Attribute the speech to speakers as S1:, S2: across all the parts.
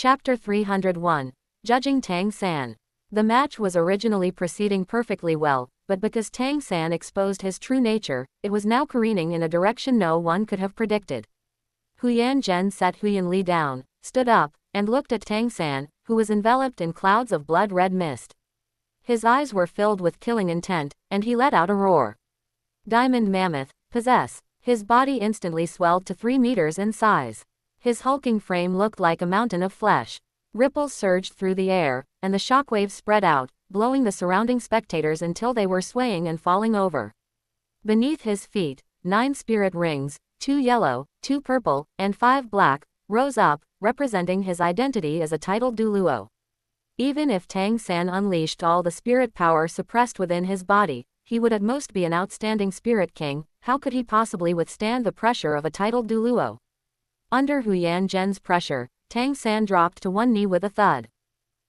S1: Chapter 301. Judging Tang San. The match was originally proceeding perfectly well, but because Tang San exposed his true nature, it was now careening in a direction no one could have predicted. Huyan Zhen set Huyan Li down, stood up, and looked at Tang San, who was enveloped in clouds of blood-red mist. His eyes were filled with killing intent, and he let out a roar. Diamond Mammoth, possess. His body instantly swelled to 3 meters in size. His hulking frame looked like a mountain of flesh. Ripples surged through the air, and the shockwaves spread out, blowing the surrounding spectators until they were swaying and falling over. Beneath his feet, 9 spirit rings, 2 yellow, 2 purple, and 5 black, rose up, representing his identity as a titled Douluo. Even if Tang San unleashed all the spirit power suppressed within his body, he would at most be an outstanding spirit king. How could he possibly withstand the pressure of a titled Douluo? Under Huyan Zhen's pressure, Tang San dropped to one knee with a thud.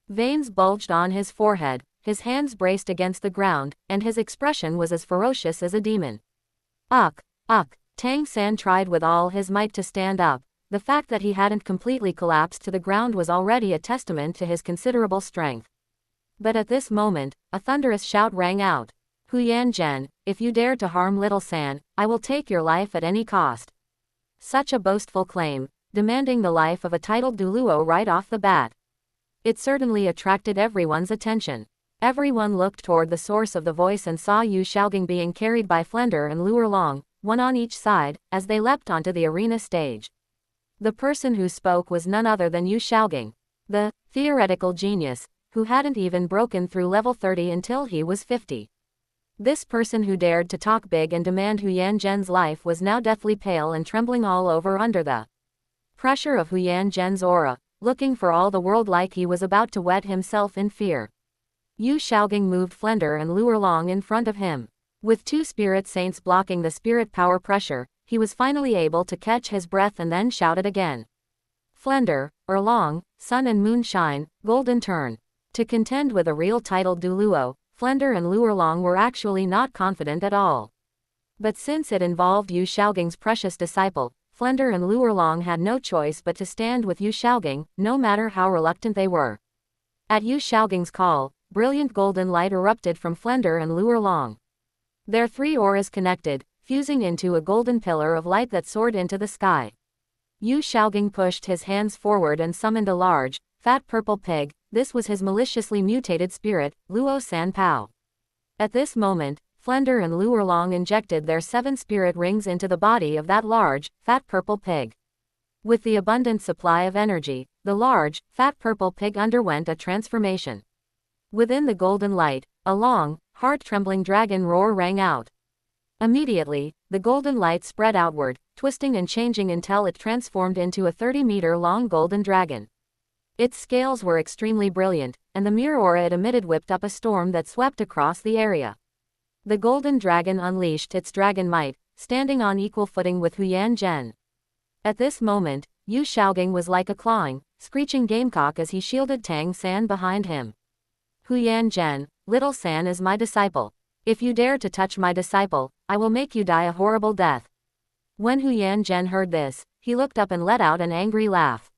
S1: Veins bulged on his forehead, his hands braced against the ground, and his expression was as ferocious as a demon. Uck. Tang San tried with all his might to stand up. The fact that he hadn't completely collapsed to the ground was already a testament to his considerable strength. But at this moment, a thunderous shout rang out. Huyan Zhen, if you dare to harm little San, I will take your life at any cost. Such a boastful claim, demanding the life of a titled Douluo right off the bat. It certainly attracted everyone's attention. Everyone looked toward the source of the voice and saw Yu Xiaogang being carried by Flender and Luer Long, one on each side, as they leapt onto the arena stage. The person who spoke was none other than Yu Xiaogang, the theoretical genius, who hadn't even broken through level 30 until he was 50. This person who dared to talk big and demand Huyan Zhen's life was now deathly pale and trembling all over under the pressure of Huyan Zhen's aura, looking for all the world like he was about to wet himself in fear. Yu Xiaogang moved Flender and Luer Long in front of him. With 2 spirit saints blocking the spirit power pressure, he was finally able to catch his breath and then shouted again. Flender, Long, Sun and Moon shine, golden turn. To contend with a real titled Douluo, Flender and Luer Long were actually not confident at all. But since it involved Yu Xiaogang's precious disciple, Flender and Luer Long had no choice but to stand with Yu Xiaogang, no matter how reluctant they were. At Yu Xiaogang's call, brilliant golden light erupted from Flender and Luer Long. Their 3 auras connected, fusing into a golden pillar of light that soared into the sky. Yu Xiaogang pushed his hands forward and summoned a large, fat purple pig. This was his maliciously mutated spirit, Luo San Pao. At this moment, Flender and Luer Long injected their 7 spirit rings into the body of that large, fat purple pig. With the abundant supply of energy, the large, fat purple pig underwent a transformation. Within the golden light, a long, heart-trembling dragon roar rang out. Immediately, the golden light spread outward, twisting and changing until it transformed into a 30-meter-long golden dragon. Its scales were extremely brilliant, and the mere aura it emitted whipped up a storm that swept across the area. The golden dragon unleashed its dragon might, standing on equal footing with Huyan Zhen. At this moment, Yu Xiaogang was like a clawing, screeching gamecock as he shielded Tang San behind him. Huyan Zhen, little San is my disciple. If you dare to touch my disciple, I will make you die a horrible death. When Huyan Zhen heard this, he looked up and let out an angry laugh.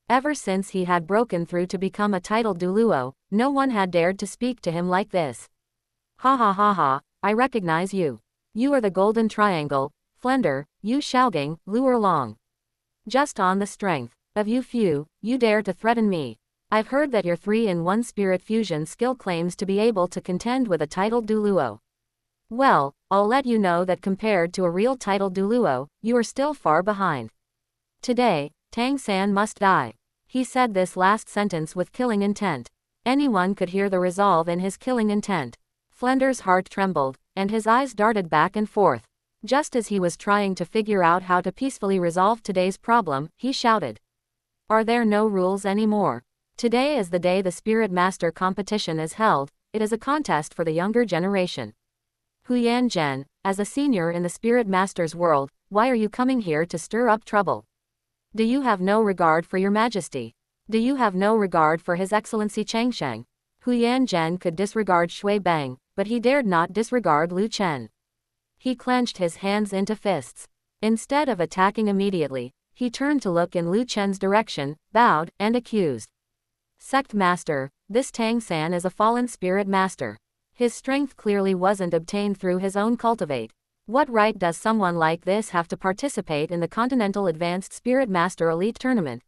S1: Ever since he had broken through to become a titled Douluo, no one had dared to speak to him like this. Ha ha ha ha, I recognize you. You are the Golden Triangle, Flender, Yu Xiaogang, Luer Long. Just on the strength of you few, you dare to threaten me. I've heard that your 3-in-1 spirit fusion skill claims to be able to contend with a titled Douluo. Well, I'll let you know that compared to a real titled Douluo, you are still far behind. Today, Tang San must die. He said this last sentence with killing intent. Anyone could hear the resolve in his killing intent. Flender's heart trembled, and his eyes darted back and forth. Just as he was trying to figure out how to peacefully resolve today's problem, he shouted. Are there no rules anymore? Today is the day the Spirit Master competition is held. It is a contest for the younger generation. Huyan Zhen, as a senior in the Spirit Master's world, why are you coming here to stir up trouble? Do you have no regard for your majesty? Do you have no regard for His Excellency Changsheng? Huyan Zhen could disregard Shui Bang, but he dared not disregard Lu Chen. He clenched his hands into fists. Instead of attacking immediately, He turned to look in Lu Chen's direction, bowed, and accused. Sect Master, this Tang San is a fallen spirit master. His strength clearly wasn't obtained through his own cultivate. What right does someone like this have to participate in the Continental Advanced Spirit Master Elite Tournament?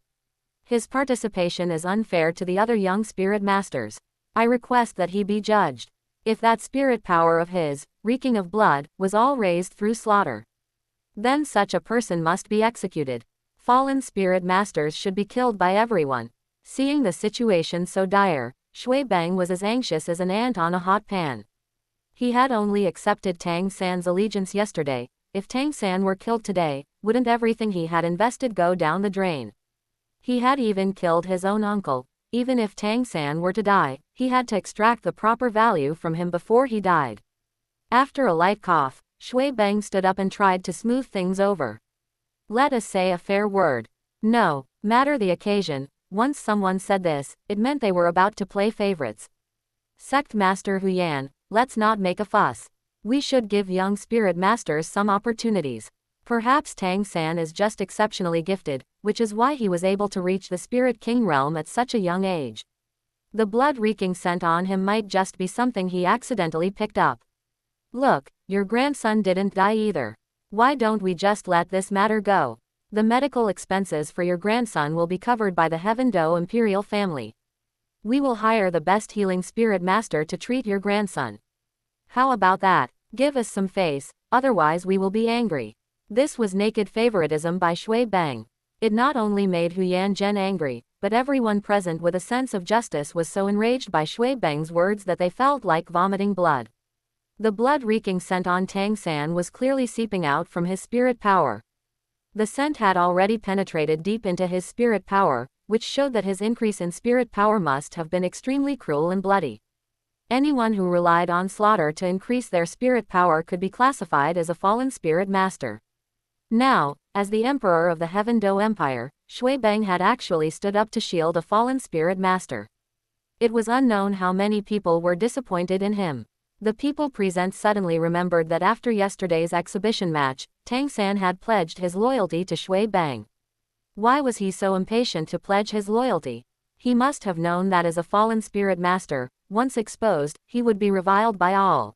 S1: His participation is unfair to the other young spirit masters. I request that he be judged. If that spirit power of his, reeking of blood, was all raised through slaughter, then such a person must be executed. Fallen spirit masters should be killed by everyone. Seeing the situation so dire, Shui Bang was as anxious as an ant on a hot pan. He had only accepted Tang San's allegiance yesterday. If Tang San were killed today, wouldn't everything he had invested go down the drain? He had even killed his own uncle. Even if Tang San were to die, he had to extract the proper value from him before he died. After a light cough, Shui Bang stood up and tried to smooth things over. Let us say a fair word. No matter the occasion, once someone said this, it meant they were about to play favorites. Sect Master Huyan, let's not make a fuss. We should give young spirit masters some opportunities. Perhaps Tang San is just exceptionally gifted, which is why he was able to reach the Spirit King realm at such a young age. The blood-reeking scent on him might just be something he accidentally picked up. Look, your grandson didn't die either. Why don't we just let this matter go? The medical expenses for your grandson will be covered by the Heaven Do imperial family. We will hire the best healing spirit master to treat your grandson. How about that? Give us some face, otherwise we will be angry. This was naked favoritism by Shui Bang. It not only made Huyan Zhen angry, but everyone present with a sense of justice was so enraged by Shui Bang's words that they felt like vomiting blood. The blood-reeking scent on Tang San was clearly seeping out from his spirit power. The scent had already penetrated deep into his spirit power, which showed that his increase in spirit power must have been extremely cruel and bloody. Anyone who relied on slaughter to increase their spirit power could be classified as a fallen spirit master. Now, as the emperor of the Heaven Do Empire, Shui Bang had actually stood up to shield a fallen spirit master. It was unknown how many people were disappointed in him. The people present suddenly remembered that after yesterday's exhibition match, Tang San had pledged his loyalty to Shui Bang. Why was he so impatient to pledge his loyalty? He must have known that as a fallen spirit master, once exposed, he would be reviled by all.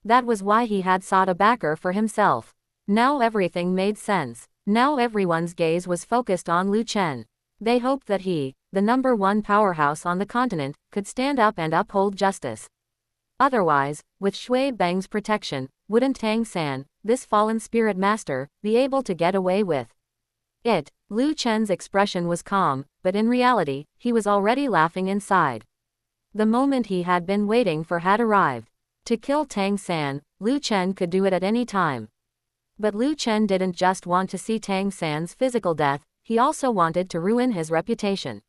S1: That was why he had sought a backer for himself. Now everything made sense. Now everyone's gaze was focused on Lu Chen. They hoped that he, the #1 powerhouse on the continent, could stand up and uphold justice. Otherwise, with Shui Bang's protection, wouldn't Tang San, this fallen spirit master, be able to get away with it? Lu Chen's expression was calm, but in reality, he was already laughing inside. The moment he had been waiting for had arrived. To kill Tang San, Lu Chen could do it at any time. But Lu Chen didn't just want to see Tang San's physical death, he also wanted to ruin his reputation.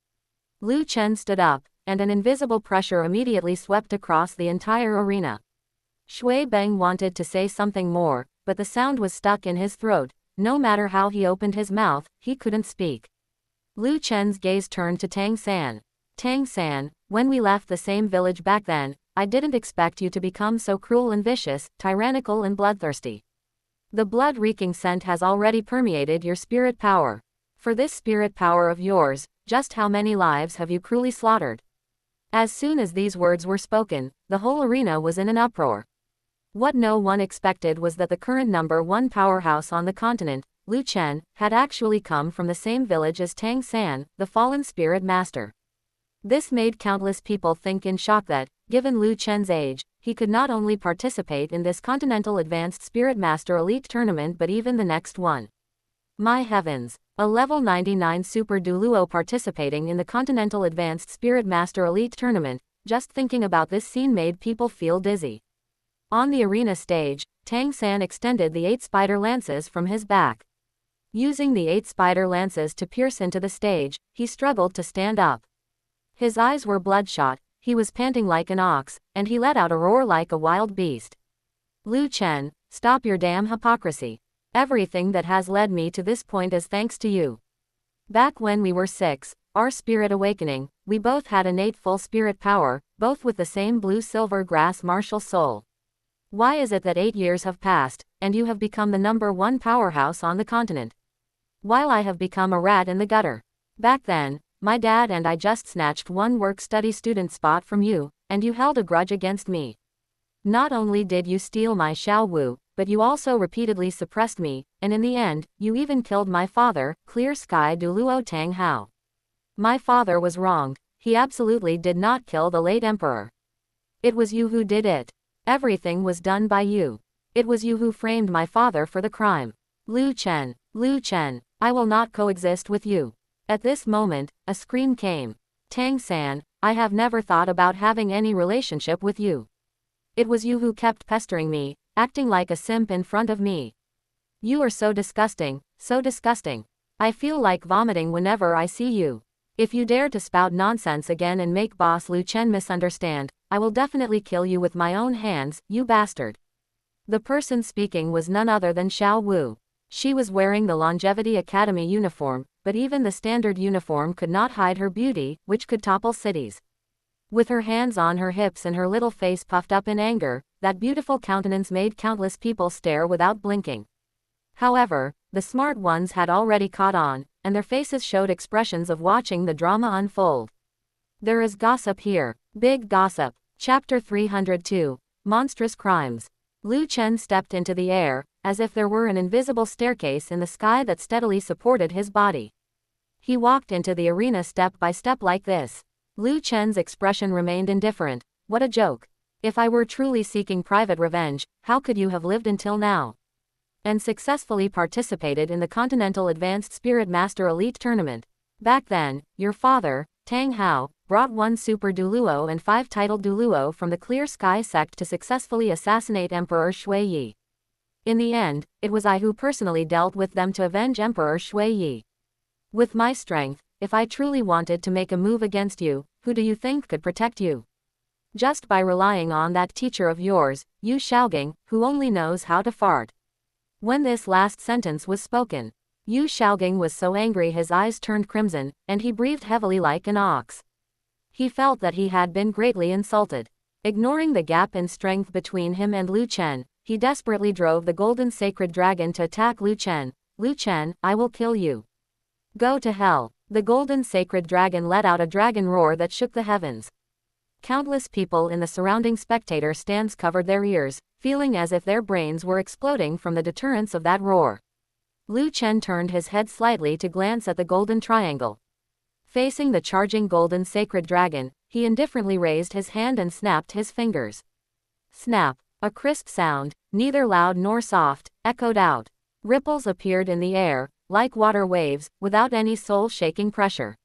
S1: Lu Chen stood up, and an invisible pressure immediately swept across the entire arena. Shui Bang wanted to say something more, but the sound was stuck in his throat. No matter how he opened his mouth, he couldn't speak. Lu Chen's gaze turned to Tang San. Tang San, when we left the same village back then, I didn't expect you to become so cruel and vicious, tyrannical and bloodthirsty. The blood-reeking scent has already permeated your spirit power. For this spirit power of yours, just how many lives have you cruelly slaughtered? As soon as these words were spoken, the whole arena was in an uproar. What no one expected was that the current #1 powerhouse on the continent, Lu Chen, had actually come from the same village as Tang San, the fallen spirit master. This made countless people think in shock that, given Lu Chen's age, he could not only participate in this Continental Advanced Spirit Master Elite Tournament but even the next one. My heavens! A level 99 Super Douluo participating in the Continental Advanced Spirit Master Elite Tournament, just thinking about this scene made people feel dizzy. On the arena stage, Tang San extended the 8 spider lances from his back. Using the 8 spider lances to pierce into the stage, he struggled to stand up. His eyes were bloodshot, he was panting like an ox, and he let out a roar like a wild beast. Lu Chen, stop your damn hypocrisy. Everything that has led me to this point is thanks to you. Back when we were 6, our spirit awakening, we both had innate full spirit power, both with the same blue-silver grass martial soul. Why is it that 8 years have passed, and you have become the #1 powerhouse on the continent? while I have become a rat in the gutter. Back then, my dad and I just snatched one work-study student spot from you, and you held a grudge against me. Not only did you steal my Xiao Wu, but you also repeatedly suppressed me, and in the end, you even killed my father, Clear Sky Douluo Tang Hao. My father was wronged. He absolutely did not kill the late emperor. It was you who did it. Everything was done by you. It was you who framed my father for the crime. Lu Chen, I will not coexist with you. At this moment, a scream came. Tang San, I have never thought about having any relationship with you. It was you who kept pestering me, acting like a simp in front of me. You are so disgusting, so disgusting. I feel like vomiting whenever I see you. If you dare to spout nonsense again and make Boss Lu Chen misunderstand, I will definitely kill you with my own hands, you bastard. The person speaking was none other than Xiao Wu. She was wearing the Longevity Academy uniform, but even the standard uniform could not hide her beauty, which could topple cities. With her hands on her hips and her little face puffed up in anger, that beautiful countenance made countless people stare without blinking. However, the smart ones had already caught on, and their faces showed expressions of watching the drama unfold. There is gossip here. Big gossip. Chapter 302. Monstrous Crimes. Lu Chen stepped into the air, as if there were an invisible staircase in the sky that steadily supported his body. He walked into the arena step by step like this. Lu Chen's expression remained indifferent. What a joke. If I were truly seeking private revenge, how could you have lived until now? And successfully participated in the Continental Advanced Spirit Master Elite Tournament. Back then, your father, Tang Hao, brought one Super Douluo and 5 titled Douluo from the Clear Sky sect to successfully assassinate Emperor Shui Yi. In the end, it was I who personally dealt with them to avenge Emperor Shui Yi. With my strength, if I truly wanted to make a move against you, who do you think could protect you? Just by relying on that teacher of yours, Yu Xiaogang, who only knows how to fart. When this last sentence was spoken, Yu Xiaogang was so angry his eyes turned crimson, and he breathed heavily like an ox. He felt that he had been greatly insulted. Ignoring the gap in strength between him and Lu Chen, he desperately drove the golden sacred dragon to attack Lu Chen. Lu Chen, I will kill you. Go to hell. The golden sacred dragon let out a dragon roar that shook the heavens. Countless people in the surrounding spectator stands covered their ears, feeling as if their brains were exploding from the deterrence of that roar. Lu Chen turned his head slightly to glance at the golden triangle. Facing the charging golden sacred dragon, he indifferently raised his hand and snapped his fingers. Snap! A crisp sound, neither loud nor soft, echoed out. Ripples appeared in the air, like water waves, without any soul-shaking pressure.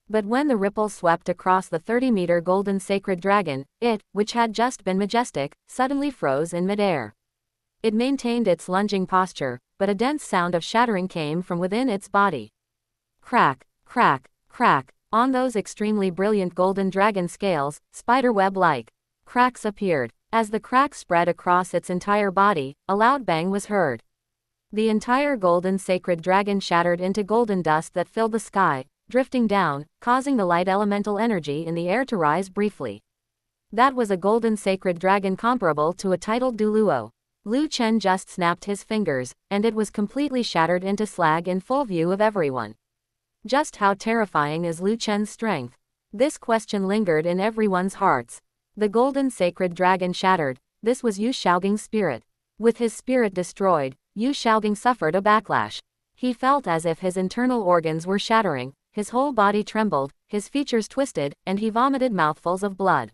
S1: But when the ripple swept across the 30-meter golden sacred dragon, it, which had just been majestic, suddenly froze in midair. It maintained its lunging posture, but a dense sound of shattering came from within its body. Crack, crack, crack. On those extremely brilliant golden dragon scales, spiderweb-like cracks appeared. As the crack spread across its entire body, a loud bang was heard. The entire golden sacred dragon shattered into golden dust that filled the sky, drifting down, causing the light elemental energy in the air to rise briefly. That was a golden sacred dragon comparable to a titled Douluo. Lu Chen just snapped his fingers, and it was completely shattered into slag in full view of everyone. Just how terrifying is Lu Chen's strength? This question lingered in everyone's hearts. The golden sacred dragon shattered. This was Yu Xiaogang's spirit. With his spirit destroyed, Yu Xiaogang suffered a backlash. He felt as if his internal organs were shattering, his whole body trembled, his features twisted, and he vomited mouthfuls of blood.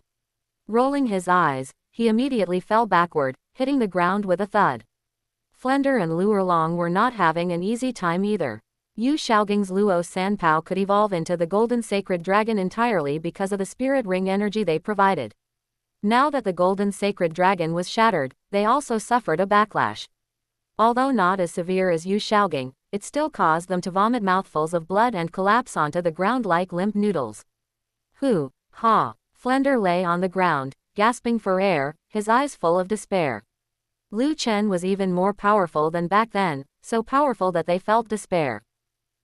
S1: Rolling his eyes, he immediately fell backward, hitting the ground with a thud. Flender and Luerlong were not having an easy time either. Yu Xiaogang's Luo Sanpao could evolve into the golden sacred dragon entirely because of the spirit ring energy they provided. Now that the golden sacred dragon was shattered, they also suffered a backlash. Although not as severe as Yu Xiaogang, it still caused them to vomit mouthfuls of blood and collapse onto the ground like limp noodles. Hu, ha! Flender lay on the ground, gasping for air, his eyes full of despair. Lu Chen was even more powerful than back then, so powerful that they felt despair.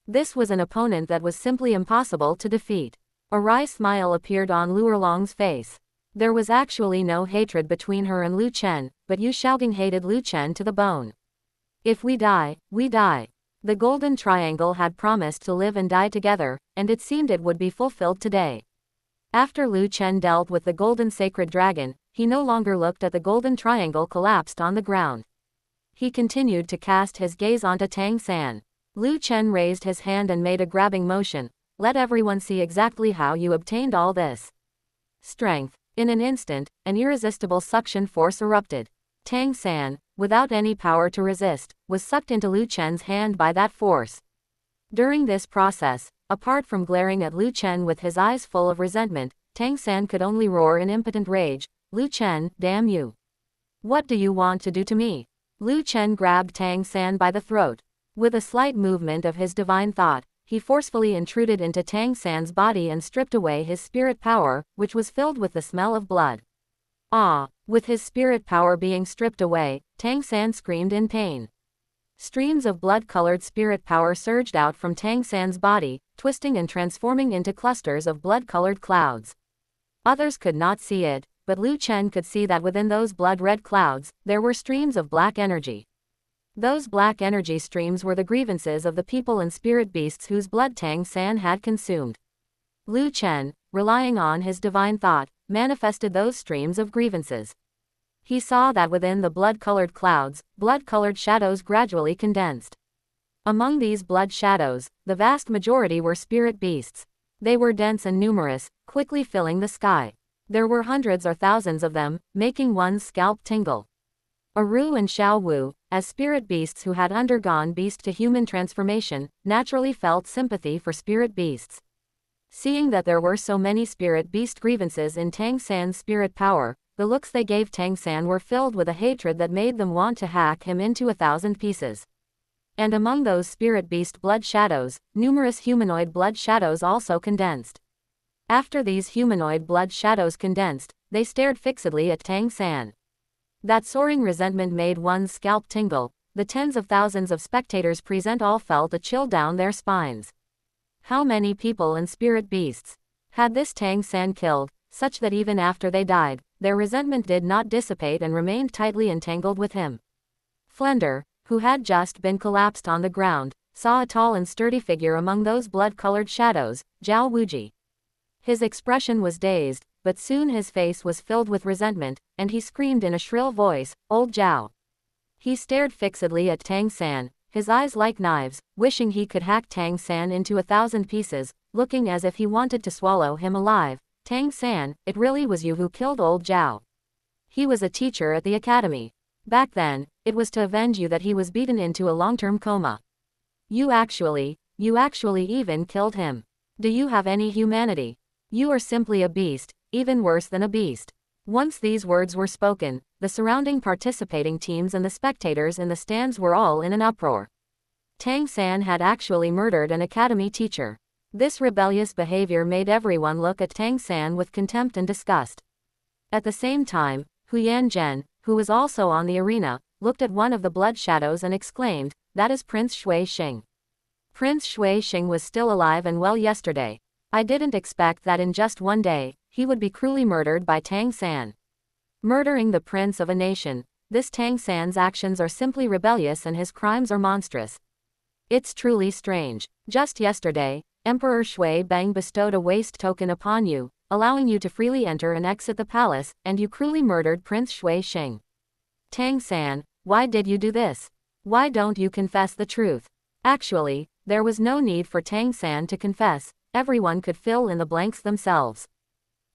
S1: This was an opponent that was simply impossible to defeat. A wry smile appeared on Luerlong's face. There was actually no hatred between her and Lu Chen, but Yu Xiaogang hated Lu Chen to the bone. If we die, we die. The golden triangle had promised to live and die together, and it seemed it would be fulfilled today. After Lu Chen dealt with the golden sacred dragon, he no longer looked at the golden triangle collapsed on the ground. He continued to cast his gaze onto Tang San. Lu Chen raised his hand and made a grabbing motion. Let everyone see exactly how you obtained all this strength. In an instant, an irresistible suction force erupted. Tang San, without any power to resist, was sucked into Lu Chen's hand by that force. During this process, apart from glaring at Lu Chen with his eyes full of resentment, Tang San could only roar in impotent rage. Lu Chen, damn you! What do you want to do to me? Lu Chen grabbed Tang San by the throat. With a slight movement of his divine thought, he forcefully intruded into Tang San's body and stripped away his spirit power, which was filled with the smell of blood. Ah! With his spirit power being stripped away, Tang San screamed in pain. Streams of blood-colored spirit power surged out from Tang San's body, twisting and transforming into clusters of blood-colored clouds. Others could not see it, but Lu Chen could see that within those blood-red clouds, there were streams of black energy. Those black energy streams were the grievances of the people and spirit beasts whose blood Tang San had consumed. Lu Chen, relying on his divine thought, manifested those streams of grievances. He saw that within the blood-colored clouds, blood-colored shadows gradually condensed. Among these blood shadows, the vast majority were spirit beasts. They were dense and numerous, quickly filling the sky. There were hundreds or thousands of them, making one's scalp tingle. Aru and Xiao Wu, as spirit beasts who had undergone beast-to-human transformation, naturally felt sympathy for spirit beasts. Seeing that there were so many spirit beast grievances in Tang San's spirit power, the looks they gave Tang San were filled with a hatred that made them want to hack him into 1,000 pieces. And among those spirit beast blood shadows, numerous humanoid blood shadows also condensed. After these humanoid blood shadows condensed, they stared fixedly at Tang San. That soaring resentment made one's scalp tingle. The tens of thousands of spectators present all felt a chill down their spines. How many people and spirit beasts had this Tang San killed, such that even after they died, their resentment did not dissipate and remained tightly entangled with him? Flender, who had just been collapsed on the ground, saw a tall and sturdy figure among those blood-colored shadows, Zhao Wuji. His expression was dazed, but soon his face was filled with resentment, and he screamed in a shrill voice, "Old Zhao!" He stared fixedly at Tang San, his eyes like knives, wishing he could hack Tang San into 1,000 pieces, looking as if he wanted to swallow him alive. Tang San, it really was you who killed old Zhao. He was a teacher at the academy. Back then, it was to avenge you that he was beaten into a long-term coma. You actually even killed him. Do you have any humanity? You are simply a beast, even worse than a beast. Once these words were spoken, the surrounding participating teams and the spectators in the stands were all in an uproar. Tang San had actually murdered an academy teacher. This rebellious behavior made everyone look at Tang San with contempt and disgust. At the same time, Huyan Zhen, who was also on the arena, looked at one of the blood shadows and exclaimed, "That is Prince Shui Xing." Prince Shui Xing was still alive and well yesterday. I didn't expect that in just one day, he would be cruelly murdered by Tang San. Murdering the prince of a nation, this Tang San's actions are simply rebellious and his crimes are monstrous. It's truly strange. Just yesterday, Emperor Shui Bang bestowed a waste token upon you, allowing you to freely enter and exit the palace, and you cruelly murdered Prince Shui Xing. Tang San, why did you do this? Why don't you confess the truth? Actually, there was no need for Tang San to confess. Everyone could fill in the blanks themselves.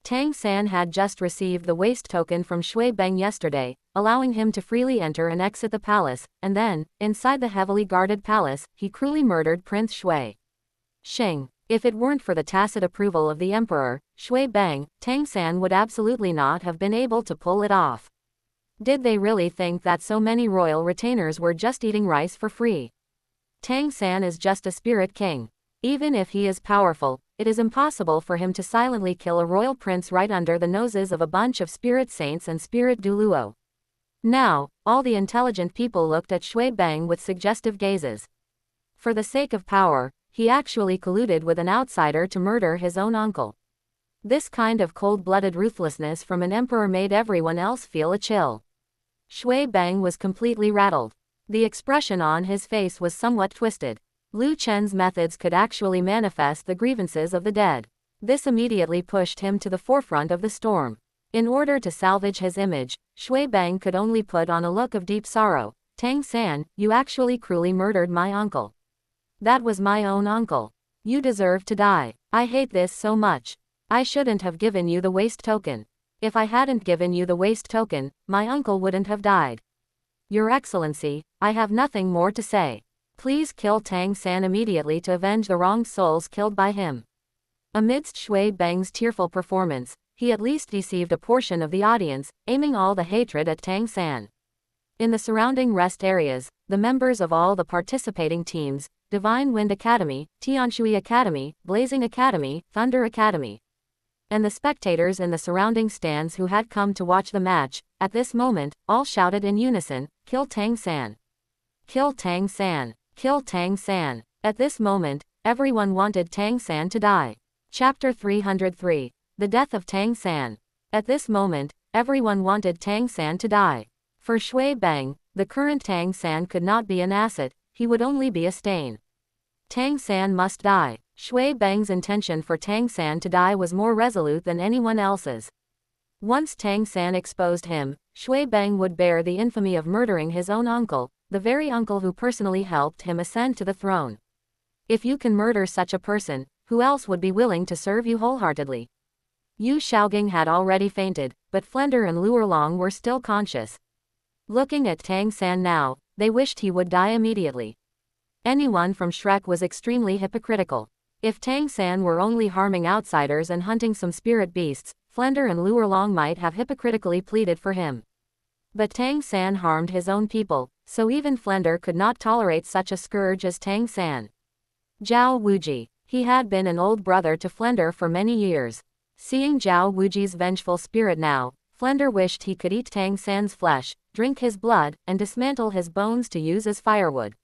S1: Tang San had just received the waste token from Shui Bang yesterday, allowing him to freely enter and exit the palace, and then, inside the heavily guarded palace, he cruelly murdered Prince Shui Xing. If it weren't for the tacit approval of the emperor, Shui Bang, Tang San would absolutely not have been able to pull it off. Did they really think that so many royal retainers were just eating rice for free? Tang San is just a spirit king. Even if he is powerful, it is impossible for him to silently kill a royal prince right under the noses of a bunch of spirit saints and spirit Douluo. Now, all the intelligent people looked at Shui Bang with suggestive gazes. For the sake of power, he actually colluded with an outsider to murder his own uncle. This kind of cold-blooded ruthlessness from an emperor made everyone else feel a chill. Shui Bang was completely rattled. The expression on his face was somewhat twisted. Lu Chen's methods could actually manifest the grievances of the dead. This immediately pushed him to the forefront of the storm. In order to salvage his image, Shui Bang could only put on a look of deep sorrow. Tang San, you actually cruelly murdered my uncle. That was my own uncle. You deserve to die. I hate this so much. I shouldn't have given you the waste token. If I hadn't given you the waste token, my uncle wouldn't have died. Your Excellency, I have nothing more to say. Please kill Tang San immediately to avenge the wronged souls killed by him. Amidst Shui Bang's tearful performance, he at least deceived a portion of the audience, aiming all the hatred at Tang San. In the surrounding rest areas, the members of all the participating teams, Divine Wind Academy, Tianshui Academy, Blazing Academy, Thunder Academy, and the spectators in the surrounding stands who had come to watch the match, at this moment, all shouted in unison, "Kill Tang San! Kill Tang San! Kill Tang San!" At this moment, everyone wanted Tang San to die. Chapter 303. The Death of Tang San. At this moment, everyone wanted Tang San to die. For Shui Bang, the current Tang San could not be an asset, he would only be a stain. Tang San must die. Shui Bang's intention for Tang San to die was more resolute than anyone else's. Once Tang San exposed him, Shui Bang would bear the infamy of murdering his own uncle, the very uncle who personally helped him ascend to the throne. If you can murder such a person, who else would be willing to serve you wholeheartedly? Yu Shaogang had already fainted, but Flender and Luerlong were still conscious. Looking at Tang San now, they wished he would die immediately. Anyone from Shrek was extremely hypocritical. If Tang San were only harming outsiders and hunting some spirit beasts, Flender and Luerlong might have hypocritically pleaded for him. But Tang San harmed his own people, so even Flender could not tolerate such a scourge as Tang San. Zhao Wuji. He had been an old brother to Flender for many years. Seeing Zhao Wuji's vengeful spirit now, Flender wished he could eat Tang San's flesh, drink his blood, and dismantle his bones to use as firewood.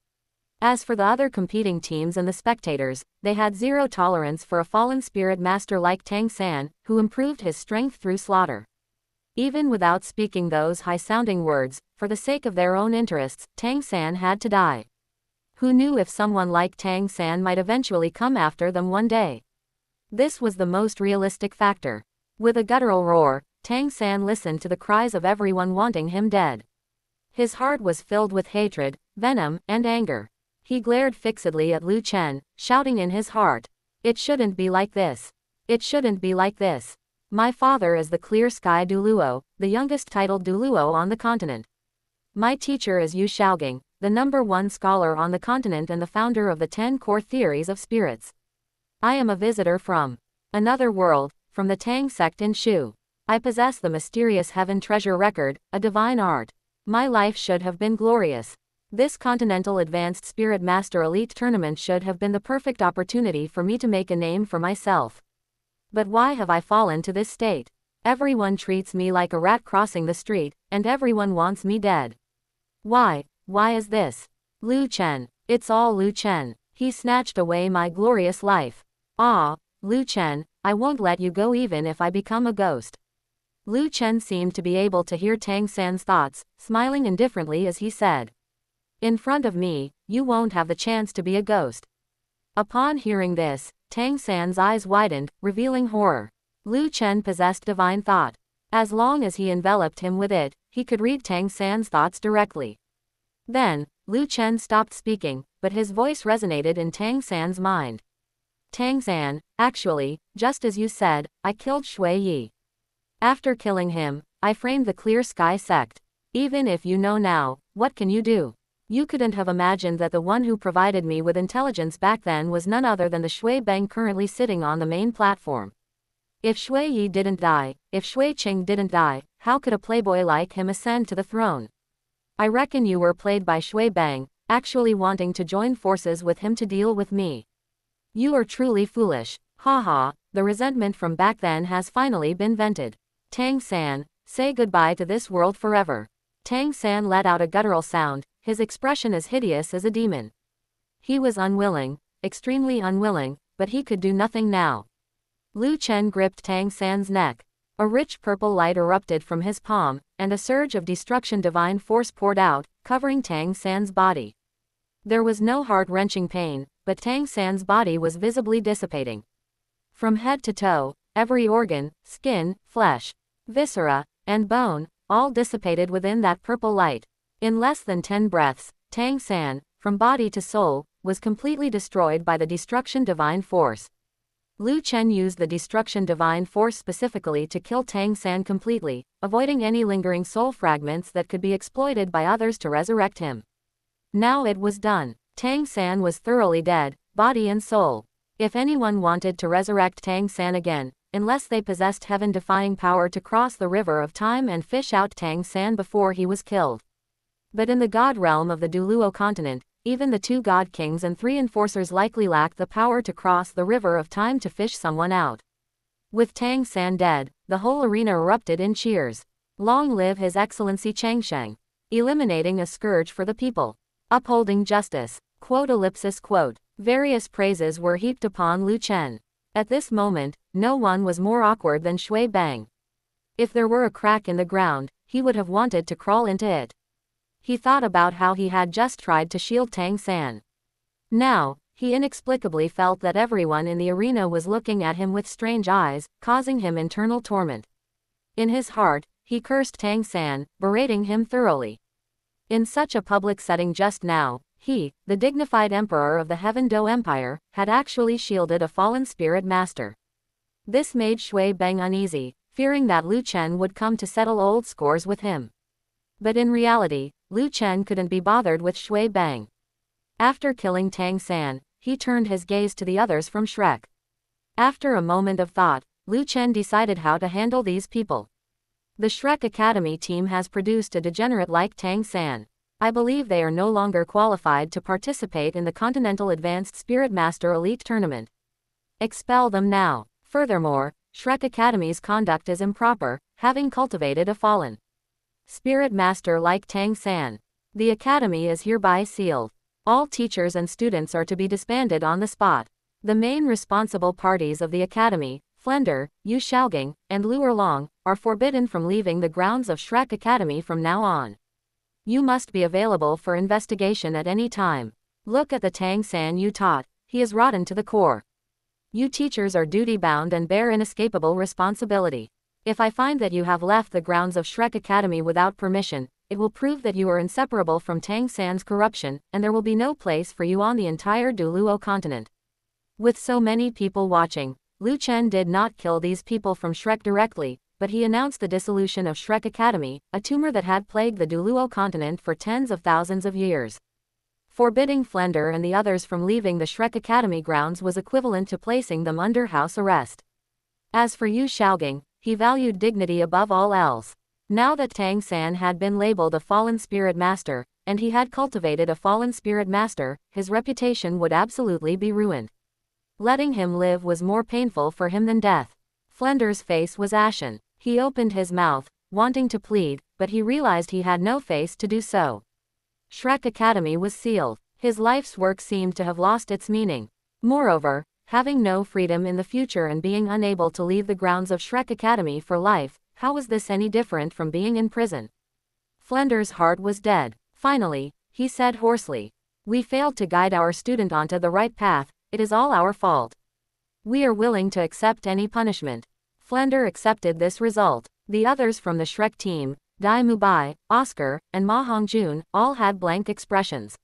S1: As for the other competing teams and the spectators, they had zero tolerance for a fallen spirit master like Tang San, who improved his strength through slaughter. Even without speaking those high-sounding words, for the sake of their own interests, Tang San had to die. Who knew if someone like Tang San might eventually come after them one day? This was the most realistic factor. With a guttural roar, Tang San listened to the cries of everyone wanting him dead. His heart was filled with hatred, venom, and anger. He glared fixedly at Lu Chen, shouting in his heart, "It shouldn't be like this. It shouldn't be like this. My father is the Clear Sky Douluo, the youngest titled Douluo on the continent. My teacher is Yu Shaogang, the #1 scholar on the continent and the founder of the 10 core theories of spirits. I am a visitor from another world, from the Tang sect in Shu. I possess the mysterious heaven treasure record, a divine art. My life should have been glorious. This Continental Advanced Spirit Master Elite Tournament should have been the perfect opportunity for me to make a name for myself. But why have I fallen to this state? Everyone treats me like a rat crossing the street, and everyone wants me dead. Why is this? Lu Chen. It's all Lu Chen. He snatched away my glorious life. Ah, Lu Chen, I won't let you go even if I become a ghost." Lu Chen seemed to be able to hear Tang San's thoughts, smiling indifferently as he said, "In front of me, you won't have the chance to be a ghost." Upon hearing this, Tang San's eyes widened, revealing horror. Lu Chen possessed divine thought. As long as he enveloped him with it, he could read Tang San's thoughts directly. Then, Lu Chen stopped speaking, but his voice resonated in Tang San's mind. "Tang San, actually, just as you said, I killed Shui Yi. After killing him, I framed the Clear Sky sect. Even if you know now, what can you do? You couldn't have imagined that the one who provided me with intelligence back then was none other than the Shui Bang currently sitting on the main platform. If Shui Yi didn't die, if Shui Qing didn't die, how could a playboy like him ascend to the throne? I reckon you were played by Shui Bang, actually wanting to join forces with him to deal with me. You are truly foolish. Haha, the resentment from back then has finally been vented. Tang San, say goodbye to this world forever." Tang San let out a guttural sound, his expression as hideous as a demon. He was unwilling, extremely unwilling, but he could do nothing now. Lu Chen gripped Tang San's neck. A rich purple light erupted from his palm, and a surge of destruction divine force poured out, covering Tang San's body. There was no heart-wrenching pain, but Tang San's body was visibly dissipating. From head to toe, every organ, skin, flesh, viscera, and bone, all dissipated within that purple light. In less than 10 breaths, Tang San, from body to soul, was completely destroyed by the destruction divine force. Lu Chen used the destruction divine force specifically to kill Tang San completely, avoiding any lingering soul fragments that could be exploited by others to resurrect him. Now it was done. Tang San was thoroughly dead, body and soul. If anyone wanted to resurrect Tang San again, unless they possessed heaven-defying power to cross the river of time and fish out Tang San before he was killed. But in the god realm of the Douluo continent, even the 2 god kings and 3 enforcers likely lacked the power to cross the river of time to fish someone out. With Tang San dead, the whole arena erupted in cheers. Long live His Excellency Changsheng. Eliminating a scourge for the people. Upholding justice. Quote. Various praises were heaped upon Lu Chen. At this moment, no one was more awkward than Shui Bang. If there were a crack in the ground, he would have wanted to crawl into it. He thought about how he had just tried to shield Tang San. Now, he inexplicably felt that everyone in the arena was looking at him with strange eyes, causing him internal torment. In his heart, he cursed Tang San, berating him thoroughly. In such a public setting just now, he, the dignified emperor of the Heaven Do Empire, had actually shielded a fallen spirit master. This made Shui Bang uneasy, fearing that Lu Chen would come to settle old scores with him. But in reality, Lu Chen couldn't be bothered with Shui Bang. After killing Tang San, he turned his gaze to the others from Shrek. After a moment of thought, Lu Chen decided how to handle these people. The Shrek Academy team has produced a degenerate like Tang San. I believe they are no longer qualified to participate in the Continental Advanced Spirit Master Elite Tournament. Expel them now. Furthermore, Shrek Academy's conduct is improper, having cultivated a fallen Spirit Master like Tang San. The Academy is hereby sealed. All teachers and students are to be disbanded on the spot. The main responsible parties of the Academy, Flender, Yu Xiaogang, and Lu Erlong, are forbidden from leaving the grounds of Shrek Academy from now on. You must be available for investigation at any time. Look at the Tang San you taught, he is rotten to the core. You teachers are duty-bound and bear inescapable responsibility. If I find that you have left the grounds of Shrek Academy without permission, it will prove that you are inseparable from Tang San's corruption, and there will be no place for you on the entire Douluo continent. With so many people watching, Lu Chen did not kill these people from Shrek directly, but he announced the dissolution of Shrek Academy, a tumor that had plagued the Douluo continent for tens of thousands of years. Forbidding Flender and the others from leaving the Shrek Academy grounds was equivalent to placing them under house arrest. As for Yu Xiaogang, he valued dignity above all else. Now that Tang San had been labeled a fallen spirit master, and he had cultivated a fallen spirit master, his reputation would absolutely be ruined. Letting him live was more painful for him than death. Flender's face was ashen. He opened his mouth, wanting to plead, but he realized he had no face to do so. Shrek Academy was sealed. His life's work seemed to have lost its meaning. Moreover, having no freedom in the future and being unable to leave the grounds of Shrek Academy for life, how was this any different from being in prison? Flender's heart was dead. Finally, he said hoarsely, "We failed to guide our student onto the right path, it is all our fault. We are willing to accept any punishment." Flender accepted this result. The others from the Shrek team, Dai Mubai, Oscar, and Ma Hongjun, all had blank expressions.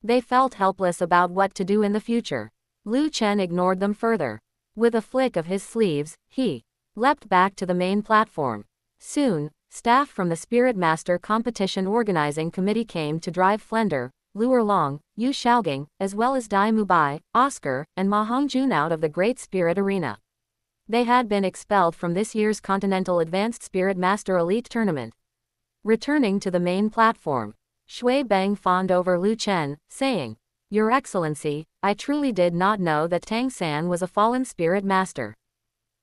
S1: They felt helpless about what to do in the future. Lu Chen ignored them further. With a flick of his sleeves, he leapt back to the main platform. Soon, staff from the Spirit Master Competition Organizing Committee came to drive Flender, Lu Erlong, Yu Xiaogang, as well as Dai Mubai, Oscar, and Ma Hongjun out of the Great Spirit Arena. They had been expelled from this year's Continental Advanced Spirit Master Elite Tournament. Returning to the main platform, Shui Bang fawned over Lu Chen, saying, "Your Excellency, I truly did not know that Tang San was a fallen spirit master.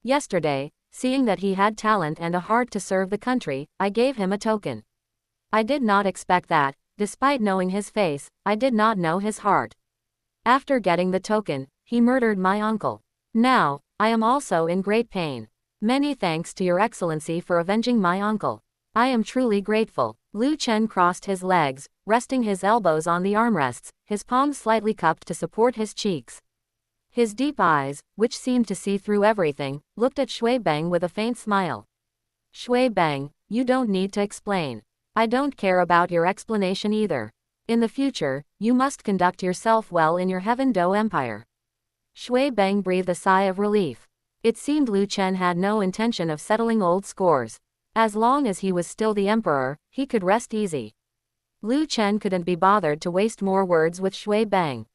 S1: Yesterday, seeing that he had talent and a heart to serve the country, I gave him a token. I did not expect that, despite knowing his face, I did not know his heart. After getting the token, he murdered my uncle. Now, I am also in great pain. Many thanks to your excellency for avenging my uncle. I am truly grateful. Lu Chen crossed his legs, resting his elbows on the armrests, his palms slightly cupped to support his cheeks. His deep eyes, which seemed to see through everything, looked at Shui Bang with a faint smile. Shui Bang, you don't need to explain. I don't care about your explanation either. In the future, you must conduct yourself well in your Heaven Do Empire. Shui Bang breathed a sigh of relief. It seemed Lu Chen had no intention of settling old scores. As long as he was still the emperor, he could rest easy. Lu Chen couldn't be bothered to waste more words with Shui Bang.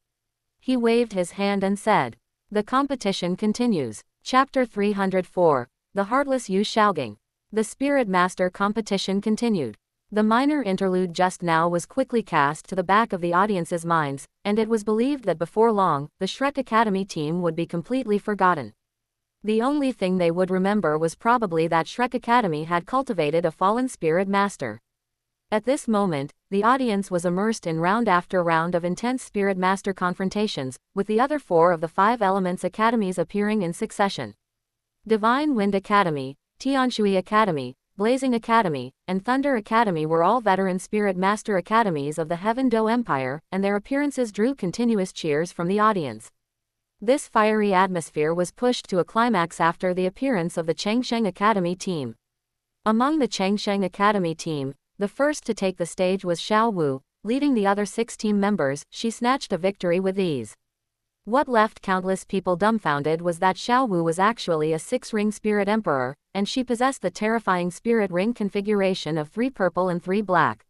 S1: He waved his hand and said, "The competition continues." Chapter 304, The Heartless Yu Shaogang. The Spirit Master competition continued. The minor interlude just now was quickly cast to the back of the audience's minds, and it was believed that before long, the Shrek Academy team would be completely forgotten. The only thing they would remember was probably that Shrek Academy had cultivated a fallen spirit master. At this moment, the audience was immersed in round after round of intense spirit master confrontations, with the other 4 of the 5 Elements Academies appearing in succession. Divine Wind Academy, Tianshui Academy, Blazing Academy, and Thunder Academy were all veteran spirit master academies of the Heaven Do Empire, and their appearances drew continuous cheers from the audience. This fiery atmosphere was pushed to a climax after the appearance of the Changsheng Academy team. Among the Changsheng Academy team, the first to take the stage was Xiao Wu. Leading the other 6 team members, she snatched a victory with ease. What left countless people dumbfounded was that Xiao Wu was actually a 6-ring spirit emperor, and she possessed the terrifying spirit ring configuration of 3 purple and 3 black.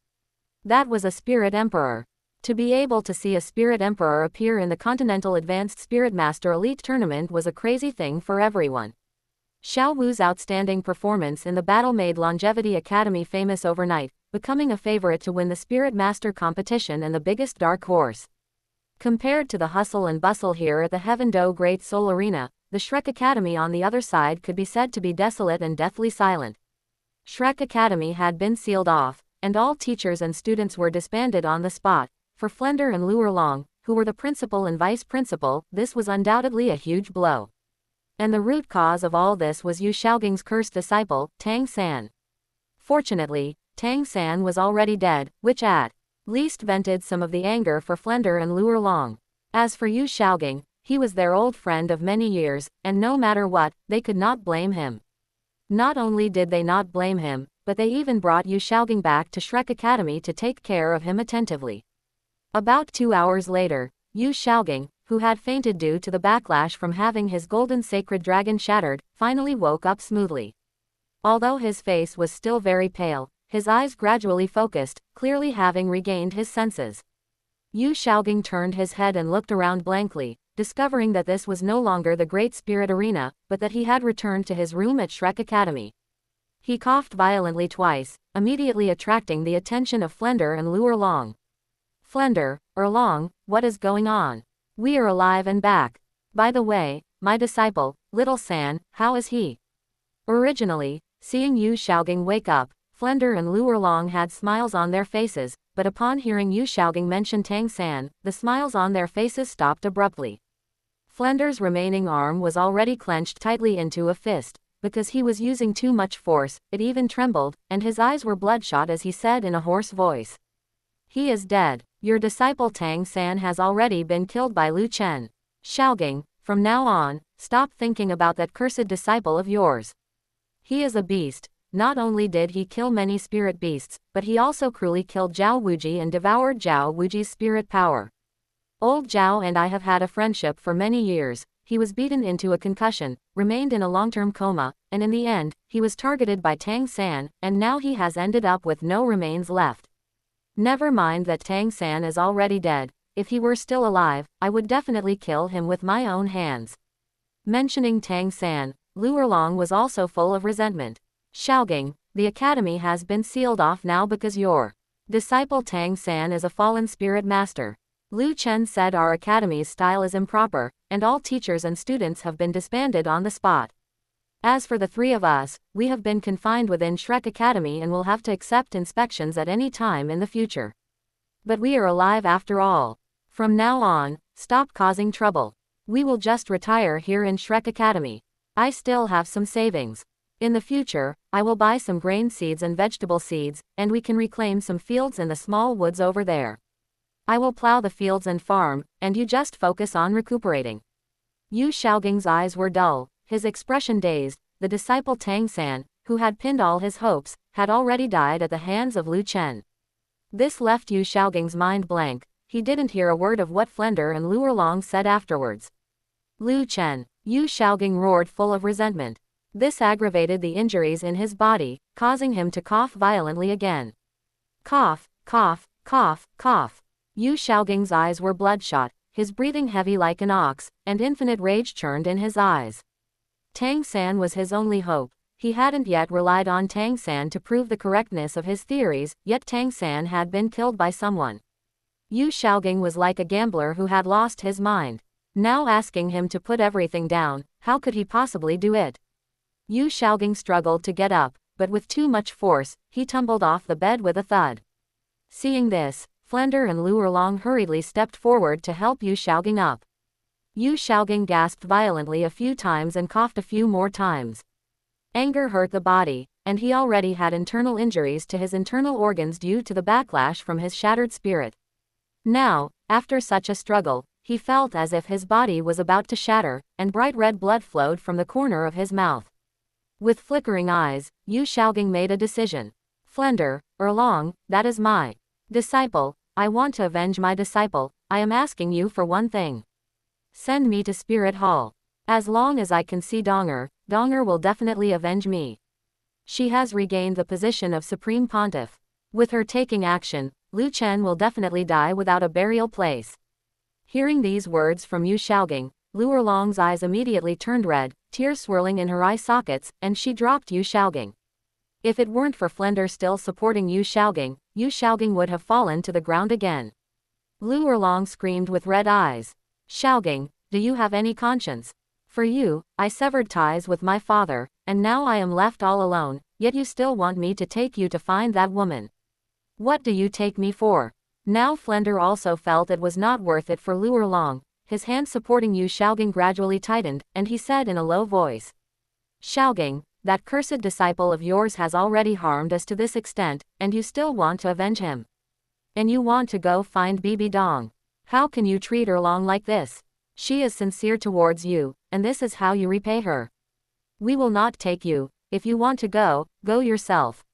S1: That was a spirit emperor. To be able to see a spirit emperor appear in the Continental Advanced Spirit Master Elite Tournament was a crazy thing for everyone. Xiao Wu's outstanding performance in the battle made Longevity Academy famous overnight, becoming a favorite to win the Spirit Master competition and the biggest dark horse. Compared to the hustle and bustle here at the Heaven Do Great Soul Arena, the Shrek Academy on the other side could be said to be desolate and deathly silent. Shrek Academy had been sealed off, and all teachers and students were disbanded on the spot. For Flender and Lu Erlong, who were the principal and vice principal, this was undoubtedly a huge blow. And the root cause of all this was Yu Shaogang's cursed disciple, Tang San. Fortunately, Tang San was already dead, which at least vented some of the anger for Flender and Lu Erlong. As for Yu Shaogang, he was their old friend of many years, and no matter what, they could not blame him. Not only did they not blame him, but they even brought Yu Shaogang back to Shrek Academy to take care of him attentively. About 2 hours later, Yu Shaogang, who had fainted due to the backlash from having his golden sacred dragon shattered, finally woke up smoothly. Although his face was still very pale, his eyes gradually focused, clearly having regained his senses. Yu Shaogang turned his head and looked around blankly, discovering that this was no longer the Great Spirit Arena, but that he had returned to his room at Shrek Academy. He coughed violently twice, immediately attracting the attention of Flender and Lu Erlong. "Flender, Erlong, what is going on? We are alive and back. By the way, my disciple, Little San, how is he?" Originally, seeing Yu Shaogang wake up, Flender and Lu Erlong had smiles on their faces, but upon hearing Yu Shaogang mention Tang San, the smiles on their faces stopped abruptly. Flender's remaining arm was already clenched tightly into a fist. Because he was using too much force, it even trembled, and his eyes were bloodshot as he said in a hoarse voice, "He is dead. Your disciple Tang San has already been killed by Lu Chen. Shaogang, from now on, stop thinking about that cursed disciple of yours. He is a beast. Not only did he kill many spirit beasts, but he also cruelly killed Zhao Wuji and devoured Zhao Wuji's spirit power. Old Zhao and I have had a friendship for many years. He was beaten into a concussion, remained in a long-term coma, and in the end, he was targeted by Tang San, and now he has ended up with no remains left. Never mind that Tang San is already dead. If he were still alive, I would definitely kill him with my own hands." Mentioning Tang San, Lu Erlong was also full of resentment. "Shaogang, the academy has been sealed off now because your disciple Tang San is a fallen spirit master. Lu Chen said our academy's style is improper, and all teachers and students have been disbanded on the spot. As for the 3 of us, we have been confined within Shrek Academy and will have to accept inspections at any time in the future. But we are alive after all. From now on, stop causing trouble. We will just retire here in Shrek Academy." I still have some savings. In the future, I will buy some grain seeds and vegetable seeds, and we can reclaim some fields in the small woods over there. I will plow the fields and farm, and you just focus on recuperating. Yu Xiaoging's eyes were dull, his expression dazed. The disciple Tang San, who had pinned all his hopes, had already died at the hands of Lu Chen. This left Yu Xiaoging's mind blank. He didn't hear a word of what Flender and Lu Erlong said afterwards. Lu Chen, Yu Xiaoging roared full of resentment. This aggravated the injuries in his body, causing him to cough violently again. Cough, cough, cough, cough. Yu Xiaoging's eyes were bloodshot, his breathing heavy like an ox, and infinite rage churned in his eyes. Tang San was his only hope. He hadn't yet relied on Tang San to prove the correctness of his theories, yet Tang San had been killed by someone. Yu Xiaoging was like a gambler who had lost his mind. Now asking him to put everything down, how could he possibly do it? Yu Xiaoging struggled to get up, but with too much force, he tumbled off the bed with a thud. Seeing this, Flender and Lu Erlong hurriedly stepped forward to help Yu Xiaoging up. Yu Xiaoging gasped violently a few times and coughed a few more times. Anger hurt the body, and he already had internal injuries to his internal organs due to the backlash from his shattered spirit. Now, after such a struggle, he felt as if his body was about to shatter, and bright red blood flowed from the corner of his mouth. With flickering eyes, Yu Xiaoging made a decision. Flender, Erlong, that is my disciple. I want to avenge my disciple. I am asking you for one thing. Send me to Spirit Hall. As long as I can see Donger will definitely avenge me. She has regained the position of Supreme Pontiff. With her taking action, Lu Chen will definitely die without a burial place. Hearing these words from Yu Xiaoging, Lu Erlong's eyes immediately turned red, tears swirling in her eye sockets, and she dropped Yu Xiaoging. If it weren't for Flender still supporting Yu Xiaoging would have fallen to the ground again. Lu Erlong screamed with red eyes. Xiaoging, do you have any conscience? For you, I severed ties with my father, and now I am left all alone, yet you still want me to take you to find that woman. What do you take me for? Now Flender also felt it was not worth it for Lu Erlong. His hand supporting Yu Xiaoging gradually tightened, and he said in a low voice. Xiaoging, that cursed disciple of yours has already harmed us to this extent, and you still want to avenge him. And you want to go find Bibi Dong. How can you treat Erlong like this? She is sincere towards you, and this is how you repay her. We will not take you. If you want to go, go yourself.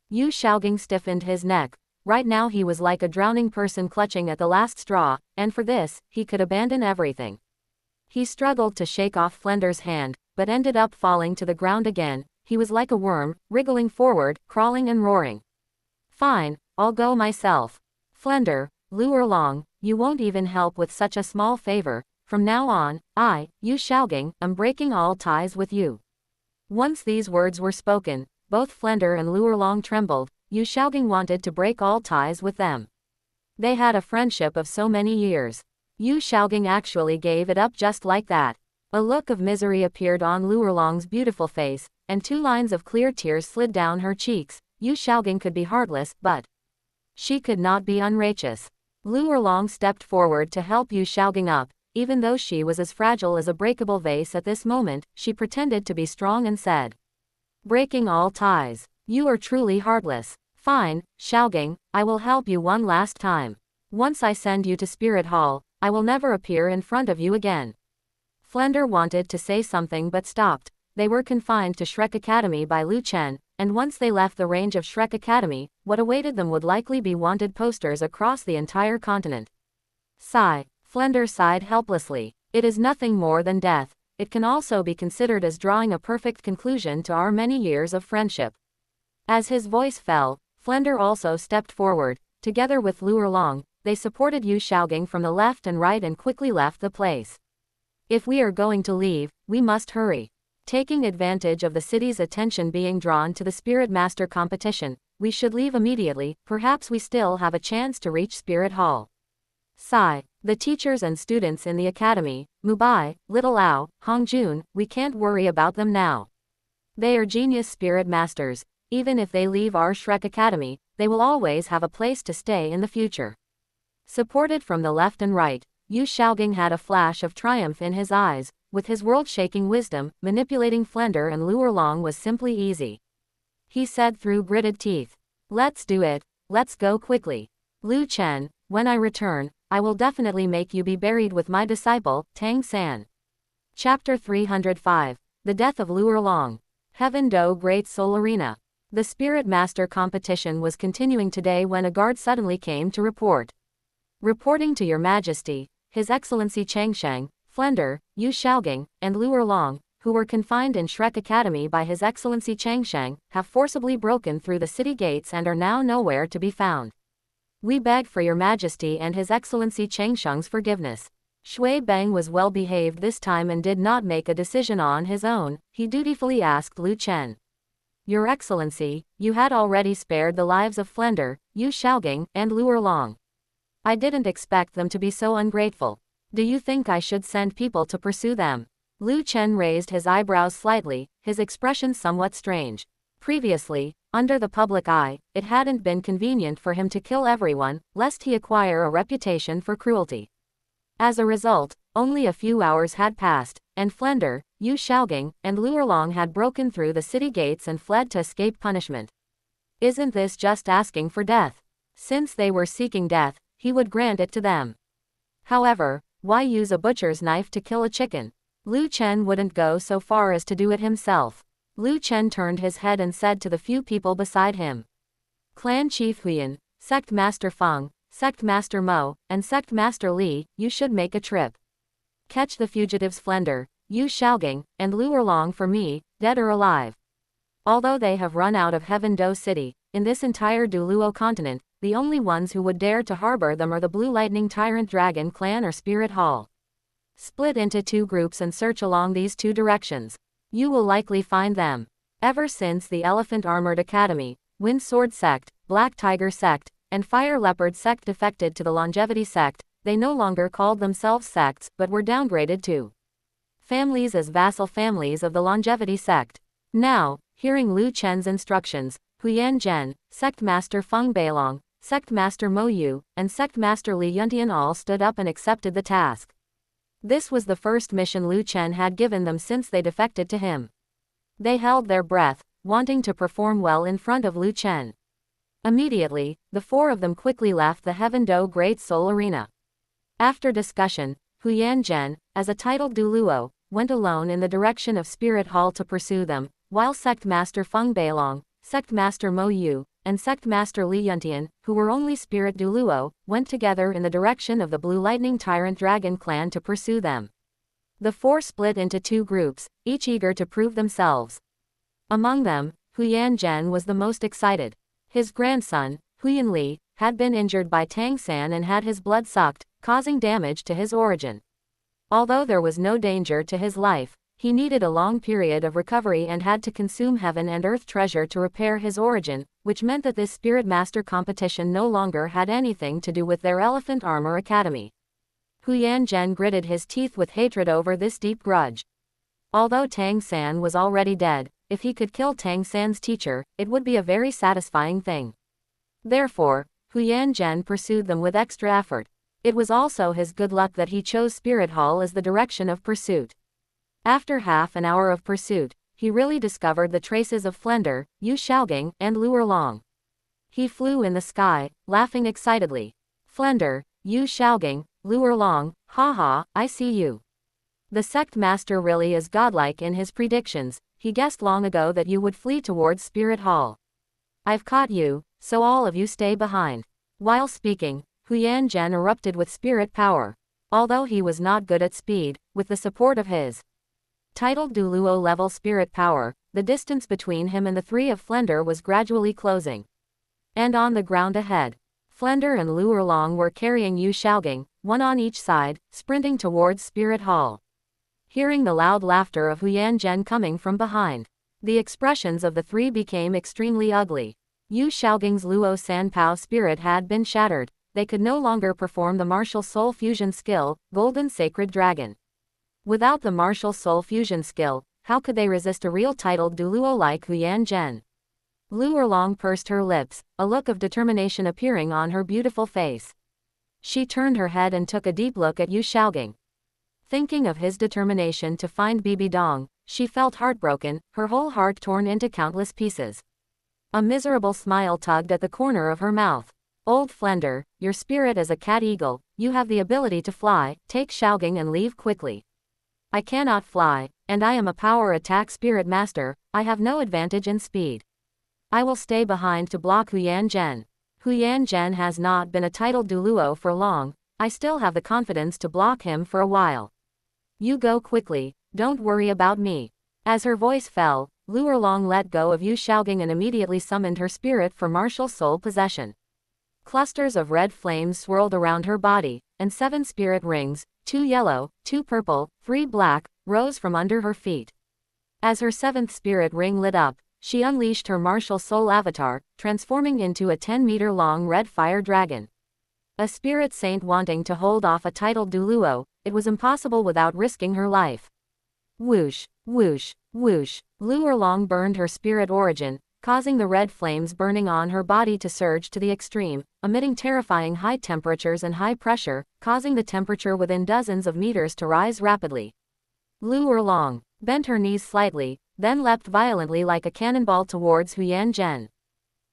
S1: Yu Xiaoging stiffened his neck. Right now he was like a drowning person clutching at the last straw, and for this, he could abandon everything. He struggled to shake off Flender's hand, but ended up falling to the ground again. He was like a worm, wriggling forward, crawling and roaring. Fine, I'll go myself. Flender, Lu Erlong, you won't even help with such a small favor. From now on, I, Yu Xiaoging, am breaking all ties with you. Once these words were spoken, both Flender and Lu Erlong trembled. Yu Xiaoging wanted to break all ties with them. They had a friendship of so many years. Yu Xiaoging actually gave it up just like that. A look of misery appeared on Lu Erlong's beautiful face, and 2 lines of clear tears slid down her cheeks. Yu Xiaoging could be heartless, but she could not be unrighteous. Lu Erlong stepped forward to help Yu Xiaoging up. Even though she was as fragile as a breakable vase at this moment, she pretended to be strong and said, breaking all ties. You are truly heartless. Fine, Xiaoging, I will help you one last time. Once I send you to Spirit Hall, I will never appear in front of you again. Flender wanted to say something but stopped. They were confined to Shrek Academy by Lu Chen, and once they left the range of Shrek Academy, what awaited them would likely be wanted posters across the entire continent. Sigh. Flender sighed helplessly. It is nothing more than death. It can also be considered as drawing a perfect conclusion to our many years of friendship. As his voice fell, Flender also stepped forward. Together with Lu Erlong, they supported Yu Xiaoging from the left and right and quickly left the place. If we are going to leave, we must hurry. Taking advantage of the city's attention being drawn to the Spirit Master competition, we should leave immediately. Perhaps we still have a chance to reach Spirit Hall. Sigh. The teachers and students in the academy, Mubai, Little Ao, Hongjun, we can't worry about them now. They are genius spirit masters. Even if they leave our Shrek Academy, they will always have a place to stay in the future. Supported from the left and right, Yu Xiaoging had a flash of triumph in his eyes. with his world-shaking wisdom, manipulating Flender and Lu Erlong was simply easy. He said through gritted teeth. Let's do it, let's go quickly. Lu Chen, when I return, I will definitely make you be buried with my disciple, Tang San. Chapter 305. The Death of Lu Erlong. Heaven Do Great Soul Arena. The Spirit Master competition was continuing today when a guard suddenly came to report. Reporting to Your Majesty, His Excellency Changsheng, Flender, Yu Shaogang, and Lu Erlong, who were confined in Shrek Academy by His Excellency Changsheng, have forcibly broken through the city gates and are now nowhere to be found. We beg for Your Majesty and His Excellency Changsheng's forgiveness. Shui Bang was well behaved this time and did not make a decision on his own. He dutifully asked Lu Chen. Your Excellency, you had already spared the lives of Flender, Yu Shaogang, and Lu Erlong. I didn't expect them to be so ungrateful. Do you think I should send people to pursue them? Lu Chen raised his eyebrows slightly, his expression somewhat strange. Previously, under the public eye, it hadn't been convenient for him to kill everyone, lest he acquire a reputation for cruelty. As a result, only a few hours had passed, and Flender, Yu Shaogang, and Lu Erlong had broken through the city gates and fled to escape punishment. Isn't this just asking for death? Since they were seeking death, he would grant it to them. However, why use a butcher's knife to kill a chicken? Lu Chen wouldn't go so far as to do it himself. Lu Chen turned his head and said to the few people beside him. Clan Chief Huyan, Sect Master Feng, Sect Master Mo, and Sect Master Li, you should make a trip. Catch the fugitives Flender, Yu Shaogang, and Lu Erlong for me, dead or alive. Although they have run out of Heaven Do City, in this entire Douluo continent, the only ones who would dare to harbor them are the Blue Lightning Tyrant Dragon Clan or Spirit Hall. Split into 2 groups and search along these 2 directions. You will likely find them. Ever since the Elephant Armored Academy, Wind Sword Sect, Black Tiger Sect, and Fire Leopard Sect defected to the Longevity Sect, they no longer called themselves sects but were downgraded to families as vassal families of the Longevity Sect. Now, hearing Lu Chen's instructions, Huyan Zhen, Sect Master Feng Beilong, Sect Master Mo Yu, and Sect Master Li Yuntian all stood up and accepted the task. This was the first mission Lu Chen had given them since they defected to him. They held their breath, wanting to perform well in front of Lu Chen. Immediately, the 4 of them quickly left the Heaven Do Great Soul Arena. After discussion, Huyan Zhen, as a titled Douluo, went alone in the direction of Spirit Hall to pursue them, while Sect Master Feng Beilong, Sect Master Mo Yu, and Sect Master Li Yuntian, who were only Spirit Douluo, went together in the direction of the Blue Lightning Tyrant Dragon Clan to pursue them. The 4 split into 2 groups, each eager to prove themselves. Among them, Huyan Zhen was the most excited. His grandson, Huyan Li, had been injured by Tang San and had his blood sucked, causing damage to his origin. Although there was no danger to his life, he needed a long period of recovery and had to consume heaven and earth treasure to repair his origin, which meant that this Spirit Master competition no longer had anything to do with their Elephant Armor Academy. Huyan Zhen gritted his teeth with hatred over this deep grudge. Although Tang San was already dead, if he could kill Tang San's teacher, it would be a very satisfying thing. Therefore, Huyan Zhen pursued them with extra effort. It was also his good luck that he chose Spirit Hall as the direction of pursuit. After half an hour of pursuit, he really discovered the traces of Flender, Yu Shaogang, and Lu Erlong. He flew in the sky, laughing excitedly. Flender, Yu Shaogang, Lu Erlong, haha, I see you. The Sect Master really is godlike in his predictions. He guessed long ago that you would flee towards Spirit Hall. I've caught you, so all of you stay behind. While speaking, Huyan Zhen erupted with spirit power. Although he was not good at speed, with the support of his titled Douluo level spirit power, the distance between him and the 3 of Flender was gradually closing. And on the ground ahead, Flender and Lu Erlong were carrying Yu Shaogang, 1 on each side, sprinting towards Spirit Hall. Hearing the loud laughter of Huyan Zhen coming from behind, the expressions of the 3 became extremely ugly. Yu Shaogang's Luo Sanpao spirit had been shattered. They could no longer perform the martial soul fusion skill, Golden Sacred Dragon. Without the martial soul fusion skill, how could they resist a real titled Douluo like Huyan Zhen? Lu Erlong pursed her lips, a look of determination appearing on her beautiful face. She turned her head and took a deep look at Yu Shaogang. Thinking of his determination to find Bibi Dong, she felt heartbroken, her whole heart torn into countless pieces. A miserable smile tugged at the corner of her mouth. Old Flender, your spirit is a cat eagle, you have the ability to fly, take Xiaoging and leave quickly. I cannot fly, and I am a power attack spirit master, I have no advantage in speed. I will stay behind to block Huyan Zhen. Huyan Zhen has not been a titled Douluo for long, I still have the confidence to block him for a while. You go quickly, don't worry about me. As her voice fell, Lu Erlong let go of Yu Xiaoging and immediately summoned her spirit for martial soul possession. Clusters of red flames swirled around her body, and 7 spirit rings, 2 yellow, 2 purple, 3 black, rose from under her feet. As her 7th spirit ring lit up, she unleashed her martial soul avatar, transforming into a 10-meter-long red fire dragon. A spirit saint wanting to hold off a titled Douluo, it was impossible without risking her life. Whoosh, whoosh, whoosh, Lu Erlong burned her spirit origin, causing the red flames burning on her body to surge to the extreme, emitting terrifying high temperatures and high pressure, causing the temperature within dozens of meters to rise rapidly. Lu Erlong bent her knees slightly, then leapt violently like a cannonball towards Huyan Zhen.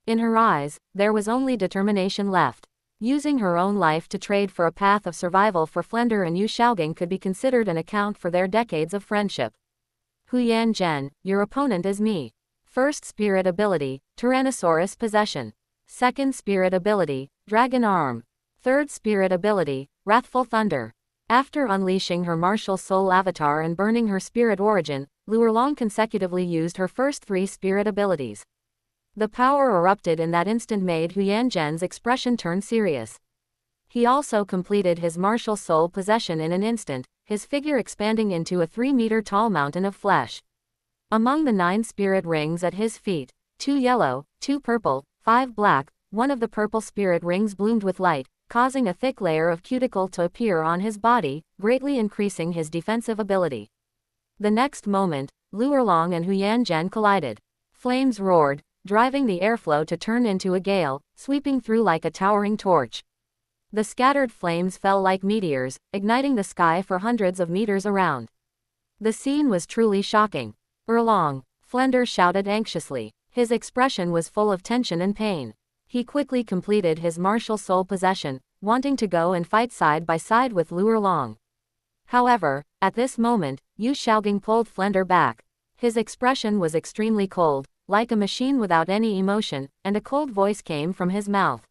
S1: In her eyes, there was only determination left. Using her own life to trade for a path of survival for Flender and Yu Xiaoging could be considered an account for their decades of friendship. Huyan Zhen, your opponent is me. First spirit ability, Tyrannosaurus possession. Second spirit ability, Dragon Arm. Third spirit ability, Wrathful Thunder. After unleashing her martial soul avatar and burning her spirit origin, Lu Erlong consecutively used her first 3 spirit abilities. The power erupted in that instant made Huyan Zhen's expression turn serious. He also completed his martial soul possession in an instant, his figure expanding into a 3-meter-tall mountain of flesh. Among the 9 spirit rings at his feet, 2 yellow, 2 purple, 5 black, one of the purple spirit rings bloomed with light, causing a thick layer of cuticle to appear on his body, greatly increasing his defensive ability. The next moment, Lu Erlong and Huyan Zhen collided. Flames roared, driving the airflow to turn into a gale, sweeping through like a towering torch. The scattered flames fell like meteors, igniting the sky for hundreds of meters around. The scene was truly shocking. Erlong, Flender shouted anxiously. His expression was full of tension and pain. He quickly completed his martial soul possession, wanting to go and fight side by side with Lu Erlong. However, at this moment, Yu Xiaoging pulled Flender back. His expression was extremely cold, like a machine without any emotion, and a cold voice came from his mouth.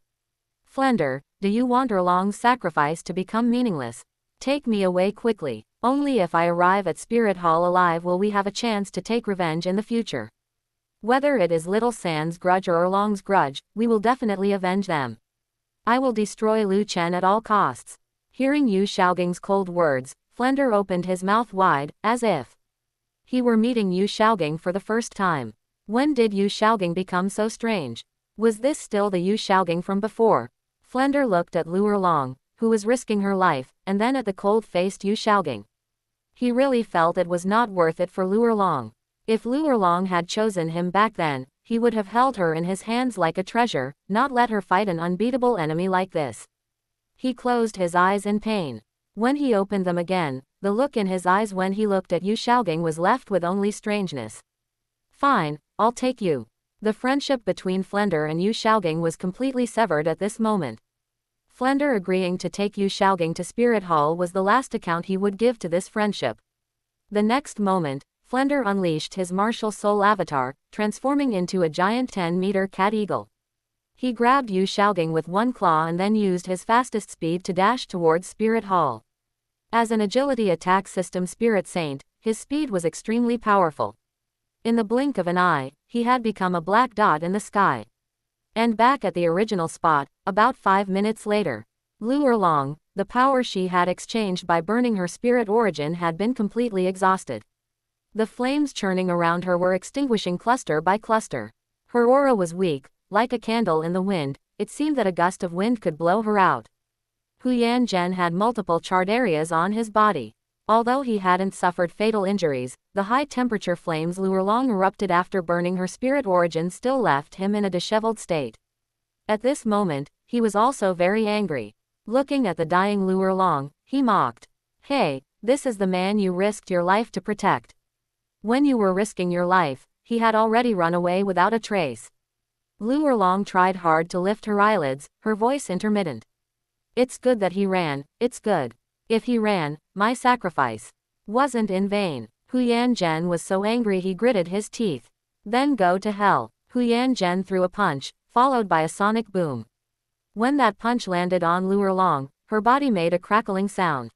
S1: Flender, do you want Erlong's sacrifice to become meaningless? Take me away quickly. Only if I arrive at Spirit Hall alive will we have a chance to take revenge in the future. Whether it is Little Sand's grudge or Erlong's grudge, we will definitely avenge them. I will destroy Lu Chen at all costs. Hearing Yu Xiaoging's cold words, Flender opened his mouth wide, as if he were meeting Yu Xiaoging for the first time. When did Yu Xiaoging become so strange? Was this still the Yu Xiaoging from before? Flender looked at Lu Erlong, who was risking her life, and then at the cold-faced Yu Xiaoging. He really felt it was not worth it for Lu Erlong. If Lu Erlong had chosen him back then, he would have held her in his hands like a treasure, not let her fight an unbeatable enemy like this. He closed his eyes in pain. When he opened them again, the look in his eyes when he looked at Yu Xiaoging was left with only strangeness. Fine, I'll take you. The friendship between Flender and Yu Xiaoging was completely severed at this moment. Flender agreeing to take Yu Xiaoging to Spirit Hall was the last account he would give to this friendship. The next moment, Flender unleashed his martial soul avatar, transforming into a giant 10-meter cat eagle. He grabbed Yu Xiaoging with one claw and then used his fastest speed to dash towards Spirit Hall. As an agility attack system spirit saint, his speed was extremely powerful. In the blink of an eye, he had become a black dot in the sky. And back at the original spot, about 5 minutes later, Lu Erlong, the power she had exchanged by burning her spirit origin had been completely exhausted. The flames churning around her were extinguishing cluster by cluster. Her aura was weak, like a candle in the wind, it seemed that a gust of wind could blow her out. Huyan Zhen had multiple charred areas on his body. Although he hadn't suffered fatal injuries, the high-temperature flames Lu Erlong erupted after burning her spirit origin still left him in a disheveled state. At this moment, he was also very angry. Looking at the dying Lu Erlong, he mocked. Hey, This is the man you risked your life to protect. When you were risking your life, he had already run away without a trace. Lu Erlong tried hard to lift her eyelids, her voice intermittent. It's good that he ran, it's good. If he ran, my sacrifice wasn't in vain. Huyan Zhen was so angry he gritted his teeth. Then go to hell. Huyan Zhen threw a punch, followed by a sonic boom. When that punch landed on Lu Erlong, her body made a crackling sound.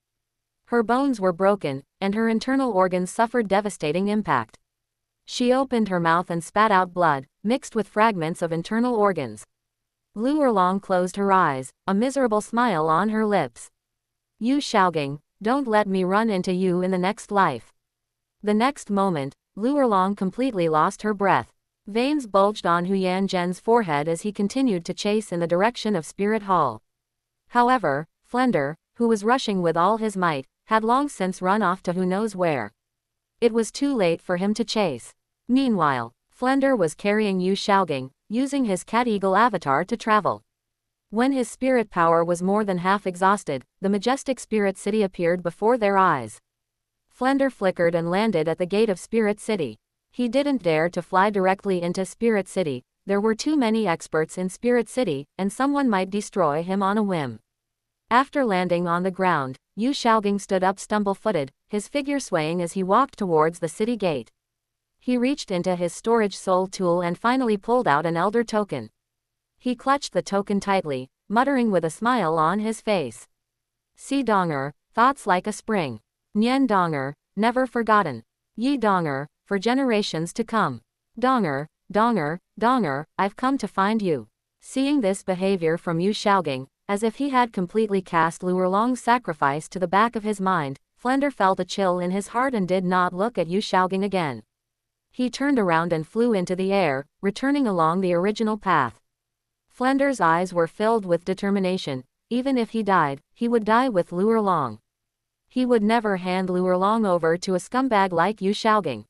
S1: Her bones were broken, and her internal organs suffered devastating impact. She opened her mouth and spat out blood, mixed with fragments of internal organs. Lu Erlong closed her eyes, a miserable smile on her lips. Yu Shaogang, don't let me run into you in the next life. The next moment, Lu Erlong completely lost her breath. Veins bulged on Huyan Zhen's forehead as he continued to chase in the direction of Spirit Hall. However, Flender, who was rushing with all his might, had long since run off to who knows where. It was too late for him to chase. Meanwhile, Flender was carrying Yu Shaogang, using his cat-eagle avatar to travel. When his spirit power was more than half exhausted, the majestic Spirit City appeared before their eyes. Flender flickered and landed at the gate of Spirit City. He didn't dare to fly directly into Spirit City. There were too many experts in Spirit City, and someone might destroy him on a whim. After landing on the ground, Yu Shaogang stood up stumble-footed, his figure swaying as he walked towards the city gate. He reached into his storage soul tool and finally pulled out an elder token. He clutched the token tightly, muttering with a smile on his face. Si Donger, thoughts like a spring. Nian Donger, never forgotten. Yi Donger, for generations to come. Donger, Donger, Donger, I've come to find you. Seeing this behavior from Yu Shaogang, as if he had completely cast Lu Erlong's sacrifice to the back of his mind, Flender felt a chill in his heart and did not look at Yu Shaogang again. He turned around and flew into the air, returning along the original path. Flender's eyes were filled with determination. Even if he died, he would die with Lu Erlong. He would never hand Lu Erlong over to a scumbag like Yu Shaogang.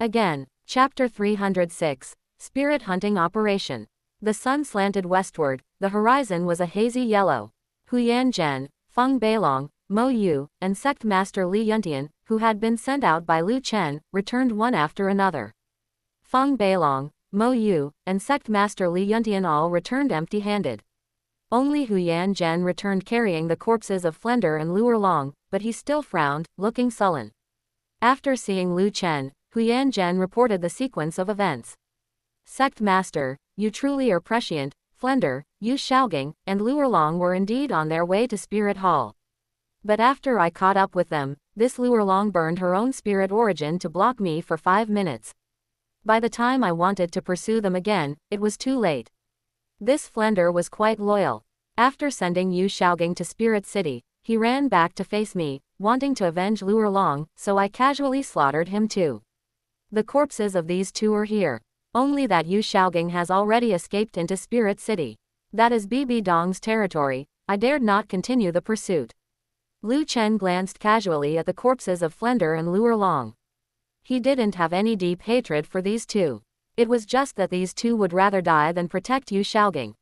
S1: Again, Chapter 306, Spirit Hunting Operation. The sun slanted westward, the horizon was a hazy yellow. Huyan Zhen, Feng Beilong, Mo Yu, and Sect Master Li Yuntian, who had been sent out by Lu Chen, returned one after another. Feng Beilong, Mo Yu, and Sect Master Li Yuntian all returned empty-handed. Only Huyan Zhen returned carrying the corpses of Flender and Lu Erlong, but he still frowned, looking sullen. After seeing Lu Chen, Huyan Zhen reported the sequence of events. Sect Master, you truly are prescient. Flender, Yu Shaogang, and Lu Erlong were indeed on their way to Spirit Hall. But after I caught up with them, this Lu Erlong burned her own spirit origin to block me for 5 minutes. By the time I wanted to pursue them again, it was too late. This Flender was quite loyal. After sending Yu Shaogang to Spirit City, he ran back to face me, wanting to avenge Lu Erlong, so I casually slaughtered him too. The corpses of these two are here. Only that Yu Shaogang has already escaped into Spirit City. That is Bibi Dong's territory. I dared not continue the pursuit. Lu Chen glanced casually at the corpses of Flender and Lu Erlong. He didn't have any deep hatred for these two. It was just that these two would rather die than protect Yu Shaogang.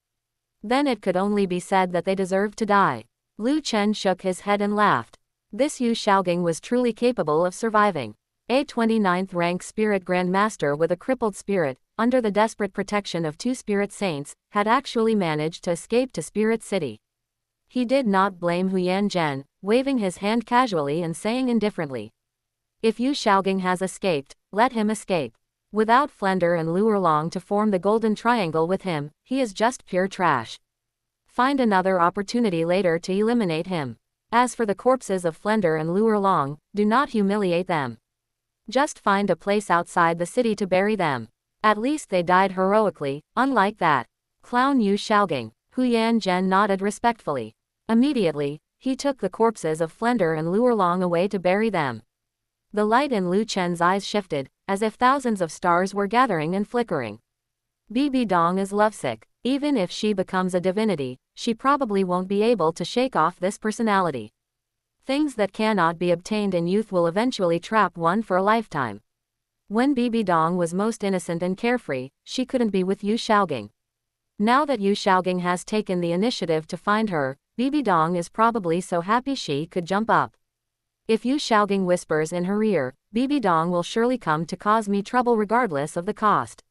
S1: Then it could only be said that they deserved to die. Lu Chen shook his head and laughed. This Yu Shaogang was truly capable of surviving. A 29th rank spirit grandmaster with a crippled spirit, under the desperate protection of 2 spirit saints, had actually managed to escape to Spirit City. He did not blame Huyan Zhen, waving his hand casually and saying indifferently. If Yu Shaogang has escaped, let him escape. Without Flender and Lu Erlong to form the golden triangle with him, he is just pure trash. Find another opportunity later to eliminate him. As for the corpses of Flender and Lu Erlong, do not humiliate them. Just find a place outside the city to bury them. At least they died heroically, unlike that clown Yu Shaogang. Huyan Zhen nodded respectfully. Immediately, he took the corpses of Flender and Lu Erlong away to bury them. The light in Lu Chen's eyes shifted, as if thousands of stars were gathering and flickering. Bibi Dong is lovesick. Even if she becomes a divinity, she probably won't be able to shake off this personality. Things that cannot be obtained in youth will eventually trap one for a lifetime. When Bibi Dong was most innocent and carefree, she couldn't be with Yu Shaogang. Now that Yu Shaogang has taken the initiative to find her, Bibi Dong is probably so happy she could jump up. If Yu Shaogang whispers in her ear, Bibi Dong will surely come to cause me trouble regardless of the cost.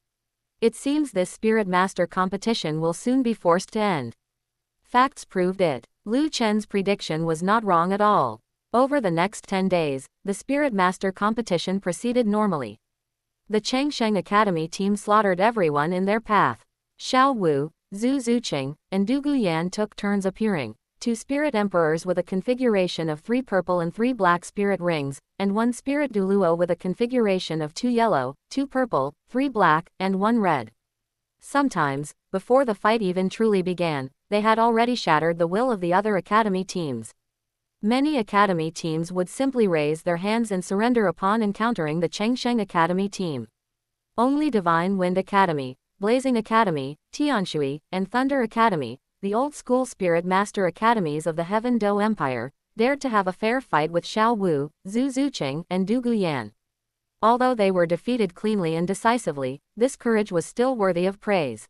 S1: It seems this Spirit Master competition will soon be forced to end. Facts proved it. Lu Chen's prediction was not wrong at all. Over the next 10 days, the Spirit Master competition proceeded normally. The Changsheng Academy team slaughtered everyone in their path. Xiao Wu, Zhu Zuqing, and Du Guyan took turns appearing. 2 spirit emperors with a configuration of 3 purple and 3 black spirit rings, and 1 spirit Douluo with a configuration of 2 yellow, 2 purple, 3 black, and 1 red. Sometimes, before the fight even truly began, they had already shattered the will of the other academy teams. Many academy teams would simply raise their hands and surrender upon encountering the Changsheng Academy team. Only Divine Wind Academy, Blazing Academy, Tianshui, and Thunder Academy, the old-school Spirit Master Academies of the Heaven Do Empire, dared to have a fair fight with Xiao Wu, Zhu Zuqing, and Du Guyan. Although they were defeated cleanly and decisively, this courage was still worthy of praise.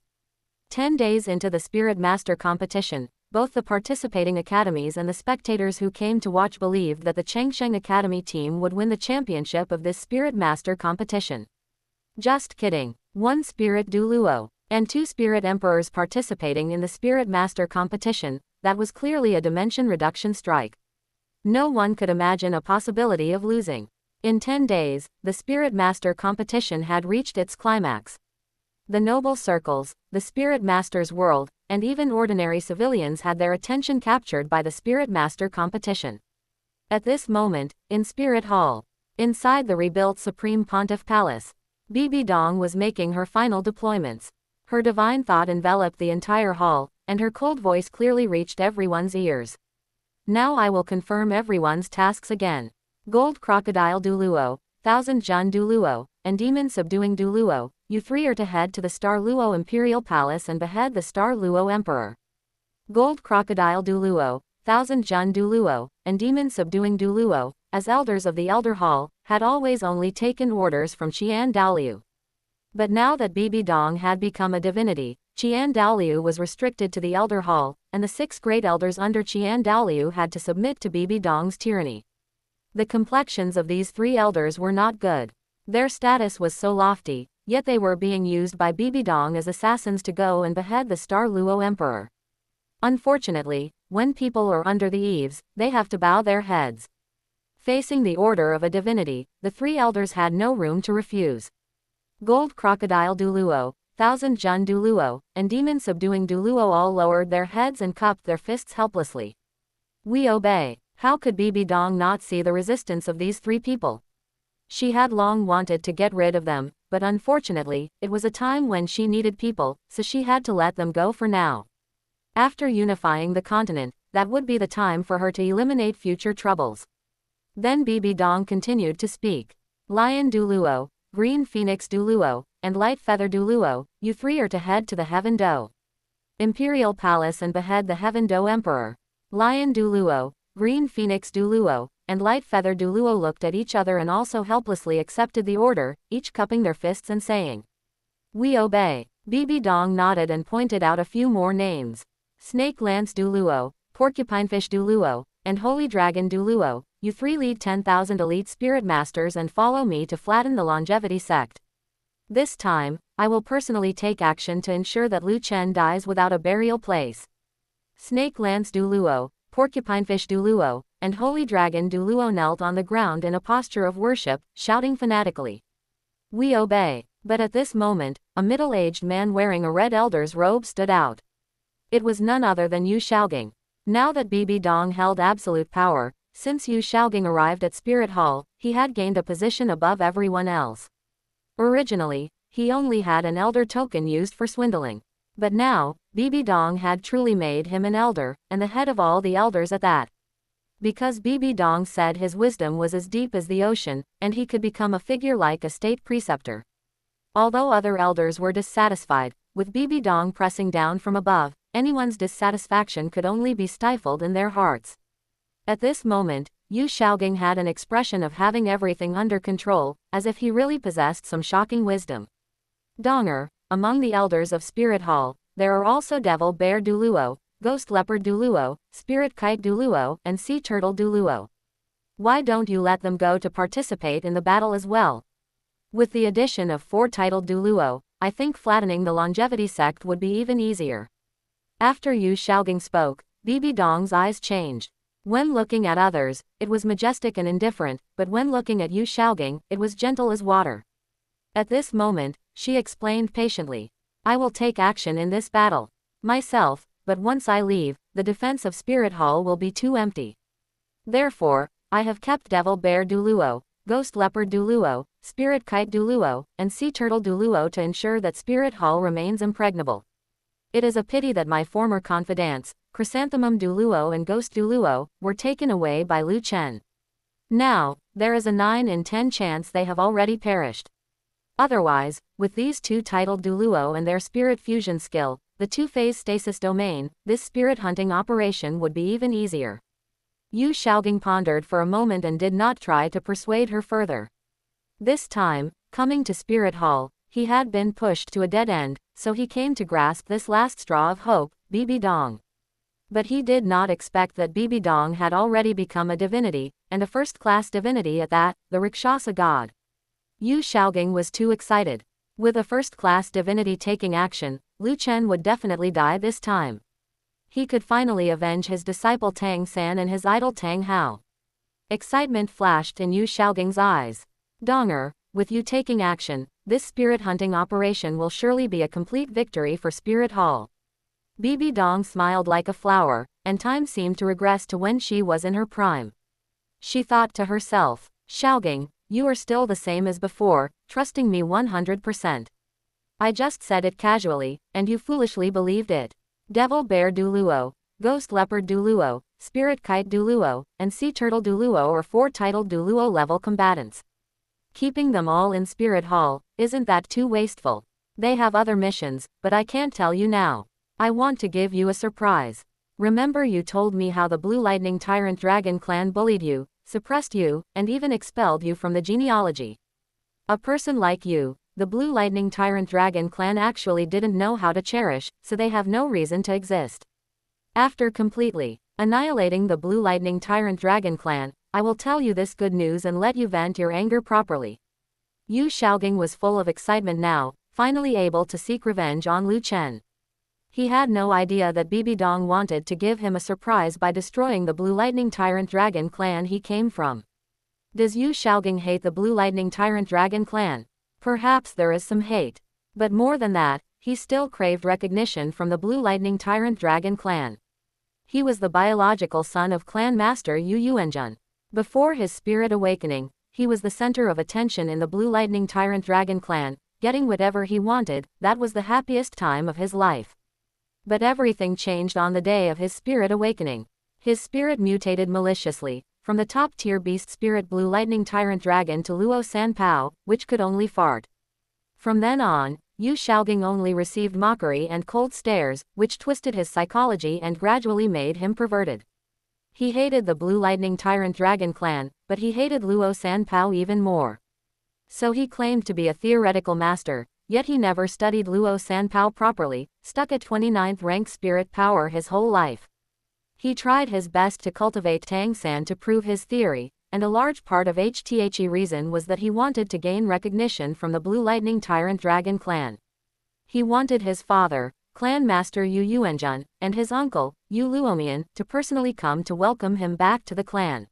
S1: 10 days into the Spirit Master competition, both the participating academies and the spectators who came to watch believed that the Changsheng Academy team would win the championship of this Spirit Master competition. Just kidding. 1 Spirit Douluo and 2 Spirit Emperors participating in the Spirit Master competition, that was clearly a dimension reduction strike. No one could imagine a possibility of losing. In 10 days, the Spirit Master competition had reached its climax. The noble circles, the Spirit Master's world, and even ordinary civilians had their attention captured by the Spirit Master competition. At this moment, in Spirit Hall, inside the rebuilt Supreme Pontiff Palace, Bibi Dong was making her final deployments. Her divine thought enveloped the entire hall, and her cold voice clearly reached everyone's ears. Now I will confirm everyone's tasks again. Gold Crocodile Douluo, Thousand Jun Douluo, and Demon Subduing Douluo, you 3 are to head to the Star Luo Imperial Palace and behead the Star Luo Emperor. Gold Crocodile Douluo, Thousand Jun Douluo, and Demon Subduing Douluo, as elders of the Elder Hall, had always only taken orders from Qian Dalu. But now that Bibi Dong had become a divinity, Qian Dalu was restricted to the Elder Hall, and the 6 great elders under Qian Dalu had to submit to Bibi Dong's tyranny. The complexions of these 3 elders were not good. Their status was so lofty, yet they were being used by Bibi Dong as assassins to go and behead the Star Luo Emperor. Unfortunately, when people are under the eaves, they have to bow their heads. Facing the order of a divinity, the 3 elders had no room to refuse. Gold Crocodile Douluo, Thousand Jun Douluo, and Demon Subduing Douluo all lowered their heads and cupped their fists helplessly. We obey. How could Bibi Dong not see the resistance of these 3 people? She had long wanted to get rid of them, but unfortunately, it was a time when she needed people, so she had to let them go for now. After unifying the continent, that would be the time for her to eliminate future troubles. Then Bibi Dong continued to speak. Lion Douluo, Green Phoenix Douluo, and Light Feather Douluo, you 3 are to head to the Heaven Do Imperial Palace and behead the Heaven Do Emperor. Lion Douluo, Green Phoenix Douluo, and Light Feather Douluo looked at each other and also helplessly accepted the order, each cupping their fists and saying, "We obey." Bibi Dong nodded and pointed out a few more names. Snake Lance Douluo, Porcupinefish Douluo, and Holy Dragon Douluo, you 3 lead 10,000 elite spirit masters and follow me to flatten the longevity sect. This time, I will personally take action to ensure that Lu Chen dies without a burial place. Snake Lance Douluo, Porcupinefish Douluo, and Holy Dragon Douluo knelt on the ground in a posture of worship, shouting fanatically, "We obey." But at this moment, a middle-aged man wearing a red elder's robe stood out. It was none other than Yu Shaogang. Now that Bibi Dong held absolute power, since Yu Shaogang arrived at Spirit Hall, he had gained a position above everyone else. Originally, he only had an elder token used for swindling. But now, Bibi Dong had truly made him an elder, and the head of all the elders at that. Because Bibi Dong said his wisdom was as deep as the ocean, and he could become a figure like a state preceptor. Although other elders were dissatisfied, with Bibi Dong pressing down from above, anyone's dissatisfaction could only be stifled in their hearts. At this moment, Yu Shaogang had an expression of having everything under control, as if he really possessed some shocking wisdom. Donger, among the elders of Spirit Hall, there are also Devil Bear Douluo, Ghost Leopard Douluo, Spirit Kite Douluo, and Sea Turtle Douluo. Why don't you let them go to participate in the battle as well? With the addition of 4 titled Douluo, I think flattening the longevity sect would be even easier. After Yu Shaogang spoke, Bibi Dong's eyes changed. When looking at others, it was majestic and indifferent, but when looking at Yu Shaogang, it was gentle as water. At this moment, she explained patiently. I will take action in this battle. Myself, but once I leave, the defense of Spirit Hall will be too empty. Therefore, I have kept Devil Bear Douluo, Ghost Leopard Douluo, Spirit Kite Douluo, and Sea Turtle Douluo to ensure that Spirit Hall remains impregnable. It is a pity that my former confidants, Chrysanthemum Douluo and Ghost Douluo, were taken away by Lu Chen. Now, there is a 9 in 10 chance they have already perished. Otherwise, with these 2 titled Douluo and their spirit fusion skill, the 2-phase stasis domain, this spirit hunting operation would be even easier. Yu Shaogang pondered for a moment and did not try to persuade her further. This time, coming to Spirit Hall, he had been pushed to a dead end, so he came to grasp this last straw of hope, Bibi Dong. But he did not expect that Bibi Dong had already become a divinity, and a first-class divinity at that, the Rakshasa god. Yu Shaogang was too excited. With a first-class divinity taking action, Lu Chen would definitely die this time. He could finally avenge his disciple Tang San and his idol Tang Hao. Excitement flashed in Yu Shaogang's eyes. Donger, with you taking action, this spirit hunting operation will surely be a complete victory for Spirit Hall. Bibi Dong smiled like a flower, and time seemed to regress to when she was in her prime. She thought to herself, Shaogang, you are still the same as before, trusting me 100%. I just said it casually, and you foolishly believed it. Devil Bear Douluo, Ghost Leopard Douluo, Spirit Kite Douluo, and Sea Turtle Douluo are 4 titled Douluo level combatants. Keeping them all in Spirit Hall, isn't that too wasteful? They have other missions, but I can't tell you now. I want to give you a surprise. Remember you told me how the Blue Lightning Tyrant Dragon clan bullied you, suppressed you, and even expelled you from the genealogy. A person like you, the Blue Lightning Tyrant Dragon clan actually didn't know how to cherish, so they have no reason to exist. After completely annihilating the Blue Lightning Tyrant Dragon clan, I will tell you this good news and let you vent your anger properly. Yu Shaogang was full of excitement now, finally able to seek revenge on Lu Chen. He had no idea that Bibi Dong wanted to give him a surprise by destroying the Blue Lightning Tyrant Dragon clan he came from. Does Yu Shaogang hate the Blue Lightning Tyrant Dragon clan? Perhaps there is some hate. But more than that, he still craved recognition from the Blue Lightning Tyrant Dragon clan. He was the biological son of Clan Master Yu Yuanjun. Before his spirit awakening, he was the center of attention in the Blue Lightning Tyrant Dragon clan, getting whatever he wanted. That was the happiest time of his life. But everything changed on the day of his spirit awakening. His spirit mutated maliciously, from the top-tier beast spirit Blue Lightning Tyrant Dragon to Luo Sanpao, which could only fart. From then on, Yu Shaogang only received mockery and cold stares, which twisted his psychology and gradually made him perverted. He hated the Blue Lightning Tyrant Dragon clan, but he hated Luo Sanpao even more. So he claimed to be a theoretical master, yet he never studied Luo Sanpao properly, stuck at 29th rank spirit power his whole life. He tried his best to cultivate Tang San to prove his theory, and a large part of HTHE reason was that he wanted to gain recognition from the Blue Lightning Tyrant Dragon clan. He wanted his father, Clan Master Yu Yuanjun, and his uncle, Yu Luomian, to personally come to welcome him back to the clan.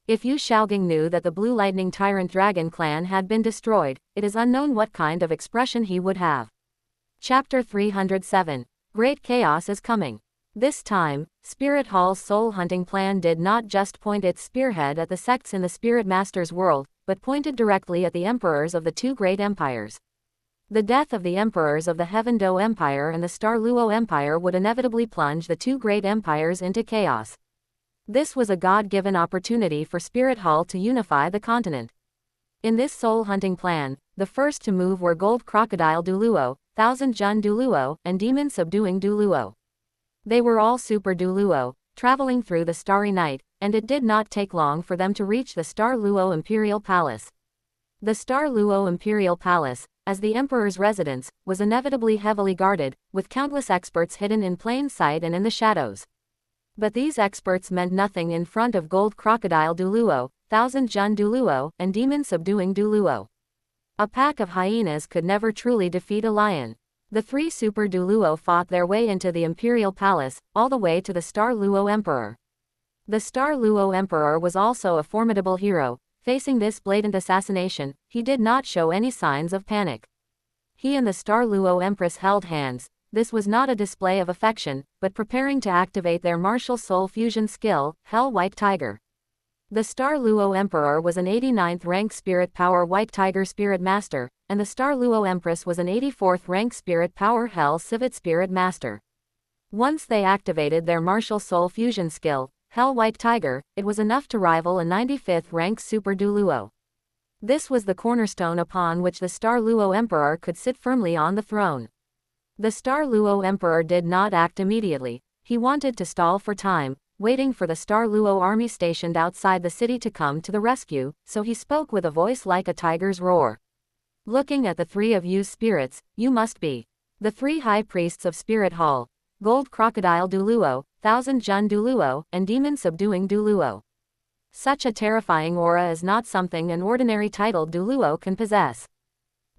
S1: If Yu Shaogang knew that the Blue Lightning Tyrant Dragon clan had been destroyed, it is unknown what kind of expression he would have. Chapter 307. Great Chaos is Coming. This time, Spirit Hall's soul hunting plan did not just point its spearhead at the sects in the Spirit Master's world, but pointed directly at the emperors of the 2 great empires. The death of the emperors of the Heaven Do Empire and the Star Luo Empire would inevitably plunge the 2 great empires into chaos. This was a God-given opportunity for Spirit Hall to unify the continent. In this soul hunting plan, the first to move were Gold Crocodile Douluo, Thousand Jun Douluo, and Demon Subduing Douluo. They were all Super Douluo, traveling through the starry night, and it did not take long for them to reach the Star Luo Imperial Palace. The Star Luo Imperial Palace, as the Emperor's residence, was inevitably heavily guarded, with countless experts hidden in plain sight and in the shadows. But these experts meant nothing in front of Gold Crocodile Douluo, Thousand Jun Douluo, and Demon Subduing Douluo. A pack of hyenas could never truly defeat a lion. The three Super Douluo fought their way into the imperial palace, all the way to the Star Luo Emperor. The Star Luo Emperor was also a formidable hero. Facing this blatant assassination, he did not show any signs of panic. He and the Star Luo Empress held hands. This was not a display of affection, but preparing to activate their martial soul fusion skill, Hell White Tiger. The Star Luo Emperor was an 89th rank Spirit Power White Tiger Spirit Master, and the Star Luo Empress was an 84th rank Spirit Power Hell Civet Spirit Master. Once they activated their martial soul fusion skill, Hell White Tiger, it was enough to rival a 95th rank Super Douluo. This was the cornerstone upon which the Star Luo Emperor could sit firmly on the throne. The Star Luo Emperor did not act immediately. He wanted to stall for time, waiting for the Star Luo army stationed outside the city to come to the rescue, so he spoke with a voice like a tiger's roar. Looking at the three of you spirits, you must be the three high priests of Spirit Hall, Gold Crocodile Douluo, Thousand Jun Douluo, and Demon Subduing Douluo. Such a terrifying aura is not something an ordinary titled Douluo can possess.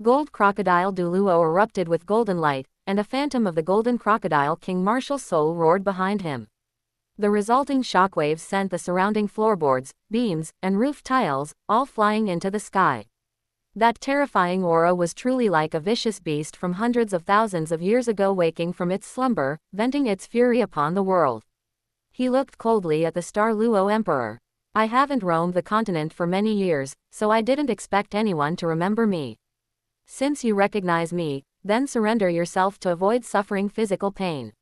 S1: Gold Crocodile Douluo erupted with golden light, and a phantom of the Golden Crocodile King Martial Soul roared behind him. The resulting shockwaves sent the surrounding floorboards, beams, and roof tiles, all flying into the sky. That terrifying aura was truly like a vicious beast from hundreds of thousands of years ago waking from its slumber, venting its fury upon the world. He looked coldly at the Star Luo Emperor. I haven't roamed the continent for many years, so I didn't expect anyone to remember me. Since you recognize me, then surrender yourself to avoid suffering physical pain.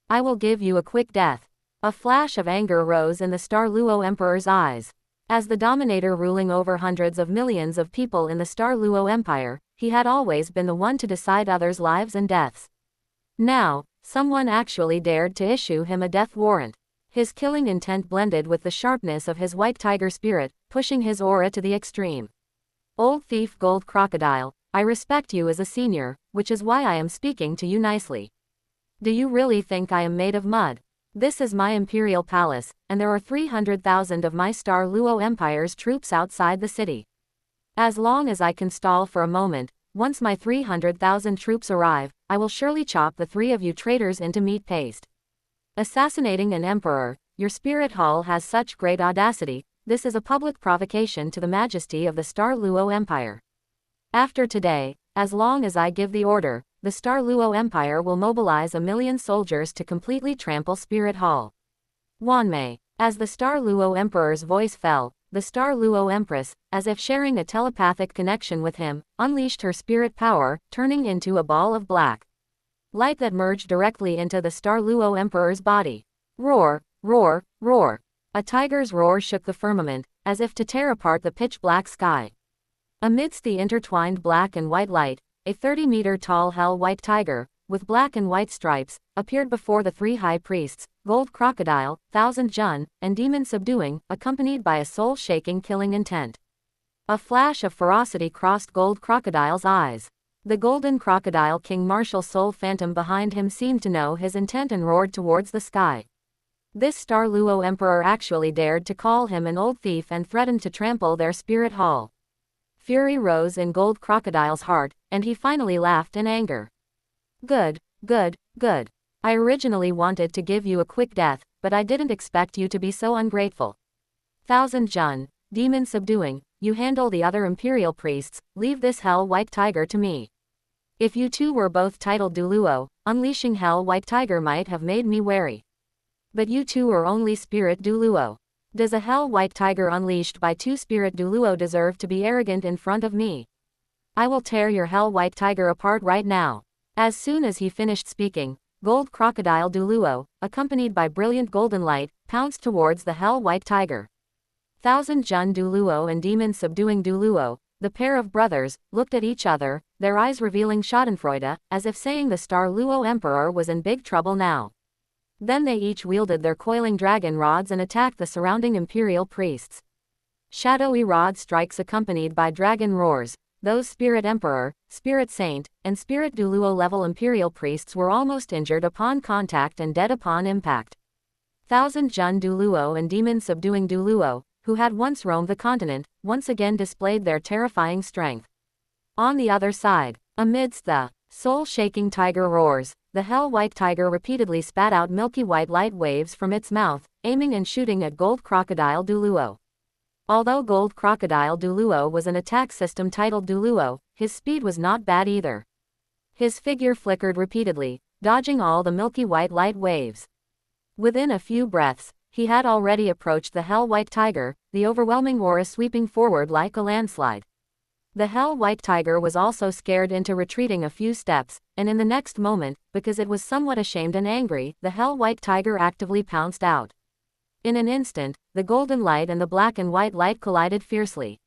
S1: I will give you a quick death. A flash of anger rose in the Star Luo Emperor's eyes. As the dominator ruling over hundreds of millions of people in the Star Luo Empire, he had always been the one to decide others' lives and deaths. Now, someone actually dared to issue him a death warrant. His killing intent blended with the sharpness of his white tiger spirit, pushing his aura to the extreme. Old thief Gold Crocodile, I respect you as a senior, which is why I am speaking to you nicely. Do you really think I am made of mud? This is my imperial palace, and there are 300,000 of my Star Luo Empire's troops outside the city. As long as I can stall for a moment, once my 300,000 troops arrive, I will surely chop the three of you traitors into meat paste. Assassinating an emperor, your spirit hall has such great audacity. This is a public provocation to the majesty of the Star Luo Empire. After today, as long as I give the order, the Star Luo Empire will mobilize 1 million soldiers to completely trample Spirit Hall. Wanmei. As the Star Luo Emperor's voice fell, the Star Luo Empress, as if sharing a telepathic connection with him, unleashed her spirit power, turning into a ball of black light that merged directly into the Star Luo Emperor's body. Roar, roar, roar. A tiger's roar shook the firmament, as if to tear apart the pitch-black sky. Amidst the intertwined black and white light, a 30-meter-tall Hell White Tiger, with black and white stripes, appeared before the three high priests, Gold Crocodile, Thousand Jun, and Demon Subduing, accompanied by a soul-shaking killing intent. A flash of ferocity crossed Gold Crocodile's eyes. The Golden Crocodile King Martial Soul Phantom behind him seemed to know his intent and roared towards the sky. This Star Luo Emperor actually dared to call him an old thief and threatened to trample their spirit hall. Fury rose in Gold Crocodile's heart, and he finally laughed in anger. Good, good, good. I originally wanted to give you a quick death, but I didn't expect you to be so ungrateful. Thousand Jun, Demon Subduing, you handle the other Imperial priests, leave this Hell White Tiger to me. If you two were both titled Douluo, unleashing Hell White Tiger might have made me wary. But you two are only Spirit Douluo. Does a Hell White Tiger unleashed by two Spirit Douluo deserve to be arrogant in front of me? I will tear your Hell White Tiger apart right now. As soon as he finished speaking, Gold Crocodile Douluo, accompanied by brilliant golden light, pounced towards the Hell White Tiger. Thousand Jun Douluo and Demon Subduing Douluo, the pair of brothers, looked at each other, their eyes revealing schadenfreude, as if saying the Star Luo Emperor was in big trouble now. Then they each wielded their coiling dragon rods and attacked the surrounding Imperial priests. Shadowy rod strikes accompanied by dragon roars. Those Spirit Emperor, Spirit Saint, and Spirit Douluo level Imperial priests were almost injured upon contact and dead upon impact. Thousand Jun Douluo and Demon Subduing Douluo, who had once roamed the continent, once again displayed their terrifying strength. On the other side, amidst the soul-shaking tiger roars, the hell-white tiger repeatedly spat out milky white light waves from its mouth, aiming and shooting at Gold Crocodile Douluo. Although Gold Crocodile Douluo was an attack system titled Douluo, his speed was not bad either. His figure flickered repeatedly, dodging all the milky white light waves. Within a few breaths, he had already approached the hell-white tiger, the overwhelming aura sweeping forward like a landslide. The hell-white tiger was also scared into retreating a few steps, and in the next moment, because it was somewhat ashamed and angry, the hell-white tiger actively pounced out. In an instant, the golden light and the black and white light collided fiercely.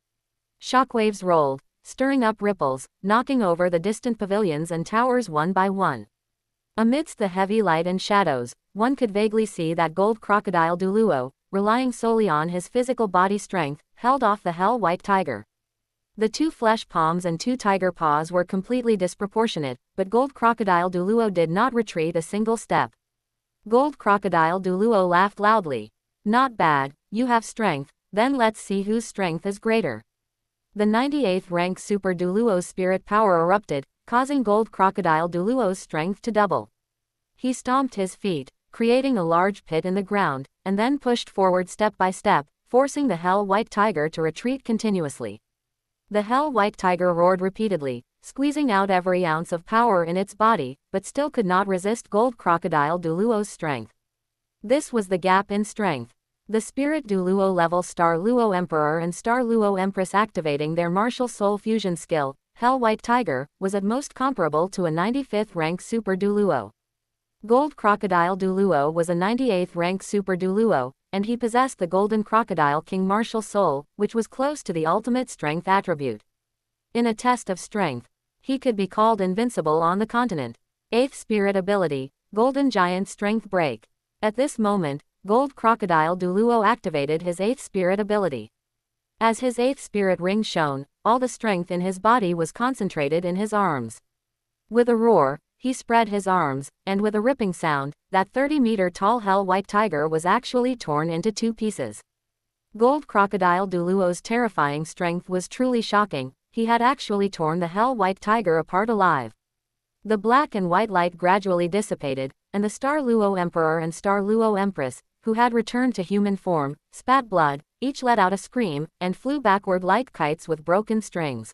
S1: Shockwaves rolled, stirring up ripples, knocking over the distant pavilions and towers one by one. Amidst the heavy light and shadows, one could vaguely see that Gold Crocodile Douluo, relying solely on his physical body strength, held off the hell-white tiger. The two flesh palms and two tiger paws were completely disproportionate, but Gold Crocodile Douluo did not retreat a single step. Gold Crocodile Douluo laughed loudly. "Not bad, you have strength, then let's see whose strength is greater." The 98th rank Super Douluo's spirit power erupted, causing Gold Crocodile Douluo's strength to double. He stomped his feet, creating a large pit in the ground, and then pushed forward step by step, forcing the hell-white tiger to retreat continuously. The hell-white tiger roared repeatedly, squeezing out every ounce of power in its body, but still could not resist Gold Crocodile Douluo's strength. This was the gap in strength. The Spirit Douluo level Star Luo Emperor and Star Luo Empress activating their martial soul fusion skill, Hell-White Tiger, was at most comparable to a 95th rank Super Douluo. Gold Crocodile Douluo was a 98th rank Super Douluo, and he possessed the Golden Crocodile King martial soul, which was close to the ultimate strength attribute. In a test of strength, he could be called invincible on the continent. 8th Spirit Ability, Golden Giant Strength Break. At this moment, Gold Crocodile Douluo activated his 8th Spirit Ability. As his 8th Spirit ring shone, all the strength in his body was concentrated in his arms. With a roar, he spread his arms, and with a ripping sound, that 30-meter-tall hell-white tiger was actually torn into two pieces. Gold Crocodile Douluo's terrifying strength was truly shocking. He had actually torn the hell-white tiger apart alive. The black and white light gradually dissipated, and the Star Luo Emperor and Star Luo Empress, who had returned to human form, spat blood, each let out a scream, and flew backward like kites with broken strings.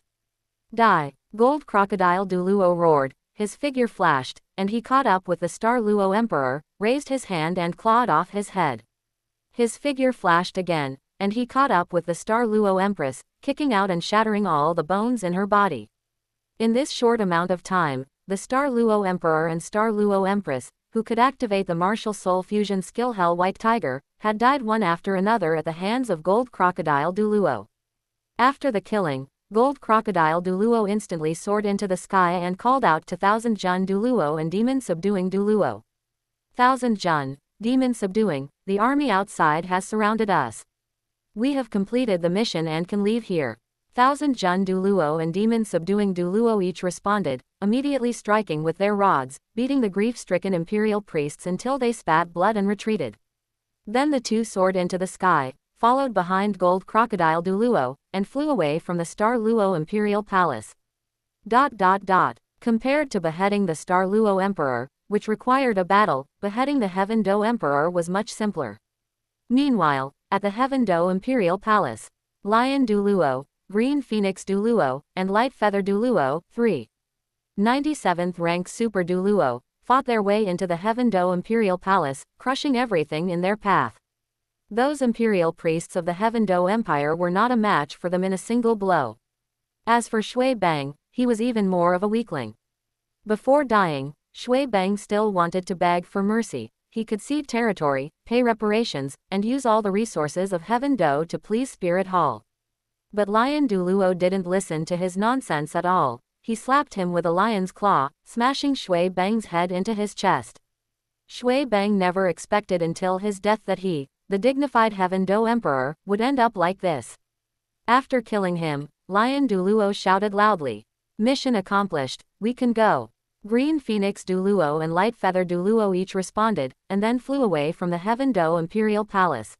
S1: Die! Gold Crocodile Douluo roared, his figure flashed, and he caught up with the Star Luo Emperor, raised his hand and clawed off his head. His figure flashed again, and he caught up with the Star Luo Empress, kicking out and shattering all the bones in her body. In this short amount of time, the Star Luo Emperor and Star Luo Empress, who could activate the martial soul fusion skill Hell-White Tiger, had died one after another at the hands of Gold Crocodile Douluo. After the killing, Gold Crocodile Douluo instantly soared into the sky and called out to Thousand Jun Douluo and Demon Subduing Douluo. Thousand Jun, Demon Subduing, the army outside has surrounded us. We have completed the mission and can leave here. Thousand Jun Douluo and Demon Subduing Douluo each responded, immediately striking with their rods, beating the grief-stricken imperial priests until they spat blood and retreated. Then the two soared into the sky, followed behind Gold Crocodile Douluo, and flew away from the Star Luo Imperial Palace. Compared to beheading the Star Luo Emperor, which required a battle, beheading the Heaven Do Emperor was much simpler. Meanwhile, at the Heaven Do Imperial Palace, Lion Douluo, Green Phoenix Douluo, and Light Feather Douluo, 3. 97th rank Super Douluo, fought their way into the Heaven Do Imperial Palace, crushing everything in their path. Those imperial priests of the Heaven Do Empire were not a match for them in a single blow. As for Shui Bang, he was even more of a weakling. Before dying, Shui Bang still wanted to beg for mercy. He could cede territory, pay reparations, and use all the resources of Heaven Do to please Spirit Hall. But Lion Douluo didn't listen to his nonsense at all. He slapped him with a lion's claw, smashing Shui Bang's head into his chest. Shui Bang never expected until his death that he, the dignified Heaven Do Emperor, would end up like this. After killing him, Lion Douluo shouted loudly, "Mission accomplished, we can go." Green Phoenix Douluo and Light Feather Douluo each responded, and then flew away from the Heaven Do Imperial Palace.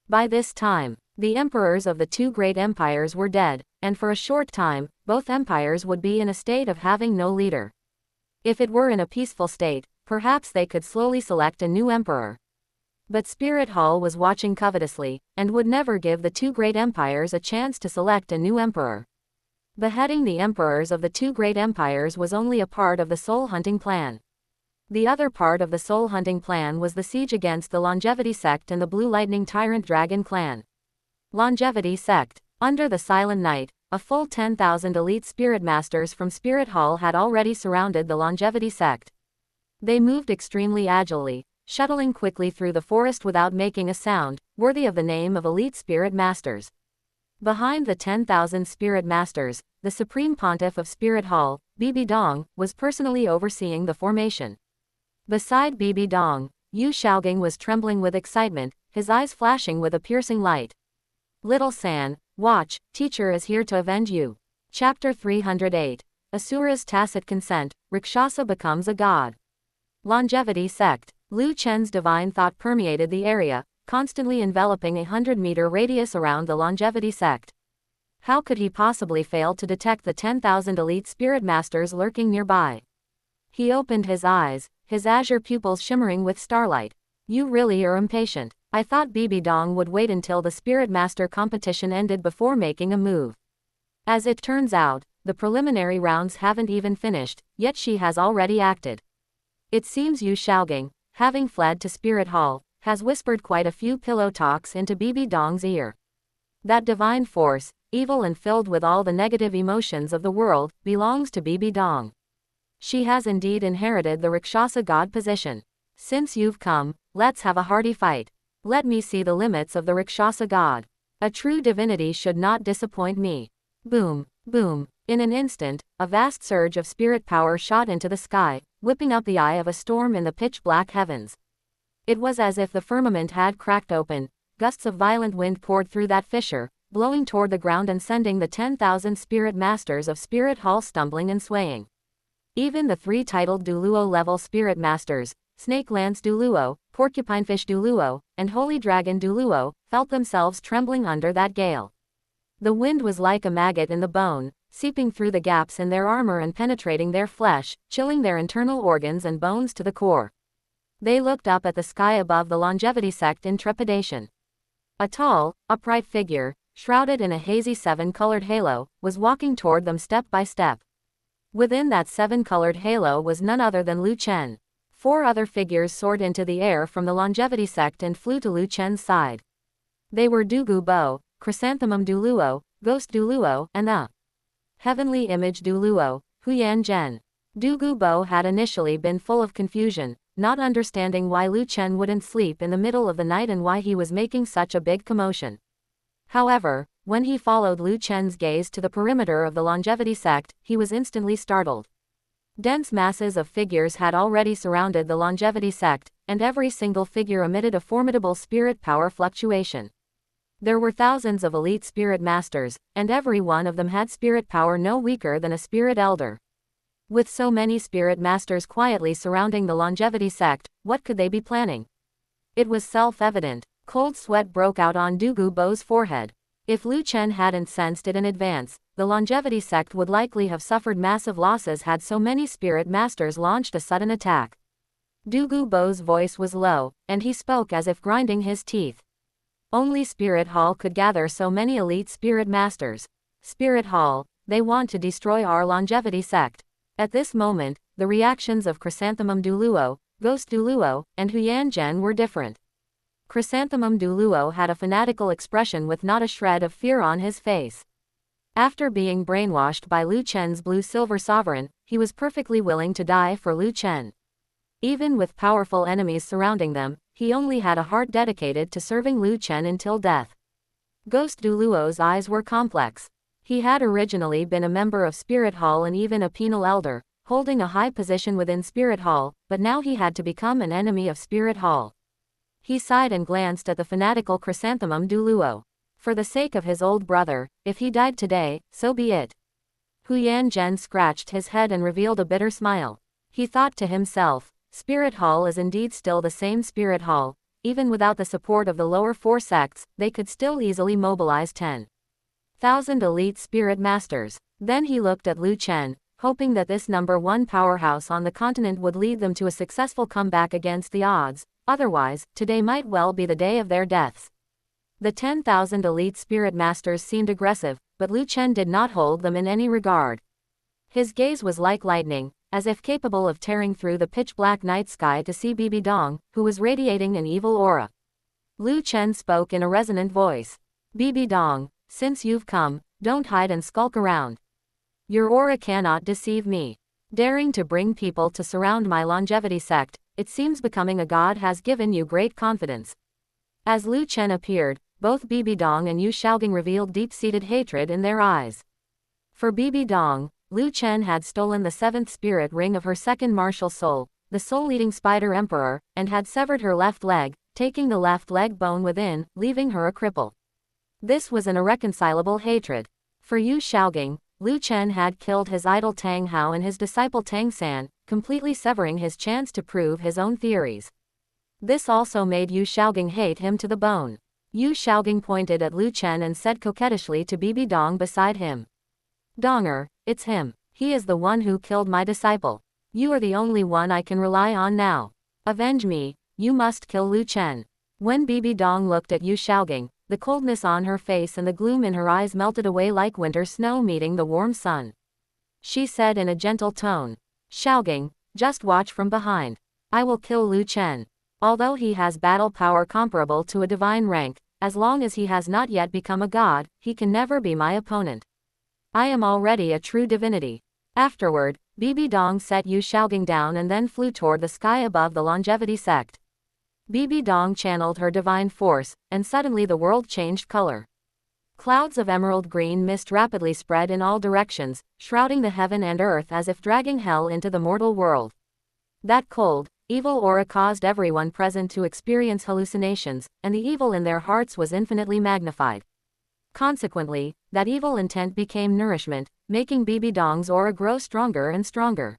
S1: By this time, The emperors of the two great empires were dead, and for a short time, both empires would be in a state of having no leader. If it were in a peaceful state, perhaps they could slowly select a new emperor. But Spirit Hall was watching covetously, and would never give the two great empires a chance to select a new emperor. Beheading the emperors of the two great empires was only a part of the soul-hunting plan. The other part of the soul-hunting plan was the siege against the Longevity Sect and the Blue Lightning Tyrant Dragon clan. Longevity Sect. Under the Silent Night, a full 10,000 elite spirit masters from Spirit Hall had already surrounded the Longevity Sect. They moved extremely agilely, shuttling quickly through the forest without making a sound, worthy of the name of elite spirit masters. Behind the 10,000 spirit masters, the Supreme Pontiff of Spirit Hall, Bibi Dong, was personally overseeing the formation. Beside Bibi Dong, Yu Shaogang was trembling with excitement, his eyes flashing with a piercing light. Little San, watch, teacher is here to avenge you. Chapter 308. Asura's Tacit Consent, Rakshasa Becomes a God. Longevity Sect. Lu Chen's divine thought permeated the area, constantly enveloping a 100-meter radius around the Longevity Sect. How could he possibly fail to detect the 10,000 elite spirit masters lurking nearby? He opened his eyes, his azure pupils shimmering with starlight. You really are impatient. I thought Bibi Dong would wait until the Spirit Master competition ended before making a move. As it turns out, the preliminary rounds haven't even finished, yet she has already acted. It seems Yu Shaogang, having fled to Spirit Hall, has whispered quite a few pillow talks into Bibi Dong's ear. That divine force, evil and filled with all the negative emotions of the world, belongs to Bibi Dong. She has indeed inherited the Rakshasa god position. Since you've come, let's have a hearty fight. Let me see the limits of the Rakshasa god. A true divinity should not disappoint me. Boom, boom. In an instant, a vast surge of spirit power shot into the sky, whipping up the eye of a storm in the pitch-black heavens. It was as if the firmament had cracked open, gusts of violent wind poured through that fissure, blowing toward the ground and sending the 10,000 spirit masters of Spirit Hall stumbling and swaying. Even the three titled Douluo level spirit masters, Snake Lance Douluo, Porcupinefish Douluo, and Holy Dragon Douluo, felt themselves trembling under that gale. The wind was like a maggot in the bone, seeping through the gaps in their armor and penetrating their flesh, chilling their internal organs and bones to the core. They looked up at the sky above the Longevity Sect in trepidation. A tall, upright figure, shrouded in a hazy seven-colored halo, was walking toward them step by step. Within that seven-colored halo was none other than Lu Chen. 4 other figures soared into the air from the Longevity Sect and flew to Lu Chen's side. They were Dugu Bo, Chrysanthemum Douluo, Ghost Douluo, and the Heavenly Image Douluo, Huyan Zhen. Dugu Bo had initially been full of confusion, not understanding why Lu Chen wouldn't sleep in the middle of the night and why he was making such a big commotion. However, when he followed Lu Chen's gaze to the perimeter of the Longevity Sect, he was instantly startled. Dense masses of figures had already surrounded the Longevity Sect, and every single figure emitted a formidable spirit power fluctuation. There were thousands of elite spirit masters, and every one of them had spirit power no weaker than a spirit elder. With so many spirit masters quietly surrounding the Longevity Sect, what could they be planning? It was self-evident. Cold sweat broke out on Dugu Bo's forehead. If Lu Chen hadn't sensed it in advance, the Longevity Sect would likely have suffered massive losses had so many spirit masters launched a sudden attack. Dugu Bo's voice was low, and he spoke as if grinding his teeth. Only Spirit Hall could gather so many elite spirit masters. Spirit Hall, they want to destroy our Longevity Sect. At this moment, the reactions of Chrysanthemum Douluo, Ghost Douluo, and Huyan Zhen were different. Chrysanthemum Douluo had a fanatical expression with not a shred of fear on his face. After being brainwashed by Lu Chen's blue-silver sovereign, he was perfectly willing to die for Lu Chen. Even with powerful enemies surrounding them, he only had a heart dedicated to serving Lu Chen until death. Ghost Douluo's eyes were complex. He had originally been a member of Spirit Hall and even a penal elder, holding a high position within Spirit Hall, but now he had to become an enemy of Spirit Hall. He sighed and glanced at the fanatical Chrysanthemum Douluo. For the sake of his old brother, if he died today, so be it. Huyan Zhen scratched his head and revealed a bitter smile. He thought to himself, Spirit Hall is indeed still the same Spirit Hall, even without the support of the lower 4 sects, they could still easily mobilize 10,000 elite spirit masters. Then he looked at Lu Chen, hoping that this number 1 powerhouse on the continent would lead them to a successful comeback against the odds. Otherwise, today might well be the day of their deaths. The 10,000 elite spirit masters seemed aggressive, but Lu Chen did not hold them in any regard. His gaze was like lightning, as if capable of tearing through the pitch-black night sky to see Bibi Dong, who was radiating an evil aura. Lu Chen spoke in a resonant voice. Bibi Dong, since you've come, don't hide and skulk around. Your aura cannot deceive me. Daring to bring people to surround my longevity sect, it seems becoming a god has given you great confidence. As Lu Chen appeared, both Bibi Dong and Yu Shaogang revealed deep-seated hatred in their eyes. For Bibi Dong, Lu Chen had stolen the 7th spirit ring of her second martial soul, the soul-eating spider emperor, and had severed her left leg, taking the left leg bone within, leaving her a cripple. This was an irreconcilable hatred. For Yu Shaogang, Lu Chen had killed his idol Tang Hao and his disciple Tang San, completely severing his chance to prove his own theories. This also made Yu Shaogang hate him to the bone. Yu Shaogang pointed at Lu Chen and said coquettishly to Bibi Dong beside him. Donger, it's him. He is the one who killed my disciple. You are the only one I can rely on now. Avenge me, you must kill Lu Chen. When Bibi Dong looked at Yu Shaogang, the coldness on her face and the gloom in her eyes melted away like winter snow meeting the warm sun. She said in a gentle tone, Shaogang, just watch from behind. I will kill Lu Chen. Although he has battle power comparable to a divine rank, as long as he has not yet become a god, he can never be my opponent. I am already a true divinity. Afterward, Bibi Dong set Yu Shaogang down and then flew toward the sky above the longevity sect. Bibi Dong channeled her divine force, and suddenly the world changed color. Clouds of emerald green mist rapidly spread in all directions, shrouding the heaven and earth as if dragging hell into the mortal world. That cold, evil aura caused everyone present to experience hallucinations, and the evil in their hearts was infinitely magnified. Consequently, that evil intent became nourishment, making Bibi Dong's aura grow stronger and stronger.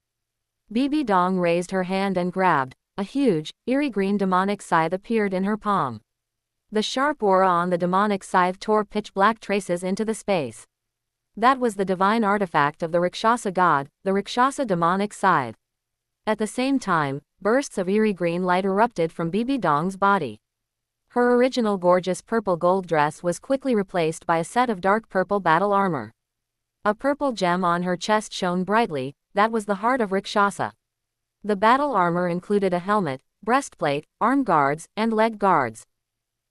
S1: Bibi Dong raised her hand and grabbed. A huge, eerie green demonic scythe appeared in her palm. The sharp aura on the demonic scythe tore pitch-black traces into the space. That was the divine artifact of the Rakshasa god, the Rakshasa demonic scythe. At the same time, bursts of eerie green light erupted from Bibi Dong's body. Her original gorgeous purple gold dress was quickly replaced by a set of dark purple battle armor. A purple gem on her chest shone brightly, that was the heart of Rakshasa. The battle armor included a helmet, breastplate, arm guards, and leg guards.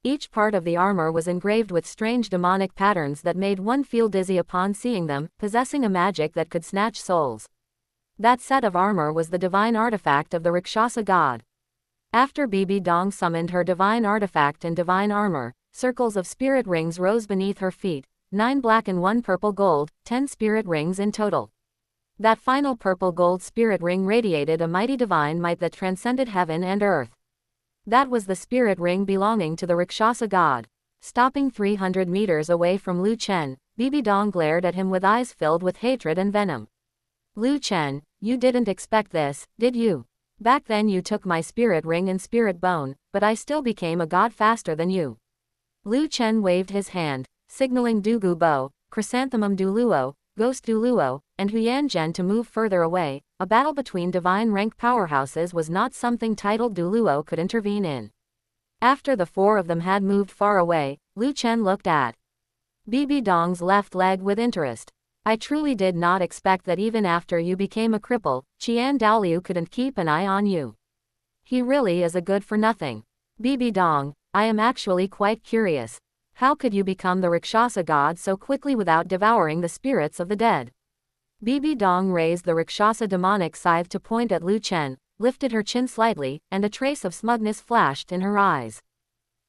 S1: Each part of the armor was engraved with strange demonic patterns that made one feel dizzy upon seeing them, possessing a magic that could snatch souls. That set of armor was the divine artifact of the Rakshasa god. After Bibi Dong summoned her divine artifact and divine armor, circles of spirit rings rose beneath her feet, 9 black and 1 purple gold, 10 spirit rings in total. That final purple gold spirit ring radiated a mighty divine might that transcended heaven and earth. That was the spirit ring belonging to the Rakshasa god. Stopping 300 meters away from Lu Chen, Bibi Dong glared at him with eyes filled with hatred and venom. Lu Chen, you didn't expect this, did you? Back then you took my spirit ring and spirit bone, but I still became a god faster than you. Lu Chen waved his hand, signaling Dugu Bo, Chrysanthemum Douluo, Ghost Douluo, and Huyan Zhen to move further away. A battle between divine rank powerhouses was not something titled Douluo could intervene in. After the 4 of them had moved far away, Lu Chen looked at Bibi Dong's left leg with interest. I truly did not expect that even after you became a cripple, Qian Dalu couldn't keep an eye on you. He really is a good-for-nothing. Bibi Dong, I am actually quite curious. How could you become the Rakshasa god so quickly without devouring the spirits of the dead? Bibi Dong raised the Rakshasa demonic scythe to point at Lu Chen, lifted her chin slightly, and a trace of smugness flashed in her eyes.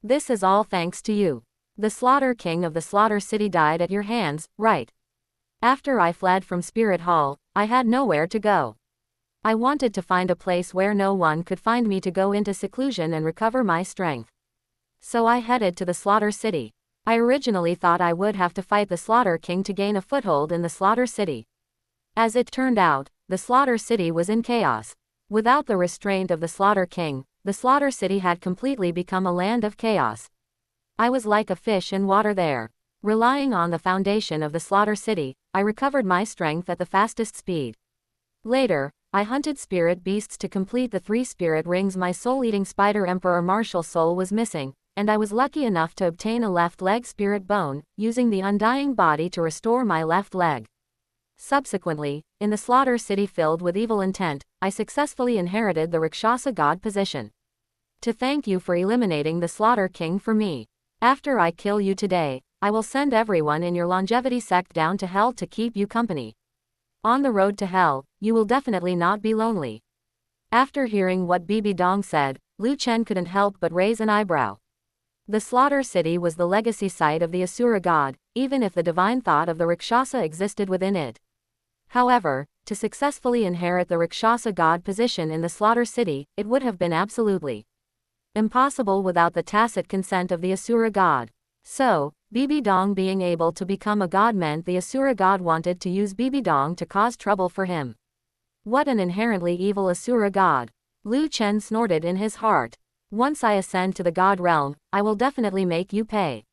S1: This is all thanks to you. The Slaughter King of the Slaughter City died at your hands, right? After I fled from Spirit Hall, I had nowhere to go. I wanted to find a place where no one could find me to go into seclusion and recover my strength. So I headed to the Slaughter City. I originally thought I would have to fight the Slaughter King to gain a foothold in the Slaughter City. As it turned out, the Slaughter City was in chaos. Without the restraint of the Slaughter King, the slaughter city had completely become a land of chaos. I was like a fish in water there. Relying on the foundation of the slaughter city, I recovered my strength at the fastest speed. Later, I hunted spirit beasts to complete the 3 spirit rings my soul-eating spider emperor martial soul was missing, and I was lucky enough to obtain a left leg spirit bone, using the undying body to restore my left leg. Subsequently, in the slaughter city filled with evil intent, I successfully inherited the Rakshasa god position. To thank you for eliminating the Slaughter King for me. After I kill you today, I will send everyone in your longevity sect down to hell to keep you company. On the road to hell, you will definitely not be lonely. After hearing what Bibi Dong said, Lu Chen couldn't help but raise an eyebrow. The slaughter city was the legacy site of the Asura god, even if the divine thought of the Rakshasa existed within it. However, to successfully inherit the Rakshasa god position in the slaughter city, it would have been absolutely impossible without the tacit consent of the Asura god. So, Bibi Dong being able to become a god meant the Asura god wanted to use Bibi Dong to cause trouble for him. What an inherently evil Asura god. Lu Chen snorted in his heart. Once I ascend to the god realm, I will definitely make you pay.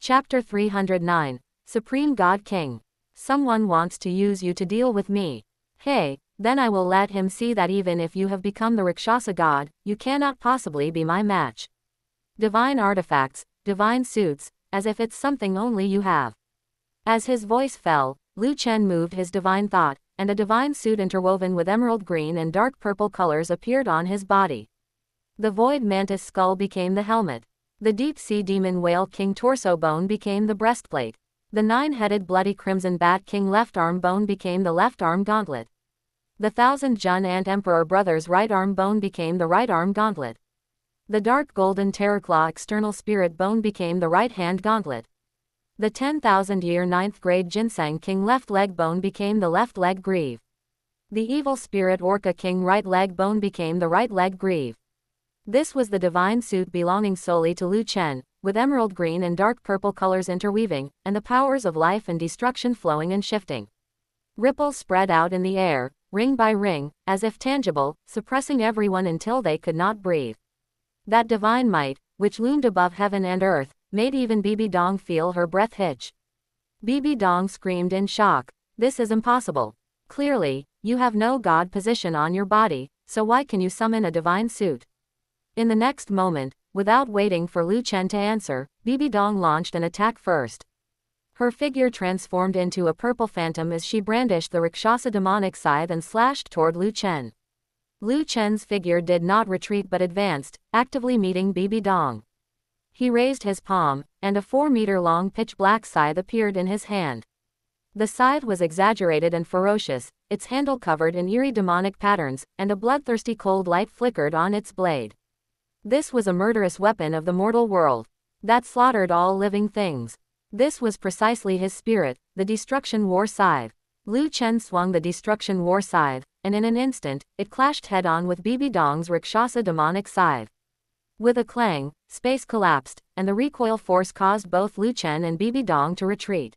S1: Chapter 309. Supreme God King. Someone wants to use you to deal with me. Hey, then I will let him see that even if you have become the Rakshasa god, you cannot possibly be my match. Divine artifacts, divine suits, as if it's something only you have. As his voice fell, Lu Chen moved his divine thought, and a divine suit interwoven with emerald green and dark purple colors appeared on his body. The void mantis skull became the helmet. The deep-sea demon whale king torso bone became the breastplate. The 9-headed bloody crimson bat king left arm bone became the left arm gauntlet. The 1,000 Jun ant emperor brothers right arm bone became the right arm gauntlet. The dark golden terraclaw external spirit bone became the right hand gauntlet. The 10,000-year 9th grade ginseng king left leg bone became the left leg greave. The evil spirit orca king right leg bone became the right leg greave. This was the divine suit belonging solely to Lu Chen, with emerald green and dark purple colors interweaving, and the powers of life and destruction flowing and shifting. Ripples spread out in the air, ring by ring, as if tangible, suppressing everyone until they could not breathe. That divine might, which loomed above heaven and earth, made even Bibi Dong feel her breath hitch. Bibi Dong screamed in shock. This is impossible. Clearly, you have no god position on your body, so why can you summon a divine suit? In the next moment, without waiting for Lu Chen to answer, Bibi Dong launched an attack first. Her figure transformed into a purple phantom as she brandished the Rakshasa demonic scythe and slashed toward Lu Chen. Lu Chen's figure did not retreat but advanced, actively meeting Bibi Dong. He raised his palm, and a 4-meter-long pitch-black scythe appeared in his hand. The scythe was exaggerated and ferocious, its handle covered in eerie demonic patterns, and a bloodthirsty cold light flickered on its blade. This was a murderous weapon of the mortal world that slaughtered all living things. This was precisely his spirit, the Destruction War Scythe. Lu Chen swung the Destruction War Scythe, and in an instant, it clashed head-on with Bibi Dong's Rakshasa demonic scythe. With a clang, space collapsed, and the recoil force caused both Lu Chen and Bibi Dong to retreat.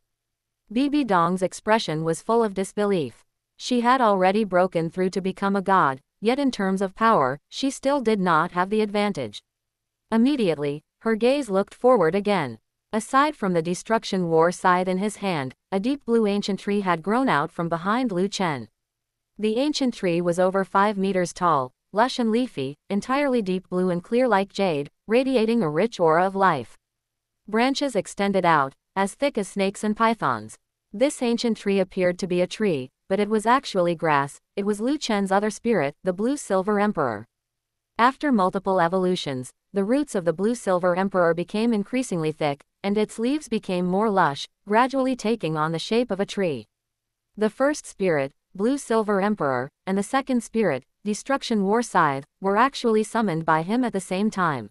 S1: Bibi Dong's expression was full of disbelief. She had already broken through to become a god, yet in terms of power, she still did not have the advantage. Immediately, her gaze looked forward again. Aside from the Destruction War Scythe in his hand, a deep blue ancient tree had grown out from behind Lu Chen. The ancient tree was over 5 meters tall, lush and leafy, entirely deep blue and clear like jade, radiating a rich aura of life. Branches extended out, as thick as snakes and pythons. This ancient tree appeared to be a tree, but it was actually grass. It was Lu Chen's other spirit, the Blue-Silver Emperor. After multiple evolutions, the roots of the Blue-Silver Emperor became increasingly thick, and its leaves became more lush, gradually taking on the shape of a tree. The first spirit, Blue-Silver Emperor, and the second spirit, Destruction War Scythe, were actually summoned by him at the same time.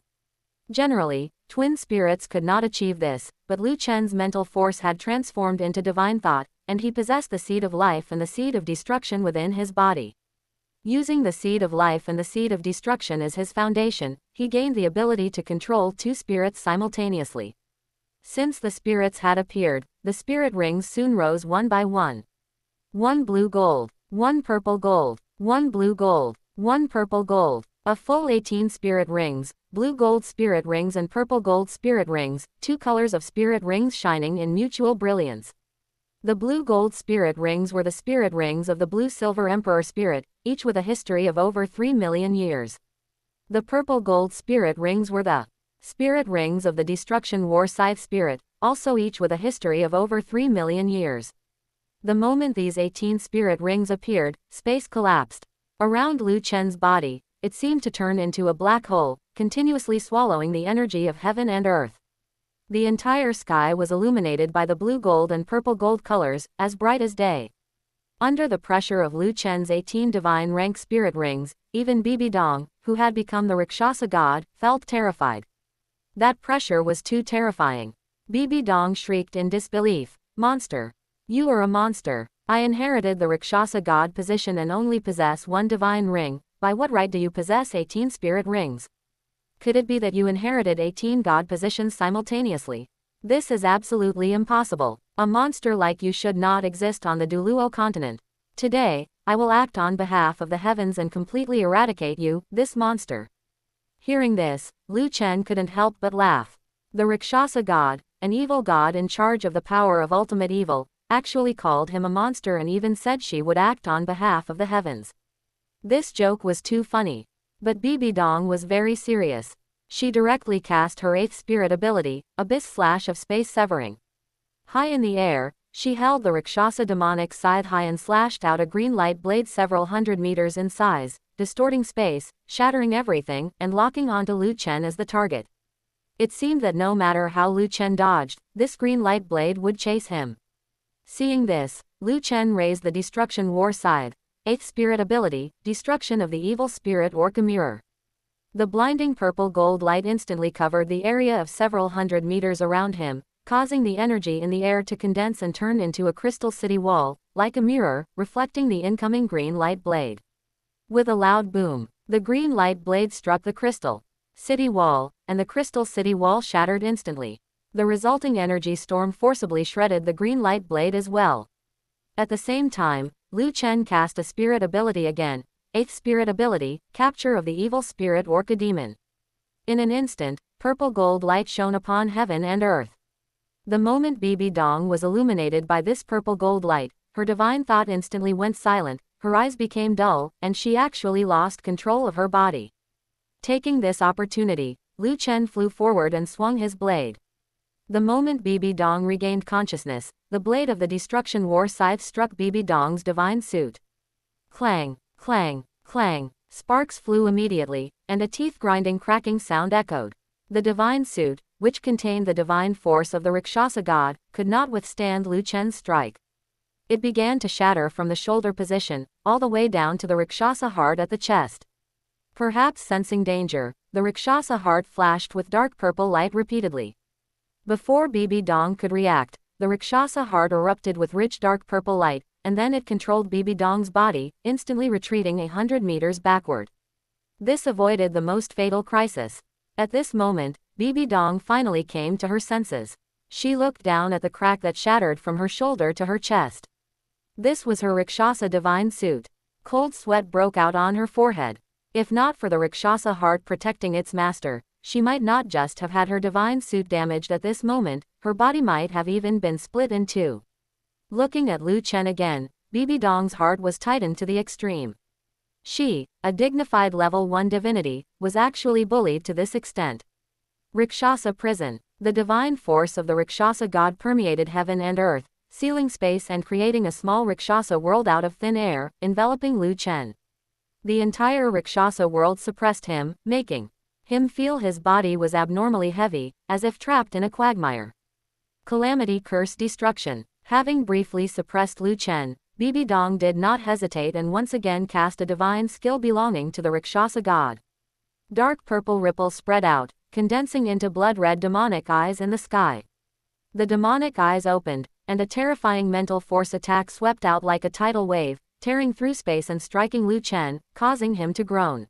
S1: Generally, twin spirits could not achieve this, but Lu Chen's mental force had transformed into divine thought, and he possessed the seed of life and the seed of destruction within his body. Using the seed of life and the seed of destruction as his foundation, he gained the ability to control 2 spirits simultaneously. Since the spirits had appeared, the spirit rings soon rose one by one. 1 blue gold, 1 purple gold, 1 blue gold, 1 purple gold. A full 18 spirit rings, blue gold spirit rings and purple gold spirit rings, 2 colors of spirit rings shining in mutual brilliance. The blue gold spirit rings were the spirit rings of the blue silver emperor spirit, each with a history of over 3 million years. The purple gold spirit rings were the spirit rings of the destruction war scythe spirit, also each with a history of over 3 million years. The moment these 18 spirit rings appeared, space collapsed. Around Lu Chen's body, it seemed to turn into a black hole, continuously swallowing the energy of heaven and earth. The entire sky was illuminated by the blue gold and purple gold colors, as bright as day. Under the pressure of Lu Chen's 18 divine rank spirit rings, even Bibi Dong, who had become the Rakshasa god, felt terrified. That pressure was too terrifying. Bibi Dong shrieked in disbelief. Monster! You are a monster! I inherited the Rakshasa god position and only possess one divine ring. By what right do you possess 18 spirit rings? Could it be that you inherited 18 god positions simultaneously? This is absolutely impossible. A monster like you should not exist on the Douluo continent. Today, I will act on behalf of the heavens and completely eradicate you, this monster. Hearing this, Lu Chen couldn't help but laugh. The Rakshasa god, an evil god in charge of the power of ultimate evil, actually called him a monster and even said she would act on behalf of the heavens. This joke was too funny. But Bibi Dong was very serious. She directly cast her 8th spirit ability, Abyss of Space Severing. High in the air, she held the Rakshasa demonic scythe high and slashed out a green light blade several hundred meters in size, distorting space, shattering everything, and locking onto Lu Chen as the target. It seemed that no matter how Lu Chen dodged, this green light blade would chase him. Seeing this, Lu Chen raised the Destruction War Scythe, 8th spirit ability, Destruction of the Evil Spirit Orca Mirror. The blinding purple gold light instantly covered the area of several hundred meters around him, causing the energy in the air to condense and turn into a crystal city wall, like a mirror, reflecting the incoming green light blade. With a loud boom, the green light blade struck the crystal city wall, and the crystal city wall shattered instantly. The resulting energy storm forcibly shredded the green light blade as well. At the same time, Lu Chen cast a spirit ability again, 8th spirit ability, Capture of the Evil Spirit Orca Demon. In an instant, purple gold light shone upon heaven and earth. The moment Bibi Dong was illuminated by this purple gold light, her divine thought instantly went silent, her eyes became dull, and she actually lost control of her body. Taking this opportunity, Lu Chen flew forward and swung his blade. The moment Bibi Dong regained consciousness, the blade of the Destruction War Scythe struck Bibi Dong's divine suit. Clang, clang, clang, sparks flew immediately, and a teeth-grinding cracking sound echoed. The divine suit, which contained the divine force of the Rakshasa god, could not withstand Lu Chen's strike. It began to shatter from the shoulder position, all the way down to the Rakshasa heart at the chest. Perhaps sensing danger, the Rakshasa heart flashed with dark purple light repeatedly. Before Bibi Dong could react, the Rakshasa heart erupted with rich dark purple light, and then it controlled Bibi Dong's body, instantly retreating 100 meters backward. This avoided the most fatal crisis. At this moment, Bibi Dong finally came to her senses. She looked down at the crack that shattered from her shoulder to her chest. This was her Rakshasa divine suit. Cold sweat broke out on her forehead. If not for the Rakshasa heart protecting its master, she might not just have had her divine suit damaged at this moment, her body might have even been split in two. Looking at Lu Chen again, Bibi Dong's heart was tightened to the extreme. She, a dignified level 1 divinity, was actually bullied to this extent. Rakshasa prison. The divine force of the Rakshasa god permeated heaven and earth, sealing space and creating a small Rakshasa world out of thin air, enveloping Lu Chen. The entire Rakshasa world suppressed him, making him feel his body was abnormally heavy, as if trapped in a quagmire. Calamity curse destruction. Having briefly suppressed Lu Chen, Bibi Dong did not hesitate and once again cast a divine skill belonging to the Rakshasa god. Dark purple ripples spread out, condensing into blood-red demonic eyes in the sky. The demonic eyes opened, and a terrifying mental force attack swept out like a tidal wave, tearing through space and striking Lu Chen, causing him to groan.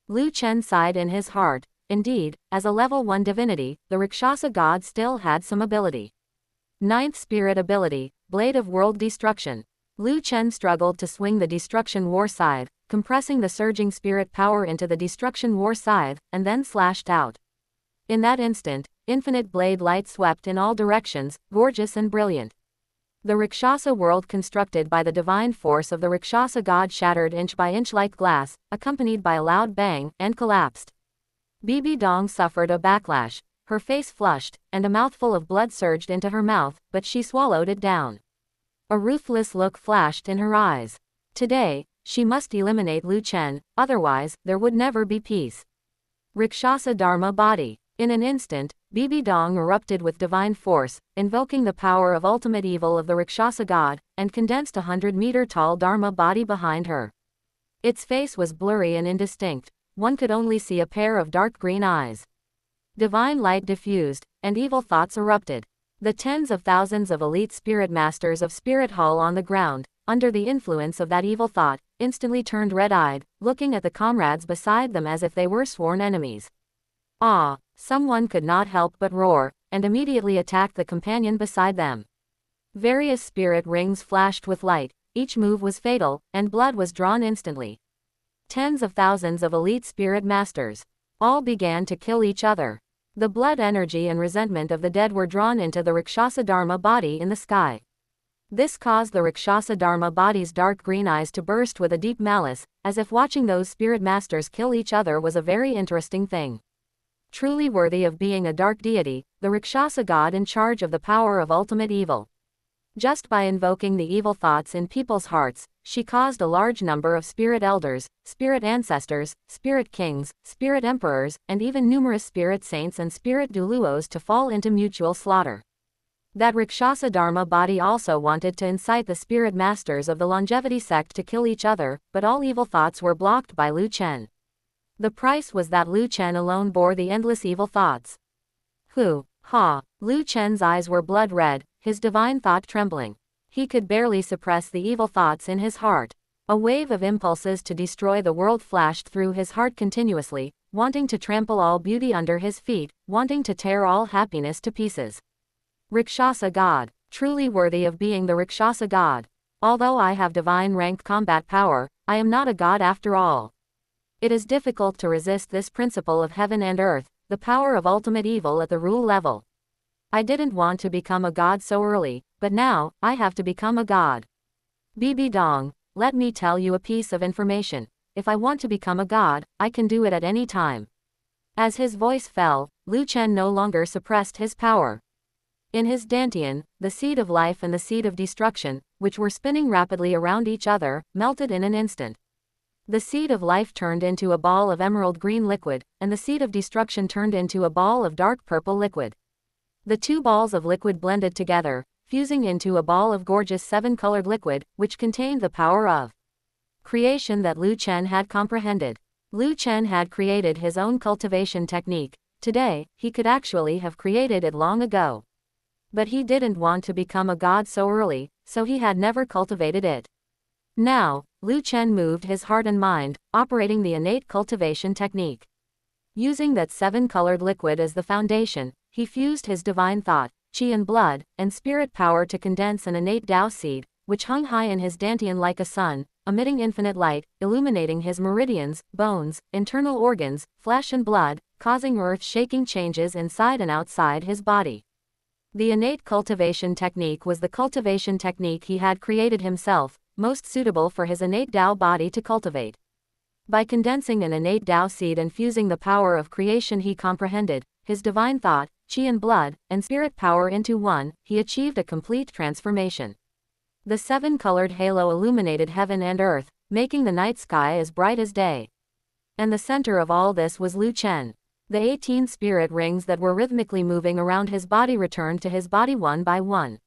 S1: Lu Chen sighed in his heart. Indeed, as a level 1 divinity, the Rakshasa god still had some ability. 9th spirit ability, Blade of World Destruction. Lu Chen struggled to swing the Destruction War Scythe, compressing the surging spirit power into the destruction war scythe, and then slashed out. In that instant, infinite blade light swept in all directions, gorgeous and brilliant. The Rakshasa world constructed by the divine force of the Rakshasa god shattered inch by inch like glass, accompanied by a loud bang, and collapsed. Bibi Dong suffered a backlash. Her face flushed, and a mouthful of blood surged into her mouth, but she swallowed it down. A ruthless look flashed in her eyes. Today, she must eliminate Lu Chen, otherwise, there would never be peace. Rakshasa Dharma body. In an instant, Bibi Dong erupted with divine force, invoking the power of ultimate evil of the Rakshasa god, and condensed a 100-meter-tall Dharma body behind her. Its face was blurry and indistinct. One could only see a pair of dark green eyes. Divine light diffused, and evil thoughts erupted. The tens of thousands of elite spirit masters of Spirit Hall on the ground, under the influence of that evil thought, instantly turned red-eyed, looking at the comrades beside them as if they were sworn enemies. Ah! Someone could not help but roar, and immediately attacked the companion beside them. Various spirit rings flashed with light, each move was fatal, and blood was drawn instantly. Tens of thousands of elite spirit masters. All began to kill each other. The blood energy and resentment of the dead were drawn into the Rakshasa Dharma body in the sky. This caused the Rakshasa Dharma body's dark green eyes to burst with a deep malice, as if watching those spirit masters kill each other was a very interesting thing. Truly worthy of being a dark deity, the Rakshasa god in charge of the power of ultimate evil. Just by invoking the evil thoughts in people's hearts, she caused a large number of spirit elders, spirit ancestors, spirit kings, spirit emperors, and even numerous spirit saints and spirit Douluos to fall into mutual slaughter. That Rakshasa Dharma body also wanted to incite the spirit masters of the longevity sect to kill each other, but all evil thoughts were blocked by Lu Chen. The price was that Lu Chen alone bore the endless evil thoughts. Lu Chen's eyes were blood red, his divine thought trembling. He could barely suppress the evil thoughts in his heart. A wave of impulses to destroy the world flashed through his heart continuously, wanting to trample all beauty under his feet, wanting to tear all happiness to pieces. Rakshasa god, truly worthy of being the Rakshasa god. Although I have divine rank combat power, I am not a god after all. It is difficult to resist this principle of heaven and earth, the power of ultimate evil at the rule level. I didn't want to become a god so early, but now, I have to become a god. Bibi Dong, let me tell you a piece of information. If I want to become a god, I can do it at any time. As his voice fell, Lu Chen no longer suppressed his power. In his dantian, the seed of life and the seed of destruction, which were spinning rapidly around each other, melted in an instant. The seed of life turned into a ball of emerald green liquid, and the seed of destruction turned into a ball of dark purple liquid. The two balls of liquid blended together, fusing into a ball of gorgeous seven-colored liquid, which contained the power of creation that Lu Chen had comprehended. Lu Chen had created his own cultivation technique. Today, he could actually have created it long ago. But he didn't want to become a god so early, so he had never cultivated it. Now, Lu Chen moved his heart and mind, operating the innate cultivation technique. Using that seven-colored liquid as the foundation, he fused his divine thought, qian blood, and spirit power to condense an innate Tao seed, which hung high in his dantian like a sun, emitting infinite light, illuminating his meridians, bones, internal organs, flesh and blood, causing earth-shaking changes inside and outside his body. The innate cultivation technique was the cultivation technique he had created himself, most suitable for his innate Tao body to cultivate. By condensing an innate Tao seed and fusing the power of creation he comprehended, his divine thought, qian blood, and spirit power into one, he achieved a complete transformation. The seven-colored halo illuminated heaven and earth, making the night sky as bright as day. And the center of all this was Lu Chen. The 18 spirit rings that were rhythmically moving around his body returned to his body one by one.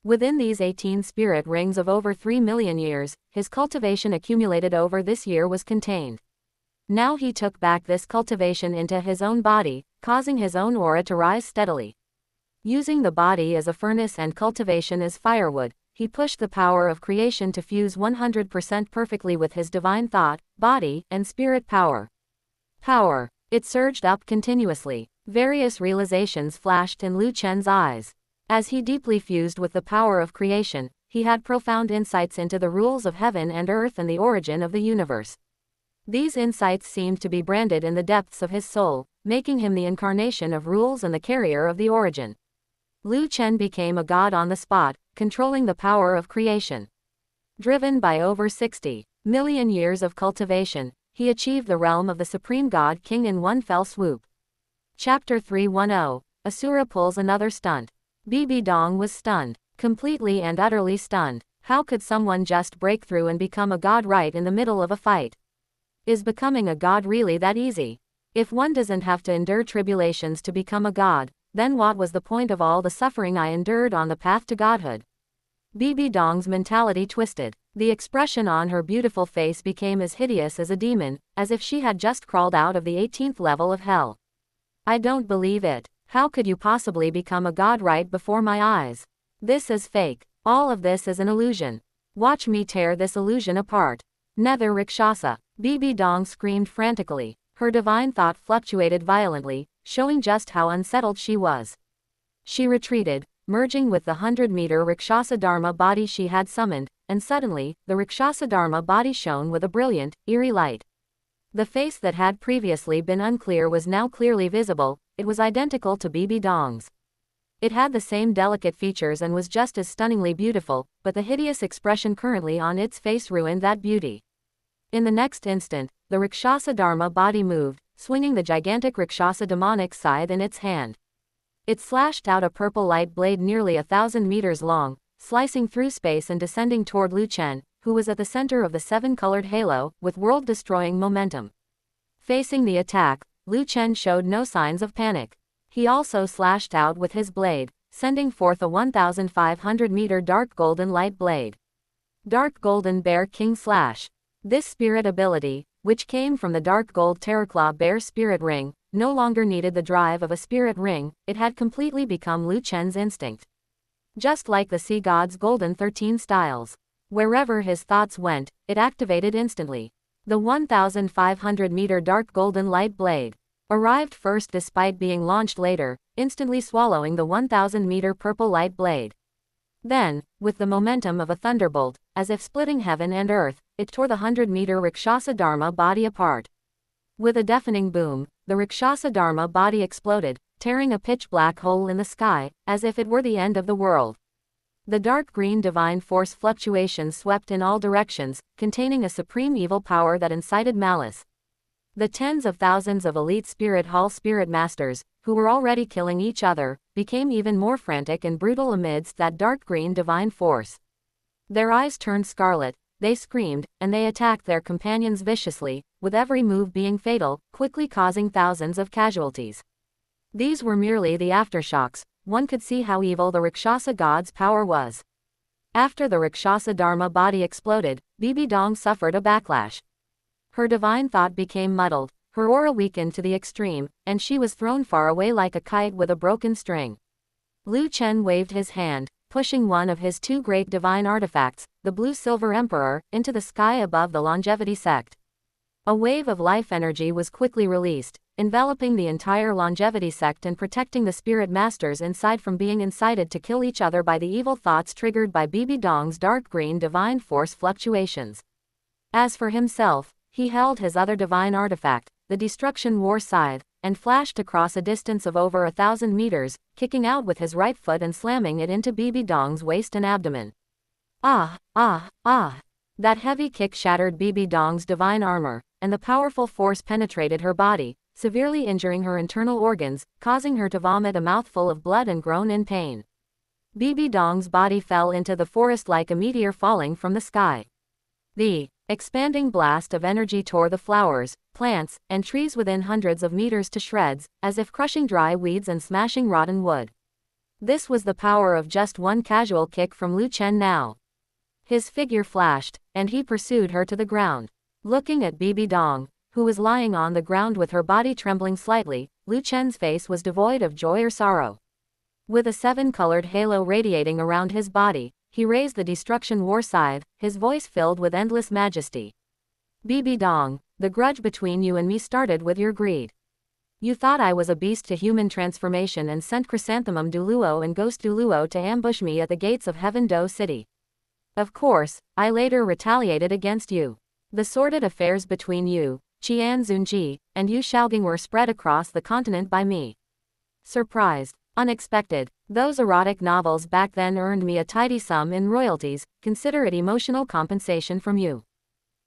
S1: Within these 18 spirit rings of over 3 million years, his cultivation accumulated over this year was contained. Now he took back this cultivation into his own body, causing his own aura to rise steadily. Using the body as a furnace and cultivation as firewood, he pushed the power of creation to fuse 100% perfectly with his divine thought, body, and spirit power. Power. It surged up continuously. Various realizations flashed in Lu Chen's eyes. As he deeply fused with the power of creation, he had profound insights into the rules of heaven and earth and the origin of the universe. These insights seemed to be branded in the depths of his soul, making him the incarnation of rules and the carrier of the origin. Lu Chen became a god on the spot, controlling the power of creation. Driven by over 60 million years of cultivation, he achieved the realm of the Supreme God King in one fell swoop. Chapter 310. Asura pulls another stunt. Bibi Dong was stunned. Completely and utterly stunned. How could someone just break through and become a god right in the middle of a fight? Is becoming a god really that easy? If one doesn't have to endure tribulations to become a god, then what was the point of all the suffering I endured on the path to godhood? Bibi Dong's mentality twisted. The expression on her beautiful face became as hideous as a demon, as if she had just crawled out of the 18th level of hell. I don't believe it. How could you possibly become a god right before my eyes? This is fake. All of this is an illusion. Watch me tear this illusion apart. Nether Rakshasa. Bibi Dong screamed frantically. Her divine thought fluctuated violently, showing just how unsettled she was. She retreated, merging with the 100-meter Rakshasa Dharma body she had summoned, and suddenly, the Rakshasa Dharma body shone with a brilliant, eerie light. The face that had previously been unclear was now clearly visible. It was identical to Bibi Dong's. It had the same delicate features and was just as stunningly beautiful, but the hideous expression currently on its face ruined that beauty. In the next instant, the Rakshasa Dharma body moved, swinging the gigantic Rakshasa demonic scythe in its hand. It slashed out a purple light blade nearly 1,000 meters long, slicing through space and descending toward Lu Chen, who was at the center of the seven-colored halo, with world-destroying momentum. Facing the attack, Lu Chen showed no signs of panic. He also slashed out with his blade, sending forth a 1,500-meter dark golden light blade. Dark Golden Bear King Slash. This spirit ability, which came from the Dark Gold Terraclaw Bear Spirit Ring, no longer needed the drive of a spirit ring. It had completely become Lu Chen's instinct. Just like the Sea God's Golden 13 styles. Wherever his thoughts went, it activated instantly. The 1,500-meter Dark Golden Light Blade arrived first despite being launched later, instantly swallowing the 1,000-meter Purple Light Blade. Then, with the momentum of a thunderbolt, as if splitting heaven and earth, it tore the 100-meter Rakshasa Dharma body apart. With a deafening boom, the Rakshasa Dharma body exploded, tearing a pitch-black hole in the sky, as if it were the end of the world. The dark green divine force fluctuations swept in all directions, containing a supreme evil power that incited malice. The tens of thousands of elite Spirit Hall Spirit Masters, who were already killing each other, became even more frantic and brutal amidst that dark green divine force. Their eyes turned scarlet, they screamed, and they attacked their companions viciously, with every move being fatal, quickly causing thousands of casualties. These were merely the aftershocks. One could see how evil the Rakshasa god's power was. After the Rakshasa Dharma body exploded, Bibi Dong suffered a backlash. Her divine thought became muddled, her aura weakened to the extreme, and she was thrown far away like a kite with a broken string. Lu Chen waved his hand, pushing one of his two great divine artifacts, the Blue-Silver Emperor, into the sky above the Longevity Sect. A wave of life energy was quickly released, enveloping the entire Longevity Sect and protecting the Spirit Masters inside from being incited to kill each other by the evil thoughts triggered by Bibi Dong's dark green divine force fluctuations. As for himself, he held his other divine artifact, the Destruction War Scythe, and flashed across a distance of over 1,000 meters, kicking out with his right foot and slamming it into Bibi Dong's waist and abdomen. Ah, ah, ah. That heavy kick shattered Bibi Dong's divine armor, and the powerful force penetrated her body, severely injuring her internal organs, causing her to vomit a mouthful of blood and groan in pain. Bibi Dong's body fell into the forest like a meteor falling from the sky. The expanding blast of energy tore the flowers, plants, and trees within hundreds of meters to shreds, as if crushing dry weeds and smashing rotten wood. This was the power of just one casual kick from Lu Chen now. His figure flashed, and he pursued her to the ground. Looking at Bibi Dong, who was lying on the ground with her body trembling slightly, Lu Chen's face was devoid of joy or sorrow. With a seven-colored halo radiating around his body, he raised the Destruction War Scythe, his voice filled with endless majesty. Bibi Dong, the grudge between you and me started with your greed. You thought I was a beast to human transformation and sent Chrysanthemum Douluo and Ghost Douluo to ambush me at the gates of Heaven Do City. Of course, I later retaliated against you. The sordid affairs between you, Qian Xunji, and Yu Shaogang were spread across the continent by me. Surprised. Unexpected. Those erotic novels back then earned me a tidy sum in royalties, consider it emotional compensation from you.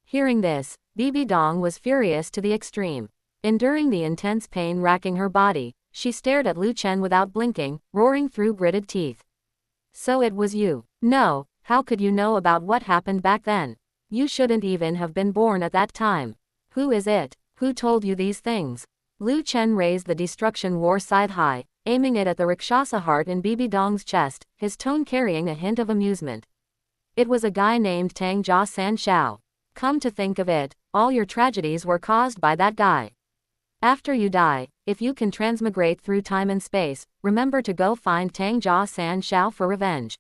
S1: Hearing this, Bibi Dong was furious to the extreme. Enduring the intense pain racking her body, she stared at Lu Chen without blinking, roaring through gritted teeth. So it was you. No, how could you know about what happened back then? You shouldn't even have been born at that time. Who is it? Who told you these things? Lu Chen raised the destruction war scythe high, aiming it at the Rakshasa heart in Bibi Dong's chest, his tone carrying a hint of amusement. It was a guy named Tang Jia San Shao. Come to think of it, all your tragedies were caused by that guy. After you die, if you can transmigrate through time and space, remember to go find Tang Jia San Shao for revenge.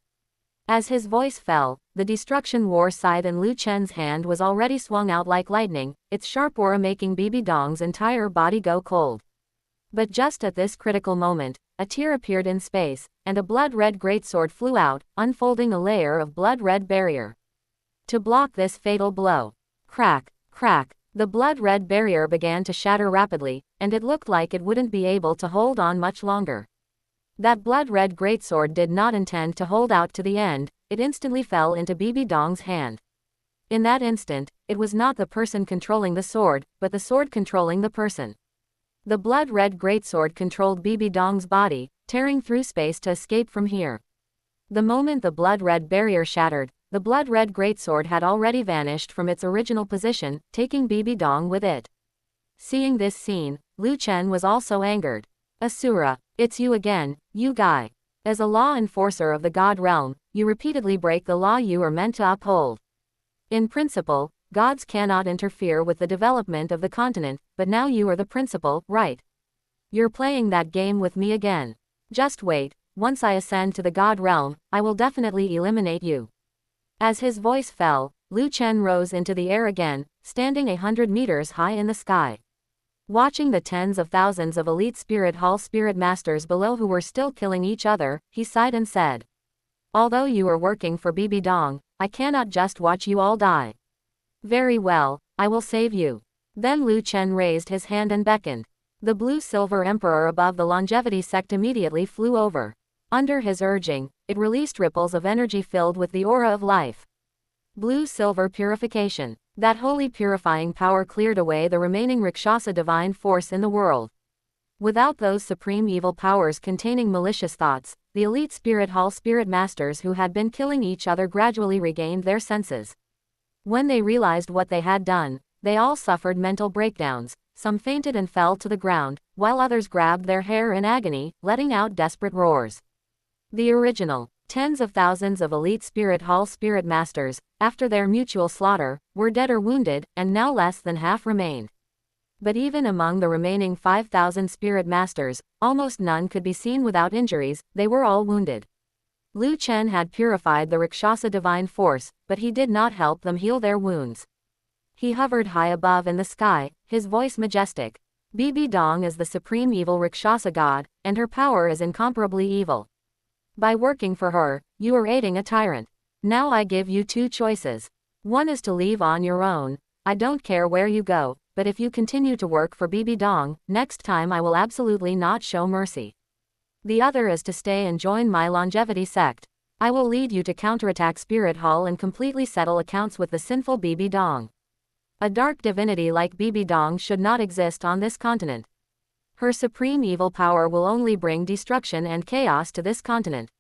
S1: As his voice fell, the destruction war scythe in Lu Chen's hand was already swung out like lightning, its sharp aura making Bibi Dong's entire body go cold. But just at this critical moment, a tear appeared in space, and a blood-red greatsword flew out, unfolding a layer of blood-red barrier. To block this fatal blow. Crack, crack, the blood-red barrier began to shatter rapidly, and it looked like it wouldn't be able to hold on much longer. That blood-red greatsword did not intend to hold out to the end, it instantly fell into Bibi Dong's hand. In that instant, it was not the person controlling the sword, but the sword controlling the person. The blood-red greatsword controlled Bibi Dong's body, tearing through space to escape from here. The moment the blood-red barrier shattered, the blood-red greatsword had already vanished from its original position, taking Bibi Dong with it. Seeing this scene, Lu Chen was also angered. Asura, it's you again, you guy. As a law enforcer of the God realm, you repeatedly break the law you are meant to uphold. In principle, gods cannot interfere with the development of the continent, but now you are the principal, right? You're playing that game with me again. Just wait, once I ascend to the God realm, I will definitely eliminate you. As his voice fell, Lu Chen rose into the air again, standing 100 meters high in the sky. Watching the tens of thousands of elite spirit hall spirit masters below who were still killing each other, he sighed and said, although you are working for Bibi Dong, I cannot just watch you all die. Very well, I will save you. Then Lu Chen raised his hand and beckoned. The blue-silver emperor above the longevity sect immediately flew over. Under his urging, it released ripples of energy filled with the aura of life. Blue-silver purification. That holy purifying power cleared away the remaining Rakshasa divine force in the world. Without those supreme evil powers containing malicious thoughts, the elite spirit hall spirit masters who had been killing each other gradually regained their senses. When they realized what they had done, they all suffered mental breakdowns, some fainted and fell to the ground, while others grabbed their hair in agony, letting out desperate roars. The original, tens of thousands of elite spirit hall spirit masters, after their mutual slaughter, were dead or wounded, and now less than half remained. But even among the remaining 5,000 spirit masters, almost none could be seen without injuries, they were all wounded. Lu Chen had purified the Rakshasa divine force, but he did not help them heal their wounds. He hovered high above in the sky, his voice majestic. Bibi Dong is the supreme evil Rakshasa god, and her power is incomparably evil. By working for her, you are aiding a tyrant. Now I give you two choices. One is to leave on your own. I don't care where you go, but if you continue to work for Bibi Dong, next time I will absolutely not show mercy. The other is to stay and join my longevity sect. I will lead you to counterattack Spirit Hall and completely settle accounts with the sinful Bibi Dong. A dark divinity like Bibi Dong should not exist on this continent. Her supreme evil power will only bring destruction and chaos to this continent.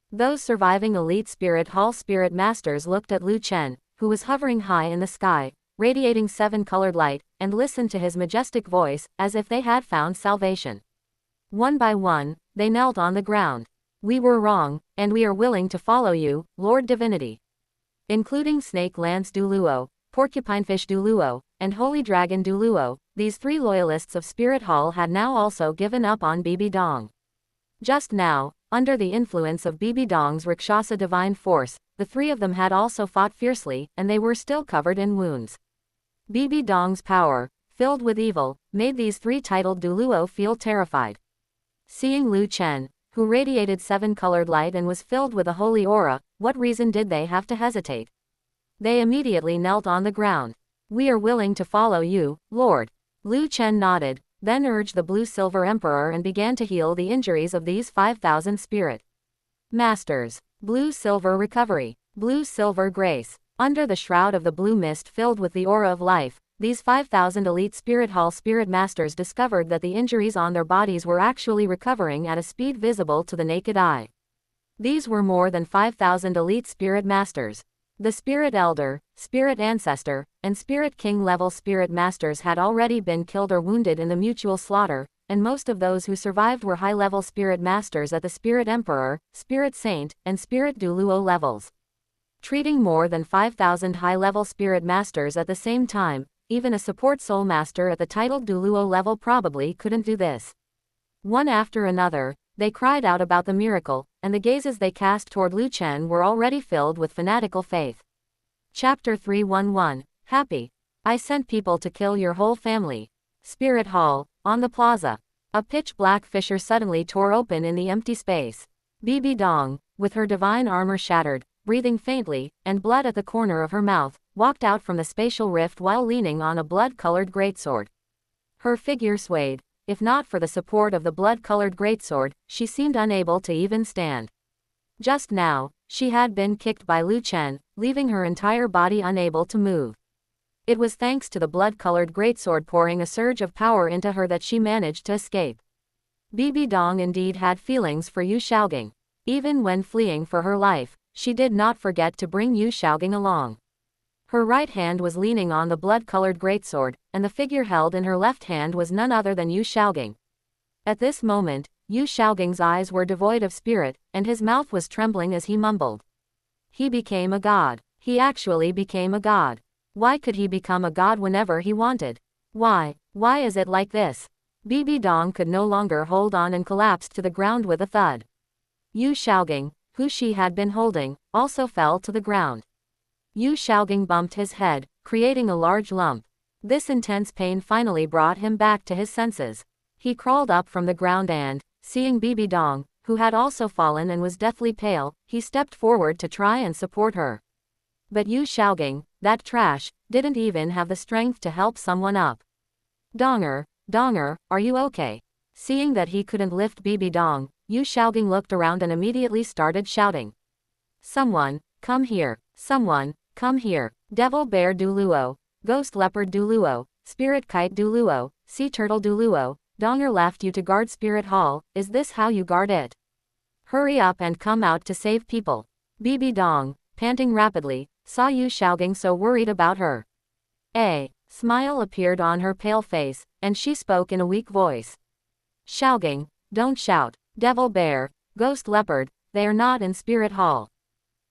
S1: Those surviving elite Spirit Hall spirit masters looked at Lu Chen, who was hovering high in the sky, radiating seven-colored light, and listened to his majestic voice, as if they had found salvation. One by one, they knelt on the ground. We were wrong, and we are willing to follow you, Lord Divinity. Including Snake Lance Douluo, Porcupinefish Douluo, and Holy Dragon Douluo, these three loyalists of Spirit Hall had now also given up on Bibi Dong. Just now, under the influence of Bibi Dong's Rakshasa divine force, the three of them had also fought fiercely, and they were still covered in wounds. Bibi Dong's power, filled with evil, made these three titled Douluo feel terrified. Seeing Lu Chen, who radiated seven-colored light and was filled with a holy aura, What reason did they have to hesitate? They immediately knelt on the ground. We are willing to follow you, Lord. Lu Chen nodded, then urged the Blue-Silver Emperor and began to heal the injuries of these 5,000 spirit masters. Blue-Silver Recovery. Blue-Silver Grace. Under the shroud of the blue mist filled with the aura of life, these 5,000 elite Spirit Hall Spirit Masters discovered that the injuries on their bodies were actually recovering at a speed visible to the naked eye. These were more than 5,000 elite Spirit Masters. The Spirit Elder, Spirit Ancestor, and Spirit King level Spirit Masters had already been killed or wounded in the mutual slaughter, and most of those who survived were high-level Spirit Masters at the Spirit Emperor, Spirit Saint, and Spirit Douluo levels. Treating more than 5,000 high-level Spirit Masters at the same time, even a support Soul Master at the titled Douluo level probably couldn't do this. One after another, they cried out about the miracle, and the gazes they cast toward Lu Chen were already filled with fanatical faith. Chapter 311. Happy. I sent people to kill your whole family. Spirit Hall, on the plaza. A pitch-black fissure suddenly tore open in the empty space. Bibi Dong, with her divine armor shattered, breathing faintly, and blood at the corner of her mouth, walked out from the spatial rift while leaning on a blood-colored greatsword. Her figure swayed. If not for the support of the blood-colored greatsword, she seemed unable to even stand. Just now, she had been kicked by Lu Chen, leaving her entire body unable to move. It was thanks to the blood-colored greatsword pouring a surge of power into her that she managed to escape. Bibi Dong indeed had feelings for Yu Shaogang. Even when fleeing for her life, she did not forget to bring Yu Shaogang along. Her right hand was leaning on the blood-colored greatsword, and the figure held in her left hand was none other than Yu Shaogang. At this moment, Yu Shaogang's eyes were devoid of spirit, and his mouth was trembling as he mumbled. He became a god. He actually became a god. Why could he become a god whenever he wanted? Why is it like this? Bibi Dong could no longer hold on and collapsed to the ground with a thud. Yu Shaogang, who she had been holding, also fell to the ground. Yu Shaogang bumped his head, creating a large lump. This intense pain finally brought him back to his senses. He crawled up from the ground and, seeing Bibi Dong, who had also fallen and was deathly pale, he stepped forward to try and support her. But Yu Shaogang, that trash, didn't even have the strength to help someone up. Donger, are you okay? Seeing that he couldn't lift Bibi Dong, Yu Shaogang looked around and immediately started shouting. Someone, come here. Someone, come here. Devil Bear Douluo, Ghost Leopard Douluo, Spirit Kite Douluo, Sea Turtle Douluo, Donger left you to guard Spirit Hall, is this how you guard it? Hurry up and come out to save people. Bibi Dong, panting rapidly, saw Yu Shaogang so worried about her. A smile appeared on her pale face, and she spoke in a weak voice. Shaogang, don't shout. Devil Bear, Ghost Leopard, they are not in Spirit Hall.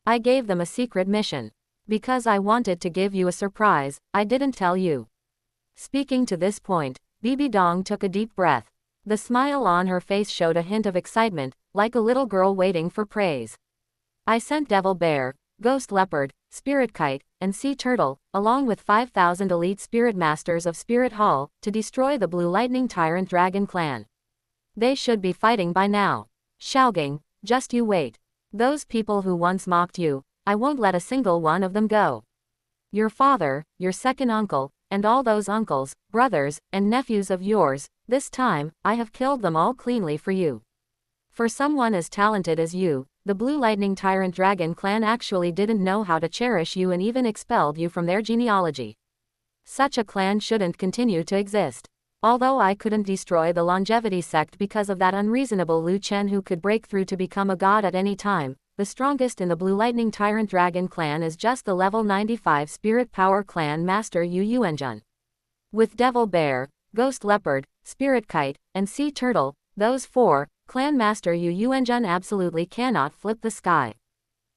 S1: I gave them a secret mission. Because I wanted to give you a surprise, I didn't tell you. Speaking to this point, Bibi Dong took a deep breath. The smile on her face showed a hint of excitement, like a little girl waiting for praise. I sent Devil Bear, Ghost Leopard, Spirit Kite, and Sea Turtle, along with 5,000 elite Spirit Masters of Spirit Hall, to destroy the Blue Lightning Tyrant Dragon Clan. They should be fighting by now. Shaogang, just you wait. Those people who once mocked you, I won't let a single one of them go. Your father, your second uncle, and all those uncles, brothers, and nephews of yours, this time, I have killed them all cleanly for you. For someone as talented as you, the Blue Lightning Tyrant Dragon Clan actually didn't know how to cherish you and even expelled you from their genealogy. Such a clan shouldn't continue to exist. Although I couldn't destroy the longevity sect because of that unreasonable Lu Chen who could break through to become a god at any time, the strongest in the Blue Lightning Tyrant Dragon Clan is just the level 95 Spirit Power Clan Master Yu Yuanjun. With Devil Bear, Ghost Leopard, Spirit Kite, and Sea Turtle, those four, Clan Master Yu Yuanjun absolutely cannot flip the sky.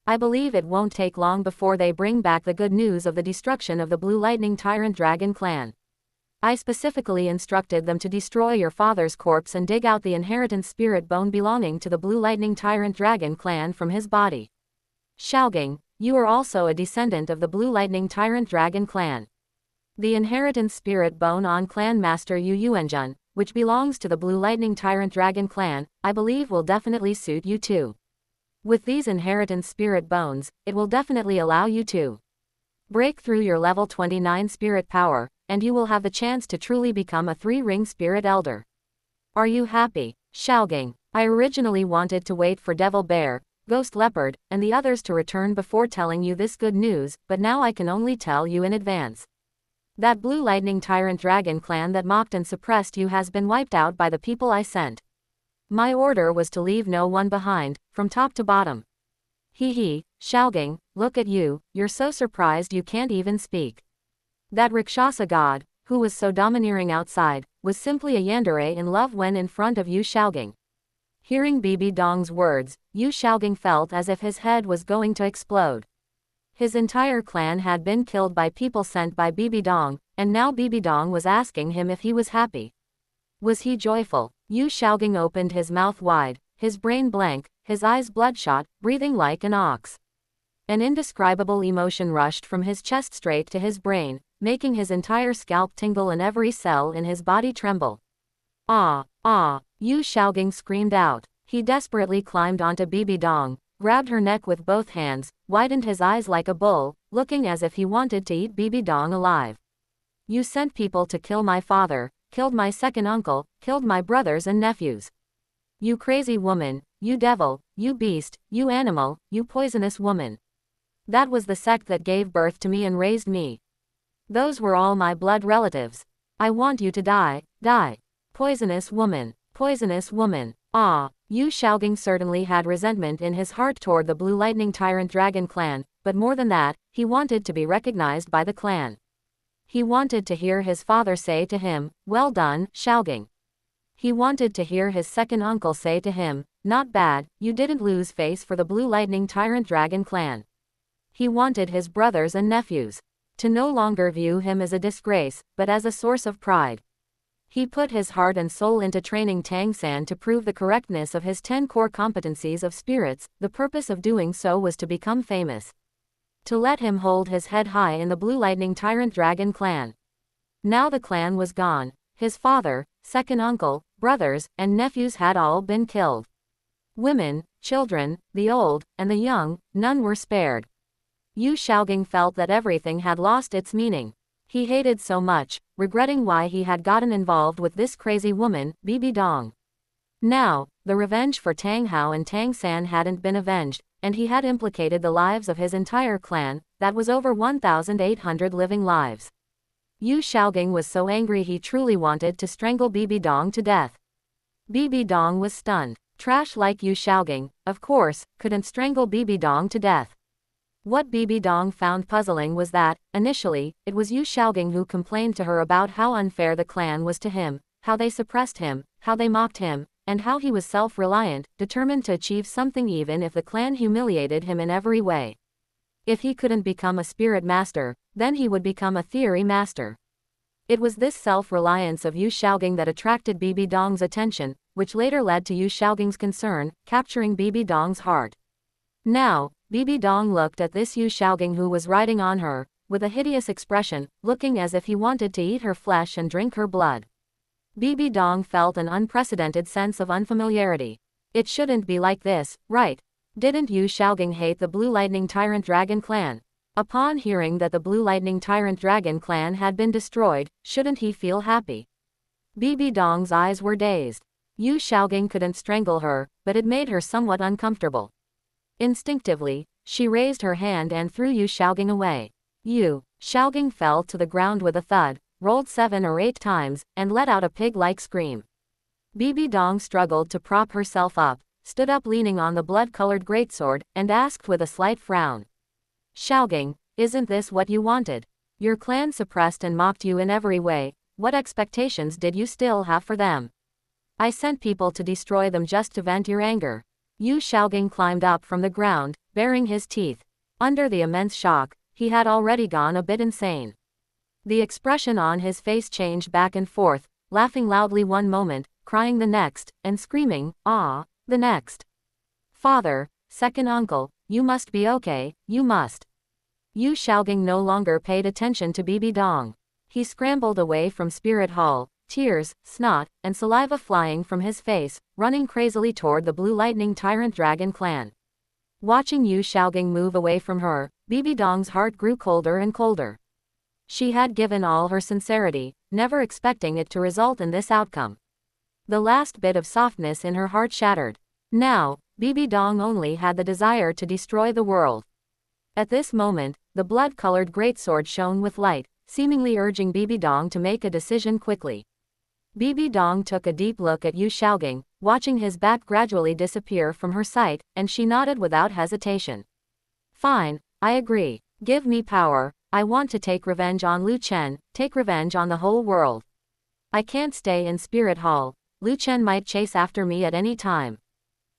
S1: I believe it won't take long before they bring back the good news of the destruction of the Blue Lightning Tyrant Dragon Clan. I specifically instructed them to destroy your father's corpse and dig out the inheritance spirit bone belonging to the Blue Lightning Tyrant Dragon Clan from his body. Shaogang, you are also a descendant of the Blue Lightning Tyrant Dragon Clan. The inheritance spirit bone on Clan Master Yu Yuanjun, which belongs to the Blue Lightning Tyrant Dragon Clan, I believe will definitely suit you too. With these inheritance spirit bones, it will definitely allow you to break through your level 29 spirit power, and you will have the chance to truly become a 3-ring spirit elder. Are you happy? Xiaogang, I originally wanted to wait for Devil Bear, Ghost Leopard, and the others to return before telling you this good news, but now I can only tell you in advance. That Blue Lightning Tyrant Dragon clan that mocked and suppressed you has been wiped out by the people I sent. My order was to leave no one behind, from top to bottom. Hee, Xiaogang, look at you, you're so surprised you can't even speak. That Rakshasa god, who was so domineering outside, was simply a yandere in love when in front of Yu Xiaogang. Hearing Bibi Dong's words, Yu Xiaogang felt as if his head was going to explode. His entire clan had been killed by people sent by Bibi Dong, and now Bibi Dong was asking him if he was happy. Was he joyful? Yu Xiaogang opened his mouth wide, his brain blank, his eyes bloodshot, breathing like an ox. An indescribable emotion rushed from his chest straight to his brain, making his entire scalp tingle and every cell in his body tremble. Ah! Yu Xiaogang screamed out. He desperately climbed onto Bibi Dong, grabbed her neck with both hands, widened his eyes like a bull, looking as if he wanted to eat Bibi Dong alive. You sent people to kill my father, killed my second uncle, killed my brothers and nephews. You crazy woman, you devil, you beast, you animal, you poisonous woman. That was the sect that gave birth to me and raised me. Those were all my blood relatives. I want you to die. Poisonous woman. Ah! Yu Xiaogang certainly had resentment in his heart toward the Blue Lightning Tyrant Dragon clan, but more than that, he wanted to be recognized by the clan. He wanted to hear his father say to him, "Well done, Xiaogang." He wanted to hear his second uncle say to him, "Not bad, you didn't lose face for the Blue Lightning Tyrant Dragon clan." He wanted his brothers and nephews to no longer view him as a disgrace, but as a source of pride. He put his heart and soul into training Tang San to prove the correctness of his 10 core competencies of spirits. The purpose of doing so was to become famous. To let him hold his head high in the Blue Lightning Tyrant Dragon clan. Now the clan was gone. His father, second uncle, brothers, and nephews had all been killed. Women, children, the old, and the young, none were spared. Yu Xiaogang felt that everything had lost its meaning. He hated so much, regretting why he had gotten involved with this crazy woman, Bibi Dong. Now, the revenge for Tang Hao and Tang San hadn't been avenged, and he had implicated the lives of his entire clan, that was over 1,800 living lives. Yu Xiaogang was so angry he truly wanted to strangle Bibi Dong to death. Bibi Dong was stunned. Trash like Yu Xiaogang, of course, couldn't strangle Bibi Dong to death. What Bibi Dong found puzzling was that, initially, it was Yu Xiaogang who complained to her about how unfair the clan was to him, how they suppressed him, how they mocked him, and how he was self-reliant, determined to achieve something even if the clan humiliated him in every way. If he couldn't become a spirit master, then he would become a theory master. It was this self-reliance of Yu Xiaogang that attracted Bibi Dong's attention, which later led to Yu Xiaogang's concern, capturing Bibi Dong's heart. Now, Bibi Dong looked at this Yu Xiaogang who was riding on her, with a hideous expression, looking as if he wanted to eat her flesh and drink her blood. Bibi Dong felt an unprecedented sense of unfamiliarity. It shouldn't be like this, right? Didn't Yu Xiaogang hate the Blue Lightning Tyrant Dragon clan? Upon hearing that the Blue Lightning Tyrant Dragon clan had been destroyed, shouldn't he feel happy? Bibi Dong's eyes were dazed. Yu Xiaogang couldn't strangle her, but it made her somewhat uncomfortable. Instinctively, she raised her hand and threw Yu Xiaogang away. Yu Xiaogang fell to the ground with a thud, rolled 7 or 8 times, and let out a pig-like scream. Bibi Dong struggled to prop herself up, stood up leaning on the blood-colored greatsword, and asked with a slight frown. "Xiaogang, isn't this what you wanted? Your clan suppressed and mocked you in every way, what expectations did you still have for them? I sent people to destroy them just to vent your anger." Yu Xiaogang climbed up from the ground, baring his teeth. Under the immense shock, he had already gone a bit insane. The expression on his face changed back and forth, laughing loudly one moment, crying the next, and screaming, "Ah!" the next. "Father, second uncle, you must be okay, you must." Yu Xiaogang no longer paid attention to Bibi Dong. He scrambled away from Spirit Hall, tears, snot, and saliva flying from his face, running crazily toward the Blue Lightning Tyrant Dragon clan. Watching Yu Xiaogang move away from her, Bibi Dong's heart grew colder and colder. She had given all her sincerity, never expecting it to result in this outcome. The last bit of softness in her heart shattered. Now, Bibi Dong only had the desire to destroy the world. At this moment, the blood-colored greatsword shone with light, seemingly urging Bibi Dong to make a decision quickly. Bibi Dong took a deep look at Yu Xiaogang, watching his back gradually disappear from her sight, and she nodded without hesitation. Fine, I agree. Give me power. I want to take revenge on Lu Chen, take revenge on the whole world. I can't stay in Spirit Hall. Lu Chen might chase after me at any time.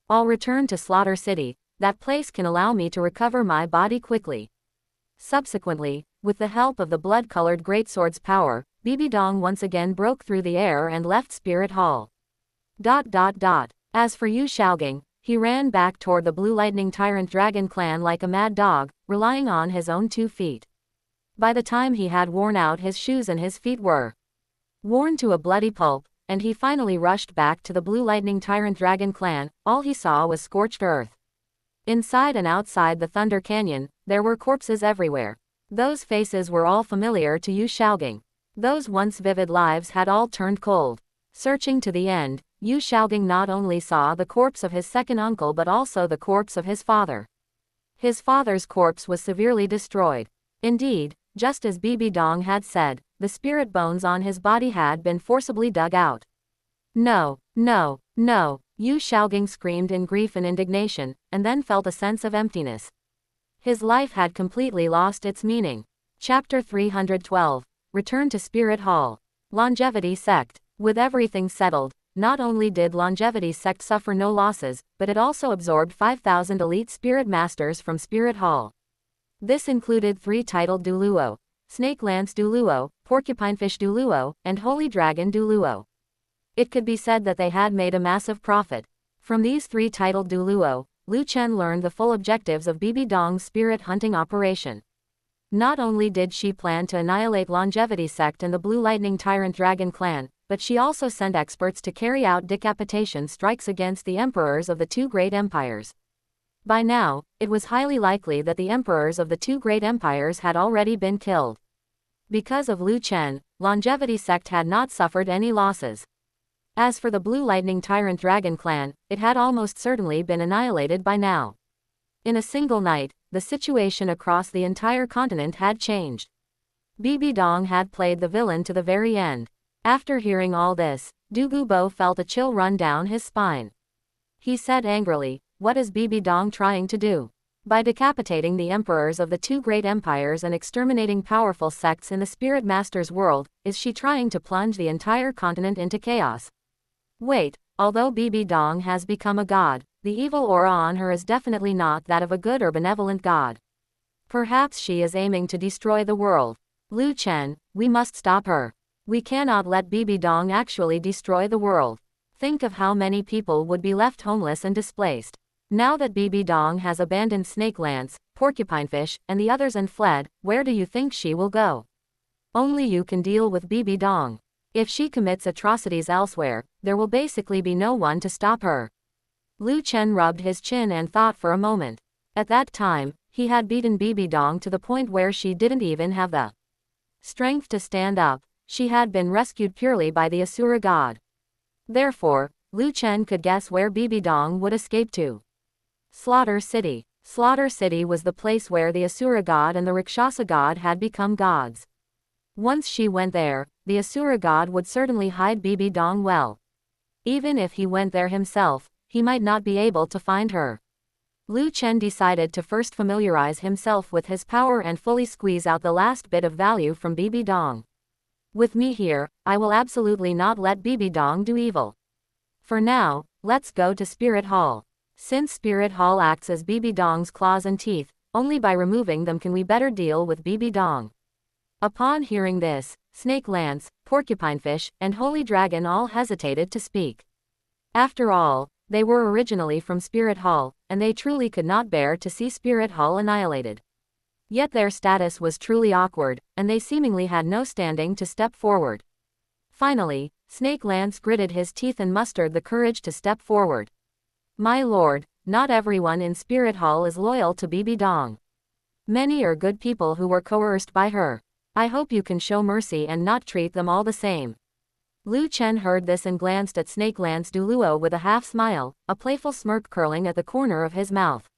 S1: I'll return to Slaughter City. That place can allow me to recover my body quickly. Subsequently, with the help of the blood-colored greatsword's power, Bibi Dong once again broke through the air and left Spirit Hall. As for Yu Xiaogang, he ran back toward the Blue Lightning Tyrant Dragon clan like a mad dog, relying on his own 2 feet. By the time he had worn out his shoes and his feet were worn to a bloody pulp, and he finally rushed back to the Blue Lightning Tyrant Dragon clan, all he saw was scorched earth. Inside and outside the Thunder Canyon, there were corpses everywhere. Those faces were all familiar to Yu Xiaogang. Those once vivid lives had all turned cold. Searching to the end, Yu Xiaogang not only saw the corpse of his second uncle but also the corpse of his father. His father's corpse was severely destroyed. Indeed, just as Bibi Dong had said, the spirit bones on his body had been forcibly dug out. No, no, no, Yu Xiaogang screamed in grief and indignation, and then felt a sense of emptiness. His life had completely lost its meaning. Chapter 312. Return to Spirit Hall. Longevity Sect. With everything settled, not only did Longevity Sect suffer no losses, but it also absorbed 5,000 elite spirit masters from Spirit Hall. This included 3 titled Douluo, Snake Lance Douluo, Porcupinefish Douluo, and Holy Dragon Douluo. It could be said that they had made a massive profit. From these 3 titled Douluo, Lu Chen learned the full objectives of Bibi Dong's spirit hunting operation. Not only did she plan to annihilate Longevity Sect and the Blue Lightning Tyrant Dragon clan, but she also sent experts to carry out decapitation strikes against the emperors of the 2 great empires. By now, it was highly likely that the emperors of the 2 great empires had already been killed. Because of Lu Chen, Longevity Sect had not suffered any losses. As for the Blue Lightning Tyrant Dragon clan, it had almost certainly been annihilated by now. In a single night, the situation across the entire continent had changed. Bibi Dong had played the villain to the very end. After hearing all this, Du Gubo felt a chill run down his spine. He said angrily, "What is Bibi Dong trying to do? By decapitating the emperors of the 2 great empires and exterminating powerful sects in the Spirit Master's world, is she trying to plunge the entire continent into chaos?" Wait, although Bibi Dong has become a god, the evil aura on her is definitely not that of a good or benevolent god. Perhaps she is aiming to destroy the world. Lu Chen, we must stop her. We cannot let Bibi Dong actually destroy the world. Think of how many people would be left homeless and displaced. Now that Bibi Dong has abandoned Snake Lance, Porcupinefish, and the others and fled, where do you think she will go? Only you can deal with Bibi Dong. If she commits atrocities elsewhere, there will basically be no one to stop her. Lu Chen rubbed his chin and thought for a moment. At that time, he had beaten Bibi Dong to the point where she didn't even have the strength to stand up. She had been rescued purely by the Asura god. Therefore, Lu Chen could guess where Bibi Dong would escape to. Slaughter City. Slaughter City was the place where the Asura god and the Rakshasa god had become gods. Once she went there, the Asura god would certainly hide Bibi Dong well. Even if he went there himself, he might not be able to find her. Lu Chen decided to first familiarize himself with his power and fully squeeze out the last bit of value from Bibi Dong. With me here, I will absolutely not let Bibi Dong do evil. For now, let's go to Spirit Hall. Since Spirit Hall acts as Bibi Dong's claws and teeth, only by removing them can we better deal with Bibi Dong. Upon hearing this, Snake Lance, Porcupinefish, and Holy Dragon all hesitated to speak. After all, they were originally from Spirit Hall, and they truly could not bear to see Spirit Hall annihilated. Yet their status was truly awkward, and they seemingly had no standing to step forward. Finally, Snake Lance gritted his teeth and mustered the courage to step forward. "My lord, not everyone in Spirit Hall is loyal to Bibi Dong. Many are good people who were coerced by her. I hope you can show mercy and not treat them all the same. Lu Chen heard this and glanced at Snake Lance Douluo with a half smile, a playful smirk curling at the corner of his mouth.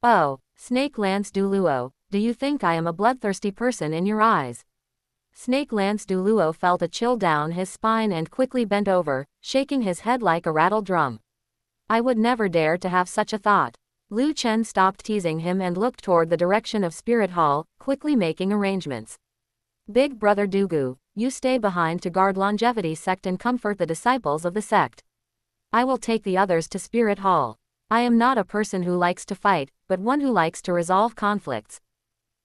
S1: Oh, Snake Lance Douluo, do you think I am a bloodthirsty person in your eyes? Snake Lance Douluo felt a chill down his spine and quickly bent over, shaking his head like a rattled drum. I would never dare to have such a thought. Lu Chen stopped teasing him and looked toward the direction of Spirit Hall, quickly making arrangements. Big brother Dugu, you stay behind to guard Longevity Sect and comfort the disciples of the sect. I will take the others to Spirit Hall. I am not a person who likes to fight, but one who likes to resolve conflicts.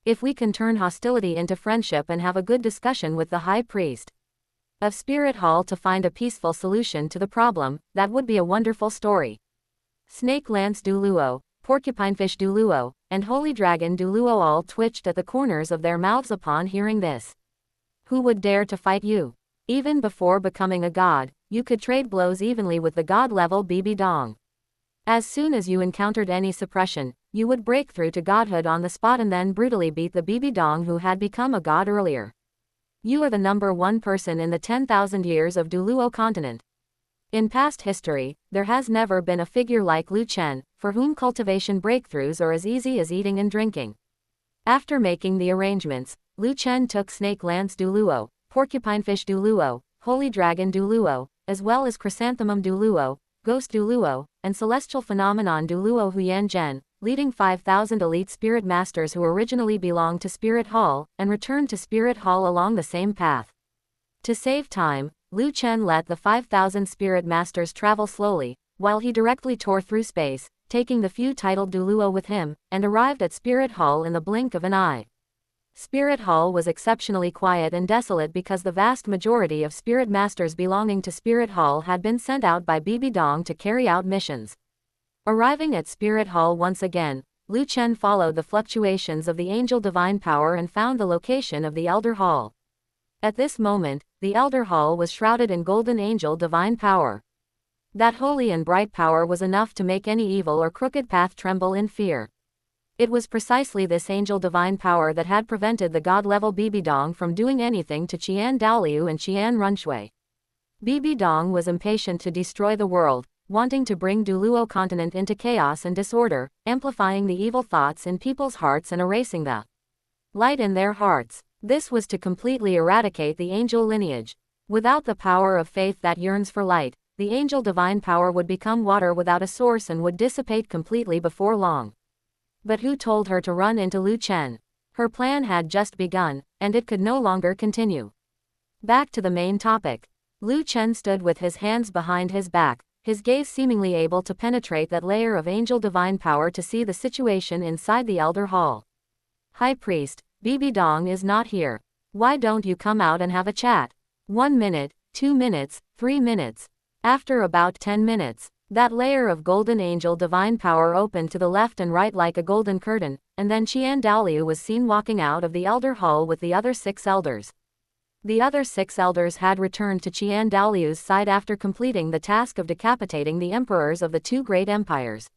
S1: If we can turn hostility into friendship and have a good discussion with the High Priest of Spirit Hall to find a peaceful solution to the problem, that would be a wonderful story. Snake Lance Douluo, Porcupinefish Douluo, and Holy Dragon Douluo all twitched at the corners of their mouths upon hearing this. Who would dare to fight you? Even before becoming a god, you could trade blows evenly with the god-level Bibi Dong. As soon as you encountered any suppression, you would break through to godhood on the spot and then brutally beat the Bibi Dong who had become a god earlier. You are the number one person in the 10,000 years of Douluo continent. In past history, there has never been a figure like Lu Chen, for whom cultivation breakthroughs are as easy as eating and drinking. After making the arrangements, Lu Chen took Snake Lance Douluo, Porcupinefish Douluo, Holy Dragon Douluo, as well as Chrysanthemum Douluo, Ghost Douluo, and Celestial Phenomenon Douluo Huyan Zhen, leading 5,000 elite spirit masters who originally belonged to Spirit Hall, and returned to Spirit Hall along the same path. To save time, Lu Chen let the 5,000 spirit masters travel slowly, while he directly tore through space, taking the few titled Douluo with him, and arrived at Spirit Hall in the blink of an eye. Spirit Hall was exceptionally quiet and desolate because the vast majority of spirit masters belonging to Spirit Hall had been sent out by Bibi Dong to carry out missions. Arriving at Spirit Hall once again, Lu Chen followed the fluctuations of the Angel Divine Power and found the location of the Elder Hall. At this moment, the Elder Hall was shrouded in Golden Angel Divine Power. That holy and bright power was enough to make any evil or crooked path tremble in fear. It was precisely this Angel Divine Power that had prevented the god-level Bibi Dong from doing anything to Qian Dalu and Qian Runshui. Bibi Dong was impatient to destroy the world, wanting to bring Douluo continent into chaos and disorder, amplifying the evil thoughts in people's hearts and erasing the light in their hearts. This was to completely eradicate the angel lineage. Without the power of faith that yearns for light, the angel divine power would become water without a source and would dissipate completely before long. But who told her to run into Lu Chen? Her plan had just begun, and it could no longer continue. Back to the main topic. Lu Chen stood with his hands behind his back, his gaze seemingly able to penetrate that layer of angel divine power to see the situation inside the Elder Hall. High Priest, Bibi Dong is not here. Why don't you come out and have a chat? 1 minute, 2 minutes, 3 minutes. After about 10 minutes, that layer of golden angel divine power opened to the left and right like a golden curtain, and then Qian Dalu was seen walking out of the Elder Hall with the other 6 elders. The other 6 elders had returned to Qian Dalu's side after completing the task of decapitating the emperors of the 2 great empires.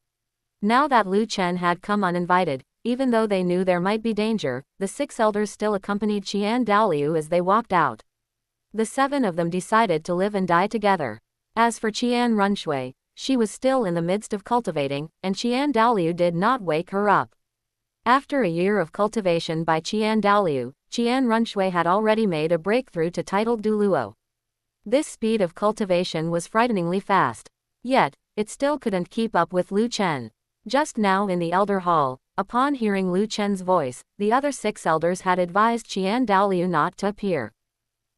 S1: Now that Lu Chen had come uninvited, even though they knew there might be danger, the 6 elders still accompanied Qian Dalu as they walked out. The 7 of them decided to live and die together. As for Qian Runshui, she was still in the midst of cultivating, and Qian Dalu did not wake her up. After a year of cultivation by Qian Dalu, Qian Runshui had already made a breakthrough to titled Douluo. This speed of cultivation was frighteningly fast. Yet, it still couldn't keep up with Lu Chen. Just now in the Elder Hall, upon hearing Lu Chen's voice, the other 6 elders had advised Qian Dalu not to appear.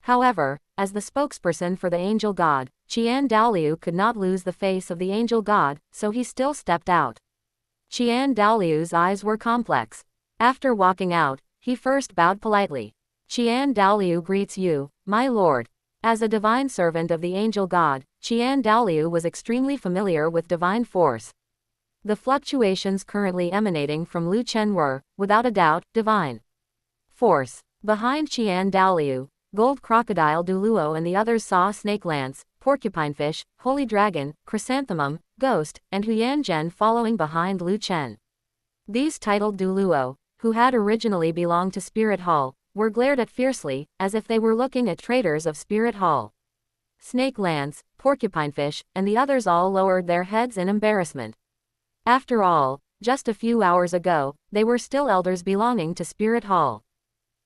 S1: However, as the spokesperson for the angel god, Qian Dalu could not lose the face of the angel god, so he still stepped out. Qian Dalu's eyes were complex. After walking out, he first bowed politely. Qian Dalu greets you, my lord. As a divine servant of the angel god, Qian Dalu was extremely familiar with divine force. The fluctuations currently emanating from Lu Chen were, without a doubt, divine force. Behind Qian Dalu, Gold Crocodile Douluo and the others saw Snake Lance, porcupinefish, holy dragon, chrysanthemum, ghost, and Huyan Zhen following behind Lu Chen. These titled Douluo, who had originally belonged to Spirit Hall, were glared at fiercely, as if they were looking at traitors of Spirit Hall. Snake Lance, porcupinefish, and the others all lowered their heads in embarrassment. After all, just a few hours ago, they were still elders belonging to Spirit Hall.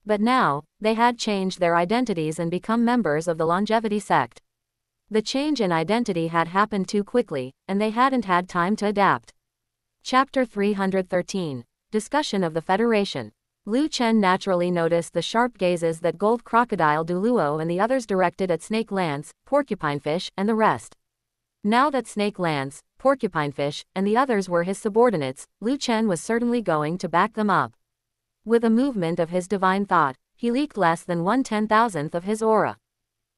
S1: But now, they had changed their identities and become members of the longevity sect. The change in identity had happened too quickly, and they hadn't had time to adapt. Chapter 313. Discussion of the Federation. Lu Chen naturally noticed the sharp gazes that Gold Crocodile Douluo and the others directed at Snake Lance, Porcupinefish, and the rest. Now that Snake Lance, Porcupinefish, and the others were his subordinates, Lu Chen was certainly going to back them up. With a movement of his divine thought, he leaked less than 1/10,000th of his aura.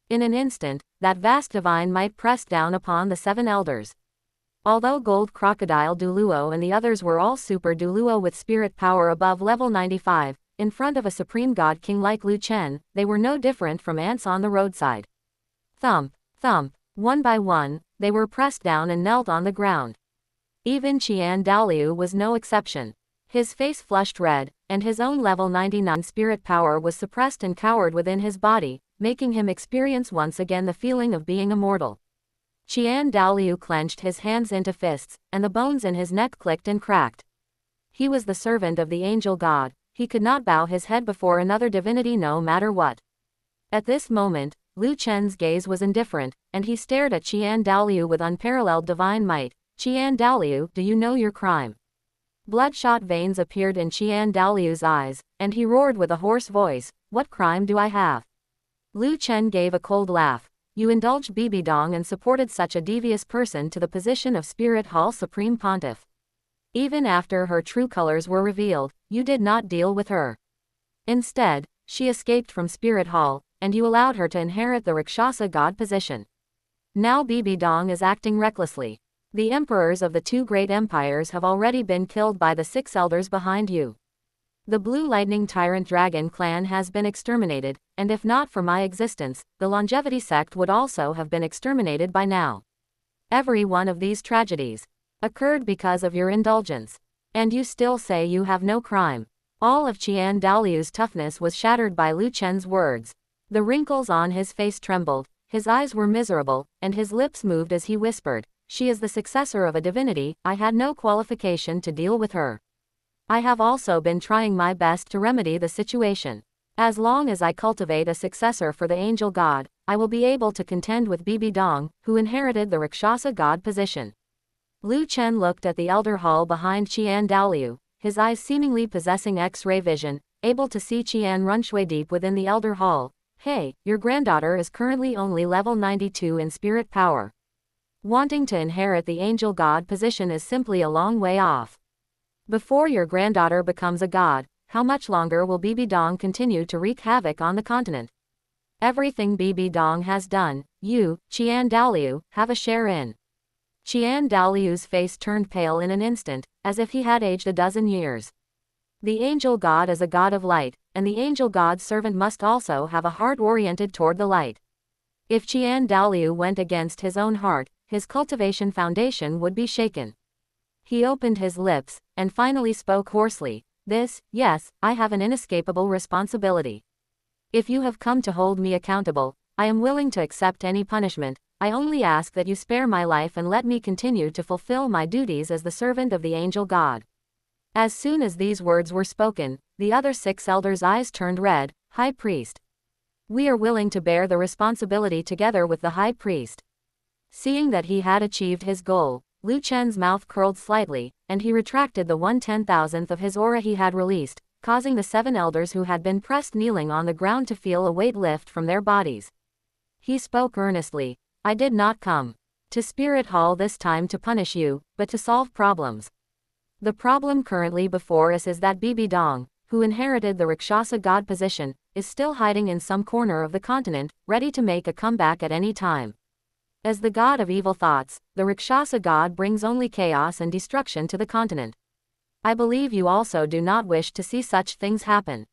S1: In an instant, that vast divine might pressed down upon the 7 elders. Although Gold Crocodile Douluo and the others were all Super Douluo with spirit power above level 95, in front of a supreme god king like Lu Chen, they were no different from ants on the roadside. Thump, thump, one by one, they were pressed down and knelt on the ground. Even Qian Dalu was no exception. His face flushed red, and his own level 99 spirit power was suppressed and cowered within his body, making him experience once again the feeling of being immortal. Qian Dalu clenched his hands into fists, and the bones in his neck clicked and cracked. He was the servant of the angel god, he could not bow his head before another divinity no matter what. At this moment, Lu Chen's gaze was indifferent, and he stared at Qian Dalu with unparalleled divine might. Qian Dalu, do you know your crime? Bloodshot veins appeared in Qian Dalu's eyes, and he roared with a hoarse voice, what crime do I have? Lu Chen gave a cold laugh. You indulged Bibi Dong and supported such a devious person to the position of Spirit Hall Supreme Pontiff. Even after her true colors were revealed, you did not deal with her. Instead, she escaped from Spirit Hall, and you allowed her to inherit the Rakshasa god position. Now Bibi Dong is acting recklessly. The emperors of the 2 great empires have already been killed by the 6 elders behind you. The Blue Lightning Tyrant Dragon clan has been exterminated, and if not for my existence, the longevity sect would also have been exterminated by now. Every one of these tragedies occurred because of your indulgence. And you still say you have no crime. All of Qian Dalu's toughness was shattered by Lu Chen's words. The wrinkles on his face trembled, his eyes were miserable, and his lips moved as he whispered, she is the successor of a divinity, I had no qualification to deal with her. I have also been trying my best to remedy the situation. As long as I cultivate a successor for the angel god, I will be able to contend with Bibi Dong, who inherited the Rakshasa god position. Lu Chen looked at the elder hall behind Qian Dalu, his eyes seemingly possessing X-ray vision, able to see Qian Runshui deep within the elder hall. Hey, your granddaughter is currently only level 92 in spirit power. Wanting to inherit the angel god position is simply a long way off. Before your granddaughter becomes a god, how much longer will Bibi Dong continue to wreak havoc on the continent? Everything Bibi Dong has done, you, Qian Dalu, have a share in. Qian Dalu's face turned pale in an instant, as if he had aged a dozen years. The angel god is a god of light, and the angel god's servant must also have a heart oriented toward the light. If Qian Dalu went against his own heart, his cultivation foundation would be shaken. He opened his lips, and finally spoke hoarsely. Yes, I have an inescapable responsibility. If you have come to hold me accountable, I am willing to accept any punishment. I only ask that you spare my life and let me continue to fulfill my duties as the servant of the angel god. As soon as these words were spoken, the other 6 elders' eyes turned red. High priest. We are willing to bear the responsibility together with the high priest. Seeing that he had achieved his goal, Lu Chen's mouth curled slightly, and he retracted the 1/10,000th of his aura he had released, causing the 7 elders who had been pressed kneeling on the ground to feel a weight lift from their bodies. He spoke earnestly. I did not come to Spirit Hall this time to punish you, but to solve problems. The problem currently before us is that Bibi Dong, who inherited the Rakshasa god position, is still hiding in some corner of the continent, ready to make a comeback at any time. As the god of evil thoughts, the Rakshasa god brings only chaos and destruction to the continent. I believe you also do not wish to see such things happen.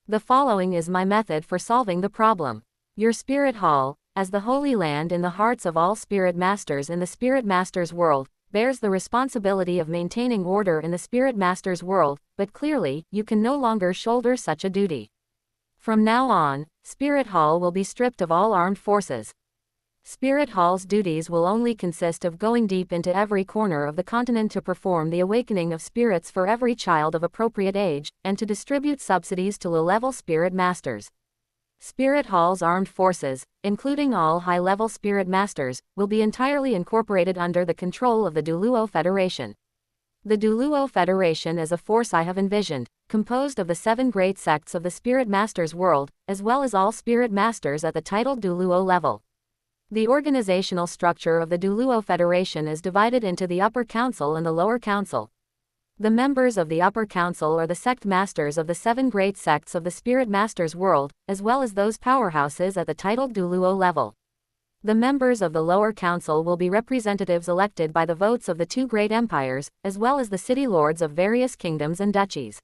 S1: The following is my method for solving the problem. Your spirit hall, as the Holy Land in the hearts of all Spirit Masters in the Spirit Masters world, bears the responsibility of maintaining order in the Spirit Masters world, but clearly, you can no longer shoulder such a duty. From now on, Spirit Hall will be stripped of all armed forces. Spirit Hall's duties will only consist of going deep into every corner of the continent to perform the awakening of spirits for every child of appropriate age, and to distribute subsidies to low-level Spirit Masters. Spirit Hall's armed forces, including all high-level Spirit Masters, will be entirely incorporated under the control of the Douluo Federation. The Douluo Federation is a force I have envisioned, composed of the 7 great sects of the Spirit Masters world, as well as all Spirit Masters at the titled Douluo level. The organizational structure of the Douluo Federation is divided into the Upper Council and the Lower Council. The members of the Upper Council are the sect masters of the 7 great sects of the Spirit Masters world, as well as those powerhouses at the titled Douluo level. The members of the Lower Council will be representatives elected by the votes of the 2 great empires, as well as the city lords of various kingdoms and duchies.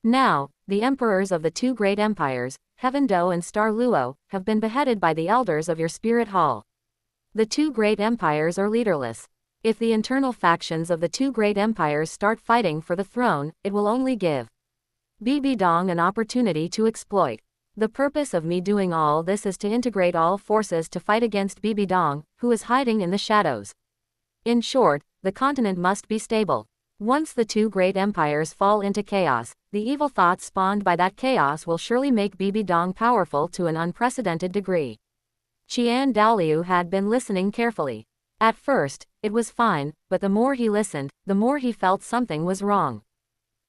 S1: Now, the emperors of the 2 great empires, Heaven Do and Star Luo, have been beheaded by the elders of your Spirit Hall. The 2 great empires are leaderless. If the internal factions of the 2 great empires start fighting for the throne, it will only give Bibi Dong an opportunity to exploit. The purpose of me doing all this is to integrate all forces to fight against Bibi Dong, who is hiding in the shadows. In short, the continent must be stable. Once the 2 great empires fall into chaos, the evil thoughts spawned by that chaos will surely make Bibi Dong powerful to an unprecedented degree. Qian Dalu had been listening carefully. At first, it was fine, but the more he listened, the more he felt something was wrong.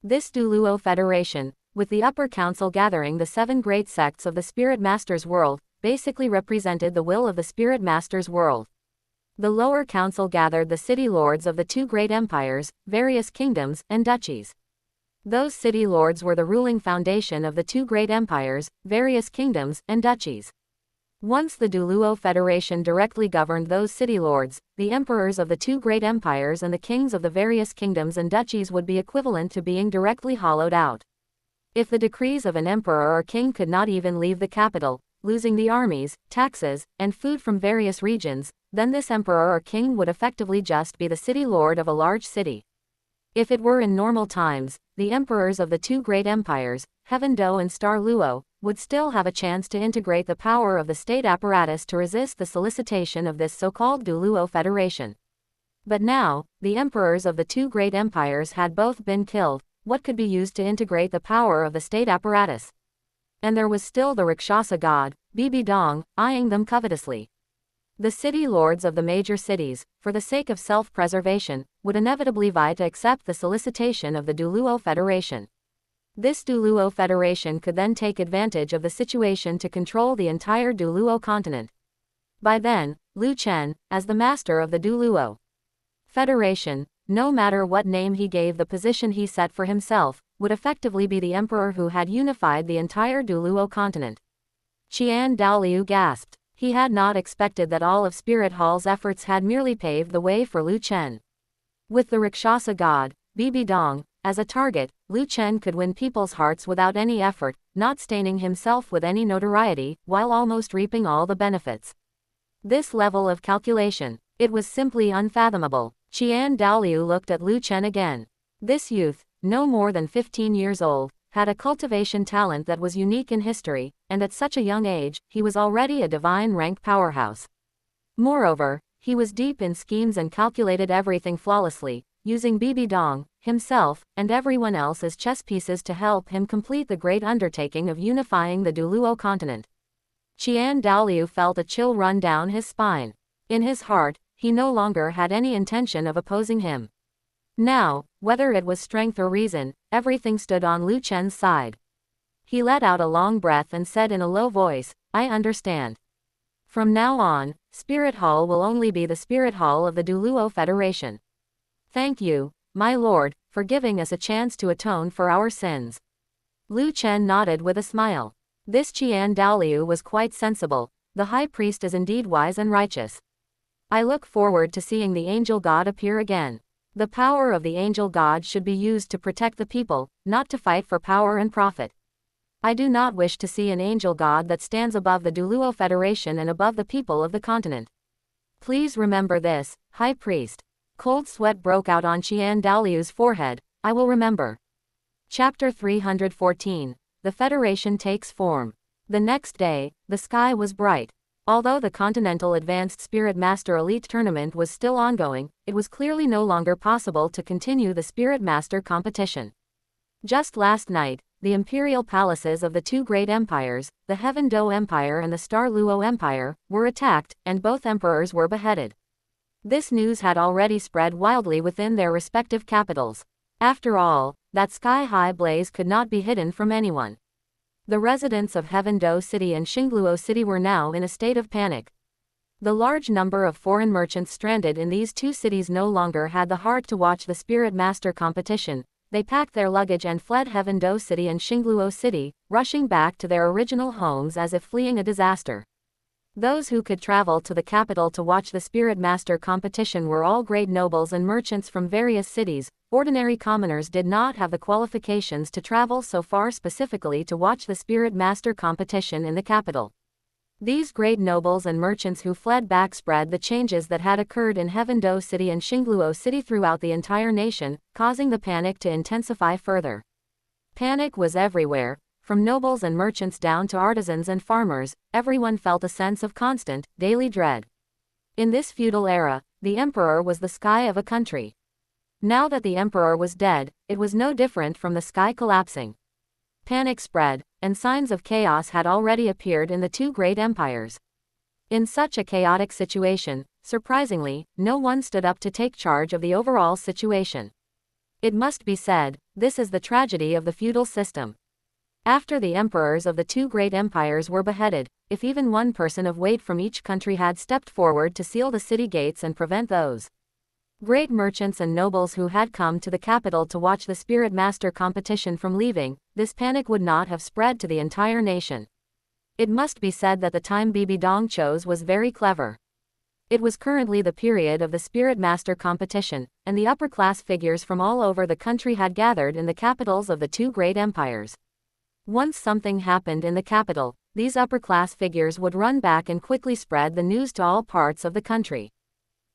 S1: This Douluo Federation, with the Upper Council gathering the 7 great sects of the Spirit Masters world, basically represented the will of the Spirit Masters world. The Lower Council gathered the city lords of the 2 great empires, various kingdoms, and duchies. Those city lords were the ruling foundation of the 2 great empires, various kingdoms, and duchies. Once the Douluo Federation directly governed those city lords, the emperors of the 2 great empires and the kings of the various kingdoms and duchies would be equivalent to being directly hollowed out. If the decrees of an emperor or king could not even leave the capital, losing the armies, taxes, and food from various regions, then this emperor or king would effectively just be the city lord of a large city. If it were in normal times, the emperors of the 2 great empires, Heaven Do and Star Luo, would still have a chance to integrate the power of the state apparatus to resist the solicitation of this so-called Douluo Federation. But now, the emperors of the 2 great empires had both been killed. What could be used to integrate the power of the state apparatus? And there was still the Rakshasa god, Bibi Dong, eyeing them covetously. The city lords of the major cities, for the sake of self-preservation, would inevitably vie to accept the solicitation of the Douluo Federation. This Douluo Federation could then take advantage of the situation to control the entire Douluo continent. By then, Lu Chen, as the master of the Douluo Federation, no matter what name he gave the position he set for himself, would effectively be the emperor who had unified the entire Douluo continent. Qian Daoliu gasped. He had not expected that all of Spirit Hall's efforts had merely paved the way for Lu Chen. With the Rakshasa god, Bibi Dong, as a target, Lu Chen could win people's hearts without any effort, not staining himself with any notoriety, while almost reaping all the benefits. This level of calculation, it was simply unfathomable. Qian Daoliu looked at Lu Chen again. This youth, no more than 15 years old, had a cultivation talent that was unique in history, and at such a young age, he was already a divine rank powerhouse. Moreover, he was deep in schemes and calculated everything flawlessly, using Bibi Dong, himself, and everyone else as chess pieces to help him complete the great undertaking of unifying the Douluo continent. Qian Daoliu felt a chill run down his spine. In his heart, he no longer had any intention of opposing him. Now, whether it was strength or reason, everything stood on Lu Chen's side. He let out a long breath and said in a low voice, "I understand. From now on, Spirit Hall will only be the Spirit Hall of the Douluo Federation. Thank you, my lord, for giving us a chance to atone for our sins." Lu Chen nodded with a smile. This Qian Daoliu was quite sensible. The high priest is indeed wise and righteous. I look forward to seeing the angel god appear again. The power of the angel god should be used to protect the people, not to fight for power and profit. I do not wish to see an angel god that stands above the Douluo Federation and above the people of the continent. Please remember this, High Priest. Cold sweat broke out on Qian Dalu's forehead. I will remember. Chapter 314. The Federation takes form. The next day, the sky was bright. Although the Continental Advanced Spirit Master Elite Tournament was still ongoing, it was clearly no longer possible to continue the Spirit Master competition. Just last night, the imperial palaces of the two great empires, the Heaven Do Empire and the Star Luo Empire, were attacked, and both emperors were beheaded. This news had already spread wildly within their respective capitals. After all, that sky-high blaze could not be hidden from anyone. The residents of Heaven Do City and Xingluo City were now in a state of panic. The large number of foreign merchants stranded in these two cities no longer had the heart to watch the Spirit Master competition. They packed their luggage and fled Heaven Do City and Xingluo City, rushing back to their original homes as if fleeing a disaster. Those who could travel to the capital to watch the Spirit Master competition were all great nobles and merchants from various cities. Ordinary commoners did not have the qualifications to travel so far specifically to watch the Spirit Master competition in the capital. These great nobles and merchants who fled back spread the changes that had occurred in Heaven Do City and Xingluo City throughout the entire nation, causing the panic to intensify further. Panic was everywhere. From nobles and merchants down to artisans and farmers, everyone felt a sense of constant, daily dread. In this feudal era, the emperor was the sky of a country. Now that the emperor was dead, it was no different from the sky collapsing. Panic spread, and signs of chaos had already appeared in the two great empires. In such a chaotic situation, surprisingly, no one stood up to take charge of the overall situation. It must be said, this is the tragedy of the feudal system. After the emperors of the two great empires were beheaded, if even one person of weight from each country had stepped forward to seal the city gates and prevent those great merchants and nobles who had come to the capital to watch the Spirit Master competition from leaving, this panic would not have spread to the entire nation. It must be said that the time Bibi Dong chose was very clever. It was currently the period of the Spirit Master competition, and the upper-class figures from all over the country had gathered in the capitals of the two great empires. Once something happened in the capital, these upper-class figures would run back and quickly spread the news to all parts of the country.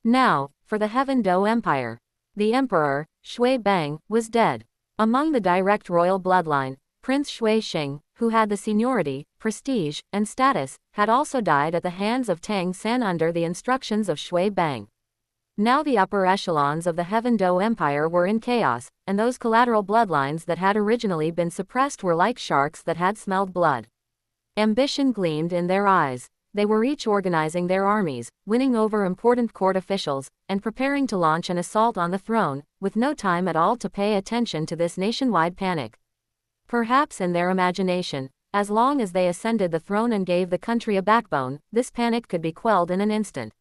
S1: Now, for the Heaven Do Empire. The emperor, Shui Bang, was dead. Among the direct royal bloodline, Prince Shui Xing, who had the seniority, prestige, and status, had also died at the hands of Tang San under the instructions of Shui Bang. Now the upper echelons of the Heaven Do Empire were in chaos, and those collateral bloodlines that had originally been suppressed were like sharks that had smelled blood. Ambition gleamed in their eyes. They were each organizing their armies, winning over important court officials, and preparing to launch an assault on the throne, with no time at all to pay attention to this nationwide panic. Perhaps in their imagination, as long as they ascended the throne and gave the country a backbone, this panic could be quelled in an instant.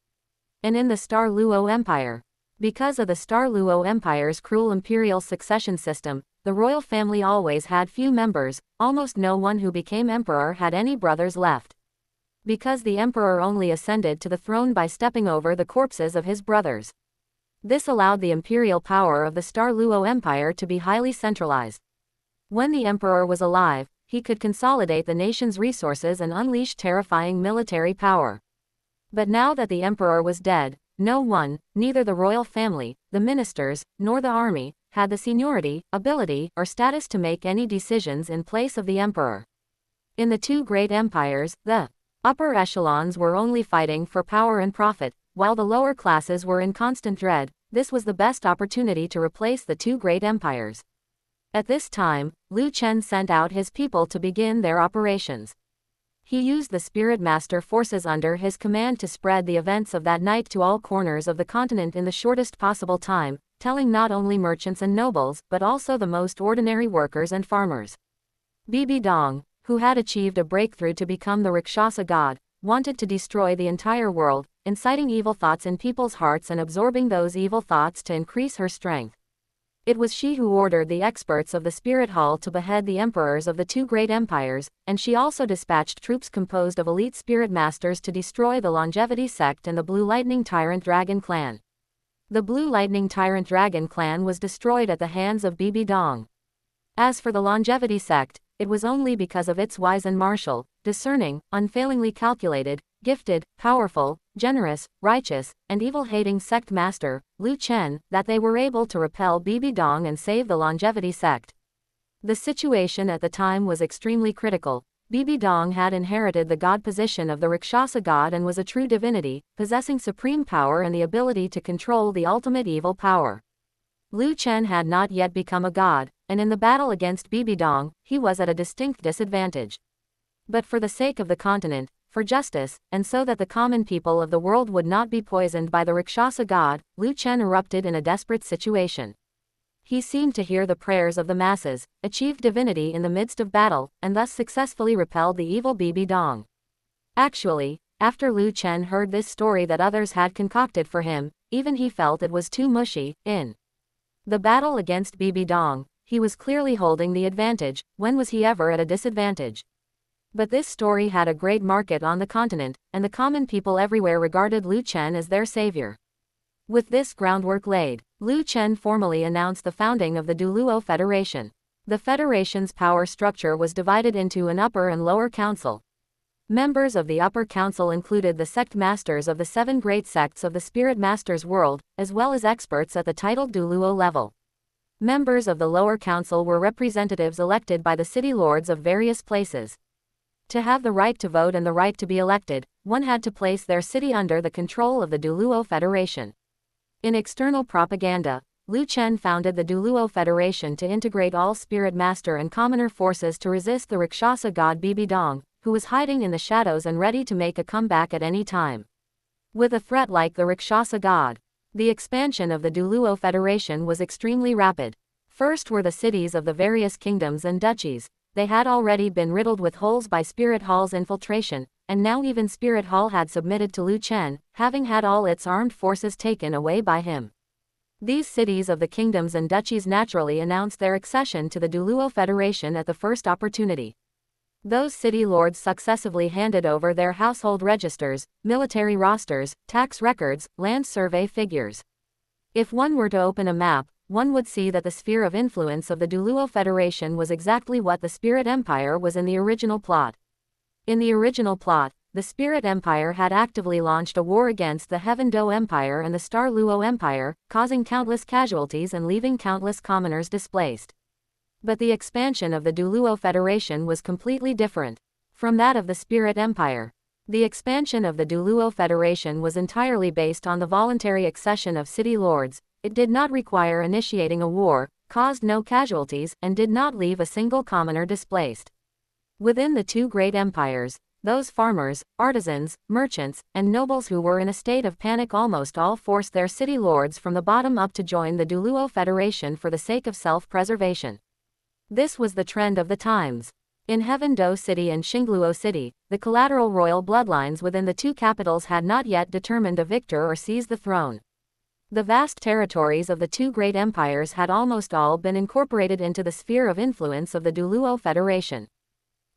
S1: And in the Star Luo Empire. Because of the Star Luo Empire's cruel imperial succession system, the royal family always had few members. Almost no one who became emperor had any brothers left. Because the emperor only ascended to the throne by stepping over the corpses of his brothers. This allowed the imperial power of the Star Luo Empire to be highly centralized. When the emperor was alive, he could consolidate the nation's resources and unleash terrifying military power. But now that the emperor was dead, no one, neither the royal family, the ministers, nor the army, had the seniority, ability, or status to make any decisions in place of the emperor. In the two great empires, the upper echelons were only fighting for power and profit, while the lower classes were in constant dread. This was the best opportunity to replace the two great empires. At this time, Lu Chen sent out his people to begin their operations. He used the Spirit Master forces under his command to spread the events of that night to all corners of the continent in the shortest possible time, telling not only merchants and nobles, but also the most ordinary workers and farmers. Bibi Dong, who had achieved a breakthrough to become the Rakshasa god, wanted to destroy the entire world, inciting evil thoughts in people's hearts and absorbing those evil thoughts to increase her strength. It was she who ordered the experts of the Spirit Hall to behead the emperors of the two great empires, and she also dispatched troops composed of elite spirit masters to destroy the Longevity Sect and the Blue Lightning Tyrant Dragon Clan. The Blue Lightning Tyrant Dragon Clan was destroyed at the hands of Bibi Dong. As for the Longevity Sect, it was only because of its wise and martial, discerning, unfailingly calculated, gifted, powerful, generous, righteous, and evil-hating sect master, Liu Qian, that they were able to repel Bibi Dong and save the longevity sect. The situation at the time was extremely critical. Bibi Dong had inherited the god position of the Rakshasa god and was a true divinity, possessing supreme power and the ability to control the ultimate evil power. Liu Qian had not yet become a god, and in the battle against Bibi Dong, he was at a distinct disadvantage. But for the sake of the continent, for justice, and so that the common people of the world would not be poisoned by the Rakshasa god, Liu Qian erupted in a desperate situation. He seemed to hear the prayers of the masses, achieved divinity in the midst of battle, and thus successfully repelled the evil Bibi Dong. Actually, after Liu Qian heard this story that others had concocted for him, even he felt it was too mushy. In the battle against Bibi Dong, he was clearly holding the advantage. When was he ever at a disadvantage? But this story had a great market on the continent, and the common people everywhere regarded Liu Qian as their savior. With this groundwork laid, Liu Qian formally announced the founding of the Douluo Federation. The federation's power structure was divided into an upper and lower council. Members of the upper council included the sect masters of the 7 great sects of the Spirit Masters world, as well as experts at the titled Douluo level. Members of the lower council were representatives elected by the city lords of various places. To have the right to vote and the right to be elected, one had to place their city under the control of the Douluo Federation. In external propaganda, Liu Qian founded the Douluo Federation to integrate all spirit master and commoner forces to resist the Rakshasa god Bibi Dong, who was hiding in the shadows and ready to make a comeback at any time. With a threat like the Rakshasa god, the expansion of the Douluo Federation was extremely rapid. First were the cities of the various kingdoms and duchies. They had already been riddled with holes by Spirit Hall's infiltration, and now even Spirit Hall had submitted to Liu Qian, having had all its armed forces taken away by him. These cities of the kingdoms and duchies naturally announced their accession to the Douluo Federation at the first opportunity. Those city lords successively handed over their household registers, military rosters, tax records, land survey figures. If one were to open a map, one would see that the sphere of influence of the Douluo Federation was exactly what the Spirit Empire was in the original plot. In the original plot, the Spirit Empire had actively launched a war against the Heaven Do Empire and the Star Luo Empire, causing countless casualties and leaving countless commoners displaced. But the expansion of the Douluo Federation was completely different from that of the Spirit Empire. The expansion of the Douluo Federation was entirely based on the voluntary accession of city lords. It did not require initiating a war, caused no casualties, and did not leave a single commoner displaced. Within the 2 great empires, those farmers, artisans, merchants, and nobles who were in a state of panic almost all forced their city lords from the bottom up to join the Douluo Federation for the sake of self-preservation. This was the trend of the times. In Heaven Do City and Xingluo City, the collateral royal bloodlines within the 2 capitals had not yet determined a victor or seized the throne. The vast territories of the 2 great empires had almost all been incorporated into the sphere of influence of the Douluo Federation.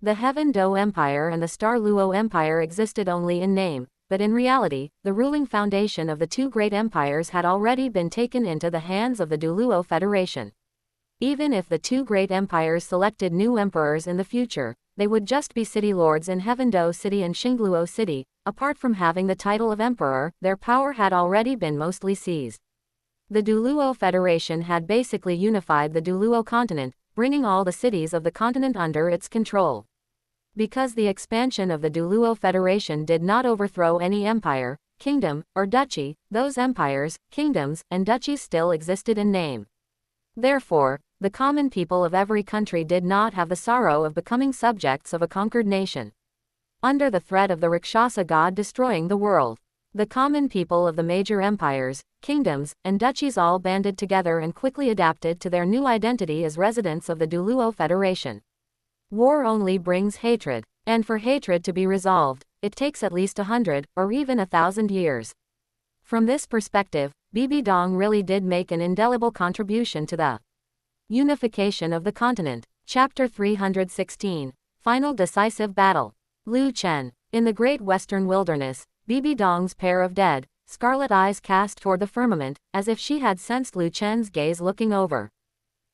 S1: The Heaven Do Empire and the Star Luo Empire existed only in name, but in reality, the ruling foundation of the 2 great empires had already been taken into the hands of the Douluo Federation. Even if the 2 great empires selected new emperors in the future, they would just be city lords in Heaven Do City and Xingluo City. Apart from having the title of emperor, their power had already been mostly seized. The Douluo Federation had basically unified the Douluo continent, bringing all the cities of the continent under its control. Because the expansion of the Douluo Federation did not overthrow any empire, kingdom, or duchy, those empires, kingdoms, and duchies still existed in name. Therefore, the common people of every country did not have the sorrow of becoming subjects of a conquered nation. Under the threat of the Rakshasa god destroying the world, the common people of the major empires, kingdoms, and duchies all banded together and quickly adapted to their new identity as residents of the Douluo Federation. War only brings hatred, and for hatred to be resolved, it takes at least 100, or even 1,000 years. From this perspective, Bibi Dong really did make an indelible contribution to the unification of the continent. Chapter 316. Final Decisive Battle. Liu Qian. In the great western wilderness, Bibi Dong's pair of dead, scarlet eyes cast toward the firmament, as if she had sensed Liu Qian's gaze looking over.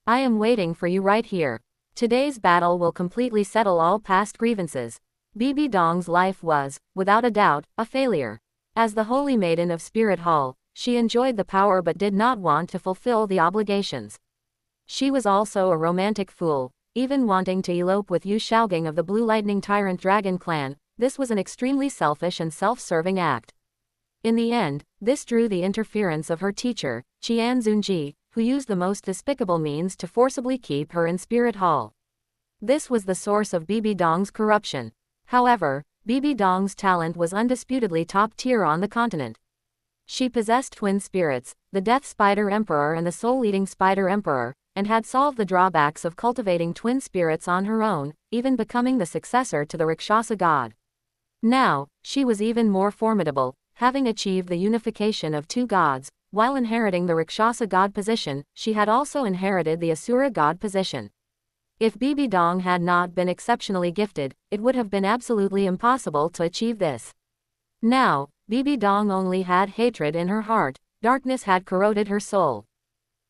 S1: "I am waiting for you right here." Today's battle will completely settle all past grievances. Bibi Dong's life was, without a doubt, a failure. As the Holy Maiden of Spirit Hall, she enjoyed the power but did not want to fulfill the obligations. She was also a romantic fool, even wanting to elope with Yu Shaogang of the Blue Lightning Tyrant Dragon clan. This was an extremely selfish and self-serving act. In the end, this drew the interference of her teacher, Qian Xunji, who used the most despicable means to forcibly keep her in Spirit Hall. This was the source of Bibi Dong's corruption. However, Bibi Dong's talent was undisputedly top tier on the continent. She possessed twin spirits, the Death Spider Emperor and the Soul-Eating Spider Emperor, and had solved the drawbacks of cultivating twin spirits on her own, even becoming the successor to the Rakshasa god. Now, she was even more formidable, having achieved the unification of two gods. While inheriting the Rakshasa god position, she had also inherited the Asura god position. If Bibi Dong had not been exceptionally gifted, it would have been absolutely impossible to achieve this. Now, Bibi Dong only had hatred in her heart. Darkness had corroded her soul.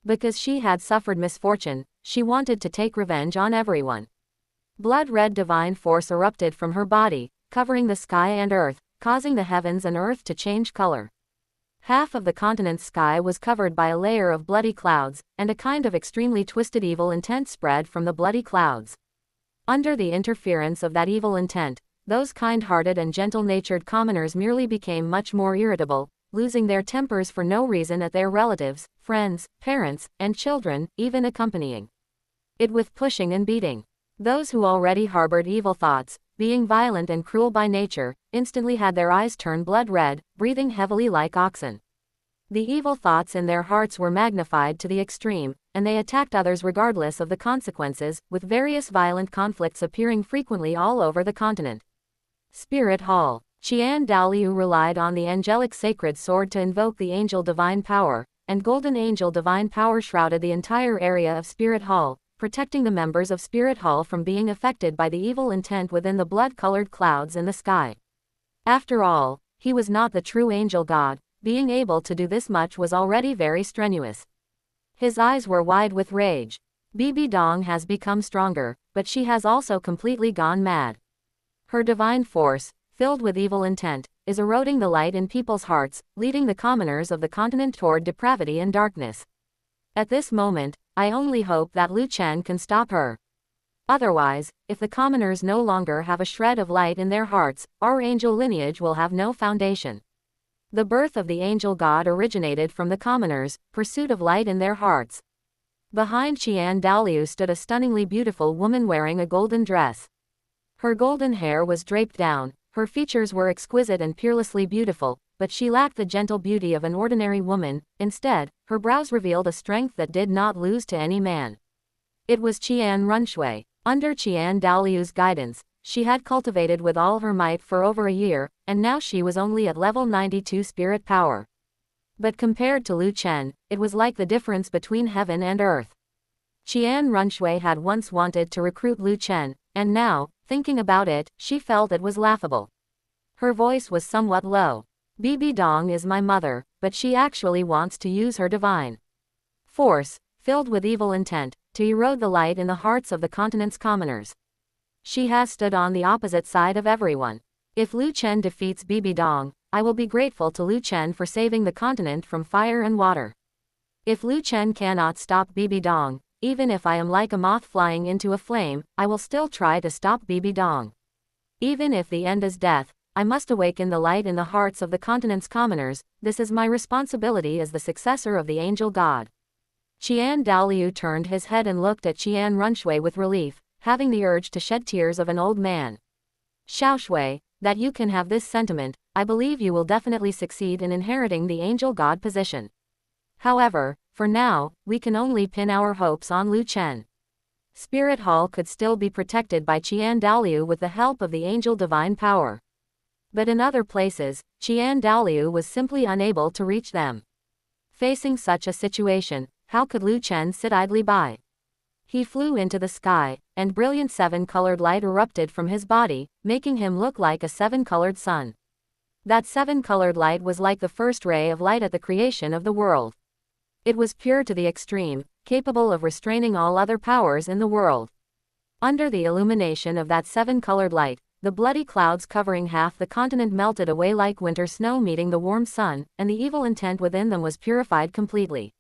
S1: Because she had suffered misfortune, she wanted to take revenge on everyone. Blood-red divine force erupted from her body, covering the sky and earth, causing the heavens and earth to change color. Half of the continent's sky was covered by a layer of bloody clouds, and a kind of extremely twisted evil intent spread from the bloody clouds. Under the interference of that evil intent, those kind-hearted and gentle-natured commoners merely became much more irritable, losing their tempers for no reason at their relatives, friends, parents, and children, even accompanying it with pushing and beating. Those who already harbored evil thoughts, being violent and cruel by nature, instantly had their eyes turn blood red, breathing heavily like oxen. The evil thoughts in their hearts were magnified to the extreme, and they attacked others regardless of the consequences, with various violent conflicts appearing frequently all over the continent. Spirit Hall. Qian Dalu relied on the angelic sacred sword to invoke the angel divine power, and golden angel divine power shrouded the entire area of Spirit Hall, protecting the members of Spirit Hall from being affected by the evil intent within the blood-colored clouds in the sky. After all, he was not the true angel god. Being able to do this much was already very strenuous. His eyes were wide with rage. Bibi Dong has become stronger, but she has also completely gone mad. Her divine force, filled with evil intent, is eroding the light in people's hearts, leading the commoners of the continent toward depravity and darkness. At this moment, I only hope that Lu Chen can stop her. Otherwise, if the commoners no longer have a shred of light in their hearts, our angel lineage will have no foundation. The birth of the angel god originated from the commoners' pursuit of light in their hearts. Behind Qian Dalu stood a stunningly beautiful woman wearing a golden dress. Her golden hair was draped down, her features were exquisite and peerlessly beautiful, but she lacked the gentle beauty of an ordinary woman. Instead, her brows revealed a strength that did not lose to any man. It was Qian Runshui. Under Qian Dalu's guidance, she had cultivated with all her might for over a year, and now she was only at level 92 spirit power. But compared to Lu Chen, it was like the difference between heaven and earth. Qian Runshui had once wanted to recruit Lu Chen, and now, thinking about it, she felt it was laughable. Her voice was somewhat low. Bibi Dong is my mother, but she actually wants to use her divine force, filled with evil intent, to erode the light in the hearts of the continent's commoners. She has stood on the opposite side of everyone. If Lu Chen defeats Bibi Dong, I will be grateful to Lu Chen for saving the continent from fire and water. If Lu Chen cannot stop Bibi Dong, even if I am like a moth flying into a flame, I will still try to stop Bibi Dong. Even if the end is death, I must awaken the light in the hearts of the continent's commoners. This is my responsibility as the successor of the angel god. Qian Dalu turned his head and looked at Qian Runshui with relief, having the urge to shed tears of an old man. Xiaoshui, that you can have this sentiment, I believe you will definitely succeed in inheriting the angel god position. However, for now, we can only pin our hopes on Lu Chen. Spirit Hall could still be protected by Qian Dalu with the help of the angel divine power. But in other places, Qian Dalu was simply unable to reach them. Facing such a situation, how could Lu Chen sit idly by? He flew into the sky, and brilliant seven-colored light erupted from his body, making him look like a seven-colored sun. That seven-colored light was like the first ray of light at the creation of the world. It was pure to the extreme, capable of restraining all other powers in the world. Under the illumination of that seven-colored light, the bloody clouds covering half the continent melted away like winter snow meeting the warm sun, and the evil intent within them was purified completely.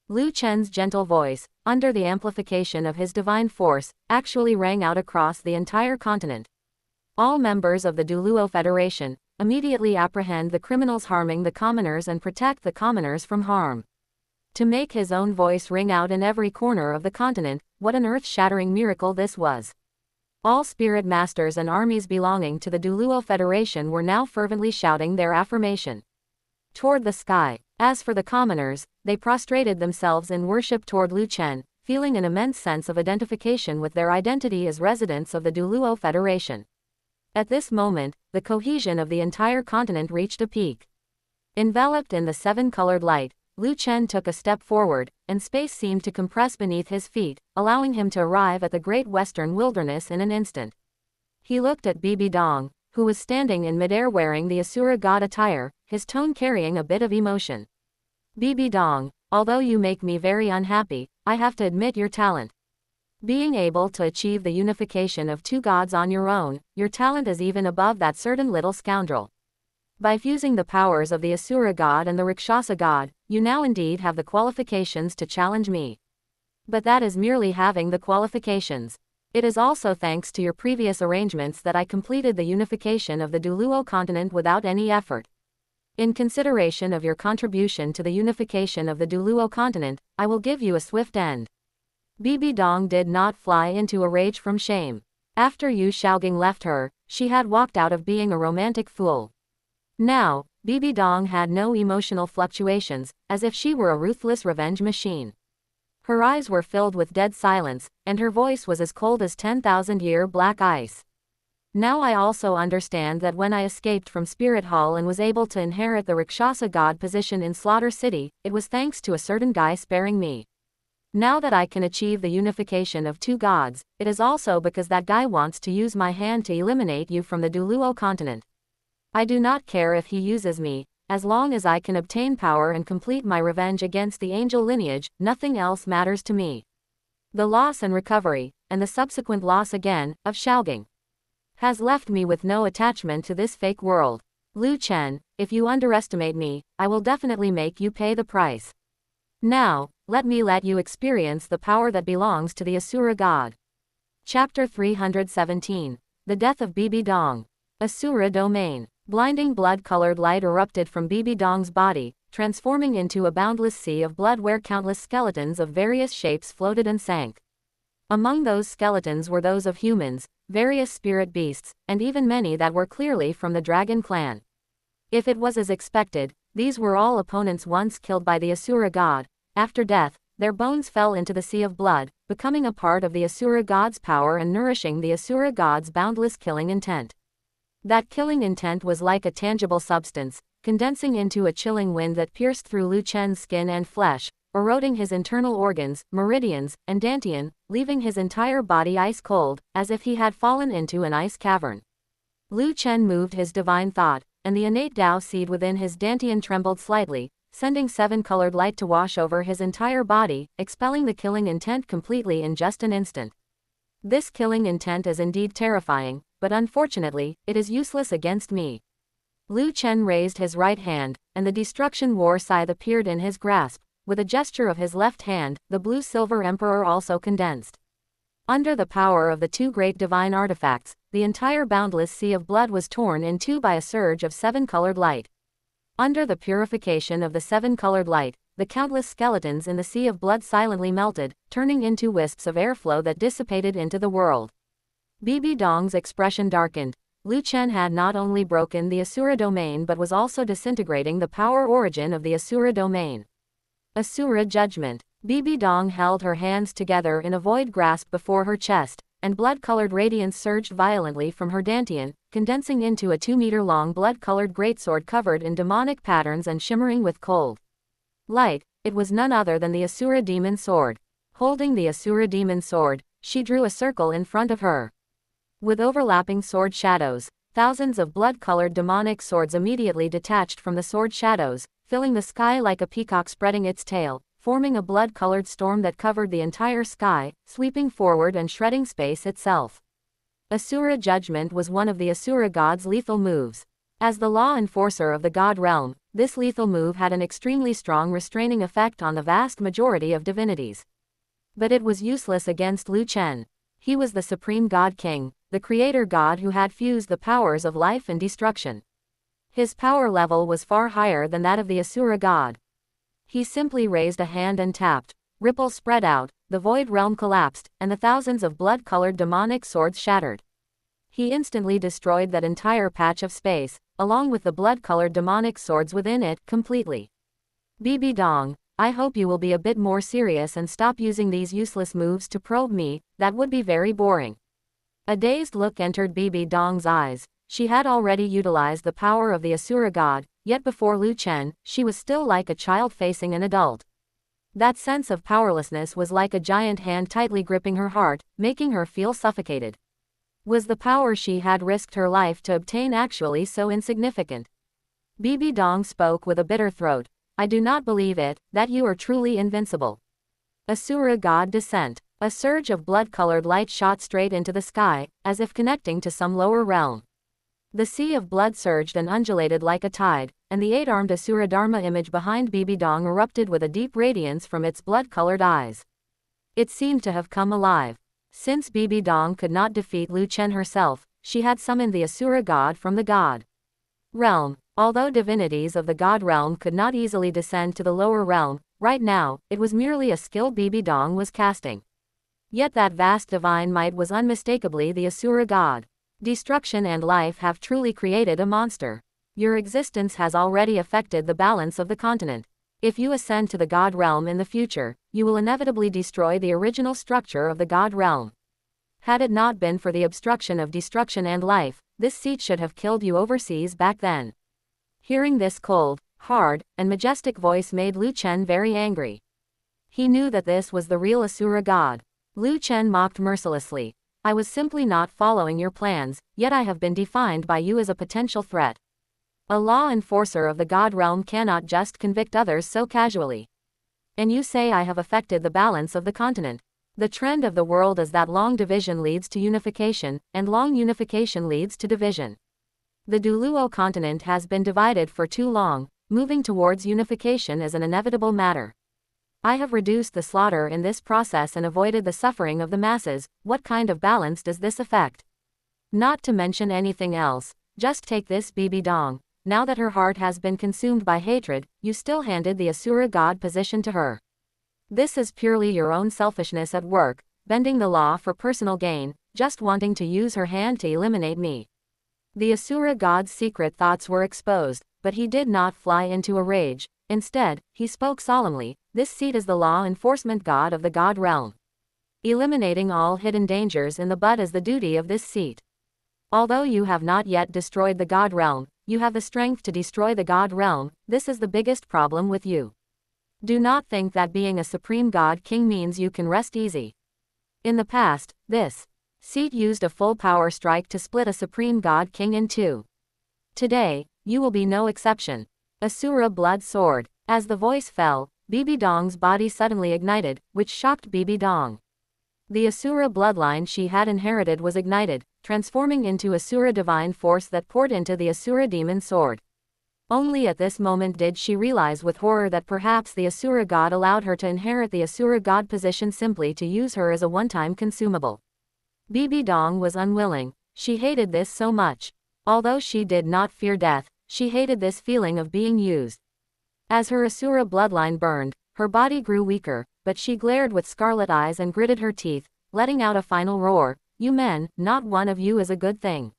S1: Lu Chen's gentle voice, under the amplification of his divine force, actually rang out across the entire continent. All members of the Douluo Federation, immediately apprehend the criminals harming the commoners and protect the commoners from harm. To make his own voice ring out in every corner of the continent, what an earth-shattering miracle this was. All spirit masters and armies belonging to the Douluo Federation were now fervently shouting their affirmation toward the sky. As for the commoners, they prostrated themselves in worship toward Lu Chen, feeling an immense sense of identification with their identity as residents of the Douluo Federation. At this moment, the cohesion of the entire continent reached a peak. Enveloped in the seven-colored light, Lu Chen took a step forward, and space seemed to compress beneath his feet, allowing him to arrive at the great western wilderness in an instant. He looked at Bibi Dong, who was standing in midair wearing the Asura god attire, his tone carrying a bit of emotion. Bibi Dong, although you make me very unhappy, I have to admit your talent. Being able to achieve the unification of two gods on your own, your talent is even above that certain little scoundrel. By fusing the powers of the Asura god and the Rakshasa god, you now indeed have the qualifications to challenge me. But that is merely having the qualifications. It is also thanks to your previous arrangements that I completed the unification of the Douluo continent without any effort. In consideration of your contribution to the unification of the Douluo continent, I will give you a swift end. Bibi Dong did not fly into a rage from shame. After Yu Shaogang left her, she had walked out of being a romantic fool. Now, Bibi Dong had no emotional fluctuations, as if she were a ruthless revenge machine. Her eyes were filled with dead silence, and her voice was as cold as 10,000-year black ice. Now I also understand that when I escaped from Spirit Hall and was able to inherit the Rakshasa god position in Slaughter City, it was thanks to a certain guy sparing me. Now that I can achieve the unification of two gods, it is also because that guy wants to use my hand to eliminate you from the Douluo continent. I do not care if he uses me, as long as I can obtain power and complete my revenge against the angel lineage, nothing else matters to me. The loss and recovery, and the subsequent loss again, of Shaogang, has left me with no attachment to this fake world. Lu Chen, if you underestimate me, I will definitely make you pay the price. Now, let you experience the power that belongs to the Asura god. Chapter 317. The Death of Bibi Dong. Asura Domain. Blinding blood-colored light erupted from Bibi Dong's body, transforming into a boundless sea of blood where countless skeletons of various shapes floated and sank. Among those skeletons were those of humans, various spirit beasts, and even many that were clearly from the dragon clan. If it was as expected, these were all opponents once killed by the Asura god. After death, their bones fell into the sea of blood, becoming a part of the Asura god's power and nourishing the Asura god's boundless killing intent. That killing intent was like a tangible substance, condensing into a chilling wind that pierced through Lu Chen's skin and flesh, eroding his internal organs, meridians, and dantian, leaving his entire body ice cold, as if he had fallen into an ice cavern. Lu Chen moved his divine thought, and the innate Tao seed within his dantian trembled slightly, sending seven-colored light to wash over his entire body, expelling the killing intent completely in just an instant. This killing intent is indeed terrifying, but unfortunately, it is useless against me. Lu Chen raised his right hand, and the destruction war scythe appeared in his grasp. With a gesture of his left hand, the blue-silver emperor also condensed. Under the power of the two great divine artifacts, the entire boundless sea of blood was torn in two by a surge of seven-colored light. Under the purification of the seven-colored light, the countless skeletons in the sea of blood silently melted, turning into wisps of airflow that dissipated into the world. Bibi Dong's expression darkened. Lu Chen had not only broken the Asura domain but was also disintegrating the power origin of the Asura domain. Asura judgment. Bibi Dong held her hands together in a void grasp before her chest, and blood-colored radiance surged violently from her dantian, condensing into a 2-meter-long blood-colored greatsword covered in demonic patterns and shimmering with cold light. It was none other than the Asura demon sword. Holding the Asura demon sword, she drew a circle in front of her. With overlapping sword shadows, thousands of blood-colored demonic swords immediately detached from the sword shadows, filling the sky like a peacock spreading its tail, forming a blood-colored storm that covered the entire sky, sweeping forward and shredding space itself. Asura Judgment was one of the Asura god's lethal moves. As the law enforcer of the god realm, this lethal move had an extremely strong restraining effect on the vast majority of divinities. But it was useless against Lu Chen. He was the supreme god king, the creator god who had fused the powers of life and destruction. His power level was far higher than that of the Asura god. He simply raised a hand and tapped. Ripples spread out, the void realm collapsed, and the thousands of blood-colored demonic swords shattered. He instantly destroyed that entire patch of space, along with the blood-colored demonic swords within it, completely. Bibi Dong, I hope you will be a bit more serious and stop using these useless moves to probe me, that would be very boring. A dazed look entered Bibi Dong's eyes. She had already utilized the power of the Asura god, yet before Lu Chen, she was still like a child facing an adult. That sense of powerlessness was like a giant hand tightly gripping her heart, making her feel suffocated. Was the power she had risked her life to obtain actually so insignificant? Bibi Dong spoke with a bitter throat. I do not believe it, that you are truly invincible. Asura god descent. A surge of blood-colored light shot straight into the sky, as if connecting to some lower realm. The sea of blood surged and undulated like a tide, and the eight-armed Asura Dharma image behind Bibi Dong erupted with a deep radiance from its blood-colored eyes. It seemed to have come alive. Since Bibi Dong could not defeat Lu Chen herself, she had summoned the Asura god from the god realm. Although divinities of the god realm could not easily descend to the lower realm, right now, it was merely a skill Bibi Dong was casting. Yet that vast divine might was unmistakably the Asura god. Destruction and life have truly created a monster. Your existence has already affected the balance of the continent. If you ascend to the god realm in the future, you will inevitably destroy the original structure of the god realm. Had it not been for the obstruction of destruction and life, this seat should have killed you overseas back then. Hearing this cold, hard, and majestic voice made Lu Chen very angry. He knew that this was the real Asura god. Lu Chen mocked mercilessly. I was simply not following your plans, yet I have been defined by you as a potential threat. A law enforcer of the god realm cannot just convict others so casually. And you say I have affected the balance of the continent. The trend of the world is that long division leads to unification, and long unification leads to division. The Douluo continent has been divided for too long, moving towards unification is an inevitable matter. I have reduced the slaughter in this process and avoided the suffering of the masses. What kind of balance does this affect? Not to mention anything else, just take this Bibi Dong. Now that her heart has been consumed by hatred, you still handed the Asura god position to her. This is purely your own selfishness at work, bending the law for personal gain, just wanting to use her hand to eliminate me. The Asura god's secret thoughts were exposed, but he did not fly into a rage. Instead, he spoke solemnly, this seat is the law enforcement god of the god realm. Eliminating all hidden dangers in the bud is the duty of this seat. Although you have not yet destroyed the god realm, you have the strength to destroy the god realm. This is the biggest problem with you. Do not think that being a supreme god king means you can rest easy. In the past, this seat used a full power strike to split a supreme god king in two. Today, you will be no exception. Asura blood sword. As the voice fell, Bibi Dong's body suddenly ignited, which shocked Bibi Dong. The Asura bloodline she had inherited was ignited, transforming into Asura divine force that poured into the Asura demon sword. Only at this moment did she realize with horror that perhaps the Asura god allowed her to inherit the Asura god position simply to use her as a one-time consumable. Bibi Dong was unwilling. She hated this so much. Although she did not fear death, she hated this feeling of being used. As her Asura bloodline burned, her body grew weaker, but she glared with scarlet eyes and gritted her teeth, letting out a final roar. You men, not one of you is a good thing.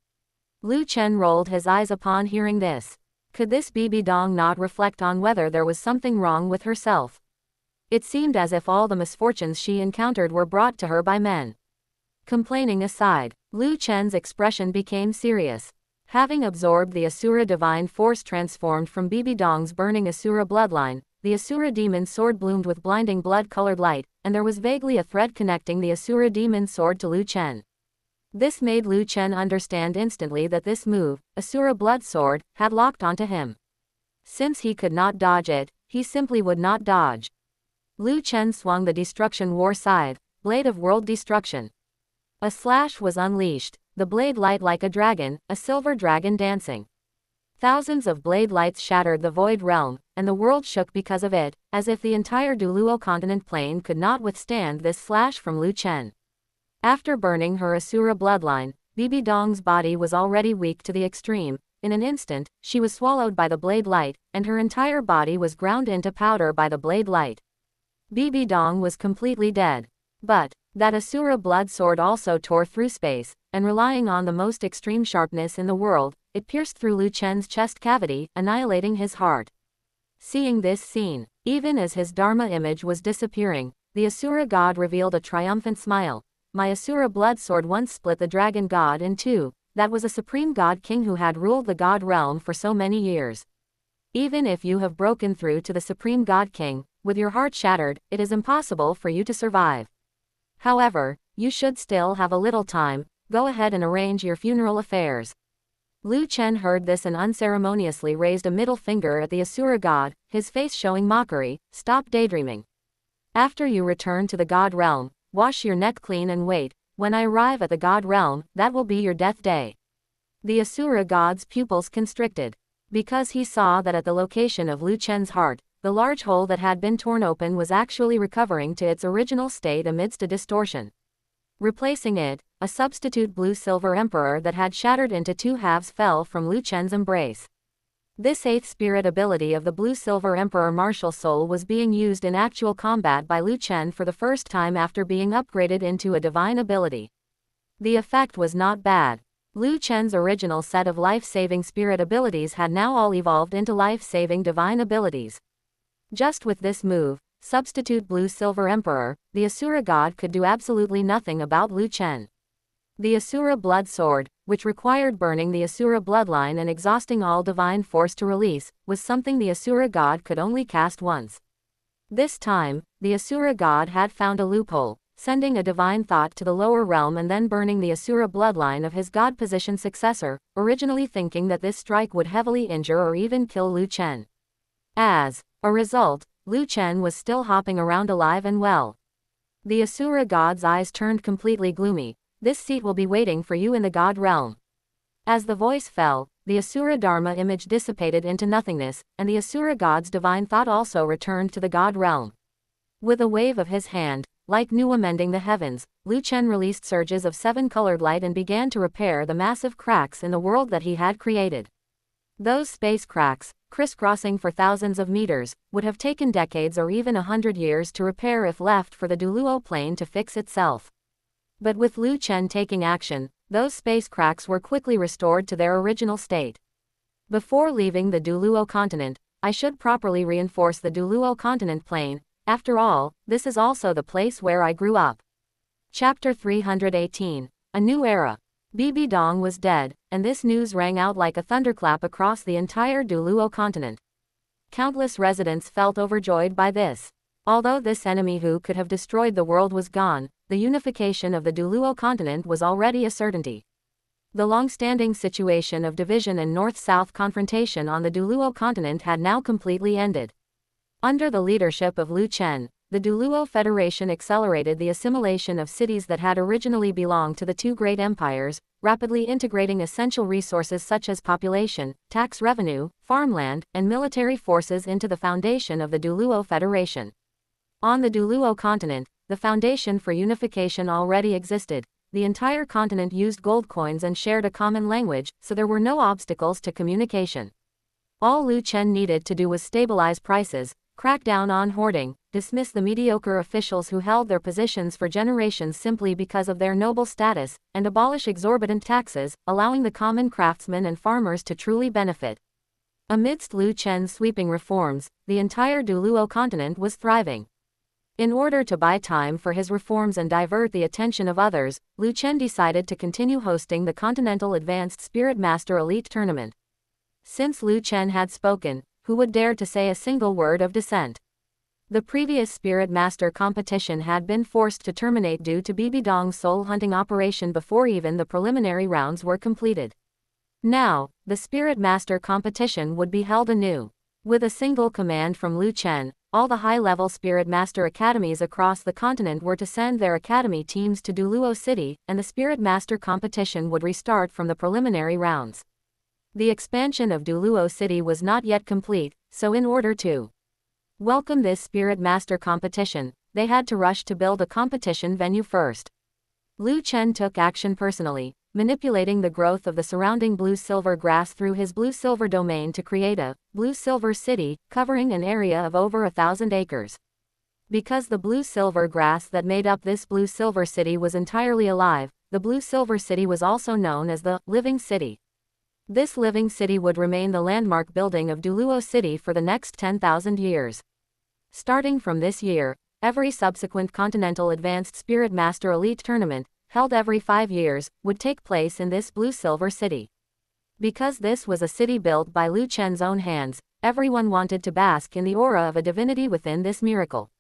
S1: Lu Chen rolled his eyes upon hearing this. Could this Bibi Dong not reflect on whether there was something wrong with herself? It seemed as if all the misfortunes she encountered were brought to her by men. Complaining aside, Lu Chen's expression became serious. Having absorbed the Asura divine force transformed from Bibi Dong's burning Asura bloodline, the Asura demon sword bloomed with blinding blood-colored light, and there was vaguely a thread connecting the Asura demon sword to Lu Chen. This made Lu Chen understand instantly that this move, Asura blood sword, had locked onto him. Since he could not dodge it, he simply would not dodge. Lu Chen swung the destruction war scythe, blade of world destruction. A slash was unleashed, the blade light like a dragon, a silver dragon dancing. Thousands of blade lights shattered the void realm, and the world shook because of it, as if the entire Douluo continent plane could not withstand this slash from Lu Chen. After burning her Asura bloodline, Bibi Dong's body was already weak to the extreme. In an instant, she was swallowed by the blade light, and her entire body was ground into powder by the blade light. Bibi Dong was completely dead. But that Asura blood sword also tore through space, and relying on the most extreme sharpness in the world, it pierced through Lu Chen's chest cavity, annihilating his heart. Seeing this scene, even as his Dharma image was disappearing, the Asura god revealed a triumphant smile. My Asura blood sword once split the dragon god in two. That was a supreme god king who had ruled the god realm for so many years. Even if you have broken through to the supreme god king, with your heart shattered, it is impossible for you to survive. However, you should still have a little time. Go ahead and arrange your funeral affairs. Lu Chen heard this and unceremoniously raised a middle finger at the Asura god, his face showing mockery. Stop daydreaming. After you return to the god realm, wash your neck clean and wait. When I arrive at the god realm, that will be your death day. The Asura god's pupils constricted, because he saw that at the location of Lu Chen's heart, the large hole that had been torn open was actually recovering to its original state amidst a distortion. Replacing it, a substitute blue-silver emperor that had shattered into two halves fell from Lu Chen's embrace. This eighth spirit ability of the blue-silver emperor martial soul was being used in actual combat by Lu Chen for the first time after being upgraded into a divine ability. The effect was not bad. Lu Chen's original set of life-saving spirit abilities had now all evolved into life-saving divine abilities. Just with this move, substitute blue-silver emperor, the Asura god could do absolutely nothing about Lu Chen. The Asura blood sword, which required burning the Asura bloodline and exhausting all divine force to release, was something the Asura god could only cast once. This time, the Asura god had found a loophole, sending a divine thought to the lower realm and then burning the Asura bloodline of his god-positioned successor, originally thinking that this strike would heavily injure or even kill Lu Chen. As a result, Lu Chen was still hopping around alive and well. The Asura god's eyes turned completely gloomy. This seat will be waiting for you in the god realm. As the voice fell, the Asura Dharma image dissipated into nothingness, and the Asura god's divine thought also returned to the god realm. With a wave of his hand, like Nuwa mending the heavens, Lu Chen released surges of seven-colored light and began to repair the massive cracks in the world that he had created. Those space cracks, crisscrossing for thousands of meters, would have taken decades or even 100 years to repair if left for the Douluo plane to fix itself. But with Lu Chen taking action, those space cracks were quickly restored to their original state. Before leaving the Douluo continent, I should properly reinforce the Douluo continent plane. After all, this is also the place where I grew up. Chapter 318. A New Era. Bibi Dong was dead, and this news rang out like a thunderclap across the entire Douluo continent. Countless residents felt overjoyed by this. Although this enemy who could have destroyed the world was gone, the unification of the Douluo continent was already a certainty. The long-standing situation of division and north-south confrontation on the Douluo continent had now completely ended. Under the leadership of Lu Chen, the Douluo Federation accelerated the assimilation of cities that had originally belonged to the two great empires, rapidly integrating essential resources such as population, tax revenue, farmland, and military forces into the foundation of the Douluo Federation. On the Douluo continent, the foundation for unification already existed. The entire continent used gold coins and shared a common language, so there were no obstacles to communication. All Lu Chen needed to do was stabilize prices, crack down on hoarding, dismiss the mediocre officials who held their positions for generations simply because of their noble status, and abolish exorbitant taxes, allowing the common craftsmen and farmers to truly benefit. Amidst Lu Chen's sweeping reforms, the entire Douluo continent was thriving. In order to buy time for his reforms and divert the attention of others, Lu Chen decided to continue hosting the Continental Advanced Spirit Master Elite Tournament. Since Lu Chen had spoken, who would dare to say a single word of dissent? The previous Spirit Master competition had been forced to terminate due to Bibi Dong's soul hunting operation before even the preliminary rounds were completed. Now, the Spirit Master competition would be held anew. With a single command from Lu Chen, all the high-level Spirit Master academies across the continent were to send their academy teams to Douluo City, and the Spirit Master competition would restart from the preliminary rounds. The expansion of Douluo City was not yet complete, so in order to welcome this Spirit Master competition, they had to rush to build a competition venue first. Lu Chen took action personally, manipulating the growth of the surrounding blue-silver grass through his blue-silver domain to create a blue-silver city, covering an area of over 1,000 acres. Because the blue-silver grass that made up this blue-silver city was entirely alive, the blue-silver city was also known as the living city. This living city would remain the landmark building of Douluo City for the next 10,000 years. Starting from this year, every subsequent Continental Advanced Spirit Master Elite Tournament, held every 5 years, would take place in this blue-silver city. Because this was a city built by Lu Chen's own hands, everyone wanted to bask in the aura of a divinity within this miracle.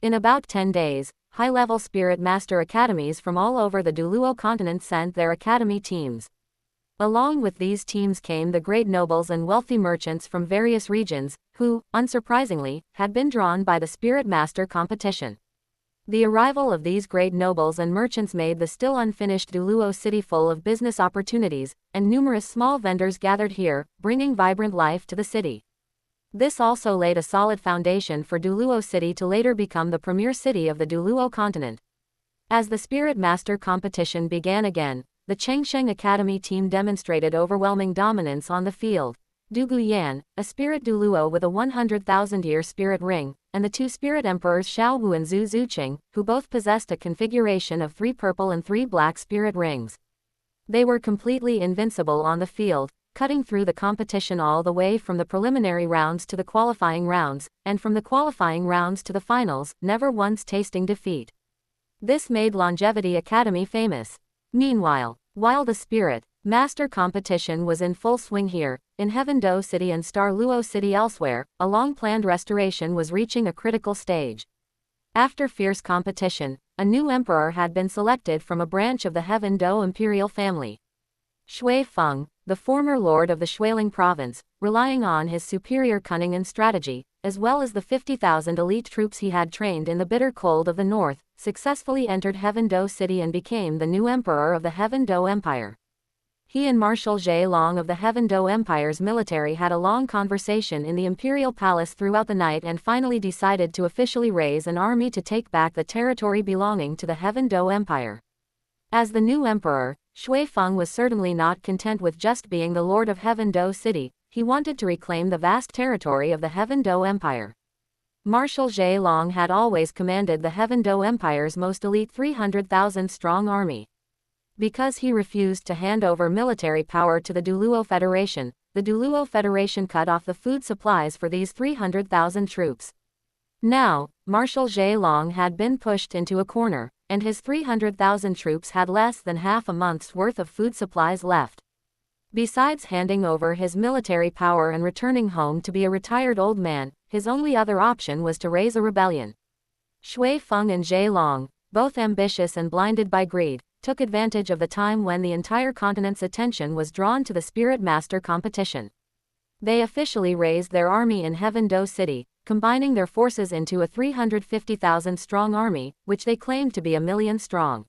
S1: In about 10 days, high-level Spirit Master academies from all over the Douluo continent sent their academy teams. Along with these teams came the great nobles and wealthy merchants from various regions, who, unsurprisingly, had been drawn by the Spirit Master competition. The arrival of these great nobles and merchants made the still unfinished Douluo city full of business opportunities, and numerous small vendors gathered here, bringing vibrant life to the city. This also laid a solid foundation for Douluo City to later become the premier city of the Douluo continent. As the Spirit Master competition began again, the Chengsheng Academy team demonstrated overwhelming dominance on the field. Du Guyan, a spirit Douluo with a 100,000-year spirit ring, and the two spirit emperors Xiao Wu and Zhu Zuqing, who both possessed a configuration of 3 purple and 3 black spirit rings. They were completely invincible on the field, cutting through the competition all the way from the preliminary rounds to the qualifying rounds, and from the qualifying rounds to the finals, never once tasting defeat. This made Longevity Academy famous. Meanwhile, while the Spirit Master competition was in full swing here, in Heaven Do City and Star Luo City elsewhere, a long-planned restoration was reaching a critical stage. After fierce competition, a new emperor had been selected from a branch of the Heaven Do imperial family. Shui Feng, the former lord of the Shuiling province, relying on his superior cunning and strategy, as well as the 50,000 elite troops he had trained in the bitter cold of the north, successfully entered Heaven Do City and became the new emperor of the Heaven Do Empire. He and Marshal Zhe Long of the Heaven Do Empire's military had a long conversation in the imperial palace throughout the night and finally decided to officially raise an army to take back the territory belonging to the Heaven Do Empire. As the new emperor, Shui Feng was certainly not content with just being the lord of Heaven Do City. He wanted to reclaim the vast territory of the Heaven Do Empire. Marshal Zhe Long had always commanded the Heaven Do Empire's most elite 300,000-strong army. Because he refused to hand over military power to the Douluo Federation, the Douluo Federation cut off the food supplies for these 300,000 troops. Now, Marshal Zhe Long had been pushed into a corner, and his 300,000 troops had less than half a month's worth of food supplies left. Besides handing over his military power and returning home to be a retired old man, his only other option was to raise a rebellion. Shui Feng and Zhe Long, both ambitious and blinded by greed, took advantage of the time when the entire continent's attention was drawn to the Spirit Master competition. They officially raised their army in Heaven Do City, combining their forces into a 350,000-strong army, which they claimed to be 1,000,000 strong.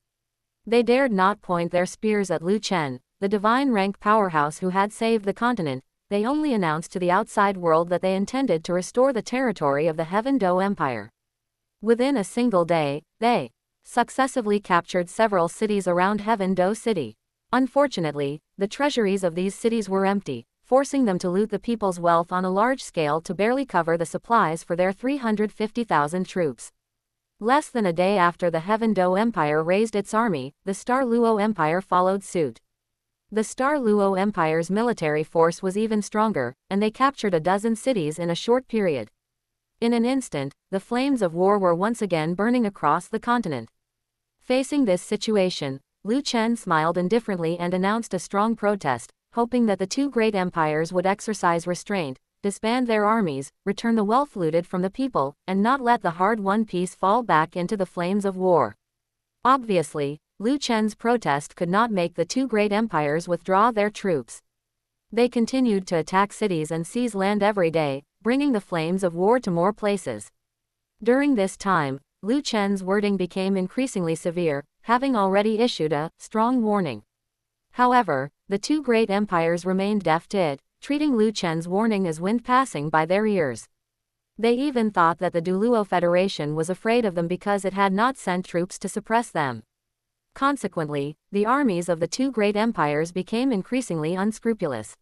S1: They dared not point their spears at Lu Chen, the divine rank powerhouse who had saved the continent. They only announced to the outside world that they intended to restore the territory of the Heaven Do Empire. Within a single day, they successively captured several cities around Heaven Do City. Unfortunately, the treasuries of these cities were empty, forcing them to loot the people's wealth on a large scale to barely cover the supplies for their 350,000 troops. Less than a day after the Heaven Do Empire raised its army, the Star Luo Empire followed suit. The Star Luo Empire's military force was even stronger, and they captured a dozen cities in a short period. In an instant, the flames of war were once again burning across the continent. Facing this situation, Lu Chen smiled indifferently and announced a strong protest, hoping that the two great empires would exercise restraint, disband their armies, return the wealth looted from the people, and not let the hard-won peace fall back into the flames of war. Obviously, Lu Chen's protest could not make the two great empires withdraw their troops. They continued to attack cities and seize land every day, bringing the flames of war to more places. During this time, Lu Chen's wording became increasingly severe, having already issued a strong warning. However, the two great empires remained deaf to it, treating Lu Chen's warning as wind passing by their ears. They even thought that the Douluo Federation was afraid of them because it had not sent troops to suppress them. Consequently, the armies of the two great empires became increasingly unscrupulous.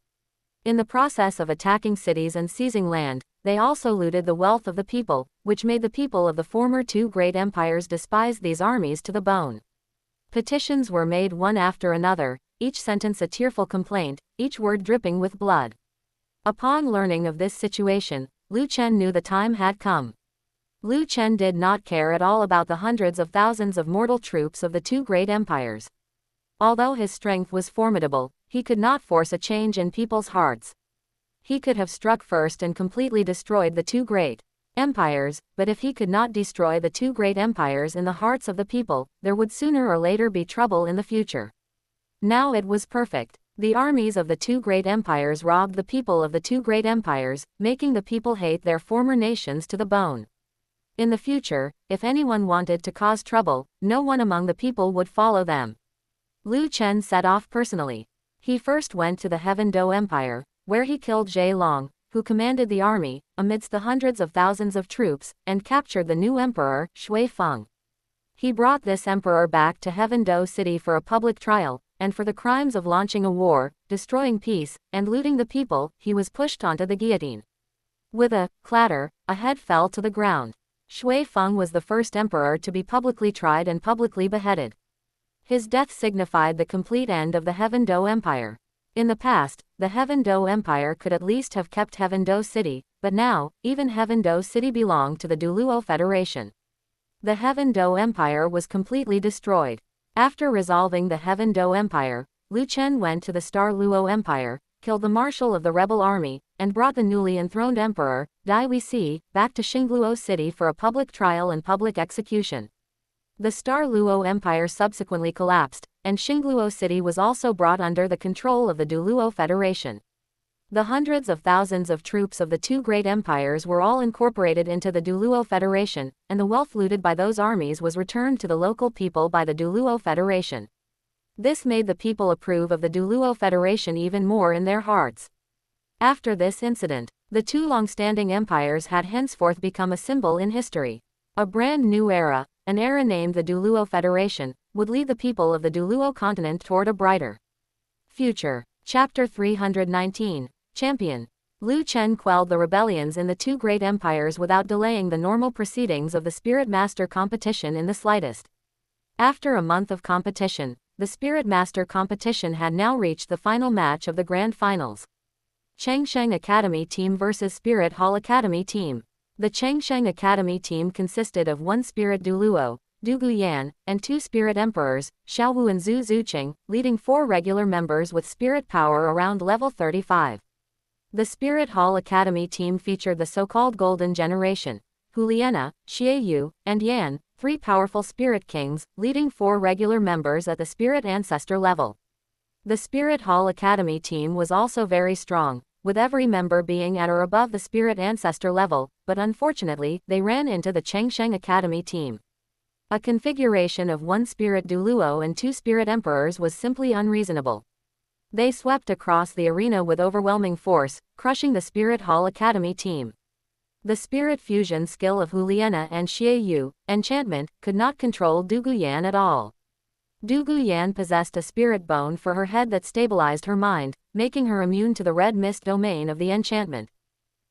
S1: In the process of attacking cities and seizing land, they also looted the wealth of the people, which made the people of the former two great empires despise these armies to the bone. Petitions were made one after another, each sentence a tearful complaint, each word dripping with blood. Upon learning of this situation, Lu Chen knew the time had come. Lu Chen did not care at all about the hundreds of thousands of mortal troops of the two great empires. Although his strength was formidable, he could not force a change in people's hearts. He could have struck first and completely destroyed the two great empires, but if he could not destroy the two great empires in the hearts of the people, there would sooner or later be trouble in the future. Now it was perfect. The armies of the two great empires robbed the people of the two great empires, making the people hate their former nations to the bone. In the future, if anyone wanted to cause trouble, no one among the people would follow them. Lu Chen set off personally. He first went to the Heaven Dou Empire, where he killed Zhe Long, who commanded the army, amidst the hundreds of thousands of troops, and captured the new emperor, Shui Feng. He brought this emperor back to Heaven Dou City for a public trial, and for the crimes of launching a war, destroying peace, and looting the people, he was pushed onto the guillotine. With a clatter, a head fell to the ground. Shui Feng was the first emperor to be publicly tried and publicly beheaded. His death signified the complete end of the Heaven Dou Empire. In the past, the Heaven Dou Empire could at least have kept Heaven Dou City, but now, even Heaven Dou City belonged to the Douluo Federation. The Heaven Dou Empire was completely destroyed. After resolving the Heaven Dou Empire, Lu Chen went to the Star Luo Empire, killed the marshal of the rebel army, and brought the newly enthroned emperor, Dai Weixi, back to Xingluo City for a public trial and public execution. The Star Luo Empire subsequently collapsed, and Xingluo City was also brought under the control of the Douluo Federation. The hundreds of thousands of troops of the two great empires were all incorporated into the Douluo Federation, and the wealth looted by those armies was returned to the local people by the Douluo Federation. This made the people approve of the Douluo Federation even more in their hearts. After this incident, the two long-standing empires had henceforth become a symbol in history. A brand new era, an era named the Douluo Federation, would lead the people of the Douluo continent toward a brighter future. Chapter 319. Champion. Lu Chen quelled the rebellions in the two great empires without delaying the normal proceedings of the Spirit Master competition in the slightest. After a month of competition, the Spirit Master competition had now reached the final match of the Grand Finals. Changsheng Academy Team vs Spirit Hall Academy Team. The Changsheng Academy team consisted of one Spirit Douluo, Du Guyan, and two Spirit Emperors, Xiaowu and Zhu Zuqing, leading four regular members with spirit power around level 35. The Spirit Hall Academy team featured the so-called Golden Generation, Huliena, Xieyu, and Yan, three powerful Spirit Kings, leading four regular members at the Spirit Ancestor level. The Spirit Hall Academy team was also very strong, with every member being at or above the Spirit Ancestor level, but unfortunately, they ran into the Changsheng Academy team. A configuration of one Spirit Douluo and two Spirit Emperors was simply unreasonable. They swept across the arena with overwhelming force, crushing the Spirit Hall Academy team. The spirit fusion skill of Huliena and Xieyu, enchantment, could not control Du Guyan at all. Du Guyan possessed a spirit bone for her head that stabilized her mind, making her immune to the red mist domain of the enchantment.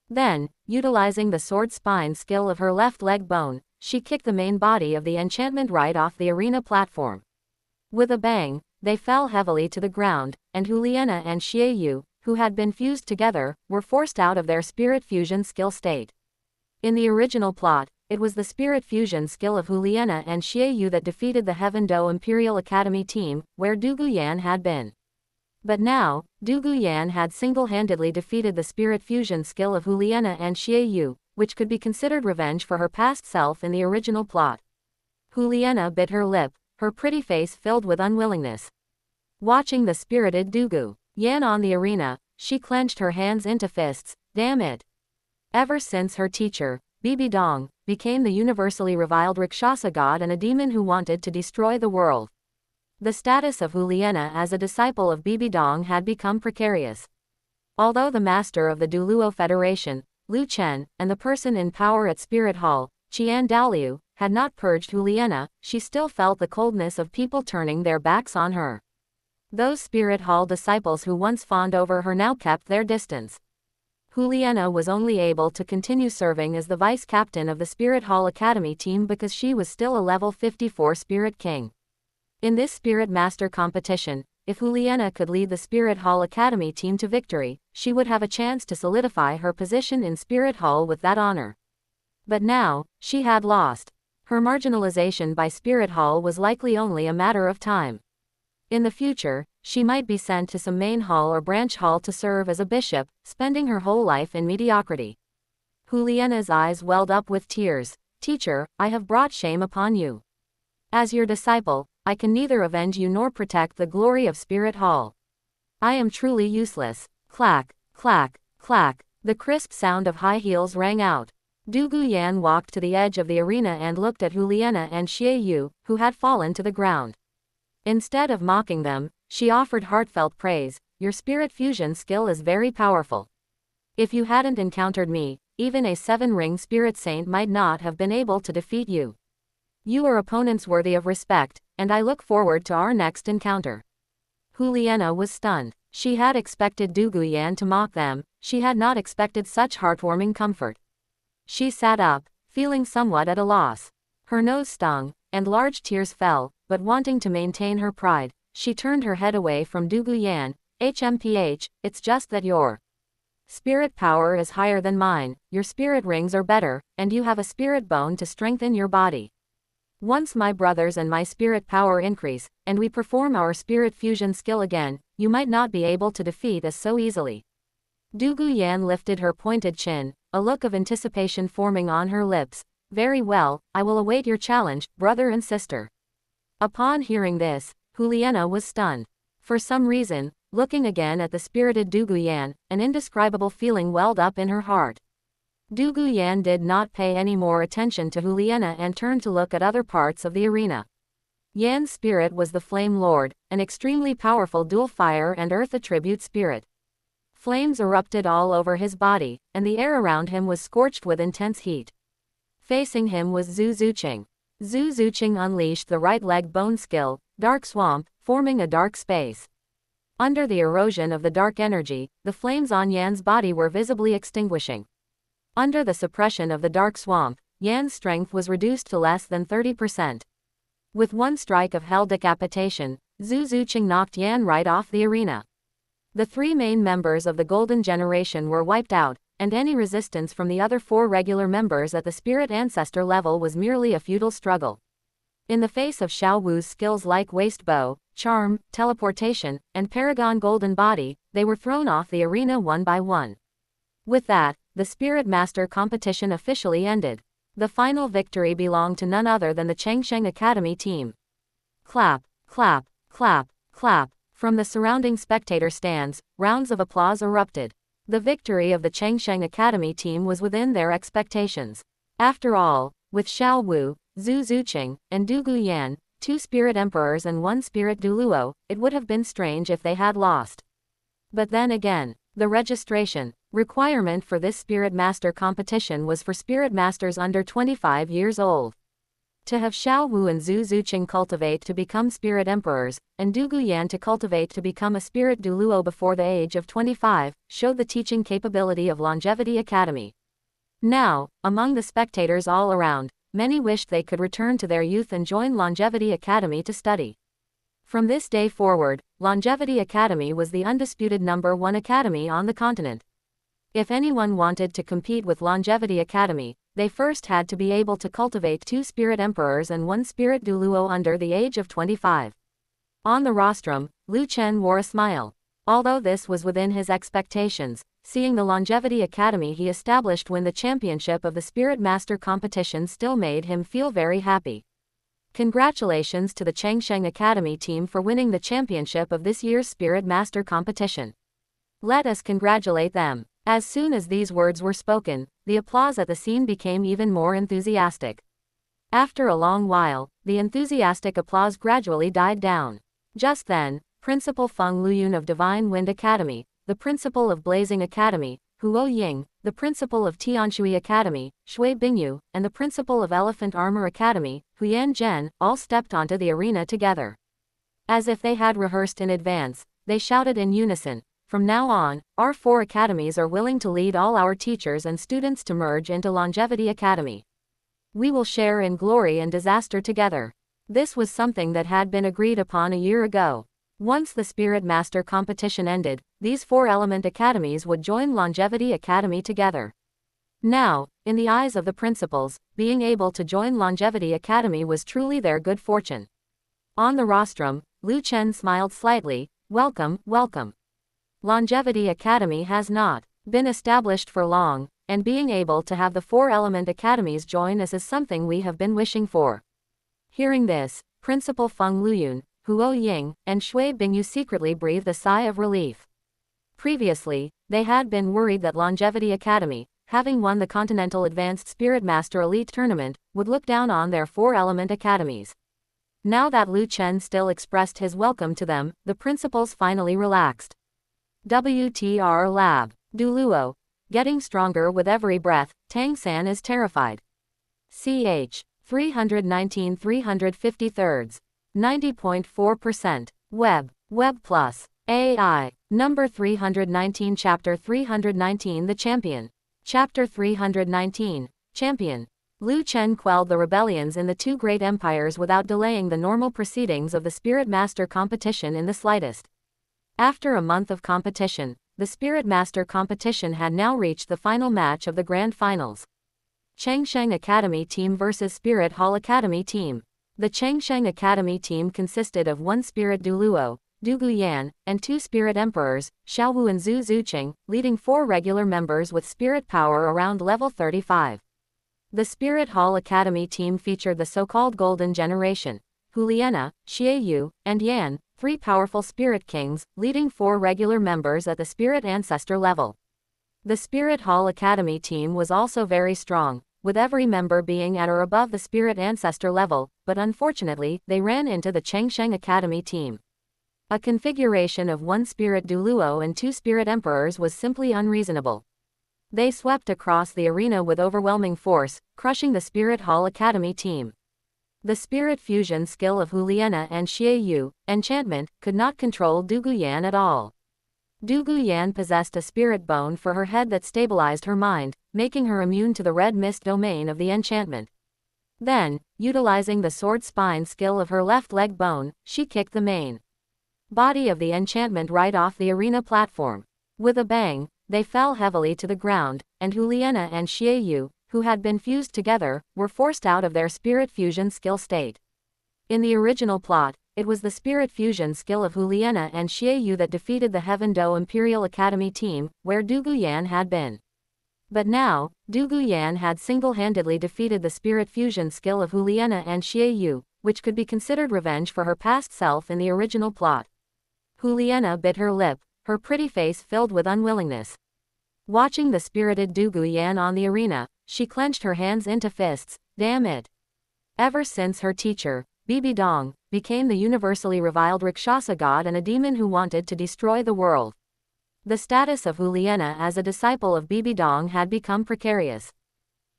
S1: Then, utilizing the sword spine skill of her left leg bone, she kicked the main body of the enchantment right off the arena platform. With a bang, they fell heavily to the ground, and Huliena and Xieyu, who had been fused together, were forced out of their spirit fusion skill state. In the original plot, it was the spirit fusion skill of Huliena and Xieyu that defeated the Heaven Dou Imperial Academy team, where Du Guyan had been. But now, Du Guyan had single-handedly defeated the spirit fusion skill of Huliena and Xieyu, which could be considered revenge for her past self in the original plot. Huliena bit her lip, her pretty face filled with unwillingness. Watching the spirited Du Guyan on the arena, she clenched her hands into fists. Damn it. Ever since her teacher, Bibi Dong, became the universally reviled Rakshasa god and a demon who wanted to destroy the world. The status of Huliena as a disciple of Bibi Dong had become precarious. Although the master of the Douluo Federation, Lu Chen, and the person in power at Spirit Hall, Qian Dalu, had not purged Huliena, she still felt the coldness of people turning their backs on her. Those Spirit Hall disciples who once fawned over her now kept their distance. Huliena was only able to continue serving as the vice captain of the Spirit Hall Academy team because she was still a level 54 Spirit King. In this Spirit Master competition, if Huliena could lead the Spirit Hall Academy team to victory, she would have a chance to solidify her position in Spirit Hall with that honor. But now, she had lost. Her marginalization by Spirit Hall was likely only a matter of time. In the future, she might be sent to some main hall or branch hall to serve as a bishop, spending her whole life in mediocrity. Huliena's eyes welled up with tears. "Teacher, I have brought shame upon you. As your disciple, I can neither avenge you nor protect the glory of Spirit Hall. I am truly useless." Clack, clack, clack. The crisp sound of high heels rang out. Du Guyan walked to the edge of the arena and looked at Huliena and Xie Yu, who had fallen to the ground. Instead of mocking them, she offered heartfelt praise. "Your spirit fusion skill is very powerful. If you hadn't encountered me, even a 7-ring spirit saint might not have been able to defeat you. You are opponents worthy of respect, and I look forward to our next encounter." Huliena was stunned. She had expected Du Guyan to mock them, she had not expected such heartwarming comfort. She sat up, feeling somewhat at a loss. Her nose stung, and large tears fell, but wanting to maintain her pride, she turned her head away from Du Guyan. "HMPH, it's just that your spirit power is higher than mine, your spirit rings are better, and you have a spirit bone to strengthen your body. Once my brothers and my spirit power increase, and we perform our spirit fusion skill again, you might not be able to defeat us so easily." Du Guyan lifted her pointed chin, a look of anticipation forming on her lips. "Very well, I will await your challenge, brother and sister." Upon hearing this, Huliena was stunned. For some reason, looking again at the spirited Du Guyan, an indescribable feeling welled up in her heart. Du Guyan did not pay any more attention to Huliena and turned to look at other parts of the arena. Yan's spirit was the Flame Lord, an extremely powerful dual fire and earth attribute spirit. Flames erupted all over his body, and the air around him was scorched with intense heat. Facing him was Zhu Zuqing. Zhu Zuqing unleashed the right leg bone skill, Dark Swamp, forming a dark space. Under the erosion of the dark energy, the flames on Yan's body were visibly extinguishing. Under the suppression of the dark swamp, Yan's strength was reduced to less than 30%. With one strike of hell decapitation, Zhu Zuqing knocked Yan right off the arena. The 3 main members of the Golden Generation were wiped out, and any resistance from the other 4 regular members at the Spirit Ancestor level was merely a futile struggle. In the face of Xiao Wu's skills like Waste Bow, Charm, Teleportation, and Paragon Golden Body, they were thrown off the arena one by one. With that, the Spirit Master competition officially ended. The final victory belonged to none other than the Changsheng Academy team. Clap, clap, clap, clap. From the surrounding spectator stands, rounds of applause erupted. The victory of the Changsheng Academy team was within their expectations. After all, with Xiao Wu, Zhu Zuqing, and Du Guyan, 2 Spirit Emperors and 1 Spirit Douluo, it would have been strange if they had lost. But then again, the registration requirement for this Spirit Master competition was for Spirit Masters under 25 years old. To have Xiao Wu and Zhu Zuqing cultivate to become Spirit Emperors, and Du Guyan to cultivate to become a Spirit Douluo before the age of 25, showed the teaching capability of Longevity Academy. Now, among the spectators all around, many wished they could return to their youth and join Longevity Academy to study. From this day forward, Longevity Academy was the undisputed #1 academy on the continent. If anyone wanted to compete with Longevity Academy, they first had to be able to cultivate 2 Spirit Emperors and 1 Spirit Douluo under the age of 25. On the rostrum, Lu Chen wore a smile. Although this was within his expectations, seeing the Longevity Academy he established win the championship of the Spirit Master competition still made him feel very happy. Congratulations to the Changsheng Academy team for winning the championship of this year's Spirit Master competition. Let us congratulate them. As soon as these words were spoken, the applause at the scene became even more enthusiastic. After a long while, the enthusiastic applause gradually died down. Just then, Principal Feng Luyun of Divine Wind Academy, the Principal of Blazing Academy, Huo Ying, the Principal of Tianshui Academy, Shui Bingyu, and the Principal of Elephant Armor Academy, Huyan Zhen, all stepped onto the arena together. As if they had rehearsed in advance, they shouted in unison, "From now on, our 4 academies are willing to lead all our teachers and students to merge into Longevity Academy. We will share in glory and disaster together." This was something that had been agreed upon a year ago. Once the Spirit Master competition ended, these 4 element academies would join Longevity Academy together. Now, in the eyes of the principals, being able to join Longevity Academy was truly their good fortune. On the rostrum, Lu Chen smiled slightly. "Welcome, welcome. Longevity Academy has not been established for long, and being able to have the 4 element academies join us is something we have been wishing for." Hearing this, Principal Feng Luyun, Huo Ying, and Shui Bingyu secretly breathed a sigh of relief. Previously, they had been worried that Longevity Academy, having won the Continental Advanced Spirit Master Elite Tournament, would look down on their 4 element academies. Now that Lu Chen still expressed his welcome to them, the principals finally relaxed. WTR Lab. Douluo. Getting stronger with every breath, Tang San is terrified. Ch. 319 353rds. 90.4%. Web. Web Plus. AI. Number 319 Chapter 319 The Champion. Chapter 319. Champion. Lu Chen quelled the rebellions in the 2 great empires without delaying the normal proceedings of the Spirit Master competition in the slightest. After a month of competition, the Spirit Master competition had now reached the final match of the Grand Finals. Changsheng Academy Team vs Spirit Hall Academy Team. The Changsheng Academy team consisted of 1 Spirit Douluo, Du Guyan, and 2 Spirit Emperors, Xiaowu and Zhu Zuqing, leading 4 regular members with spirit power around level 35. The Spirit Hall Academy team featured the so-called Golden Generation, Huliena, Xieyu, and Yan, 3 powerful Spirit Kings, leading 4 regular members at the Spirit Ancestor level. The Spirit Hall Academy team was also very strong, with every member being at or above the Spirit Ancestor level, but unfortunately, they ran into the Changsheng Academy team. A configuration of 1 Spirit Douluo and 2 Spirit Emperors was simply unreasonable. They swept across the arena with overwhelming force, crushing the Spirit Hall Academy team. The spirit fusion skill of Huliena and Xieyu, enchantment, could not control Du Guyan at all. Du Guyan possessed a spirit bone for her head that stabilized her mind, making her immune to the red mist domain of the enchantment. Then, utilizing the sword spine skill of her left leg bone, she kicked the main body of the enchantment right off the arena platform. With a bang, they fell heavily to the ground, and Huliena and Xieyu, who had been fused together, were forced out of their spirit fusion skill state. In the original plot, it was the spirit fusion skill of Huliena and Xieyu that defeated the Heaven Do Imperial Academy team, where Du Guyan had been. But now, Du Guyan had single-handedly defeated the spirit fusion skill of Huliena and Xieyu, which could be considered revenge for her past self in the original plot. Huliena bit her lip, her pretty face filled with unwillingness. Watching the spirited Du Guyan on the arena, she clenched her hands into fists. Damn it. Ever since her teacher, Bibi Dong, became the universally reviled Rakshasa god and a demon who wanted to destroy the world, the status of Huliena as a disciple of Bibi Dong had become precarious.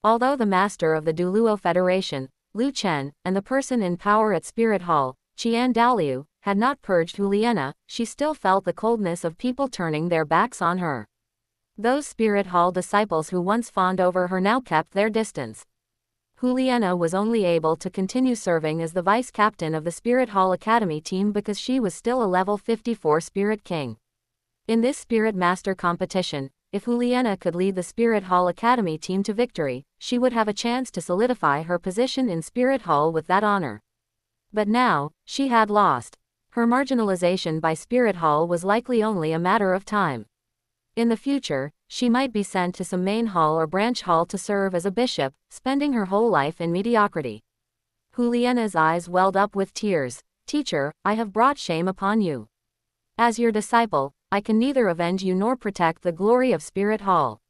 S1: Although the master of the Douluo Federation, Lu Chen, and the person in power at Spirit Hall, Qian Dalu, had not purged Huliena, she still felt the coldness of people turning their backs on her. Those Spirit Hall disciples who once fawned over her now kept their distance. Huliena was only able to continue serving as the vice captain of the Spirit Hall Academy team because she was still a level 54 Spirit King. In this Spirit Master competition, if Huliena could lead the Spirit Hall Academy team to victory, she would have a chance to solidify her position in Spirit Hall with that honor. But now, she had lost. Her marginalization by Spirit Hall was likely only a matter of time. In the future, she might be sent to some main hall or branch hall to serve as a bishop, spending her whole life in mediocrity. Huliena's eyes welled up with tears. Teacher, I have brought shame upon you. As your disciple, I can neither avenge you nor protect the glory of Spirit Hall.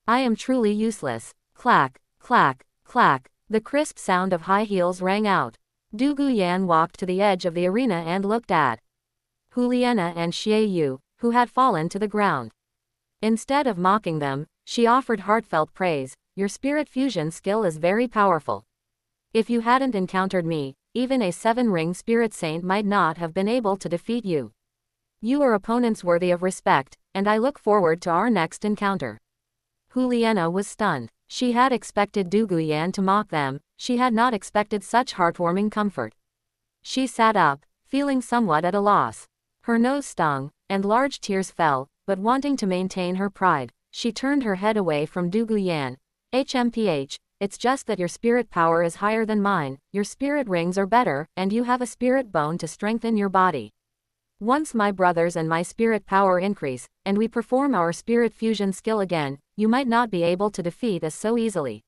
S1: I am truly useless. Clack, clack, clack. The crisp sound of high heels rang out. Du Guyan walked to the edge of the arena and looked at Huliena and Xie Yu, who had fallen to the ground. Instead of mocking them, she offered heartfelt praise. Your spirit fusion skill is very powerful. If you hadn't encountered me, even a 7-ring spirit saint might not have been able to defeat you. You are opponents worthy of respect, and I look forward to our next encounter. Huliena was stunned. She had expected Du Guyan to mock them, she had not expected such heartwarming comfort. She sat up, feeling somewhat at a loss. Her nose stung, and large tears fell, but wanting to maintain her pride, she turned her head away from Du Guyan. HMPH, it's just that your spirit power is higher than mine, your spirit rings are better, and you have a spirit bone to strengthen your body. Once my brothers and my spirit power increase, and we perform our spirit fusion skill again, you might not be able to defeat us so easily.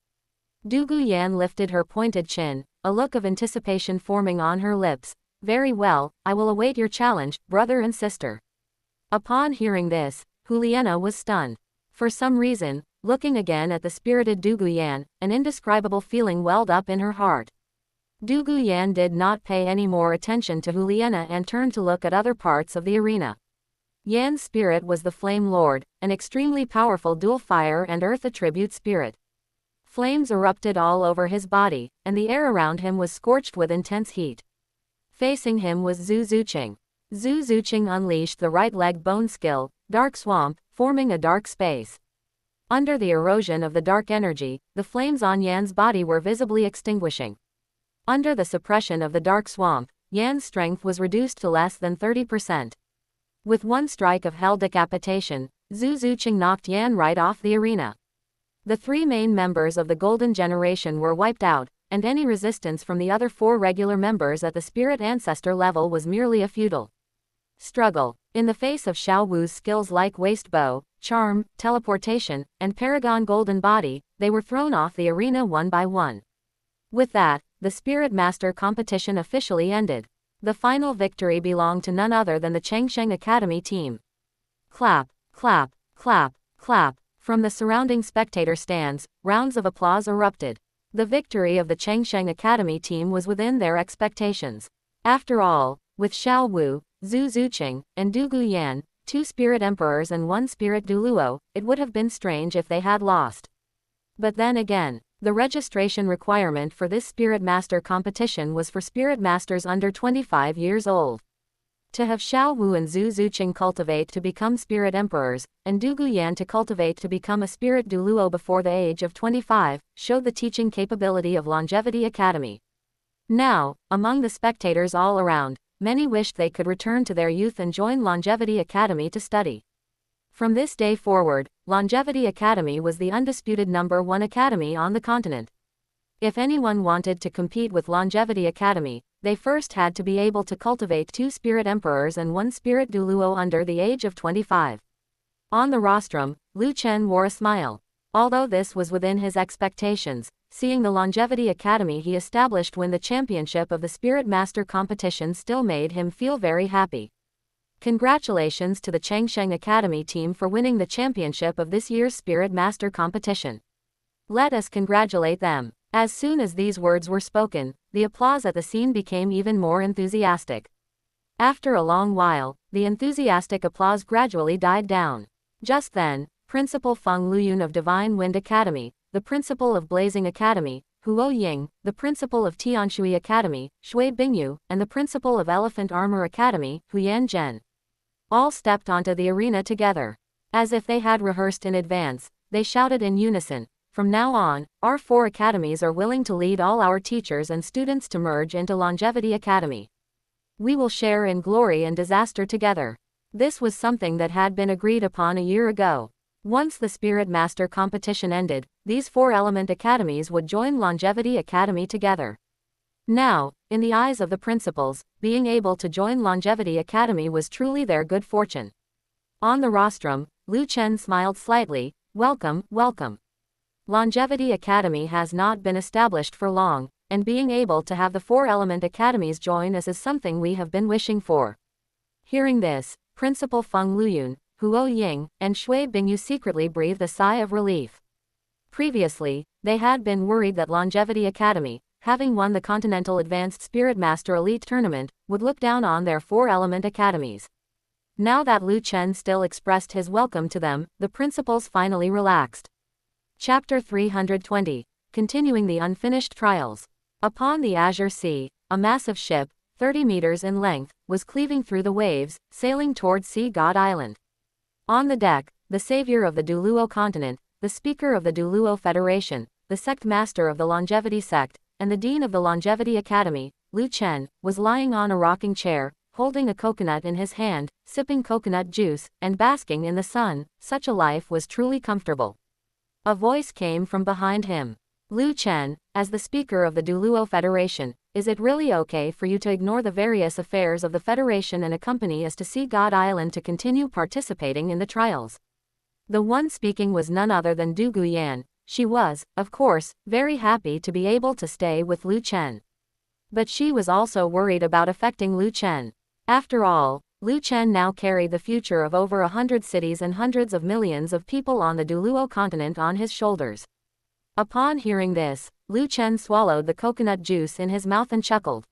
S1: Du Guyan lifted her pointed chin, a look of anticipation forming on her lips. Very well, I will await your challenge, brother and sister. Upon hearing this, Huliena was stunned. For some reason, looking again at the spirited Du Guyan, an indescribable feeling welled up in her heart. Du Guyan did not pay any more attention to Huliena and turned to look at other parts of the arena. Yan's spirit was the Flame Lord, an extremely powerful dual fire and earth attribute spirit. Flames erupted all over his body, and the air around him was scorched with intense heat. Facing him was Zhu Zuqing. Zhu Zuqing unleashed the right leg bone skill, Dark Swamp, forming a dark space. Under the erosion of the dark energy, the flames on Yan's body were visibly extinguishing. Under the suppression of the dark swamp, Yan's strength was reduced to less than 30%. With one strike of hell decapitation, Zhu Zuqing knocked Yan right off the arena. The 3 main members of the Golden Generation were wiped out, and any resistance from the other 4 regular members at the spirit ancestor level was merely a futile struggle. In the face of Xiao Wu's skills like Waist Bow, Charm, Teleportation, and Paragon Golden Body, they were thrown off the arena one by one. With that, the Spirit Master competition officially ended. The final victory belonged to none other than the Changsheng Academy team. Clap, clap, clap, clap. From the surrounding spectator stands, rounds of applause erupted. The victory of the Changsheng Academy team was within their expectations. After all, with Xiao Wu, Zhu Zuqing, and Du Guyan, 2 spirit emperors and 1 spirit Douluo, it would have been strange if they had lost. But then again, the registration requirement for this Spirit Master competition was for Spirit Masters under 25 years old. To have Xiao Wu and Zhu Zuqing cultivate to become Spirit Emperors, and Du Guyan to cultivate to become a Spirit Douluo before the age of 25, showed the teaching capability of Longevity Academy. Now, among the spectators all around, many wished they could return to their youth and join Longevity Academy to study. From this day forward, Longevity Academy was the undisputed #1 academy on the continent. If anyone wanted to compete with Longevity Academy, they first had to be able to cultivate 2 Spirit Emperors and 1 Spirit Douluo under the age of 25. On the rostrum, Lu Chen wore a smile. Although this was within his expectations, seeing the Longevity Academy he established win the championship of the Spirit Master competition still made him feel very happy. Congratulations to the Changsheng Academy team for winning the championship of this year's Spirit Master competition. Let us congratulate them. As soon as these words were spoken, the applause at the scene became even more enthusiastic. After a long while, the enthusiastic applause gradually died down. Just then, Principal Feng Luyun of Divine Wind Academy, the Principal of Blazing Academy, Huo Ying, the Principal of Tianshui Academy, Shui Bingyu, and the Principal of Elephant Armor Academy, Huyan Zhen, all stepped onto the arena together. As if they had rehearsed in advance, they shouted in unison, "From now on, our 4 academies are willing to lead all our teachers and students to merge into Longevity Academy. We will share in glory and disaster together." This was something that had been agreed upon a year ago. Once the Spirit Master competition ended, these 4 element academies would join Longevity Academy together. Now, in the eyes of the principals, being able to join Longevity Academy was truly their good fortune. On the rostrum, Lu Chen smiled slightly. "Welcome, welcome. Longevity Academy has not been established for long, and being able to have the 4 element academies join us is something we have been wishing for." Hearing this, Principal Feng Luyun, Huo Ying, and Shui Bingyu secretly breathed a sigh of relief. Previously, they had been worried that Longevity Academy, having won the Continental Advanced Spirit Master Elite Tournament, would look down on their four-element academies. Now that Lu Chen still expressed his welcome to them, the principals finally relaxed. Chapter 320. Continuing the unfinished trials. Upon the Azure Sea, a massive ship, 30 meters in length, was cleaving through the waves, sailing toward Sea God Island. On the deck, the savior of the Douluo continent, the speaker of the Douluo Federation, the sect master of the Longevity sect, and the dean of the Longevity Academy, Lu Chen, was lying on a rocking chair, holding a coconut in his hand, sipping coconut juice, and basking in the sun. Such a life was truly comfortable. A voice came from behind him. Lu Chen, as the speaker of the Douluo Federation, is it really okay for you to ignore the various affairs of the Federation and accompany us to Sea God Island to continue participating in the trials? The one speaking was none other than Du Guyan. She was, of course, very happy to be able to stay with Lu Chen. But she was also worried about affecting Lu Chen. After all, Lu Chen now carried the future of over 100 cities and hundreds of millions of people on the Douluo continent on his shoulders. Upon hearing this, Lu Chen swallowed the coconut juice in his mouth and chuckled.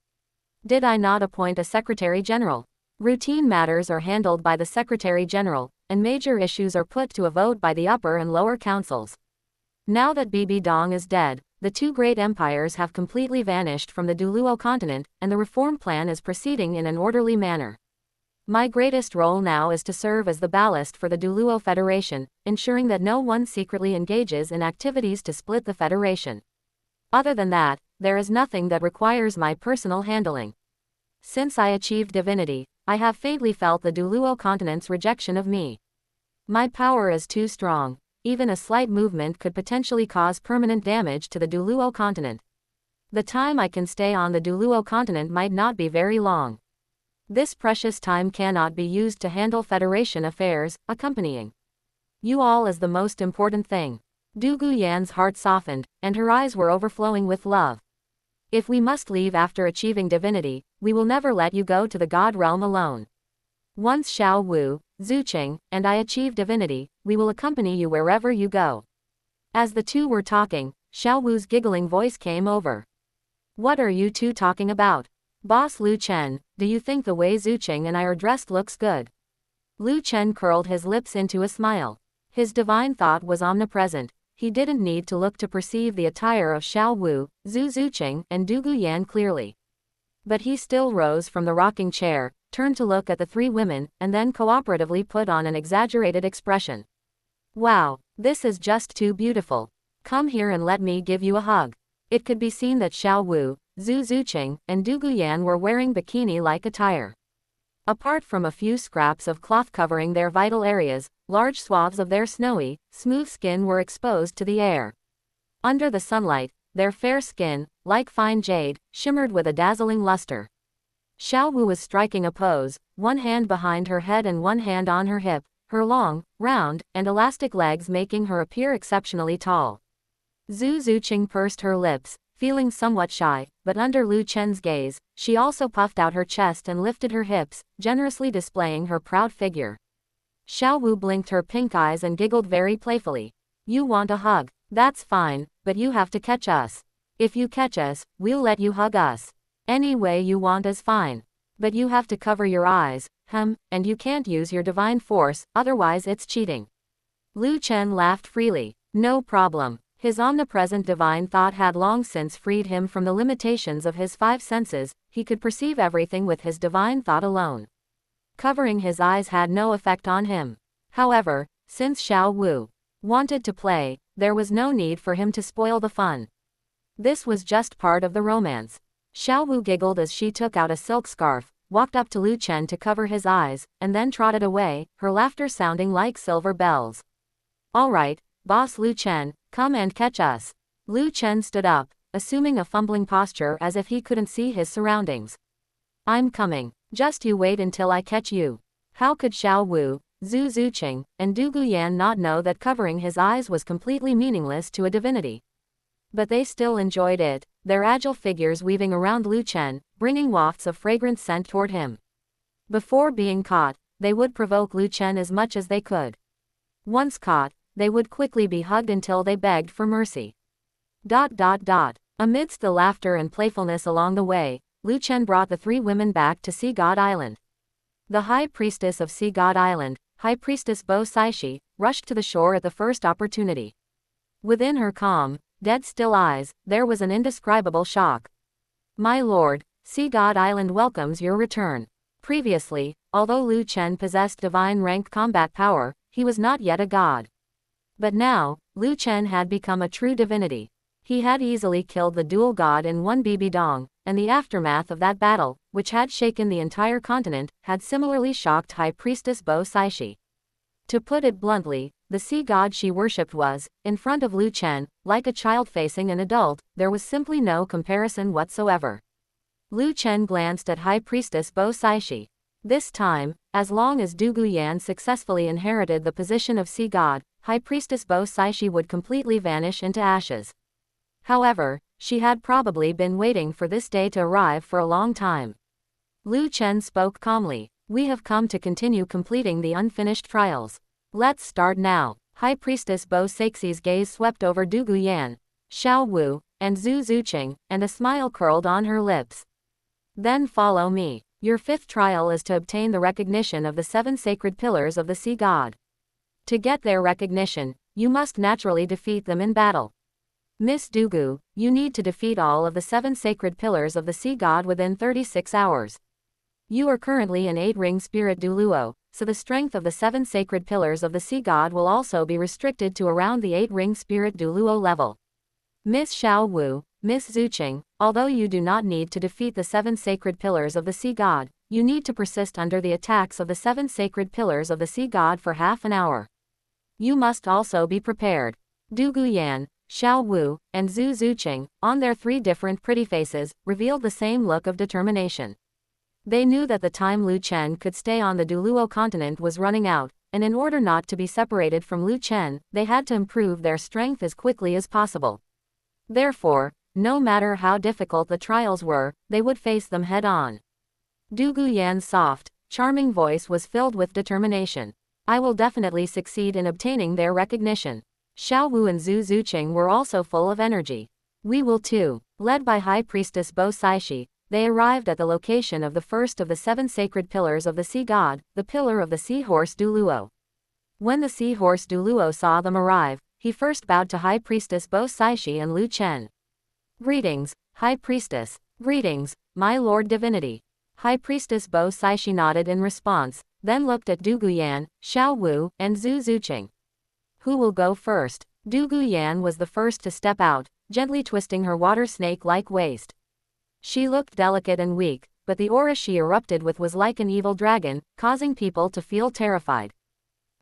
S1: Did I not appoint a Secretary General? Routine matters are handled by the Secretary General, and major issues are put to a vote by the upper and lower councils. Now that Bibi Dong is dead, the two great empires have completely vanished from the Douluo continent, and the reform plan is proceeding in an orderly manner. My greatest role now is to serve as the ballast for the Douluo Federation, ensuring that no one secretly engages in activities to split the Federation. Other than that, there is nothing that requires my personal handling. Since I achieved divinity, I have faintly felt the Douluo continent's rejection of me. My power is too strong. Even a slight movement could potentially cause permanent damage to the Douluo continent. The time I can stay on the Douluo continent might not be very long. This precious time cannot be used to handle Federation affairs. Accompanying you all is the most important thing. Du Guyan's heart softened, and her eyes were overflowing with love. If we must leave after achieving divinity, we will never let you go to the God realm alone. Once Xiao Wu, Zuqing, and I achieve divinity, we will accompany you wherever you go. As the two were talking, Xiao Wu's giggling voice came over. What are you two talking about? Boss Lu Chen, do you think the way Zuqing and I are dressed looks good? Lu Chen curled his lips into a smile. His divine thought was omnipresent. He didn't need to look to perceive the attire of Xiao Wu, Zuqing, and Du Guyan clearly. But he still rose from the rocking chair, turned to look at the three women, and then cooperatively put on an exaggerated expression. Wow, this is just too beautiful. Come here and let me give you a hug. It could be seen that Xiao Wu, Zuqing, and Du Guyan were wearing bikini-like attire. Apart from a few scraps of cloth covering their vital areas, large swaths of their snowy, smooth skin were exposed to the air. Under the sunlight, their fair skin, like fine jade, shimmered with a dazzling luster. Xiao Wu was striking a pose, one hand behind her head and one hand on her hip, her long, round, and elastic legs making her appear exceptionally tall. Zuqing pursed her lips, feeling somewhat shy, but under Lu Chen's gaze, she also puffed out her chest and lifted her hips, generously displaying her proud figure. Xiao Wu blinked her pink eyes and giggled very playfully. You want a hug? That's fine, but you have to catch us. If you catch us, we'll let you hug us. Any way you want is fine. But you have to cover your eyes, and you can't use your divine force, otherwise it's cheating. Lu Chen laughed freely. No problem. His omnipresent divine thought had long since freed him from the limitations of his five senses. He could perceive everything with his divine thought alone. Covering his eyes had no effect on him. However, since Xiao Wu wanted to play, there was no need for him to spoil the fun. This was just part of the romance. Xiao Wu giggled as she took out a silk scarf, walked up to Lu Chen to cover his eyes, and then trotted away, her laughter sounding like silver bells. All right, Boss Lu Chen, come and catch us. Lu Chen stood up, assuming a fumbling posture as if he couldn't see his surroundings. I'm coming. Just you wait until I catch you. How could Xiao Wu, Zuqing, and Du Guyan not know that covering his eyes was completely meaningless to a divinity? But they still enjoyed it, their agile figures weaving around Lu Chen, bringing wafts of fragrant scent toward him. Before being caught, they would provoke Lu Chen as much as they could. Once caught, they would quickly be hugged until they begged for mercy. Amidst the laughter and playfulness along the way, Lu Chen brought the three women back to Sea God Island. The High Priestess of Sea God Island, High Priestess Bo Saishi, rushed to the shore at the first opportunity. Within her calm, dead-still eyes, there was an indescribable shock. "My lord, Sea God Island welcomes your return." Previously, although Lu Chen possessed divine-rank combat power, he was not yet a god. But now, Lu Chen had become a true divinity. He had easily killed the dual god in one bibidong, and the aftermath of that battle, which had shaken the entire continent, had similarly shocked High Priestess Bo Saishi. To put it bluntly, the sea god she worshipped was, in front of Lu Chen, like a child facing an adult. There was simply no comparison whatsoever. Lu Chen glanced at High Priestess Bo Saishi. This time, as long as Du Guyan successfully inherited the position of sea god, High Priestess Bo Saishi would completely vanish into ashes. However, she had probably been waiting for this day to arrive for a long time. Lu Chen spoke calmly. "We have come to continue completing the unfinished trials. Let's start now." High Priestess Bo Saixi's gaze swept over Du Guyan, Xiao Wu, and Zhu Zuqing, and a smile curled on her lips. "Then follow me. Your fifth trial is to obtain the recognition of the 7 sacred pillars of the sea god. To get their recognition, you must naturally defeat them in battle. Miss Dugu, you need to defeat all of the 7 sacred pillars of the sea god within 36 hours. You are currently an 8-ring spirit Douluo, so the strength of the 7 sacred pillars of the sea god will also be restricted to around the 8-ring spirit Douluo level. Miss Xiao Wu, Miss Zuqing, although you do not need to defeat the 7 sacred pillars of the sea god, you need to persist under the attacks of the 7 sacred pillars of the sea god for half an hour. You must also be prepared." Du Guyan, Xiao Wu, and Zhu Zuqing, on their 3 different pretty faces, revealed the same look of determination. They knew that the time Lu Chen could stay on the Douluo continent was running out, and in order not to be separated from Lu Chen, they had to improve their strength as quickly as possible. Therefore, no matter how difficult the trials were, they would face them head-on. Du Guyan's soft, charming voice was filled with determination. "I will definitely succeed in obtaining their recognition." Xiao Wu and Zhu Zuqing were also full of energy. "We will too." Led by High Priestess Bo Saishi, they arrived at the location of the first of the 7 sacred pillars of the sea god, the pillar of the seahorse Douluo. When the seahorse Douluo saw them arrive, he first bowed to High Priestess Bo Saishi and Lu Chen. "Greetings, High Priestess." "Greetings, my Lord Divinity." High Priestess Bo Saishi nodded in response, then looked at Du Guyan, Xiao Wu, and Zhu Zuqing. "Who will go first?" Du Guyan was the first to step out, gently twisting her water snake-like waist. She looked delicate and weak, but the aura she erupted with was like an evil dragon, causing people to feel terrified.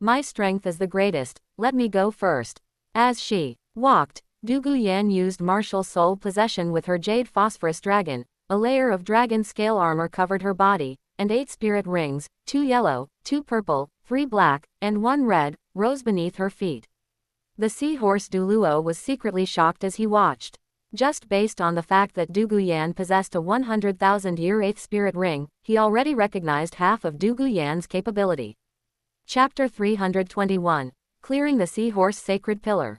S1: "My strength is the greatest, let me go first." As she walked, Du Guyan used martial soul possession with her jade phosphorus dragon. A layer of dragon scale armor covered her body, and 8 spirit rings, 2 yellow, 2 purple, 3 black, and 1 red, rose beneath her feet. The seahorse Douluo was secretly shocked as he watched. Just based on the fact that Du Guyan possessed a 100,000-year 8th spirit ring, he already recognized half of Du Guyan's capability. Chapter 321. Clearing the Seahorse Sacred Pillar.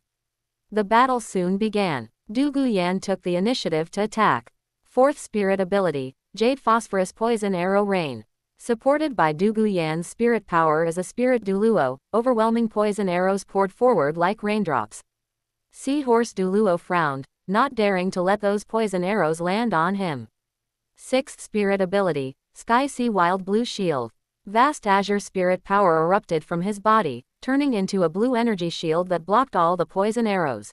S1: The battle soon began. Du Guyan took the initiative to attack. 4th spirit ability, Jade Phosphorus Poison Arrow Rain. Supported by Du Guyan's spirit power as a spirit Douluo, overwhelming poison arrows poured forward like raindrops. Seahorse Douluo frowned, not daring to let those poison arrows land on him. 6th spirit ability, Sky Sea Wild Blue Shield. Vast azure spirit power erupted from his body, turning into a blue energy shield that blocked all the poison arrows.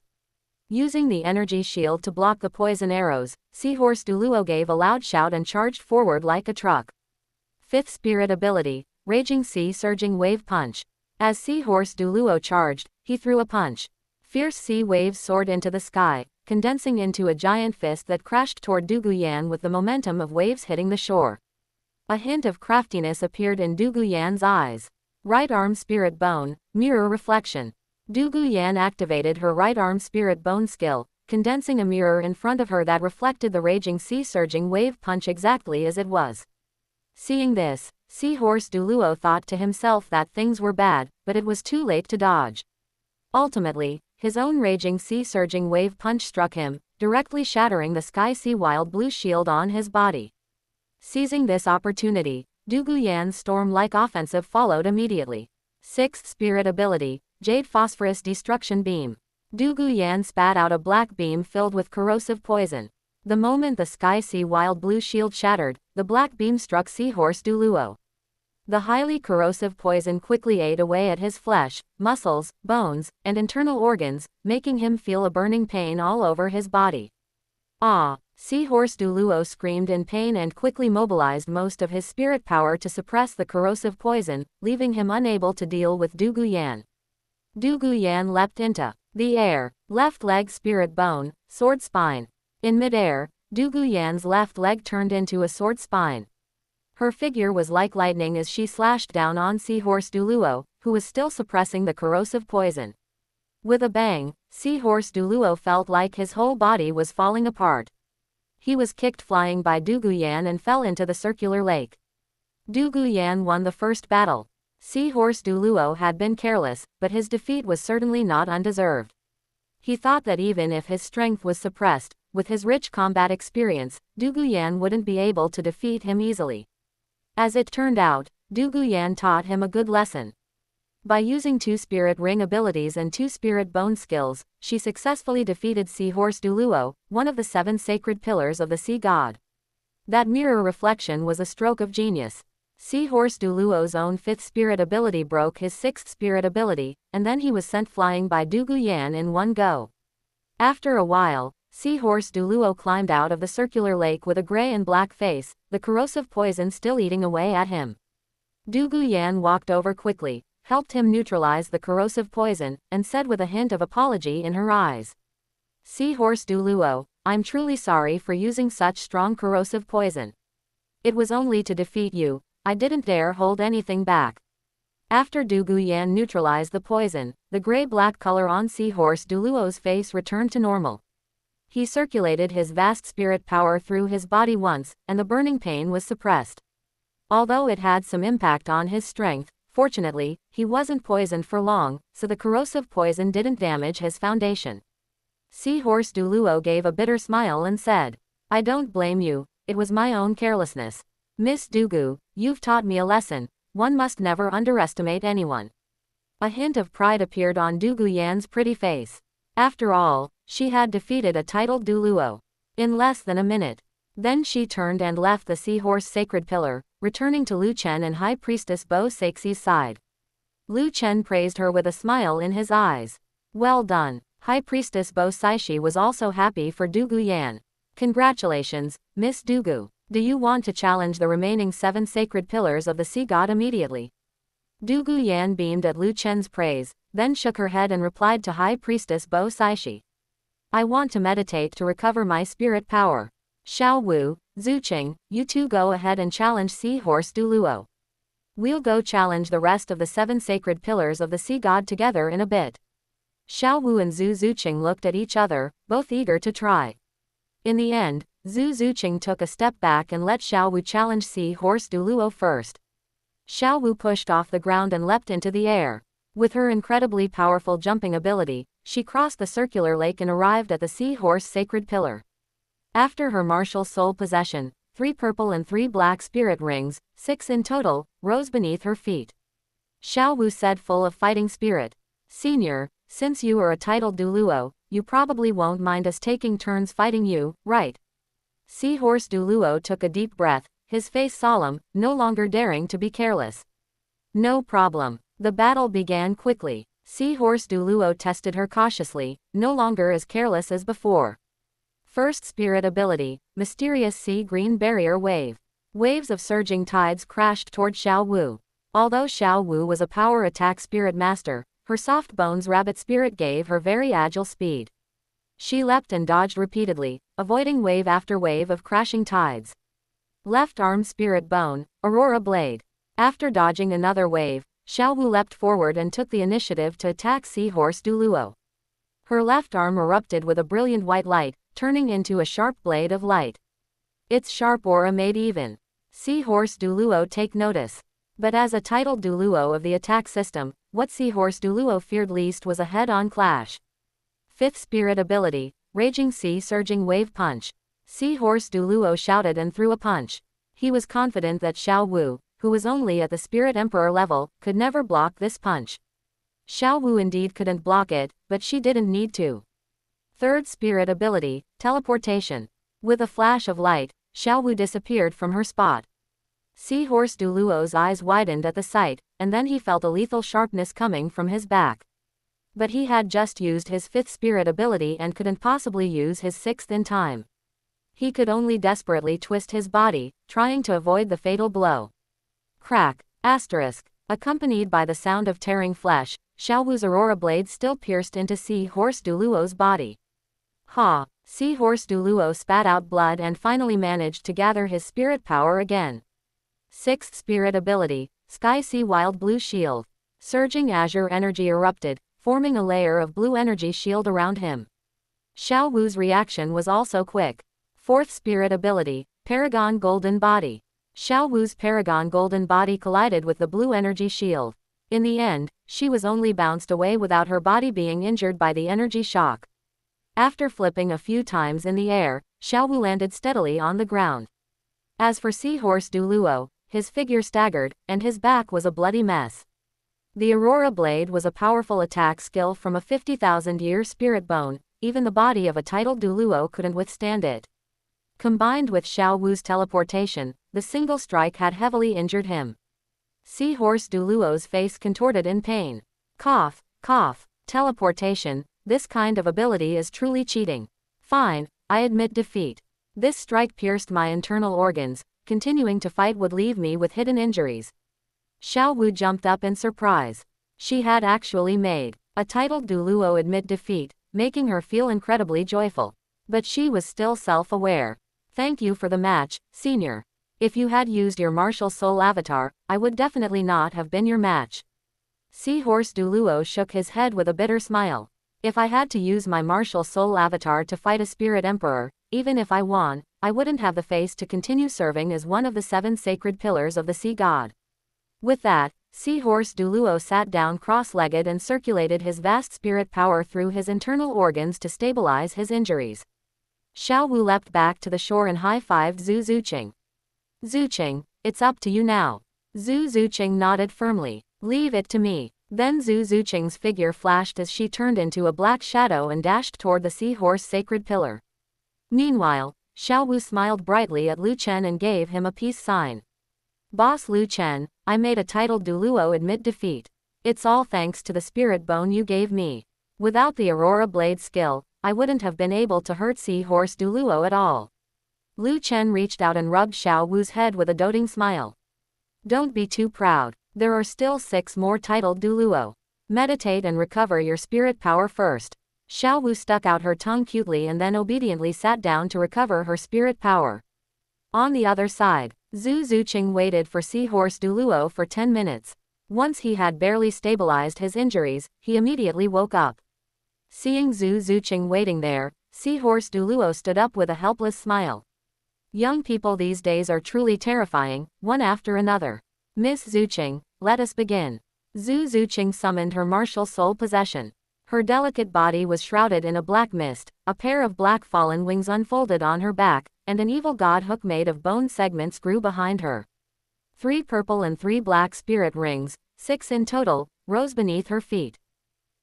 S1: Using the energy shield to block the poison arrows, Seahorse Douluo gave a loud shout and charged forward like a truck. 5th spirit ability, Raging Sea Surging Wave Punch. As Seahorse Douluo charged, he threw a punch. Fierce sea waves soared into the sky, condensing into a giant fist that crashed toward Du Guyan with the momentum of waves hitting the shore. A hint of craftiness appeared in Du Guyan's eyes. Right arm spirit bone, mirror reflection. Du Guyan activated her right arm spirit bone skill, condensing a mirror in front of her that reflected the raging sea surging wave punch exactly as it was. Seeing this, Seahorse Douluo thought to himself that things were bad, but it was too late to dodge. Ultimately, his own raging sea-surging wave punch struck him, directly shattering the sky sea wild blue shield on his body. Seizing this opportunity, Douluo Yan's storm-like offensive followed immediately. 6th Spirit Ability, Jade Phosphorus Destruction Beam. Douluo Yan spat out a black beam filled with corrosive poison. The moment the sky sea wild blue shield shattered, the black beam struck Seahorse Douluo. The highly corrosive poison quickly ate away at his flesh, muscles, bones, and internal organs, making him feel a burning pain all over his body. Ah! Seahorse Douluo screamed in pain and quickly mobilized most of his spirit power to suppress the corrosive poison, leaving him unable to deal with Douluo Yan. Douluo Yan leapt into the air, left leg spirit bone, sword spine. In midair, Douluo Yan's left leg turned into a sword spine. Her figure was like lightning as she slashed down on Seahorse Douluo, who was still suppressing the corrosive poison. With a bang, Seahorse Douluo felt like his whole body was falling apart. He was kicked flying by Douluo Yan and fell into the circular lake. Douluo Yan won the first battle. Seahorse Douluo had been careless, but his defeat was certainly not undeserved. He thought that even if his strength was suppressed, with his rich combat experience, Douluo Yan wouldn't be able to defeat him easily. As it turned out, Douluo Yan taught him a good lesson. By using 2 spirit ring abilities and 2 spirit bone skills, she successfully defeated Seahorse Douluo, one of the 7 sacred pillars of the sea god. That mirror reflection was a stroke of genius. Seahorse Douluo's own 5th spirit ability broke his 6th spirit ability, and then he was sent flying by Douluo Yan in one go. After a while, Seahorse Douluo climbed out of the circular lake with a gray and black face, the corrosive poison still eating away at him. Douluo Yan walked over quickly, helped him neutralize the corrosive poison, and said with a hint of apology in her eyes. Seahorse Douluo, I'm truly sorry for using such strong corrosive poison. It was only to defeat you, I didn't dare hold anything back. After Douluo Yan neutralized the poison, the gray-black color on Seahorse Douluo's face returned to normal. He circulated his vast spirit power through his body once, and the burning pain was suppressed. Although it had some impact on his strength, fortunately, he wasn't poisoned for long, so the corrosive poison didn't damage his foundation. Seahorse Douluo gave a bitter smile and said, I don't blame you, it was my own carelessness. Miss Douluo, you've taught me a lesson, one must never underestimate anyone. A hint of pride appeared on Douluo Yan's pretty face. After all, she had defeated a titled Douluo in less than a minute. Then she turned and left the Seahorse Sacred Pillar, returning to Lu Chen and High Priestess Bo Saixi's side. Lu Chen praised her with a smile in his eyes. Well done. High Priestess Bo Saishi was also happy for Douluo Yan. Congratulations, Miss Douluo. Do you want to challenge the remaining 7 sacred pillars of the sea god immediately? Douluo Yan beamed at Lu Chen's praise, then shook her head and replied to High Priestess Bo Saishi. I want to meditate to recover my spirit power. Xiao Wu, Zuqing, you two go ahead and challenge Seahorse Douluo. We'll go challenge the rest of the 7 sacred pillars of the sea god together in a bit. Xiao Wu and Zhu Zuqing looked at each other, both eager to try. In the end, Zhu Zuqing took a step back and let Xiao Wu challenge Seahorse Douluo first. Xiao Wu pushed off the ground and leapt into the air. With her incredibly powerful jumping ability, she crossed the circular lake and arrived at the Seahorse Sacred Pillar. After her martial soul possession, 3 purple and 3 black spirit rings, 6 in total, rose beneath her feet. Xiao Wu said full of fighting spirit, Senior, since you are a titled Douluo, you probably won't mind us taking turns fighting you, right? Seahorse Douluo took a deep breath, his face solemn, no longer daring to be careless. No problem. The battle began quickly. Seahorse Douluo tested her cautiously, no longer as careless as before. First spirit ability, Mysterious Sea Green Barrier Wave. Waves of surging tides crashed toward Xiao Wu. Although Xiao Wu was a power attack spirit master, her soft bones rabbit spirit gave her very agile speed. She leapt and dodged repeatedly, avoiding wave after wave of crashing tides. Left arm spirit bone, Aurora Blade. After dodging another wave, Xiao Wu leapt forward and took the initiative to attack Seahorse Douluo. Her left arm erupted with a brilliant white light, turning into a sharp blade of light. Its sharp aura made even Seahorse Douluo take notice. But as a titled Douluo of the attack system, what Seahorse Douluo feared least was a head-on clash. 5th spirit ability, Raging Sea Surging Wave Punch. Seahorse Douluo shouted and threw a punch. He was confident that Xiao Wu, who was only at the Spirit Emperor level, could never block this punch. Xiao Wu indeed couldn't block it, but she didn't need to. 3rd spirit ability, Teleportation. With a flash of light, Xiao Wu disappeared from her spot. Seahorse Douluo's eyes widened at the sight, and then he felt a lethal sharpness coming from his back. But he had just used his 5th spirit ability and couldn't possibly use his 6th in time. He could only desperately twist his body, trying to avoid the fatal blow. Crack, asterisk, accompanied by the sound of tearing flesh, Xiao Wu's aurora blade still pierced into Seahorse Douluo's body. Ha! Seahorse Douluo spat out blood and finally managed to gather his spirit power again. 6th spirit ability, Sky Sea Wild Blue Shield. Surging azure energy erupted, forming a layer of blue energy shield around him. Xiao Wu's reaction was also quick. 4th spirit ability, Paragon Golden Body. Xiao Wu's Paragon Golden Body collided with the blue energy shield. In the end, she was only bounced away without her body being injured by the energy shock. After flipping a few times in the air, Xiao Wu landed steadily on the ground. As for Seahorse Douluo, his figure staggered, and his back was a bloody mess. The Aurora Blade was a powerful attack skill from a 50,000-year spirit bone, even the body of a titled Douluo couldn't withstand it. Combined with Xiao Wu's teleportation, the single strike had heavily injured him. Seahorse Douluo's face contorted in pain. Cough, cough, teleportation, this kind of ability is truly cheating. Fine, I admit defeat. This strike pierced my internal organs, continuing to fight would leave me with hidden injuries. Xiao Wu jumped up in surprise. She had actually made a titled Douluo admit defeat, making her feel incredibly joyful. But she was still self-aware. Thank you for the match, senior. If you had used your martial soul avatar, I would definitely not have been your match. Seahorse Douluo shook his head with a bitter smile. If I had to use my martial soul avatar to fight a spirit emperor, even if I won, I wouldn't have the face to continue serving as one of the 7 sacred pillars of the sea god. With that, Seahorse Douluo sat down cross-legged and circulated his vast spirit power through his internal organs to stabilize his injuries. Xiao Wu leapt back to the shore and high-fived Zhu Zuqing. Zuqing, it's up to you now. Zhu Zuqing nodded firmly. Leave it to me. Then Zhu Zuqing's figure flashed as she turned into a black shadow and dashed toward the seahorse sacred pillar. Meanwhile, Xiao Wu smiled brightly at Lu Chen and gave him a peace sign. Boss Lu Chen, I made a titled Douluo admit defeat. It's all thanks to the spirit bone you gave me. Without the Aurora Blade skill, I wouldn't have been able to hurt Seahorse Douluo at all. Lu Chen reached out and rubbed Xiao Wu's head with a doting smile. Don't be too proud. There are still 6 more titled Douluo. Meditate and recover your spirit power first. Xiao Wu stuck out her tongue cutely and then obediently sat down to recover her spirit power. On the other side, Zhu Zuqing waited for Seahorse Douluo for 10 minutes. Once he had barely stabilized his injuries, he immediately woke up. Seeing Zhu Zuqing waiting there, Seahorse Douluo stood up with a helpless smile. Young people these days are truly terrifying, one after another. Miss Zuqing, let us begin. Zhu Zuqing summoned her martial soul possession. Her delicate body was shrouded in a black mist, a pair of black fallen wings unfolded on her back, and an evil god hook made of bone segments grew behind her. 3 purple and 3 black spirit rings, 6 in total, rose beneath her feet.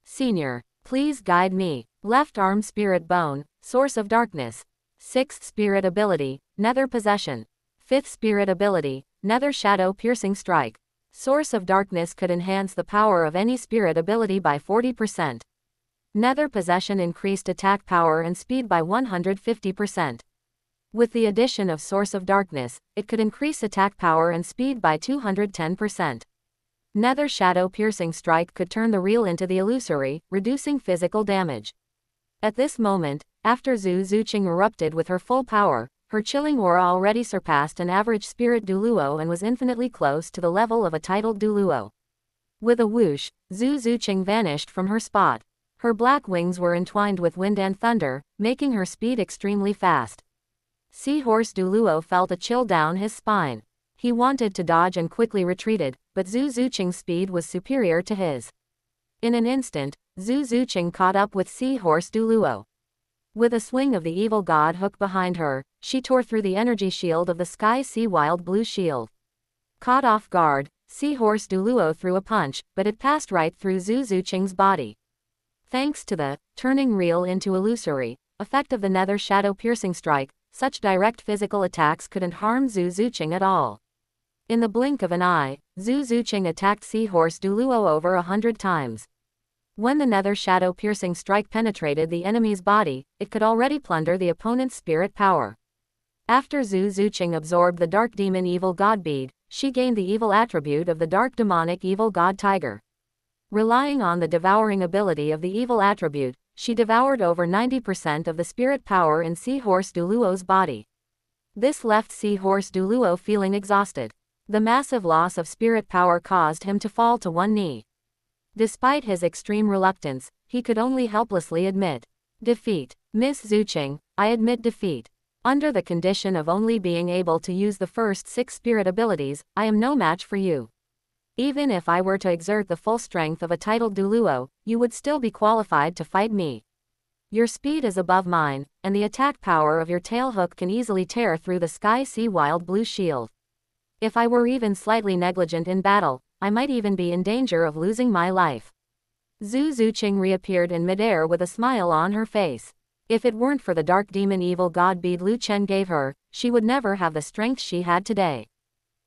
S1: Senior, please guide me. Left arm spirit bone, source of darkness. 6th spirit ability, nether possession. 5th spirit ability, nether shadow piercing strike. Source of darkness could enhance the power of any spirit ability by 40%. Nether possession increased attack power and speed by 150%. With the addition of source of darkness, it could increase attack power and speed by 210%. Nether shadow piercing strike could turn the real into the illusory, reducing physical damage. At this moment, after Zhu Zuqing erupted with her full power, her chilling aura already surpassed an average spirit Douluo and was infinitely close to the level of a titled Douluo. With a whoosh, Zhu Zuqing vanished from her spot. Her black wings were entwined with wind and thunder, making her speed extremely fast. Seahorse Douluo felt a chill down his spine. He wanted to dodge and quickly retreated, but Zhu Zuqing's speed was superior to his. In an instant, Zhu Zuqing caught up with Seahorse Douluo. With a swing of the evil god hook behind her, she tore through the energy shield of the Sky Sea Wild Blue Shield. Caught off guard, Seahorse Douluo threw a punch, but it passed right through Zhu Zuqing's body. Thanks to the turning real into illusory effect of the nether shadow piercing strike, such direct physical attacks couldn't harm Zhu Zuqing at all. In the blink of an eye, Zhu Zuqing attacked Seahorse Douluo over 100 times. When the nether shadow piercing strike penetrated the enemy's body, it could already plunder the opponent's spirit power. After Zhu Zuqing absorbed the dark demon evil god bead, she gained the evil attribute of the dark demonic evil god tiger. Relying on the devouring ability of the evil attribute, she devoured over 90% of the spirit power in Seahorse Douluo's body. This left Seahorse Douluo feeling exhausted. The massive loss of spirit power caused him to fall to one knee. Despite his extreme reluctance, he could only helplessly admit defeat. Miss Zuqing, I admit defeat. Under the condition of only being able to use the first 6 spirit abilities, I am no match for you. Even if I were to exert the full strength of a titled Douluo, you would still be qualified to fight me. Your speed is above mine, and the attack power of your tail hook can easily tear through the Sky Sea Wild Blue Shield. If I were even slightly negligent in battle, I might even be in danger of losing my life. Zhu Zuqing reappeared in midair with a smile on her face. If it weren't for the dark demon evil god bead Lu Chen gave her, she would never have the strength she had today.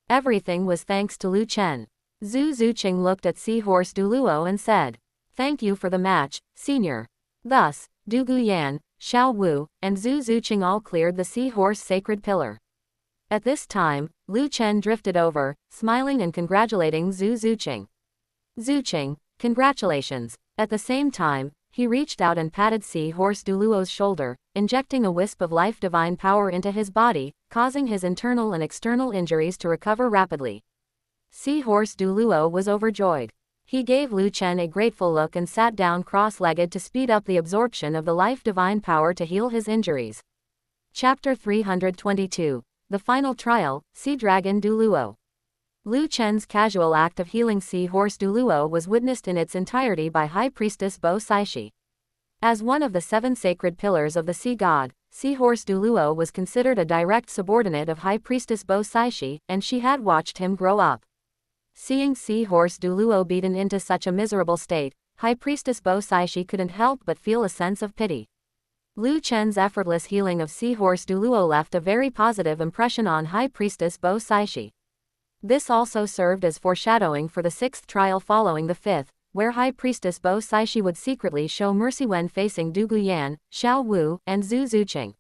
S1: Everything was thanks to Lu Chen. Zhu Zuqing looked at Seahorse Douluo and said, "Thank you for the match, senior." Thus, Du Guyan, Xiao Wu, and Zhu Zuqing all cleared the Seahorse sacred pillar. At this time, Lu Chen drifted over, smiling and congratulating Zhu Zuqing. "Zuqing, congratulations." At the same time, he reached out and patted Seahorse Douluo's shoulder, injecting a wisp of life divine power into his body, causing his internal and external injuries to recover rapidly. Seahorse Douluo was overjoyed. He gave Lu Chen a grateful look and sat down cross-legged to speed up the absorption of the life divine power to heal his injuries. Chapter 322. The Final Trial, Sea Dragon Douluo. Lu Chen's casual act of healing Seahorse Douluo was witnessed in its entirety by High Priestess Bo Saishi. As one of the 7 sacred pillars of the sea god, Seahorse Douluo was considered a direct subordinate of High Priestess Bo Saishi, and she had watched him grow up. Seeing Seahorse Douluo beaten into such a miserable state, High Priestess Bo Saishi couldn't help but feel a sense of pity. Lu Chen's effortless healing of Seahorse Douluo left a very positive impression on High Priestess Bo Saishi. This also served as foreshadowing for the 6th trial following the 5th, where High Priestess Bo Saishi would secretly show mercy when facing Du Guyan, Xiao Wu, and Zhu Zuqing.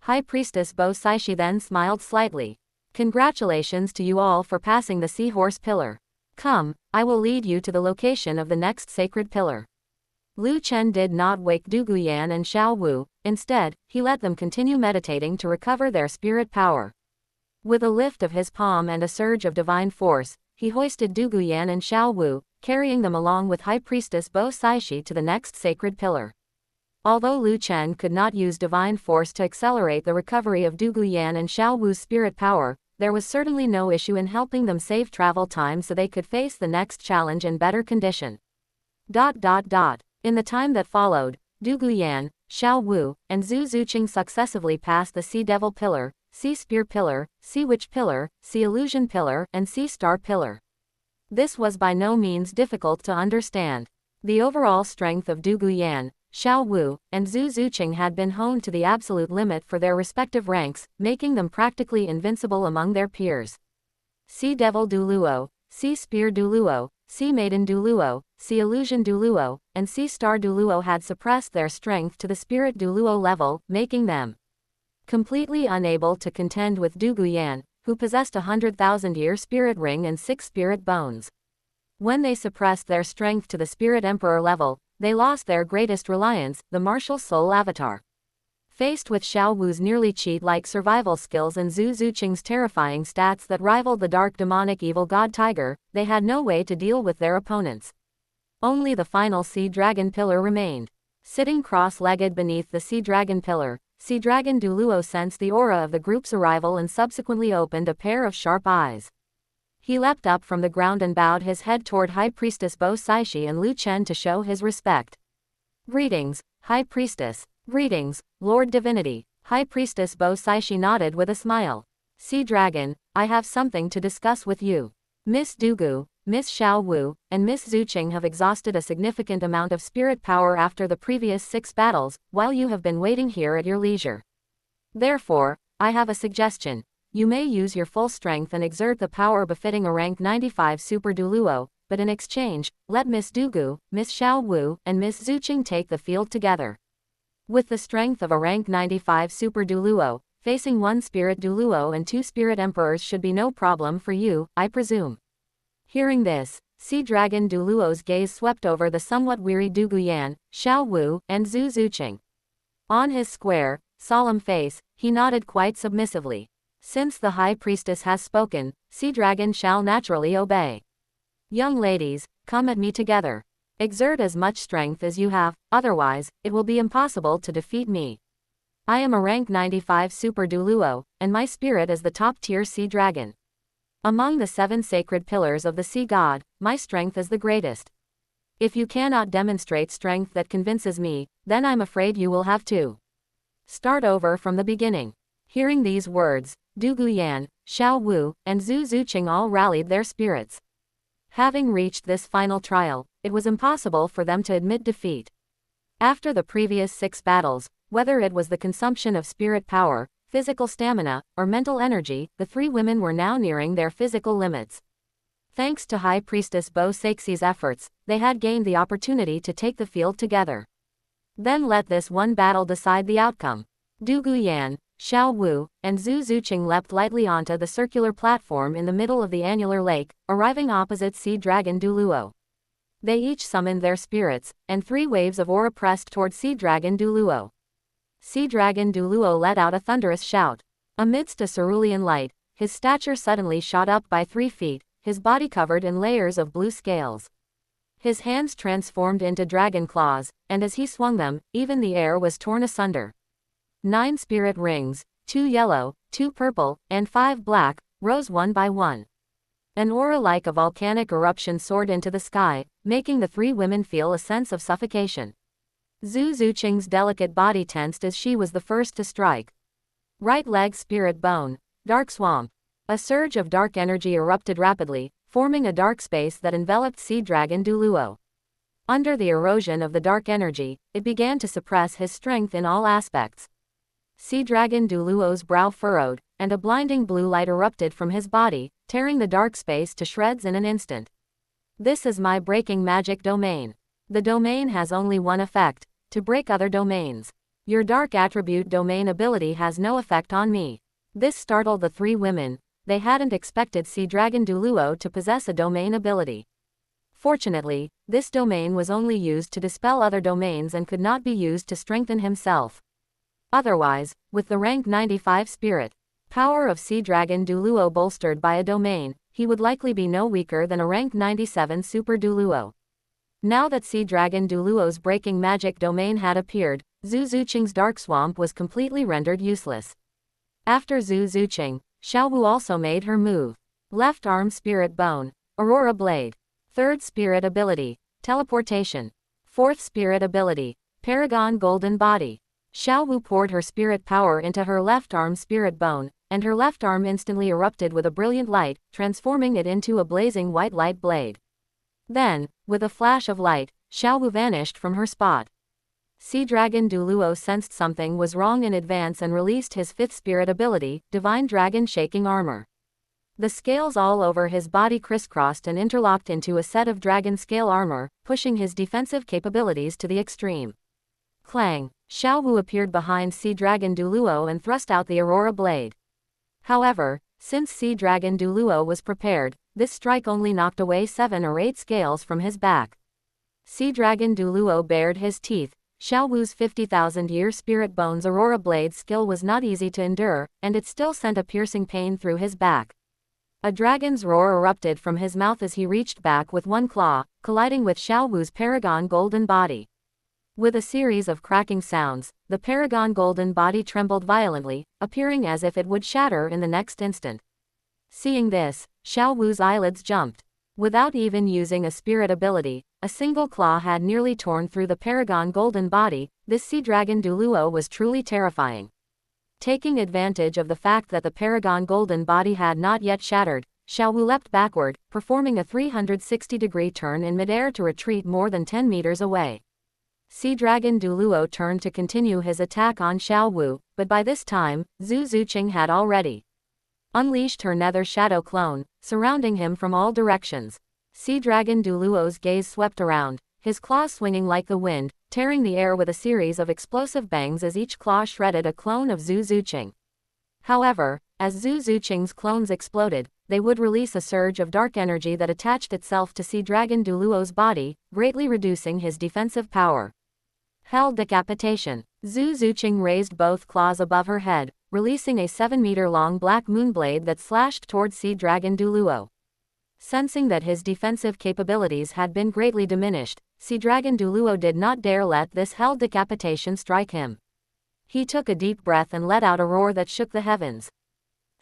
S1: High Priestess Bo Saishi then smiled slightly. "Congratulations to you all for passing the Seahorse pillar. Come, I will lead you to the location of the next sacred pillar." Lu Chen did not wake Du Guyan and Xiao Wu, instead, he let them continue meditating to recover their spirit power. With a lift of his palm and a surge of divine force, he hoisted Du Guyan and Xiao Wu, carrying them along with High Priestess Bo Saishi to the next sacred pillar. Although Lu Chen could not use divine force to accelerate the recovery of Du Guyan and Xiao Wu's spirit power, there was certainly no issue in helping them save travel time so they could face the next challenge in better condition. In the time that followed, Du Guyan, Xiao Wu, and Zhu Zuqing successively passed the Sea Devil Pillar, Sea Spear Pillar, Sea Witch Pillar, Sea Illusion Pillar, and Sea Star Pillar. This was by no means difficult to understand. The overall strength of Du Guyan, Xiao Wu, and Zhu Zuqing had been honed to the absolute limit for their respective ranks, making them practically invincible among their peers. Sea Devil Douluo, Sea Spear Douluo, Sea Maiden Douluo, Sea Illusion Douluo, and Sea Star Douluo had suppressed their strength to the Spirit Douluo level, making them completely unable to contend with Du Guyan, who possessed a 100,000-year spirit ring and 6 spirit bones. When they suppressed their strength to the Spirit Emperor level, they lost their greatest reliance, the martial soul avatar. Faced with Xiao Wu's nearly cheat-like survival skills and Zhu Zuqing's terrifying stats that rivaled the dark demonic evil god tiger, they had no way to deal with their opponents. Only the final Sea Dragon Pillar remained. Sitting cross-legged beneath the Sea Dragon Pillar, Sea Dragon Douluo sensed the aura of the group's arrival and subsequently opened a pair of sharp eyes. He leapt up from the ground and bowed his head toward High Priestess Bo Saishi and Lu Chen to show his respect. Greetings, High Priestess. Greetings, Lord Divinity. High Priestess Bo Saishi nodded with a smile. Sea Dragon, I have something to discuss with you. Miss Dugu, Miss Xiao Wu, and Miss Zuqing have exhausted a significant amount of spirit power after the previous 6 battles, while you have been waiting here at your leisure. Therefore, I have a suggestion. You may use your full strength and exert the power befitting a rank 95 Super Douluo, but in exchange, let Miss Dugu, Miss Xiao Wu, and Miss Zuqing take the field together. With the strength of a rank 95 Super Douluo, facing 1 Spirit Douluo and 2 Spirit Emperors should be no problem for you, I presume. Hearing this, Sea Dragon Douluo's gaze swept over the somewhat weary Du Guyan, Xiao Wu, and Zhu Zuqing. On his square, solemn face, he nodded quite submissively. Since the High Priestess has spoken, Sea Dragon shall naturally obey. Young ladies, come at me together. Exert as much strength as you have, otherwise, it will be impossible to defeat me. I am a rank 95 Super Douluo, and my spirit is the top-tier Sea Dragon. Among the 7 sacred pillars of the Sea God, my strength is the greatest. If you cannot demonstrate strength that convinces me, then I'm afraid you will have to start over from the beginning. Hearing these words, Du Guyan, Xiao Wu, and Zhu Zuqing all rallied their spirits. Having reached this final trial, it was impossible for them to admit defeat. After the previous 6 battles, whether it was the consumption of spirit power, physical stamina, or mental energy, the 3 women were now nearing their physical limits. Thanks to High Priestess Bo Saixi's efforts, they had gained the opportunity to take the field together. Then let this one battle decide the outcome. Du Guyan, Xiao Wu, and Zhu Zuqing leapt lightly onto the circular platform in the middle of the annular lake, arriving opposite Sea Dragon Douluo. They each summoned their spirits, and 3 waves of aura pressed toward Sea Dragon Douluo. Sea Dragon Douluo let out a thunderous shout. Amidst a cerulean light, his stature suddenly shot up by 3 feet, his body covered in layers of blue scales. His hands transformed into dragon claws, and as he swung them, even the air was torn asunder. 9 spirit rings, 2 yellow, 2 purple, and 5 black, rose one by one. An aura like a volcanic eruption soared into the sky, making the 3 women feel a sense of suffocation. Zhu Zuqing's delicate body tensed as she was the first to strike. Right leg spirit bone, dark swamp. A surge of dark energy erupted rapidly, forming a dark space that enveloped Sea Dragon Douluo. Under the erosion of the dark energy, it began to suppress his strength in all aspects. Sea Dragon Douluo's brow furrowed, and a blinding blue light erupted from his body, tearing the dark space to shreds in an instant. This is my breaking magic domain. The domain has only one effect: to break other domains. Your dark attribute domain ability has no effect on me. This startled the 3 women. They hadn't expected Sea Dragon Douluo to possess a domain ability. Fortunately, this domain was only used to dispel other domains and could not be used to strengthen himself. Otherwise, with the rank 95 spirit power of Sea Dragon Douluo bolstered by a domain, he would likely be no weaker than a rank 97 Super Douluo. Now that Sea Dragon Douluo's breaking magic domain had appeared, Zhu Zuqing's dark swamp was completely rendered useless. After Zhu Zuqing, Xiao Wu also made her move. Left arm spirit bone, Aurora Blade. 3rd spirit ability, teleportation. 4th spirit ability, Paragon Golden Body. Xiao Wu poured her spirit power into her left arm spirit bone, and her left arm instantly erupted with a brilliant light, transforming it into a blazing white light blade. Then, with a flash of light, Xiao Wu vanished from her spot. Sea Dragon Douluo sensed something was wrong in advance and released his 5th spirit ability, Divine Dragon Shaking Armor. The scales all over his body crisscrossed and interlocked into a set of dragon scale armor, pushing his defensive capabilities to the extreme. Clang! Xiao Wu appeared behind Sea Dragon Douluo and thrust out the Aurora Blade. However, since Sea Dragon Douluo was prepared, this strike only knocked away 7 or 8 scales from his back. Sea Dragon Douluo bared his teeth. Xiao Wu's 50,000-year spirit bone's Aurora Blade skill was not easy to endure, and it still sent a piercing pain through his back. A dragon's roar erupted from his mouth as he reached back with one claw, colliding with Xiao Wu's Paragon Golden Body. With a series of cracking sounds, the paragon golden body trembled violently, appearing as if it would shatter in the next instant. Seeing this, Xiao Wu's eyelids jumped. Without even using a spirit ability, a single claw had nearly torn through the paragon golden body. This sea dragon Douluo was truly terrifying. Taking advantage of the fact that the paragon golden body had not yet shattered, Xiao Wu leapt backward, performing a 360-degree turn in midair to retreat more than 10 meters away. Sea dragon Douluo turned to continue his attack on Xiao Wu, but by this time, Zhu Zuqing had already unleashed her nether shadow clone, surrounding him from all directions. Sea dragon Douluo's gaze swept around, his claws swinging like the wind, tearing the air with a series of explosive bangs as each claw shredded a clone of Zhu Zuqing. However, as Zhu Zuqing's clones exploded, they would release a surge of dark energy that attached itself to Sea Dragon Douluo's body, greatly reducing his defensive power. Hell decapitation. Zhu Zuqing raised both claws above her head, releasing a 7-meter-long black moonblade that slashed towards Sea Dragon Douluo. Sensing that his defensive capabilities had been greatly diminished, Sea Dragon Douluo did not dare let this hell decapitation strike him. He took a deep breath and let out a roar that shook the heavens.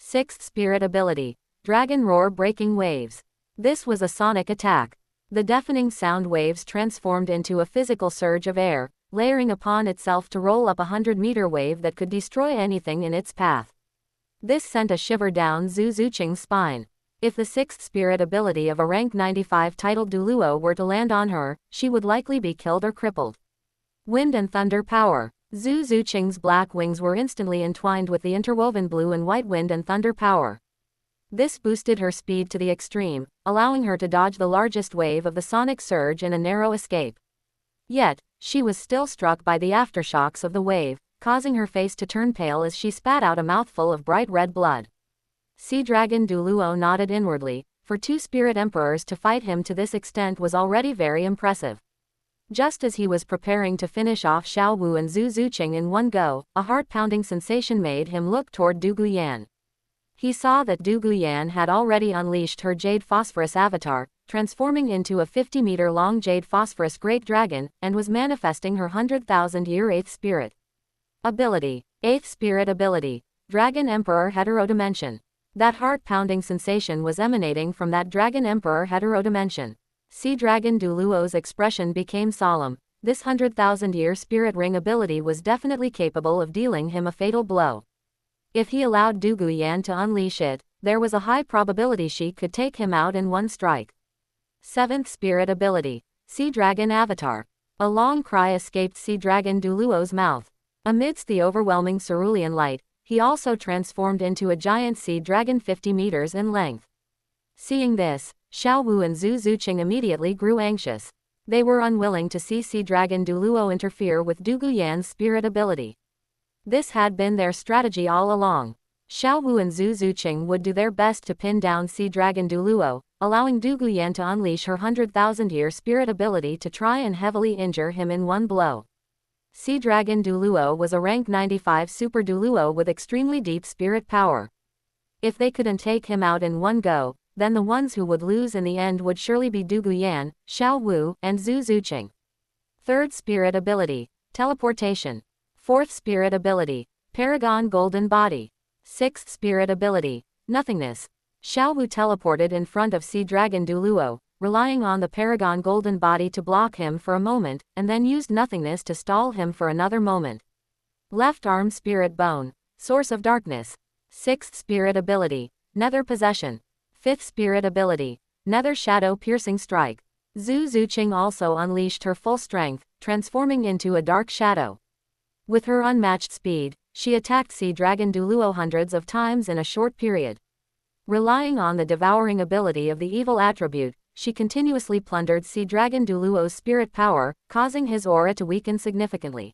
S1: 6th Spirit Ability. Dragon Roar Breaking Waves. This was a sonic attack. The deafening sound waves transformed into a physical surge of air, layering upon itself to roll up a 100-meter wave that could destroy anything in its path. This sent a shiver down Zhu Zuqing's spine. If the 6th Spirit Ability of a rank 95 titled Douluo were to land on her, she would likely be killed or crippled. Wind and Thunder Power. Zhu Zuqing's black wings were instantly entwined with the interwoven blue and white wind and thunder power. This boosted her speed to the extreme, allowing her to dodge the largest wave of the sonic surge in a narrow escape. Yet, she was still struck by the aftershocks of the wave, causing her face to turn pale as she spat out a mouthful of bright red blood. Sea Dragon Douluo nodded inwardly, for 2 Spirit Emperors to fight him to this extent was already very impressive. Just as he was preparing to finish off Xiao Wu and Zhu Zuqing in one go, a heart-pounding sensation made him look toward Du Guyan. He saw that Du Guyan had already unleashed her Jade Phosphorus avatar, transforming into a 50-meter-long Jade Phosphorus Great Dragon, and was manifesting her 100,000-year 8th Spirit Ability. 8th Spirit Ability. Dragon Emperor Heterodimension. That heart-pounding sensation was emanating from that Dragon Emperor Heterodimension. Sea Dragon Douluo's expression became solemn. This 100,000-year Spirit Ring ability was definitely capable of dealing him a fatal blow. If he allowed Du Guyan to unleash it, there was a high probability she could take him out in one strike. 7th Spirit Ability. Sea Dragon Avatar. A long cry escaped Sea Dragon Douluo's mouth. Amidst the overwhelming cerulean light, he also transformed into a giant sea dragon 50 meters in length. Seeing this, Xiao Wu and Zhu Zuqing immediately grew anxious. They were unwilling to see Sea Dragon Douluo interfere with Du Guyan's spirit ability. This had been their strategy all along. Xiao Wu and Zhu Zuqing would do their best to pin down Sea Dragon Douluo, allowing Du Guyan to unleash her 100,000-year spirit ability to try and heavily injure him in one blow. Sea Dragon Douluo was a rank 95 Super Douluo with extremely deep spirit power. If they couldn't take him out in one go, then the ones who would lose in the end would surely be Du Guyan, Xiao Wu, and Zhu Zuqing. 3rd Spirit Ability. Teleportation. 4th Spirit Ability. Paragon Golden Body. 6th Spirit Ability. Nothingness. Xiao Wu teleported in front of Sea Dragon Douluo, relying on the Paragon Golden Body to block him for a moment, and then used nothingness to stall him for another moment. Left Arm Spirit Bone. Source of Darkness. 6th Spirit Ability. Nether Possession. 5th Spirit Ability. Nether Shadow Piercing Strike. Zhu Zuqing also unleashed her full strength, transforming into a dark shadow. With her unmatched speed, she attacked Sea Dragon Douluo hundreds of times in a short period. Relying on the devouring ability of the evil attribute, she continuously plundered Sea Dragon Douluo's spirit power, causing his aura to weaken significantly.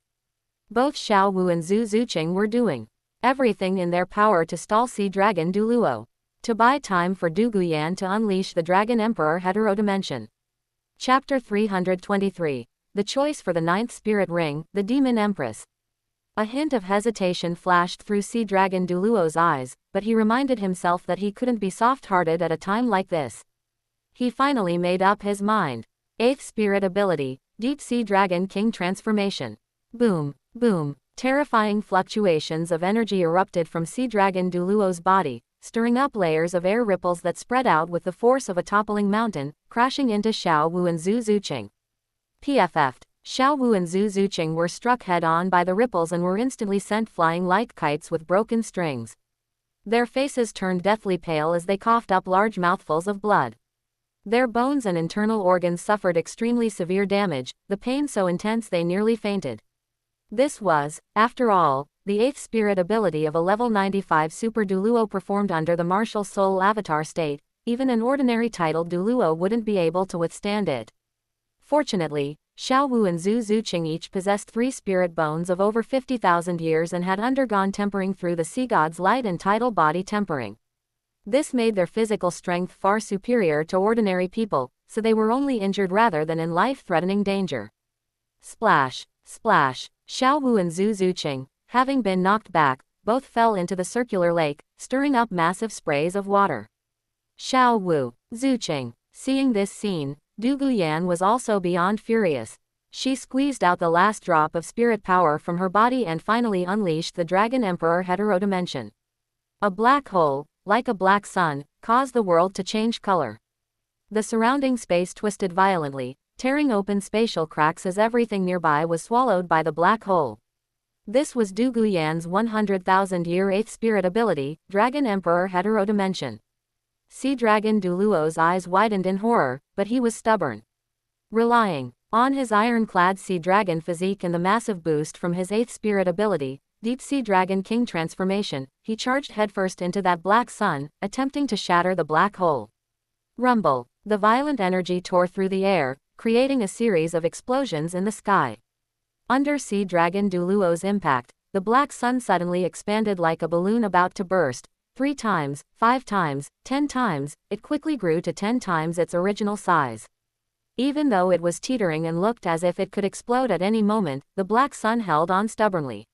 S1: Both Xiao Wu and Zhu Zuqing were doing everything in their power to stall Sea Dragon Douluo, to buy time for Du Guyan to unleash the Dragon Emperor Heterodimension. Chapter 323. The Choice for the 9th Spirit Ring, the Demon Empress. A hint of hesitation flashed through Sea Dragon Douluo's eyes, but he reminded himself that he couldn't be soft-hearted at a time like this. He finally made up his mind. 8th Spirit Ability. Deep Sea Dragon King transformation. Boom, boom. Terrifying fluctuations of energy erupted from Sea Dragon Douluo's body, stirring up layers of air ripples that spread out with the force of a toppling mountain, crashing into Xiao Wu and Zhu Zuqing. PFF'd. Xiao Wu and Zhu Zuqing were struck head-on by the ripples and were instantly sent flying like kites with broken strings. Their faces turned deathly pale as they coughed up large mouthfuls of blood. Their bones and internal organs suffered extremely severe damage, the pain so intense they nearly fainted. This was, after all, the 8th spirit ability of a level 95 Super Douluo performed under the martial soul avatar state. Even an ordinary titled Douluo wouldn't be able to withstand it. Fortunately, Xiao Wu and Zhu Zuqing each possessed 3 spirit bones of over 50,000 years and had undergone tempering through the sea god's light and tidal body tempering. This made their physical strength far superior to ordinary people, so they were only injured rather than in life-threatening danger. Splash, splash. Xiao Wu and Zhu Zuqing, having been knocked back, both fell into the circular lake, stirring up massive sprays of water. Xiao Wu, Zuqing. Seeing this scene, Du Guyan was also beyond furious. She squeezed out the last drop of spirit power from her body and finally unleashed the Dragon Emperor Heterodimension. A black hole, like a black sun, caused the world to change color. The surrounding space twisted violently, tearing open spatial cracks as everything nearby was swallowed by the black hole. This was Du Guyan's 100,000-year 8th spirit ability, Dragon Emperor Heterodimension. Sea Dragon Douluo's eyes widened in horror, but he was stubborn. Relying on his ironclad sea dragon physique and the massive boost from his 8th spirit ability, Deep Sea Dragon King transformation, he charged headfirst into that black sun, attempting to shatter the black hole. Rumble. The violent energy tore through the air, creating a series of explosions in the sky. Under Sea Dragon Douluo's impact, the black sun suddenly expanded like a balloon about to burst. 3 times, 5 times, 10 times, it quickly grew to 10 times its original size. Even though it was teetering and looked as if it could explode at any moment, the black sun held on stubbornly.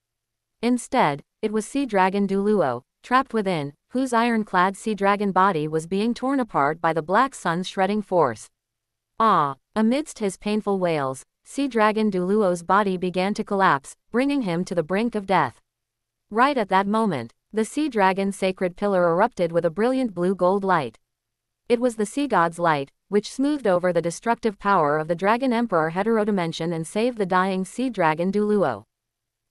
S1: Instead, it was Sea Dragon Douluo, trapped within, whose ironclad sea dragon body was being torn apart by the black sun's shredding force. Ah! Amidst his painful wails, Sea Dragon Douluo's body began to collapse, bringing him to the brink of death. Right at that moment, the Sea Dragon's sacred pillar erupted with a brilliant blue-gold light. It was the Sea God's light, which smoothed over the destructive power of the Dragon Emperor Heterodimension and saved the dying Sea Dragon Douluo.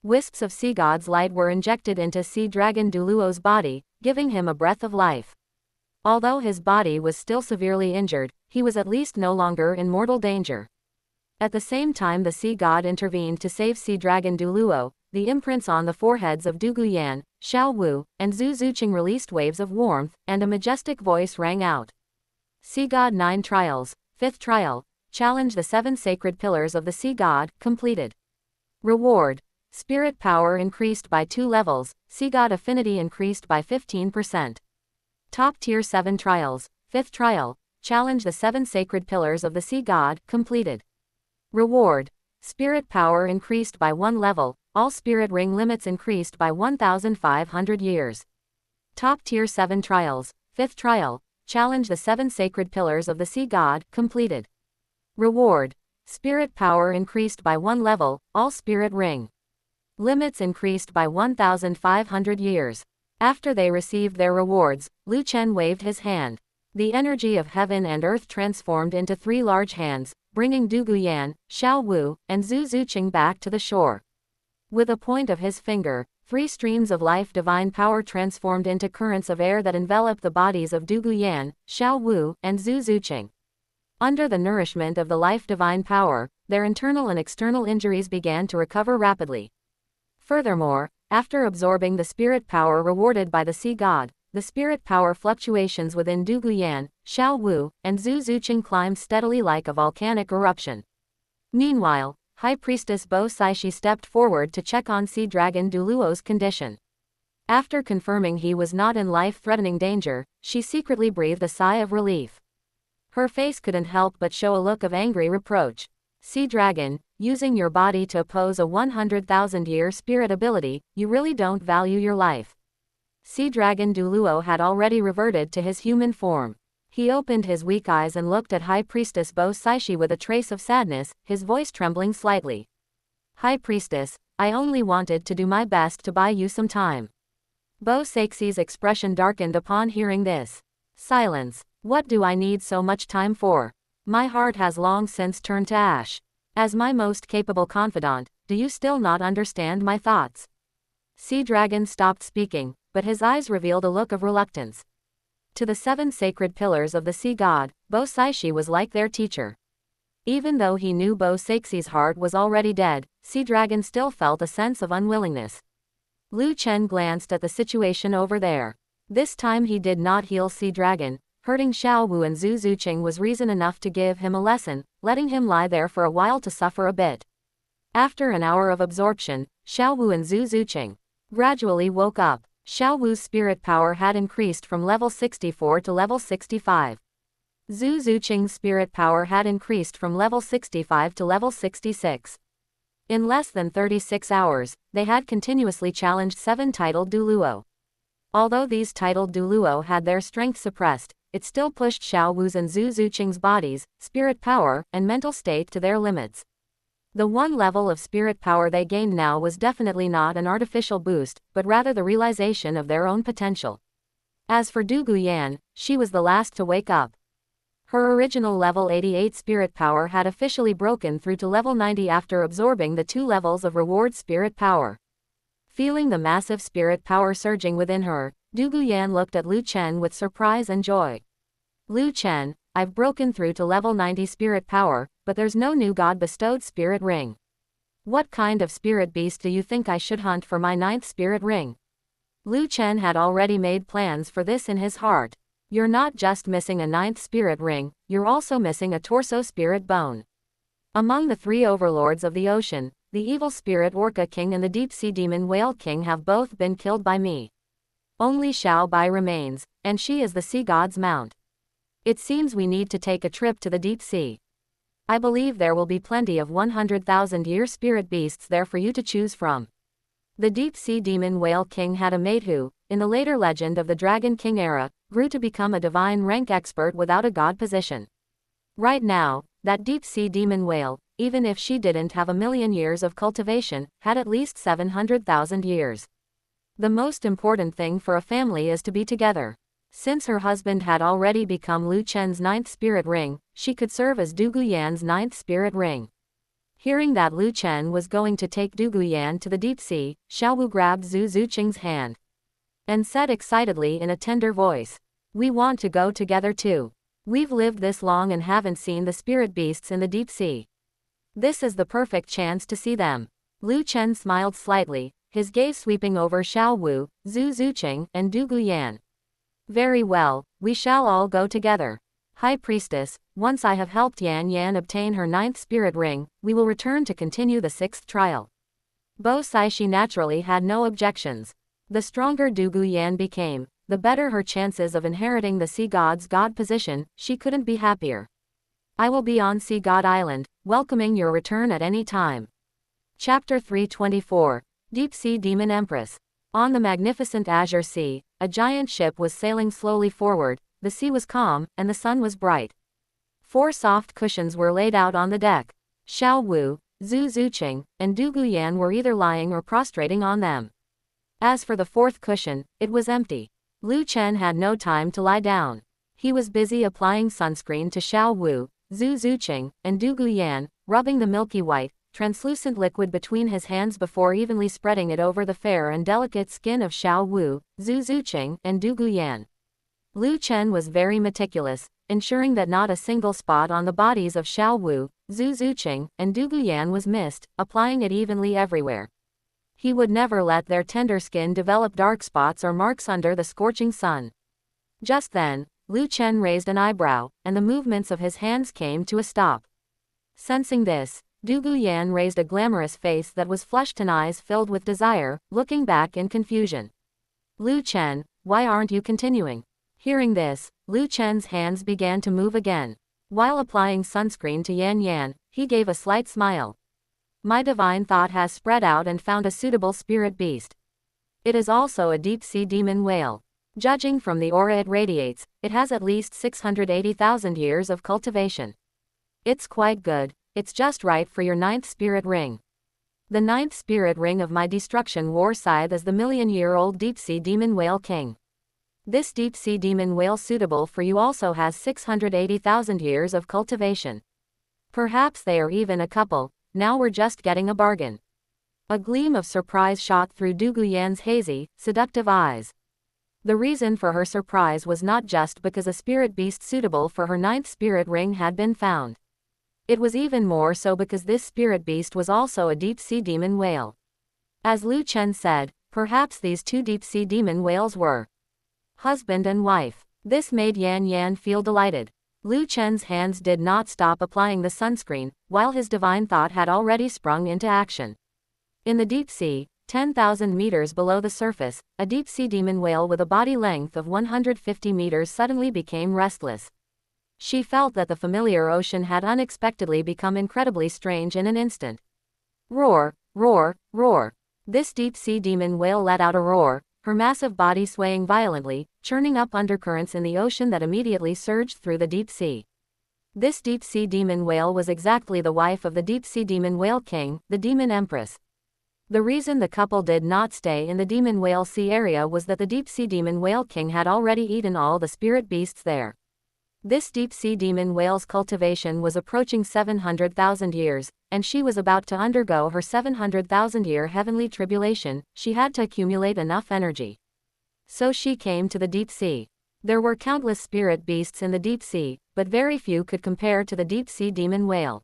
S1: Wisps of Sea God's light were injected into Sea Dragon Douluo's body, giving him a breath of life. Although his body was still severely injured, he was at least no longer in mortal danger. At the same time the Sea God intervened to save Sea Dragon Douluo. The imprints on the foreheads of Du Guyan, Xiao Wu, and Zhu Zuqing released waves of warmth, and a majestic voice rang out. Sea God 9 Trials, 5th Trial, Challenge the 7 Sacred Pillars of the Sea God, completed. Reward. Spirit power increased by 2 levels, Sea God affinity increased by 15%. Top Tier 7 Trials, 5th Trial, Challenge the 7 Sacred Pillars of the Sea God, completed. Reward. Spirit power increased by 1 level, all spirit ring limits increased by 1,500 years. Top Tier 7 Trials, 5th Trial, Challenge the 7 Sacred Pillars of the Sea God, completed. Reward. Spirit power increased by 1 level, all spirit ring limits increased by 1,500 years. After they received their rewards, Lu Chen waved his hand. The energy of heaven and earth transformed into 3 large hands, bringing Du Guyan, Xiao Wu, and Zhu Zuqing back to the shore. With a point of his finger, 3 streams of life divine power transformed into currents of air that enveloped the bodies of Du Guyan, Xiao Wu, and Zhu Zuqing. Under the nourishment of the life divine power, their internal and external injuries began to recover rapidly. Furthermore, after absorbing the spirit power rewarded by the Sea God, the spirit power fluctuations within Du Guyan, Xiao Wu, and Zhu Zuqing climbed steadily like a volcanic eruption. Meanwhile, High Priestess Bo Saishi stepped forward to check on Sea Dragon Douluo's condition. After confirming he was not in life-threatening danger, she secretly breathed a sigh of relief. Her face couldn't help but show a look of angry reproach. Sea Dragon, using your body to oppose a 100,000-year spirit ability, you really don't value your life. Sea Dragon Douluo had already reverted to his human form. He opened his weak eyes and looked at High Priestess Bo Saishi with a trace of sadness, his voice trembling slightly. High Priestess, I only wanted to do my best to buy you some time. Bo Saixi's expression darkened upon hearing this. Silence. What do I need so much time for? My heart has long since turned to ash. As my most capable confidant, do you still not understand my thoughts? Sea Dragon stopped speaking, but his eyes revealed a look of reluctance. To the 7 sacred pillars of the sea god, Bo Saishi was like their teacher. Even though he knew Bo Saixi's heart was already dead, Sea Dragon still felt a sense of unwillingness. Lu Chen glanced at the situation over there. This time he did not heal Sea Dragon. Hurting Xiao Wu and Zhu Zuqing was reason enough to give him a lesson, letting him lie there for a while to suffer a bit. After an hour of absorption, Xiao Wu and Zhu Zuqing gradually woke up. Xiao Wu's spirit power had increased from level 64 to level 65. Zhu Zuqing's spirit power had increased from level 65 to level 66. In less than 36 hours, they had continuously challenged 7 titled Douluo. Although these titled Douluo had their strength suppressed, it still pushed Xiao Wu's and Zhu Zuqing's bodies, spirit power, and mental state to their limits. The one level of spirit power they gained now was definitely not an artificial boost, but rather the realization of their own potential. As for Du Guyan, she was the last to wake up. Her original level 88 spirit power had officially broken through to level 90 after absorbing the 2 levels of reward spirit power. Feeling the massive spirit power surging within her, Du Guyan looked at Lu Chen with surprise and joy. Lu Chen, I've broken through to level 90 spirit power, but there's no new god-bestowed spirit ring. What kind of spirit beast do you think I should hunt for my 9th spirit ring? Lu Chen had already made plans for this in his heart. You're not just missing a 9th spirit ring, you're also missing a torso spirit bone. Among the 3 overlords of the ocean, the evil spirit Orca King and the deep sea demon Whale King have both been killed by me. Only Xiao Bai remains, and she is the sea god's mount. It seems we need to take a trip to the deep sea. I believe there will be plenty of 100,000-year spirit beasts there for you to choose from. The deep sea demon Whale King had a mate who, in the later legend of the Dragon King era, grew to become a divine rank expert without a god position. Right now, that deep sea demon whale, even if she didn't have 1,000,000 years of cultivation, had at least 700,000 years. The most important thing for a family is to be together. Since her husband had already become Lu Chen's 9th spirit ring, she could serve as Du Guyan's 9th spirit ring. Hearing that Lu Chen was going to take Du Guyan to the deep sea, Xiao Wu grabbed Zhu Zuqing's hand and said excitedly in a tender voice, "We want to go together too. We've lived this long and haven't seen the spirit beasts in the deep sea. This is the perfect chance to see them." Lu Chen smiled slightly, his gaze sweeping over Xiao Wu, Zhu Zuqing, and Du Guyan. "Very well, we shall all go together. High Priestess, once I have helped Yan Yan obtain her 9th spirit ring, we will return to continue the 6th trial." Bo Saishi naturally had no objections. The stronger Du Guyan became, the better her chances of inheriting the sea god's god position. She couldn't be happier. "I will be on Sea God Island, welcoming your return at any time." Chapter 324, Deep Sea Demon Empress. On the magnificent Azure Sea, a giant ship was sailing slowly forward. The sea was calm, and the sun was bright. 4 soft cushions were laid out on the deck. Xiao Wu, Zhu Zuqing, and Du Guyan were either lying or prostrating on them. As for the 4th cushion, it was empty. Lu Chen had no time to lie down. He was busy applying sunscreen to Xiao Wu, Zhu Zuqing, and Du Guyan, rubbing the milky white, translucent liquid between his hands before evenly spreading it over the fair and delicate skin of Xiao Wu, Zhu Zuqing, and Du Guyan. Lu Chen was very meticulous, ensuring that not a single spot on the bodies of Xiao Wu, Zhu Zuqing, and Du Guyan was missed, applying it evenly everywhere. He would never let their tender skin develop dark spots or marks under the scorching sun. Just then, Lu Chen raised an eyebrow, and the movements of his hands came to a stop. Sensing this, Du Guyan raised a glamorous face that was flushed and eyes filled with desire, looking back in confusion. "Lu Chen, why aren't you continuing?" Hearing this, Lu Chen's hands began to move again. While applying sunscreen to Yan Yan, he gave a slight smile. "My divine thought has spread out and found a suitable spirit beast. It is also a deep-sea demon whale. Judging from the aura it radiates, it has at least 680,000 years of cultivation. It's quite good, it's just right for your 9th spirit ring. The 9th spirit ring of my destruction war scythe is the million-year-old deep-sea demon whale king. This deep-sea demon whale suitable for you also has 680,000 years of cultivation. Perhaps they are even a couple, now we're just getting a bargain. A gleam of surprise shot through Du Guyan's hazy, seductive eyes. The reason for her surprise was not just because a spirit beast suitable for her 9th spirit ring had been found. It was even more so because this spirit beast was also a deep-sea demon whale. As Lu Chen said, perhaps these two deep-sea demon whales were husband and wife. This made Yan Yan feel delighted. Lu Chen's hands did not stop applying the sunscreen, while his divine thought had already sprung into action. In the deep sea, 10,000 meters below the surface, a deep-sea demon whale with a body length of 150 meters suddenly became restless. She felt that the familiar ocean had unexpectedly become incredibly strange in an instant. Roar, roar, roar. This deep-sea demon whale let out a roar, her massive body swaying violently, churning up undercurrents in the ocean that immediately surged through the deep sea. This deep-sea demon whale was exactly the wife of the deep-sea demon whale king, the demon empress. The reason the couple did not stay in the demon whale sea area was that the deep-sea demon whale king had already eaten all the spirit beasts there. This deep-sea demon whale's cultivation was approaching 700,000 years, and she was about to undergo her 700,000-year heavenly tribulation. She had to accumulate enough energy. So she came to the deep sea. There were countless spirit beasts in the deep sea, but very few could compare to the deep-sea demon whale.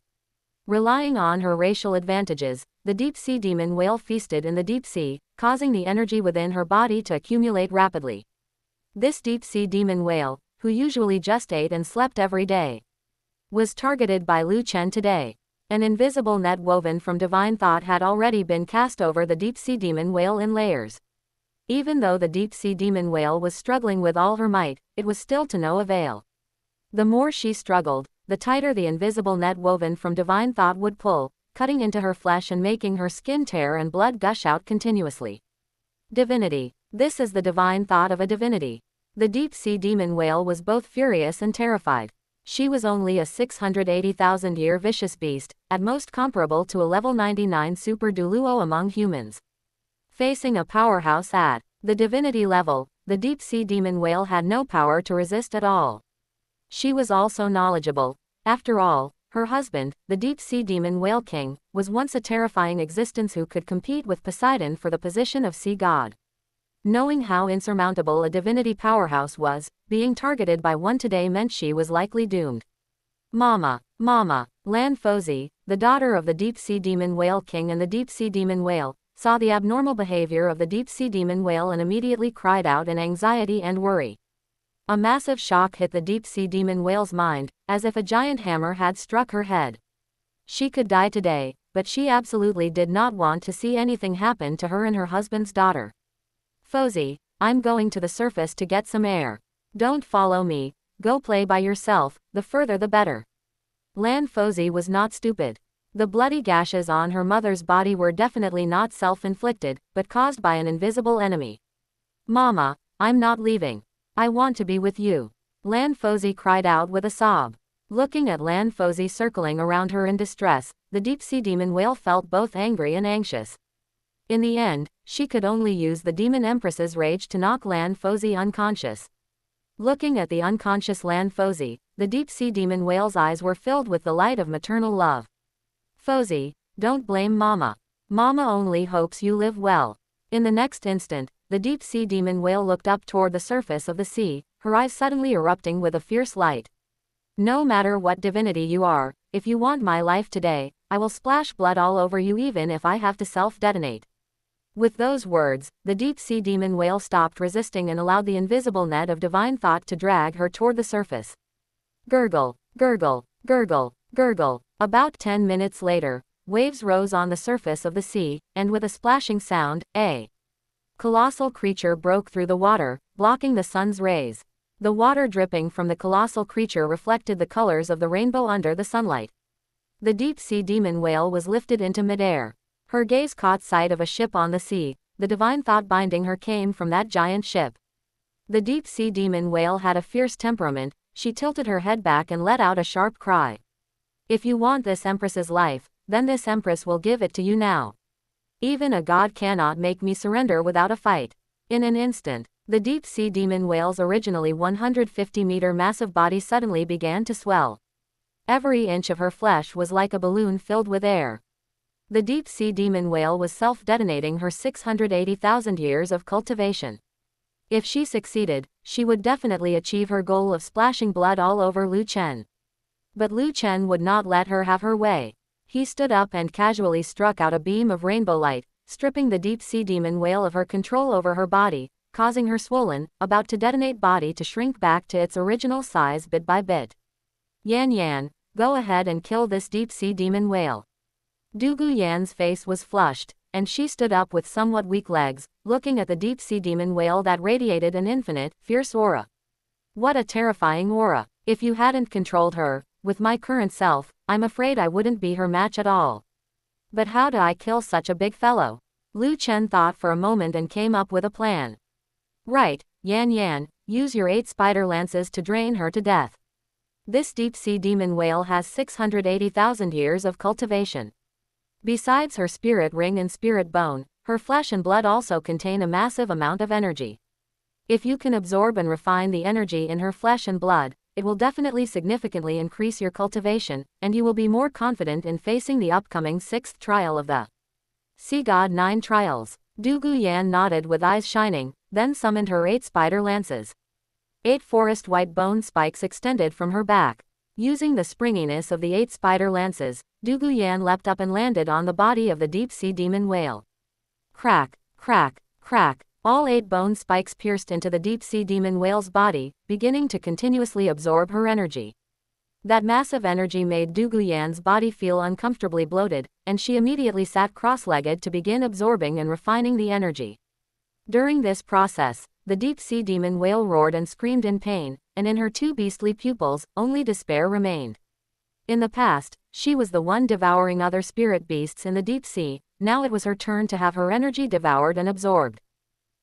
S1: Relying on her racial advantages, the deep-sea demon whale feasted in the deep sea, causing the energy within her body to accumulate rapidly. This deep-sea demon whale, who usually just ate and slept every day, was targeted by Lu Chen today. An invisible net woven from divine thought had already been cast over the deep-sea demon whale in layers. Even though the deep-sea demon whale was struggling with all her might, it was still to no avail. The more she struggled, the tighter the invisible net woven from divine thought would pull, cutting into her flesh and making her skin tear and blood gush out continuously. Divinity. This is the divine thought of a divinity. The deep-sea demon whale was both furious and terrified. She was only a 680,000-year vicious beast, at most comparable to a level 99 super Douluo among humans. Facing a powerhouse at the divinity level, the deep-sea demon whale had no power to resist at all. She was also knowledgeable. After all, her husband, the deep-sea demon whale king, was once a terrifying existence who could compete with Poseidon for the position of sea god. Knowing how insurmountable a divinity powerhouse was, being targeted by one today meant she was likely doomed. Mama, Mama, Lan Fozi, the daughter of the deep-sea demon whale king and the deep-sea demon whale, saw the abnormal behavior of the deep-sea demon whale and immediately cried out in anxiety and worry. A massive shock hit the deep-sea demon whale's mind, as if a giant hammer had struck her head. She could die today, but she absolutely did not want to see anything happen to her and her husband's daughter. Fozi, I'm going to the surface to get some air. Don't follow me, go play by yourself, the further the better. Lan Fozi was not stupid. The bloody gashes on her mother's body were definitely not self-inflicted, but caused by an invisible enemy. Mama, I'm not leaving. I want to be with you. Lan Fozi cried out with a sob. Looking at Lan Fozi circling around her in distress, the deep-sea demon whale felt both angry and anxious. In the end, she could only use the demon empress's rage to knock Lan Fozi unconscious. Looking at the unconscious Lan Fozi, the deep-sea demon whale's eyes were filled with the light of maternal love. Fozi, don't blame Mama. Mama only hopes you live well. In the next instant, the deep-sea demon whale looked up toward the surface of the sea, her eyes suddenly erupting with a fierce light. No matter what divinity you are, if you want my life today, I will splash blood all over you even if I have to self-detonate. With those words, the deep-sea demon whale stopped resisting and allowed the invisible net of divine thought to drag her toward the surface. Gurgle, gurgle, gurgle, gurgle. About 10 minutes later, waves rose on the surface of the sea, and with a splashing sound, a colossal creature broke through the water, blocking the sun's rays. The water dripping from the colossal creature reflected the colors of the rainbow under the sunlight. The deep-sea demon whale was lifted into midair. Her gaze caught sight of a ship on the sea. The divine thought binding her came from that giant ship. The deep-sea demon whale had a fierce temperament. She tilted her head back and let out a sharp cry. If you want this empress's life, then this empress will give it to you now. Even a god cannot make me surrender without a fight. In an instant, the deep-sea demon whale's originally 150-meter massive body suddenly began to swell. Every inch of her flesh was like a balloon filled with air. The deep-sea demon whale was self-detonating her 680,000 years of cultivation. If she succeeded, she would definitely achieve her goal of splashing blood all over Lu Chen. But Lu Chen would not let her have her way. He stood up and casually struck out a beam of rainbow light, stripping the deep-sea demon whale of her control over her body, causing her swollen, about to detonate body to shrink back to its original size bit by bit. Yan Yan, go ahead and kill this deep-sea demon whale. Douluo Yan's face was flushed, and she stood up with somewhat weak legs, looking at the deep-sea demon whale that radiated an infinite, fierce aura. What a terrifying aura! If you hadn't controlled her, with my current self, I'm afraid I wouldn't be her match at all. But how do I kill such a big fellow? Lu Chen thought for a moment and came up with a plan. Right, Yan Yan, use your 8 spider lances to drain her to death. This deep-sea demon whale has 680,000 years of cultivation. Besides her spirit ring and spirit bone, her flesh and blood also contain a massive amount of energy. If you can absorb and refine the energy in her flesh and blood, it will definitely significantly increase your cultivation, and you will be more confident in facing the upcoming 6th trial of the Sea God 9 trials. Douluo Yan nodded with eyes shining, then summoned her 8 spider lances. 8 forest white bone spikes extended from her back. Using the springiness of the 8 spider lances, Douluo Yan leapt up and landed on the body of the deep-sea demon whale. Crack, crack, crack. All 8 bone spikes pierced into the deep-sea demon whale's body, beginning to continuously absorb her energy. That massive energy made Douluo Yan's body feel uncomfortably bloated, and she immediately sat cross-legged to begin absorbing and refining the energy. During this process, the deep-sea demon whale roared and screamed in pain, and in her 2 beastly pupils, only despair remained. In the past, she was the one devouring other spirit beasts in the deep sea. Now it was her turn to have her energy devoured and absorbed.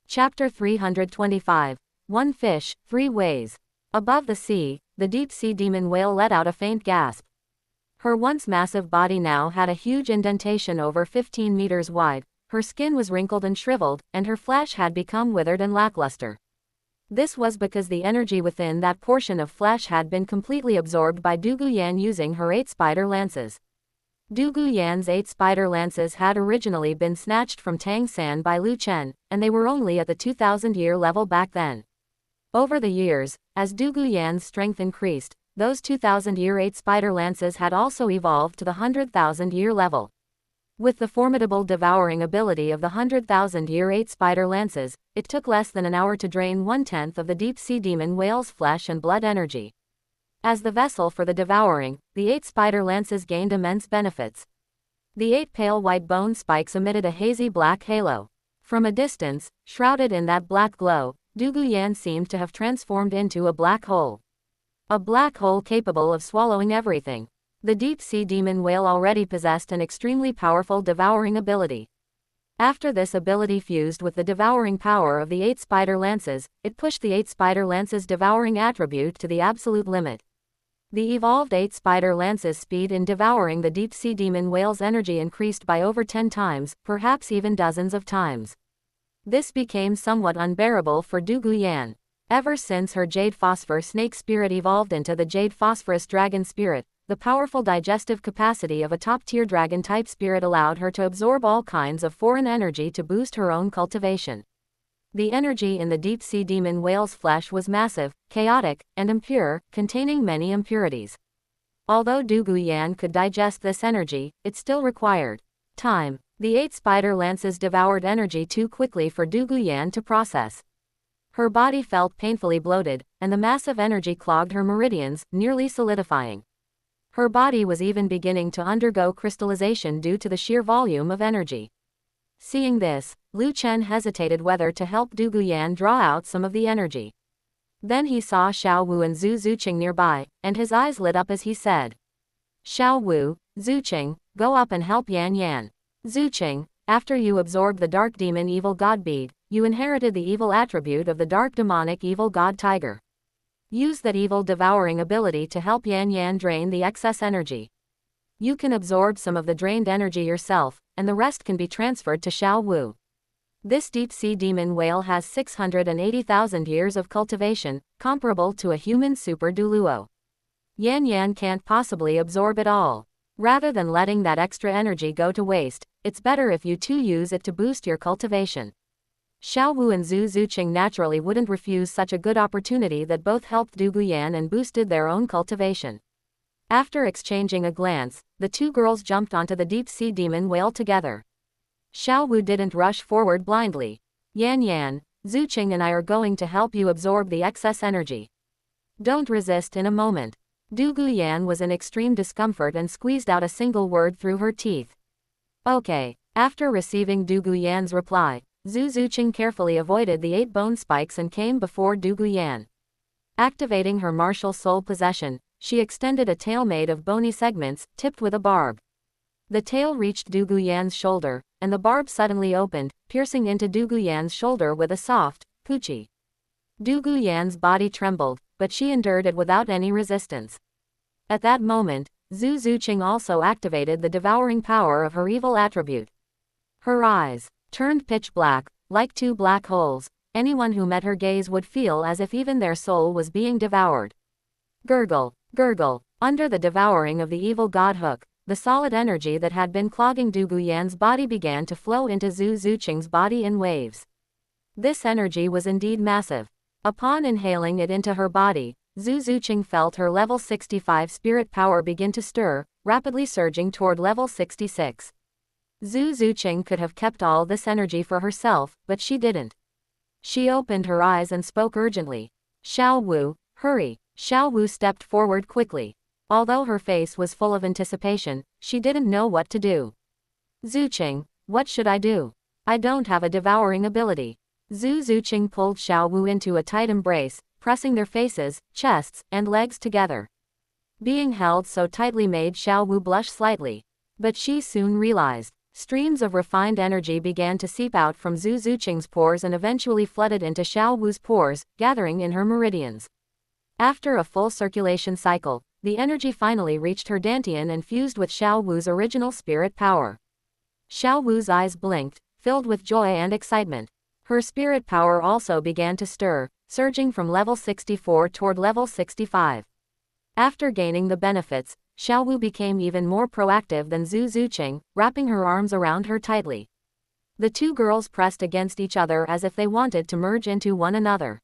S1: Chapter 325. One Fish, 3 Ways. Above the sea, the deep-sea demon whale let out a faint gasp. Her once massive body now had a huge indentation over 15 meters wide, her skin was wrinkled and shriveled, and her flesh had become withered and lackluster. This was because the energy within that portion of flesh had been completely absorbed by Douluo Yan using her 8 spider lances. Douluo Yan's 8 spider lances had originally been snatched from Tang San by Lu Chen, and they were only at the 2,000-year level back then. Over the years, as Douluo Yan's strength increased, those 2,000-year 8 spider lances had also evolved to the 100,000-year level. With the formidable devouring ability of the 100,000-year 8 spider lances, it took less than an hour to drain 1/10 of the deep-sea demon whale's flesh and blood energy. As the vessel for the devouring, the 8 spider lances gained immense benefits. The 8 pale white bone spikes emitted a hazy black halo. From a distance, shrouded in that black glow, Douluo Yan seemed to have transformed into a black hole. A black hole capable of swallowing everything. The deep-sea demon whale already possessed an extremely powerful devouring ability. After this ability fused with the devouring power of the 8 spider lances, it pushed the 8 spider lances' devouring attribute to the absolute limit. The evolved 8 spider lances' speed in devouring the deep-sea demon whale's energy increased by over 10 times, perhaps even dozens of times. This became somewhat unbearable for Douluo Yan. Ever since her Jade Phosphor Snake Spirit evolved into the Jade Phosphorus Dragon Spirit, the powerful digestive capacity of a top-tier dragon-type spirit allowed her to absorb all kinds of foreign energy to boost her own cultivation. The energy in the deep-sea demon whale's flesh was massive, chaotic, and impure, containing many impurities. Although Douluo Yan could digest this energy, it still required time. The 8 spider lances devoured energy too quickly for Douluo Yan to process. Her body felt painfully bloated, and the massive energy clogged her meridians, nearly solidifying. Her body was even beginning to undergo crystallization due to the sheer volume of energy. Seeing this, Lu Chen hesitated whether to help Douluo Yan draw out some of the energy. Then he saw Xiao Wu and Zhu Zuqing nearby, and his eyes lit up as he said, "Xiao Wu, Zuqing, go up and help Yan Yan. Zuqing, After you absorbed the dark demon evil god bead, you inherited the evil attribute of the dark demonic evil god tiger. Use that evil devouring ability to help Yan Yan drain the excess energy. You can absorb some of the drained energy yourself, and the rest can be transferred to Xiao Wu. This deep-sea demon whale has 680,000 years of cultivation, comparable to a human super Douluo. Yan Yan can't possibly absorb it all. Rather than letting that extra energy go to waste, it's better if you two use it to boost your cultivation. Xiao Wu and Zhu Zuqing naturally wouldn't refuse such a good opportunity that both helped Du Guyan and boosted their own cultivation. After exchanging a glance, the two girls jumped onto the deep-sea demon whale together. Xiao Wu didn't rush forward blindly. Yan Yan, Zuqing and I are going to help you absorb the excess energy. Don't resist in a moment. Du Guyan was in extreme discomfort and squeezed out a single word through her teeth. Okay. After receiving Du Guyan's reply, Zhu Zuqing carefully avoided the 8 bone spikes and came before Du Guyan. Activating her martial soul possession, she extended a tail made of bony segments, tipped with a barb. The tail reached Du Guyan's shoulder, and the barb suddenly opened, piercing into Du Guyan's shoulder with a soft, poochie. Du Guyan's body trembled, but she endured it without any resistance. At that moment, Zhu Zuqing also activated the devouring power of her evil attribute. Her eyes turned pitch black, like 2 black holes. Anyone who met her gaze would feel as if even their soul was being devoured. Gurgle, gurgle. Under the devouring of the evil god hook, the solid energy that had been clogging Du Guyan's body began to flow into Zhu Zuqing's body in waves. This energy was indeed massive. Upon inhaling it into her body, Zhu Zuqing felt her level 65 spirit power begin to stir, rapidly surging toward level 66. Zhu Zuqing could have kept all this energy for herself, but she didn't. She opened her eyes and spoke urgently. Xiao Wu, hurry. Xiao Wu stepped forward quickly. Although her face was full of anticipation, she didn't know what to do. Zuqing, what should I do? I don't have a devouring ability. Zhu Zuqing pulled Xiao Wu into a tight embrace, pressing their faces, chests, and legs together. Being held so tightly made Xiao Wu blush slightly. But she soon realized. Streams of refined energy began to seep out from Zhu Zuqing's pores and eventually flooded into Xiao Wu's pores, gathering in her meridians. After a full circulation cycle, the energy finally reached her dantian and fused with Xiao Wu's original spirit power. Xiao Wu's eyes blinked, filled with joy and excitement. Her spirit power also began to stir, surging from level 64 toward level 65. After gaining the benefits, Xiao Wu became even more proactive than Zhu Zuqing, wrapping her arms around her tightly. The two girls pressed against each other as if they wanted to merge into one another.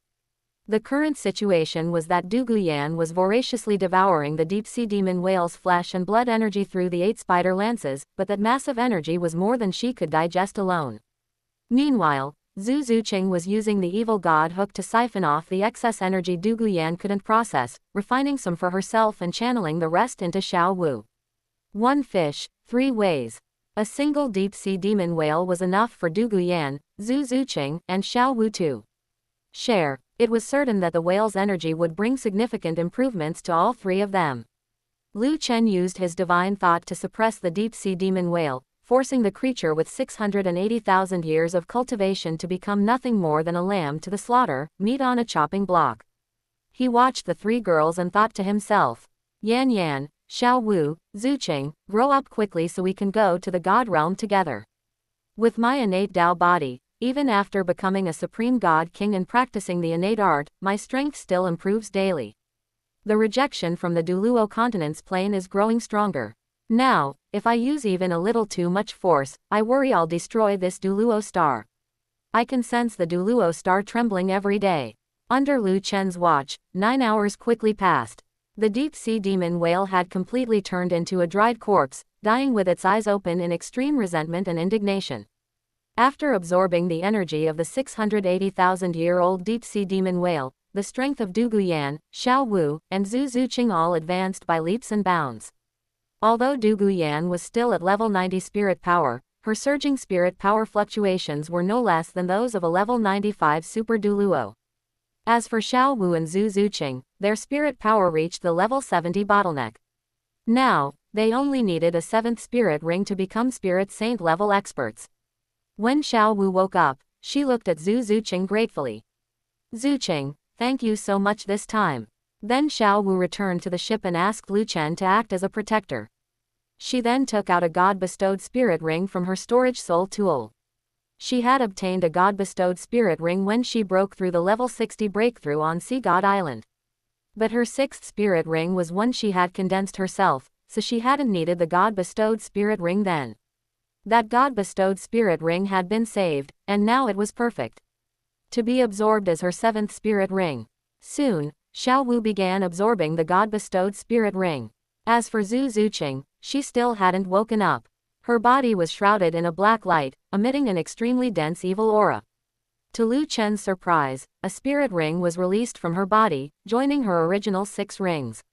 S1: The current situation was that Du Guyan was voraciously devouring the deep-sea demon whale's flesh and blood energy through the 8 spider lances, but that massive energy was more than she could digest alone. Meanwhile, Zhu Zuqing was using the evil god hook to siphon off the excess energy Du Guyan couldn't process, refining some for herself and channeling the rest into Xiao Wu. 1 fish, 3 ways. A single deep-sea demon whale was enough for Du Guyan, Zhu Zuqing, and Xiao Wu to share. It was certain that the whale's energy would bring significant improvements to all 3 of them. Lu Chen used his divine thought to suppress the deep-sea demon whale, forcing the creature with 680,000 years of cultivation to become nothing more than a lamb to the slaughter, meat on a chopping block. He watched the 3 girls and thought to himself, Yan Yan, Xiao Wu, Zuqing, grow up quickly so we can go to the god realm together. With my innate Dao body, even after becoming a supreme god king and practicing the innate art, my strength still improves daily. The rejection from the Douluo continent's plane is growing stronger. Now, if I use even a little too much force, I worry I'll destroy this Douluo star. I can sense the Douluo star trembling every day. Under Lu Chen's watch, 9 hours quickly passed. The deep-sea demon whale had completely turned into a dried corpse, dying with its eyes open in extreme resentment and indignation. After absorbing the energy of the 680,000-year-old deep-sea demon whale, the strength of Du Guyan, Xiao Wu, and Zhu Zuqing all advanced by leaps and bounds. Although Du Guyan was still at level 90 spirit power, her surging spirit power fluctuations were no less than those of a level 95 super Douluo. As for Xiao Wu and Zhu Zuqing, their spirit power reached the level 70 bottleneck. Now, they only needed a 7th spirit ring to become spirit saint level experts. When Xiao Wu woke up, she looked at Zhu Zuqing gratefully. Zuqing, thank you so much this time. Then Xiao Wu returned to the ship and asked Lu Chen to act as a protector. She then took out a god-bestowed spirit ring from her storage soul tool. She had obtained a god-bestowed spirit ring when she broke through the level 60 breakthrough on Sea God Island. But her 6th spirit ring was one she had condensed herself, so she hadn't needed the god-bestowed spirit ring then. That god-bestowed spirit ring had been saved, and now it was perfect to be absorbed as her 7th spirit ring. Soon, Xiao Wu began absorbing the god-bestowed spirit ring. As for Zhu Zuqing, she still hadn't woken up. Her body was shrouded in a black light, emitting an extremely dense evil aura. To Lu Chen's surprise, a spirit ring was released from her body, joining her original 6 rings.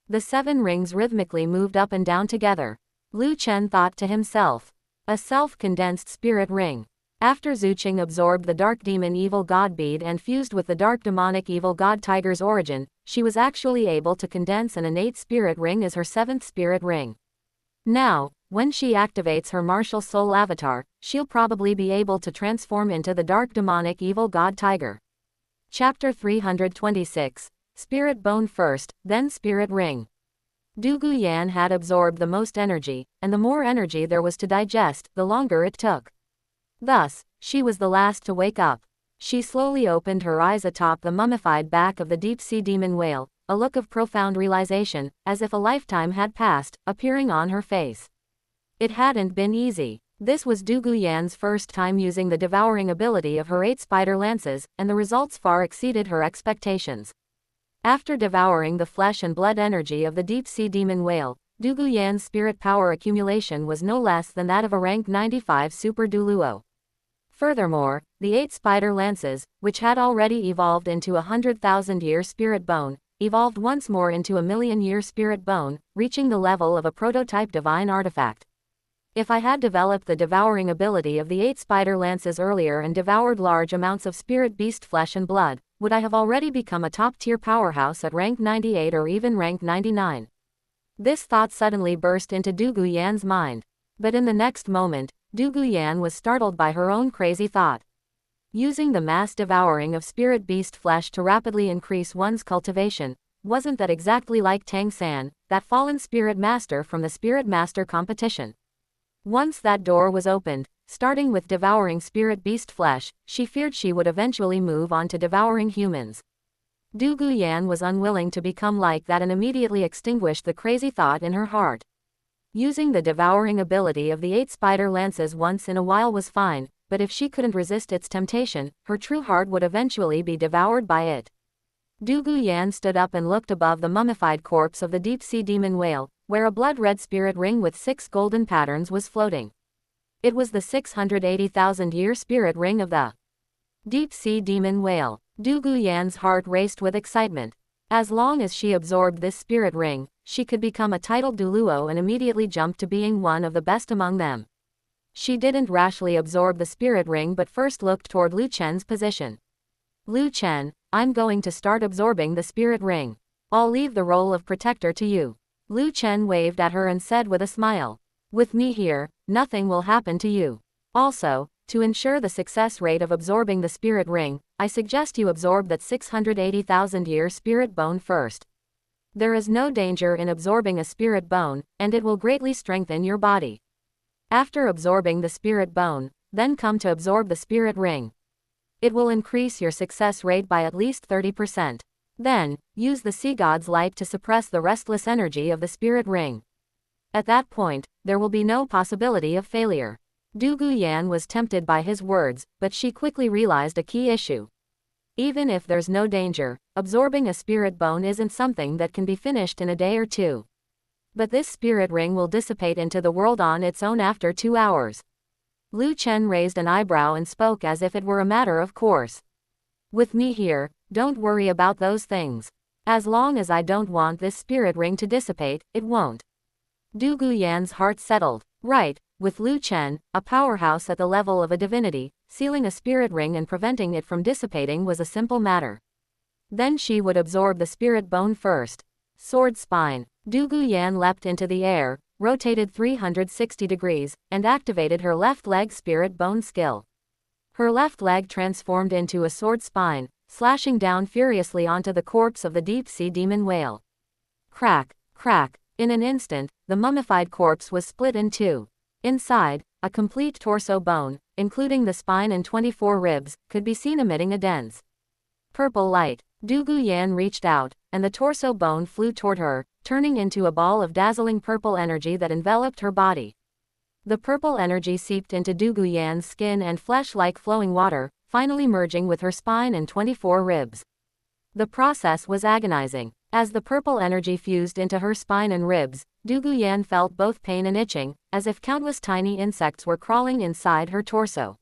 S1: The 7 rings rhythmically moved up and down together. Lu Chen thought to himself, a self-condensed spirit ring. After Zuqing absorbed the dark demon evil god bead and fused with the dark demonic evil god tiger's origin, she was actually able to condense an innate spirit ring as her 7th spirit ring. Now, when she activates her martial soul avatar, she'll probably be able to transform into the dark demonic evil god tiger. Chapter 326. Spirit Bone first, then Spirit Ring. Du Guyan had absorbed the most energy, and the more energy there was to digest, the longer it took. Thus, she was the last to wake up. She slowly opened her eyes atop the mummified back of the deep-sea demon whale, a look of profound realization, as if a lifetime had passed, appearing on her face. It hadn't been easy. This was Du Guyan's first time using the devouring ability of her 8 spider lances, and the results far exceeded her expectations. After devouring the flesh and blood energy of the deep-sea demon whale, Du Guyan's spirit power accumulation was no less than that of a rank 95 super Douluo. Furthermore, the 8 spider lances, which had already evolved into a 100,000-year spirit bone, evolved once more into a 1,000,000-year spirit bone, reaching the level of a prototype divine artifact. If I had developed the devouring ability of the 8 spider lances earlier and devoured large amounts of spirit beast flesh and blood, would I have already become a top-tier powerhouse at rank 98 or even rank 99? This thought suddenly burst into Du Guyan's mind. But in the next moment, Du Guyan was startled by her own crazy thought. Using the mass devouring of spirit beast flesh to rapidly increase one's cultivation, wasn't that exactly like Tang San, that fallen spirit master from the spirit master competition? Once that door was opened, starting with devouring spirit beast flesh, she feared she would eventually move on to devouring humans. Du Guyan was unwilling to become like that and immediately extinguished the crazy thought in her heart. Using the devouring ability of the 8 spider lances once in a while was fine, but if she couldn't resist its temptation, her true heart would eventually be devoured by it. Du Guyan stood up and looked above the mummified corpse of the deep-sea demon whale, where a blood-red spirit ring with 6 golden patterns was floating. It was the 680,000-year spirit ring of the deep-sea demon whale. Du Guyan's heart raced with excitement. As long as she absorbed this spirit ring, she could become a titled Douluo and immediately jump to being one of the best among them. She didn't rashly absorb the spirit ring but first looked toward Lu Chen's position. Lu Chen, I'm going to start absorbing the spirit ring. I'll leave the role of protector to you. Lu Chen waved at her and said with a smile. With me here, nothing will happen to you. Also, to ensure the success rate of absorbing the spirit ring, I suggest you absorb that 680,000-year spirit bone first. There is no danger in absorbing a spirit bone, and it will greatly strengthen your body. After absorbing the spirit bone, then come to absorb the spirit ring. It will increase your success rate by at least 30%. Then, use the sea god's light to suppress the restless energy of the spirit ring. At that point, there will be no possibility of failure. Du Guyan was tempted by his words, but she quickly realized a key issue. Even if there's no danger, absorbing a spirit bone isn't something that can be finished in a day or two. But this spirit ring will dissipate into the world on its own after 2 hours. Lu Chen raised an eyebrow and spoke as if it were a matter of course. With me here, don't worry about those things. As long as I don't want this spirit ring to dissipate, it won't. Du Guyan's heart settled. Right, with Lu Chen, a powerhouse at the level of a divinity, sealing a spirit ring and preventing it from dissipating was a simple matter. Then she would absorb the spirit bone first. Sword spine. Du Guyan leapt into the air, rotated 360 degrees, and activated her left leg spirit bone skill. Her left leg transformed into a sword spine, slashing down furiously onto the corpse of the deep-sea demon whale. Crack, crack. In an instant, the mummified corpse was split in two. Inside, a complete torso bone, including the spine and 24 ribs, could be seen emitting a dense purple light. Du Guyan reached out, and the torso bone flew toward her, turning into a ball of dazzling purple energy that enveloped her body. The purple energy seeped into Du Guyan's skin and flesh like flowing water, finally merging with her spine and 24 ribs. The process was agonizing. As the purple energy fused into her spine and ribs, Du Guyan felt both pain and itching, as if countless tiny insects were crawling inside her torso.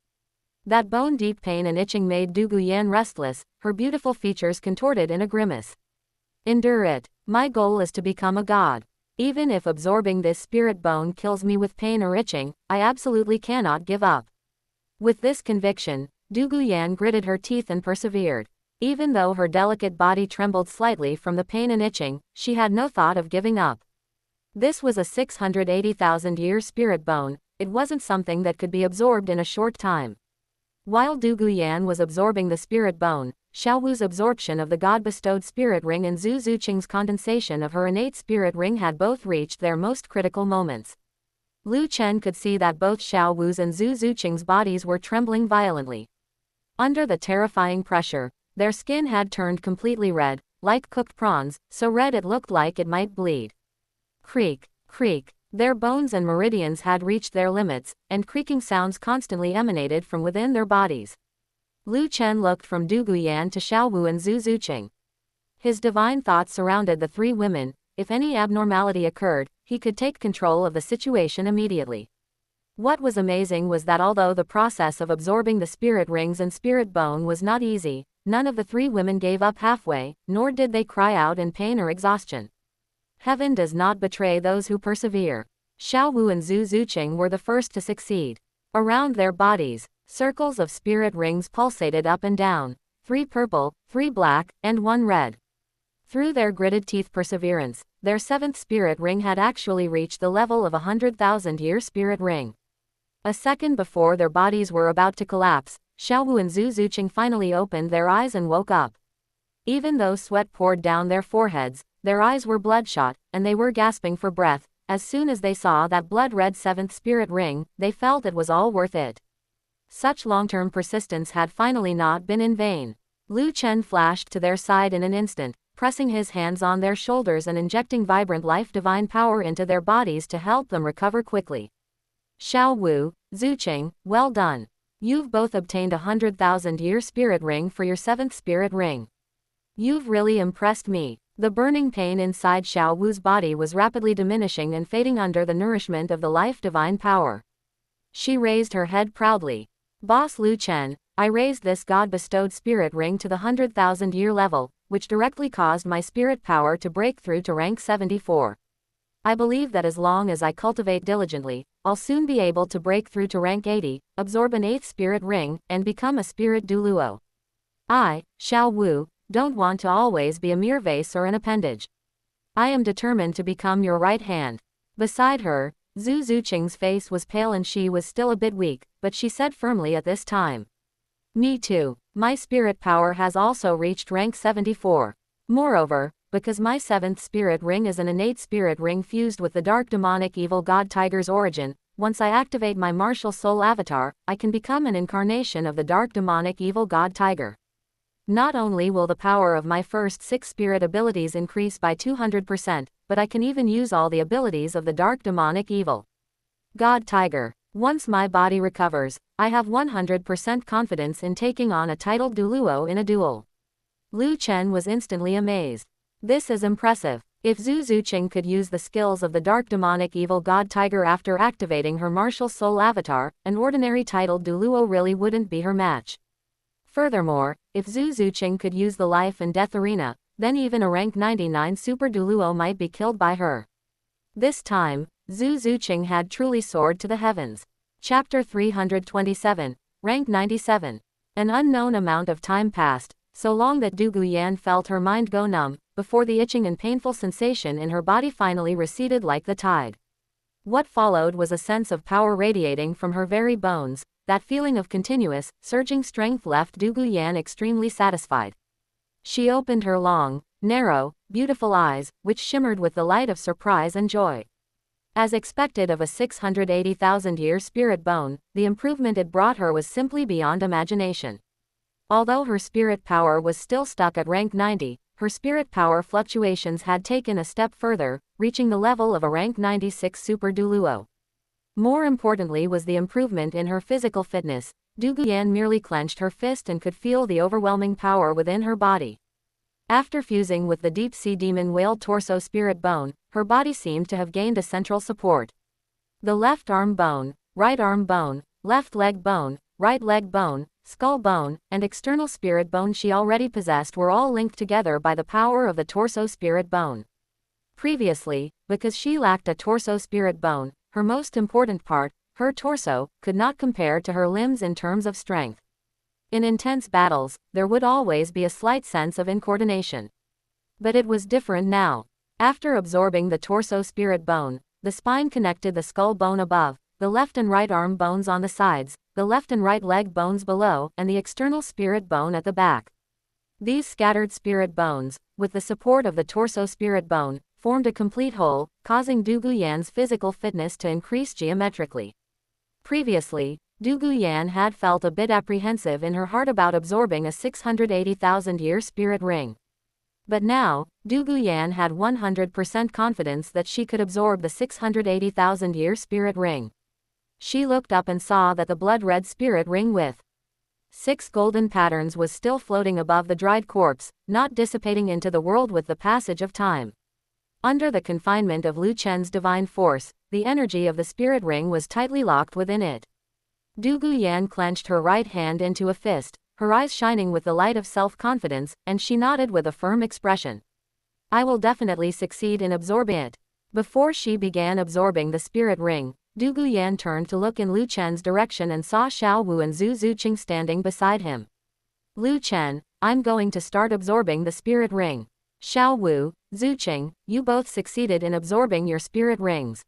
S1: That bone-deep pain and itching made Du Guyan restless, her beautiful features contorted in a grimace. Endure it. My goal is to become a god. Even if absorbing this spirit bone kills me with pain or itching, I absolutely cannot give up. With this conviction, Du Guyan gritted her teeth and persevered. Even though her delicate body trembled slightly from the pain and itching, she had no thought of giving up. This was a 680,000-year spirit bone. It wasn't something that could be absorbed in a short time. While Du Guyan was absorbing the spirit bone, Xiaowu's absorption of the god-bestowed spirit ring and Zhu Zuqing's condensation of her innate spirit ring had both reached their most critical moments. Lu Chen could see that both Xiaowu's and Zhu Zuqing's bodies were trembling violently. Under the terrifying pressure, their skin had turned completely red, like cooked prawns, so red it looked like it might bleed. Creak, creak. Their bones and meridians had reached their limits, and creaking sounds constantly emanated from within their bodies. Lu Chen looked from Du Guyan to Xiaowu and Zhu Zuqing. His divine thoughts surrounded the three women. If any abnormality occurred, he could take control of the situation immediately. What was amazing was that although the process of absorbing the spirit rings and spirit bone was not easy, none of the three women gave up halfway, nor did they cry out in pain or exhaustion. Heaven does not betray those who persevere. Xiaowu and Zhu Zuqing were the first to succeed. Around their bodies, circles of spirit rings pulsated up and down, 3 purple, 3 black, and 1 red. Through their gritted teeth perseverance, their 7th spirit ring had actually reached the level of a 100,000-year spirit ring. A second before their bodies were about to collapse, Xiaowu and Zhu Zuqing finally opened their eyes and woke up. Even though sweat poured down their foreheads, their eyes were bloodshot, and they were gasping for breath. As soon as they saw that blood-red 7th spirit ring, they felt it was all worth it. Such long-term persistence had finally not been in vain. Lu Chen flashed to their side in an instant, pressing his hands on their shoulders and injecting vibrant life divine power into their bodies to help them recover quickly. Xiaowu, Zuqing, well done. You've both obtained a 100,000-year spirit ring for your 7th spirit ring. You've really impressed me. The burning pain inside Xiaowu's body was rapidly diminishing and fading under the nourishment of the life divine power. She raised her head proudly. Boss Lu Chen, I raised this god-bestowed spirit ring to the 100,000-year level, which directly caused my spirit power to break through to rank 74. I believe that as long as I cultivate diligently, I'll soon be able to break through to rank 80, absorb an 8th spirit ring, and become a spirit Douluo. I, Xiaowu, don't want to always be a mere vase or an appendage. I am determined to become your right hand. Beside her, Zhu Zuqing's face was pale and she was still a bit weak, but she said firmly at this time. Me too. My spirit power has also reached rank 74. Moreover, because my 7th spirit ring is an innate spirit ring fused with the dark demonic evil god Tiger's origin, once I activate my martial soul avatar, I can become an incarnation of the dark demonic evil god Tiger. Not only will the power of my first 6 spirit abilities increase by 200%, but I can even use all the abilities of the dark demonic evil god Tiger. Once my body recovers, I have 100% confidence in taking on a titled Douluo in a duel. Lu Chen was instantly amazed. This is impressive. If Zhu Zuqing could use the skills of the dark demonic evil god Tiger after activating her martial soul avatar, an ordinary titled Douluo really wouldn't be her match. Furthermore, if Zhu Zuqing could use the life and death arena, then even a rank 99 super Douluo might be killed by her. This time, Zhu Zuqing had truly soared to the heavens. Chapter 327, Rank 97. An unknown amount of time passed, so long that Du Guyan felt her mind go numb, before the itching and painful sensation in her body finally receded like the tide. What followed was a sense of power radiating from her very bones. That feeling of continuous, surging strength left Du Guyan extremely satisfied. She opened her long, narrow, beautiful eyes, which shimmered with the light of surprise and joy. As expected of a 680,000-year spirit bone, the improvement it brought her was simply beyond imagination. Although her spirit power was still stuck at rank 90, her spirit power fluctuations had taken a step further, reaching the level of a rank 96 super Douluo. More importantly was the improvement in her physical fitness. Du Guyan merely clenched her fist and could feel the overwhelming power within her body. After fusing with the deep-sea demon whale torso spirit bone, her body seemed to have gained a central support. The left arm bone, right arm bone, left leg bone, right leg bone, skull bone, and external spirit bone she already possessed were all linked together by the power of the torso spirit bone. Previously, because she lacked a torso spirit bone, her most important part, her torso, could not compare to her limbs in terms of strength. In intense battles, there would always be a slight sense of incoordination. But it was different now. After absorbing the torso spirit bone, the spine connected the skull bone above, the left and right arm bones on the sides, the left and right leg bones below, and the external spirit bone at the back. These scattered spirit bones, with the support of the torso spirit bone, formed a complete whole, causing Du Guyan's physical fitness to increase geometrically. Previously, Du Guyan had felt a bit apprehensive in her heart about absorbing a 680,000-year spirit ring. But now, Du Guyan had 100% confidence that she could absorb the 680,000-year spirit ring. She looked up and saw that the blood-red spirit ring with 6 golden patterns was still floating above the dried corpse, not dissipating into the world with the passage of time. Under the confinement of Lu Chen's divine force, the energy of the spirit ring was tightly locked within it. Du Guyan clenched her right hand into a fist, her eyes shining with the light of self-confidence, and she nodded with a firm expression. I will definitely succeed in absorbing it. Before she began absorbing the spirit ring, Du Guyan turned to look in Lu Chen's direction and saw Xiao Wu and Zhu Zuqing standing beside him. Lu Chen, I'm going to start absorbing the spirit ring. Xiao Wu, Zuqing, you both succeeded in absorbing your spirit rings.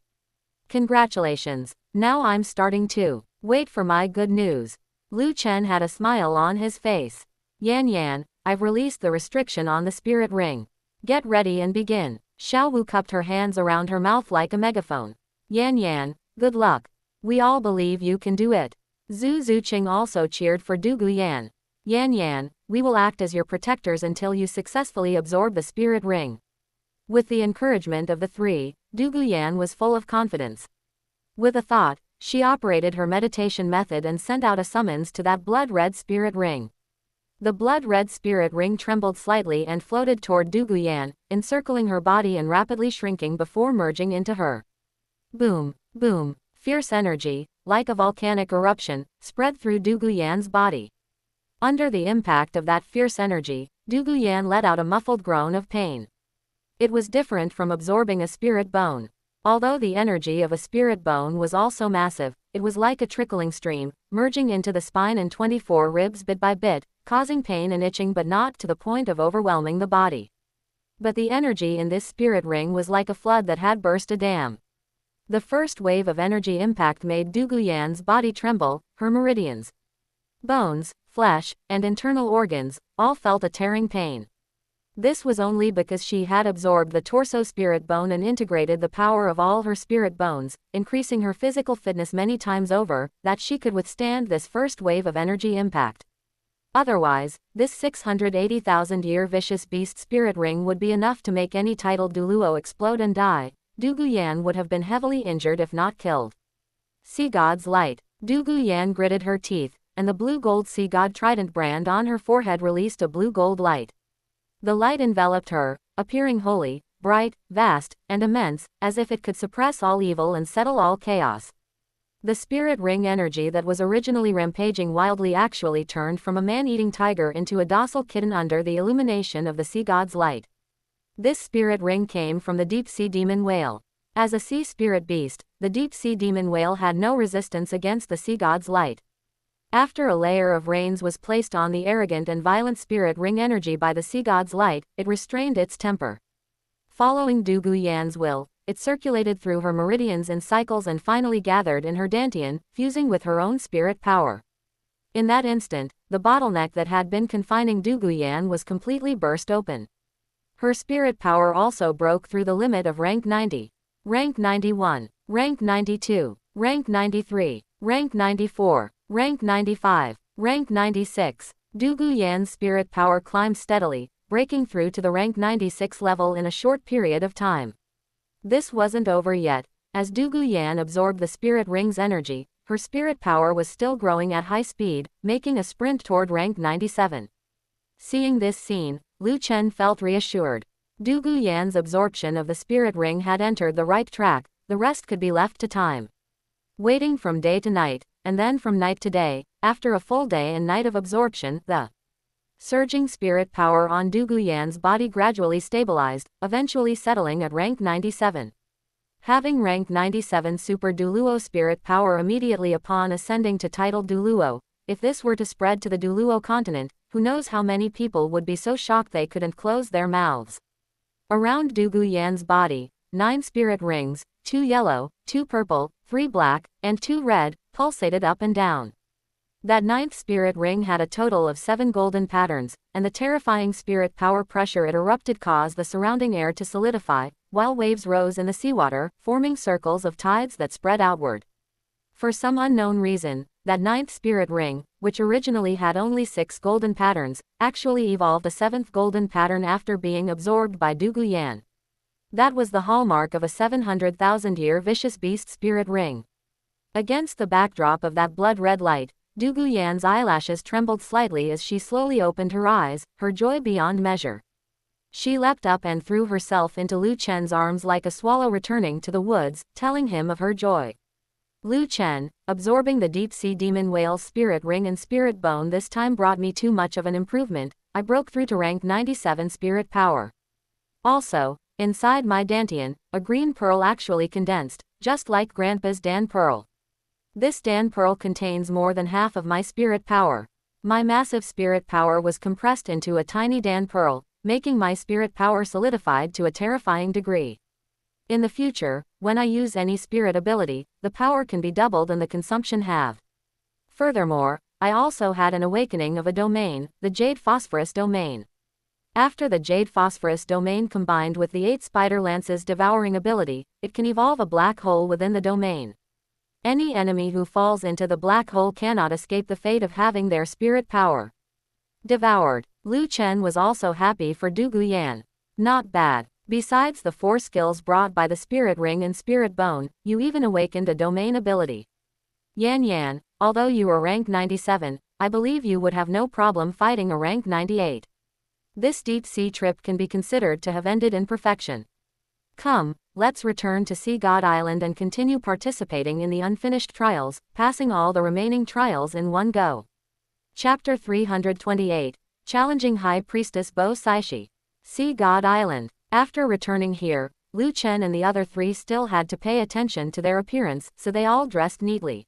S1: Congratulations. Now I'm starting too. Wait for my good news. Lu Chen had a smile on his face. Yan, I've released the restriction on the spirit ring. Get ready and begin. Xiao Wu cupped her hands around her mouth like a megaphone. Yan, good luck. We all believe you can do it. Zhu Zuqing also cheered for Du Guyan. Yan, we will act as your protectors until you successfully absorb the spirit ring. With the encouragement of the three, Du Guyan was full of confidence. With a thought, she operated her meditation method and sent out a summons to that blood-red spirit ring. The blood-red spirit ring trembled slightly and floated toward Du Guyan, encircling her body and rapidly shrinking before merging into her. Boom, boom, fierce energy, like a volcanic eruption, spread through Du Guyan's body. Under the impact of that fierce energy, Du Guyan let out a muffled groan of pain. It was different from absorbing a spirit bone. Although the energy of a spirit bone was also massive, it was like a trickling stream, merging into the spine and 24 ribs bit by bit, causing pain and itching but not to the point of overwhelming the body. But the energy in this spirit ring was like a flood that had burst a dam. The first wave of energy impact made Du Guyan's body tremble, her meridians, bones, flesh, and internal organs, all felt a tearing pain. This was only because she had absorbed the torso spirit bone and integrated the power of all her spirit bones, increasing her physical fitness many times over, that she could withstand this first wave of energy impact. Otherwise, this 680,000-year vicious beast spirit ring would be enough to make any titled Douluo explode and die. Du Guyan would have been heavily injured if not killed. Sea God's Light. Du Guyan gritted her teeth, and the blue-gold Sea God trident brand on her forehead released a blue-gold light. The light enveloped her, appearing holy, bright, vast, and immense, as if it could suppress all evil and settle all chaos. The spirit ring energy that was originally rampaging wildly actually turned from a man-eating tiger into a docile kitten under the illumination of the Sea God's light. This spirit ring came from the deep-sea demon whale. As a sea spirit beast, the deep-sea demon whale had no resistance against the Sea God's light. After a layer of reins was placed on the arrogant and violent spirit ring energy by the Sea God's light, it restrained its temper. Following Du Guyan's will, it circulated through her meridians in cycles and finally gathered in her dantian, fusing with her own spirit power. In that instant, the bottleneck that had been confining Douluo was completely burst open. Her spirit power also broke through the limit of rank 90. Rank 91, rank 92, rank 93, rank 94, rank 95, rank 96. Douluo's spirit power climbed steadily, breaking through to the rank 96 level in a short period of time. This wasn't over yet. As Douluo absorbed the spirit ring's energy, her spirit power was still growing at high speed, making a sprint toward rank 97. Seeing this scene, Lu Chen felt reassured. Douluo's absorption of the spirit ring had entered the right track, the rest could be left to time. Waiting from day to night, and then from night to day, after a full day and night of absorption, the surging spirit power on Douluo's body gradually stabilized, eventually settling at rank 97. Having rank 97 Super Douluo spirit power immediately upon ascending to title Douluo, if this were to spread to the Douluo continent, who knows how many people would be so shocked they couldn't close their mouths. Around Douluo's body, 9 spirit rings, 2 yellow, 2 purple, 3 black, and 2 red, pulsated up and down. That 9th spirit ring had a total of 7 golden patterns, and the terrifying spirit power pressure it erupted caused the surrounding air to solidify, while waves rose in the seawater, forming circles of tides that spread outward. For some unknown reason, that 9th spirit ring, which originally had only 6 golden patterns, actually evolved a 7th golden pattern after being absorbed by Douluo. That was the hallmark of a 700,000-year vicious beast spirit ring. Against the backdrop of that blood-red light, Douluo's eyelashes trembled slightly as she slowly opened her eyes, her joy beyond measure. She leapt up and threw herself into Lu Chen's arms like a swallow returning to the woods, telling him of her joy. Lu Chen, absorbing the deep-sea demon whale's spirit ring and spirit bone this time brought me too much of an improvement. I broke through to rank 97 spirit power. Also, inside my dantian, a green pearl actually condensed, just like Grandpa's Dan Pearl. This Dan Pearl contains more than half of my spirit power. My massive spirit power was compressed into a tiny Dan Pearl, making my spirit power solidified to a terrifying degree. In the future, when I use any spirit ability, the power can be doubled and the consumption halved. Furthermore, I also had an awakening of a domain, the Jade Phosphorus domain. After the Jade Phosphorus domain combined with the 8 Spider Lance's devouring ability, it can evolve a black hole within the domain. Any enemy who falls into the black hole cannot escape the fate of having their spirit power devoured. Lu Chen was also happy for Douluo. Not bad. Besides the 4 skills brought by the spirit ring and spirit bone, you even awakened a domain ability. Yan, although you are rank 97, I believe you would have no problem fighting a rank 98. This deep sea trip can be considered to have ended in perfection. Come, let's return to Sea God Island and continue participating in the unfinished trials, passing all the remaining trials in one go. Chapter 328, Challenging High Priestess Bo Saishi. Sea God Island. After returning here, Lu Chen and the other 3 still had to pay attention to their appearance, so they all dressed neatly.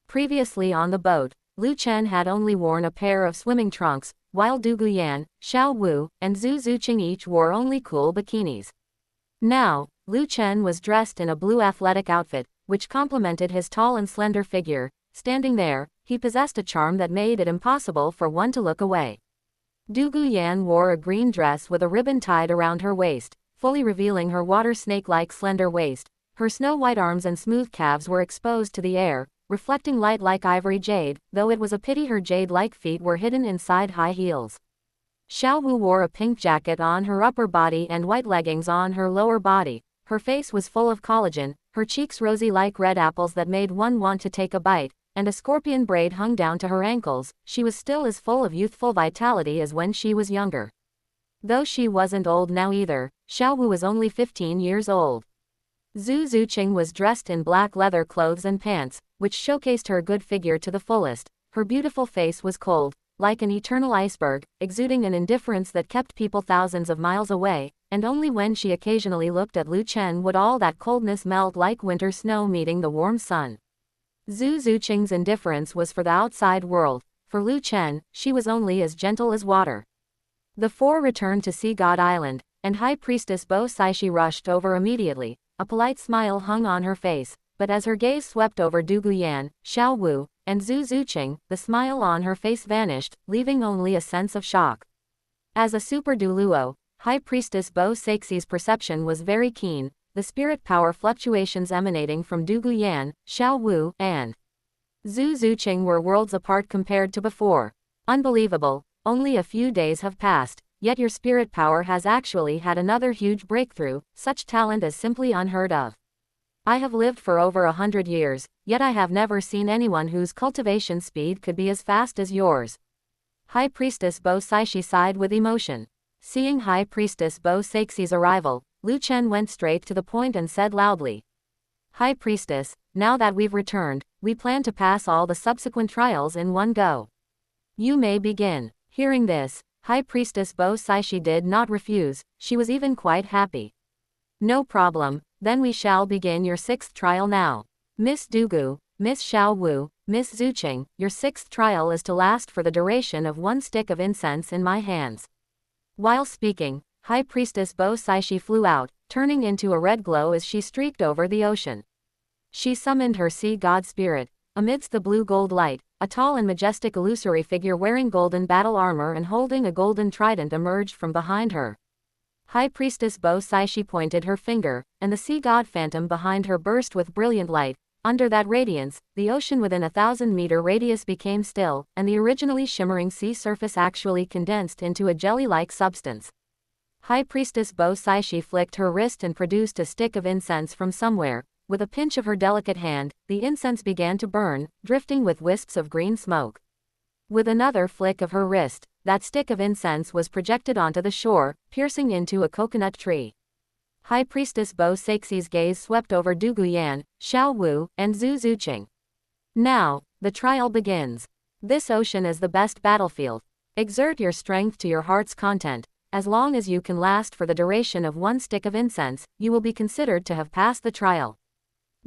S1: Previously on the boat, Lu Chen had only worn a pair of swimming trunks, while Douluo, Xiao Wu, and Zhu Zuqing each wore only cool bikinis. Now, Lu Chen was dressed in a blue athletic outfit, which complemented his tall and slender figure. Standing there, he possessed a charm that made it impossible for one to look away. Douluo wore a green dress with a ribbon tied around her waist, fully revealing her water snake-like slender waist. Her snow-white arms and smooth calves were exposed to the air, reflecting light like ivory jade, though it was a pity her jade-like feet were hidden inside high heels. Xiao Wu wore a pink jacket on her upper body and white leggings on her lower body. Her face was full of collagen, her cheeks rosy like red apples that made one want to take a bite, and a scorpion braid hung down to her ankles. She was still as full of youthful vitality as when she was younger. Though she wasn't old now either, Xiao Wu was only 15 years old. Zhu Zuqing was dressed in black leather clothes and pants, which showcased her good figure to the fullest. Her beautiful face was cold, like an eternal iceberg, exuding an indifference that kept people thousands of miles away, and only when she occasionally looked at Lu Chen would all that coldness melt like winter snow meeting the warm sun. Zhu Zuqing's indifference was for the outside world. For Lu Chen, she was only as gentle as water. The 4 returned to Sea God Island, and High Priestess Bo Saishi rushed over immediately. a polite smile hung on her face, but as her gaze swept over Du Guyan, Xiao Wu, and Zhu Zuqing, the smile on her face vanished, leaving only a sense of shock. As a super Douluo, High Priestess Bo Seixi's perception was very keen, the spirit power fluctuations emanating from Du Guyan, Xiao Wu, and Zhu Zuqing were worlds apart compared to before. Unbelievable, only a few days have passed, yet your spirit power has actually had another huge breakthrough, such talent is simply unheard of. I have lived for over 100 years, yet I have never seen anyone whose cultivation speed could be as fast as yours. High Priestess Bo Seishi sighed with emotion. Seeing High Priestess Bo Seixi's arrival, Lu Chen went straight to the point and said loudly, High Priestess, now that we've returned, we plan to pass all the subsequent trials in one go. You may begin. Hearing this, High Priestess Bo Seishi did not refuse, she was even quite happy. No problem, then we shall begin your 6th trial now. Miss Dugu, Miss Xiao Wu, Miss Zuqing, your 6th trial is to last for the duration of 1 stick of incense in my hands. While speaking, High Priestess Bo Seishi flew out, turning into a red glow as she streaked over the ocean. She summoned her sea god spirit. Amidst the blue-gold light, a tall and majestic illusory figure wearing golden battle armor and holding a golden trident emerged from behind her. High Priestess Bo Seishi pointed her finger, and the sea god phantom behind her burst with brilliant light. Under that radiance, the ocean within a 1,000-meter radius became still, and the originally shimmering sea surface actually condensed into a jelly-like substance. High Priestess Bo Seishi flicked her wrist and produced a stick of incense from somewhere. With a pinch of her delicate hand, the incense began to burn, drifting with wisps of green smoke. With another flick of her wrist, that stick of incense was projected onto the shore, piercing into a coconut tree. High Priestess Bo Seixi's gaze swept over Du Guyan, Xiao Wu, and Zhu Zuqing. Now, the trial begins. This ocean is the best battlefield. Exert your strength to your heart's content. As long as you can last for the duration of 1 stick of incense, you will be considered to have passed the trial.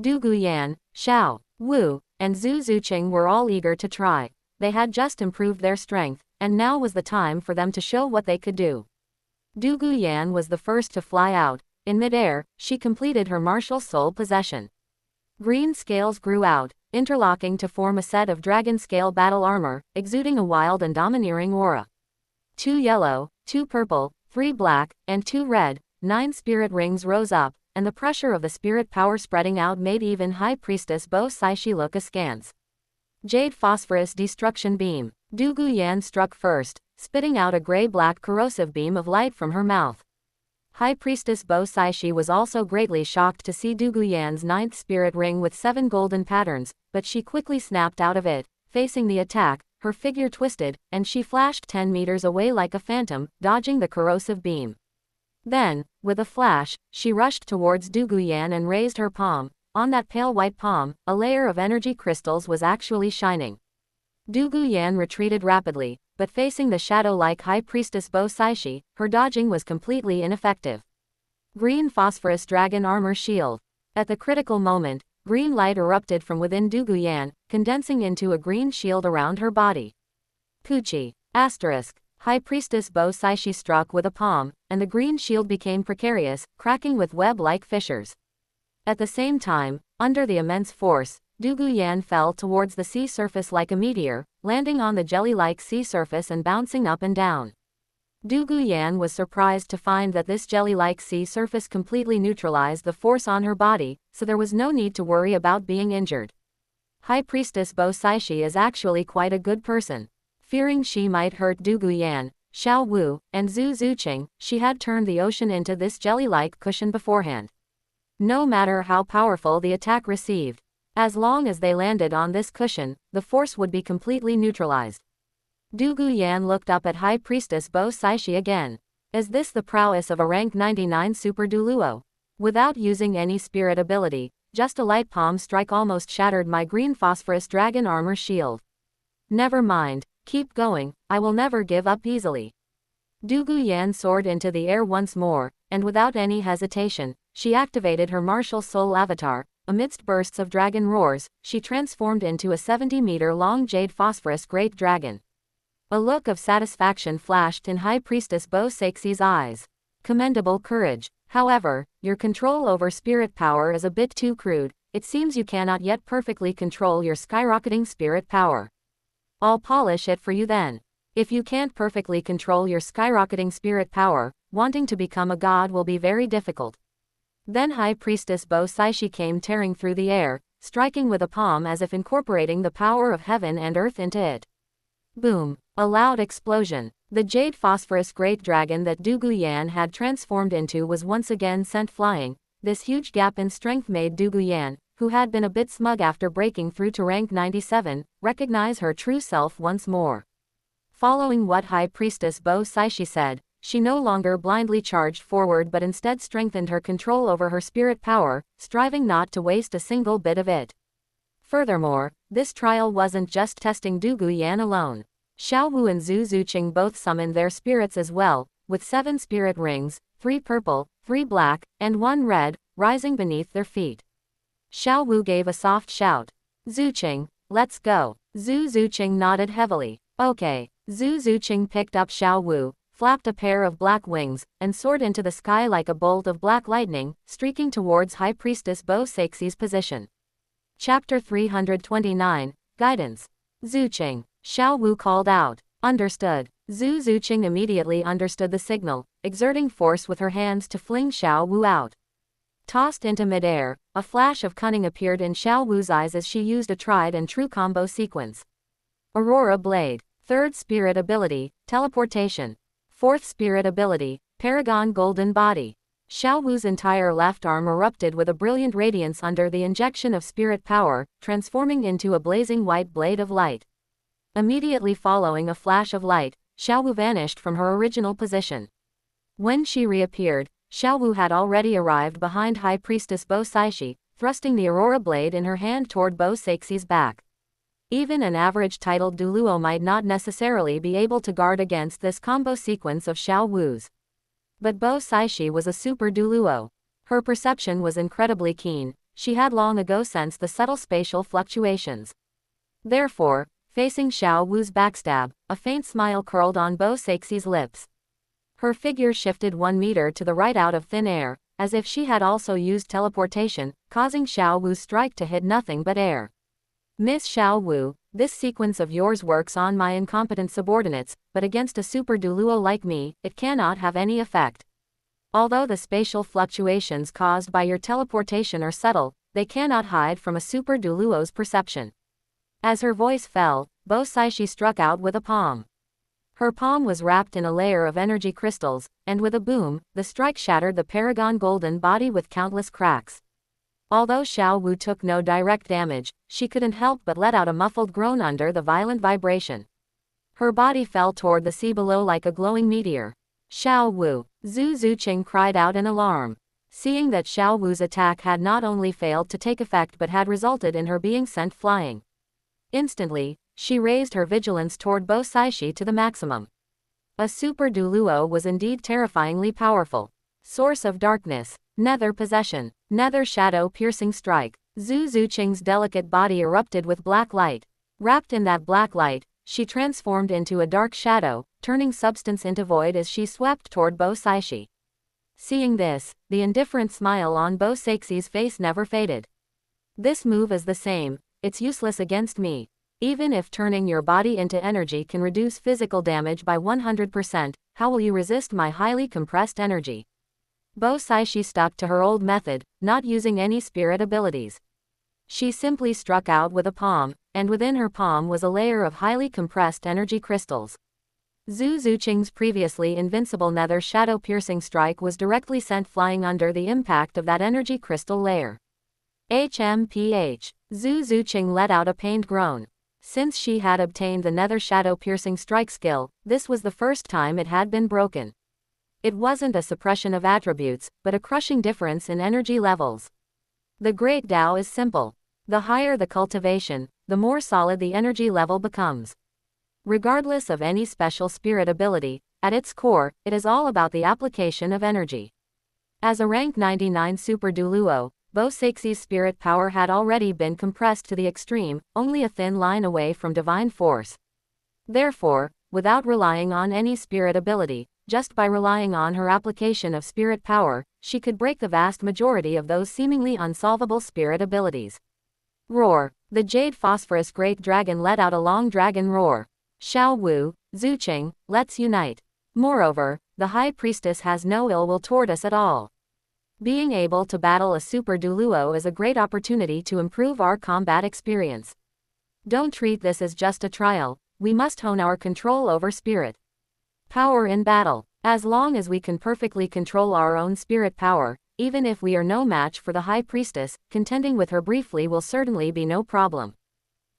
S1: Du Guyan, Xiao Wu, and Zhu Zuqing were all eager to try. They had just improved their strength, and now was the time for them to show what they could do. Du Guyan was the first to fly out. In midair, she completed her martial soul possession. Green scales grew out, interlocking to form a set of dragon scale battle armor, exuding a wild and domineering aura. 2 yellow, 2 purple, 3 black, and 2 red, 9 spirit rings rose up, and the pressure of the spirit power spreading out made even High Priestess Bo Seishi look askance. Jade Phosphorus Destruction Beam. Du Guyan struck first, spitting out a gray-black corrosive beam of light from her mouth. High Priestess Bo Seishi was also greatly shocked to see Du Guyan's 9th spirit ring with 7 golden patterns, but she quickly snapped out of it. Facing the attack, her figure twisted, and she flashed 10 meters away like a phantom, dodging the corrosive beam. Then, with a flash, she rushed towards Du Guyan and raised her palm. On that pale white palm, a layer of energy crystals was actually shining. Du Guyan retreated rapidly, but facing the shadow-like High Priestess Bo Seishi, her dodging was completely ineffective. Green Phosphorus Dragon Armor Shield. At the critical moment, green light erupted from within Du Guyan, condensing into a green shield around her body. Pucci. Asterisk. High Priestess Bo Seishi struck with a palm, and the green shield became precarious, cracking with web-like fissures. At the same time, under the immense force, Du Guyan fell towards the sea surface like a meteor, landing on the jelly-like sea surface and bouncing up and down. Du Guyan was surprised to find that this jelly-like sea surface completely neutralized the force on her body, so there was no need to worry about being injured. High Priestess Bo Seishi is actually quite a good person. Fearing she might hurt Du Guyan, Xiao Wu, and Zhu Zuqing, she had turned the ocean into this jelly-like cushion beforehand. No matter how powerful the attack received, as long as they landed on this cushion, the force would be completely neutralized. Du Guyan looked up at High Priestess Bo Seishi again. Is this the prowess of a rank 99 Super Douluo? Without using any spirit ability, just a light palm strike almost shattered my green phosphorus dragon armor shield. Never mind, keep going, I will never give up easily. Du Guyan soared into the air once more, and without any hesitation, she activated her martial soul avatar. Amidst bursts of dragon roars, she transformed into a 70-meter-long jade phosphorus great dragon. A look of satisfaction flashed in High Priestess Bo Seixi's eyes. Commendable courage. However, your control over spirit power is a bit too crude. It seems you cannot yet perfectly control your skyrocketing spirit power. I'll polish it for you then. If you can't perfectly control your skyrocketing spirit power, wanting to become a god will be very difficult. Then High Priestess Bo Saishi came tearing through the air, striking with a palm as if incorporating the power of heaven and earth into it. Boom! A loud explosion. The jade phosphorus great dragon that Du Guyan had transformed into was once again sent flying. This huge gap in strength made Du Guyan, who had been a bit smug after breaking through to rank 97, recognize her true self once more. Following what High Priestess Bo Saishi said, she no longer blindly charged forward but instead strengthened her control over her spirit power, striving not to waste a single bit of it. Furthermore, this trial wasn't just testing Du Guyan alone. Xiao Wu and Zhu Zuqing both summoned their spirits as well, with 7 spirit rings, 3 purple, 3 black, and 1 red, rising beneath their feet. Xiao Wu gave a soft shout. Zuqing, let's go. Zhu Zuqing nodded heavily. Okay. Zhu Zuqing picked up Xiao Wu, flapped a pair of black wings, and soared into the sky like a bolt of black lightning, streaking towards High Priestess Bo Saixi's position. Chapter 329, Guidance. Zuqing. Xiao Wu called out. Understood. Zhu Zuqing immediately understood the signal, exerting force with her hands to fling Xiao Wu out. Tossed into midair, a flash of cunning appeared in Xiao Wu's eyes as she used a tried and true combo sequence. Aurora Blade. 3rd Spirit Ability, Teleportation. 4th Spirit Ability, Paragon Golden Body. Xiao Wu's entire left arm erupted with a brilliant radiance under the injection of spirit power, transforming into a blazing white blade of light. Immediately following a flash of light, Xiao Wu vanished from her original position. When she reappeared, Xiao Wu had already arrived behind High Priestess Bo Saishi, thrusting the Aurora Blade in her hand toward Bo Saixi's back. Even an average titled Douluo might not necessarily be able to guard against this combo sequence of Xiao Wu's. But Bo Saishi was a super Douluo. Her perception was incredibly keen. She had long ago sensed the subtle spatial fluctuations. Therefore, facing Xiao Wu's backstab, a faint smile curled on Bo Saixi's lips. Her figure shifted 1 meter to the right out of thin air, as if she had also used teleportation, causing Xiao Wu's strike to hit nothing but air. Miss Xiao Wu, this sequence of yours works on my incompetent subordinates, but against a super Douluo like me, it cannot have any effect. Although the spatial fluctuations caused by your teleportation are subtle, they cannot hide from a super Douluo's perception. As her voice fell, Bo Saishi struck out with a palm. Her palm was wrapped in a layer of energy crystals, and with a boom, the strike shattered the Paragon Golden Body with countless cracks. Although Xiao Wu took no direct damage, she couldn't help but let out a muffled groan under the violent vibration. Her body fell toward the sea below like a glowing meteor. Xiao Wu! Zhu Zuqing cried out in alarm. Seeing that Xiao Wu's attack had not only failed to take effect but had resulted in her being sent flying. Instantly, she raised her vigilance toward Bo Saishi to the maximum. A super Douluo was indeed terrifyingly powerful. Source of darkness. Nether possession. Nether shadow piercing strike. Zhu Zuqing's delicate body erupted with black light. Wrapped in that black light, she transformed into a dark shadow, turning substance into void as she swept toward Bo Saishi. Seeing this, the indifferent smile on Bo Saixi's face never faded. This move is the same, it's useless against me. Even if turning your body into energy can reduce physical damage by 100%, how will you resist my highly compressed energy? Bo Saishi stuck to her old method, not using any spirit abilities. She simply struck out with a palm, and within her palm was a layer of highly compressed energy crystals. Zhu Zuqing's previously invincible nether shadow-piercing strike was directly sent flying under the impact of that energy crystal layer. HMPH. Zhu Zuqing let out a pained groan. Since she had obtained the nether shadow-piercing strike skill, this was the first time it had been broken. It wasn't a suppression of attributes, but a crushing difference in energy levels. The Great Tao is simple. The higher the cultivation, the more solid the energy level becomes. Regardless of any special spirit ability, at its core, it is all about the application of energy. As a rank 99 super Douluo, Bo Saixi's spirit power had already been compressed to the extreme, only a thin line away from divine force. Therefore, without relying on any spirit ability, just by relying on her application of spirit power, she could break the vast majority of those seemingly unsolvable spirit abilities. Roar. The jade phosphorus great dragon let out a long dragon roar. Xiao Wu, Zuqing, let's unite. Moreover, the high priestess has no ill will toward us at all. Being able to battle a super Douluo is a great opportunity to improve our combat experience. Don't treat this as just a trial, we must hone our control over spirit power in battle. As long as we can perfectly control our own spirit power, even if we are no match for the high priestess, contending with her briefly will certainly be no problem.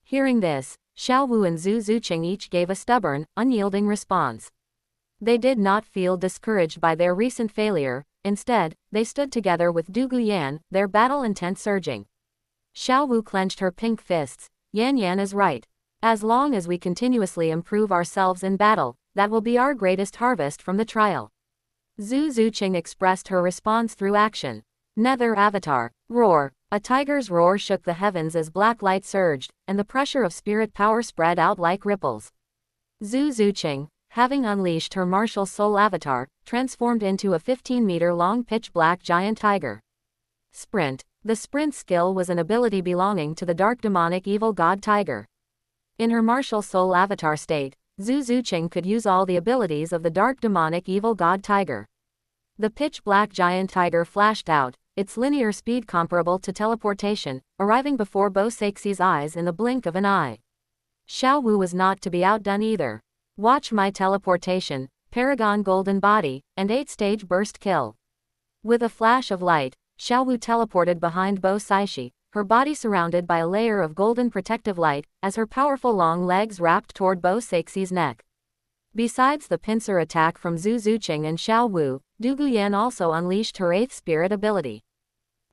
S1: Hearing this, Xiao Wu and Zhu Zuqing each gave a stubborn, unyielding response. They did not feel discouraged by their recent failure, instead, they stood together with Du Guyan, their battle intent surging. Xiao Wu clenched her pink fists. Yan Yan is right. As long as we continuously improve ourselves in battle, that will be our greatest harvest from the trial. Zhu Zuqing expressed her response through action. Nether Avatar. Roar. A tiger's roar shook the heavens as black light surged, and the pressure of spirit power spread out like ripples. Zhu Zuqing, having unleashed her martial soul avatar, transformed into a 15-meter-long pitch-black giant tiger. Sprint. The sprint skill was an ability belonging to the dark demonic evil god tiger. In her martial soul avatar state, Zhu Zuqing could use all the abilities of the dark demonic evil god tiger. The pitch-black giant tiger flashed out, its linear speed comparable to teleportation, arriving before Bo Seixi's eyes in the blink of an eye. Xiao Wu was not to be outdone either. Watch my teleportation, Paragon Golden Body, and 8-stage burst kill. With a flash of light, Xiao Wu teleported behind Bo Seishi, her body surrounded by a layer of golden protective light, as her powerful long legs wrapped toward Bo Seixi's neck. Besides the pincer attack from Zhu Zuqing and Xiao Wu, Du Guyan also unleashed her 8th spirit ability.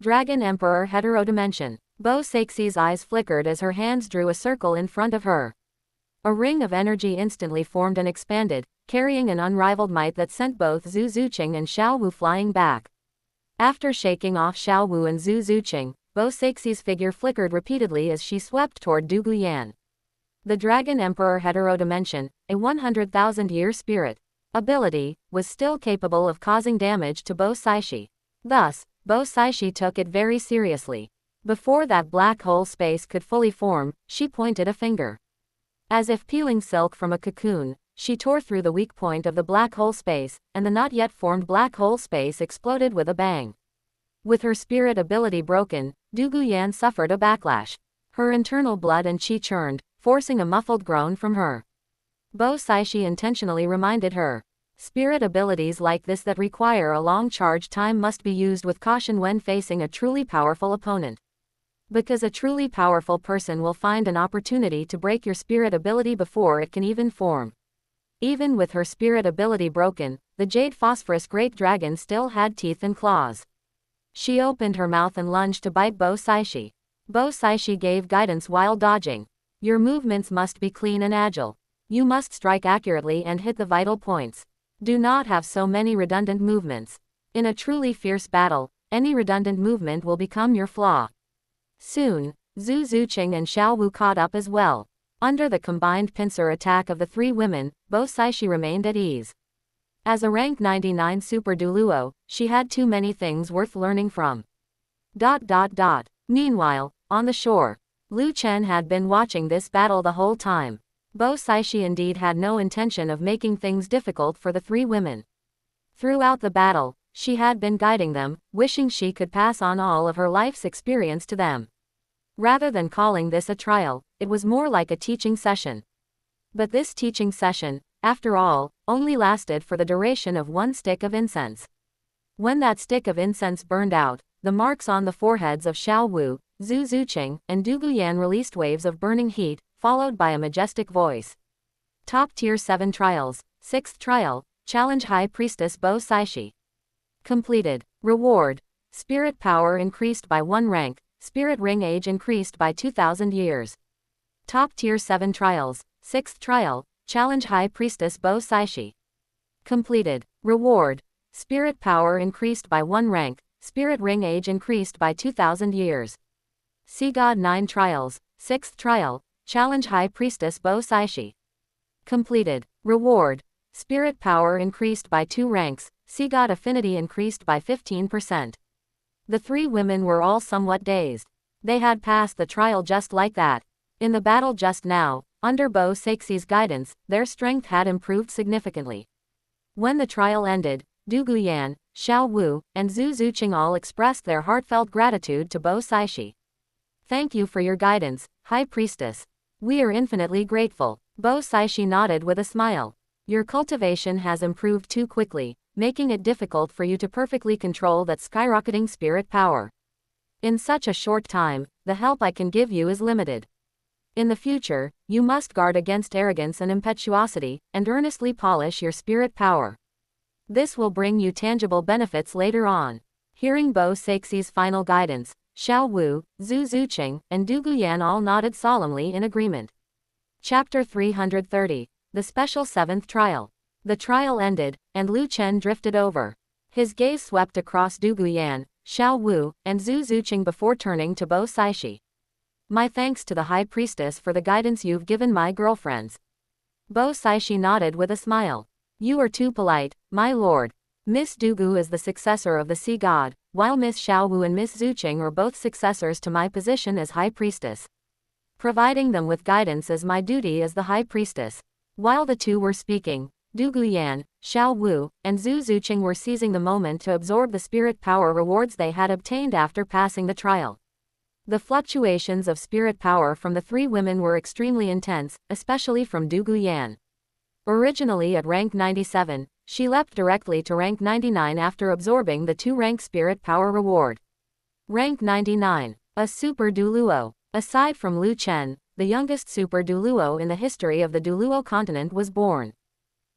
S1: Dragon Emperor Heterodimension. Bo Seixi's eyes flickered as her hands drew a circle in front of her. A ring of energy instantly formed and expanded, carrying an unrivaled might that sent both Zhu Zuqing and Xiao Wu flying back. After shaking off Xiao Wu and Zhu Zuqing, Bo Seixi's figure flickered repeatedly as she swept toward Du Guyan. The Dragon Emperor Heterodimension, a 100,000-year spirit ability, was still capable of causing damage to Bo Seishi. Thus, Bo Seishi took it very seriously. Before that black hole space could fully form, she pointed a finger. As if peeling silk from a cocoon, she tore through the weak point of the black hole space, and the not yet formed black hole space exploded with a bang. With her spirit ability broken, Du Guyan suffered a backlash. Her internal blood and qi churned, forcing a muffled groan from her. Bo Seishi intentionally reminded her. Spirit abilities like this that require a long charge time must be used with caution when facing a truly powerful opponent. Because a truly powerful person will find an opportunity to break your spirit ability before it can even form. Even with her spirit ability broken, the Jade Phosphorus Great Dragon still had teeth and claws. She opened her mouth and lunged to bite Bo Seishi. Bo Seishi gave guidance while dodging. Your movements must be clean and agile. You must strike accurately and hit the vital points. Do not have so many redundant movements. In a truly fierce battle, any redundant movement will become your flaw. Soon, Zhu Zuqing and Xiao Wu caught up as well. Under the combined pincer attack of the three women, Bo Seishi remained at ease. As a rank 99 Super Douluo, she had too many things worth learning from. Meanwhile, on the shore, Lu Chen had been watching this battle the whole time. Bo Seishi indeed had no intention of making things difficult for the three women. Throughout the battle, she had been guiding them, wishing she could pass on all of her life's experience to them. Rather than calling this a trial, it was more like a teaching session. But this teaching session, after all, only lasted for the duration of one stick of incense. When that stick of incense burned out, the marks on the foreheads of Xiao Wu, Zhu Zuqing, and Du Guyan released waves of burning heat, followed by a majestic voice. Top Tier 7 Trials, 6th Trial, Challenge High Priestess Bo Seishi. Completed. Reward. Spirit power increased by 1 rank, Spirit ring age increased by 2,000 years. Top Tier 7 Trials, 6th Trial, Challenge High Priestess Bo Seishi. Completed. Reward. Spirit power increased by 1 rank, Spirit ring age increased by 2,000 years. Sea God 9 Trials, 6th Trial, Challenge High Priestess Bo Seishi. Completed. Reward. Spirit power increased by 2 ranks, sea god affinity increased by 15%. The three women were all somewhat dazed. They had passed the trial just like that. In the battle just now, under Bo Seixi's guidance, their strength had improved significantly. When the trial ended, Du Guyan, Xiao Wu, and Zhu Zuqing all expressed their heartfelt gratitude to Bo Seishi. Thank you for your guidance, High Priestess. We are infinitely grateful. Bo Seishi nodded with a smile. Your cultivation has improved too quickly, making it difficult for you to perfectly control that skyrocketing spirit power. In such a short time, the help I can give you is limited. In the future, you must guard against arrogance and impetuosity, and earnestly polish your spirit power. This will bring you tangible benefits later on. Hearing Bo Seixi's final guidance, Xiao Wu, Zhu Zuqing, and Du Guyan all nodded solemnly in agreement. Chapter 330. The Special Seventh Trial. The trial ended, and Lu Chen drifted over. His gaze swept across Du Guyan, Xiao Wu, and Zhu Zuqing before turning to Bo Seishi. My thanks to the High Priestess for the guidance you've given my girlfriends. Bo Seishi nodded with a smile. You are too polite, my lord. Miss Dugu is the successor of the sea god, while Miss Xiaowu and Miss Zuqing are both successors to my position as High Priestess. Providing them with guidance is my duty as the High Priestess. While the two were speaking, Du Guyan, Xiao Wu, and Zhu Zuqing were seizing the moment to absorb the spirit power rewards they had obtained after passing the trial. The fluctuations of spirit power from the three women were extremely intense, especially from Du Guyan. Originally at rank 97, she leapt directly to rank 99 after absorbing the 2-rank spirit power reward. Rank 99. A Super Douluo. Aside from Lu Chen, the youngest Super Douluo in the history of the Douluo continent was born.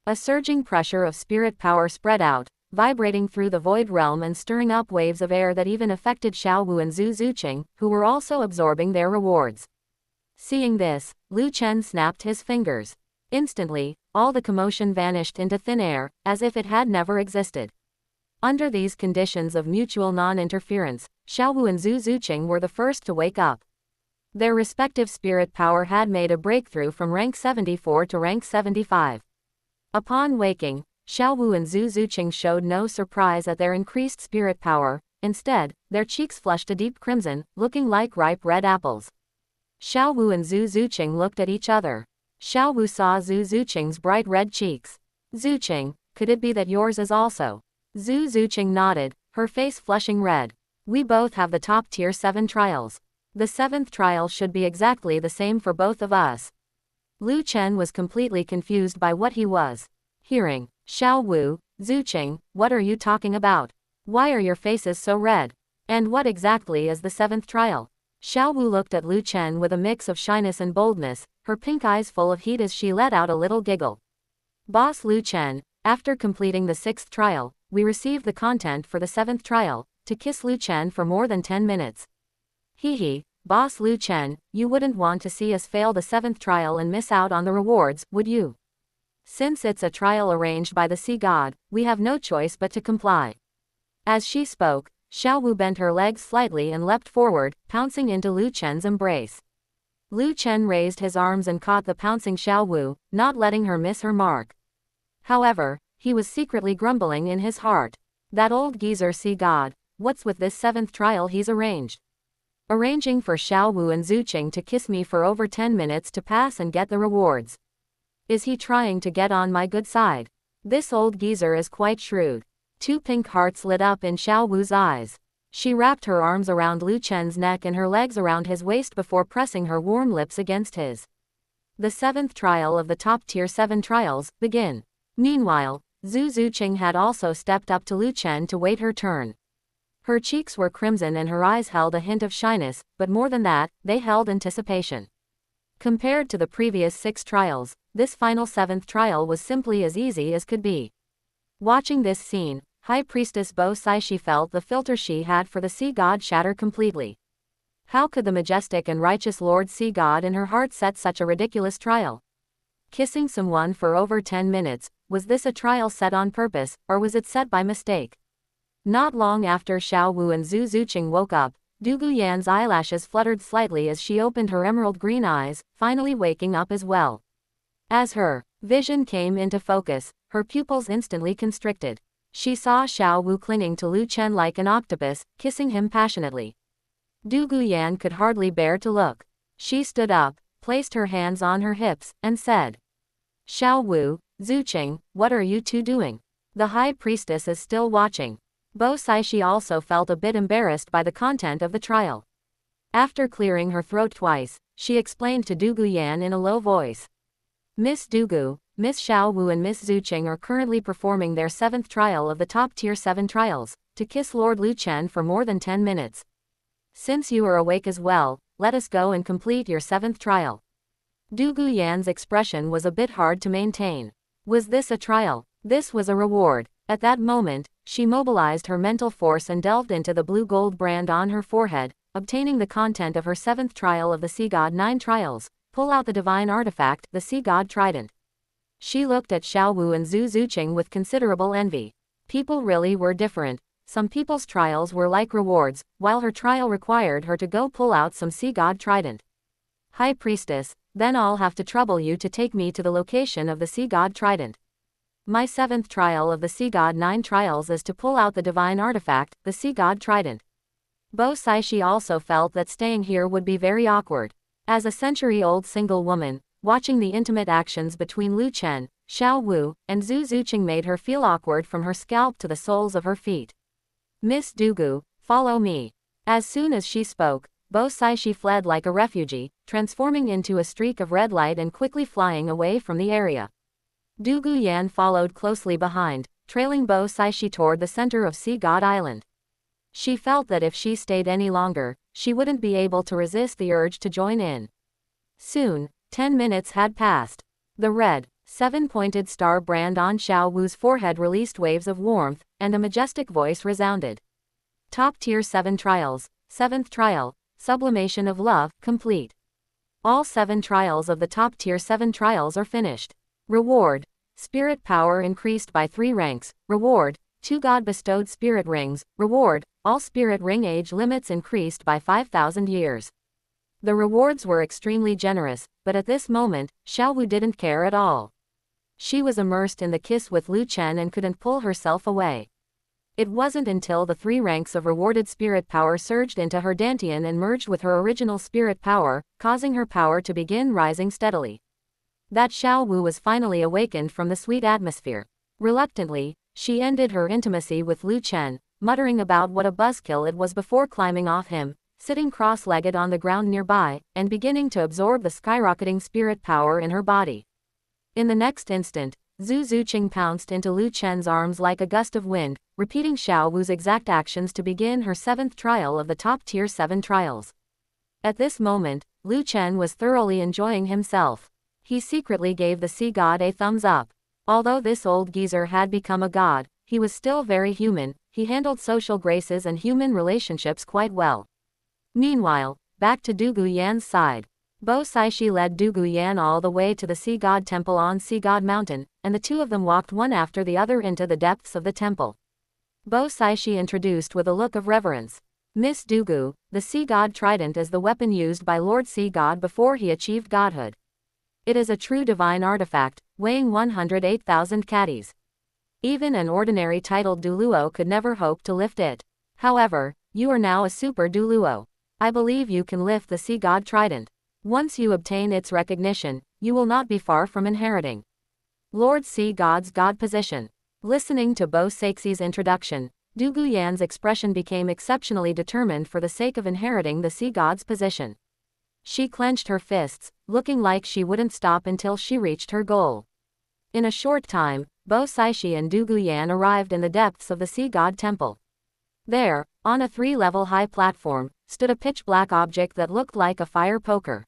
S1: A surging pressure of spirit power spread out, vibrating through the void realm and stirring up waves of air that even affected Xiao Wu and Zhu Zuqing, who were also absorbing their rewards. Seeing this, Lu Chen snapped his fingers. Instantly, all the commotion vanished into thin air, as if it had never existed. Under these conditions of mutual non-interference, Xiao Wu and Zhu Zuqing were the first to wake up. Their respective spirit power had made a breakthrough from rank 74 to rank 75. Upon waking, Xiao Wu and Zhu Zuqing showed no surprise at their increased spirit power. Instead, their cheeks flushed a deep crimson, looking like ripe red apples. Xiao Wu and Zhu Zuqing looked at each other. Xiao Wu saw Zhu Zuqing's bright red cheeks. Zuqing, could it be that yours is also? Zhu Zuqing nodded, her face flushing red. We both have the top tier 7 trials. The 7th trial should be exactly the same for both of us. Lu Chen was completely confused by what he was hearing. Xiao Wu, Zuqing, what are you talking about? Why are your faces so red? And what exactly is the 7th trial? Xiao Wu looked at Lu Chen with a mix of shyness and boldness, her pink eyes full of heat as she let out a little giggle. Boss Lu Chen, after completing the 6th trial, we received the content for the 7th trial, to kiss Lu Chen for more than 10 minutes. Hee, Boss Lu Chen, you wouldn't want to see us fail the 7th trial and miss out on the rewards, would you? Since it's a trial arranged by the sea god, we have no choice but to comply. As she spoke, Xiao Wu bent her legs slightly and leapt forward, pouncing into Lu Chen's embrace. Lu Chen raised his arms and caught the pouncing Xiao Wu, not letting her miss her mark. However, he was secretly grumbling in his heart. That old geezer sea god, what's with this 7th trial he's arranged? Arranging for Xiao Wu and Zuqing to kiss me for over 10 minutes to pass and get the rewards. Is he trying to get on my good side? This old geezer is quite shrewd. 2 pink hearts lit up in Xiao Wu's eyes. She wrapped her arms around Lu Chen's neck and her legs around his waist before pressing her warm lips against his. The 7th trial of the top tier 7 trials, begin. Meanwhile, Zhu Zuqing had also stepped up to Lu Chen to wait her turn. Her cheeks were crimson and her eyes held a hint of shyness, but more than that, they held anticipation. Compared to the previous 6 trials, this final 7th trial was simply as easy as could be. Watching this scene, High Priestess Bo Seishi felt the filter she had for the sea god shatter completely. How could the majestic and righteous Lord Sea God in her heart set such a ridiculous trial? Kissing someone for over 10 minutes, was this a trial set on purpose, or was it set by mistake? Not long after Xiao Wu and Zhu Zuqing woke up, Du Guyan's eyelashes fluttered slightly as she opened her emerald green eyes, finally waking up as well. As her vision came into focus, her pupils instantly constricted. She saw Xiao Wu clinging to Lu Chen like an octopus, kissing him passionately. Du Guyan could hardly bear to look. She stood up, placed her hands on her hips, and said, Xiao Wu, Zuqing, what are you two doing? The high priestess is still watching. Bo Saishi also felt a bit embarrassed by the content of the trial. After clearing her throat twice, she explained to Du Guyan in a low voice. Miss Dugu, Miss Xiao Wu and Miss Zuqing are currently performing their 7th trial of the top tier 7 trials, to kiss Lord Lu Chen for more than 10 minutes. Since you are awake as well, let us go and complete your 7th trial. Du Guyan's expression was a bit hard to maintain. Was this a trial? This was a reward. At that moment, she mobilized her mental force and delved into the blue gold brand on her forehead, obtaining the content of her 7th trial of the Sea God 9 trials. Pull out the divine artifact, the Sea God Trident. She looked at Xiao Wu and Zhu Zuqing with considerable envy. People really were different. Some people's trials were like rewards, while her trial required her to go pull out some Sea God Trident. High Priestess, then I'll have to trouble you to take me to the location of the Sea God Trident. My 7th trial of the Sea God 9 trials is to pull out the divine artifact, the Sea God Trident. Bo Saishi also felt that staying here would be very awkward. As a century-old single woman, watching the intimate actions between Lu Chen, Xiao Wu, and Zhu Zuqing made her feel awkward from her scalp to the soles of her feet. Miss Dugu, follow me. As soon as she spoke, Bo Saishi fled like a refugee, transforming into a streak of red light and quickly flying away from the area. Du Guyan followed closely behind, trailing Bo Saishi toward the center of Sea God Island. She felt that if she stayed any longer, she wouldn't be able to resist the urge to join in. Soon, 10 minutes had passed. The red, 7-pointed star brand on Xiao Wu's forehead released waves of warmth, and a majestic voice resounded. Top Tier 7 Trials, 7th Trial, Sublimation of Love, complete. All 7 trials of the Top Tier 7 trials are finished. Reward. Spirit power increased by 3 ranks. Reward. 2 God-bestowed spirit rings. Reward. All spirit ring age limits increased by 5,000 years. The rewards were extremely generous, but at this moment, Xiao Wu didn't care at all. She was immersed in the kiss with Lu Chen and couldn't pull herself away. It wasn't until the 3 ranks of rewarded spirit power surged into her dantian and merged with her original spirit power, causing her power to begin rising steadily, that Xiao Wu was finally awakened from the sweet atmosphere. Reluctantly, she ended her intimacy with Lu Chen, muttering about what a buzzkill it was before climbing off him, sitting cross-legged on the ground nearby, and beginning to absorb the skyrocketing spirit power in her body. In the next instant, Zhu Zuqing pounced into Lu Chen's arms like a gust of wind, repeating Xiao Wu's exact actions to begin her 7th trial of the Top Tier 7 trials. At this moment, Lu Chen was thoroughly enjoying himself. He secretly gave the sea god a thumbs up. Although this old geezer had become a god, he was still very human. He handled social graces and human relationships quite well. Meanwhile, back to Du Guyan's side. Bo Saishi led Du Guyan all the way to the Sea God Temple on Sea God Mountain, and the two of them walked one after the other into the depths of the temple. Bo Saishi introduced with a look of reverence. Miss Dugu, the Sea God Trident is the weapon used by Lord Sea God before he achieved godhood. It is a true divine artifact, weighing 108,000 catties. Even an ordinary titled Douluo could never hope to lift it. However, you are now a super Douluo. I believe you can lift the Sea God Trident. Once you obtain its recognition, you will not be far from inheriting Lord Sea God's God position. Listening to Bo Saixi's introduction, Du Guyan's expression became exceptionally determined for the sake of inheriting the Sea God's position. She clenched her fists, looking like she wouldn't stop until she reached her goal. In a short time, Bo Saishi and Du Guyan arrived in the depths of the Sea God Temple. There, on a 3-level high platform, stood a pitch-black object that looked like a fire poker.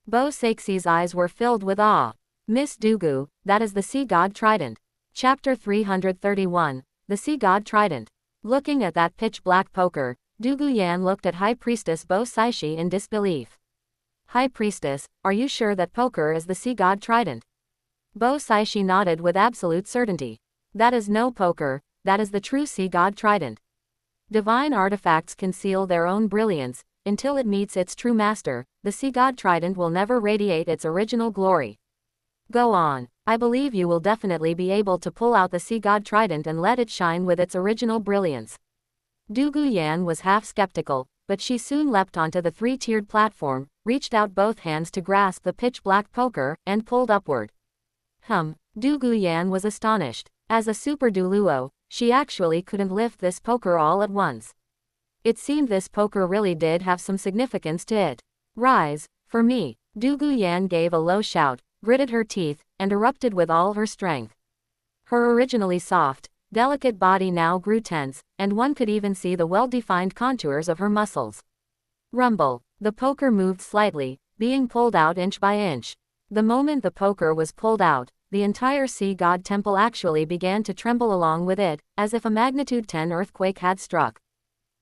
S1: Bo Saixi's eyes were filled with awe. Miss Dugu, that is the Sea God Trident. Chapter 331, The Sea God Trident. Looking at that pitch-black poker, Du Guyan looked at High Priestess Bo Saishi in disbelief. High Priestess, are you sure that poker is the Sea God Trident? Bo Saishi nodded with absolute certainty. That is no poker, that is the true Sea God Trident. Divine artifacts conceal their own brilliance. Until it meets its true master, the Sea God Trident will never radiate its original glory. Go on. I believe you will definitely be able to pull out the sea god trident and let it shine with its original brilliance. Du Guyan was half skeptical, but she soon leapt onto the three-tiered platform, reached out both hands to grasp the pitch-black poker, and pulled upward. Du Guyan was astonished. As a super Douluo, she actually couldn't lift this poker all at once. It seemed this poker really did have some significance to it. Rise, for me. Du Guyan gave a low shout, gritted her teeth, and erupted with all her strength. Her originally soft, delicate body now grew tense, and one could even see the well-defined contours of her muscles. Rumble. The poker moved slightly, being pulled out inch by inch. The moment the poker was pulled out, the entire sea god temple actually began to tremble along with it, as if a magnitude 10 earthquake had struck.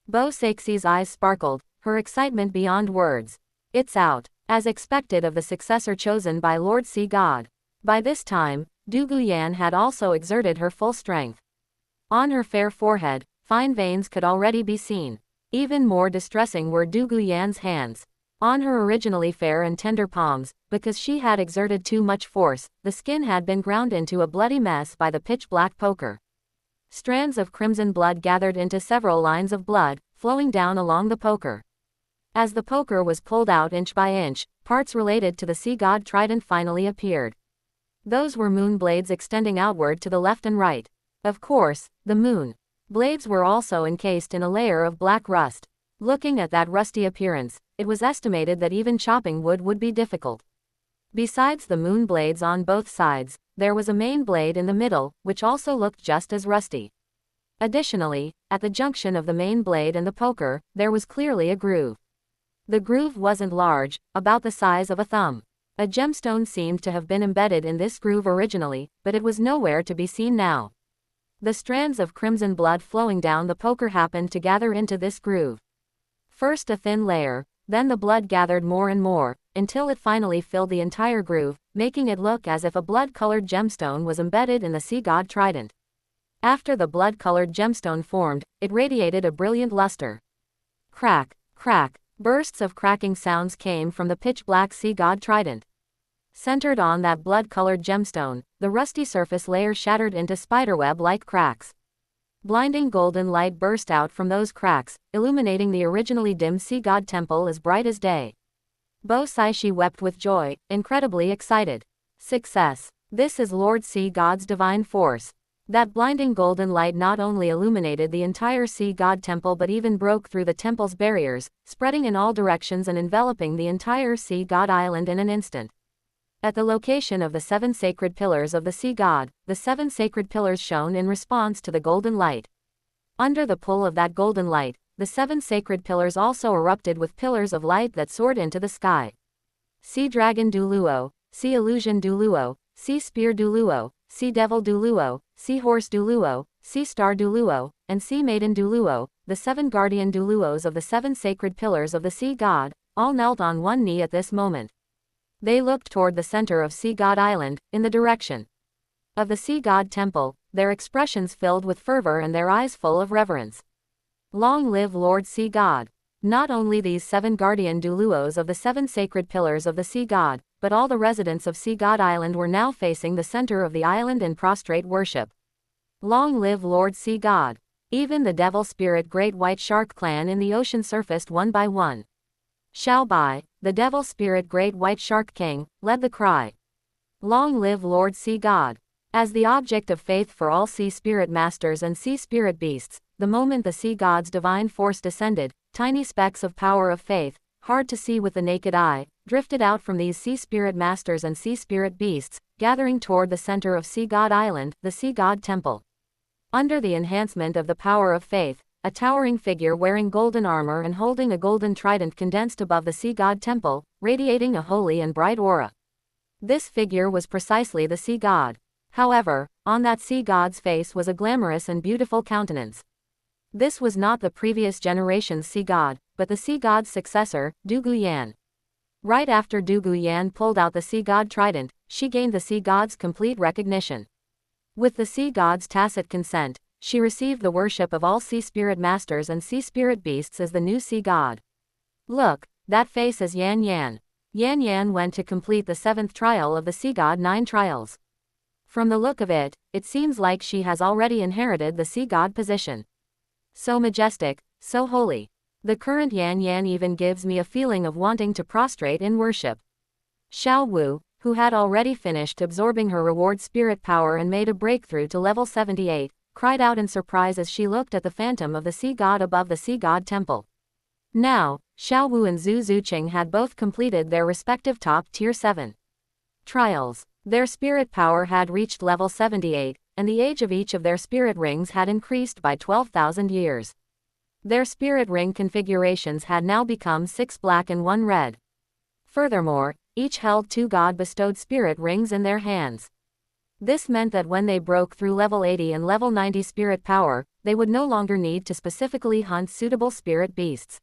S1: Bo Saxi's eyes sparkled, her excitement beyond words. It's out, as expected of the successor chosen by Lord Sea God. By this time, Du Guyan had also exerted her full strength. On her fair forehead, fine veins could already be seen. Even more distressing were Du Guyan's hands. On her originally fair and tender palms, because she had exerted too much force, the skin had been ground into a bloody mess by the pitch-black poker. Strands of crimson blood gathered into several lines of blood, flowing down along the poker. As the poker was pulled out inch by inch, parts related to the sea god trident finally appeared. Those were moon blades extending outward to the left and right. Of course, the moon blades were also encased in a layer of black rust. Looking at that rusty appearance, it was estimated that even chopping wood would be difficult. Besides the moon blades on both sides, there was a main blade in the middle, which also looked just as rusty. Additionally, at the junction of the main blade and the poker, there was clearly a groove. The groove wasn't large, about the size of a thumb. A gemstone seemed to have been embedded in this groove originally, but it was nowhere to be seen now. The strands of crimson blood flowing down the poker happened to gather into this groove. First a thin layer, then the blood gathered more and more, until it finally filled the entire groove, making it look as if a blood-colored gemstone was embedded in the sea god trident. After the blood-colored gemstone formed, it radiated a brilliant luster. Crack, crack, bursts of cracking sounds came from the pitch-black sea god trident. Centered on that blood-colored gemstone, the rusty surface layer shattered into spiderweb-like cracks. Blinding golden light burst out from those cracks, illuminating the originally dim sea god temple as bright as day. Bo Saishi wept with joy, incredibly excited. Success! This is Lord Sea God's divine force. That blinding golden light not only illuminated the entire sea god temple but even broke through the temple's barriers, spreading in all directions and enveloping the entire sea god island in an instant. At the location of the 7 sacred pillars of the sea god, the 7 sacred pillars shone in response to the golden light. Under the pull of that golden light, the 7 sacred pillars also erupted with pillars of light that soared into the sky. Sea dragon Douluo, sea illusion Douluo, sea spear Douluo, sea devil Douluo, sea horse Douluo, sea star Douluo, and sea maiden Douluo, the 7 guardian Douluos of the 7 sacred pillars of the sea god, all knelt on one knee at this moment. They looked toward the center of Sea God Island, in the direction of the Sea God Temple, their expressions filled with fervor and their eyes full of reverence. Long live Lord Sea God! Not only these 7 guardian Douluos of the 7 sacred pillars of the Sea God, but all the residents of Sea God Island were now facing the center of the island in prostrate worship. Long live Lord Sea God! Even the devil spirit Great White Shark clan in the ocean surfaced one by one. Xiao Bai, the devil spirit Great White Shark King, led the cry. Long live Lord Sea God! As the object of faith for all sea spirit masters and sea spirit beasts, the moment the sea god's divine force descended, tiny specks of power of faith, hard to see with the naked eye, drifted out from these sea spirit masters and sea spirit beasts, gathering toward the center of Sea God Island, the Sea God Temple. Under the enhancement of the power of faith, a towering figure wearing golden armor and holding a golden trident condensed above the Sea God Temple, radiating a holy and bright aura. This figure was precisely the Sea God. However, on that Sea God's face was a glamorous and beautiful countenance. This was not the previous generation's Sea God, but the Sea God's successor, Du Guyan. Right after Du Guyan pulled out the Sea God trident, she gained the Sea God's complete recognition. With the Sea God's tacit consent, she received the worship of all sea spirit masters and sea spirit beasts as the new Sea God. Look, that face is Yan Yan. Yan Yan went to complete the 7th trial of the Sea God 9 trials. From the look of it, it seems like she has already inherited the Sea God position. So majestic, so holy. The current Yan Yan even gives me a feeling of wanting to prostrate in worship. Xiao Wu, who had already finished absorbing her reward spirit power and made a breakthrough to level 78, cried out in surprise as she looked at the phantom of the Sea God above the Sea God temple. Now, Xiao Wu and Zhu Zuqing had both completed their respective top tier 7 trials. Their spirit power had reached level 78, and the age of each of their spirit rings had increased by 12,000 years. Their spirit ring configurations had now become 6 black and 1 red. Furthermore, each held 2 God-bestowed spirit rings in their hands. This meant that when they broke through level 80 and level 90 spirit power, they would no longer need to specifically hunt suitable spirit beasts.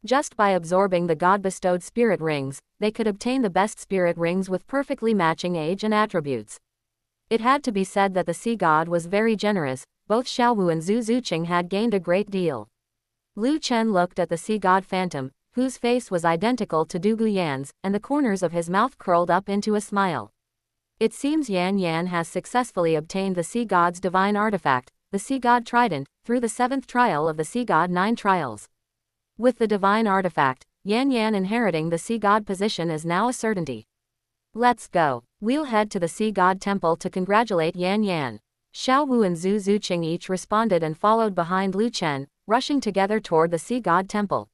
S1: Just by absorbing the God-bestowed spirit rings, they could obtain the best spirit rings with perfectly matching age and attributes. It had to be said that the Sea God was very generous. Both Xiaowu and Zhu Zuqing had gained a great deal. Lu Chen looked at the Sea God phantom, whose face was identical to Du Guyan's, and the corners of his mouth curled up into a smile. It seems Yan Yan has successfully obtained the Sea God's divine artifact, the Sea God Trident, through the 7th trial of the Sea God 9 trials. With the divine artifact, Yan Yan inheriting the Sea God position is now a certainty. Let's go. We'll head to the Sea God temple to congratulate Yan Yan. Xiao Wu and Zhu Zuqing each responded and followed behind Lu Chen, rushing together toward the Sea God temple.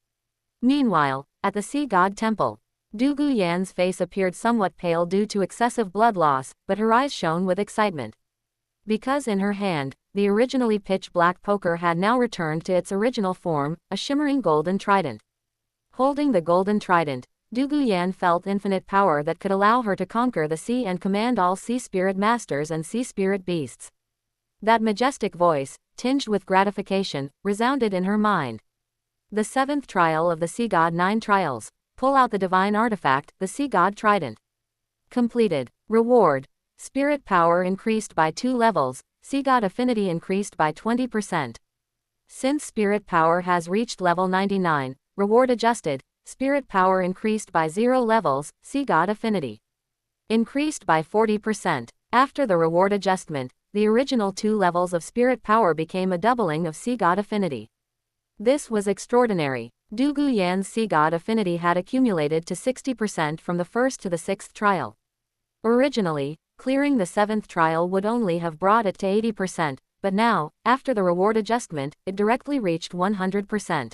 S1: Meanwhile, at the Sea God temple, Du Guyan's face appeared somewhat pale due to excessive blood loss, but her eyes shone with excitement. Because in her hand, the originally pitch-black poker had now returned to its original form, a shimmering golden trident. Holding the golden trident, Du Guyan felt infinite power that could allow her to conquer the sea and command all sea spirit masters and sea spirit beasts. That majestic voice, tinged with gratification, resounded in her mind. The 7th trial of the Sea God 9 trials. Pull out the divine artifact, the Sea God Trident. Completed. Reward. Spirit power increased by 2 levels, Sea God affinity increased by 20%. Since spirit power has reached level 99, reward adjusted, spirit power increased by 0 levels, Sea God affinity increased by 40%. After the reward adjustment, the original 2 levels of spirit power became a doubling of Sea God affinity. This was extraordinary. Du Guyan's Sea God affinity had accumulated to 60% from the 1st to the 6th trial. Originally, clearing the 7th trial would only have brought it to 80%, but now, after the reward adjustment, it directly reached 100%.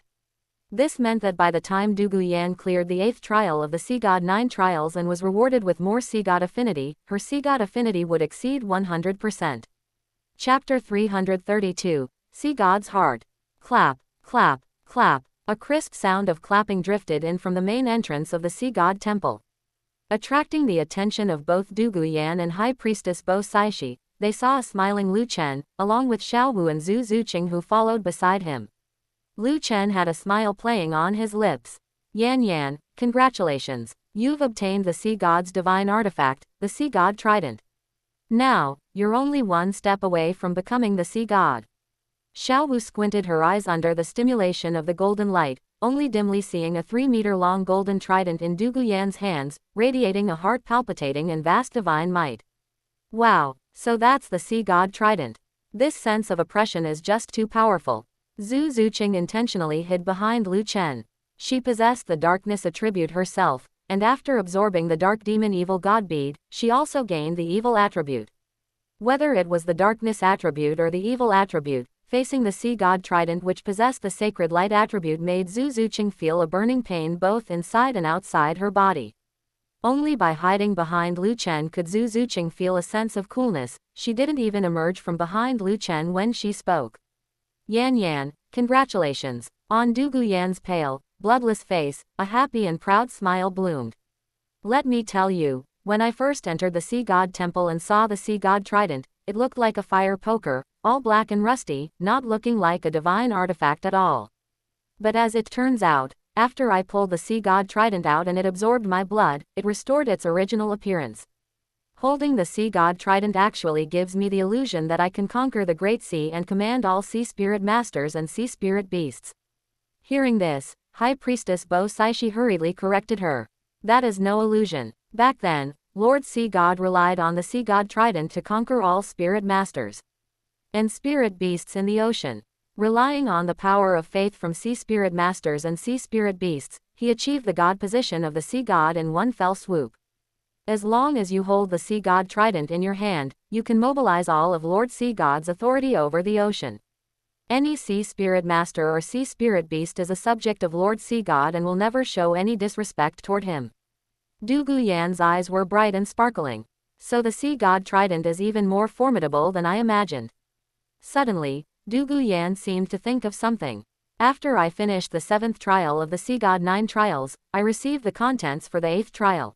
S1: This meant that by the time Du Guyan cleared the 8th trial of the Sea God 9 trials and was rewarded with more Sea God affinity, her Sea God affinity would exceed 100%. Chapter 332, Sea God's Heart. Clap, clap, clap. A crisp sound of clapping drifted in from the main entrance of the Sea God temple. Attracting the attention of both Du Guyan and High Priestess Bo Saishi, they saw a smiling Lu Chen, along with Xiao Wu and Zhu Zuqing who followed beside him. Lu Chen had a smile playing on his lips. Yan Yan, congratulations. You've obtained the Sea God's divine artifact, the Sea God Trident. Now, you're only one step away from becoming the Sea God. Xiao Wu squinted her eyes under the stimulation of the golden light, only dimly seeing a 3-meter-long golden trident in Du Guyan's hands, radiating a heart-palpitating and vast divine might. Wow, so that's the Sea God Trident. This sense of oppression is just too powerful. Zhu Zuqing intentionally hid behind Lu Chen. She possessed the darkness attribute herself, and after absorbing the dark demon evil god bead, she also gained the evil attribute. Whether it was the darkness attribute or the evil attribute, facing the Sea God Trident which possessed the sacred light attribute made Zhu Zuqing feel a burning pain both inside and outside her body. Only by hiding behind Lu Chen could Zhu Zuqing feel a sense of coolness. She didn't even emerge from behind Lu Chen when she spoke. Yan Yan, congratulations. On Du Guyan's pale, bloodless face, a happy and proud smile bloomed. Let me tell you, when I first entered the Sea God Temple and saw the Sea God Trident, it looked like a fire poker, all black and rusty, not looking like a divine artifact at all. But as it turns out, after I pulled the Sea God Trident out and it absorbed my blood, it restored its original appearance. Holding the Sea God Trident actually gives me the illusion that I can conquer the Great Sea and command all sea spirit masters and sea spirit beasts. Hearing this, High Priestess Bo Saishi hurriedly corrected her. That is no illusion. Back then, Lord Sea God relied on the Sea God Trident to conquer all spirit masters and spirit beasts in the ocean. Relying on the power of faith from sea spirit masters and sea spirit beasts, he achieved the god position of the sea god in one fell swoop. As long as you hold the Sea God Trident in your hand, you can mobilize all of Lord Sea God's authority over the ocean. Any sea spirit master or sea spirit beast is a subject of Lord Sea God and will never show any disrespect toward him. Du Guyan's eyes were bright and sparkling. So the Sea God Trident is even more formidable than I imagined. Suddenly, Du Guyan seemed to think of something. After I finished the 7th trial of the Sea God 9 trials, I received the contents for the 8th trial.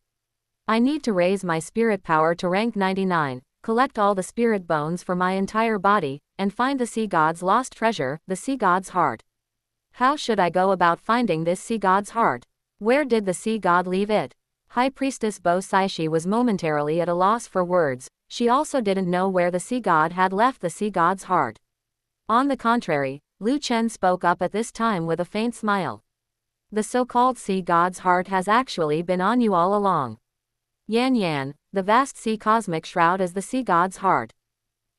S1: I need to raise my spirit power to rank 99, collect all the spirit bones for my entire body, and find the sea god's lost treasure, the sea god's heart. How should I go about finding this sea god's heart? Where did the sea god leave it? High Priestess Bo Saishi was momentarily at a loss for words. She also didn't know where the sea god had left the sea god's heart. On the contrary, Lu Chen spoke up at this time with a faint smile. The so-called sea god's heart has actually been on you all along. Yan Yan, the vast sea cosmic shroud is the sea god's heart.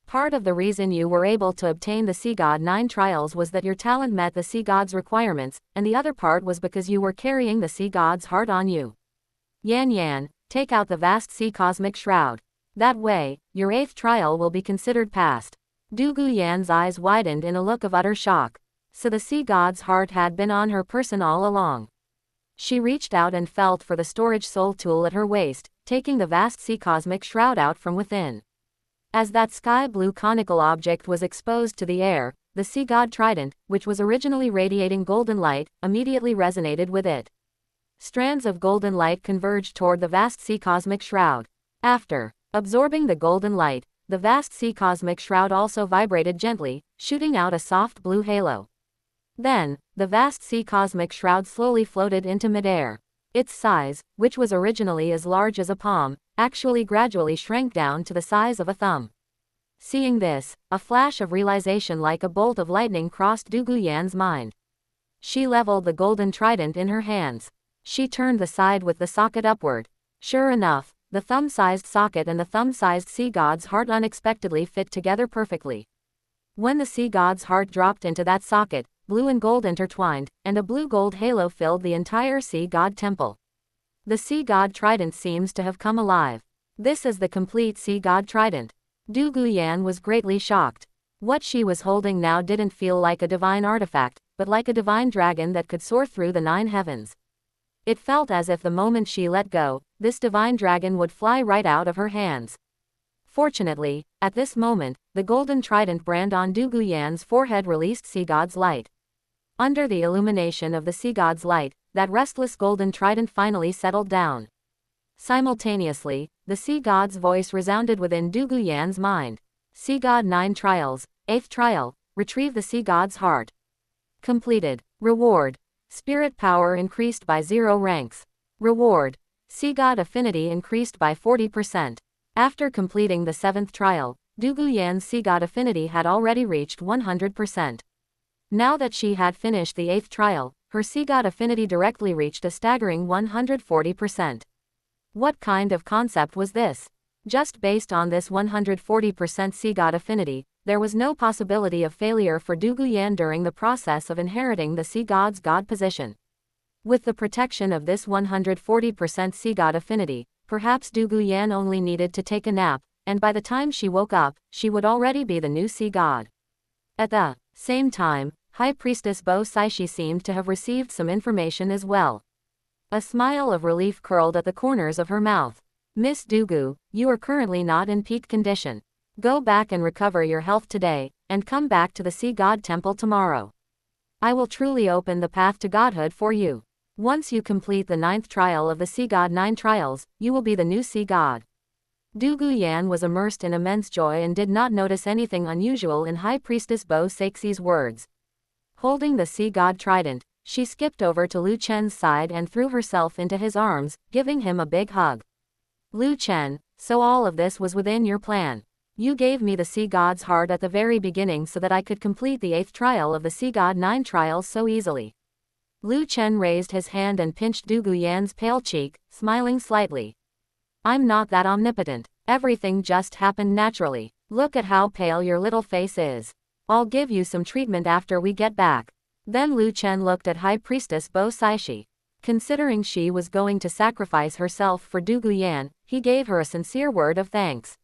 S1: Part of the reason you were able to obtain the Sea God 9 trials was that your talent met the sea god's requirements, and the other part was because you were carrying the sea god's heart on you. Yan Yan, take out the vast sea cosmic shroud. That way, your 8th trial will be considered passed. Du Guyan's eyes widened in a look of utter shock. So the sea god's heart had been on her person all along. She reached out and felt for the storage soul tool at her waist, taking the vast sea cosmic shroud out from within. As that sky blue conical object was exposed to the air, the Sea God Trident, which was originally radiating golden light, immediately resonated with it. Strands of golden light converged toward the vast sea cosmic shroud. After absorbing the golden light, the vast sea cosmic shroud also vibrated gently, shooting out a soft blue halo. Then, the vast sea cosmic shroud slowly floated into midair. Its size, which was originally as large as a palm, actually gradually shrank down to the size of a thumb. Seeing this, a flash of realization like a bolt of lightning crossed Du Guyan's mind. She leveled the golden trident in her hands. She turned the side with the socket upward. Sure enough, the thumb-sized socket and the thumb-sized sea god's heart unexpectedly fit together perfectly. When the sea god's heart dropped into that socket, blue and gold intertwined, and a blue-gold halo filled the entire sea god temple. The sea god trident seems to have come alive. This is the complete sea god trident. Du Guyan was greatly shocked. What she was holding now didn't feel like a divine artifact, but like a divine dragon that could soar through the 9 heavens. It felt as if the moment she let go, this divine dragon would fly right out of her hands. Fortunately, at this moment, the golden trident brand on Du Guyan's forehead released sea god's light. Under the illumination of the sea god's light, that restless golden trident finally settled down. Simultaneously, the sea god's voice resounded within Du Guyan's mind. Sea God 9 trials, 8th trial, retrieve the sea god's heart. Completed. Reward. Spirit power increased by 0 ranks. Reward. Sea God affinity increased by 40%. After completing the 7th trial, Du Guyan's sea god affinity had already reached 100%. Now that she had finished the 8th trial, her sea god affinity directly reached a staggering 140%. What kind of concept was this? Just based on this 140% sea god affinity, there was no possibility of failure for Du Guyan during the process of inheriting the sea god's god position. With the protection of this 140% sea god affinity, perhaps Du Guyan only needed to take a nap, and by the time she woke up, she would already be the new sea god. At the same time, High Priestess Bo Saishi seemed to have received some information as well. A smile of relief curled at the corners of her mouth. Miss Dugu, you are currently not in peak condition. Go back and recover your health today, and come back to the Sea God Temple tomorrow. I will truly open the path to godhood for you. Once you complete the 9th trial of the Sea God 9 trials, you will be the new sea god. Du Guyan was immersed in immense joy and did not notice anything unusual in High Priestess Bo Saixi's words. Holding the sea god trident, she skipped over to Lu Chen's side and threw herself into his arms, giving him a big hug. Lu Chen, so all of this was within your plan. You gave me the sea god's heart at the very beginning so that I could complete the 8th trial of the Sea God 9 trials so easily. Lu Chen raised his hand and pinched Du Guyan's pale cheek, smiling slightly. I'm not that omnipotent. Everything just happened naturally. Look at how pale your little face is. I'll give you some treatment after we get back. Then Lu Chen looked at High Priestess Bo Saishi. Considering she was going to sacrifice herself for Du Guyan, he gave her a sincere word of thanks.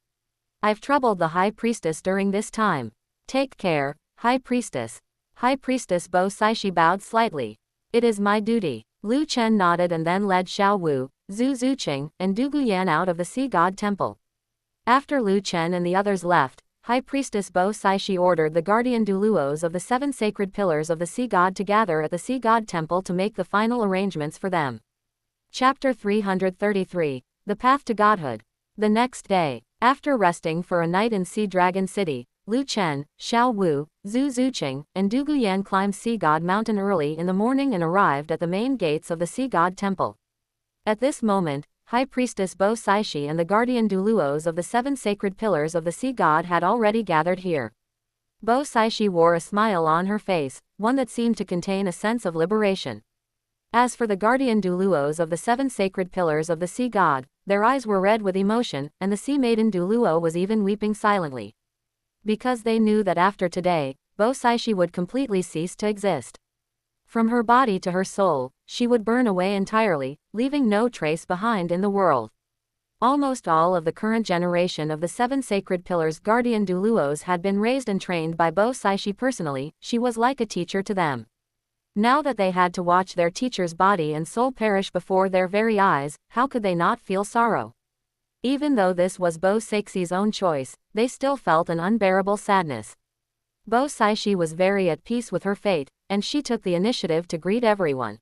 S1: I've troubled the High Priestess during this time. Take care, High Priestess. High Priestess Bo Saishi bowed slightly. It is my duty. Lu Chen nodded and then led Xiao Wu, Zhu Zuqing, and Du Guyan out of the Sea God Temple. After Lu Chen and the others left, High Priestess Bo Saishi ordered the guardian Douluos of the 7 sacred pillars of the Sea God to gather at the Sea God Temple to make the final arrangements for them. Chapter 333, The Path to Godhood. The next day, after resting for a night in Sea Dragon City, Lu Chen, Xiao Wu, Zhu Zuqing, and Du Guyan climbed Sea God Mountain early in the morning and arrived at the main gates of the Sea God Temple. At this moment, High Priestess Bo Saishi and the guardian Douluos of the 7 sacred pillars of the Sea God had already gathered here. Bo Saishi wore a smile on her face, one that seemed to contain a sense of liberation. As for the guardian Douluos of the 7 sacred pillars of the Sea God, their eyes were red with emotion, and the Sea Maiden Douluo was even weeping silently. Because they knew that after today, Bo Saishi would completely cease to exist. From her body to her soul, she would burn away entirely, leaving no trace behind in the world. Almost all of the current generation of the 7 sacred pillars guardian Douluos had been raised and trained by Bo Saishi personally. She was like a teacher to them. Now that they had to watch their teacher's body and soul perish before their very eyes, how could they not feel sorrow? Even though this was Bo Saixi's own choice, they still felt an unbearable sadness. Bo Saishi was very at peace with her fate, and she took the initiative to greet everyone.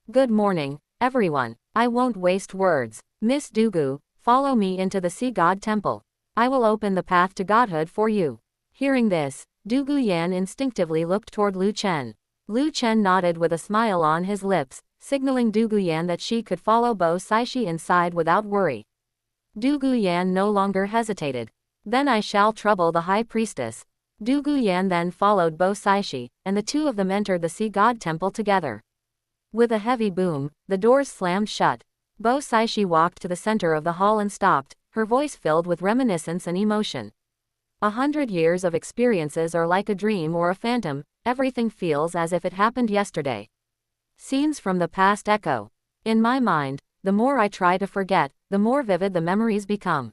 S1: Good morning, everyone. I won't waste words. Miss Dugu, follow me into the Sea God Temple. I will open the path to godhood for you. Hearing this, Du Guyan instinctively looked toward Lu Chen. Lu Chen nodded with a smile on his lips, signaling Du Guyan that she could follow Bo Saishi inside without worry. Du Guyan no longer hesitated. Then I shall trouble the High Priestess. Du Guyan then followed Bo Saishi, and the two of them entered the Sea God Temple together. With a heavy boom, the doors slammed shut. Bo Saishi walked to the center of the hall and stopped, her voice filled with reminiscence and emotion. 100 years of experiences are like a dream or a phantom, everything feels as if it happened yesterday. Scenes from the past echo. In my mind, the more I try to forget, the more vivid the memories become.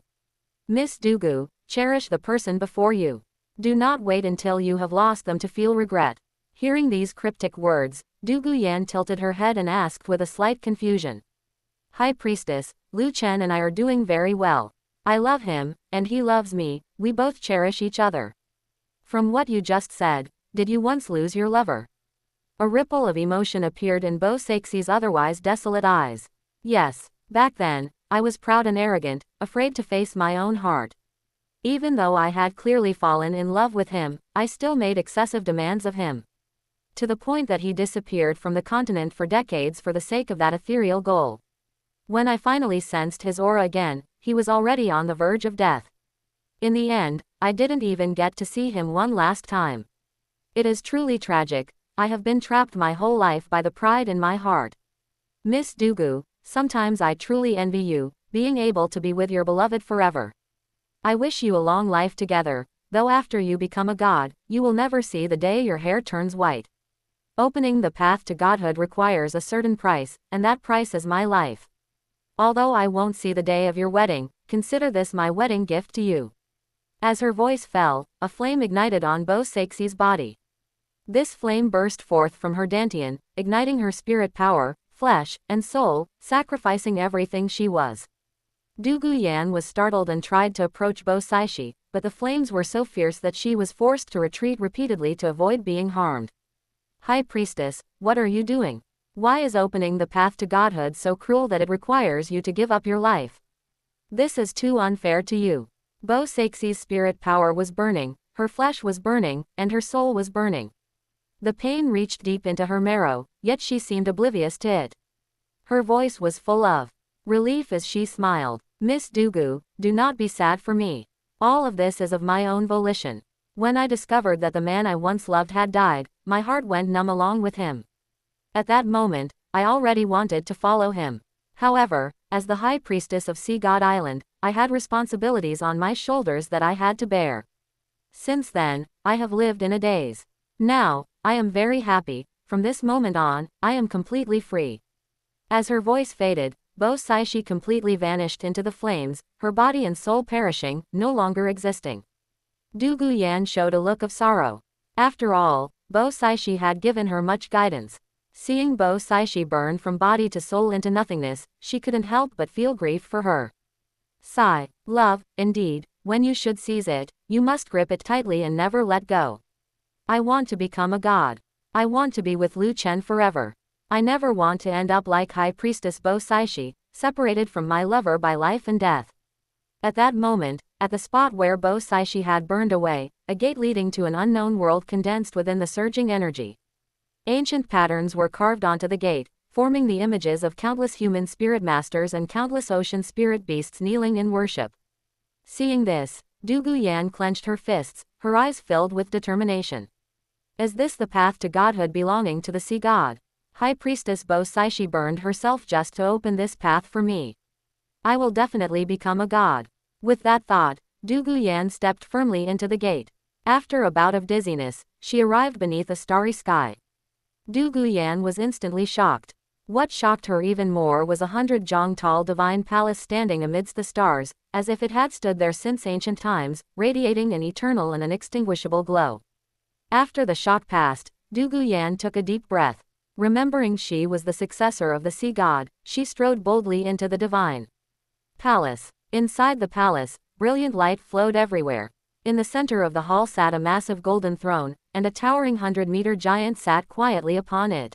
S1: Miss Dugu, cherish the person before you. Do not wait until you have lost them to feel regret. Hearing these cryptic words, Du Guyan tilted her head and asked with a slight confusion. High Priestess, Lu Chen and I are doing very well. I love him, and he loves me, we both cherish each other. From what you just said, did you once lose your lover? A ripple of emotion appeared in Bo Saixi's otherwise desolate eyes. Yes, back then, I was proud and arrogant, afraid to face my own heart. Even though I had clearly fallen in love with him, I still made excessive demands of him. To the point that he disappeared from the continent for decades for the sake of that ethereal goal. When I finally sensed his aura again, he was already on the verge of death. In the end, I didn't even get to see him one last time. It is truly tragic. I have been trapped my whole life by the pride in my heart. Miss Dugu, sometimes I truly envy you, being able to be with your beloved forever. I wish you a long life together, though after you become a god, you will never see the day your hair turns white. Opening the path to godhood requires a certain price, and that price is my life. Although I won't see the day of your wedding, consider this my wedding gift to you. As her voice fell, a flame ignited on Bo Saixi's body. This flame burst forth from her dantian, igniting her spirit power, flesh, and soul, sacrificing everything she was. Du Guyan was startled and tried to approach Bo Saishi, but the flames were so fierce that she was forced to retreat repeatedly to avoid being harmed. High Priestess, what are you doing? Why is opening the path to godhood so cruel that it requires you to give up your life? This is too unfair to you. Bo Saixi's spirit power was burning, her flesh was burning, and her soul was burning. The pain reached deep into her marrow, yet she seemed oblivious to it. Her voice was full of relief as she smiled. Miss Dugu, do not be sad for me. All of this is of my own volition. When I discovered that the man I once loved had died, my heart went numb along with him. At that moment, I already wanted to follow him. However, as the high priestess of Sea God Island, I had responsibilities on my shoulders that I had to bear. Since then, I have lived in a daze. Now, I am very happy. From this moment on, I am completely free. As her voice faded, Bo Saishi completely vanished into the flames, her body and soul perishing, no longer existing. Du Guyan showed a look of sorrow. After all, Bo Saishi had given her much guidance. Seeing Bo Saishi burn from body to soul into nothingness, she couldn't help but feel grief for her. Sigh, love, indeed, when you should seize it, you must grip it tightly and never let go. I want to become a god. I want to be with Lu Chen forever. I never want to end up like High Priestess Bo Saishi, separated from my lover by life and death. At that moment, at the spot where Bo Saishi had burned away, a gate leading to an unknown world condensed within the surging energy. Ancient patterns were carved onto the gate, forming the images of countless human spirit masters and countless ocean spirit beasts kneeling in worship. Seeing this, Du Guyan clenched her fists, her eyes filled with determination. Is this the path to godhood belonging to the sea god? High Priestess Bo Saishi burned herself just to open this path for me. I will definitely become a god. With that thought, Du Guyan stepped firmly into the gate. After a bout of dizziness, she arrived beneath a starry sky. Du Guyan was instantly shocked. What shocked her even more was 100-jong-tall divine palace standing amidst the stars, as if it had stood there since ancient times, radiating an eternal and unextinguishable glow. After the shock passed, Du Guyan took a deep breath. Remembering she was the successor of the sea god, she strode boldly into the divine palace. Inside the palace, brilliant light flowed everywhere. In the center of the hall sat a massive golden throne, and a towering 100-meter giant sat quietly upon it.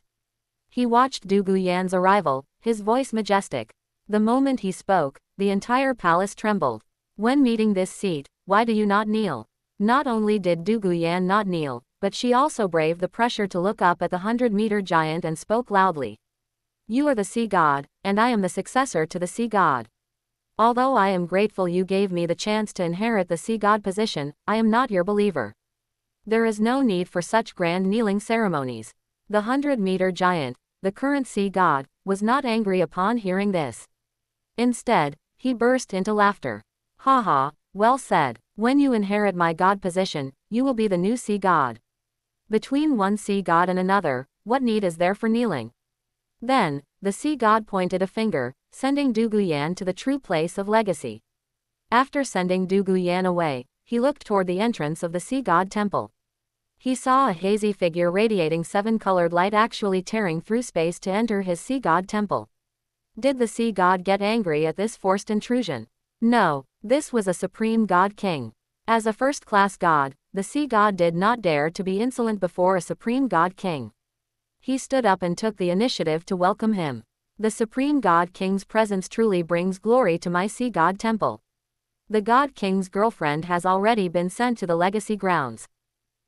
S1: He watched Du Guyan's arrival, his voice majestic. The moment he spoke, the entire palace trembled. When meeting this seat, why do you not kneel? Not only did Du Guyan not kneel, but she also braved the pressure to look up at the 100-meter giant and spoke loudly. You are the sea god, and I am the successor to the sea god. Although I am grateful you gave me the chance to inherit the sea god position, I am not your believer. There is no need for such grand kneeling ceremonies. The 100-meter giant, the current sea god, was not angry upon hearing this. Instead, he burst into laughter. Haha, well said. When you inherit my god position, you will be the new sea god. Between one sea god and another, what need is there for kneeling? Then, the sea god pointed a finger, sending Du Guyan to the true place of legacy. After sending Du Guyan away, he looked toward the entrance of the sea god temple. He saw a hazy figure radiating 7-colored light actually tearing through space to enter his sea god temple. Did the sea god get angry at this forced intrusion? No, this was a supreme god king. As a first-class god, the sea god did not dare to be insolent before a supreme god king. He stood up and took the initiative to welcome him. The Supreme God King's presence truly brings glory to my sea god temple. The God King's girlfriend has already been sent to the legacy grounds.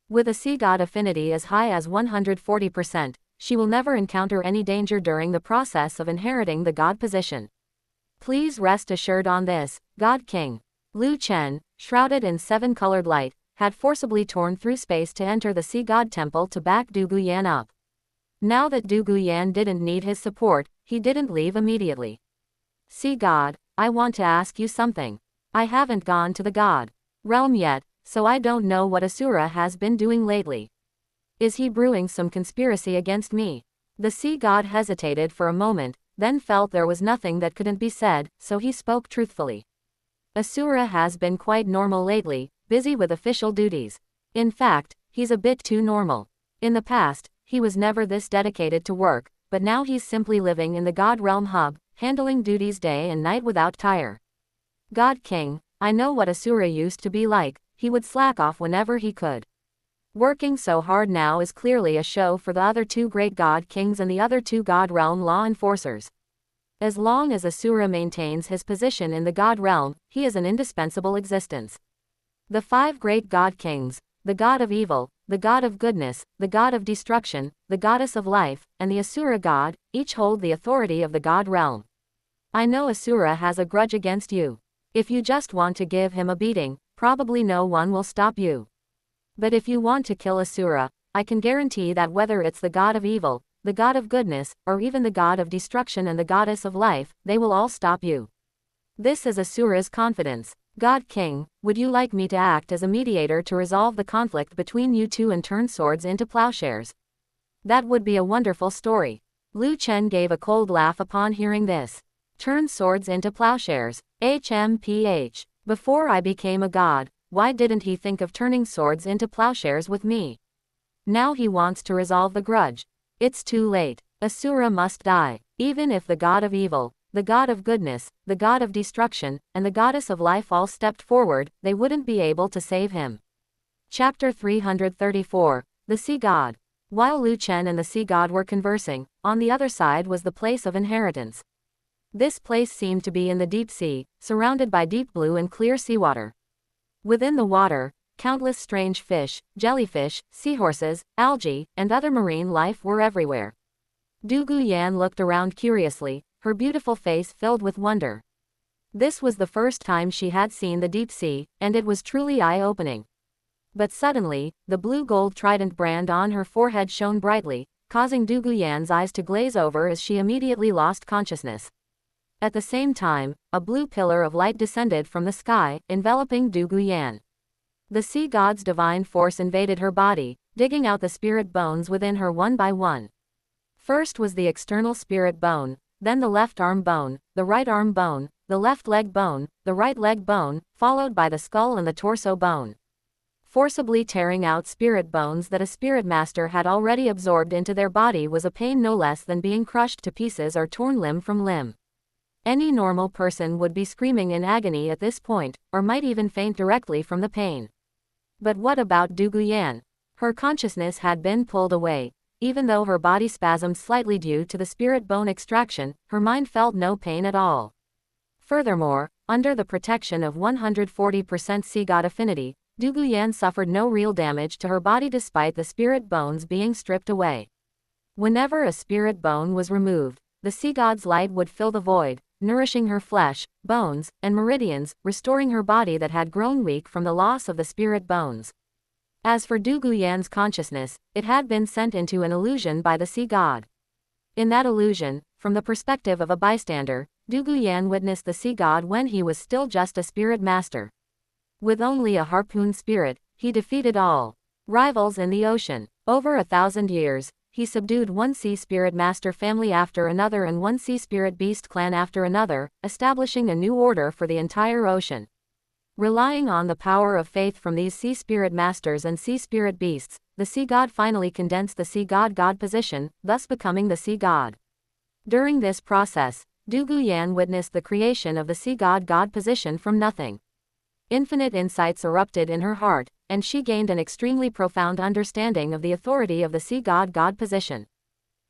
S1: With a sea god affinity as high as 140%, she will never encounter any danger during the process of inheriting the god position. Please rest assured on this, God King. Lu Chen, shrouded in 7-colored light, had forcibly torn through space to enter the sea god temple to back Du Guyan up. Now that Du Guyan didn't need his support, he didn't leave immediately. Sea god, I want to ask you something. I haven't gone to the god realm yet, so I don't know what Asura has been doing lately. Is he brewing some conspiracy against me? The sea god hesitated for a moment, then felt there was nothing that couldn't be said, so he spoke truthfully. Asura has been quite normal lately, busy with official duties. In fact, he's a bit too normal. In the past, he was never this dedicated to work, but now he's simply living in the God Realm hub, handling duties day and night without tire. God King, I know what Asura used to be like, he would slack off whenever he could. Working so hard now is clearly a show for the other two great God Kings and the other two God Realm law enforcers. As long as Asura maintains his position in the God Realm, he is an indispensable existence. The 5 great God Kings, the God of Evil, the God of Goodness, the God of Destruction, the Goddess of Life, and the Asura God, each hold the authority of the God Realm. I know Asura has a grudge against you. If you just want to give him a beating, probably no one will stop you. But if you want to kill Asura, I can guarantee that whether it's the God of Evil, the god of goodness, or even the god of destruction and the goddess of life, they will all stop you. This is Asura's confidence. God King, would you like me to act as a mediator to resolve the conflict between you two and turn swords into plowshares? That would be a wonderful story. Lu Chen gave a cold laugh upon hearing this. Turn swords into plowshares. HMPH. Before I became a god, why didn't he think of turning swords into plowshares with me? Now he wants to resolve the grudge. It's too late. Asura must die. Even if the god of evil, the god of goodness, the god of destruction, and the goddess of life all stepped forward, they wouldn't be able to save him. Chapter 334. The Sea God. While Lu Chen and the sea god were conversing, on the other side was the place of inheritance. This place seemed to be in the deep sea, surrounded by deep blue and clear seawater. Within the water, countless strange fish, jellyfish, seahorses, algae, and other marine life were everywhere. Du Guyan looked around curiously, her beautiful face filled with wonder. This was the first time she had seen the deep sea, and it was truly eye-opening. But suddenly, the blue-gold trident brand on her forehead shone brightly, causing Du Guyan's eyes to glaze over as she immediately lost consciousness. At the same time, a blue pillar of light descended from the sky, enveloping Du Guyan. The sea god's divine force invaded her body, digging out the spirit bones within her one by one. First was the external spirit bone, then the left arm bone, the right arm bone, the left leg bone, the right leg bone, followed by the skull and the torso bone. Forcibly tearing out spirit bones that a spirit master had already absorbed into their body was a pain no less than being crushed to pieces or torn limb from limb. Any normal person would be screaming in agony at this point, or might even faint directly from the pain. But what about Du Guyan? Her consciousness had been pulled away. Even though her body spasmed slightly due to the spirit bone extraction, her mind felt no pain at all. Furthermore, under the protection of 140% sea god affinity, Du Guyan suffered no real damage to her body despite the spirit bones being stripped away. Whenever a spirit bone was removed, the sea god's light would fill the void, nourishing her flesh, bones, and meridians, restoring her body that had grown weak from the loss of the spirit bones. As for Du Guyan's consciousness, it had been sent into an illusion by the sea god. In that illusion, from the perspective of a bystander, Du Guyan witnessed the sea god when he was still just a spirit master. With only a harpoon spirit, he defeated all rivals in the ocean. Over 1,000 years, he subdued one sea spirit master family after another and one sea spirit beast clan after another, establishing a new order for the entire ocean. Relying on the power of faith from these sea spirit masters and sea spirit beasts, the sea god finally condensed the sea god position, thus becoming the sea god. During this process, Du Guyan witnessed the creation of the sea god position from nothing. Infinite insights erupted in her heart, and she gained an extremely profound understanding of the authority of the sea god position.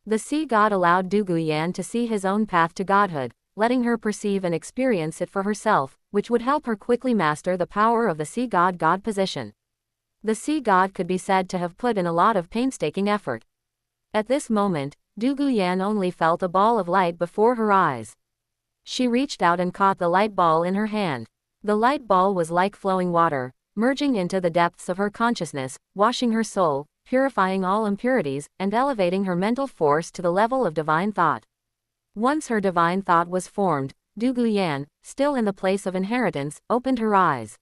S1: The sea god allowed Du Guyan to see his own path to godhood, letting her perceive and experience it for herself, which would help her quickly master the power of the sea god position. The sea god could be said to have put in a lot of painstaking effort. At this moment, Du Guyan only felt a ball of light before her eyes. She reached out and caught the light ball in her hand. The light ball was like flowing water, merging into the depths of her consciousness, washing her soul, purifying all impurities, and elevating her mental force to the level of divine thought. Once her divine thought was formed, Du Guyan, still in the place of inheritance, opened her eyes.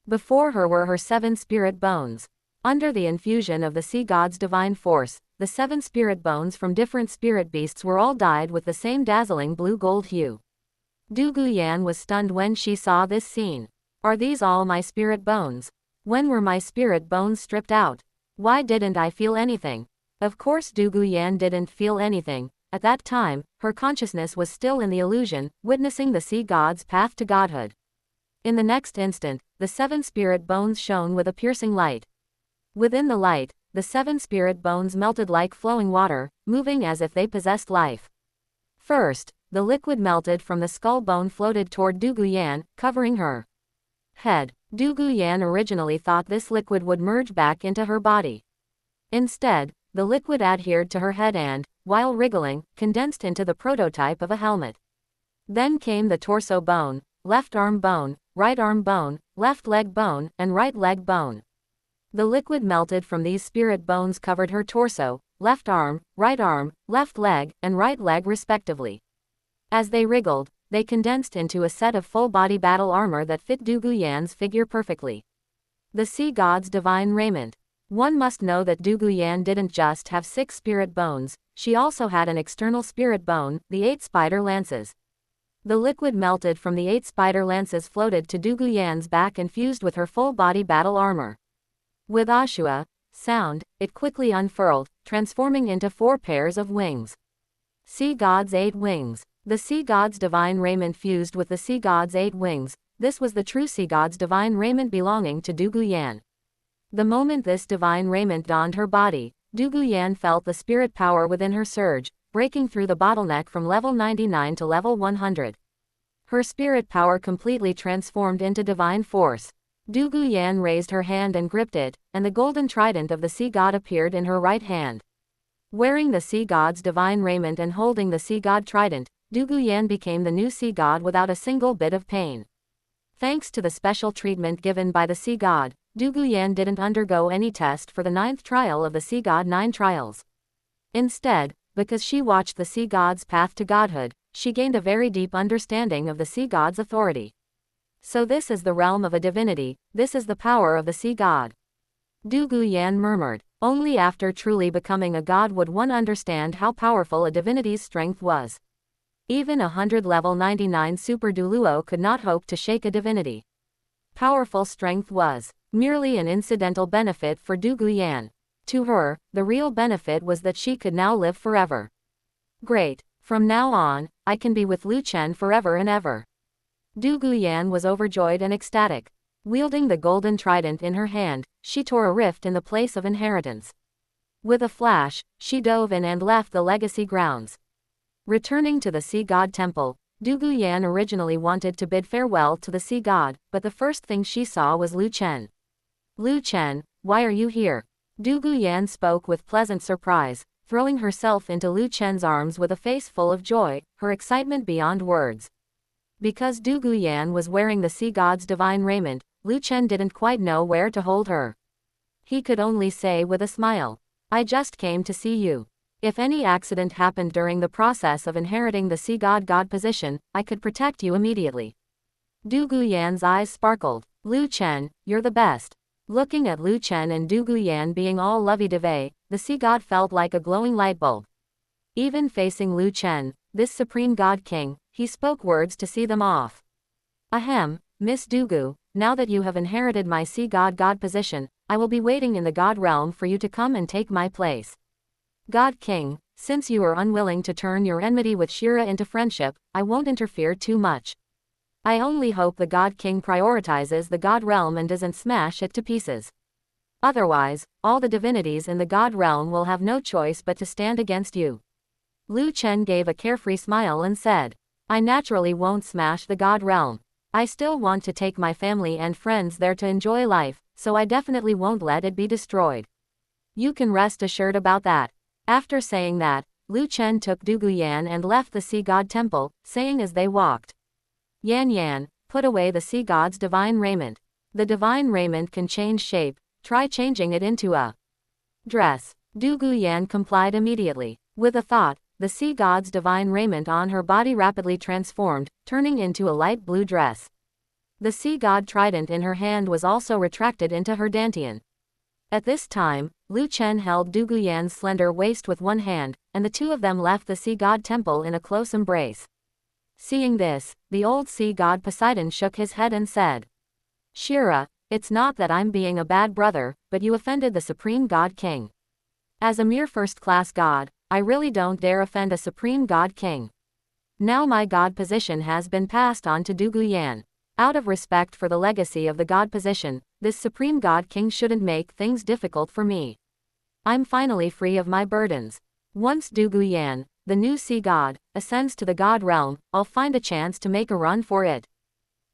S1: Before her were her 7 spirit bones. Under the infusion of the sea god's divine force, the 7 spirit bones from different spirit beasts were all dyed with the same dazzling blue-gold hue. Du Guyan was stunned when she saw this scene. Are these all my spirit bones? When were my spirit bones stripped out? Why didn't I feel anything? Of course Du Guyan didn't feel anything. At that time, her consciousness was still in the illusion, witnessing the sea god's path to godhood. In the next instant, the 7 spirit bones shone with a piercing light. Within the light, the 7 spirit bones melted like flowing water, moving as if they possessed life. First, the liquid melted from the skull bone floated toward Du Guyan, covering her head. Du Guyan originally thought this liquid would merge back into her body. Instead, the liquid adhered to her head and, while wriggling, condensed into the prototype of a helmet. Then came the torso bone, left arm bone, right arm bone, left leg bone, and right leg bone. The liquid melted from these spirit bones covered her torso, left arm, left leg, and right leg respectively. As they wriggled, they condensed into a set of full-body battle armor that fit Douluo Yan's figure perfectly. The sea god's divine raiment. One must know that Douluo Yan didn't just have 6 spirit bones, she also had an external spirit bone, the 8 spider lances. The liquid melted from the 8 spider lances floated to Douluo Yan's back and fused with her full-body battle armor. With Ashua sound, it quickly unfurled, transforming into 4 pairs of wings. Sea god's 8 wings. The sea god's divine raiment fused with the sea god's 8 wings. This was the true sea god's divine raiment belonging to Douluo Yan. The moment this divine raiment donned her body, Douluo Yan felt the spirit power within her surge, breaking through the bottleneck from level 99 to level 100. Her spirit power completely transformed into divine force. Douluo Yan raised her hand and gripped it, and the golden trident of the sea god appeared in her right hand. Wearing the sea god's divine raiment and holding the sea god trident, Douluo Yan became the new sea god without a single bit of pain. Thanks to the special treatment given by the sea god, Douluo Yan didn't undergo any test for the 9th trial of the sea god 9 trials. Instead, because she watched the sea god's path to godhood, she gained a very deep understanding of the sea god's authority. So this is the realm of a divinity, this is the power of the sea god. Douluo Yan murmured. Only after truly becoming a god would one understand how powerful a divinity's strength was. Even 100 level 99 super Douluo could not hope to shake a divinity. Powerful strength was merely an incidental benefit for Douluo Yan. To her, the real benefit was that she could now live forever. Great, from now on, I can be with Lu Chen forever and ever. Douluo Yan was overjoyed and ecstatic. Wielding the golden trident in her hand, she tore a rift in the place of inheritance. With a flash, she dove in and left the legacy grounds. Returning to the sea god temple, Douluo Yan originally wanted to bid farewell to the sea god, but the first thing she saw was Lu Chen. Lu Chen, why are you here? Douluo Yan spoke with pleasant surprise, throwing herself into Lu Chen's arms with a face full of joy, her excitement beyond words. Because Douluo Yan was wearing the sea god's divine raiment, Lu Chen didn't quite know where to hold her. He could only say with a smile, I just came to see you. If any accident happened during the process of inheriting the sea god position, I could protect you immediately. Douluo Yan's eyes sparkled. Lu Chen, you're the best. Looking at Lu Chen and Douluo Yan being all lovey-dovey, the sea god felt like a glowing light bulb. Even facing Lu Chen, this supreme god king, he spoke words to see them off. Ahem, Miss Douluo, now that you have inherited my sea god position, I will be waiting in the god realm for you to come and take my place. God King, since you are unwilling to turn your enmity with Shira into friendship, I won't interfere too much. I only hope the God King prioritizes the God realm and doesn't smash it to pieces. Otherwise, all the divinities in the God realm will have no choice but to stand against you. Lu Chen gave a carefree smile and said, I naturally won't smash the God realm. I still want to take my family and friends there to enjoy life, so I definitely won't let it be destroyed. You can rest assured about that. After saying that, Lu Chen took Douluo Yan and left the sea god temple, saying as they walked, Yan, put away the sea god's divine raiment. The divine raiment can change shape, try changing it into a dress. Douluo Yan complied immediately. With a thought, the sea god's divine raiment on her body rapidly transformed, turning into a light blue dress. The sea god trident in her hand was also retracted into her dantian. At this time, Lu Chen held Douluo Yan's slender waist with one hand, and the two of them left the sea god temple in a close embrace. Seeing this, the old sea god Poseidon shook his head and said, Shira, it's not that I'm being a bad brother, but you offended the supreme god king. As a mere first-class god, I really don't dare offend a supreme god king. Now my god position has been passed on to Douluo Yan. Out of respect for the legacy of the god position, this supreme god king shouldn't make things difficult for me. I'm finally free of my burdens. Once Douluo Yan, the new sea god, ascends to the god realm, I'll find a chance to make a run for it.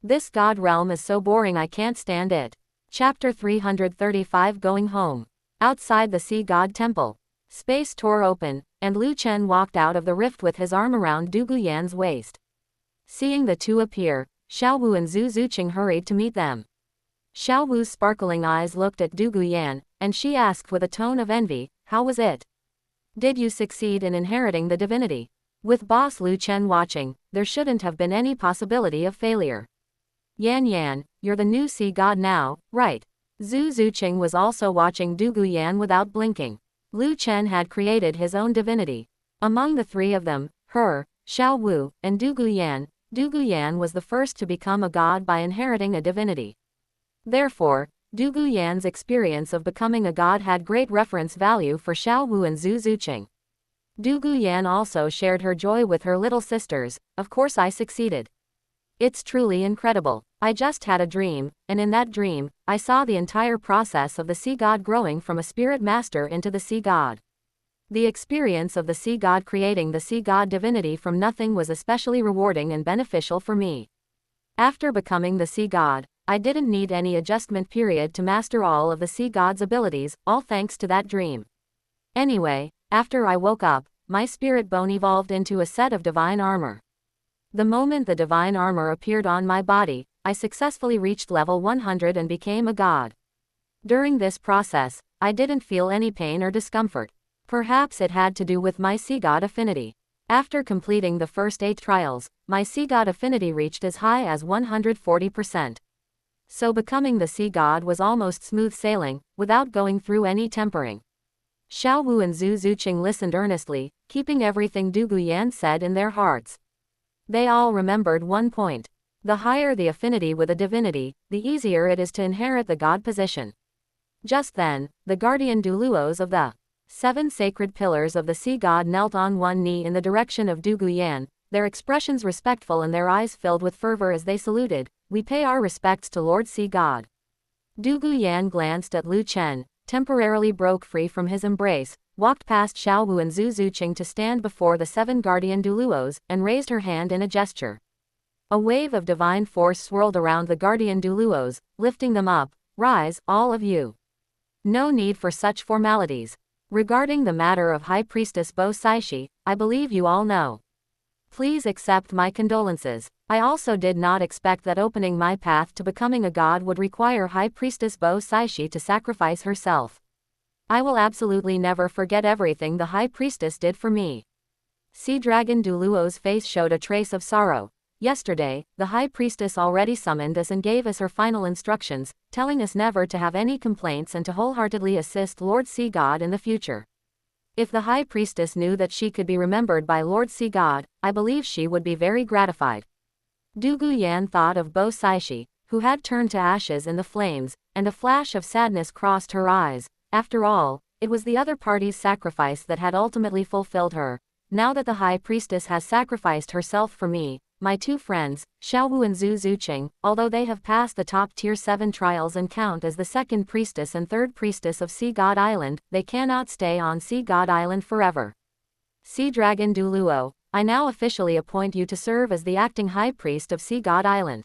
S1: This god realm is so boring I can't stand it. Chapter 335 Going Home. Outside the sea god temple, space tore open, and Lu Chen walked out of the rift with his arm around Douluo Yan's waist. Seeing the two appear, Xiaowu and Zhu Zuqing hurried to meet them. Xiaowu's sparkling eyes looked at Douluo Yan, and she asked with a tone of envy, how was it? Did you succeed in inheriting the divinity? With boss Lu Chen watching, there shouldn't have been any possibility of failure. Yan, you're the new sea god now, right? Zhu Zuqing was also watching Douluo Yan without blinking. Lu Chen had created his own divinity. Among the three of them, her, Xiao Wu, and Douluo Yan was the first to become a god by inheriting a divinity. Therefore, Douluo Yan's experience of becoming a god had great reference value for Xiao Wu and Zhu Zuqing. Douluo Yan also shared her joy with her little sisters. Of course I succeeded. It's truly incredible. I just had a dream, and in that dream, I saw the entire process of the sea god growing from a spirit master into the sea god. The experience of the sea god creating the sea god divinity from nothing was especially rewarding and beneficial for me. After becoming the sea god, I didn't need any adjustment period to master all of the sea god's abilities, all thanks to that dream. Anyway, after I woke up, my spirit bone evolved into a set of divine armor. The moment the divine armor appeared on my body, I successfully reached level 100 and became a god. During this process, I didn't feel any pain or discomfort. Perhaps it had to do with my sea god affinity. After completing the first 8 trials, my sea god affinity reached as high as 140%. So becoming the sea god was almost smooth sailing, without going through any tempering. Xiao Wu and Zhu Zuqing listened earnestly, keeping everything Douluo Yan said in their hearts. They all remembered one point. The higher the affinity with a divinity, the easier it is to inherit the god position. Just then, the guardian Douluos of the 7 sacred pillars of the sea god knelt on one knee in the direction of Douluo Yan, their expressions respectful and their eyes filled with fervor as they saluted. We pay our respects to Lord Sea God. Douluo Yan glanced at Lu Chen, temporarily broke free from his embrace, walked past Xiao Wu and Zhu Zuqing to stand before the 7 guardian Douluos, and raised her hand in a gesture. A wave of divine force swirled around the guardian Douluos, lifting them up. Rise, all of you. No need for such formalities. Regarding the matter of High Priestess Bo Saishi, I believe you all know. Please accept my condolences. I also did not expect that opening my path to becoming a god would require High Priestess Bo Saishi to sacrifice herself. I will absolutely never forget everything the High Priestess did for me. Sea Dragon Douluo's face showed a trace of sorrow. Yesterday, the High Priestess already summoned us and gave us her final instructions, telling us never to have any complaints and to wholeheartedly assist Lord Sea God in the future. If the High Priestess knew that she could be remembered by Lord Sea God, I believe she would be very gratified. Douluo Yan thought of Bo Saishi, who had turned to ashes in the flames, and a flash of sadness crossed her eyes. After all, it was the other party's sacrifice that had ultimately fulfilled her. Now that the High Priestess has sacrificed herself for me, my 2 friends, Xiao Wu and Zhu Zuqing, although they have passed the top tier 7 trials and count as the 2nd priestess and 3rd priestess of Sea God Island, they cannot stay on Sea God Island forever. Sea Dragon Douluo, I now officially appoint you to serve as the acting High Priest of Sea God Island.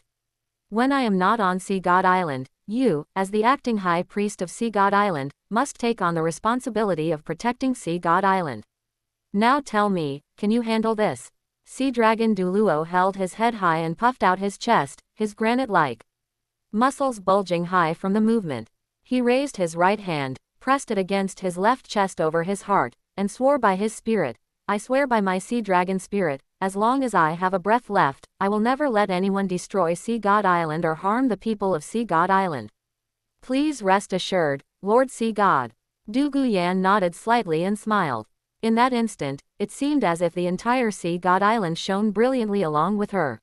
S1: When I am not on Sea God Island, you, as the acting High Priest of Sea God Island, must take on the responsibility of protecting Sea God Island. Now tell me, can you handle this? Sea Dragon Douluo held his head high and puffed out his chest, his granite-like muscles bulging high from the movement. He raised his right hand, pressed it against his left chest over his heart, and swore by his spirit. I swear by my Sea Dragon spirit, as long as I have a breath left, I will never let anyone destroy Sea God Island or harm the people of Sea God Island. Please rest assured, Lord Sea God. Douluo Yan nodded slightly and smiled. In that instant, it seemed as if the entire Sea God Island shone brilliantly along with her.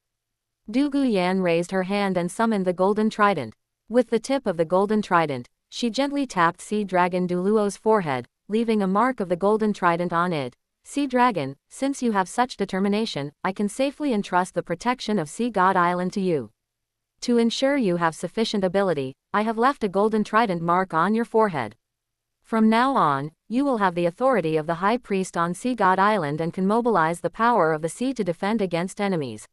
S1: Douluo Yan raised her hand and summoned the golden trident. With the tip of the golden trident, she gently tapped Sea Dragon Douluo's forehead, leaving a mark of the golden trident on it. Sea Dragon, since you have such determination, I can safely entrust the protection of Sea God Island to you. To ensure you have sufficient ability, I have left a golden trident mark on your forehead. From now on, you will have the authority of the High Priest on Sea God Island and can mobilize the power of the sea to defend against enemies.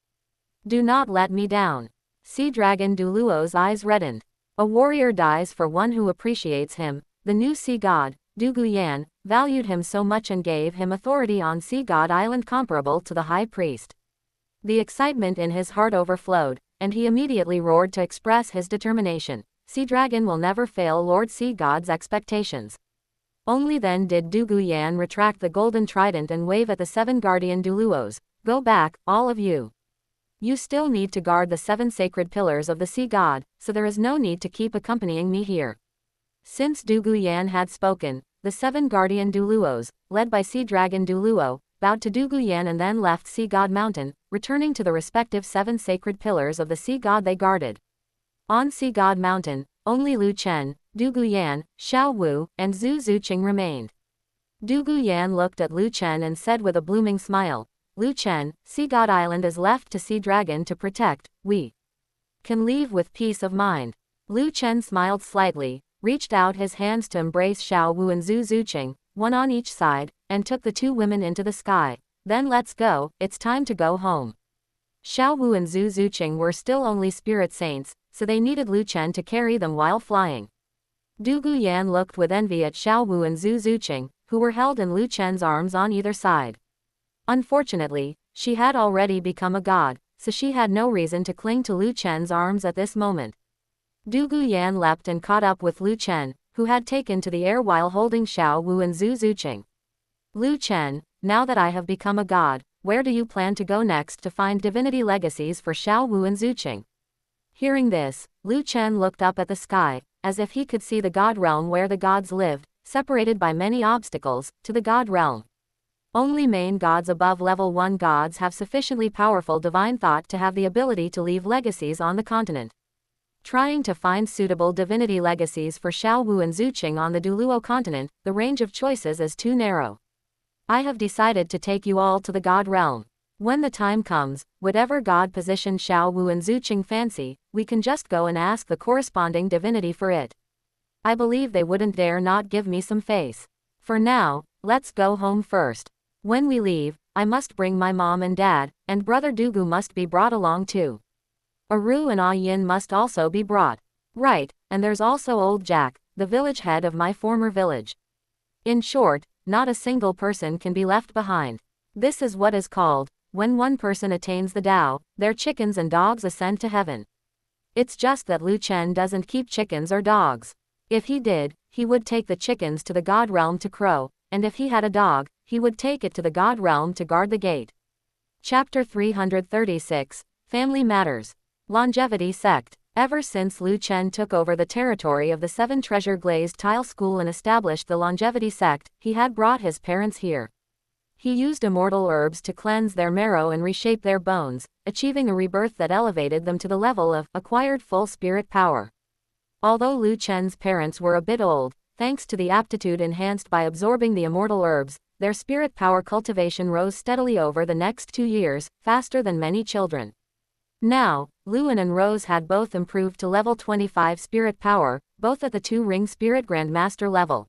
S1: Do not let me down. Sea Dragon Douluo's eyes reddened. A warrior dies for one who appreciates him. The new Sea God, Douluo Yan, valued him so much and gave him authority on Sea God Island comparable to the High Priest. The excitement in his heart overflowed, and he immediately roared to express his determination. Sea Dragon will never fail Lord Sea God's expectations. Only then did Douluo retract the golden trident and wave at the 7 guardian Douluos. Go back, all of you. You still need to guard the 7 sacred pillars of the sea god, so there is no need to keep accompanying me here. Since Douluo had spoken, the 7 guardian Douluos, led by sea dragon Douluo, bowed to Douluo and then left Sea God Mountain, returning to the respective 7 sacred pillars of the sea god they guarded. On Sea God Mountain, only Lu Chen, Douluo, Xiao Wu, and Zhu Zuqing remained. Douluo looked at Lu Chen and said with a blooming smile, Lu Chen, Sea God Island is left to Sea Dragon to protect, we can leave with peace of mind. Lu Chen smiled slightly, reached out his hands to embrace Xiao Wu and Zhu Zuqing, one on each side, and took the 2 women into the sky. Then let's go, it's time to go home. Xiao Wu and Zhu Zuqing were still only spirit saints, so they needed Lu Chen to carry them while flying. Douluo looked with envy at Xiao Wu and Zhu Zuqing, who were held in Lu Chen's arms on either side. Unfortunately, she had already become a god, so she had no reason to cling to Lu Chen's arms at this moment. Douluo leapt and caught up with Lu Chen, who had taken to the air while holding Xiao Wu and Zhu Zuqing. Lu Chen, now that I have become a god, where do you plan to go next to find divinity legacies for Xiao Wu and Zuqing? Hearing this, Lu Chen looked up at the sky, as if he could see the god realm where the gods lived, separated by many obstacles, to the god realm. Only main gods above level 1 gods have sufficiently powerful divine thought to have the ability to leave legacies on the continent. Trying to find suitable divinity legacies for Xiao Wu and Zuqing on the Douluo continent, the range of choices is too narrow. I have decided to take you all to the god realm. When the time comes, whatever god position Xiao Wu and Zuqing fancy, we can just go and ask the corresponding divinity for it. I believe they wouldn't dare not give me some face. For now, let's go home first. When we leave, I must bring my mom and dad, and brother Douluo must be brought along too. Aru and Yin must also be brought. Right, and there's also old Jack, the village head of my former village. In short, not a single person can be left behind. This is what is called, when one person attains the Tao, their chickens and dogs ascend to heaven. It's just that Lu Chen doesn't keep chickens or dogs. If he did, he would take the chickens to the god realm to crow, and if he had a dog, he would take it to the god realm to guard the gate. Chapter 336, Family Matters. Longevity Sect. Ever since Lu Chen took over the territory of the 7 treasure glazed tile school and established the longevity sect, he had brought his parents here. He used immortal herbs to cleanse their marrow and reshape their bones, achieving a rebirth that elevated them to the level of acquired full spirit power. Although Lu Chen's parents were a bit old, thanks to the aptitude enhanced by absorbing the immortal herbs, their spirit power cultivation rose steadily over the next 2 years, faster than many children. Now, Luan and Rose had both improved to level 25 spirit power, both at the 2-ring spirit grandmaster level.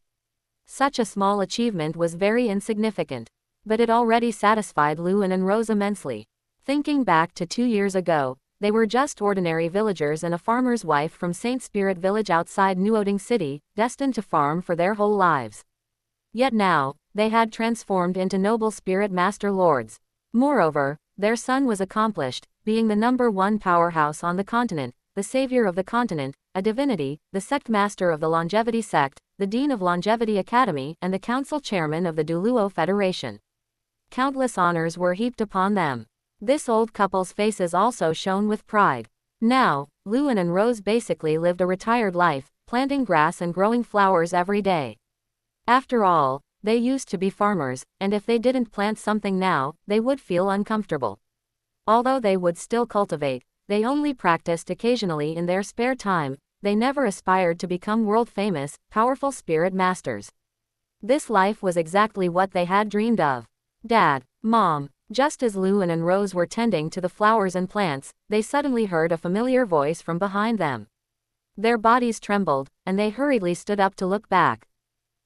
S1: Such a small achievement was very insignificant, but it already satisfied Luan and Rose immensely. Thinking back to 2 years ago, they were just ordinary villagers and a farmer's wife from Saint Spirit village outside Nuoding City, destined to farm for their whole lives. Yet now, they had transformed into noble spirit master lords. Moreover, their son was accomplished, being the #1 powerhouse on the continent, the savior of the continent, a divinity, the sect master of the longevity sect, the dean of Longevity Academy, and the council chairman of the Douluo Federation. Countless honors were heaped upon them. This old couple's faces also shone with pride. Now, Luan and Rose basically lived a retired life, planting grass and growing flowers every day. After all, they used to be farmers, and if they didn't plant something now, they would feel uncomfortable. Although they would still cultivate, they only practiced occasionally in their spare time. They never aspired to become world-famous, powerful spirit masters. This life was exactly what they had dreamed of. Dad, Mom. Just as Luan and Rose were tending to the flowers and plants, they suddenly heard a familiar voice from behind them. Their bodies trembled, and they hurriedly stood up to look back.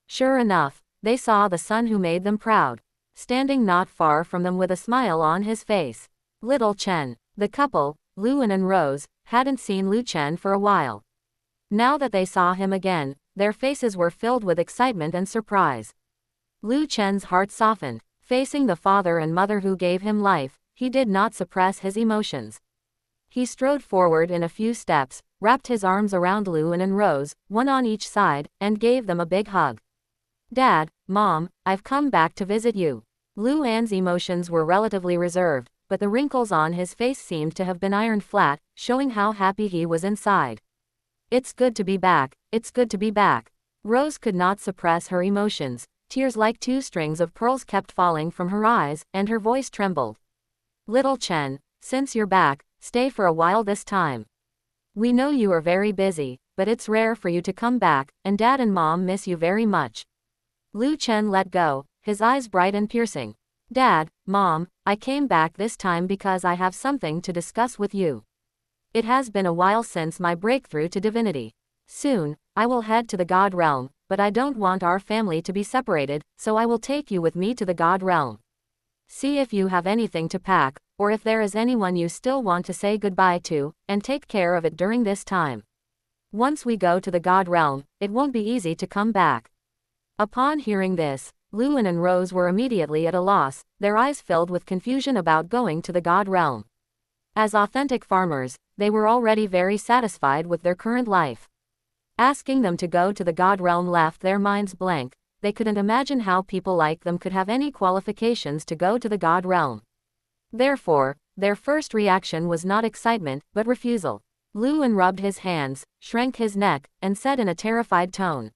S1: Sure enough, they saw the son who made them proud, standing not far from them with a smile on his face. Little Chen. The couple, Luan and Rose, hadn't seen Lu Chen for a while. Now that they saw him again, their faces were filled with excitement and surprise. Lu Chen's heart softened. Facing the father and mother who gave him life, he did not suppress his emotions. He strode forward in a few steps, wrapped his arms around Luan and Rose, one on each side, and gave them a big hug. Dad, Mom, I've come back to visit you. Lu An's emotions were relatively reserved, but the wrinkles on his face seemed to have been ironed flat, showing how happy he was inside. It's good to be back, it's good to be back. Rose could not suppress her emotions. Tears like 2 strings of pearls kept falling from her eyes, and her voice trembled. Little Chen, since you're back, stay for a while this time. We know you are very busy, but it's rare for you to come back, and Dad and Mom miss you very much. Lu Chen let go, his eyes bright and piercing. Dad, Mom, I came back this time because I have something to discuss with you. It has been a while since my breakthrough to divinity. Soon, I will head to the God realm, but I don't want our family to be separated, so I will take you with me to the God realm. See if you have anything to pack, or if there is anyone you still want to say goodbye to, and take care of it during this time. Once we go to the God realm, it won't be easy to come back. Upon hearing this, Luan and Rose were immediately at a loss, their eyes filled with confusion about going to the God realm. As authentic farmers, they were already very satisfied with their current life. Asking them to go to the God realm left their minds blank. They couldn't imagine how people like them could have any qualifications to go to the God realm. Therefore, their first reaction was not excitement, but refusal. Luan rubbed his hands, shrank his neck, and said in a terrified tone,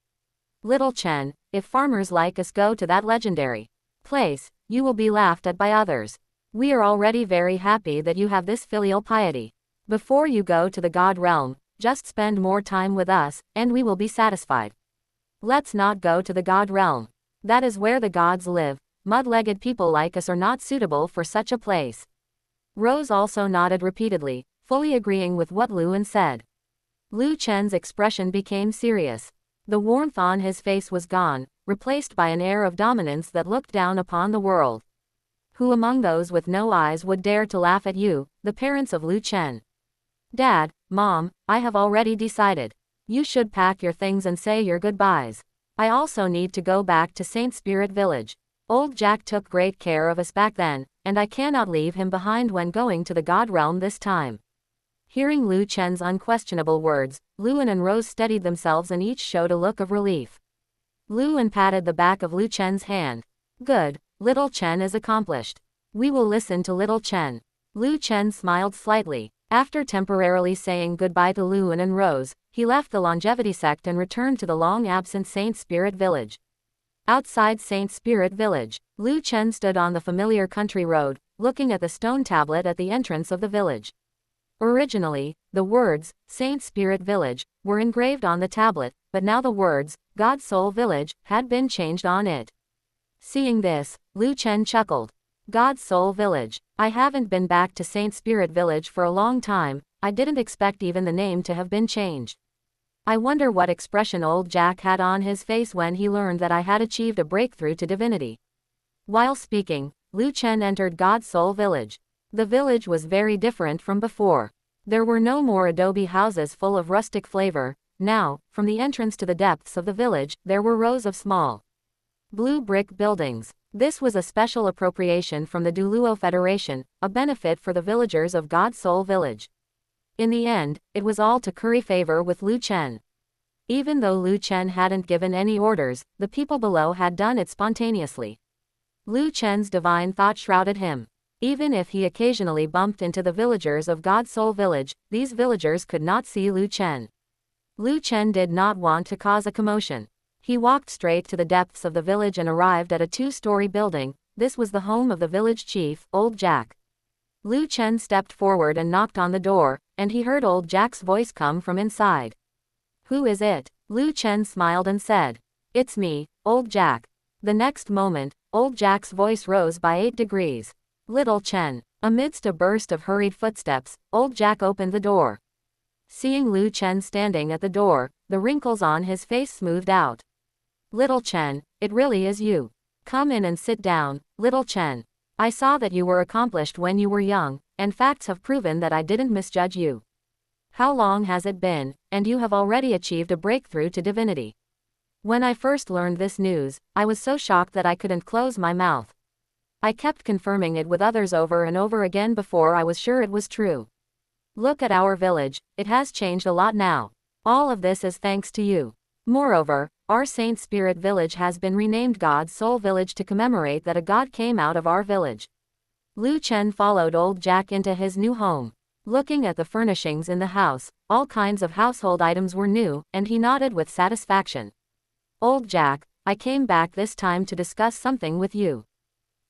S1: Little Chen, if farmers like us go to that legendary place, you will be laughed at by others. We are already very happy that you have this filial piety. Before you go to the God realm, just spend more time with us, and we will be satisfied. Let's not go to the God realm. That is where the gods live. Mud-legged people like us are not suitable for such a place. Rose also nodded repeatedly, fully agreeing with what Luan said. Lu Chen's expression became serious. The warmth on his face was gone, replaced by an air of dominance that looked down upon the world. Who among those with no eyes would dare to laugh at you, the parents of Lu Chen? Dad, Mom, I have already decided. You should pack your things and say your goodbyes. I also need to go back to Saint Spirit Village. Old Jack took great care of us back then, and I cannot leave him behind when going to the God realm this time. Hearing Lu Chen's unquestionable words, Luan and Rose steadied themselves and each showed a look of relief. Luan patted the back of Lu Chen's hand. Good, Little Chen is accomplished. We will listen to Little Chen. Lu Chen smiled slightly. After temporarily saying goodbye to Luan and Rose, he left the longevity sect and returned to the long-absent Saint Spirit Village. Outside Saint Spirit Village, Lu Chen stood on the familiar country road, looking at the stone tablet at the entrance of the village. Originally, the words, Saint Spirit Village, were engraved on the tablet, but now the words, God Soul Village, had been changed on it. Seeing this, Lu Chen chuckled. God Soul Village. I haven't been back to Saint Spirit Village for a long time. I didn't expect even the name to have been changed. I wonder what expression old Jack had on his face when he learned that I had achieved a breakthrough to divinity. While speaking, Lu Chen entered God Soul Village. The village was very different from before. There were no more adobe houses full of rustic flavor. Now, from the entrance to the depths of the village, there were rows of small blue brick buildings. This was a special appropriation from the Douluo Federation, a benefit for the villagers of God Soul Village. In the end, it was all to curry favor with Lu Chen. Even though Lu Chen hadn't given any orders, the people below had done it spontaneously. Lu Chen's divine thought shrouded him. Even if he occasionally bumped into the villagers of God Soul Village, these villagers could not see Lu Chen. Lu Chen did not want to cause a commotion. He walked straight to the depths of the village and arrived at a 2-story building. This was the home of the village chief, Old Jack. Lu Chen stepped forward and knocked on the door, and he heard Old Jack's voice come from inside. Who is it? Lu Chen smiled and said. It's me, Old Jack. The next moment, Old Jack's voice rose by 8 degrees. Little Chen. Amidst a burst of hurried footsteps, Old Jack opened the door. Seeing Lu Chen standing at the door, the wrinkles on his face smoothed out. Little Chen, it really is you. Come in and sit down, Little Chen. I saw that you were accomplished when you were young, and facts have proven that I didn't misjudge you. How long has it been, and you have already achieved a breakthrough to divinity? When I first learned this news, I was so shocked that I couldn't close my mouth. I kept confirming it with others over and over again before I was sure it was true. Look at our village, it has changed a lot now. All of this is thanks to you. Moreover, our Saint Spirit village has been renamed God's Soul Village to commemorate that a god came out of our village. Lu Chen followed old Jack into his new home. Looking at the furnishings in the house, all kinds of household items were new, and he nodded with satisfaction. Old Jack, I came back this time to discuss something with you.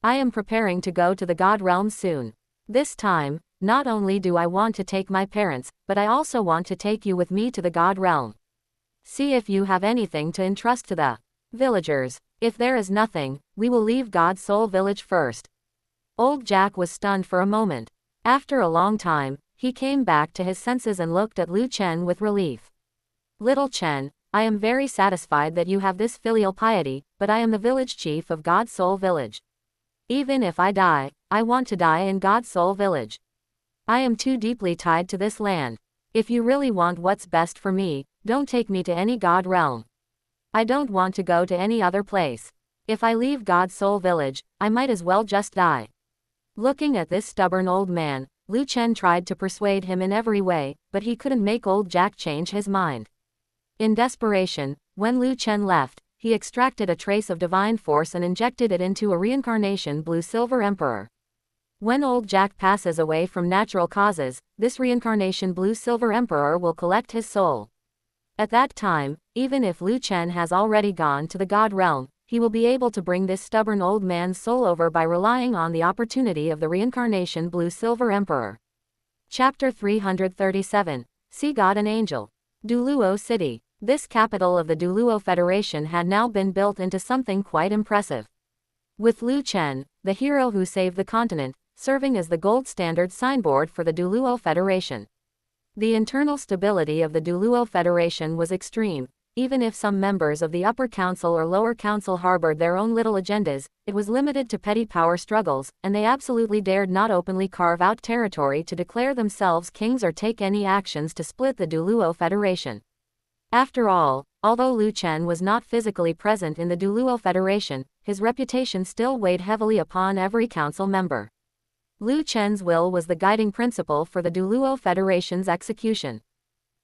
S1: I am preparing to go to the God realm soon. This time, not only do I want to take my parents, but I also want to take you with me to the God realm. See if you have anything to entrust to the villagers. If there is nothing, we will leave God's Soul Village first. Old Jack was stunned for a moment. After a long time, he came back to his senses and looked at Lu Chen with relief. Little Chen, I am very satisfied that you have this filial piety, but I am the village chief of God's Soul Village. Even if I die, I want to die in God's Soul Village. I am too deeply tied to this land. If you really want what's best for me, don't take me to any God realm. I don't want to go to any other place. If I leave God's Soul Village, I might as well just die. Looking at this stubborn old man, Lu Chen tried to persuade him in every way, but he couldn't make old Jack change his mind. In desperation, when Lu Chen left, he extracted a trace of divine force and injected it into a reincarnation blue-silver emperor. When old Jack passes away from natural causes, this reincarnation blue-silver emperor will collect his soul. At that time, even if Lu Chen has already gone to the God realm, he will be able to bring this stubborn old man's soul over by relying on the opportunity of the reincarnation blue-silver emperor. Chapter 337. Sea God and Angel. Douluo City. This capital of the Douluo Federation had now been built into something quite impressive. With Lu Chen, the hero who saved the continent, serving as the gold standard signboard for the Douluo Federation. The internal stability of the Douluo Federation was extreme. Even if some members of the upper council or lower council harbored their own little agendas, it was limited to petty power struggles, and they absolutely dared not openly carve out territory to declare themselves kings or take any actions to split the Douluo Federation. After all, although Lu Chen was not physically present in the Douluo Federation, his reputation still weighed heavily upon every council member. Lu Chen's will was the guiding principle for the Douluo Federation's execution.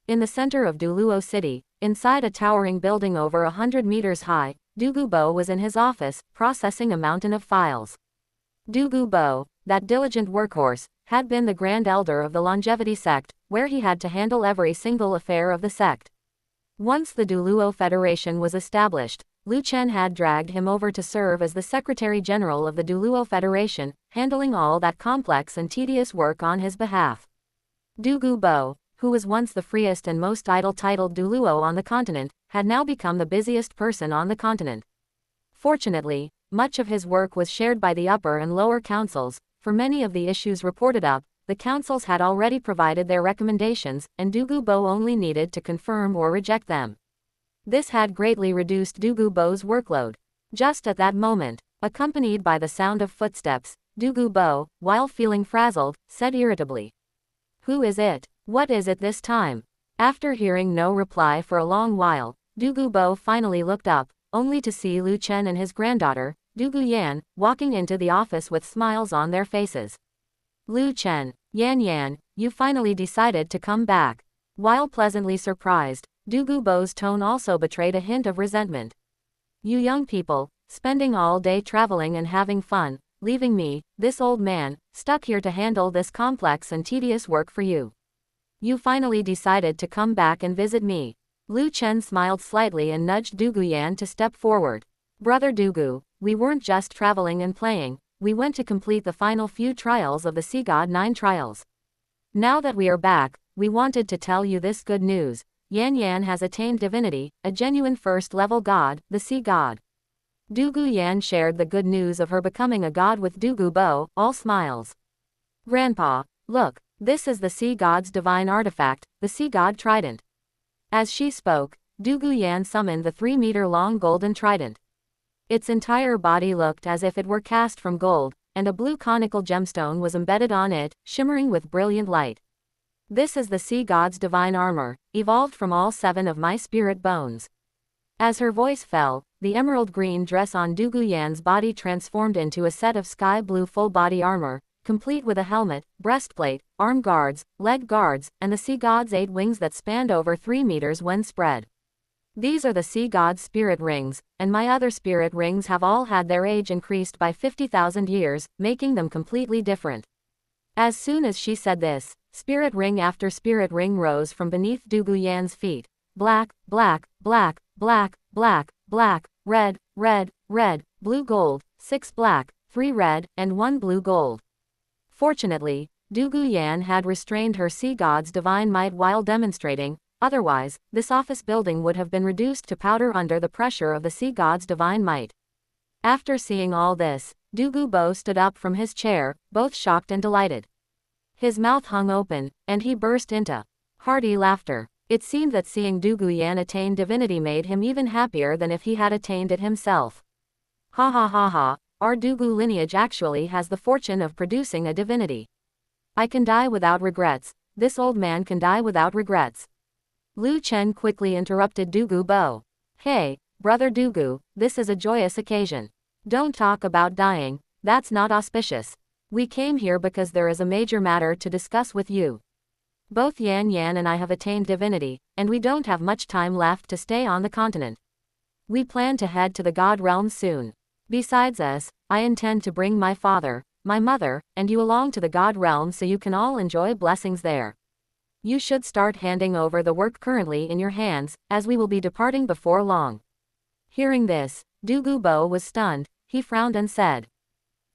S1: In the center of Douluo City, inside a towering building over 100 meters high, Dugu Bo was in his office, processing a mountain of files. Dugu Bo, that diligent workhorse, had been the grand elder of the longevity sect, where he had to handle every single affair of the sect. Once the Douluo Federation was established, Lu Chen had dragged him over to serve as the Secretary General of the Douluo Federation, handling all that complex and tedious work on his behalf. Dugu Bo, who was once the freest and most titled Douluo on the continent, had now become the busiest person on the continent. Fortunately, much of his work was shared by the upper and lower councils. For many of the issues reported up, the councils had already provided their recommendations, and Dugu Bo only needed to confirm or reject them. This had greatly reduced Dugu Bo's workload. Just at that moment, accompanied by the sound of footsteps, Dugu Bo, while feeling frazzled, said irritably, "Who is it? What is it this time?" After hearing no reply for a long while, Dugu Bo finally looked up, only to see Lu Chen and his granddaughter, Dugu Yan, walking into the office with smiles on their faces. "Lu Chen, Yan, you finally decided to come back." While pleasantly surprised, Dugu Bo's tone also betrayed a hint of resentment. "You young people, spending all day traveling and having fun, leaving me, this old man, stuck here to handle this complex and tedious work for you. You finally decided to come back and visit me." Lu Chen smiled slightly and nudged Dugu Yan to step forward. "Brother Dugu, we weren't just traveling and playing, we went to complete the final few trials of the Sea God 9 trials. Now that we are back, we wanted to tell you this good news. Yan has attained divinity, a genuine first-level god, the Sea God." Dugu Yan shared the good news of her becoming a god with Dugu Bo, all smiles. "Grandpa, look, this is the Sea God's divine artifact, the Sea God Trident." As she spoke, Dugu Yan summoned the 3-meter-long golden trident. Its entire body looked as if it were cast from gold, and a blue conical gemstone was embedded on it, shimmering with brilliant light. "This is the Sea God's divine armor, evolved from all 7 of my spirit bones." As her voice fell, the emerald green dress on Dugu Yan's body transformed into a set of sky blue full-body armor, complete with a helmet, breastplate, arm guards, leg guards, and the Sea God's 8 wings that spanned over 3 meters when spread. These are the sea god's spirit rings, and my other spirit rings have all had their age increased by 50,000 years, making them completely different. As soon as she said this, spirit ring after spirit ring rose from beneath Douluo Yan's feet. Black, black, black, black, black, black, red, red, red, blue gold, 6 black, 3 red, and 1 blue gold. Fortunately, Douluo Yan had restrained her sea god's divine might while demonstrating, otherwise, this office building would have been reduced to powder under the pressure of the sea god's divine might. After seeing all this, Douluo stood up from his chair, both shocked and delighted. His mouth hung open, and he burst into hearty laughter. It seemed that seeing Douluo Yan attain divinity made him even happier than if he had attained it himself. Ha ha ha ha, our Douluo lineage actually has the fortune of producing a divinity. I can die without regrets, this old man can die without regrets. Lu Chen quickly interrupted Douluo. Hey, brother Douluo, this is a joyous occasion. Don't talk about dying, that's not auspicious. We came here because there is a major matter to discuss with you. Both Yan Yan and I have attained divinity, and we don't have much time left to stay on the continent. We plan to head to the God realm soon. Besides us, I intend to bring my father, my mother, and you along to the God realm so you can all enjoy blessings there. You should start handing over the work currently in your hands, as we will be departing before long. Hearing this, Douluo was stunned. He frowned and said,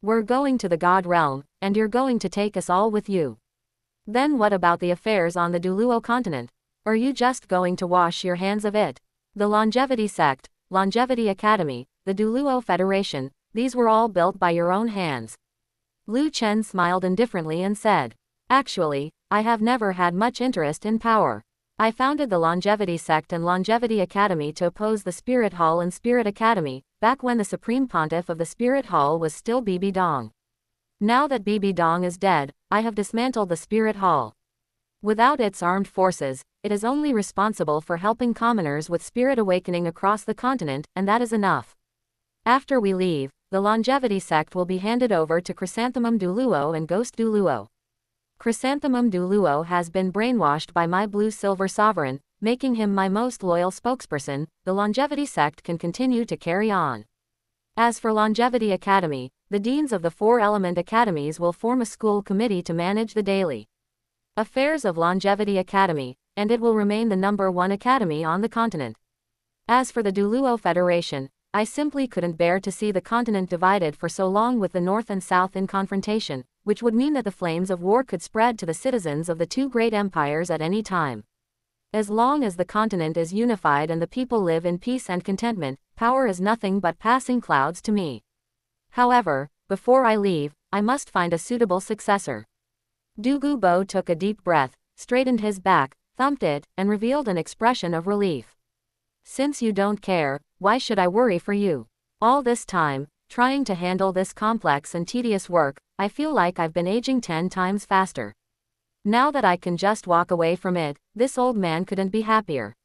S1: "We're going to the God realm, and you're going to take us all with you. Then what about the affairs on the Douluo continent? Are you just going to wash your hands of it? The Longevity Sect, Longevity Academy, the Douluo Federation, these were all built by your own hands." Lu Chen smiled indifferently and said, "Actually, I have never had much interest in power. I founded the Longevity Sect and Longevity Academy to oppose the Spirit Hall and Spirit Academy, back when the Supreme Pontiff of the Spirit Hall was still Bibi Dong. Now that Bibi Dong is dead, I have dismantled the Spirit Hall. Without its armed forces, it is only responsible for helping commoners with spirit awakening across the continent, and that is enough. After we leave, the Longevity Sect will be handed over to Chrysanthemum Douluo and Ghost Douluo. Chrysanthemum Douluo has been brainwashed by my blue-silver sovereign, making him my most loyal spokesperson. The Longevity Sect can continue to carry on. As for Longevity Academy, the deans of the 4 element academies will form a school committee to manage the daily affairs of Longevity Academy, and it will remain the #1 academy on the continent. As for the Douluo Federation, I simply couldn't bear to see the continent divided for so long with the North and South in confrontation, which would mean that the flames of war could spread to the citizens of the 2 great empires at any time. As long as the continent is unified and the people live in peace and contentment, power is nothing but passing clouds to me. However, before I leave, I must find a suitable successor." Douluo took a deep breath, straightened his back, thumped it, and revealed an expression of relief. "Since you don't care, why should I worry for you? All this time, trying to handle this complex and tedious work, I feel like I've been aging 10 times faster. Now that I can just walk away from it, this old man couldn't be happier.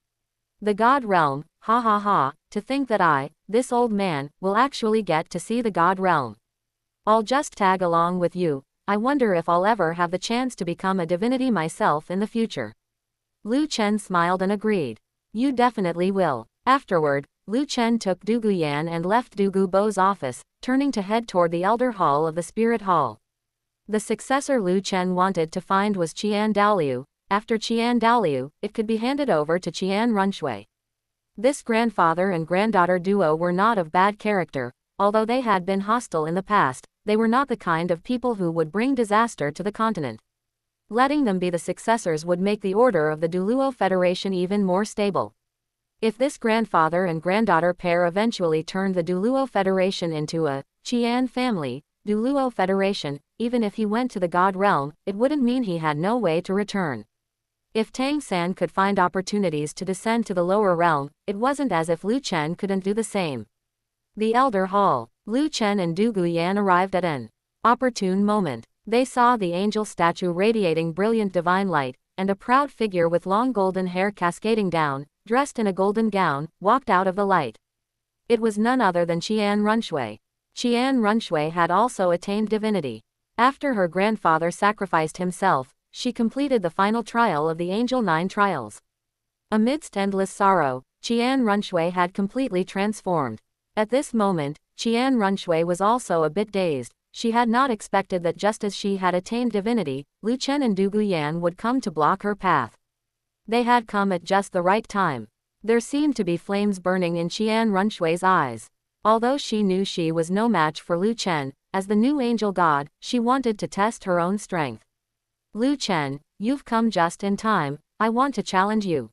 S1: The God realm, ha ha ha, to think that I, this old man, will actually get to see the God realm. I'll just tag along with you. I wonder if I'll ever have the chance to become a divinity myself in the future." Lu Chen smiled and agreed. "You definitely will." Afterward, Lu Chen took Douluo Yan and left Douluo's office, turning to head toward the Elder Hall of the Spirit Hall. The successor Lu Chen wanted to find was Qian Dalu. After Qian Dalu, it could be handed over to Qian Runshui. This grandfather and granddaughter duo were not of bad character. Although they had been hostile in the past, they were not the kind of people who would bring disaster to the continent. Letting them be the successors would make the order of the Douluo Federation even more stable. If this grandfather and granddaughter pair eventually turned the Douluo Federation into a Qian family, Douluo Federation, even if he went to the God realm, it wouldn't mean he had no way to return. If Tang San could find opportunities to descend to the lower realm, it wasn't as if Lu Chen couldn't do the same. The Elder Hall. Lu Chen and Douluo Yan arrived at an opportune moment. They saw the angel statue radiating brilliant divine light, and a proud figure with long golden hair cascading down, dressed in a golden gown, walked out of the light. It was none other than Qian Runshui. Qian Runshui had also attained divinity. After her grandfather sacrificed himself, she completed the final trial of the Angel 9 trials. Amidst endless sorrow, Qian Runshui had completely transformed. At this moment, Qian Runshui was also a bit dazed. She had not expected that just as she had attained divinity, Lu Chen and Du Guyan would come to block her path. They had come at just the right time. There seemed to be flames burning in Qian Runshui's eyes. Although she knew she was no match for Lu Chen, as the new angel god, she wanted to test her own strength. Lu Chen, you've come just in time, I want to challenge you.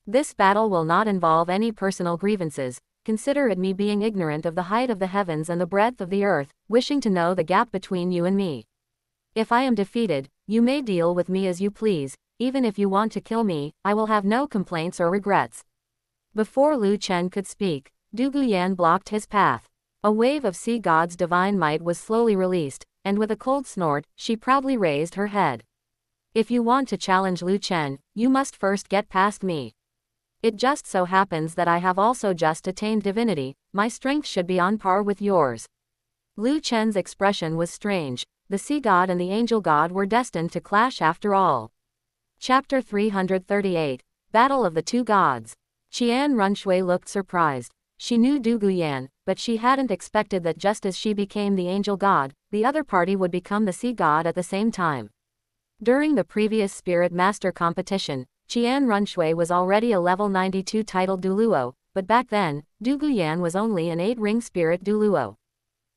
S1: This battle will not involve any personal grievances, consider it me being ignorant of the height of the heavens and the breadth of the earth, wishing to know the gap between you and me. If I am defeated, you may deal with me as you please, even if you want to kill me, I will have no complaints or regrets. Before Lu Chen could speak, Du Guyan blocked his path. A wave of sea god's divine might was slowly released, and with a cold snort, she proudly raised her head. If you want to challenge Lu Chen, you must first get past me. It just so happens that I have also just attained divinity, my strength should be on par with yours. Lu Chen's expression was strange. The sea god and the angel god were destined to clash after all. Chapter 338, Battle of the Two Gods. Qian Runshui looked surprised. She knew Du Guyan, but she hadn't expected that just as she became the angel god, the other party would become the sea god at the same time. During the previous Spirit Master competition, Qian Runshui was already a level 92 titled Douluo, but back then, Du Guyan was only an 8-ring spirit Douluo.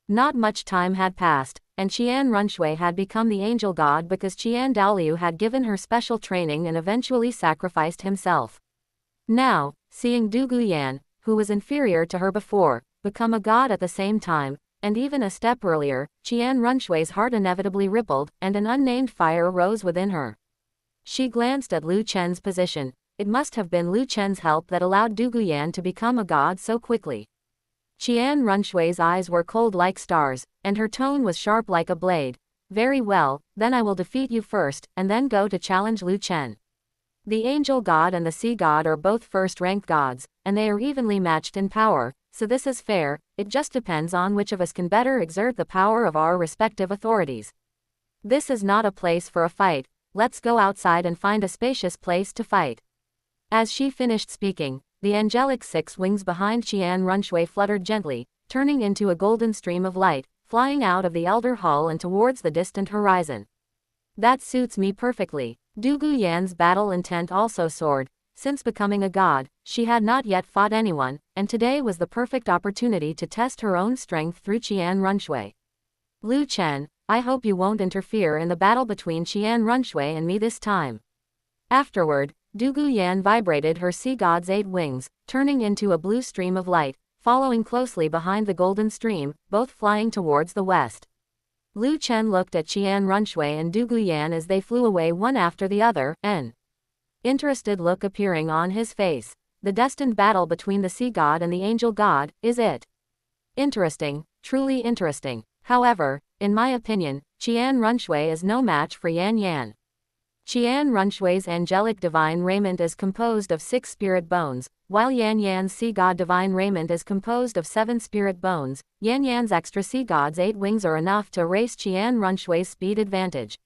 S1: Not much time had passed, and Qian Runshui had become the angel god because Qian Douluo had given her special training and eventually sacrificed himself. Now, seeing Du Guyan, who was inferior to her before, become a god at the same time, and even a step earlier, Qian Runshui's heart inevitably rippled, and an unnamed fire rose within her. She glanced at Lu Chen's position. It must have been Lu Chen's help that allowed Du Guyan to become a god so quickly. Qian Runshui's eyes were cold like stars, and her tone was sharp like a blade. Very well, then I will defeat you first, and then go to challenge Lu Chen. The angel god and the sea god are both first-ranked gods, and they are evenly matched in power, so this is fair. It just depends on which of us can better exert the power of our respective authorities. This is not a place for a fight. Let's go outside and find a spacious place to fight. As she finished speaking, the angelic 6 wings behind Qian Runshui fluttered gently, turning into a golden stream of light, flying out of the Elder Hall and towards the distant horizon. That suits me perfectly. Du Guyan's battle intent also soared. Since becoming a god, she had not yet fought anyone, and today was the perfect opportunity to test her own strength through Qian Runshui. Lu Chen, I hope you won't interfere in the battle between Qian Runshui and me this time. Afterward, Du Guyan vibrated her sea god's 8 wings, turning into a blue stream of light, following closely behind the golden stream, both flying towards the west. Lu Chen looked at Qian Runshui and Du Guyan as they flew away one after the other, an interested look appearing on his face. The destined battle between the sea god and the angel god, is it? Interesting, truly interesting. However, in my opinion, Qian Runshui is no match for Yan Yan. Qian Runshui's angelic divine raiment is composed of 6 spirit bones, while Yan Yan's sea god divine raiment is composed of 7 spirit bones. Yan Yan's extra sea god's 8 wings are enough to erase Qian Runshui's speed advantage.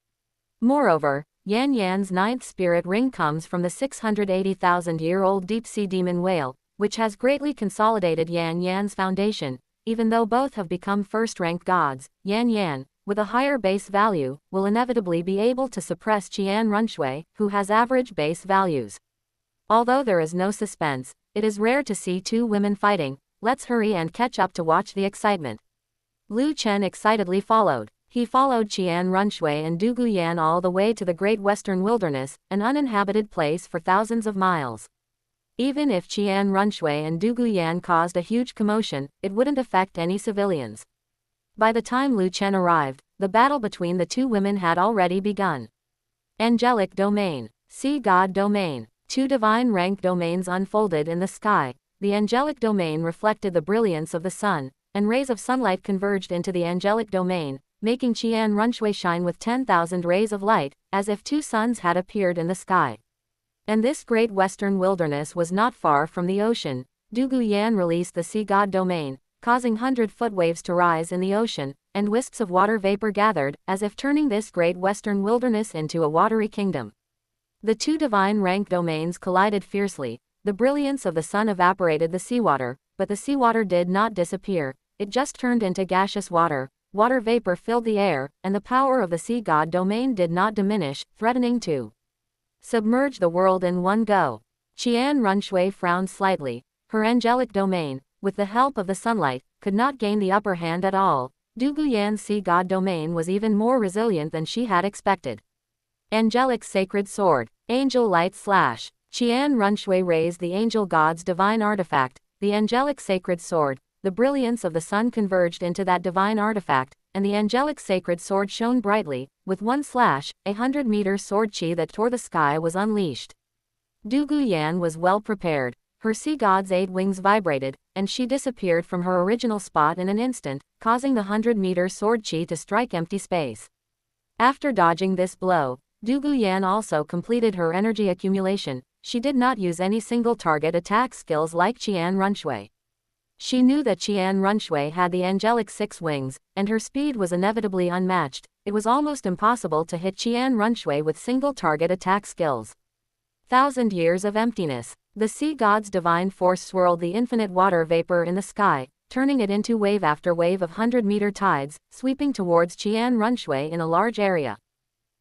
S1: Moreover, Yan Yan's 9th spirit ring comes from the 680,000-year-old deep-sea demon whale, which has greatly consolidated Yan Yan's foundation. Even though both have become first-ranked gods, Yan Yan, with a higher base value, will inevitably be able to suppress Qian Runshui, who has average base values. Although there is no suspense, it is rare to see 2 women fighting. Let's hurry and catch up to watch the excitement. Lu Chen excitedly followed. He followed Qian Runshui and Du Guyan all the way to the Great Western Wilderness, an uninhabited place for thousands of miles. Even if Qian Runshui and Du Guyan caused a huge commotion, it wouldn't affect any civilians. By the time Lu Chen arrived, the battle between the 2 women had already begun. Angelic Domain. Sea God Domain. 2 divine rank domains unfolded in the sky. The angelic domain reflected the brilliance of the sun, and rays of sunlight converged into the angelic domain, making Qian Runshui shine with 10,000 rays of light, as if 2 suns had appeared in the sky. And this great western wilderness was not far from the ocean. Du Guyan released the sea god domain, causing 100-foot waves to rise in the ocean, and wisps of water vapor gathered, as if turning this great western wilderness into a watery kingdom. The 2 divine rank domains collided fiercely. The brilliance of the sun evaporated the seawater, but the seawater did not disappear, it just turned into gaseous water. Water vapor filled the air, and the power of the sea god domain did not diminish, threatening to submerge the world in one go. Qian Runshui frowned slightly. Her angelic domain, with the help of the sunlight, could not gain the upper hand at all. Duguyan's sea god domain was even more resilient than she had expected. Angelic Sacred Sword. Angel Light Slash. Qian Runshui raised the angel god's divine artifact, the angelic sacred sword. The brilliance of the sun converged into that divine artifact, and the angelic sacred sword shone brightly. With one slash, 100-meter sword chi that tore the sky was unleashed. Duguyan was well prepared. Her sea god's 8 wings vibrated, and she disappeared from her original spot in an instant, causing the 100-meter sword chi to strike empty space. After dodging this blow, Duguyan also completed her energy accumulation. She did not use any single target attack skills like Qian Runshui. She knew that Qian Runshui had the angelic 6 wings, and her speed was inevitably unmatched. It was almost impossible to hit Qian Runshui with single target attack skills. 1,000 years of emptiness. The sea god's divine force swirled the infinite water vapor in the sky, turning it into wave after wave of 100-meter tides, sweeping towards Qian Runshui in a large area.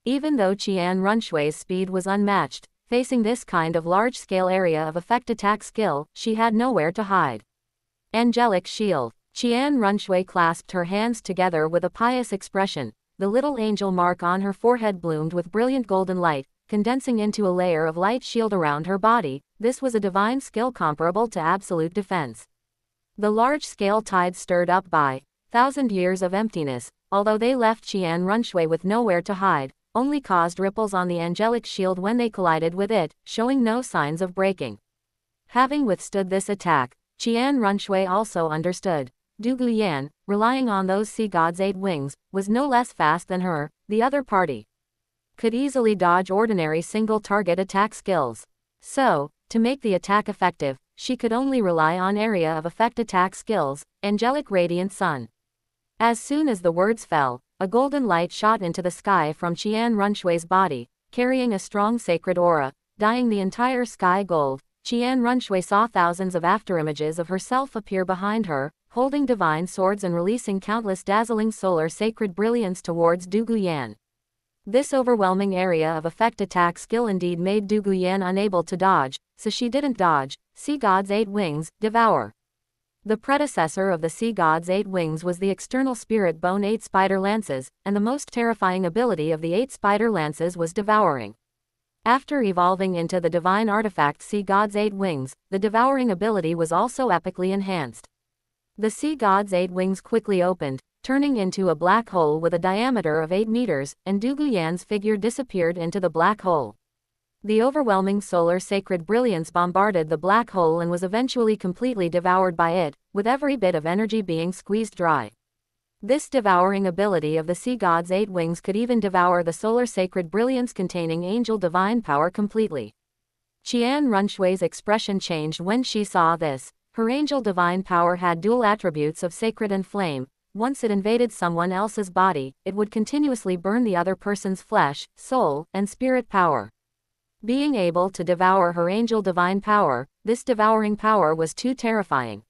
S1: Even though Qian Runshui's speed was unmatched, facing this kind of large-scale area of effect attack skill, she had nowhere to hide. Angelic Shield. Qian Runshui clasped her hands together with a pious expression. The little angel mark on her forehead bloomed with brilliant golden light, condensing into a layer of light shield around her body. This was a divine skill comparable to absolute defense. The large-scale tide stirred up by 1,000 years of emptiness, although they left Qian Runshui with nowhere to hide, only caused ripples on the angelic shield when they collided with it, showing no signs of breaking. Having withstood this attack, Qian Runshui also understood. Duguyan, relying on those sea god's 8 wings, was no less fast than her. The other party could easily dodge ordinary single-target attack skills. So, to make the attack effective, she could only rely on area of effect attack skills, Angelic Radiant Sun. As soon as the words fell, a golden light shot into the sky from Qian Runshui's body, carrying a strong sacred aura, dyeing the entire sky gold. Qian Runshui saw thousands of afterimages of herself appear behind her, holding divine swords and releasing countless dazzling solar sacred brilliance towards Duguyan. This overwhelming area of effect attack skill indeed made Duguyan unable to dodge, so she didn't dodge. Sea God's 8 wings, Devour. The predecessor of the Sea God's 8 wings was the external spirit bone 8 spider lances, and the most terrifying ability of the 8 spider lances was Devouring. After evolving into the divine artifact Sea God's 8 wings, the Devouring ability was also epically enhanced. The Sea God's 8 wings quickly opened, turning into a black hole with a diameter of 8 meters, and Duguyan's figure disappeared into the black hole. The overwhelming solar sacred brilliance bombarded the black hole and was eventually completely devoured by it, with every bit of energy being squeezed dry. This devouring ability of the Sea God's 8 wings could even devour the solar sacred brilliance containing angel divine power completely. Qian Runshui's expression changed when she saw this. Her angel divine power had dual attributes of sacred and flame. Once it invaded someone else's body, it would continuously burn the other person's flesh, soul, and spirit power. Being able to devour her angel divine power, this devouring power was too terrifying.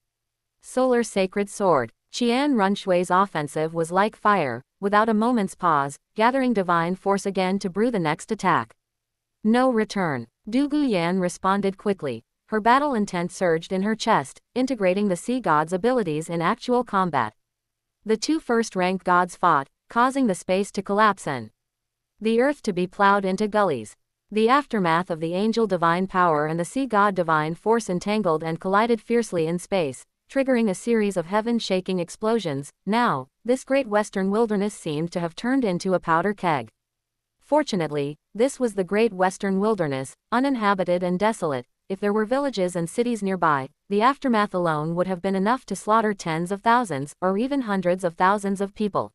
S1: Solar Sacred Sword. Qian Runshui's offensive was like fire, without a moment's pause, gathering divine force again to brew the next attack. No return. Duguyan responded quickly. Her battle intent surged in her chest, integrating the sea god's abilities in actual combat. The 2 first-ranked gods fought, causing the space to collapse and the earth to be plowed into gullies. The aftermath of the angel divine power and the sea god divine force entangled and collided fiercely in space, triggering a series of heaven-shaking explosions. Now, this great western wilderness seemed to have turned into a powder keg. Fortunately, this was the great western wilderness, uninhabited and desolate. If there were villages and cities nearby, the aftermath alone would have been enough to slaughter tens of thousands, or even hundreds of thousands of people.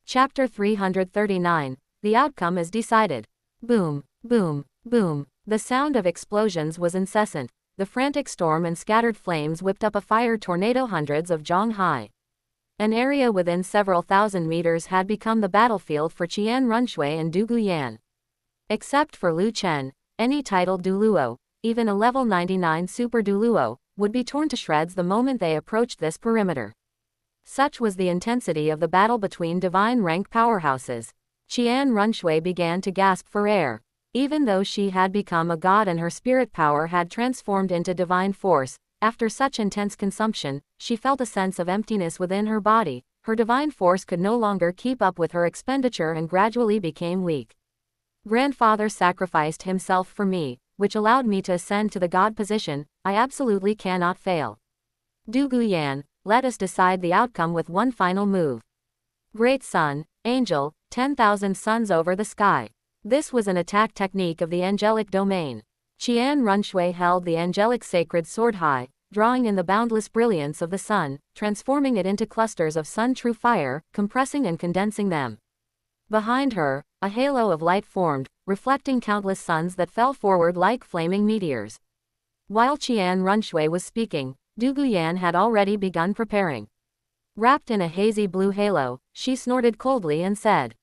S1: Chapter 339. The outcome is decided. Boom, boom, boom. The sound of explosions was incessant. The frantic storm and scattered flames whipped up a fire tornado hundreds of jong high. An area within several thousand meters had become the battlefield for Qian Runshui and Duguyan. Except for Lu Chen, any titled Douluo, even a level 99 super Douluo, would be torn to shreds the moment they approached this perimeter. Such was the intensity of the battle between divine rank powerhouses. Qian Runshui began to gasp for air. Even though she had become a god and her spirit power had transformed into divine force, after such intense consumption, she felt a sense of emptiness within her body. Her divine force could no longer keep up with her expenditure and gradually became weak. Grandfather sacrificed himself for me, which allowed me to ascend to the god position. I absolutely cannot fail. Du Guyan, let us decide the outcome with one final move. Great Sun, Angel, 10,000 suns over the sky. This was an attack technique of the angelic domain. Qian Runshui held the angelic sacred sword high, drawing in the boundless brilliance of the sun, transforming it into clusters of sun-true fire, compressing and condensing them. Behind her, a halo of light formed, reflecting countless suns that fell forward like flaming meteors. While Qian Runshui was speaking, Du Guyan had already begun preparing. Wrapped in a hazy blue halo, she snorted coldly and said,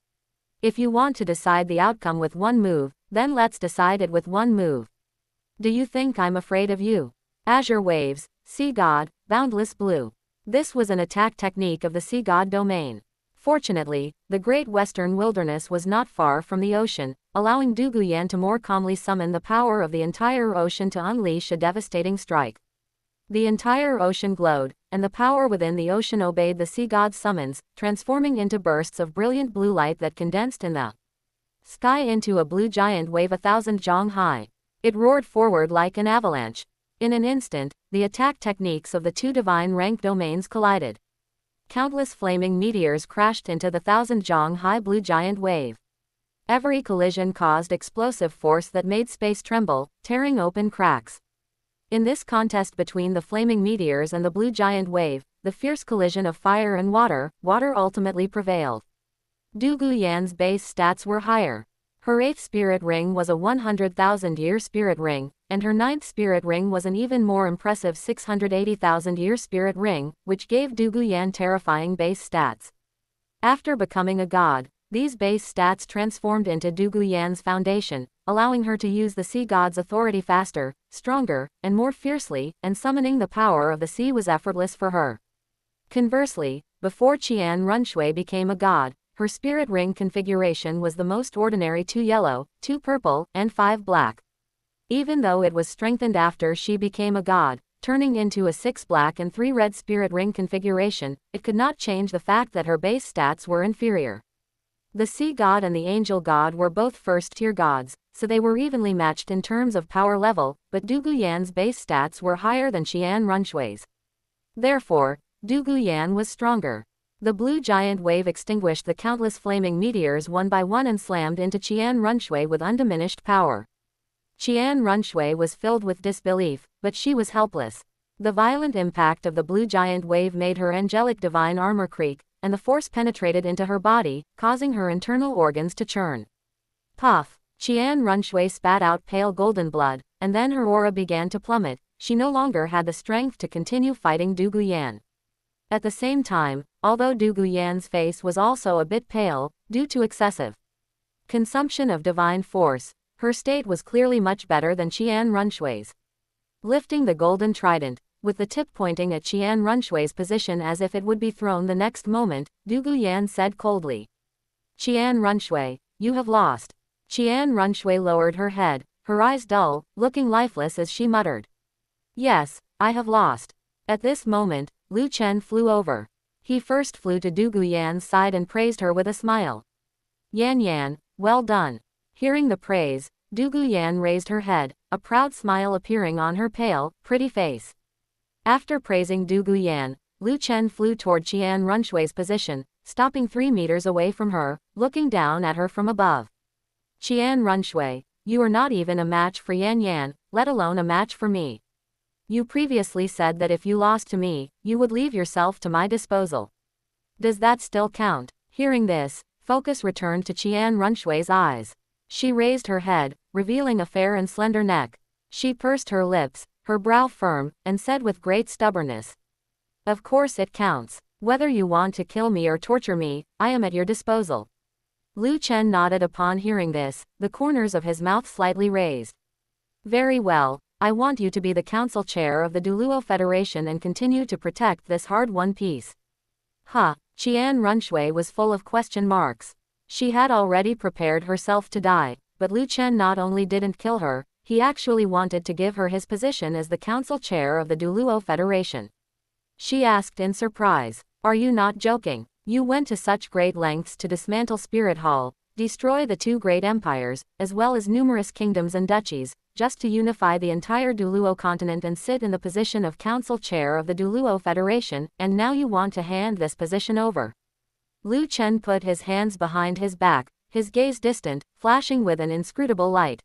S1: "If you want to decide the outcome with one move, then let's decide it with one move. Do you think I'm afraid of you?" Azure waves, sea god, boundless blue. This was an attack technique of the sea god domain. Fortunately, the great western wilderness was not far from the ocean, allowing Du Guyan to more calmly summon the power of the entire ocean to unleash a devastating strike. The entire ocean glowed, and the power within the ocean obeyed the sea god's summons, transforming into bursts of brilliant blue light that condensed in the sky into a blue giant wave 1,000 zhang high. It roared forward like an avalanche. In an instant, the attack techniques of the two divine rank domains collided. Countless flaming meteors crashed into the 1,000 zhang high blue giant wave. Every collision caused explosive force that made space tremble, tearing open cracks. In this contest between the flaming meteors and the blue giant wave, the fierce collision of fire and water ultimately prevailed. Du Guyan's base stats were higher. Her 8th spirit ring was a 100,000-year spirit ring, and her 9th spirit ring was an even more impressive 680,000-year spirit ring, which gave Du Guyan terrifying base stats. After becoming a god, these base stats transformed into Du Guyan's foundation, allowing her to use the sea god's authority faster, stronger, and more fiercely, and summoning the power of the sea was effortless for her. Conversely, before Qian Runshui became a god, her spirit ring configuration was the most ordinary 2 yellow, 2 purple, and 5 black. Even though it was strengthened after she became a god, turning into a 6 black and 3 red spirit ring configuration, it could not change the fact that her base stats were inferior. The sea god and the angel god were both first-tier gods, so they were evenly matched in terms of power level, but Du Guyan's base stats were higher than Qian Runshui's. Therefore, Du Guyan was stronger. The blue giant wave extinguished the countless flaming meteors one by one and slammed into Qian Runshui with undiminished power. Qian Runshui was filled with disbelief, but she was helpless. The violent impact of the blue giant wave made her angelic divine armor creak, and the force penetrated into her body, causing her internal organs to churn. Puff! Qian Runshui spat out pale golden blood, and then her aura began to plummet. She no longer had the strength to continue fighting Du Guyan. At the same time, although Du Guyan's face was also a bit pale, due to excessive consumption of divine force, her state was clearly much better than Qian Runshui's. Lifting the golden trident, with the tip pointing at Qian Runshui's position as if it would be thrown the next moment, Du Guyan said coldly, "Qian Runshui, you have lost." Qian Runshui lowered her head, her eyes dull, looking lifeless as she muttered, "Yes, I have lost." At this moment, Lu Chen flew over. He first flew to Du Guyan's side and praised her with a smile. "Yan Yan, well done." Hearing the praise, Du Guyan raised her head, a proud smile appearing on her pale, pretty face. After praising Du Guyan, Lu Chen flew toward Qian Runshui's position, stopping 3 meters away from her, looking down at her from above. "Qian Runshui, you are not even a match for Yan Yan, let alone a match for me. You previously said that if you lost to me, you would leave yourself to my disposal. Does that still count?" Hearing this, focus returned to Qian Runshui's eyes. She raised her head, revealing a fair and slender neck. She pursed her lips, her brow firm, and said with great stubbornness, "Of course it counts. Whether you want to kill me or torture me, I am at your disposal." Lu Chen nodded upon hearing this, the corners of his mouth slightly raised. "Very well, I want you to be the council chair of the Douluo Federation and continue to protect this hard-won peace. Qian Runshui was full of question marks. She had already prepared herself to die, but Lu Chen not only didn't kill her, he actually wanted to give her his position as the council chair of the Douluo Federation. She asked in surprise, "Are you not joking? You went to such great lengths to dismantle Spirit Hall, destroy the two great empires, as well as numerous kingdoms and duchies, just to unify the entire Douluo continent and sit in the position of council chair of the Douluo Federation, and now you want to hand this position over?" Lu Chen put his hands behind his back, his gaze distant, flashing with an inscrutable light.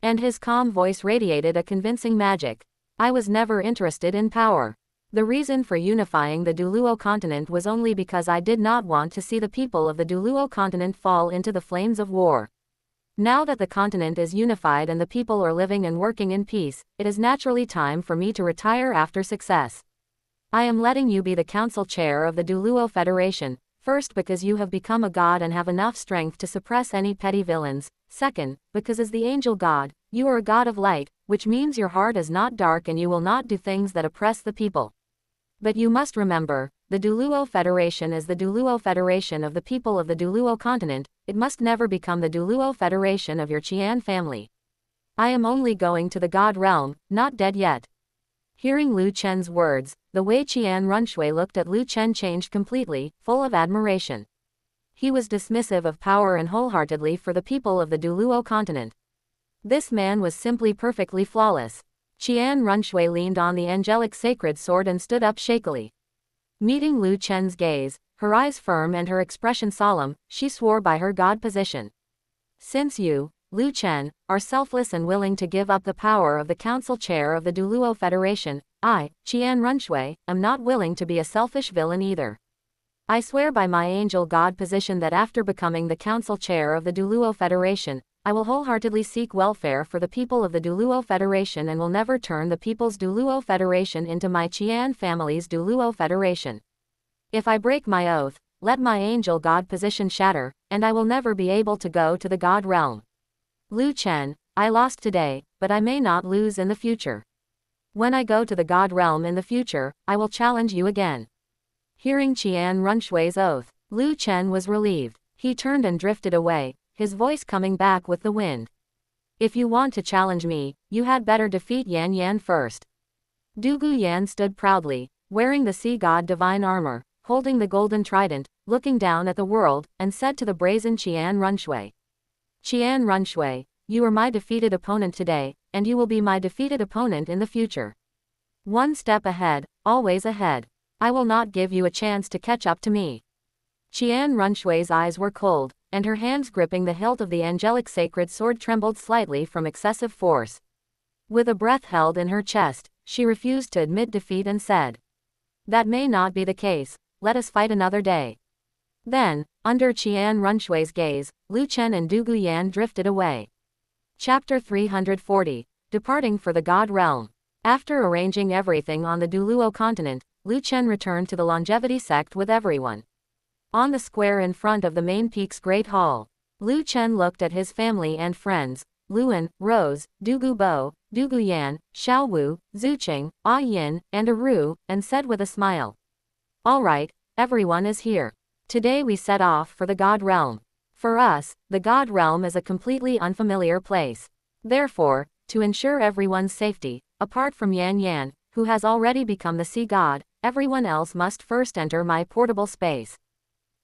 S1: And his calm voice radiated a convincing magic. "I was never interested in power. The reason for unifying the Douluo continent was only because I did not want to see the people of the Douluo continent fall into the flames of war. Now that the continent is unified and the people are living and working in peace, it is naturally time for me to retire after success. I am letting you be the council chair of the Douluo Federation, first because you have become a god and have enough strength to suppress any petty villains, second, because as the angel god, you are a god of light, which means your heart is not dark and you will not do things that oppress the people. But you must remember, the Douluo Federation is the Douluo Federation of the people of the Douluo continent, it must never become the Douluo Federation of your Qian family. I am only going to the God realm, not dead yet." Hearing Lu Chen's words, the way Qian Runshui looked at Lu Chen changed completely, full of admiration. He was dismissive of power and wholeheartedly for the people of the Douluo continent. This man was simply perfectly flawless. Qian Runshui leaned on the angelic sacred sword and stood up shakily. Meeting Lu Chen's gaze, her eyes firm and her expression solemn, she swore by her god position. "Since you, Lu Chen, are selfless and willing to give up the power of the council chair of the Douluo Federation, I, Qian Runshui, am not willing to be a selfish villain either. I swear by my angel god position that after becoming the council chair of the Douluo Federation, I will wholeheartedly seek welfare for the people of the Douluo Federation and will never turn the People's Douluo Federation into my Qian family's Douluo Federation. If I break my oath, let my angel god position shatter, and I will never be able to go to the god realm. Lu Chen, I lost today, but I may not lose in the future. When I go to the god realm in the future, I will challenge you again." Hearing Qian Runshui's oath, Lu Chen was relieved. He turned and drifted away, his voice coming back with the wind. "If you want to challenge me, you had better defeat Yan Yan first." Dugu Yan stood proudly, wearing the sea god divine armor, holding the golden trident, looking down at the world, and said to the brazen Qian Runshui, "Qian Runshui, you are my defeated opponent today, and you will be my defeated opponent in the future. One step ahead, always ahead. I will not give you a chance to catch up to me." Qian Runshui's eyes were cold, and her hands gripping the hilt of the angelic sacred sword trembled slightly from excessive force. With a breath held in her chest, she refused to admit defeat and said, "That may not be the case, let us fight another day." Then, under Qian Runshui's gaze, Lu Chen and Dugu Yan drifted away. Chapter 340, Departing for the God Realm. After arranging everything on the Douluo continent, Lu Chen returned to the longevity sect with everyone. On the square in front of the main peak's great hall, Lu Chen looked at his family and friends, Luan, Rose, Dugu Bo, Dugu Yan, Xiaowu, Zuqing, Ah Yin, and Aru, and said with a smile, "All right, everyone is here. Today we set off for the God Realm. For us, the God Realm is a completely unfamiliar place. Therefore, to ensure everyone's safety, apart from Yan Yan, who has already become the sea god, everyone else must first enter my portable space.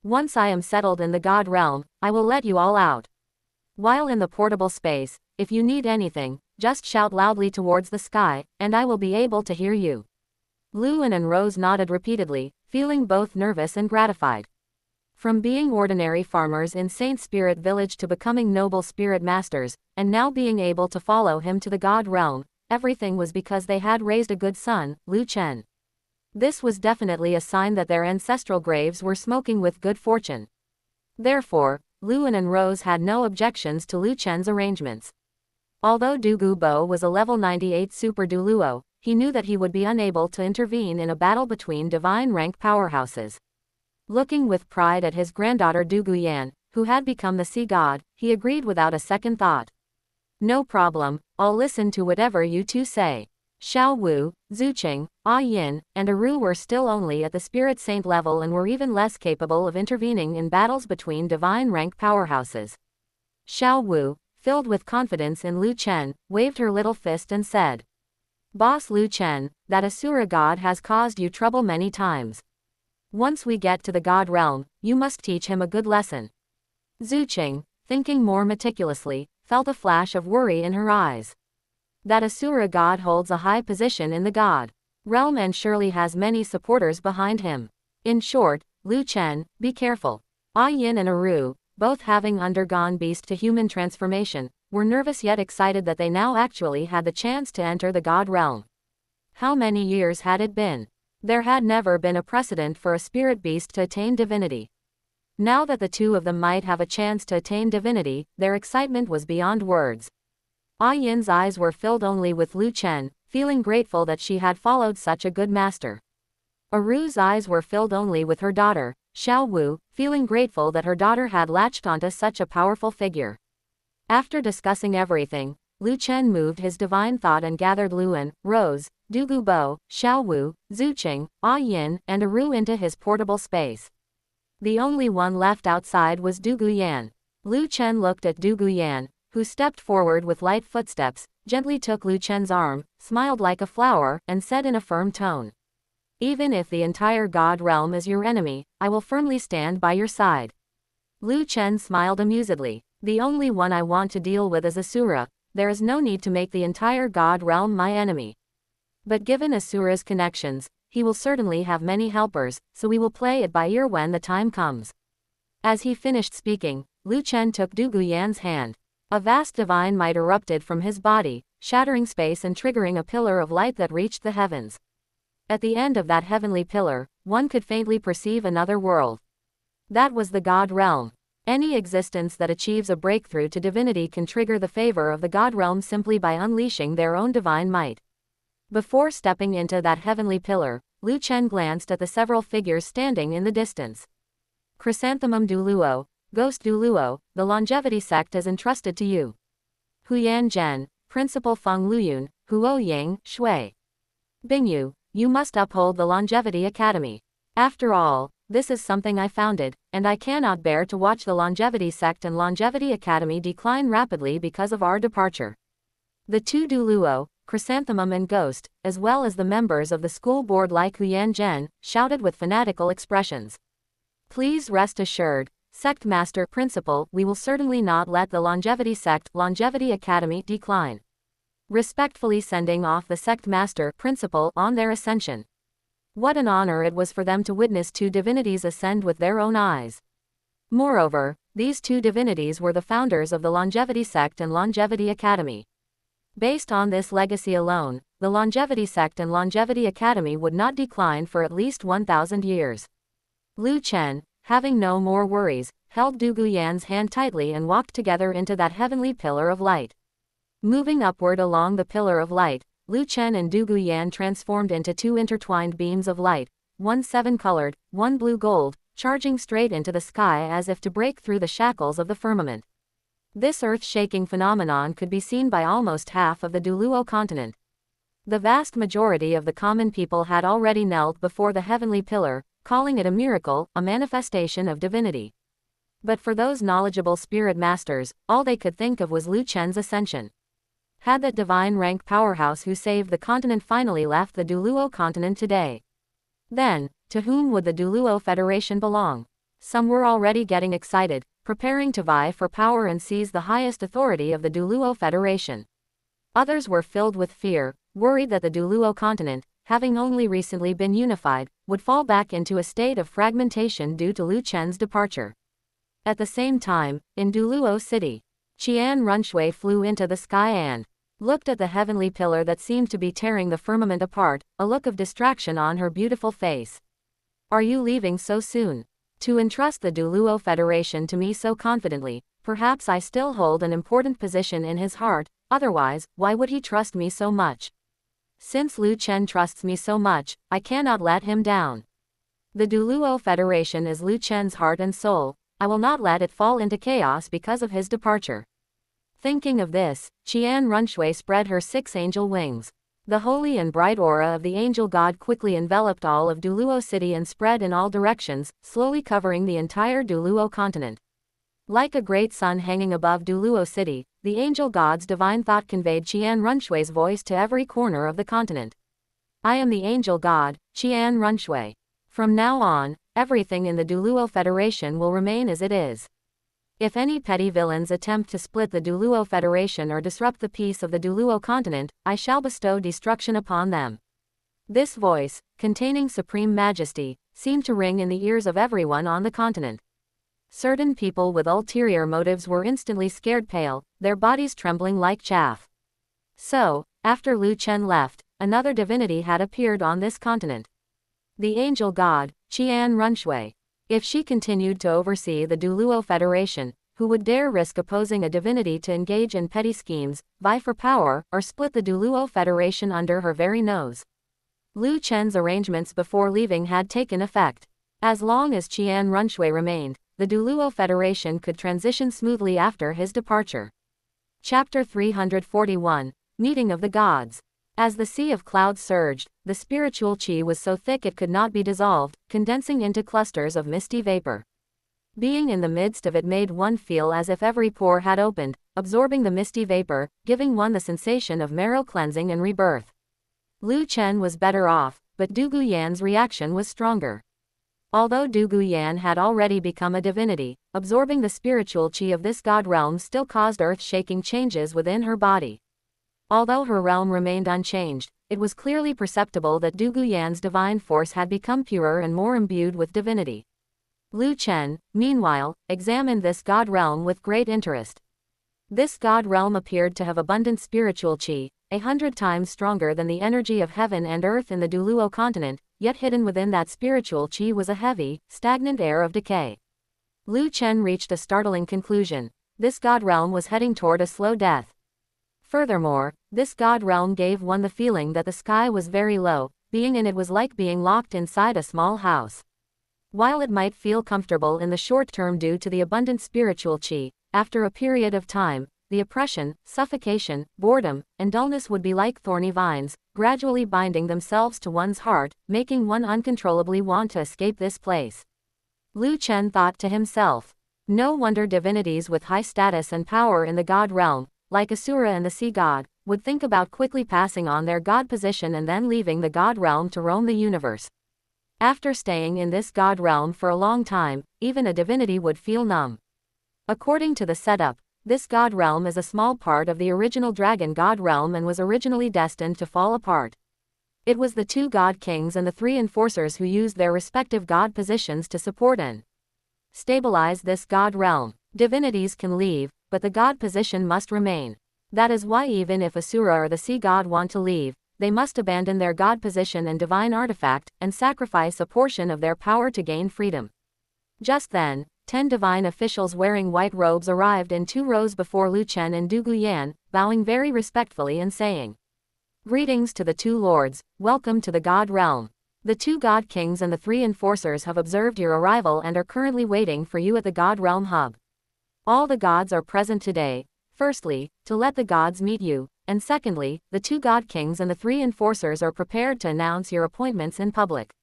S1: Once I am settled in the God Realm, I will let you all out. While in the portable space, if you need anything, just shout loudly towards the sky, and I will be able to hear you." Luan and Rose nodded repeatedly, feeling both nervous and gratified. From being ordinary farmers in Saint Spirit Village to becoming noble spirit masters, and now being able to follow him to the God Realm, everything was because they had raised a good son, Lu Chen. This was definitely a sign that their ancestral graves were smoking with good fortune. Therefore, Luan and Rose had no objections to Lu Chen's arrangements. Although Dugu Bo was a level 98 Super Douluo, he knew that he would be unable to intervene in a battle between divine rank powerhouses. Looking with pride at his granddaughter Dugu Yan, who had become the sea god, he agreed without a second thought. No problem, I'll listen to whatever you two say. Xiao Wu, Zuqing, Yin, and Eru were still only at the spirit saint level and were even less capable of intervening in battles between divine rank powerhouses. Xiao Wu, filled with confidence in Lu Chen, waved her little fist and said, Boss Lu Chen, that Asura god has caused you trouble many times. Once we get to the god realm, you must teach him a good lesson. Zuqing, thinking more meticulously, felt a flash of worry in her eyes. That Asura god holds a high position in the god realm and surely has many supporters behind him. In short, Lu Chen, be careful. Yin and Eru, both having undergone beast-to-human transformation, were nervous yet excited that they now actually had the chance to enter the god realm. How many years had it been? There had never been a precedent for a spirit beast to attain divinity. Now that the two of them might have a chance to attain divinity, their excitement was beyond words. Yin's eyes were filled only with Lu Chen, feeling grateful that she had followed such a good master. Eru's eyes were filled only with her daughter, Xiao Wu, feeling grateful that her daughter had latched onto such a powerful figure. After discussing everything, Lu Chen moved his divine thought and gathered Luan, Rose, Dugu Bo, Xiao Wu, Zuqing, Yin, and Eru into his portable space. The only one left outside was Dugu Yan. Lu Chen looked at Dugu Yan, who stepped forward with light footsteps, gently took Lu Chen's arm, smiled like a flower, and said in a firm tone, Even if the entire god realm is your enemy, I will firmly stand by your side. Lu Chen smiled amusedly. The only one I want to deal with is Asura. There is no need to make the entire god realm my enemy. But given Asura's connections, he will certainly have many helpers, so we will play it by ear when the time comes. As he finished speaking, Lu Chen took Dugu Yan's hand. A vast divine might erupted from his body, shattering space and triggering a pillar of light that reached the heavens. At the end of that heavenly pillar, one could faintly perceive another world. That was the god realm. Any existence that achieves a breakthrough to divinity can trigger the favor of the god realm simply by unleashing their own divine might. Before stepping into that heavenly pillar, Lu Chen glanced at the several figures standing in the distance. Chrysanthemum Douluo, Ghost Douluo, the longevity sect is entrusted to you. Huyan Zhen, Principal Feng Luyun, Huo Ying, Shui. Bingyu, you must uphold the Longevity Academy. After all, this is something I founded, and I cannot bear to watch the Longevity sect and Longevity Academy decline rapidly because of our departure. The two Douluo, Chrysanthemum and Ghost, as well as the members of the school board like Huyan Zhen, shouted with fanatical expressions. Please rest assured, Sect Master Principal, we will certainly not let the Longevity Sect, Longevity Academy decline. Respectfully sending off the Sect Master Principal on their ascension. What an honor it was for them to witness two divinities ascend with their own eyes. Moreover, these two divinities were the founders of the Longevity Sect and Longevity Academy. Based on this legacy alone, the Longevity Sect and Longevity Academy would not decline for at least 1,000 years. Lu Chen, having no more worries, held Dugu Yan's hand tightly and walked together into that heavenly pillar of light. Moving upward along the pillar of light, Lu Chen and Dugu Yan transformed into two intertwined beams of light, one seven-colored, one blue-gold, charging straight into the sky as if to break through the shackles of the firmament. This earth-shaking phenomenon could be seen by almost half of the Douluo continent. The vast majority of the common people had already knelt before the heavenly pillar, calling it a miracle, a manifestation of divinity. But for those knowledgeable spirit masters, all they could think of was Lu Chen's ascension. Had that divine rank powerhouse who saved the continent finally left the Douluo continent today? Then, to whom would the Douluo Federation belong? Some were already getting excited, preparing to vie for power and seize the highest authority of the Douluo Federation. Others were filled with fear, worried that the Douluo continent, having only recently been unified, would fall back into a state of fragmentation due to Lu Chen's departure. At the same time, in Douluo City, Qian Runshui flew into the sky and looked at the heavenly pillar that seemed to be tearing the firmament apart, a look of distraction on her beautiful face. Are you leaving so soon? To entrust the Douluo Federation to me so confidently, perhaps I still hold an important position in his heart, otherwise, why would he trust me so much? Since Lu Chen trusts me so much, I cannot let him down. The Douluo Federation is Lu Chen's heart and soul, I will not let it fall into chaos because of his departure. Thinking of this, Qian Runshui spread her 6 angel wings. The holy and bright aura of the angel god quickly enveloped all of Douluo city and spread in all directions, slowly covering the entire Douluo continent. Like a great sun hanging above Douluo city, the angel god's divine thought conveyed Qian Runshui's voice to every corner of the continent. I am the angel god, Qian Runshui. From now on, everything in the Douluo Federation will remain as it is. If any petty villains attempt to split the Douluo Federation or disrupt the peace of the Douluo continent, I shall bestow destruction upon them. This voice, containing supreme majesty, seemed to ring in the ears of everyone on the continent. Certain people with ulterior motives were instantly scared pale, their bodies trembling like chaff. So, after Lu Chen left, another divinity had appeared on this continent. The angel god, Qian Runshui. If she continued to oversee the Douluo Federation, who would dare risk opposing a divinity to engage in petty schemes, vie for power, or split the Douluo Federation under her very nose? Lu Chen's arrangements before leaving had taken effect. As long as Qian Runshui remained, the Douluo Federation could transition smoothly after his departure. Chapter 341, Meeting of the Gods. As the sea of clouds surged, the spiritual qi was so thick it could not be dissolved, condensing into clusters of misty vapor. Being in the midst of it made one feel as if every pore had opened, absorbing the misty vapor, giving one the sensation of marrow cleansing and rebirth. Lu Chen was better off, but Du Guyan's reaction was stronger. Although Du Guyan had already become a divinity, absorbing the spiritual qi of this god realm still caused earth-shaking changes within her body. Although her realm remained unchanged, it was clearly perceptible that Du Guyan's divine force had become purer and more imbued with divinity. Lu Chen, meanwhile, examined this god realm with great interest. This god realm appeared to have abundant spiritual qi, 100 times stronger than the energy of heaven and earth in the Douluo continent, yet hidden within that spiritual qi was a heavy, stagnant air of decay. Lu Chen reached a startling conclusion. This god realm was heading toward a slow death. Furthermore, this god realm gave one the feeling that the sky was very low, being in it was like being locked inside a small house. While it might feel comfortable in the short term due to the abundant spiritual qi, after a period of time, the oppression, suffocation, boredom, and dullness would be like thorny vines, gradually binding themselves to one's heart, making one uncontrollably want to escape this place. Lu Chen thought to himself. No wonder divinities with high status and power in the god realm, like Asura and the sea god, would think about quickly passing on their god position and then leaving the god realm to roam the universe. After staying in this god realm for a long time, even a divinity would feel numb. According to the setup, this god realm is a small part of the original dragon god realm and was originally destined to fall apart. It was the 2 god kings and the 3 enforcers who used their respective god positions to support and stabilize this god realm. Divinities can leave, but the god position must remain. That is why even if Asura or the sea god want to leave, they must abandon their god position and divine artifact, and sacrifice a portion of their power to gain freedom. Just then, 10 divine officials wearing white robes arrived in 2 rows before Lu Chen and Du Guyan, bowing very respectfully and saying, "Greetings to the 2 lords, welcome to the god realm. The 2 god kings and the 3 enforcers have observed your arrival and are currently waiting for you at the god realm hub. All the gods are present today, firstly, to let the gods meet you, and secondly, the 2 god kings and the 3 enforcers are prepared to announce your appointments in public.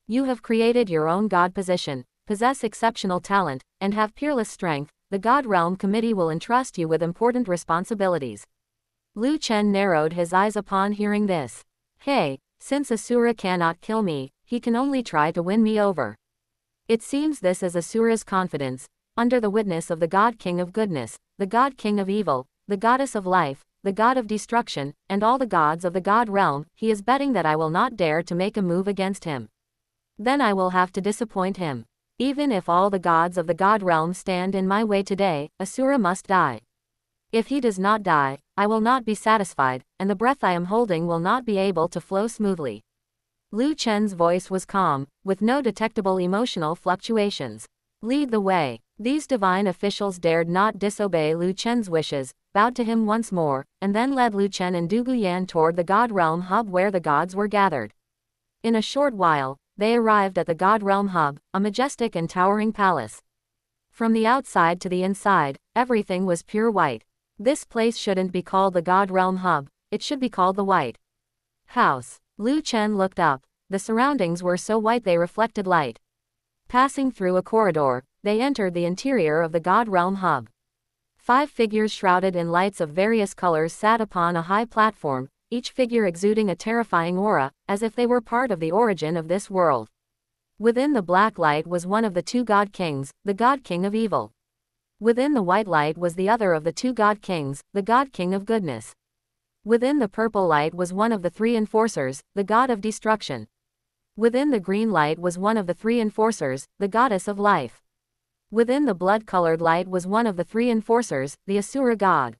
S1: You have created your own god position, possess exceptional talent, and have peerless strength. The god realm committee will entrust you with important responsibilities." Lu Chen narrowed his eyes upon hearing this. Hey, since Asura cannot kill me, he can only try to win me over. It seems this is Asura's confidence. Under the witness of the God King of Goodness, the God King of Evil, the Goddess of Life, the God of Destruction, and all the gods of the God realm, he is betting that I will not dare to make a move against him. Then I will have to disappoint him. Even if all the gods of the God realm stand in my way today, Asura must die. If he does not die, I will not be satisfied, and the breath I am holding will not be able to flow smoothly. Lu Chen's voice was calm, with no detectable emotional fluctuations. Lead the way. These divine officials dared not disobey Lu Chen's wishes, bowed to him once more, and then led Lu Chen and Du Guyan toward the God Realm hub where the gods were gathered. In a short while, they arrived at the God Realm hub, a majestic and towering palace. From the outside to the inside, everything was pure white. This place shouldn't be called the God Realm Hub, it should be called the White House. Lu Chen looked up. The surroundings were so white they reflected light. Passing through a corridor, they entered the interior of the God Realm Hub. 5 figures shrouded in lights of various colors sat upon a high platform, each figure exuding a terrifying aura, as if they were part of the origin of this world. Within the black light was one of the 2 God Kings, the God King of Evil. Within the white light was the other of the 2 God Kings, the God King of Goodness. Within the purple light was one of the 3 Enforcers, the God of Destruction. Within the green light was one of the 3 Enforcers, the Goddess of Life. Within the blood-colored light was one of the 3 Enforcers, the Asura God.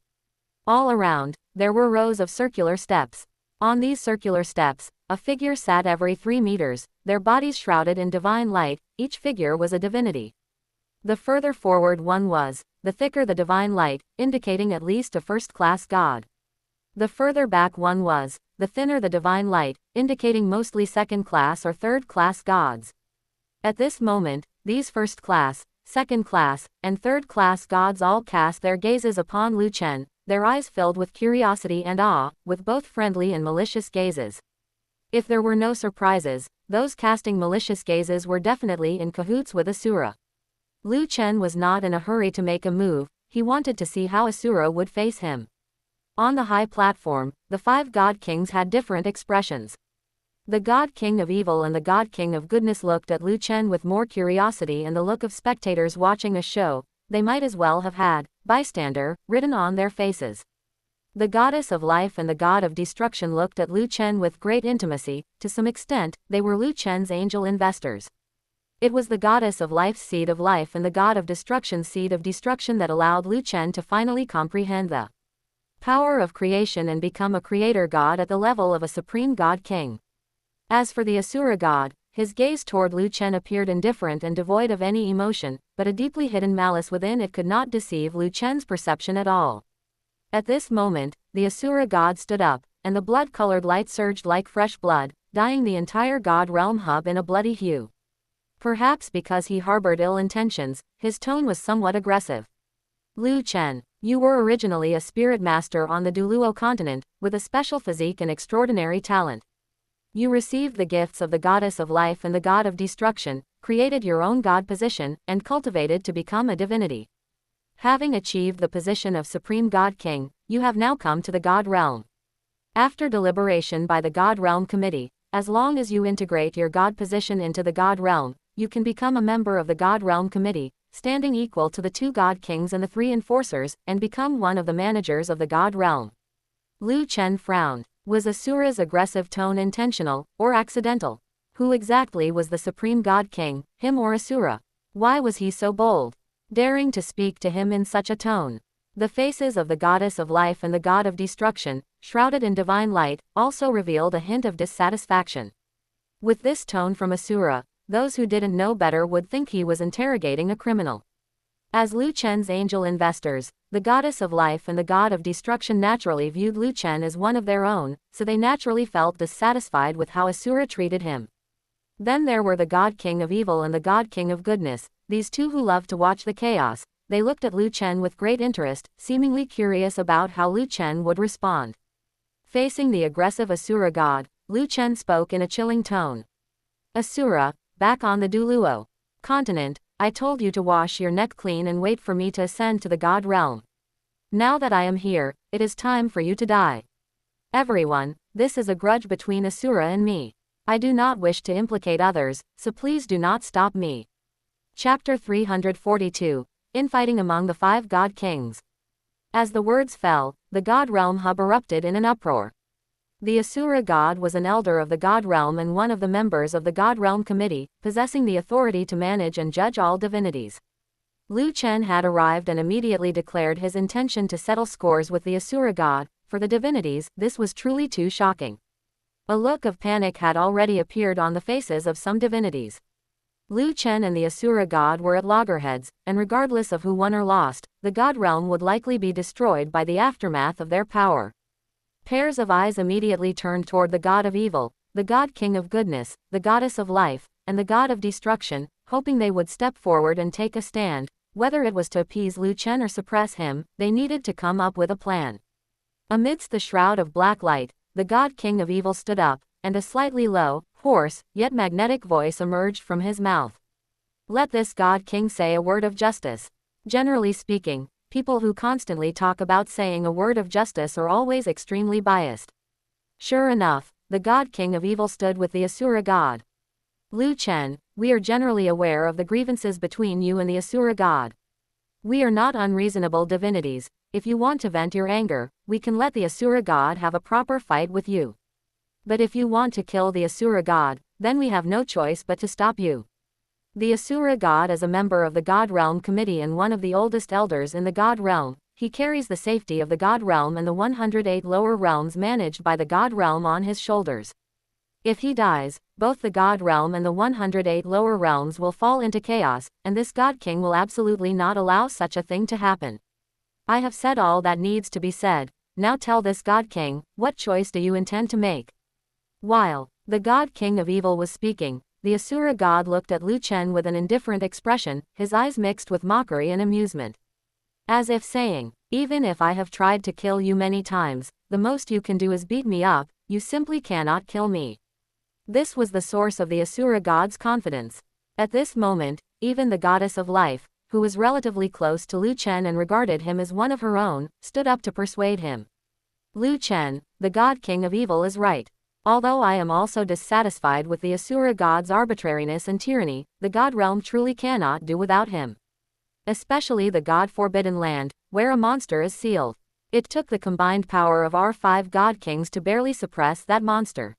S1: All around, there were rows of circular steps. On these circular steps, a figure sat every 3 meters, their bodies shrouded in divine light, each figure was a divinity. The further forward one was, the thicker the divine light, indicating at least a first-class god. The further back one was, the thinner the divine light, indicating mostly second-class or third-class gods. At this moment, these first-class, second-class, and third-class gods all cast their gazes upon Lu Chen, their eyes filled with curiosity and awe, with both friendly and malicious gazes. If there were no surprises, those casting malicious gazes were definitely in cahoots with Asura. Lu Chen was not in a hurry to make a move, he wanted to see how Asura would face him. On the high platform, the 5 God Kings had different expressions. The God King of Evil and the God King of Goodness looked at Lu Chen with more curiosity and the look of spectators watching a show. They might as well have had bystander written on their faces. The Goddess of Life and the God of Destruction looked at Lu Chen with great intimacy. To some extent, they were Lu Chen's angel investors. It was the Goddess of Life's seed of life and the God of Destruction's seed of destruction that allowed Lu Chen to finally comprehend the power of creation and become a creator god at the level of a supreme God King. As for the Asura god, his gaze toward Lu Chen appeared indifferent and devoid of any emotion, but a deeply hidden malice within it could not deceive Lu Chen's perception at all. At this moment, the Asura god stood up, and the blood-colored light surged like fresh blood, dyeing the entire God Realm Hub in a bloody hue. Perhaps because he harbored ill intentions, his tone was somewhat aggressive. Lu Chen, you were originally a spirit master on the Douluo continent, with a special physique and extraordinary talent. You received the gifts of the Goddess of Life and the God of Destruction, created your own god position, and cultivated to become a divinity. Having achieved the position of Supreme God King, you have now come to the God Realm. After deliberation by the God Realm Committee, as long as you integrate your god position into the God Realm, you can become a member of the God Realm Committee, standing equal to the 2 God Kings and the 3 Enforcers, and become one of the managers of the God Realm. Lu Chen frowned. Was Asura's aggressive tone intentional, or accidental? Who exactly was the Supreme God King, him or Asura? Why was he so bold, daring to speak to him in such a tone? The faces of the Goddess of Life and the God of Destruction, shrouded in divine light, also revealed a hint of dissatisfaction. With this tone from Asura, those who didn't know better would think he was interrogating a criminal. As Lu Chen's angel investors, the Goddess of Life and the God of Destruction naturally viewed Lu Chen as one of their own, so they naturally felt dissatisfied with how Asura treated him. Then there were the God King of Evil and the God King of Goodness, these 2 who loved to watch the chaos. They looked at Lu Chen with great interest, seemingly curious about how Lu Chen would respond. Facing the aggressive Asura god, Lu Chen spoke in a chilling tone. Asura, back on the Douluo continent, I told you to wash your neck clean and wait for me to ascend to the God Realm. Now that I am here, it is time for you to die. Everyone, this is a grudge between Asura and me. I do not wish to implicate others, so please do not stop me. Chapter 342, Infighting among the 5 God Kings. As the words fell, the God Realm Hub erupted in an uproar. The Asura god was an elder of the God Realm and one of the members of the God Realm Committee, possessing the authority to manage and judge all divinities. Lu Chen had arrived and immediately declared his intention to settle scores with the Asura god. For the divinities, this was truly too shocking. A look of panic had already appeared on the faces of some divinities. Lu Chen and the Asura god were at loggerheads, and regardless of who won or lost, the God Realm would likely be destroyed by the aftermath of their power. Pairs of eyes immediately turned toward the God of Evil, the God King of Goodness, the Goddess of Life, and the God of Destruction, hoping they would step forward and take a stand. Whether it was to appease Lu Chen or suppress him, they needed to come up with a plan. Amidst the shroud of black light, the God King of Evil stood up, and a slightly low, hoarse, yet magnetic voice emerged from his mouth. Let this God King say a word of justice. Generally speaking, people who constantly talk about saying a word of justice are always extremely biased. Sure enough, the God King of Evil stood with the Asura God. Lu Chen, we are generally aware of the grievances between you and the Asura God. We are not unreasonable divinities. If you want to vent your anger, we can let the Asura God have a proper fight with you. But if you want to kill the Asura God, then we have no choice but to stop you. The Asura God is a member of the God Realm Committee and one of the oldest elders in the God Realm. He carries the safety of the God Realm and the 108 lower realms managed by the God Realm on his shoulders. If he dies, both the God Realm and the 108 lower realms will fall into chaos, and this God King will absolutely not allow such a thing to happen. I have said all that needs to be said. Now tell this God King, what choice do you intend to make? While the God King of Evil was speaking, the Asura God looked at Lu Chen with an indifferent expression, his eyes mixed with mockery and amusement. As if saying, even if I have tried to kill you many times, the most you can do is beat me up, you simply cannot kill me. This was the source of the Asura God's confidence. At this moment, even the Goddess of Life, who was relatively close to Lu Chen and regarded him as one of her own, stood up to persuade him. Lu Chen, the God King of Evil is right. Although I am also dissatisfied with the Asura God's arbitrariness and tyranny, the God Realm truly cannot do without him. Especially the God Forbidden Land, where a monster is sealed. It took the combined power of our 5 God Kings to barely suppress that monster.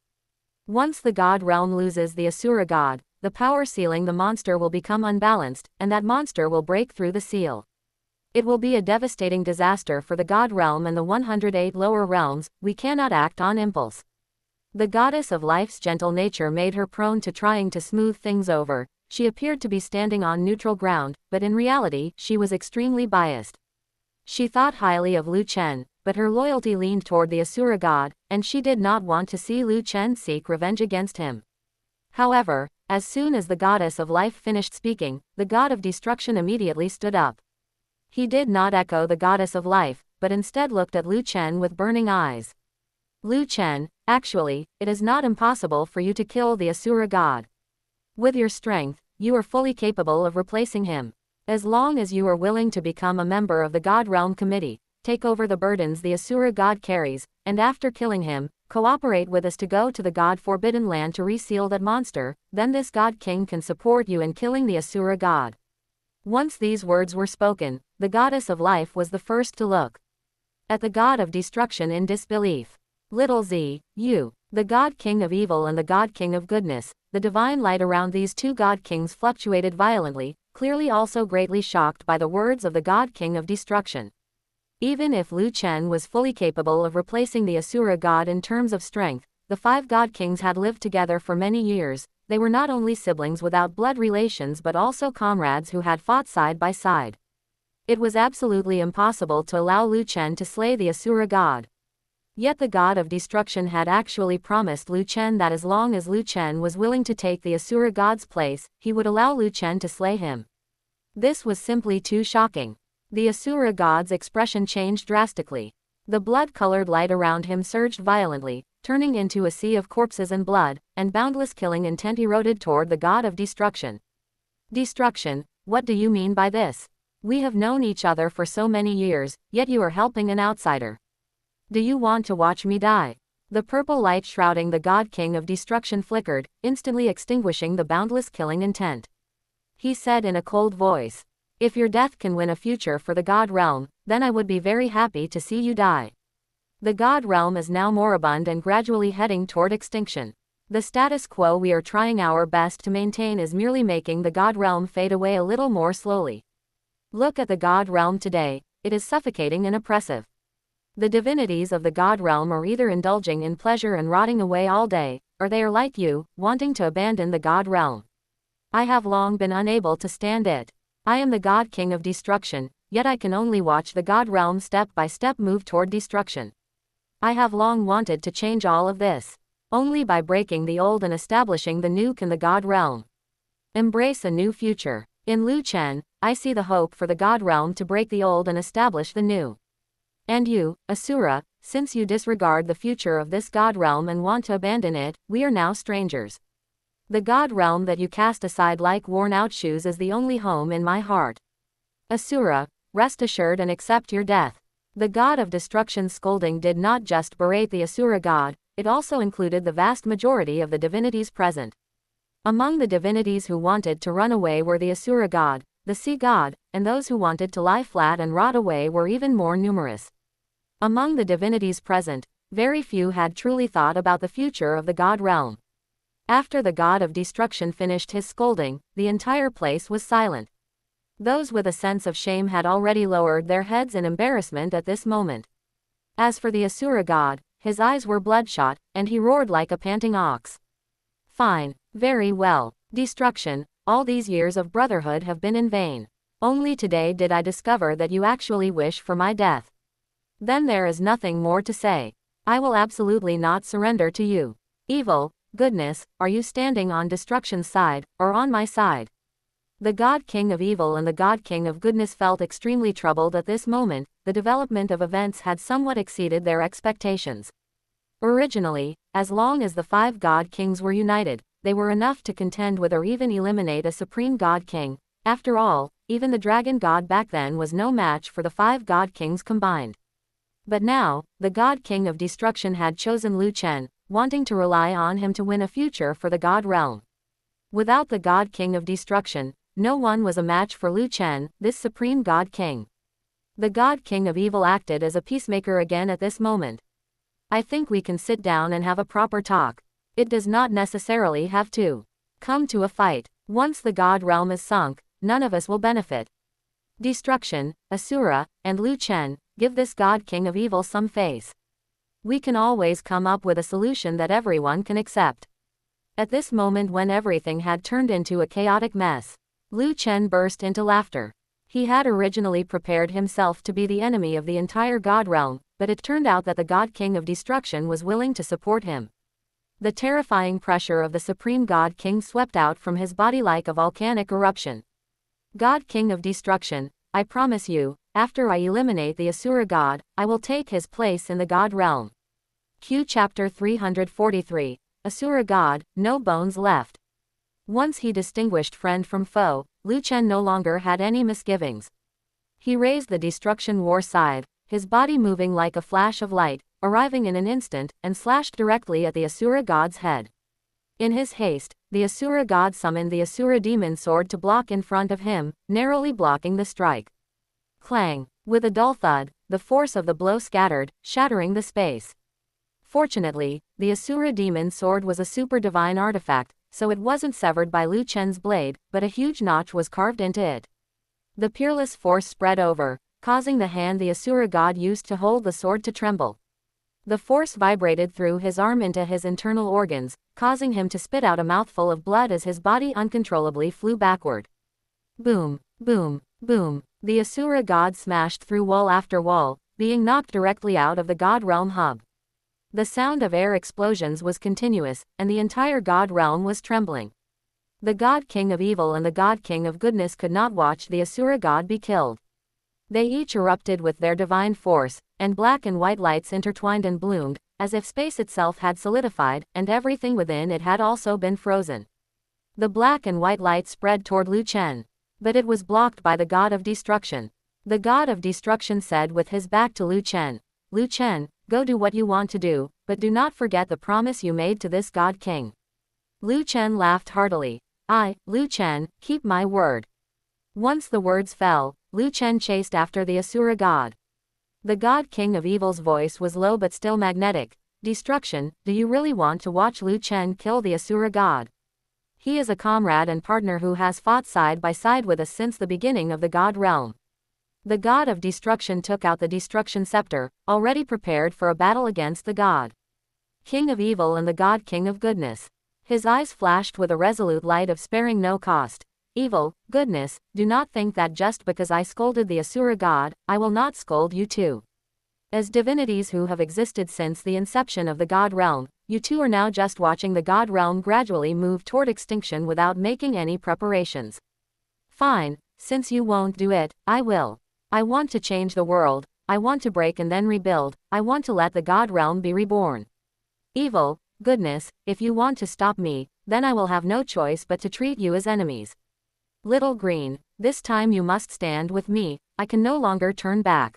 S1: Once the God Realm loses the Asura God, the power sealing the monster will become unbalanced, and that monster will break through the seal. It will be a devastating disaster for the God Realm and the 108 lower realms. We cannot act on impulse. The Goddess of Life's gentle nature made her prone to trying to smooth things over. She appeared to be standing on neutral ground, but in reality, she was extremely biased. She thought highly of Lu Chen, but her loyalty leaned toward the Asura God, and she did not want to see Lu Chen seek revenge against him. However, as soon as the Goddess of Life finished speaking, the God of Destruction immediately stood up. He did not echo the Goddess of Life, but instead looked at Lu Chen with burning eyes. Lu Chen, actually, it is not impossible for you to kill the Asura God. With your strength, you are fully capable of replacing him. As long as you are willing to become a member of the God Realm Committee, take over the burdens the Asura God carries, and after killing him, cooperate with us to go to the God Forbidden Land to reseal that monster, then this God King can support you in killing the Asura God. Once these words were spoken, the Goddess of Life was the first to look at the God of Destruction in disbelief. Little z, you, the God King of Evil and the God King of Goodness, the divine light around these 2 God Kings fluctuated violently, clearly also greatly shocked by the words of the God King of Destruction. Even if Lu Chen was fully capable of replacing the Asura God in terms of strength, the 5 God Kings had lived together for many years. They were not only siblings without blood relations but also comrades who had fought side by side. It was absolutely impossible to allow Lu Chen to slay the Asura God. Yet the God of Destruction had actually promised Lu Chen that as long as Lu Chen was willing to take the Asura God's place, he would allow Lu Chen to slay him. This was simply too shocking. The Asura God's expression changed drastically. The blood-colored light around him surged violently, turning into a sea of corpses and blood, and boundless killing intent eroded toward the God of Destruction. Destruction, what do you mean by this? We have known each other for so many years, yet you are helping an outsider. Do you want to watch me die? The purple light shrouding the God King of Destruction flickered, instantly extinguishing the boundless killing intent. He said in a cold voice, if your death can win a future for the God Realm, then I would be very happy to see you die. The God Realm is now moribund and gradually heading toward extinction. The status quo we are trying our best to maintain is merely making the God Realm fade away a little more slowly. Look at the God Realm today, it is suffocating and oppressive. The divinities of the God Realm are either indulging in pleasure and rotting away all day, or they are like you, wanting to abandon the God Realm. I have long been unable to stand it. I am the God King of Destruction, yet I can only watch the God Realm step by step move toward destruction. I have long wanted to change all of this. Only by breaking the old and establishing the new can the God Realm embrace a new future. In Lu Chen, I see the hope for the God realm to break the old and establish the new. And you, Asura, since you disregard the future of this God realm and want to abandon it, we are now strangers. The God realm that you cast aside like worn-out shoes is the only home in my heart. Asura, rest assured and accept your death. The god of destruction's scolding did not just berate the Asura god, it also included the vast majority of the divinities present. Among the divinities who wanted to run away were the Asura god, the sea god, and those who wanted to lie flat and rot away were even more numerous. Among the divinities present, very few had truly thought about the future of the god realm. After the god of destruction finished his scolding, the entire place was silent. Those with a sense of shame had already lowered their heads in embarrassment at this moment. As for the Asura god, his eyes were bloodshot, and he roared like a panting ox. Fine, very well. Destruction, all these years of brotherhood have been in vain. Only today did I discover that you actually wish for my death. Then there is nothing more to say. I will absolutely not surrender to you. Evil, goodness, are you standing on destruction's side, or on my side? The God King of Evil and the God King of Goodness felt extremely troubled at this moment. The development of events had somewhat exceeded their expectations. Originally, as long as the 5 God Kings were united, they were enough to contend with or even eliminate a supreme God King. After all, even the Dragon God back then was no match for the 5 God Kings combined. But now, the God King of Destruction had chosen Liu Chen, wanting to rely on him to win a future for the God realm. Without the God King of Destruction, no one was a match for Liu Chen, this supreme God King. The God King of Evil acted as a peacemaker again at this moment. I think we can sit down and have a proper talk. It does not necessarily have to come to a fight. Once the God realm is sunk, none of us will benefit. Destruction, Asura, and Liu Chen, give this God King of Evil some face. We can always come up with a solution that everyone can accept. At this moment when everything had turned into a chaotic mess, Liu Chen burst into laughter. He had originally prepared himself to be the enemy of the entire God realm, but it turned out that the God King of Destruction was willing to support him. The terrifying pressure of the Supreme God King swept out from his body like a volcanic eruption. God King of Destruction, I promise you, after I eliminate the Asura God, I will take his place in the God realm. Q Chapter 343, Asura God, no bones left. Once he distinguished friend from foe, Liu Chen no longer had any misgivings. He raised the Destruction War Scythe, his body moving like a flash of light, arriving in an instant, and slashed directly at the Asura God's head. In his haste, the Asura God summoned the Asura Demon Sword to block in front of him, narrowly blocking the strike. Clang! With a dull thud, the force of the blow scattered, shattering the space. Fortunately, the Asura Demon Sword was a super divine artifact, so it wasn't severed by Liu Chen's blade, but a huge notch was carved into it. The peerless force spread over, causing the hand the Asura God used to hold the sword to tremble. The force vibrated through his arm into his internal organs, causing him to spit out a mouthful of blood as his body uncontrollably flew backward. Boom, boom, boom. The Asura God smashed through wall after wall, being knocked directly out of the God realm hub. The sound of air explosions was continuous, and the entire God realm was trembling. The God King of Evil and the God King of Goodness could not watch the Asura God be killed. They each erupted with their divine force, and black and white lights intertwined and bloomed, as if space itself had solidified, and everything within it had also been frozen. The black and white light spread toward Liu Chen. But it was blocked by the God of Destruction. The God of Destruction said with his back to Liu Chen, Liu Chen, go do what you want to do, but do not forget the promise you made to this God King. Liu Chen laughed heartily. I, Liu Chen, keep my word. Once the words fell, Liu Chen chased after the Asura God. The God King of Evil's voice was low but still magnetic. Destruction, do you really want to watch Liu Chen kill the Asura God? He is a comrade and partner who has fought side by side with us since the beginning of the God realm. The God of Destruction took out the Destruction Scepter, already prepared for a battle against the God King of Evil and the God King of Goodness. His eyes flashed with a resolute light of sparing no cost. Evil, goodness, do not think that just because I scolded the Asura God, I will not scold you too. As divinities who have existed since the inception of the God realm, you two are now just watching the God realm gradually move toward extinction without making any preparations. Fine, Since you won't do it, I will. I want to change the world. I want to break and then rebuild. I want to let the God realm be reborn. Evil, goodness, if you want to stop me, then I will have no choice but to treat you as enemies. Little Green, this time you must stand with me. I can no longer turn back.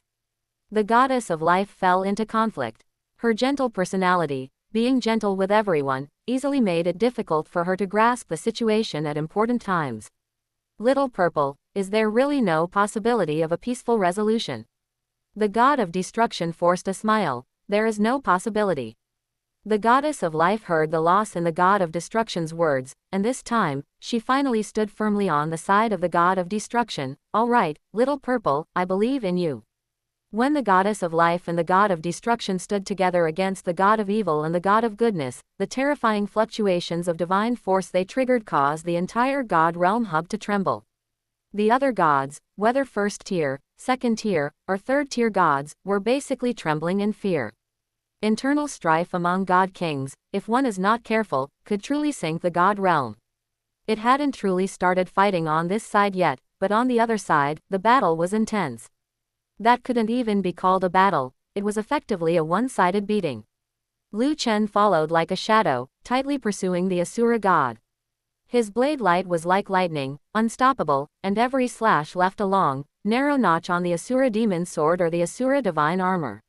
S1: The goddess of life fell into conflict. Her gentle personality, being gentle with everyone, easily made it difficult for her to grasp the situation at important times. Little Purple, is there really no possibility of a peaceful resolution? The god of destruction forced a smile. There is no possibility. The goddess of life heard the loss in the god of destruction's words, and this time, she finally stood firmly on the side of the god of destruction. All right, Little Purple, I believe in you. When the goddess of life and the god of destruction stood together against the god of evil and the god of goodness, the terrifying fluctuations of divine force they triggered caused the entire god realm hub to tremble. The other gods, whether first tier, second tier, or third tier gods, were basically trembling in fear. Internal strife among god kings, if one is not careful, could truly sink the god realm. It hadn't truly started fighting on this side yet, but on the other side, the battle was intense. That couldn't even be called a battle, it was effectively a one-sided beating. Liu Chen followed like a shadow, tightly pursuing the Asura god. His blade light was like lightning, unstoppable, and every slash left a long, narrow notch on the Asura demon's sword or the Asura divine armor.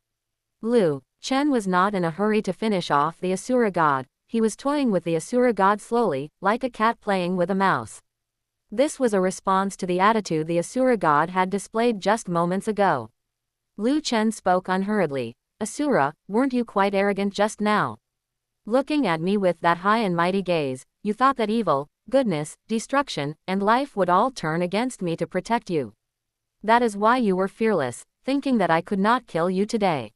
S1: Liu Chen was not in a hurry to finish off the Asura god, he was toying with the Asura god slowly, like a cat playing with a mouse. This was a response to the attitude the Asura god had displayed just moments ago. Liu Chen spoke unhurriedly. Asura, weren't you quite arrogant just now? Looking at me with that high and mighty gaze, you thought that evil, goodness, destruction, and life would all turn against me to protect you. That is why you were fearless, thinking that I could not kill you today.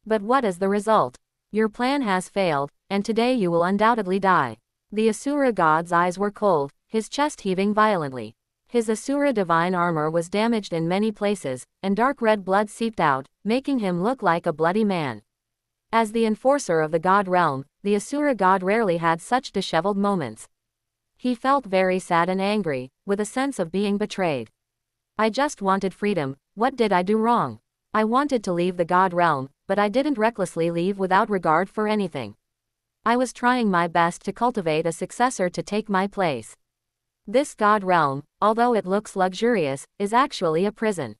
S1: But what is the result? Your plan has failed, and today you will undoubtedly die. The Asura god's eyes were cold, his chest heaving violently. His Asura divine armor was damaged in many places, and dark red blood seeped out, making him look like a bloody man. As the enforcer of the god realm, the Asura god rarely had such disheveled moments. He felt very sad and angry, with a sense of being betrayed. I just wanted freedom. What did I do wrong? I wanted to leave the god realm, but I didn't recklessly leave without regard for anything. I was trying my best to cultivate a successor to take my place. This god realm, although it looks luxurious, is actually a prison.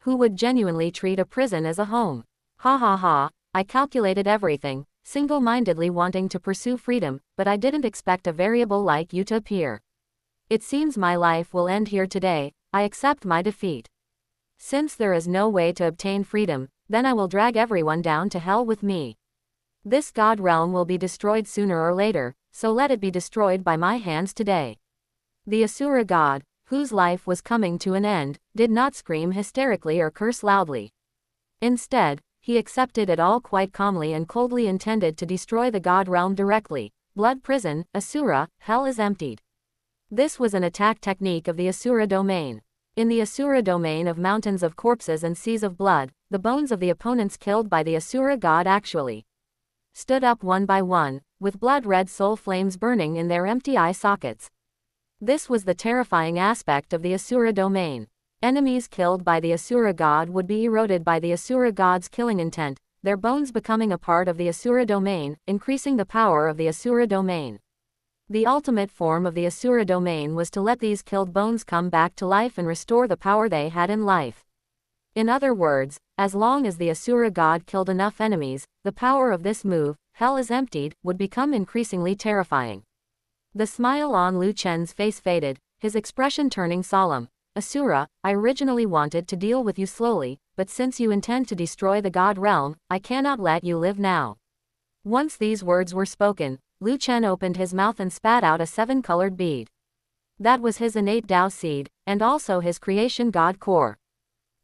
S1: Who would genuinely treat a prison as a home? Ha ha ha, I calculated everything, single-mindedly wanting to pursue freedom, but I didn't expect a variable like you to appear. It seems my life will end here today. I accept my defeat. Since there is no way to obtain freedom, then I will drag everyone down to hell with me. This god realm will be destroyed sooner or later, so let it be destroyed by my hands today. The Asura god, whose life was coming to an end, did not scream hysterically or curse loudly. Instead, he accepted it all quite calmly and coldly intended to destroy the god realm directly. Blood prison, Asura, hell is emptied. This was an attack technique of the Asura domain. In the Asura domain of mountains of corpses and seas of blood, the bones of the opponents killed by the Asura god actually stood up one by one, with blood-red soul flames burning in their empty eye sockets. This was the terrifying aspect of the Asura domain. Enemies killed by the Asura god would be eroded by the Asura god's killing intent, their bones becoming a part of the Asura domain, increasing the power of the Asura domain. The ultimate form of the Asura domain was to let these killed bones come back to life and restore the power they had in life. In other words, as long as the Asura god killed enough enemies, the power of this move, hell is emptied, would become increasingly terrifying. The smile on Liu Chen's face faded, his expression turning solemn. Asura, I originally wanted to deal with you slowly, but since you intend to destroy the god realm, I cannot let you live now. Once these words were spoken, Liu Chen opened his mouth and spat out a seven-colored bead. That was his innate Tao seed, and also his creation god core.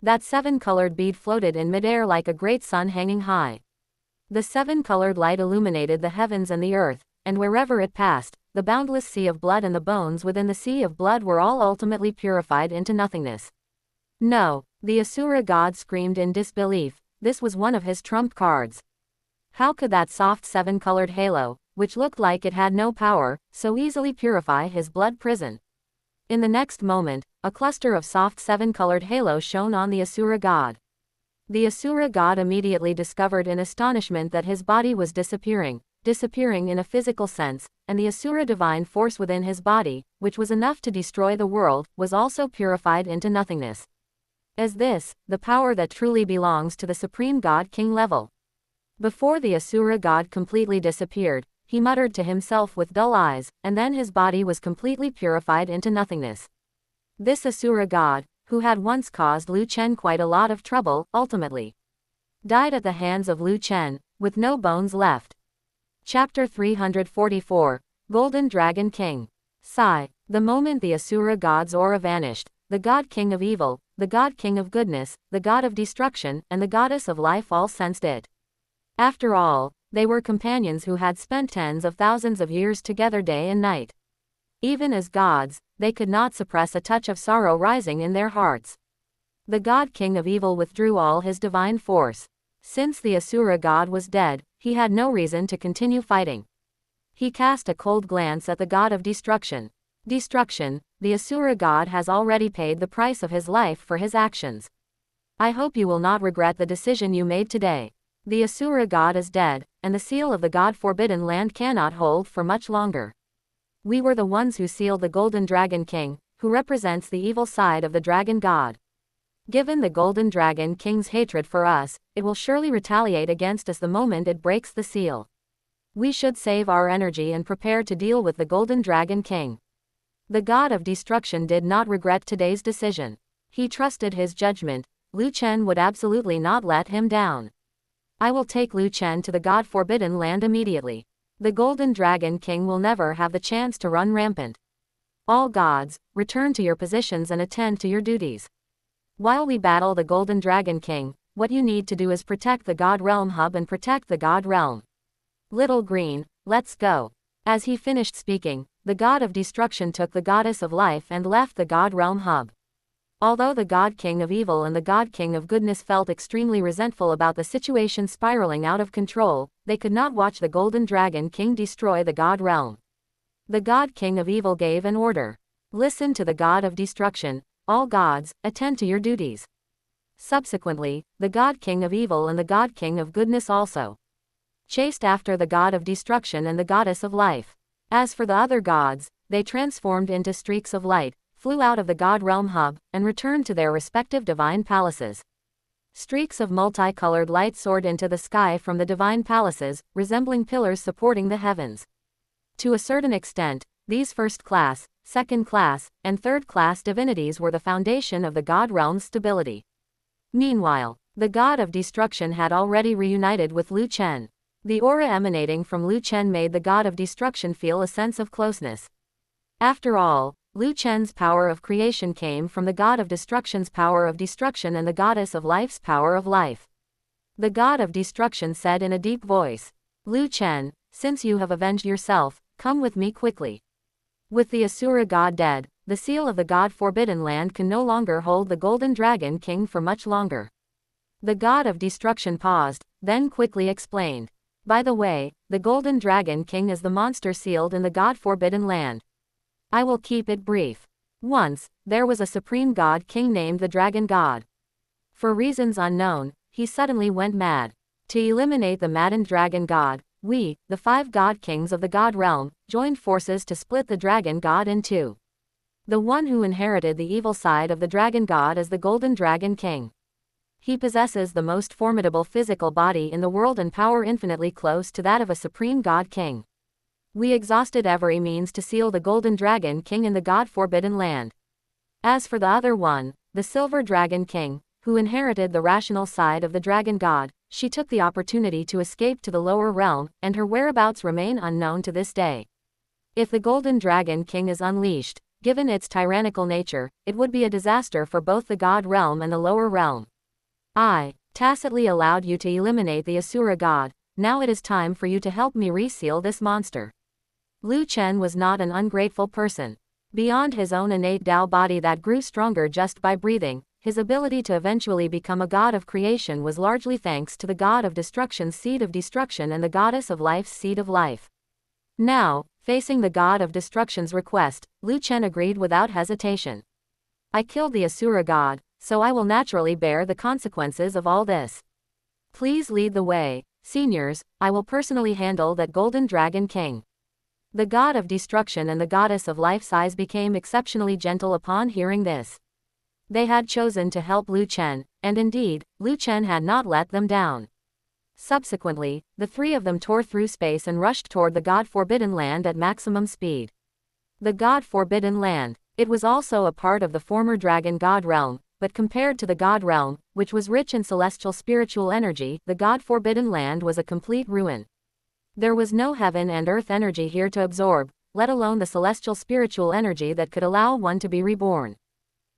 S1: That seven-colored bead floated in midair like a great sun hanging high. The seven-colored light illuminated the heavens and the earth, and wherever it passed, the boundless sea of blood and the bones within the sea of blood were all ultimately purified into nothingness. No, the Asura god screamed in disbelief. This was one of his trump cards. How could that soft seven-colored halo, which looked like it had no power, so easily purify his blood prison? In the next moment, a cluster of soft seven-colored halos shone on the Asura god. The Asura god immediately discovered in astonishment that his body was disappearing in a physical sense, and the Asura divine force within his body, which was enough to destroy the world, was also purified into nothingness. Is this the power that truly belongs to the supreme god king level? Before the Asura god completely disappeared, he muttered to himself with dull eyes, and then his body was completely purified into nothingness. This Asura god, who had once caused Liu Chen quite a lot of trouble, ultimately died at the hands of Liu Chen, with no bones left. Chapter 344, Golden Dragon King. Sigh. The moment the Asura god's aura vanished, the god king of evil, the god king of goodness, the god of destruction, and the goddess of life all sensed it. After all, they were companions who had spent tens of thousands of years together day and night. Even as gods, they could not suppress a touch of sorrow rising in their hearts. The god king of evil withdrew all his divine force. Since the Asura god was dead, he had no reason to continue fighting. He cast a cold glance at the god of destruction. Destruction, the Asura god has already paid the price of his life for his actions. I hope you will not regret the decision you made today. The Asura god is dead, and the seal of the god forbidden land cannot hold for much longer. We were the ones who sealed the Golden Dragon King, who represents the evil side of the dragon god. Given the Golden Dragon King's hatred for us, it will surely retaliate against us the moment it breaks the seal. We should save our energy and prepare to deal with the Golden Dragon King. The god of destruction did not regret today's decision. He trusted his judgment. Liu Chen would absolutely not let him down. I will take Liu Chen to the god forbidden land immediately. The Golden Dragon King will never have the chance to run rampant. All gods, return to your positions and attend to your duties. While we battle the Golden Dragon King, what you need to do is protect the God Realm Hub and protect the God Realm. Little Green, let's go. As he finished speaking, the god of destruction took the goddess of life and left the God Realm Hub. Although the God King of Evil and the God King of Goodness felt extremely resentful about the situation spiraling out of control, they could not watch the Golden Dragon King destroy the God Realm. The God King of Evil gave an order. Listen to the God of Destruction. All gods, attend to your duties. Subsequently, the God King of Evil and the God King of Goodness also chased after the God of Destruction and the Goddess of Life. As for the other gods, they transformed into streaks of light, flew out of the God Realm Hub, and returned to their respective divine palaces. Streaks of multicolored light soared into the sky from the divine palaces, resembling pillars supporting the heavens. To a certain extent, these first-class, second-class, and third-class divinities were the foundation of the God Realm's stability. Meanwhile, the God of Destruction had already reunited with Liu Chen. The aura emanating from Liu Chen made the God of Destruction feel a sense of closeness. After all, Liu Chen's power of creation came from the God of Destruction's power of destruction and the Goddess of Life's power of life. The God of Destruction said in a deep voice, Liu Chen, since you have avenged yourself, come with me quickly. With the Asura god dead, the seal of the God Forbidden Land can no longer hold the Golden Dragon King for much longer. The God of Destruction paused, then quickly explained. By the way, the Golden Dragon King is the monster sealed in the God Forbidden Land. I will keep it brief. Once, there was a supreme god king named the Dragon God. For reasons unknown, he suddenly went mad. To eliminate the maddened Dragon God, we, the 5 god kings of the God Realm, joined forces to split the Dragon God in two. The one who inherited the evil side of the Dragon God is the Golden Dragon King. He possesses the most formidable physical body in the world and power infinitely close to that of a supreme god king. We exhausted every means to seal the Golden Dragon King in the God Forbidden Land. As for the other one, the Silver Dragon King, who inherited the rational side of the Dragon God, she took the opportunity to escape to the lower realm, and her whereabouts remain unknown to this day. If the Golden Dragon King is unleashed, given its tyrannical nature, it would be a disaster for both the God Realm and the lower realm. I tacitly allowed you to eliminate the Asura God, now it is time for you to help me reseal this monster. Liu Chen was not an ungrateful person. Beyond his own innate Dao body that grew stronger just by breathing, his ability to eventually become a god of creation was largely thanks to the God of Destruction's seed of destruction and the Goddess of Life's seed of life. Now, facing the God of Destruction's request, Liu Chen agreed without hesitation. I killed the Asura god, so I will naturally bear the consequences of all this. Please lead the way, seniors, I will personally handle that golden dragon king. The god of destruction and the goddess of life's eyes became exceptionally gentle upon hearing this. They had chosen to help Lu Chen, and indeed, Lu Chen had not let them down. Subsequently, the three of them tore through space and rushed toward the God-forbidden land at maximum speed. The God-forbidden land. It was also a part of the former dragon god realm, but compared to the god realm, which was rich in celestial spiritual energy, the God-forbidden land was a complete ruin. There was no heaven and earth energy here to absorb, let alone the celestial spiritual energy that could allow one to be reborn.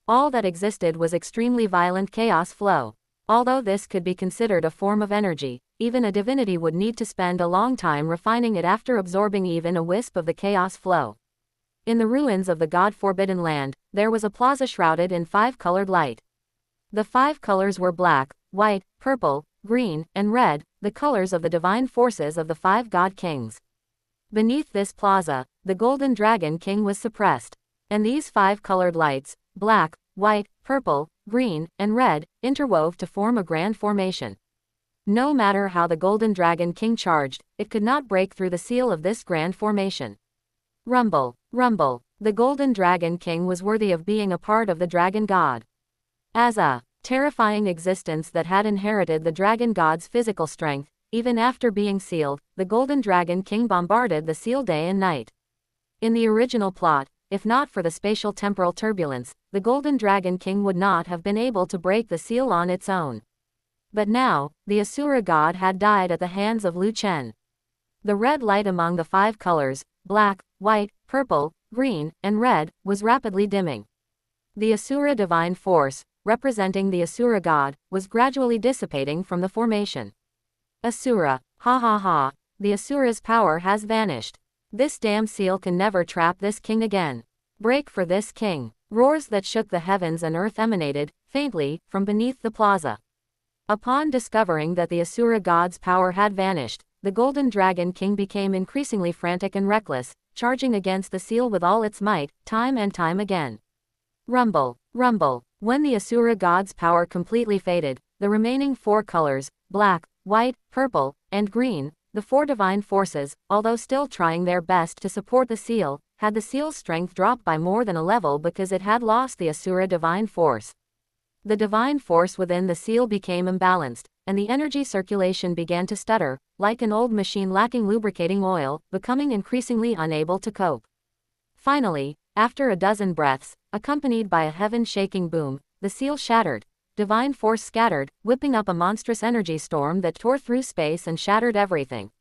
S1: All that existed was extremely violent chaos flow. Although this could be considered a form of energy, even a divinity would need to spend a long time refining it after absorbing even a wisp of the chaos flow. In the ruins of the God-forbidden land, there was a plaza shrouded in 5-colored light. The 5 colors were black, white, purple, green, and red, the colors of the divine forces of the 5 god kings. Beneath this plaza, the golden dragon king was suppressed. And these 5-colored lights, black, white, purple, green, and red, interwove to form a grand formation. No matter how the golden dragon king charged, it could not break through the seal of this grand formation. Rumble, rumble, the golden dragon king was worthy of being a part of the dragon god. As a terrifying existence that had inherited the dragon god's physical strength, even after being sealed, the golden dragon king bombarded the seal day and night. In the original plot, if not for the spatial temporal turbulence, the golden dragon king would not have been able to break the seal on its own. But now, the Asura god had died at the hands of Lu Chen. The red light among the 5 colors, black, white, purple, green, and red, was rapidly dimming. The Asura divine force, representing the Asura god, was gradually dissipating from the formation. Asura, ha ha ha, the Asura's power has vanished. This damn seal can never trap this king again. Break for this king. Roars that shook the heavens and earth emanated, faintly, from beneath the plaza. Upon discovering that the Asura god's power had vanished, the golden dragon king became increasingly frantic and reckless, charging against the seal with all its might, time and time again. Rumble, rumble. When the Asura god's power completely faded, the remaining 4 colors, black, white, purple, and green, the 4 divine forces, although still trying their best to support the seal, had the seal's strength drop by more than a level because it had lost the Asura divine force. The divine force within the seal became imbalanced, and the energy circulation began to stutter, like an old machine lacking lubricating oil, becoming increasingly unable to cope. Finally, after a dozen breaths, accompanied by a heaven-shaking boom, the seal shattered. Divine force scattered, whipping up a monstrous energy storm that tore through space and shattered everything.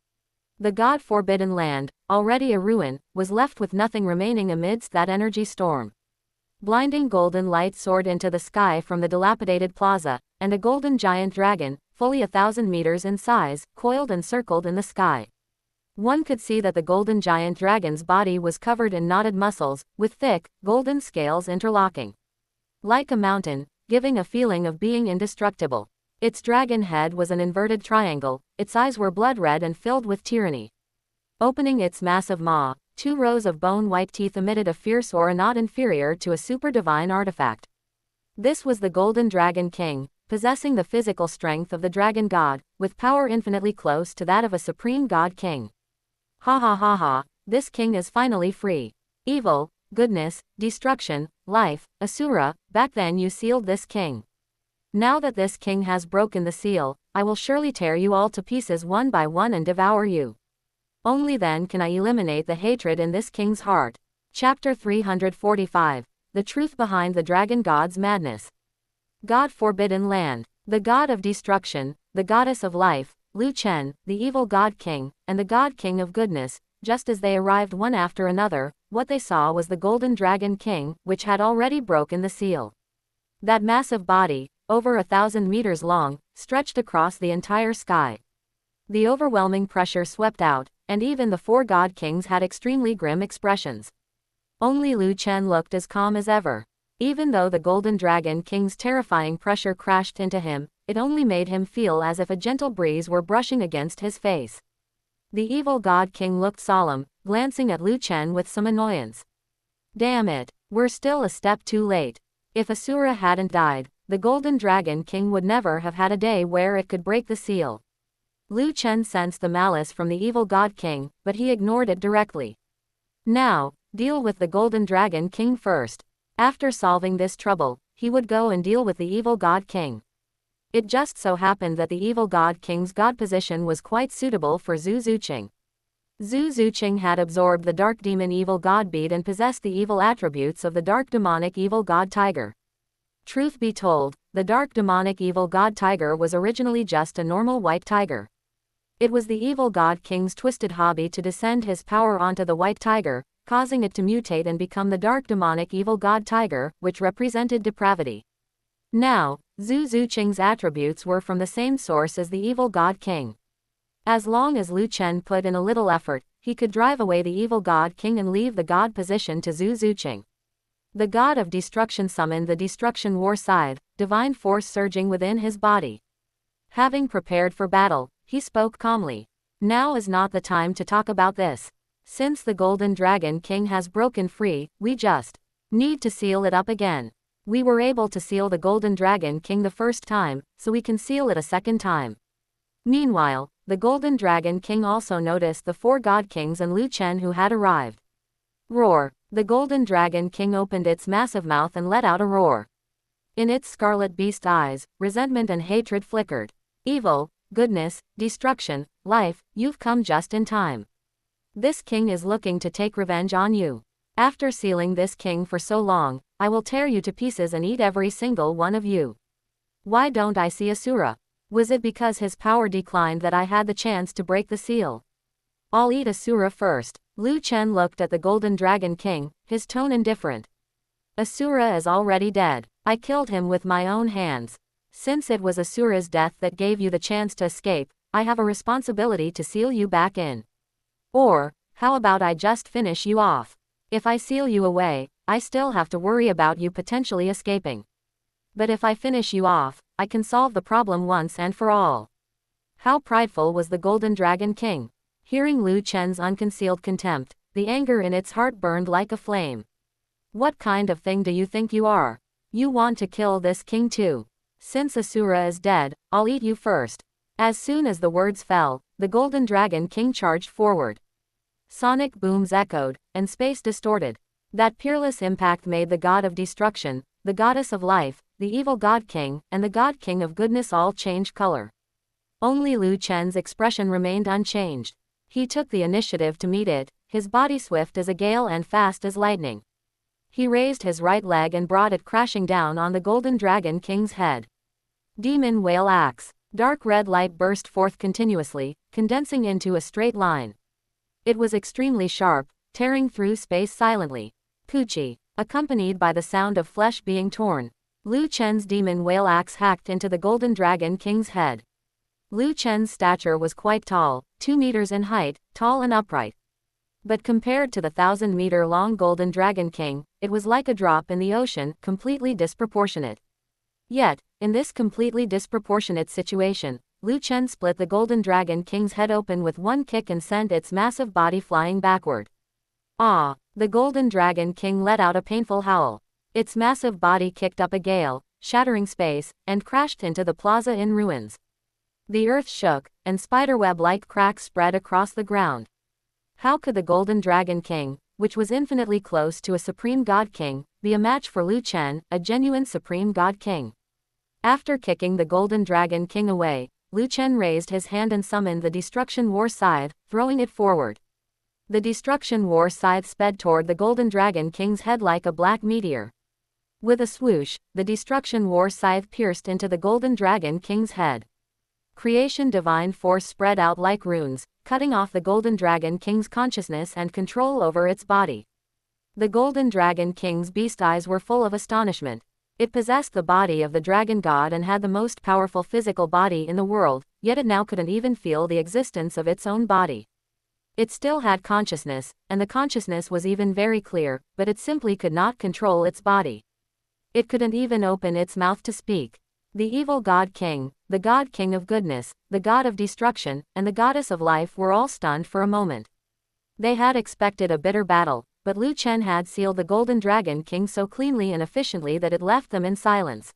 S1: The God-forbidden land, already a ruin, was left with nothing remaining amidst that energy storm. Blinding golden light soared into the sky from the dilapidated plaza, and a golden giant dragon, fully 1,000 meters in size, coiled and circled in the sky. One could see that the golden giant dragon's body was covered in knotted muscles, with thick, golden scales interlocking. Like a mountain, giving a feeling of being indestructible. Its dragon head was an inverted triangle, its eyes were blood-red and filled with tyranny. Opening its massive maw, 2 rows of bone-white teeth emitted a fierce aura not inferior to a super-divine artifact. This was the Golden Dragon King, possessing the physical strength of the dragon god, with power infinitely close to that of a supreme god king. Ha ha ha ha, this king is finally free. Evil, goodness, destruction, life, Asura, back then you sealed this king. Now that this king has broken the seal, I will surely tear you all to pieces one by one and devour you. Only then can I eliminate the hatred in this king's heart. Chapter 345. The truth behind the dragon god's madness. God-forbidden land. The god of destruction, the goddess of life, Lu Chen, the evil god king, and the god king of goodness, just as they arrived one after another, what they saw was the golden dragon king, which had already broken the seal. That massive body, over 1,000 meters long, stretched across the entire sky. The overwhelming pressure swept out, and even the 4 god kings had extremely grim expressions. Only Lu Chen looked as calm as ever. Even though the golden dragon king's terrifying pressure crashed into him, it only made him feel as if a gentle breeze were brushing against his face. The evil god king looked solemn, glancing at Lu Chen with some annoyance. Damn it, we're still a step too late. If Asura hadn't died, the Golden Dragon King would never have had a day where it could break the seal. Lu Chen sensed the malice from the evil God King, but he ignored it directly. Now, deal with the Golden Dragon King first. After solving this trouble, he would go and deal with the evil God King. It just so happened that the evil God King's god position was quite suitable for Zhu Zuqing. Zhu Zuqing had absorbed the dark demon evil god bead and possessed the evil attributes of the dark demonic evil god tiger. Truth be told, the dark demonic evil god tiger was originally just a normal white tiger. It was the evil god king's twisted hobby to descend his power onto the white tiger, causing it to mutate and become the dark demonic evil god tiger, which represented depravity. Now, Zhu Zuqing's attributes were from the same source as the evil god king. As long as Lu Chen put in a little effort, he could drive away the evil god king and leave the god position to Zhu Zuqing. The god of destruction summoned the destruction war scythe, divine force surging within his body. Having prepared for battle, he spoke calmly. Now is not the time to talk about this. Since the Golden Dragon King has broken free, we just need to seal it up again. We were able to seal the Golden Dragon King the first time, so we can seal it a second time. Meanwhile, the Golden Dragon King also noticed the 4 God Kings and Lu Chen who had arrived. Roar! The Golden Dragon King opened its massive mouth and let out a roar. In its scarlet beast eyes, resentment and hatred flickered. Evil, goodness, destruction, life, you've come just in time. This king is looking to take revenge on you. After sealing this king for so long, I will tear you to pieces and eat every single one of you. Why don't I see Asura? Was it because his power declined that I had the chance to break the seal? I'll eat Asura first. Lu Chen looked at the Golden Dragon King, his tone indifferent. Asura is already dead. I killed him with my own hands. Since it was Asura's death that gave you the chance to escape, I have a responsibility to seal you back in. Or, how about I just finish you off? If I seal you away, I still have to worry about you potentially escaping. But if I finish you off, I can solve the problem once and for all. How prideful was the Golden Dragon King? Hearing Lu Chen's unconcealed contempt, the anger in its heart burned like a flame. What kind of thing do you think you are? You want to kill this king too? Since Asura is dead, I'll eat you first. As soon as the words fell, the Golden Dragon King charged forward. Sonic booms echoed, and space distorted. That peerless impact made the god of destruction, the goddess of life, the evil god king, and the god king of goodness all change color. Only Lu Chen's expression remained unchanged. He took the initiative to meet it, his body swift as a gale and fast as lightning. He raised his right leg and brought it crashing down on the Golden Dragon King's head. Demon Whale Axe. Dark red light burst forth continuously, condensing into a straight line. It was extremely sharp, tearing through space silently. Poochie. Accompanied by the sound of flesh being torn, Lu Chen's demon whale axe hacked into the Golden Dragon King's head. Lu Chen's stature was quite tall, 2 meters in height, tall and upright. But compared to the 1,000-meter-long Golden Dragon King, it was like a drop in the ocean, completely disproportionate. Yet, in this completely disproportionate situation, Lu Chen split the Golden Dragon King's head open with one kick and sent its massive body flying backward. Ah! The Golden Dragon King let out a painful howl. Its massive body kicked up a gale, shattering space, and crashed into the plaza in ruins. The earth shook, and spiderweb-like cracks spread across the ground. How could the Golden Dragon King, which was infinitely close to a Supreme God King, be a match for Lu Chen, a genuine Supreme God King? After kicking the Golden Dragon King away, Lu Chen raised his hand and summoned the Destruction War Scythe, throwing it forward. The Destruction War Scythe sped toward the Golden Dragon King's head like a black meteor. With a swoosh, the Destruction War Scythe pierced into the Golden Dragon King's head. Creation divine force spread out like runes, cutting off the Golden Dragon King's consciousness and control over its body. The Golden Dragon King's beast eyes were full of astonishment. It possessed the body of the dragon god and had the most powerful physical body in the world, yet it now couldn't even feel the existence of its own body. It still had consciousness, and the consciousness was even very clear, but it simply could not control its body. It couldn't even open its mouth to speak. The evil God King, the God King of goodness, the God of destruction, and the Goddess of life were all stunned for a moment. They had expected a bitter battle, but Lu Chen had sealed the Golden Dragon King so cleanly and efficiently that it left them in silence.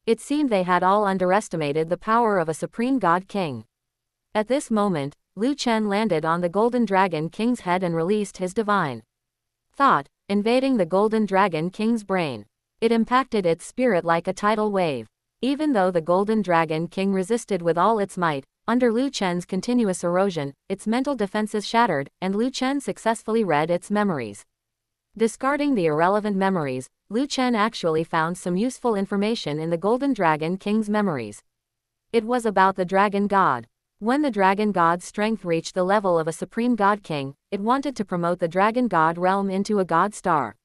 S1: It seemed they had all underestimated the power of a supreme god king. At this moment, Lu Chen landed on the Golden Dragon King's head and released his divine thought, invading the Golden Dragon King's brain. It impacted its spirit like a tidal wave. Even though the Golden Dragon King resisted with all its might, under Lu Chen's continuous erosion, its mental defenses shattered, and Lu Chen successfully read its memories. Discarding the irrelevant memories, Lu Chen actually found some useful information in the Golden Dragon King's memories. It was about the Dragon God. When the Dragon God's strength reached the level of a Supreme God King, it wanted to promote the Dragon God realm into a God star.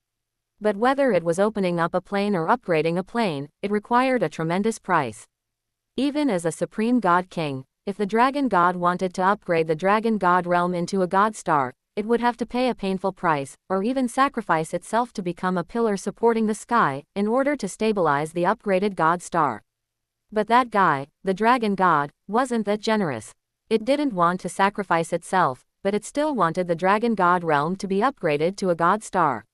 S1: But whether it was opening up a plane or upgrading a plane, it required a tremendous price. Even as a Supreme God King, if the Dragon God wanted to upgrade the Dragon God realm into a God star, it would have to pay a painful price, or even sacrifice itself to become a pillar supporting the sky, in order to stabilize the upgraded God star. But that guy, the Dragon God, wasn't that generous. It didn't want to sacrifice itself, but it still wanted the Dragon God realm to be upgraded to a God star.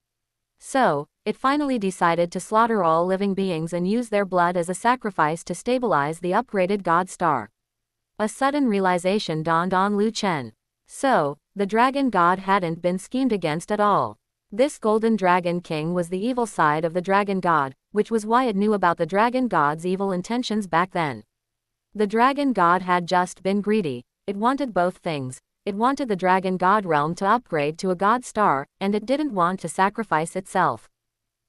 S1: So, it finally decided to slaughter all living beings and use their blood as a sacrifice to stabilize the upgraded God star. A sudden realization dawned on Lu Chen. So, the Dragon God hadn't been schemed against at all. This Golden Dragon King was the evil side of the Dragon God, which was why it knew about the Dragon God's evil intentions back then. The Dragon God had just been greedy. It wanted both things. It wanted the Dragon God realm to upgrade to a God star, and it didn't want to sacrifice itself.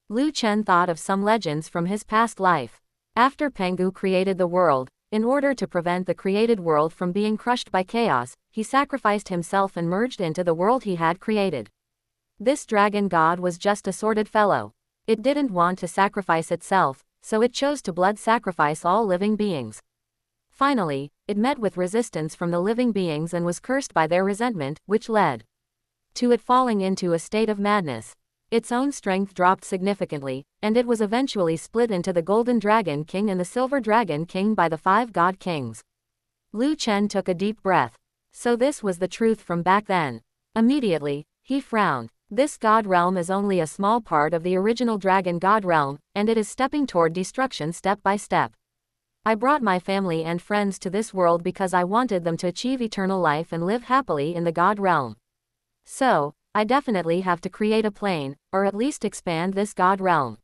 S1: Lu Chen thought of some legends from his past life. After Pengu created the world, in order to prevent the created world from being crushed by chaos, he sacrificed himself and merged into the world he had created. This Dragon God was just a sordid fellow. It didn't want to sacrifice itself, so it chose to blood sacrifice all living beings. Finally, it met with resistance from the living beings and was cursed by their resentment, which led to it falling into a state of madness. Its own strength dropped significantly, and it was eventually split into the Golden Dragon King and the Silver Dragon King by the 5 God Kings. Lu Chen took a deep breath. So this was the truth from back then. Immediately, he frowned. This God realm is only a small part of the original Dragon God realm, and it is stepping toward destruction step by step. I brought my family and friends to this world because I wanted them to achieve eternal life and live happily in the God realm. So, I definitely have to create a plane, or at least expand this God realm.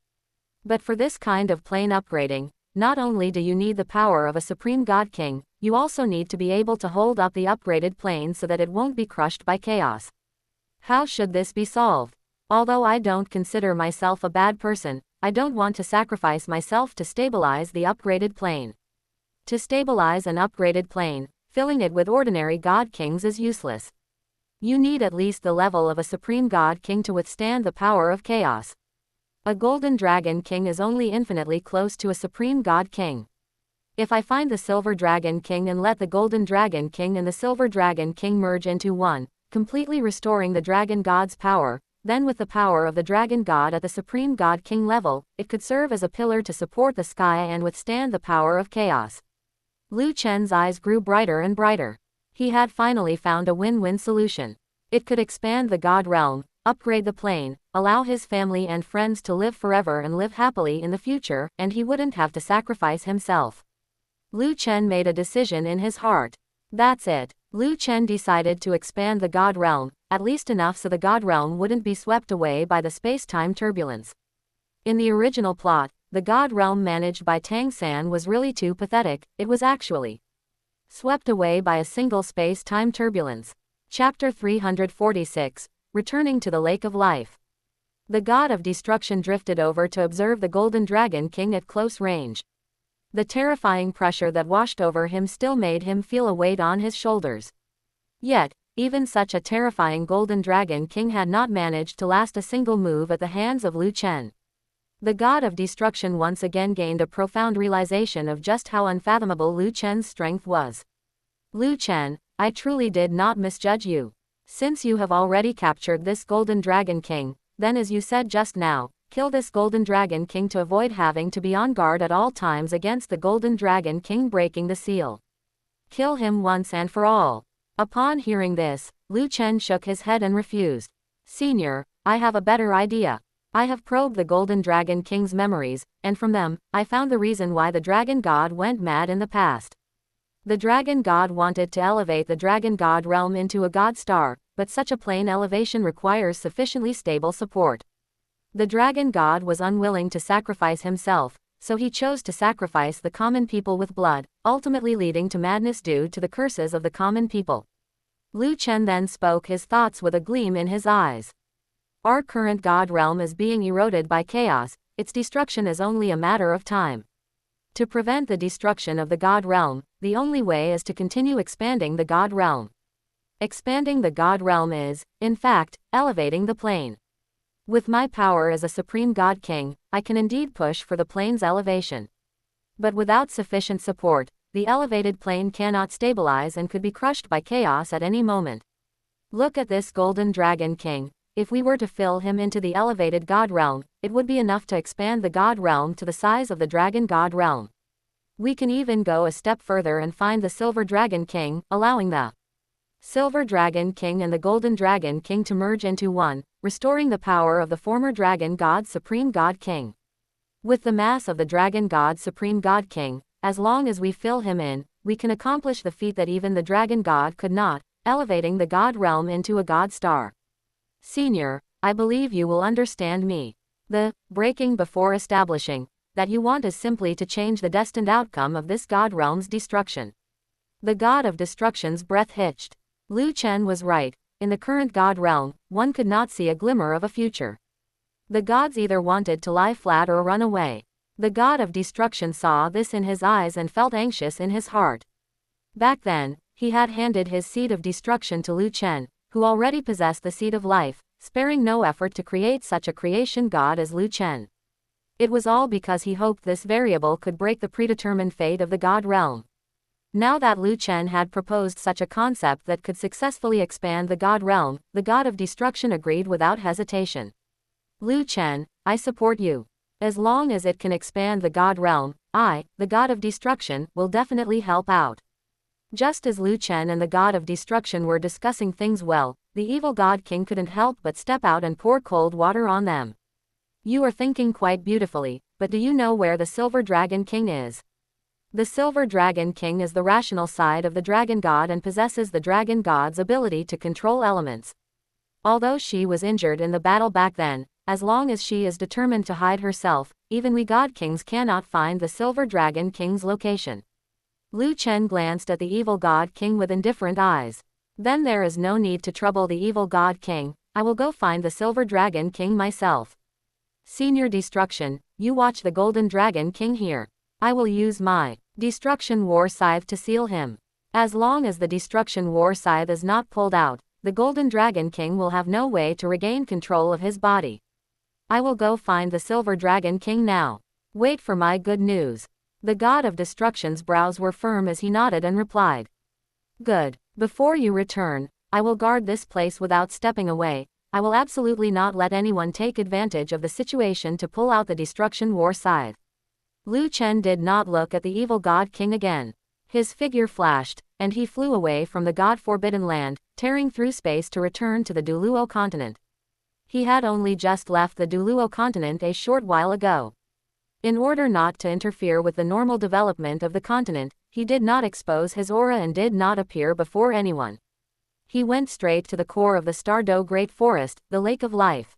S1: But for this kind of plane upgrading, not only do you need the power of a Supreme God King, you also need to be able to hold up the upgraded plane so that it won't be crushed by chaos. How should this be solved? Although I don't consider myself a bad person, I don't want to sacrifice myself to stabilize the upgraded plane. To stabilize an upgraded plane, filling it with ordinary God Kings is useless. You need at least the level of a Supreme God King to withstand the power of chaos. A Golden Dragon King is only infinitely close to a Supreme God King. If I find the Silver Dragon King and let the Golden Dragon King and the Silver Dragon King merge into one, completely restoring the Dragon God's power, then with the power of the Dragon God at the Supreme God King level, it could serve as a pillar to support the sky and withstand the power of chaos. Lu Chen's eyes grew brighter and brighter. He had finally found a win-win solution. It could expand the God realm, upgrade the plane, allow his family and friends to live forever and live happily in the future, and he wouldn't have to sacrifice himself. Lu Chen made a decision in his heart. That's it. Lu Chen decided to expand the God realm, at least enough so the God realm wouldn't be swept away by the space-time turbulence. In the original plot, the God realm managed by Tang San was really too pathetic. It was actually swept away by a single space-time turbulence. Chapter 346, Returning to the Lake of Life. The God of Destruction drifted over to observe the Golden Dragon King at close range. The terrifying pressure that washed over him still made him feel a weight on his shoulders. Yet, even such a terrifying Golden Dragon King had not managed to last a single move at the hands of Lu Chen. The God of Destruction once again gained a profound realization of just how unfathomable Lu Chen's strength was. Lu Chen, I truly did not misjudge you. Since you have already captured this Golden Dragon King, then as you said just now, kill this Golden Dragon King to avoid having to be on guard at all times against the Golden Dragon King breaking the seal. Kill him once and for all. Upon hearing this, Lu Chen shook his head and refused. Senior, I have a better idea. I have probed the Golden Dragon King's memories, and from them, I found the reason why the Dragon God went mad in the past. The Dragon God wanted to elevate the Dragon God realm into a God star, but such a plane elevation requires sufficiently stable support. The Dragon God was unwilling to sacrifice himself, so he chose to sacrifice the common people with blood, ultimately leading to madness due to the curses of the common people. Lu Chen then spoke his thoughts with a gleam in his eyes. Our current God realm is being eroded by chaos, its destruction is only a matter of time. To prevent the destruction of the God realm, the only way is to continue expanding the God realm. Expanding the God realm is, in fact, elevating the plane. With my power as a supreme God King, I can indeed push for the plane's elevation. But without sufficient support, the elevated plane cannot stabilize and could be crushed by chaos at any moment. Look at this Golden Dragon King. If we were to fill him into the elevated God realm, it would be enough to expand the God realm to the size of the Dragon God realm. We can even go a step further and find the Silver Dragon King, allowing the Silver Dragon King and the Golden Dragon King to merge into one, restoring the power of the former Dragon God Supreme God King. With the mass of the Dragon God Supreme God King, as long as we fill him in, we can accomplish the feat that even the Dragon God could not, elevating the God realm into a God star. Senior, I believe you will understand me. The breaking before establishing that you want is simply to change the destined outcome of this God realm's destruction. The God of Destruction's breath hitched. Lu Chen was right. In the current God realm, one could not see a glimmer of a future. The gods either wanted to lie flat or run away. The God of Destruction saw this in his eyes and felt anxious in his heart. Back then, he had handed his seed of destruction to Lu Chen, who already possessed the seed of life, sparing no effort to create such a creation god as Lu Chen. It was all because he hoped this variable could break the predetermined fate of the God realm. Now that Lu Chen had proposed such a concept that could successfully expand the God realm, the God of Destruction agreed without hesitation. Lu Chen, I support you. As long as it can expand the God realm, I, the God of Destruction, will definitely help out. Just as Lu Chen and the God of Destruction were discussing things well, the evil God King couldn't help but step out and pour cold water on them. You are thinking quite beautifully, but do you know where the Silver Dragon King is? The Silver Dragon King is the rational side of the Dragon God and possesses the Dragon God's ability to control elements. Although she was injured in the battle back then, as long as she is determined to hide herself, even we God Kings cannot find the Silver Dragon King's location. Lu Chen glanced at the evil God King with indifferent eyes. Then there is no need to trouble the evil God King, I will go find the Silver Dragon King myself. Senior Destruction, you watch the Golden Dragon King here. I will use my Destruction War Scythe to seal him. As long as the Destruction War Scythe is not pulled out, the Golden Dragon King will have no way to regain control of his body. I will go find the Silver Dragon King now. Wait for my good news. The God of Destruction's brows were firm as he nodded and replied. Good. Before you return, I will guard this place without stepping away. I will absolutely not let anyone take advantage of the situation to pull out the Destruction War Scythe. Lu Chen did not look at the evil God King again. His figure flashed, and he flew away from the God-forbidden land, tearing through space to return to the Douluo continent. He had only just left the Douluo continent a short while ago. In order not to interfere with the normal development of the continent, he did not expose his aura and did not appear before anyone. He went straight to the core of the Stardo Great Forest, the Lake of Life.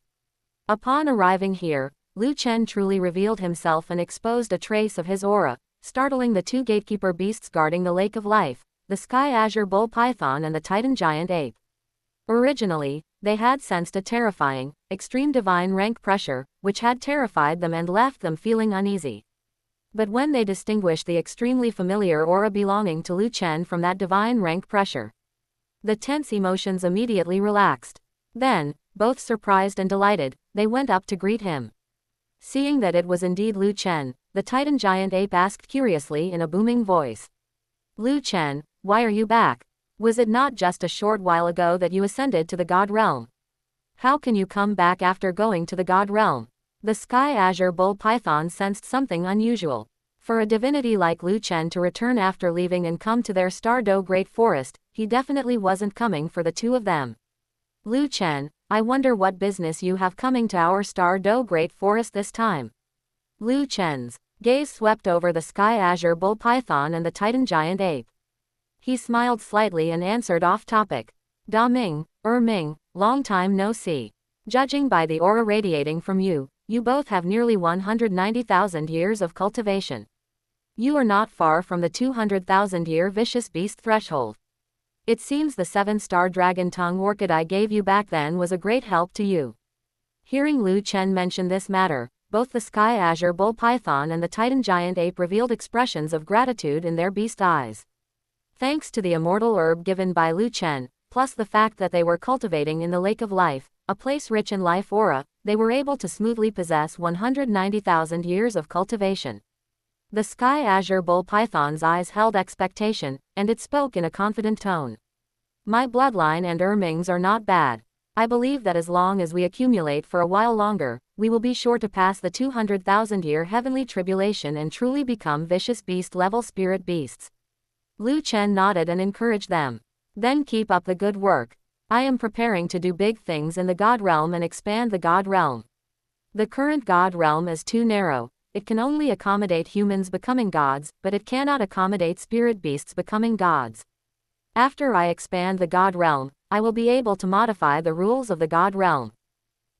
S1: Upon arriving here, Lu Chen truly revealed himself and exposed a trace of his aura, startling the two gatekeeper beasts guarding the Lake of Life, the Sky Azure Bull Python and the Titan Giant Ape. Originally, they had sensed a terrifying, extreme divine rank pressure, which had terrified them and left them feeling uneasy. But when they distinguished the extremely familiar aura belonging to Lu Chen from that divine rank pressure, the tense emotions immediately relaxed. Then, both surprised and delighted, they went up to greet him. Seeing that it was indeed Lu Chen, the Titan Giant Ape asked curiously in a booming voice. Lu Chen, why are you back? Was it not just a short while ago that you ascended to the God realm? How can you come back after going to the God realm? The Sky Azure Bull Python sensed something unusual. For a divinity like Lu Chen to return after leaving and come to their Stardo Great Forest, he definitely wasn't coming for the two of them. Lu Chen, I wonder what business you have coming to our star Do Great Forest this time. Lu Chen's gaze swept over the sky azure bull python and the titan giant ape. He smiled slightly and answered off-topic. Da Ming, Ming, long time no see. Judging by the aura radiating from you, you both have nearly 190,000 years of cultivation. You are not far from the 200,000-year vicious beast threshold. It seems the 7-star dragon tongue orchid I gave you back then was a great help to you. Hearing Lu Chen mention this matter, both the sky azure bull python and the titan giant ape revealed expressions of gratitude in their beast eyes. Thanks to the immortal herb given by Lu Chen, plus the fact that they were cultivating in the Lake of Life, a place rich in life aura, they were able to smoothly possess 190,000 years of cultivation. The sky azure bull python's eyes held expectation, and it spoke in a confident tone. My bloodline and Ming's are not bad. I believe that as long as we accumulate for a while longer, we will be sure to pass the 200,000-year heavenly tribulation and truly become vicious beast-level spirit beasts. Lu Chen nodded and encouraged them. Then keep up the good work. I am preparing to do big things in the God realm and expand the God realm. The current God realm is too narrow. It can only accommodate humans becoming gods, but it cannot accommodate spirit beasts becoming gods. After I expand the God realm, I will be able to modify the rules of the God realm.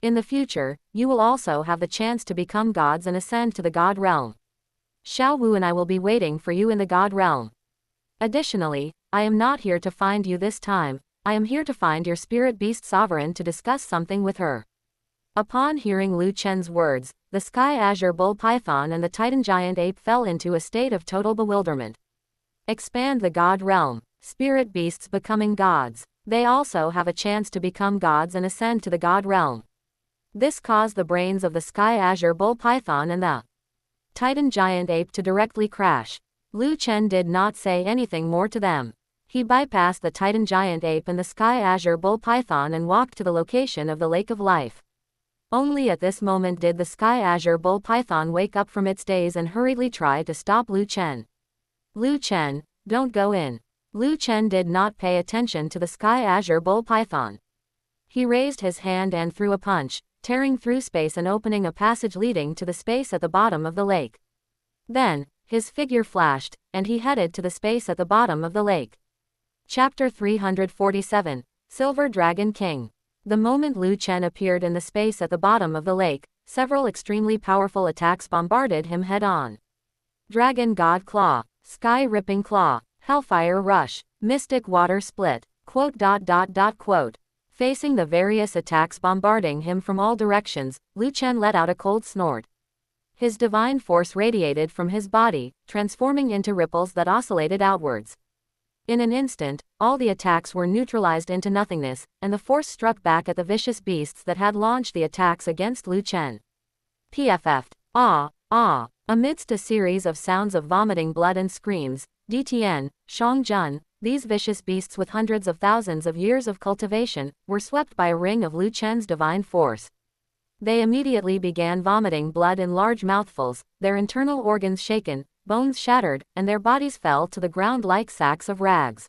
S1: In the future, you will also have the chance to become gods and ascend to the God realm. Xiao Wu and I will be waiting for you in the God realm. Additionally, I am not here to find you this time. I am here to find your spirit beast sovereign to discuss something with her. Upon hearing Lu Chen's words, the sky azure bull python and the titan giant ape fell into a state of total bewilderment. Expand the God realm. Spirit beasts becoming gods. They also have a chance to become gods and ascend to the God realm. This caused the brains of the sky azure bull python and the titan giant ape to directly crash. Lu Chen did not say anything more to them. He bypassed the titan giant ape and the sky azure bull python and walked to the location of the Lake of Life. Only at this moment did the sky azure bull python wake up from its daze and hurriedly try to stop Lu Chen. Lu Chen, don't go in. Lu Chen did not pay attention to the sky azure bull python. He raised his hand and threw a punch, tearing through space and opening a passage leading to the space at the bottom of the lake. Then, his figure flashed, and he headed to the space at the bottom of the lake. Chapter 347, Silver Dragon King. The moment Lu Chen appeared in the space at the bottom of the lake, several extremely powerful attacks bombarded him head-on. Dragon God Claw, Sky Ripping Claw, Hellfire Rush, Mystic Water Split, ... Facing the various attacks bombarding him from all directions, Lu Chen let out a cold snort. His divine force radiated from his body, transforming into ripples that oscillated outwards. In an instant, all the attacks were neutralized into nothingness, and the force struck back at the vicious beasts that had launched the attacks against Lu Chen. PFF'd. Ah, ah. Amidst a series of sounds of vomiting blood and screams, DTN, Shang, these vicious beasts with hundreds of thousands of years of cultivation, were swept by a ring of Lu Chen's divine force. They immediately began vomiting blood in large mouthfuls, their internal organs shaken, bones shattered, and their bodies fell to the ground like sacks of rags.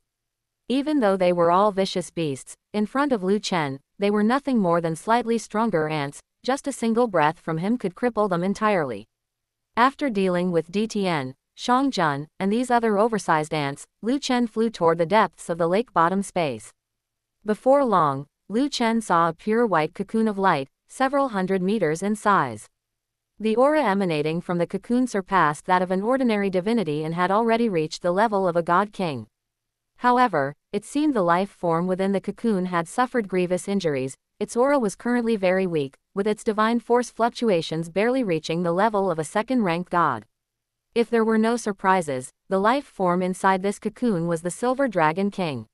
S1: Even though they were all vicious beasts, in front of Lu Chen, they were nothing more than slightly stronger ants. Just a single breath from him could cripple them entirely. After dealing with DTN, Shang, and these other oversized ants, Lu Chen flew toward the depths of the lake bottom space. Before long, Lu Chen saw a pure white cocoon of light, several hundred meters in size. The aura emanating from the cocoon surpassed that of an ordinary divinity and had already reached the level of a god king. However, it seemed the life form within the cocoon had suffered grievous injuries. Its aura was currently very weak, with its divine force fluctuations barely reaching the level of a second-ranked god. If there were no surprises, the life form inside this cocoon was the Silver Dragon King.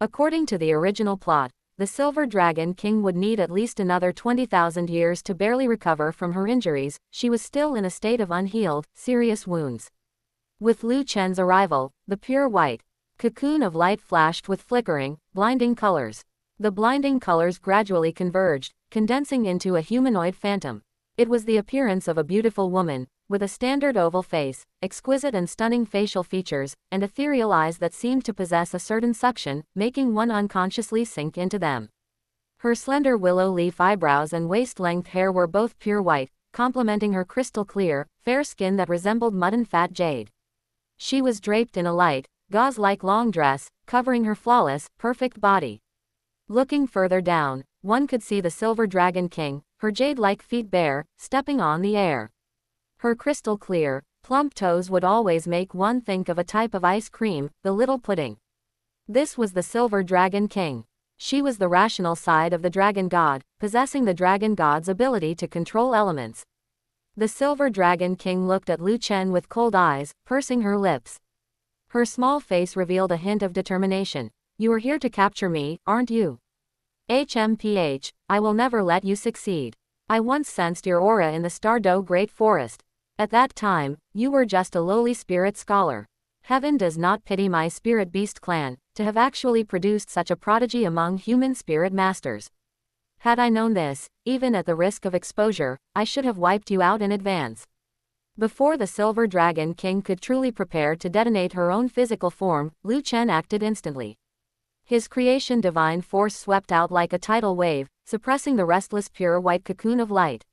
S1: According to the original plot, the Silver Dragon King would need at least another 20,000 years to barely recover from her injuries. She was still in a state of unhealed, serious wounds. With Lu Chen's arrival, the pure white cocoon of light flashed with flickering, blinding colors. The blinding colors gradually converged, condensing into a humanoid phantom. It was the appearance of a beautiful woman, with a standard oval face, exquisite and stunning facial features, and ethereal eyes that seemed to possess a certain suction, making one unconsciously sink into them. Her slender willow leaf eyebrows and waist-length hair were both pure white, complementing her crystal-clear, fair skin that resembled mud-and-fat jade. She was draped in a light, gauze-like long dress, covering her flawless, perfect body. Looking further down, one could see the silver dragon king, her jade-like feet bare, stepping on the air. Her crystal-clear, plump toes would always make one think of a type of ice cream, the little pudding. This was the silver dragon king. She was the rational side of the dragon god, possessing the dragon god's ability to control elements. The silver dragon king looked at Lu Chen with cold eyes, pursing her lips. Her small face revealed a hint of determination. You are here to capture me, aren't you? HMPH, I will never let you succeed. I once sensed your aura in the Stardow Great Forest. At that time, you were just a lowly spirit scholar. Heaven does not pity my spirit beast clan, to have actually produced such a prodigy among human spirit masters. Had I known this, even at the risk of exposure, I should have wiped you out in advance. Before the Silver Dragon King could truly prepare to detonate her own physical form, Lu Chen acted instantly. His creation divine force swept out like a tidal wave, suppressing the restless pure white cocoon of light.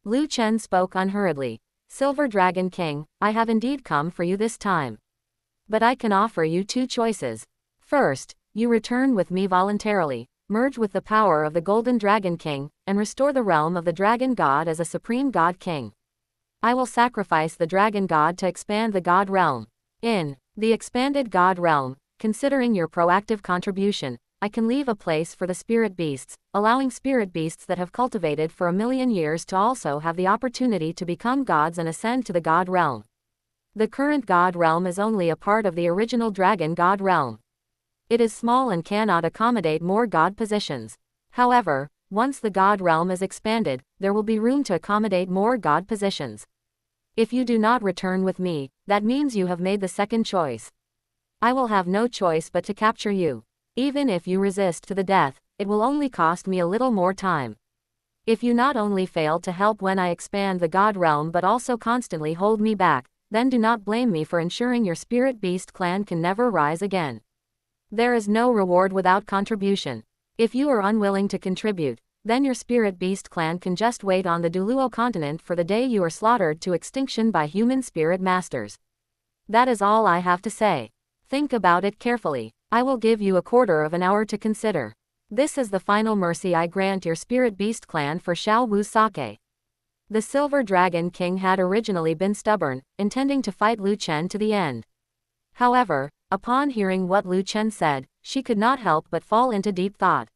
S1: Lu Chen spoke unhurriedly. Silver Dragon King, I have indeed come for you this time. But I can offer you two choices. First, you return with me voluntarily, merge with the power of the Golden Dragon King, and restore the realm of the Dragon God as a supreme God King. I will sacrifice the Dragon God to expand the God realm. In the expanded God realm, considering your proactive contribution, I can leave a place for the spirit beasts, allowing spirit beasts that have cultivated for 1,000,000 years to also have the opportunity to become gods and ascend to the God realm. The current God realm is only a part of the original Dragon God realm. It is small and cannot accommodate more God positions. However, once the God realm is expanded, there will be room to accommodate more God positions. If you do not return with me, that means you have made the second choice. I will have no choice but to capture you. Even if you resist to the death, it will only cost me a little more time. If you not only fail to help when I expand the God realm but also constantly hold me back, then do not blame me for ensuring your spirit beast clan can never rise again. There is no reward without contribution. If you are unwilling to contribute, then your spirit beast clan can just wait on the Douluo continent for the day you are slaughtered to extinction by human spirit masters. That is all I have to say. Think about it carefully. I will give you a quarter of an hour to consider. This is the final mercy I grant your spirit beast clan for Xiao Wu Sake. The Silver Dragon King had originally been stubborn, intending to fight Lu Chen to the end. However, upon hearing what Lu Chen said, she could not help but fall into deep thought.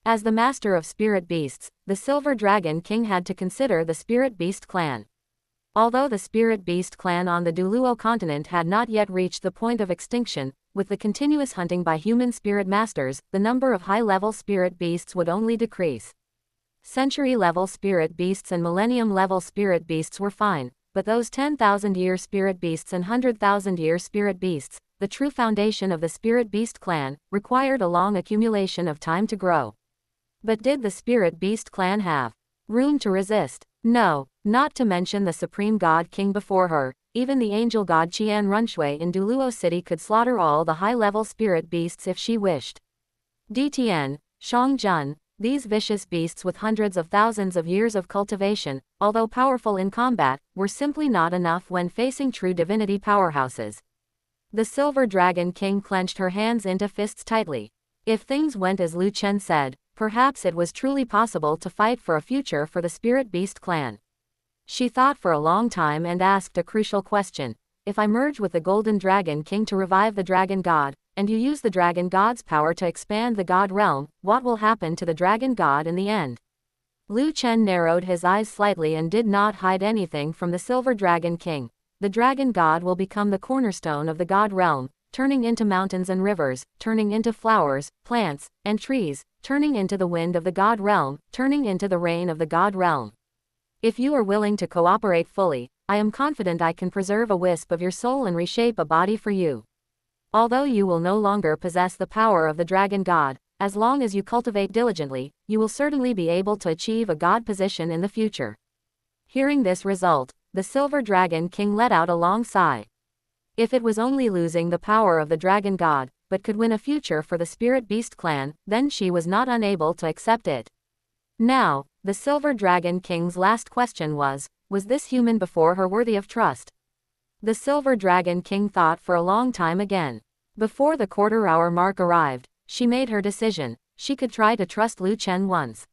S1: As the master of spirit beasts, the Silver Dragon King had to consider the spirit beast clan. Although the spirit beast clan on the Douluo continent had not yet reached the point of extinction, with the continuous hunting by human spirit masters, the number of high-level spirit beasts would only decrease. Century-level spirit beasts and millennium-level spirit beasts were fine, but those 10,000-year spirit beasts and 100,000-year spirit beasts, the true foundation of the spirit beast clan, required a long accumulation of time to grow. But did the spirit beast clan have room to resist? No, not to mention the supreme god king before her. Even the angel god Qian Runshui in Douluo City could slaughter all the high-level spirit beasts if she wished. DTN, Shangjun, these vicious beasts with hundreds of thousands of years of cultivation, although powerful in combat, were simply not enough when facing true divinity powerhouses. The Silver Dragon King clenched her hands into fists tightly. If things went as Lu Chen said, perhaps it was truly possible to fight for a future for the Spirit Beast clan. She thought for a long time and asked a crucial question. If I merge with the Golden Dragon King to revive the Dragon God, and you use the Dragon God's power to expand the God realm, what will happen to the Dragon God in the end? Lu Chen narrowed his eyes slightly and did not hide anything from the Silver Dragon King. The Dragon God will become the cornerstone of the God realm, turning into mountains and rivers, turning into flowers, plants, and trees, turning into the wind of the God realm, turning into the rain of the God realm. If you are willing to cooperate fully, I am confident I can preserve a wisp of your soul and reshape a body for you. Although you will no longer possess the power of the Dragon God, as long as you cultivate diligently, you will certainly be able to achieve a God position in the future. Hearing this result, the Silver Dragon King let out a long sigh. If it was only losing the power of the Dragon God, but could win a future for the Spirit Beast clan, then she was not unable to accept it. Now, the Silver Dragon King's last question was this human before her worthy of trust? The Silver Dragon King thought for a long time again. Before the quarter-hour mark arrived, she made her decision. She could try to trust Lu Chen once.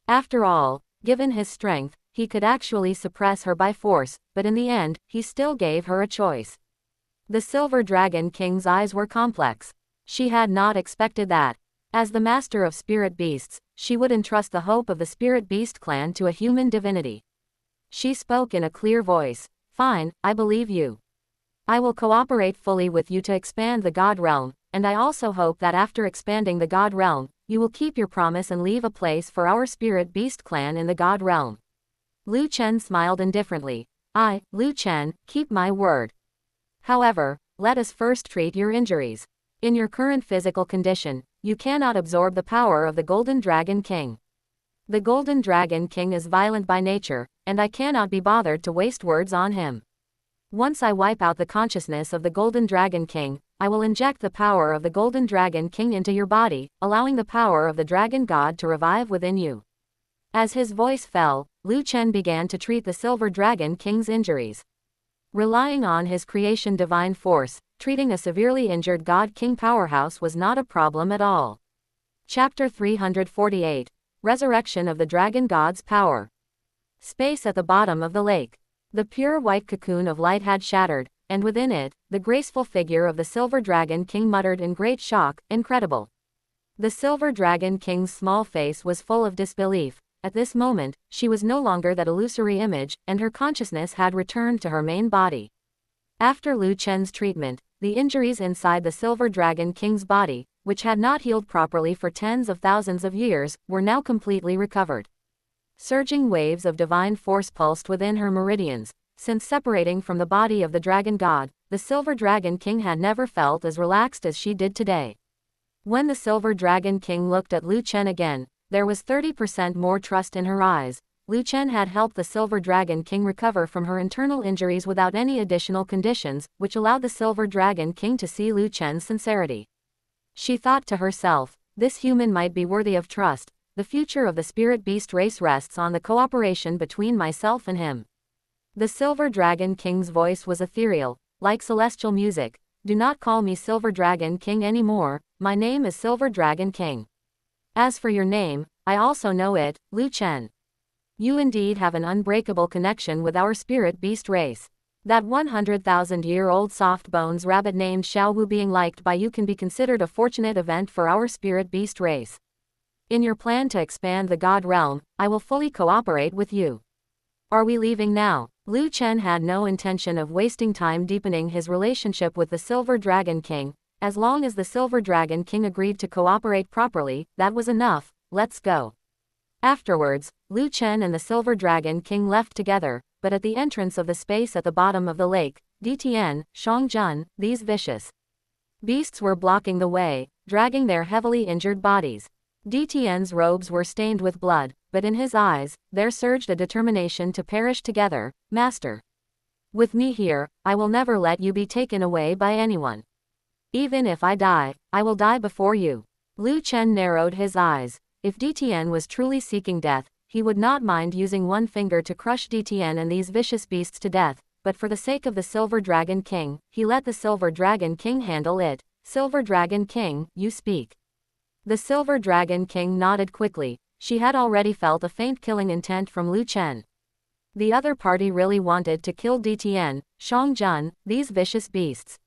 S1: After all, given his strength, he could actually suppress her by force, but in the end, he still gave her a choice. The Silver Dragon King's eyes were complex. She had not expected that. As the master of spirit beasts, she would entrust the hope of the Spirit Beast clan to a human divinity. She spoke in a clear voice. Fine, I believe you. I will cooperate fully with you to expand the God Realm, and I also hope that after expanding the God Realm, you will keep your promise and leave a place for our Spirit Beast clan in the God Realm. Lu Chen smiled indifferently. I, Lu Chen, keep my word. However, let us first treat your injuries. In your current physical condition, you cannot absorb the power of the Golden Dragon King. The Golden Dragon King is violent by nature, and I cannot be bothered to waste words on him. Once I wipe out the consciousness of the Golden Dragon King, I will inject the power of the Golden Dragon King into your body, allowing the power of the Dragon God to revive within you. As his voice fell, Lu Chen began to treat the Silver Dragon King's injuries. Relying on his creation divine force, treating a severely injured God King powerhouse was not a problem at all. Chapter 348. Resurrection of the Dragon God's Power. Space at the bottom of the lake. The pure white cocoon of light had shattered, and within it, the graceful figure of the Silver Dragon King muttered in great shock, "Incredible." The Silver Dragon King's small face was full of disbelief. At this moment, she was no longer that illusory image, and her consciousness had returned to her main body. After Lu Chen's treatment, the injuries inside the Silver Dragon King's body, which had not healed properly for tens of thousands of years, were now completely recovered. Surging waves of divine force pulsed within her meridians. Since separating from the body of the Dragon God, the Silver Dragon King had never felt as relaxed as she did today. When the Silver Dragon King looked at Lu Chen again, there was 30% more trust in her eyes. Lu Chen had helped the Silver Dragon King recover from her internal injuries without any additional conditions, which allowed the Silver Dragon King to see Lu Chen's sincerity. She thought to herself, this human might be worthy of trust. The future of the Spirit Beast race rests on the cooperation between myself and him. The Silver Dragon King's voice was ethereal, like celestial music. Do not call me Silver Dragon King anymore, my name is Silver Dragon King. As for your name, I also know it, Lu Chen. You indeed have an unbreakable connection with our Spirit Beast race. That 100,000-year-old soft bones rabbit named Xiaowu being liked by you can be considered a fortunate event for our Spirit Beast race. In your plan to expand the God Realm, I will fully cooperate with you. Are we leaving now? Lu Chen had no intention of wasting time deepening his relationship with the Silver Dragon King. As long as the Silver Dragon King agreed to cooperate properly, that was enough. Let's go. Afterwards, Lu Chen and the Silver Dragon King left together, but at the entrance of the space at the bottom of the lake, Dtian, Shangjun, these vicious beasts were blocking the way, dragging their heavily injured bodies. Dtian's robes were stained with blood, but in his eyes, there surged a determination to perish together. Master. With me here, I will never let you be taken away by anyone. Even if I die, I will die before you. Lu Chen narrowed his eyes. If Dtian was truly seeking death, he would not mind using one finger to crush Dtian and these vicious beasts to death, but for the sake of the Silver Dragon King, he let the Silver Dragon King handle it. Silver Dragon King, you speak. The Silver Dragon King nodded quickly. She had already felt a faint killing intent from Lu Chen. The other party really wanted to kill Dtian, Shangjun, these vicious beasts.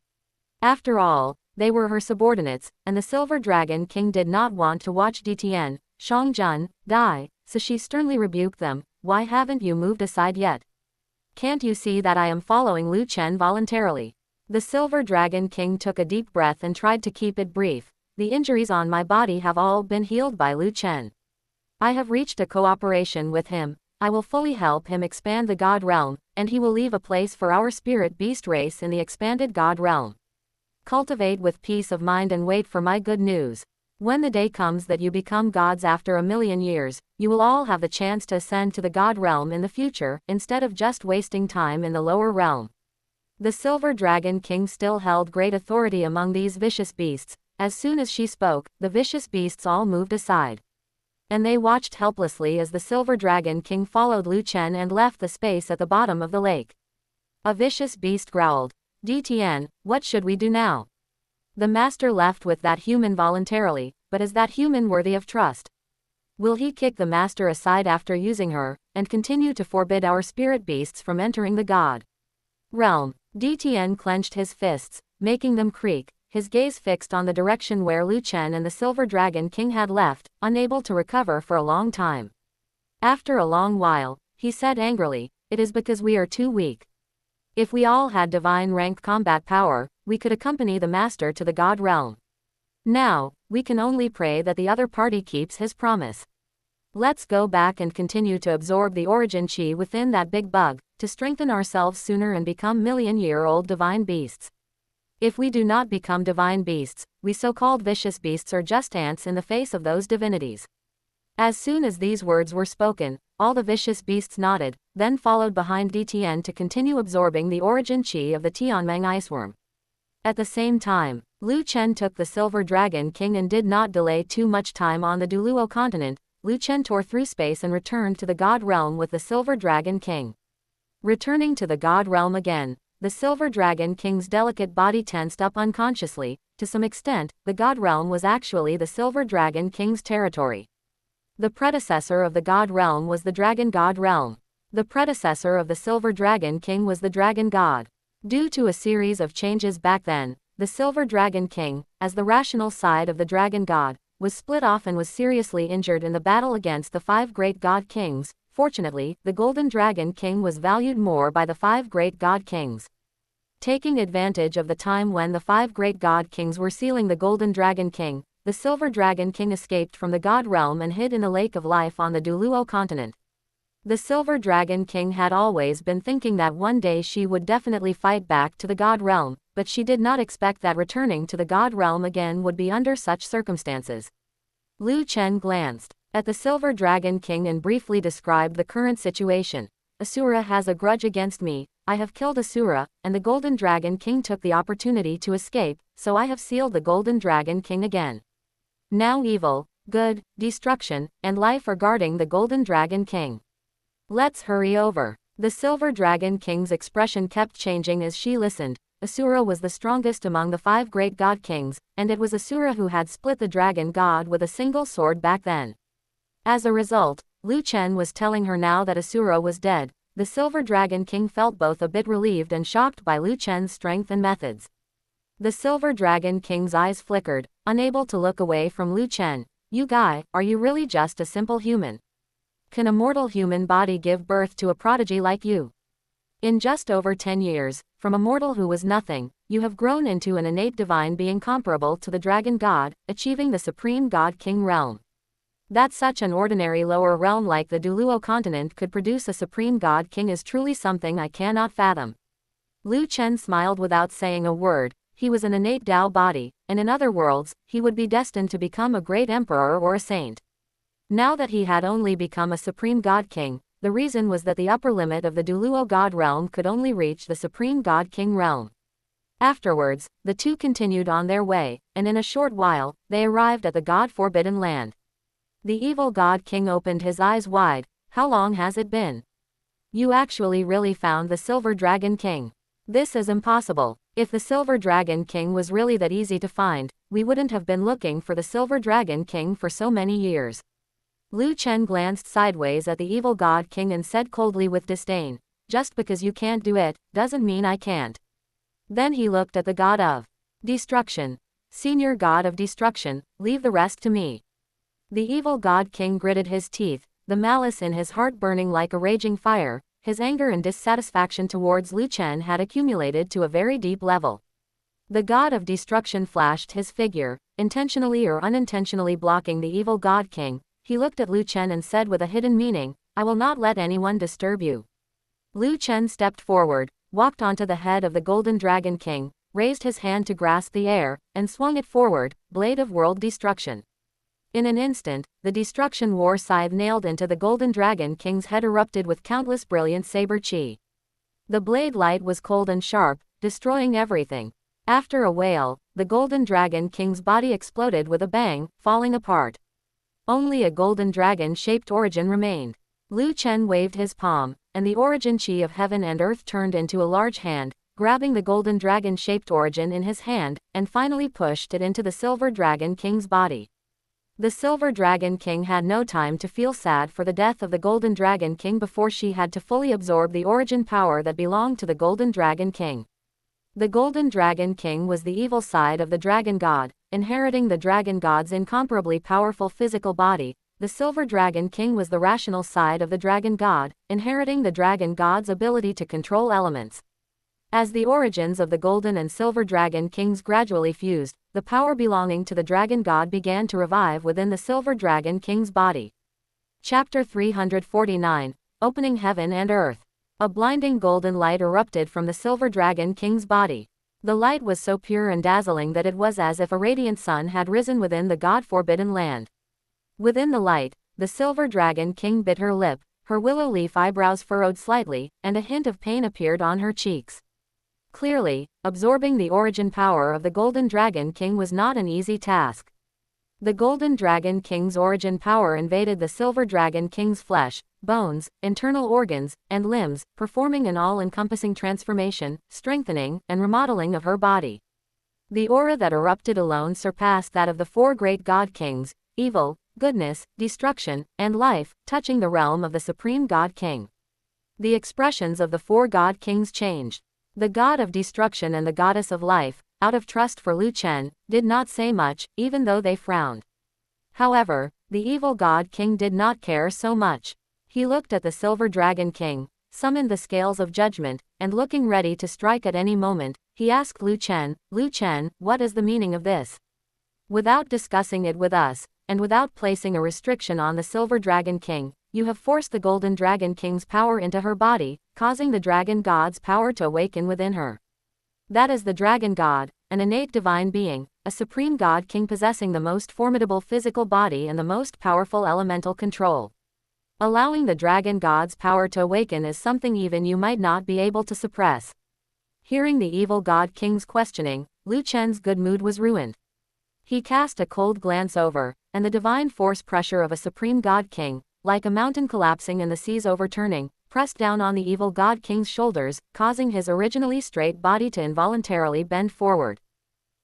S1: After all, they were her subordinates, and the Silver Dragon King did not want to watch Dtian, Shangjun, die, so she sternly rebuked them. Why haven't you moved aside yet? Can't you see that I am following Lu Chen voluntarily? The Silver Dragon King took a deep breath and tried to keep it brief. The injuries on my body have all been healed by Lu Chen. I have reached a cooperation with him. I will fully help him expand the God Realm, and he will leave a place for our Spirit Beast race in the expanded God Realm. Cultivate with peace of mind and wait for my good news. When the day comes that you become gods after 1,000,000 years, you will all have the chance to ascend to the God Realm in the future, instead of just wasting time in the lower realm. The Silver Dragon King still held great authority among these vicious beasts. As soon as she spoke, the vicious beasts all moved aside. And they watched helplessly as the Silver Dragon King followed Lu Chen and left the space at the bottom of the lake. A vicious beast growled, "Dtn, what should we do now?" The master left with that human voluntarily, but is that human worthy of trust? Will he kick the master aside after using her, and continue to forbid our spirit beasts from entering the god realm? Dtn clenched his fists, making them creak, his gaze fixed on the direction where Lu Chen and the Silver Dragon King had left, unable to recover for a long time. After a long while, he said angrily, "It is because we are too weak. If we all had divine rank combat power, we could accompany the master to the god realm. Now, we can only pray that the other party keeps his promise. Let's go back and continue to absorb the origin chi within that big bug, to strengthen ourselves sooner and become million-year-old divine beasts. If we do not become divine beasts, we so-called vicious beasts are just ants in the face of those divinities." As soon as these words were spoken, all the vicious beasts nodded, then followed behind Dtn to continue absorbing the origin chi of the Tianmeng iceworm. At the same time, Lu Chen took the Silver Dragon King and did not delay too much time on the Douluo continent. Lu Chen tore through space and returned to the god realm with the Silver Dragon King. Returning to the god realm again, the Silver Dragon King's delicate body tensed up unconsciously. To some extent, the god realm was actually the Silver Dragon King's territory. The predecessor of the god realm was the Dragon God realm. The predecessor of the Silver Dragon King was the Dragon God. Due to a series of changes back then, the Silver Dragon King, as the rational side of the Dragon God, was split off and was seriously injured in the battle against the 5 great god kings. Fortunately, the Golden Dragon King was valued more by the 5 great god kings. Taking advantage of the time when the 5 great god kings were sealing the Golden Dragon King, the Silver Dragon King escaped from the god realm and hid in the Lake of Life on the Douluo continent. The Silver Dragon King had always been thinking that one day she would definitely fight back to the god realm, but she did not expect that returning to the god realm again would be under such circumstances. Lu Chen glanced at the Silver Dragon King and briefly described the current situation. "Asura has a grudge against me. I have killed Asura, and the Golden Dragon King took the opportunity to escape, so I have sealed the Golden Dragon King again. Now evil, good, destruction, and life are guarding the Golden Dragon King. Let's hurry over." The Silver Dragon King's expression kept changing as she listened. Asura was the strongest among the 5 great god kings, and it was Asura who had split the Dragon God with a single sword back then. As a result, Lu Chen was telling her now that Asura was dead. The Silver Dragon King felt both a bit relieved and shocked by Lu Chen's strength and methods. The Silver Dragon King's eyes flickered, unable to look away from Lu Chen. "You guy, are you really just a simple human? Can a mortal human body give birth to a prodigy like you? In just over 10 years, from a mortal who was nothing, you have grown into an innate divine being comparable to the Dragon God, achieving the Supreme God King realm. That such an ordinary lower realm like the Douluo continent could produce a Supreme God King is truly something I cannot fathom." Lu Chen smiled without saying a word. He was an innate Tao body, and in other worlds, he would be destined to become a great emperor or a saint. Now that he had only become a Supreme God King, the reason was that the upper limit of the Douluo God realm could only reach the Supreme God King realm. Afterwards, the two continued on their way, and in a short while, they arrived at the God-forbidden land. The evil God King opened his eyes wide. "How long has it been? You actually really found the Silver Dragon King? This is impossible. If the Silver Dragon King was really that easy to find, we wouldn't have been looking for the Silver Dragon King for so many years." Lu Chen glanced sideways at the evil God King and said coldly with disdain, "Just because you can't do it, doesn't mean I can't." Then he looked at the God of Destruction. "Senior God of Destruction, leave the rest to me." The evil God King gritted his teeth, the malice in his heart burning like a raging fire. His anger and dissatisfaction towards Lu Chen had accumulated to a very deep level. The God of Destruction flashed his figure, intentionally or unintentionally blocking the evil God King. He looked at Lu Chen and said with a hidden meaning, "I will not let anyone disturb you." Lu Chen stepped forward, walked onto the head of the Golden Dragon King, raised his hand to grasp the air, and swung it forward, blade of world destruction. In an instant, the destruction war scythe nailed into the Golden Dragon King's head erupted with countless brilliant saber chi. The blade light was cold and sharp, destroying everything. After a wail, the Golden Dragon King's body exploded with a bang, falling apart. Only a golden dragon-shaped origin remained. Lu Chen waved his palm, and the origin chi of heaven and earth turned into a large hand, grabbing the golden dragon-shaped origin in his hand, and finally pushed it into the Silver Dragon King's body. The Silver Dragon King had no time to feel sad for the death of the Golden Dragon King before she had to fully absorb the origin power that belonged to the Golden Dragon King. The Golden Dragon King was the evil side of the Dragon God, inheriting the Dragon God's incomparably powerful physical body. The Silver Dragon King was the rational side of the Dragon God, inheriting the Dragon God's ability to control elements. As the origins of the Golden and Silver Dragon Kings gradually fused, the power belonging to the Dragon God began to revive within the Silver Dragon King's body. Chapter 349, Opening Heaven and Earth. A blinding golden light erupted from the Silver Dragon King's body. The light was so pure and dazzling that it was as if a radiant sun had risen within the God-forbidden land. Within the light, the Silver Dragon King bit her lip, her willow leaf eyebrows furrowed slightly, and a hint of pain appeared on her cheeks. Clearly, absorbing the origin power of the Golden Dragon King was not an easy task. The Golden Dragon King's origin power invaded the Silver Dragon King's flesh, bones, internal organs, and limbs, performing an all-encompassing transformation, strengthening, and remodeling of her body. The aura that erupted alone surpassed that of the four great God Kings: evil, goodness, destruction, and life, touching the realm of the Supreme God King. The expressions of the four God Kings changed. The god of destruction and the goddess of life, out of trust for Lu Chen, did not say much, even though they frowned. However, the evil God King did not care so much. He looked at the Silver Dragon King, summoned the scales of judgment, and looking ready to strike at any moment, he asked Lu Chen, what is the meaning of this? Without discussing it with us, and without placing a restriction on the Silver Dragon King, you have forced the Golden Dragon King's power into her body, causing the Dragon God's power to awaken within her. That is the Dragon God, an innate divine being, a supreme God King possessing the most formidable physical body and the most powerful elemental control. Allowing the Dragon God's power to awaken is something even you might not be able to suppress. Hearing the evil God King's questioning, Lu Chen's good mood was ruined. He cast a cold glance over, and the divine force pressure of a supreme God King, like a mountain collapsing and the seas overturning, pressed down on the evil God King's shoulders, causing his originally straight body to involuntarily bend forward.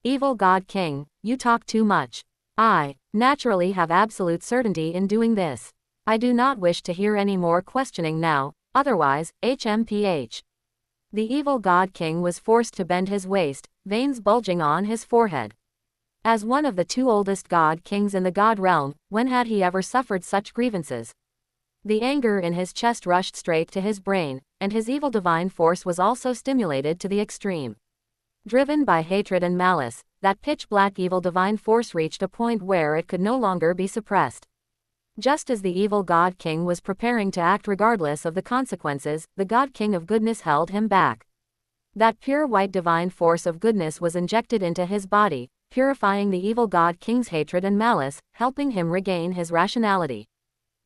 S1: Evil God King, you talk too much. I, naturally, have absolute certainty in doing this. I do not wish to hear any more questioning now, otherwise, HMPH. The evil God King was forced to bend his waist, veins bulging on his forehead. As one of the two oldest God Kings in the God realm, when had he ever suffered such grievances? The anger in his chest rushed straight to his brain, and his evil divine force was also stimulated to the extreme. Driven by hatred and malice, that pitch-black evil divine force reached a point where it could no longer be suppressed. Just as the evil God King was preparing to act regardless of the consequences, the God King of goodness held him back. That pure white divine force of goodness was injected into his body, purifying the evil God King's hatred and malice, helping him regain his rationality.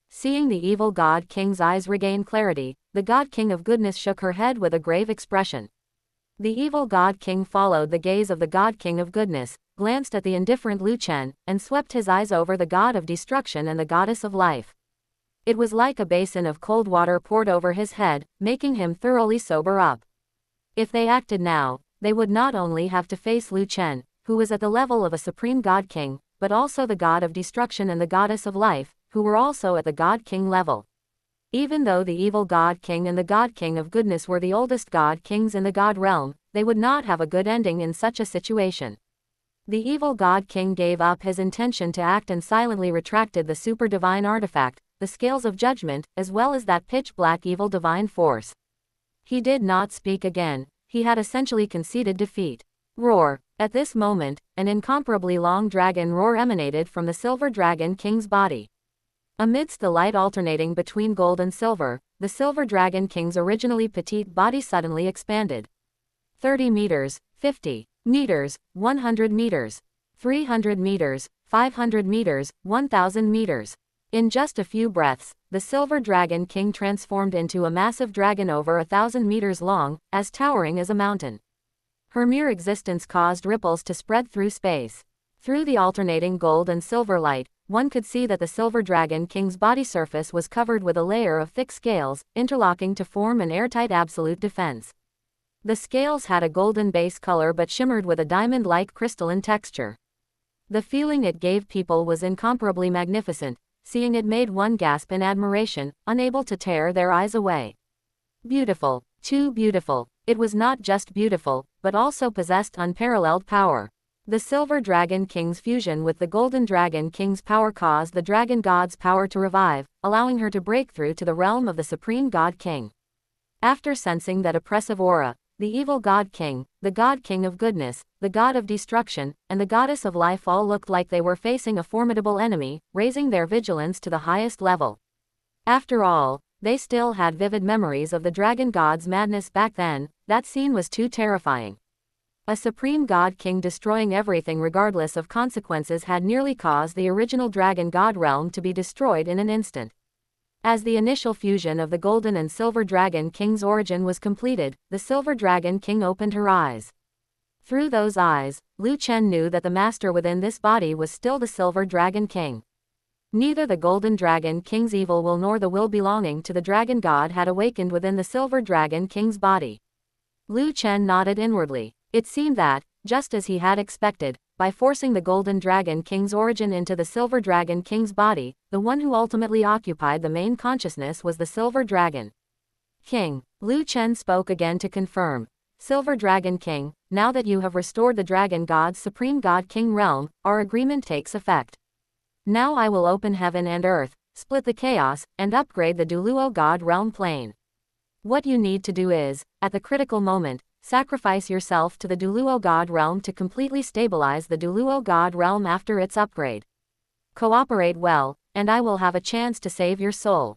S1: Seeing the evil God King's eyes regain clarity, the God King of goodness shook her head with a grave expression. The evil God King followed the gaze of the God King of goodness, glanced at the indifferent Lu Chen, and swept his eyes over the god of destruction and the goddess of life. It was like a basin of cold water poured over his head, making him thoroughly sober up. If they acted now, they would not only have to face Lu Chen, who was at the level of a supreme God King, but also the god of destruction and the goddess of life, who were also at the God King level. Even though the evil God King and the God King of goodness were the oldest God Kings in the God realm, they would not have a good ending in such a situation. The evil God King gave up his intention to act and silently retracted the super divine artifact, the scales of judgment, as well as that pitch-black evil divine force. He did not speak again. He had essentially conceded defeat. Roar! At this moment, an incomparably long dragon roar emanated from the Silver Dragon King's body. Amidst the light alternating between gold and silver, the Silver Dragon King's originally petite body suddenly expanded. 30 meters, 50 meters, 100 meters, 300 meters, 500 meters, 1,000 meters. In just a few breaths, the Silver Dragon King transformed into a massive dragon over 1,000 meters long, as towering as a mountain. Her mere existence caused ripples to spread through space. Through the alternating gold and silver light, one could see that the Silver Dragon King's body surface was covered with a layer of thick scales, interlocking to form an airtight absolute defense. The scales had a golden base color but shimmered with a diamond-like crystalline texture. The feeling it gave people was incomparably magnificent. Seeing it made one gasp in admiration, unable to tear their eyes away. Beautiful, too beautiful. It was not just beautiful, but also possessed unparalleled power. The Silver Dragon King's fusion with the Golden Dragon King's power caused the Dragon God's power to revive, allowing her to break through to the realm of the Supreme God King. After sensing that oppressive aura, the evil God King, the God King of goodness, the God of destruction, and the Goddess of life all looked like they were facing a formidable enemy, raising their vigilance to the highest level. After all, they still had vivid memories of the Dragon God's madness back then. That scene was too terrifying. A Supreme God King destroying everything regardless of consequences had nearly caused the original Dragon God realm to be destroyed in an instant. As the initial fusion of the Golden and Silver Dragon King's origin was completed, the Silver Dragon King opened her eyes. Through those eyes, Lu Chen knew that the master within this body was still the Silver Dragon King. Neither the Golden Dragon King's evil will nor the will belonging to the Dragon God had awakened within the Silver Dragon King's body. Lu Chen nodded inwardly. It seemed that, just as he had expected, by forcing the Golden Dragon King's origin into the Silver Dragon King's body, the one who ultimately occupied the main consciousness was the Silver Dragon King. Lu Chen spoke again to confirm. Silver Dragon King, now that you have restored the Dragon God's Supreme God King realm, our agreement takes effect. Now I will open heaven and earth, split the chaos, and upgrade the Douluo God realm plane. What you need to do is, at the critical moment, sacrifice yourself to the Douluo God realm to completely stabilize the Douluo God realm after its upgrade. Cooperate well, and I will have a chance to save your soul.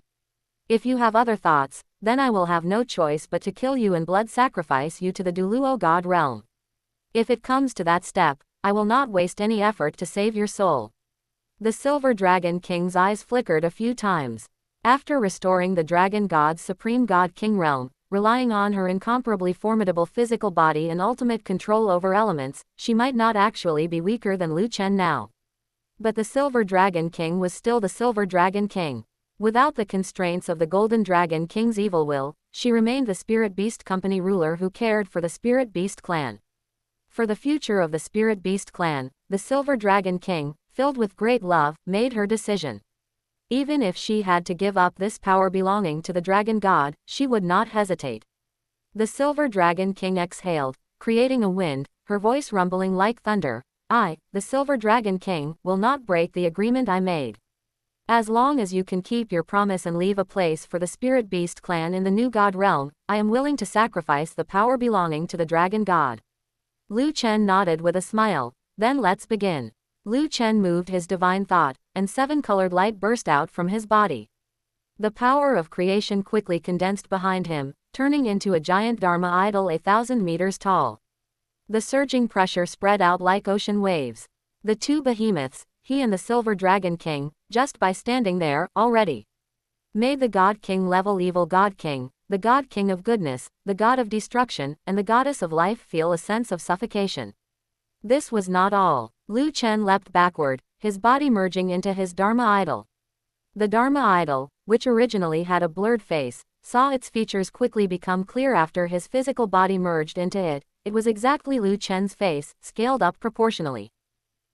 S1: If you have other thoughts, then I will have no choice but to kill you and blood sacrifice you to the Douluo God realm. If it comes to that step, I will not waste any effort to save your soul. The Silver Dragon King's eyes flickered a few times. After restoring the Dragon God's Supreme God King realm, relying on her incomparably formidable physical body and ultimate control over elements, she might not actually be weaker than Lu Chen now. But the Silver Dragon King was still the Silver Dragon King. Without the constraints of the Golden Dragon King's evil will, she remained the Spirit Beast Company ruler who cared for the Spirit Beast clan. For the future of the Spirit Beast clan, the Silver Dragon King, filled with great love, made her decision. Even if she had to give up this power belonging to the Dragon God, she would not hesitate. The Silver Dragon King exhaled, creating a wind, her voice rumbling like thunder. I, the Silver Dragon King, will not break the agreement I made. As long as you can keep your promise and leave a place for the Spirit Beast clan in the new God realm, I am willing to sacrifice the power belonging to the Dragon God. Lu Chen nodded with a smile. Then let's begin. Lu Chen moved his divine thought, and seven-colored light burst out from his body. The power of creation quickly condensed behind him, turning into a giant Dharma idol 1,000 meters tall. The surging pressure spread out like ocean waves. The two behemoths, he and the Silver Dragon King, just by standing there, already made the God King level evil God King, the God King of goodness, the God of destruction, and the Goddess of life feel a sense of suffocation. This was not all. Lu Chen leapt backward, his body merging into his Dharma idol. The Dharma idol, which originally had a blurred face, saw its features quickly become clear after his physical body merged into it. It was exactly Lu Chen's face, scaled up proportionally.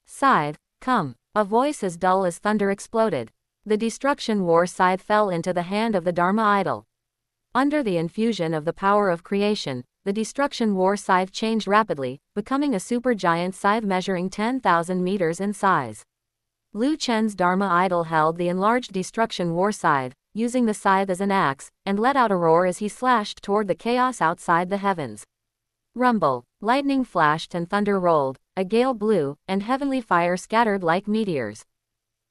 S1: Scythe, come. A voice as dull as thunder exploded. The Destruction War Scythe fell into the hand of the Dharma idol. Under the infusion of the power of creation, the Destruction War Scythe changed rapidly, becoming a supergiant scythe measuring 10,000 meters in size. Lu Chen's Dharma idol held the enlarged Destruction War Scythe, using the scythe as an axe, and let out a roar as he slashed toward the chaos outside the heavens. Rumble, lightning flashed and thunder rolled, a gale blew, and heavenly fire scattered like meteors.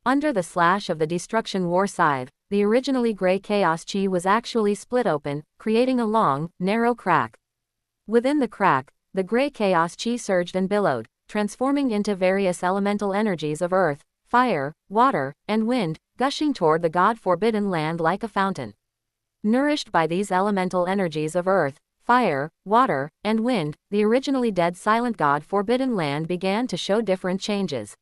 S1: Under the slash of the Destruction War Scythe, the originally gray chaos chi was actually split open, creating a long, narrow crack. Within the crack, the gray chaos chi surged and billowed, transforming into various elemental energies of earth, fire, water, and wind, gushing toward the God-forbidden land like a fountain. Nourished by these elemental energies of earth, fire, water, and wind, the originally dead silent God-forbidden land began to show different changes.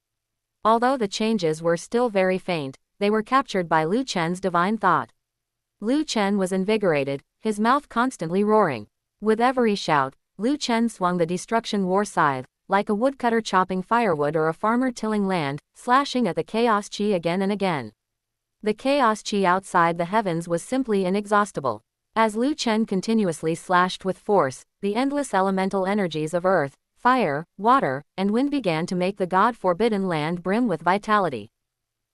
S1: Although the changes were still very faint, they were captured by Lu Chen's divine thought. Lu Chen was invigorated, his mouth constantly roaring. With every shout, Lu Chen swung the destruction war scythe, like a woodcutter chopping firewood or a farmer tilling land, slashing at the chaos qi again and again. The chaos qi outside the heavens was simply inexhaustible. As Lu Chen continuously slashed with force, the endless elemental energies of earth, fire, water, and wind began to make the God-forbidden land brim with vitality.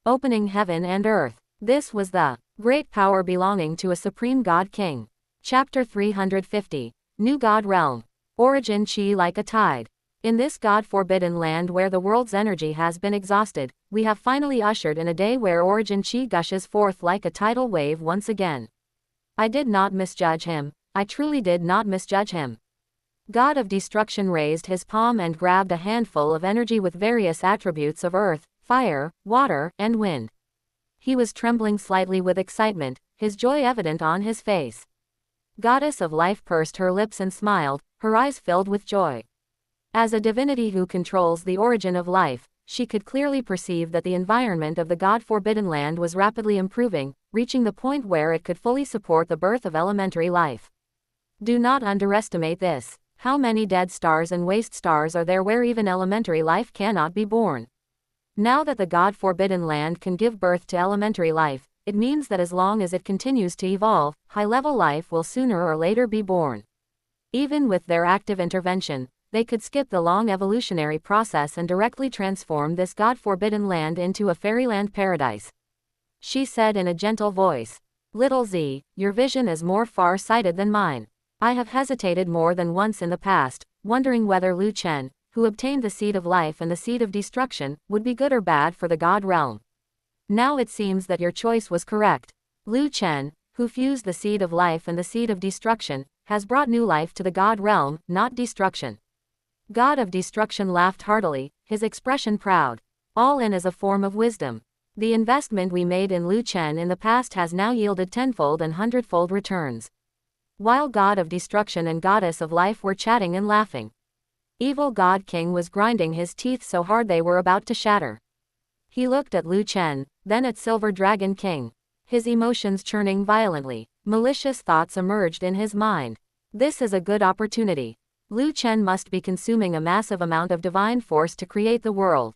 S1: Opening heaven and earth. This was the great power belonging to a supreme God King. Chapter 350. New God Realm. Origin Qi like a tide. In this God-forbidden land where the world's energy has been exhausted, we have finally ushered in a day where origin Qi gushes forth like a tidal wave once again. I did not misjudge him. I truly did not misjudge him. God of Destruction raised his palm and grabbed a handful of energy with various attributes of earth, fire, water, and wind. He was trembling slightly with excitement, his joy evident on his face. Goddess of Life pursed her lips and smiled, her eyes filled with joy. As a divinity who controls the origin of life, she could clearly perceive that the environment of the God-forbidden land was rapidly improving, reaching the point where it could fully support the birth of elementary life. Do not underestimate this. How many dead stars and waste stars are there where even elementary life cannot be born? Now that the God-forbidden land can give birth to elementary life, it means that as long as it continues to evolve, high-level life will sooner or later be born. Even with their active intervention, they could skip the long evolutionary process and directly transform this God-forbidden land into a fairyland paradise. She said in a gentle voice, "Little Z, your vision is more far-sighted than mine. I have hesitated more than once in the past, wondering whether Lu Chen, who obtained the seed of life and the seed of destruction, would be good or bad for the God realm. Now it seems that your choice was correct. Lu Chen, who fused the seed of life and the seed of destruction, has brought new life to the God realm, not destruction." God of Destruction laughed heartily, his expression proud. All in as a form of wisdom. The investment we made in Lu Chen in the past has now yielded tenfold and hundredfold returns. While God of Destruction and Goddess of Life were chatting and laughing, Evil God King was grinding his teeth so hard they were about to shatter. He looked at Lu Chen, then at Silver Dragon King. His emotions churning violently, malicious thoughts emerged in his mind. This is a good opportunity. Lu Chen must be consuming a massive amount of divine force to create the world.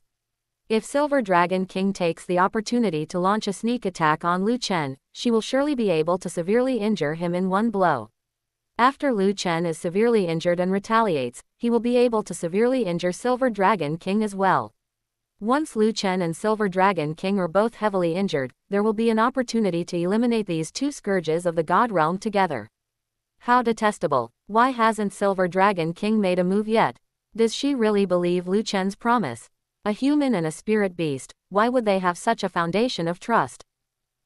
S1: If Silver Dragon King takes the opportunity to launch a sneak attack on Lu Chen, she will surely be able to severely injure him in one blow. After Lu Chen is severely injured and retaliates, he will be able to severely injure Silver Dragon King as well. Once Lu Chen and Silver Dragon King are both heavily injured, there will be an opportunity to eliminate these two scourges of the God realm together. How detestable. Why hasn't Silver Dragon King made a move yet? Does she really believe Lu Chen's promise? A human and a spirit beast, why would they have such a foundation of trust?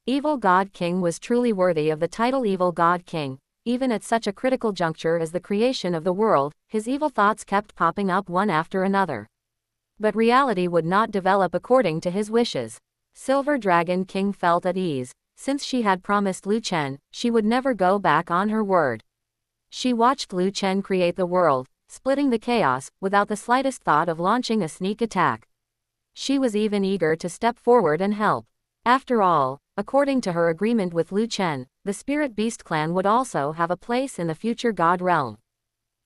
S1: Evil God King was truly worthy of the title Evil God King. Even at such a critical juncture as the creation of the world, his evil thoughts kept popping up one after another. But reality would not develop according to his wishes. Silver Dragon King felt at ease. Since she had promised Lu Chen, she would never go back on her word. She watched Lu Chen create the world, splitting the chaos, without the slightest thought of launching a sneak attack. She was even eager to step forward and help. After all, according to her agreement with Lu Chen, the Spirit Beast clan would also have a place in the future God realm.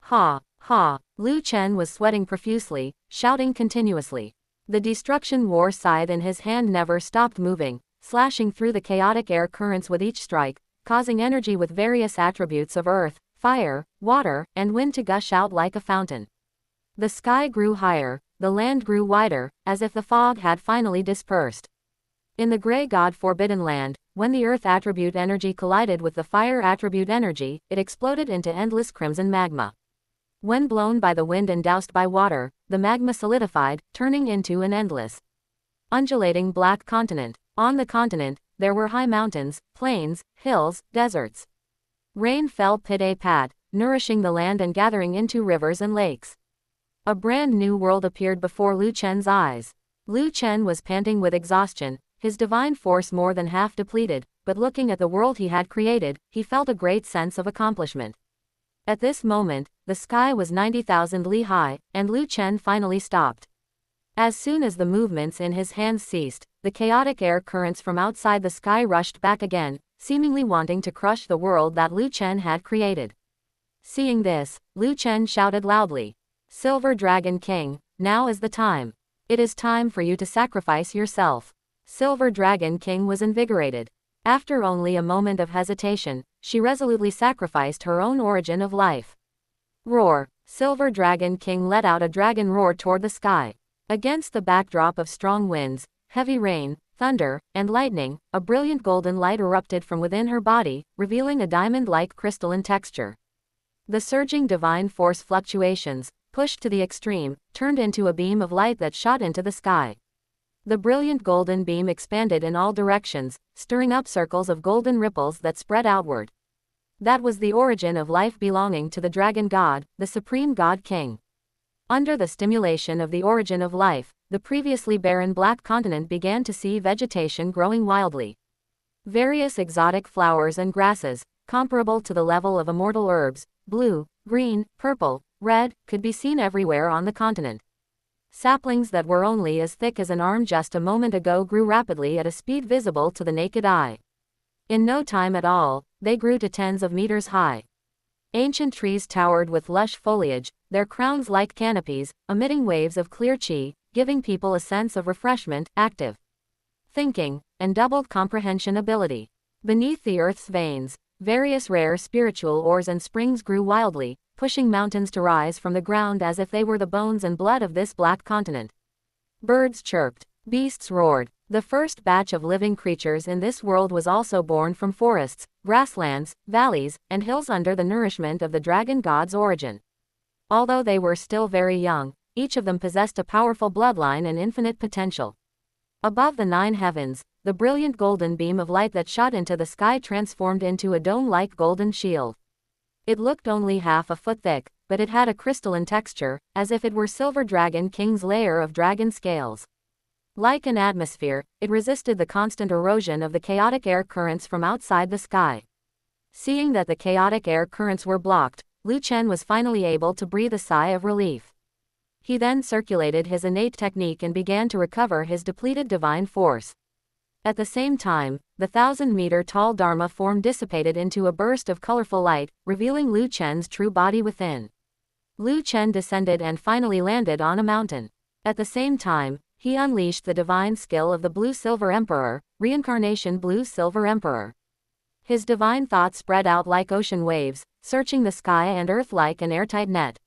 S1: Ha, ha, Lu Chen was sweating profusely, shouting continuously. The destruction war scythe in his hand never stopped moving, slashing through the chaotic air currents with each strike, causing energy with various attributes of earth, fire, water, and wind to gush out like a fountain. The sky grew higher, the land grew wider, as if the fog had finally dispersed. In the gray God-forbidden land, when the earth attribute energy collided with the fire attribute energy, it exploded into endless crimson magma. When blown by the wind and doused by water, the magma solidified, turning into an endless, undulating black continent. On the continent, there were high mountains, plains, hills, deserts. Rain fell pit-a-pat, nourishing the land and gathering into rivers and lakes. A brand new world appeared before Lu Chen's eyes. Lu Chen was panting with exhaustion, his divine force more than half depleted, but looking at the world he had created, he felt a great sense of accomplishment. At this moment, the sky was 90,000 li high, and Lu Chen finally stopped. As soon as the movements in his hands ceased, the chaotic air currents from outside the sky rushed back again, seemingly wanting to crush the world that Lu Chen had created. Seeing this, Lu Chen shouted loudly, "Silver Dragon King, now is the time. It is time for you to sacrifice yourself." Silver Dragon King was invigorated. After only a moment of hesitation, she resolutely sacrificed her own origin of life. Roar! Silver Dragon King let out a dragon roar toward the sky. Against the backdrop of strong winds, heavy rain, thunder, and lightning, a brilliant golden light erupted from within her body, revealing a diamond-like crystalline texture. The surging divine force fluctuations, pushed to the extreme, turned into a beam of light that shot into the sky. The brilliant golden beam expanded in all directions, stirring up circles of golden ripples that spread outward. That was the origin of life belonging to the dragon god, the supreme god king. Under the stimulation of the origin of life, the previously barren black continent began to see vegetation growing wildly. Various exotic flowers and grasses, comparable to the level of immortal herbs, blue, green, purple, red, could be seen everywhere on the continent. Saplings that were only as thick as an arm just a moment ago grew rapidly at a speed visible to the naked eye. In no time at all, they grew to tens of meters high. Ancient trees towered with lush foliage, their crowns like canopies, emitting waves of clear qi, giving people a sense of refreshment, active thinking, and doubled comprehension ability. Beneath the earth's veins, various rare spiritual ores and springs grew wildly, pushing mountains to rise from the ground as if they were the bones and blood of this black continent. Birds chirped, beasts roared. The first batch of living creatures in this world was also born from forests, grasslands, valleys, and hills under the nourishment of the dragon god's origin. Although they were still very young, each of them possessed a powerful bloodline and infinite potential. Above the 9 heavens, the brilliant golden beam of light that shot into the sky transformed into a dome-like golden shield. It looked only half a foot thick, but it had a crystalline texture, as if it were Silver Dragon King's layer of dragon scales. Like an atmosphere, it resisted the constant erosion of the chaotic air currents from outside the sky. Seeing that the chaotic air currents were blocked, Lu Chen was finally able to breathe a sigh of relief. He then circulated his innate technique and began to recover his depleted divine force. At the same time, the 1,000-meter-tall Dharma form dissipated into a burst of colorful light, revealing Lu Chen's true body within. Lu Chen descended and finally landed on a mountain. At the same time, he unleashed the divine skill of the Blue-Silver Emperor, Reincarnation Blue-Silver Emperor. His divine thoughts spread out like ocean waves, searching the sky and earth like an airtight net.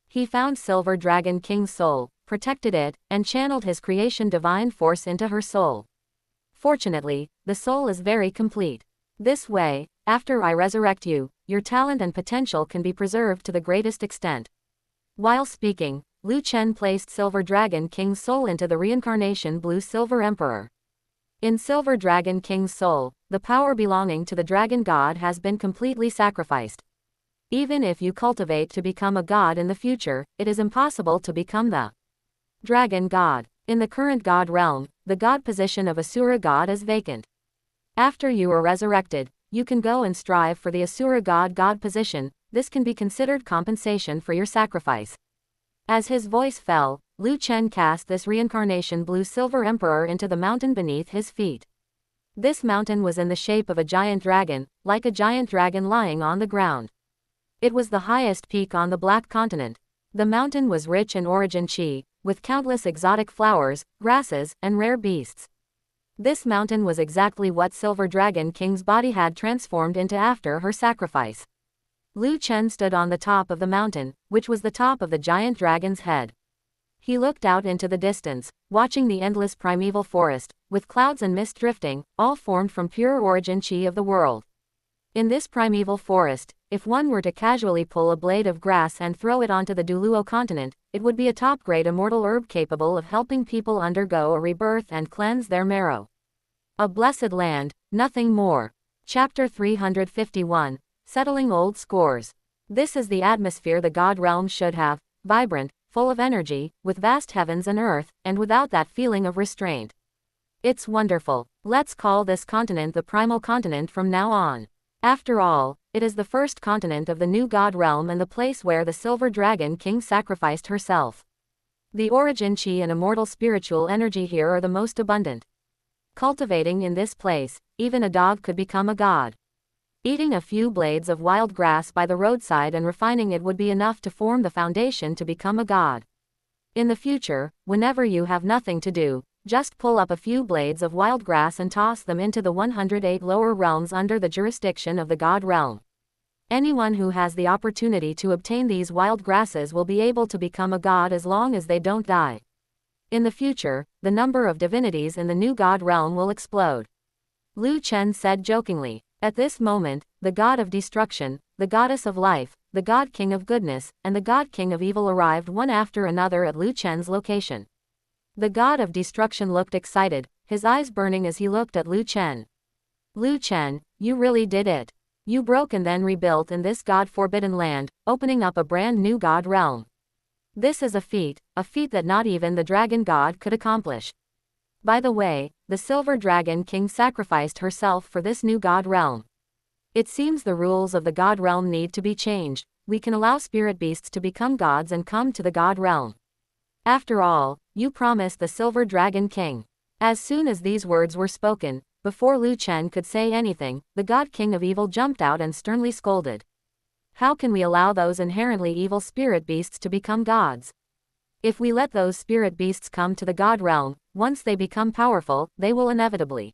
S1: He found Silver Dragon King's soul, protected it, and channeled his creation divine force into her soul. Fortunately, the soul is very complete. This way, after I resurrect you, your talent and potential can be preserved to the greatest extent. While speaking, Lu Chen placed Silver Dragon King's soul into the Reincarnation Blue-Silver Emperor. In Silver Dragon King's soul, the power belonging to the dragon god has been completely sacrificed. Even if you cultivate to become a god in the future, it is impossible to become the dragon god. In the current god realm, the god position of Asura god is vacant. After you are resurrected, you can go and strive for the Asura god position. This can be considered compensation for your sacrifice. As his voice fell, Lu Chen cast this Reincarnation Blue-Silver Emperor into the mountain beneath his feet. This mountain was in the shape of a giant dragon, like a giant dragon lying on the ground. It was the highest peak on the Black Continent. The mountain was rich in origin qi, with countless exotic flowers, grasses, and rare beasts. This mountain was exactly what Silver Dragon King's body had transformed into after her sacrifice. Lu Chen stood on the top of the mountain, which was the top of the giant dragon's head. He looked out into the distance, watching the endless primeval forest, with clouds and mist drifting, all formed from pure origin qi of the world. In this primeval forest, if one were to casually pull a blade of grass and throw it onto the Douluo continent, it would be a top-grade immortal herb capable of helping people undergo a rebirth and cleanse their marrow. A blessed land, nothing more. Chapter 351. Settling Old Scores. This is the atmosphere the god realm should have, vibrant, full of energy, with vast heavens and earth, and without that feeling of restraint. It's wonderful. Let's call this continent the primal continent from now on. After all, it is the first continent of the new god realm and the place where the Silver Dragon King sacrificed herself. The origin qi and immortal spiritual energy here are the most abundant. Cultivating in this place, even a dog could become a god. Eating a few blades of wild grass by the roadside and refining it would be enough to form the foundation to become a god. In the future, whenever you have nothing to do, just pull up a few blades of wild grass and toss them into the 108 lower realms under the jurisdiction of the god realm. Anyone who has the opportunity to obtain these wild grasses will be able to become a god as long as they don't die. In the future, the number of divinities in the new god realm will explode. Lu Chen said jokingly. At this moment, the god of destruction, the goddess of life, the god king of goodness, and the god king of evil arrived one after another at Lu Chen's location. The god of destruction looked excited, his eyes burning as he looked at Lu Chen. Lu Chen, you really did it. You broke and then rebuilt in this god-forbidden land, opening up a brand new god realm. This is a feat that not even the dragon god could accomplish. By the way, the Silver Dragon King sacrificed herself for this new god realm. It seems the rules of the god realm need to be changed. We can allow spirit beasts to become gods and come to the god realm. After all, you promised the Silver Dragon King. As soon as these words were spoken, before Lu Chen could say anything, the god king of evil jumped out and sternly scolded. How can we allow those inherently evil spirit beasts to become gods? If we let those spirit beasts come to the god realm, once they become powerful, they will inevitably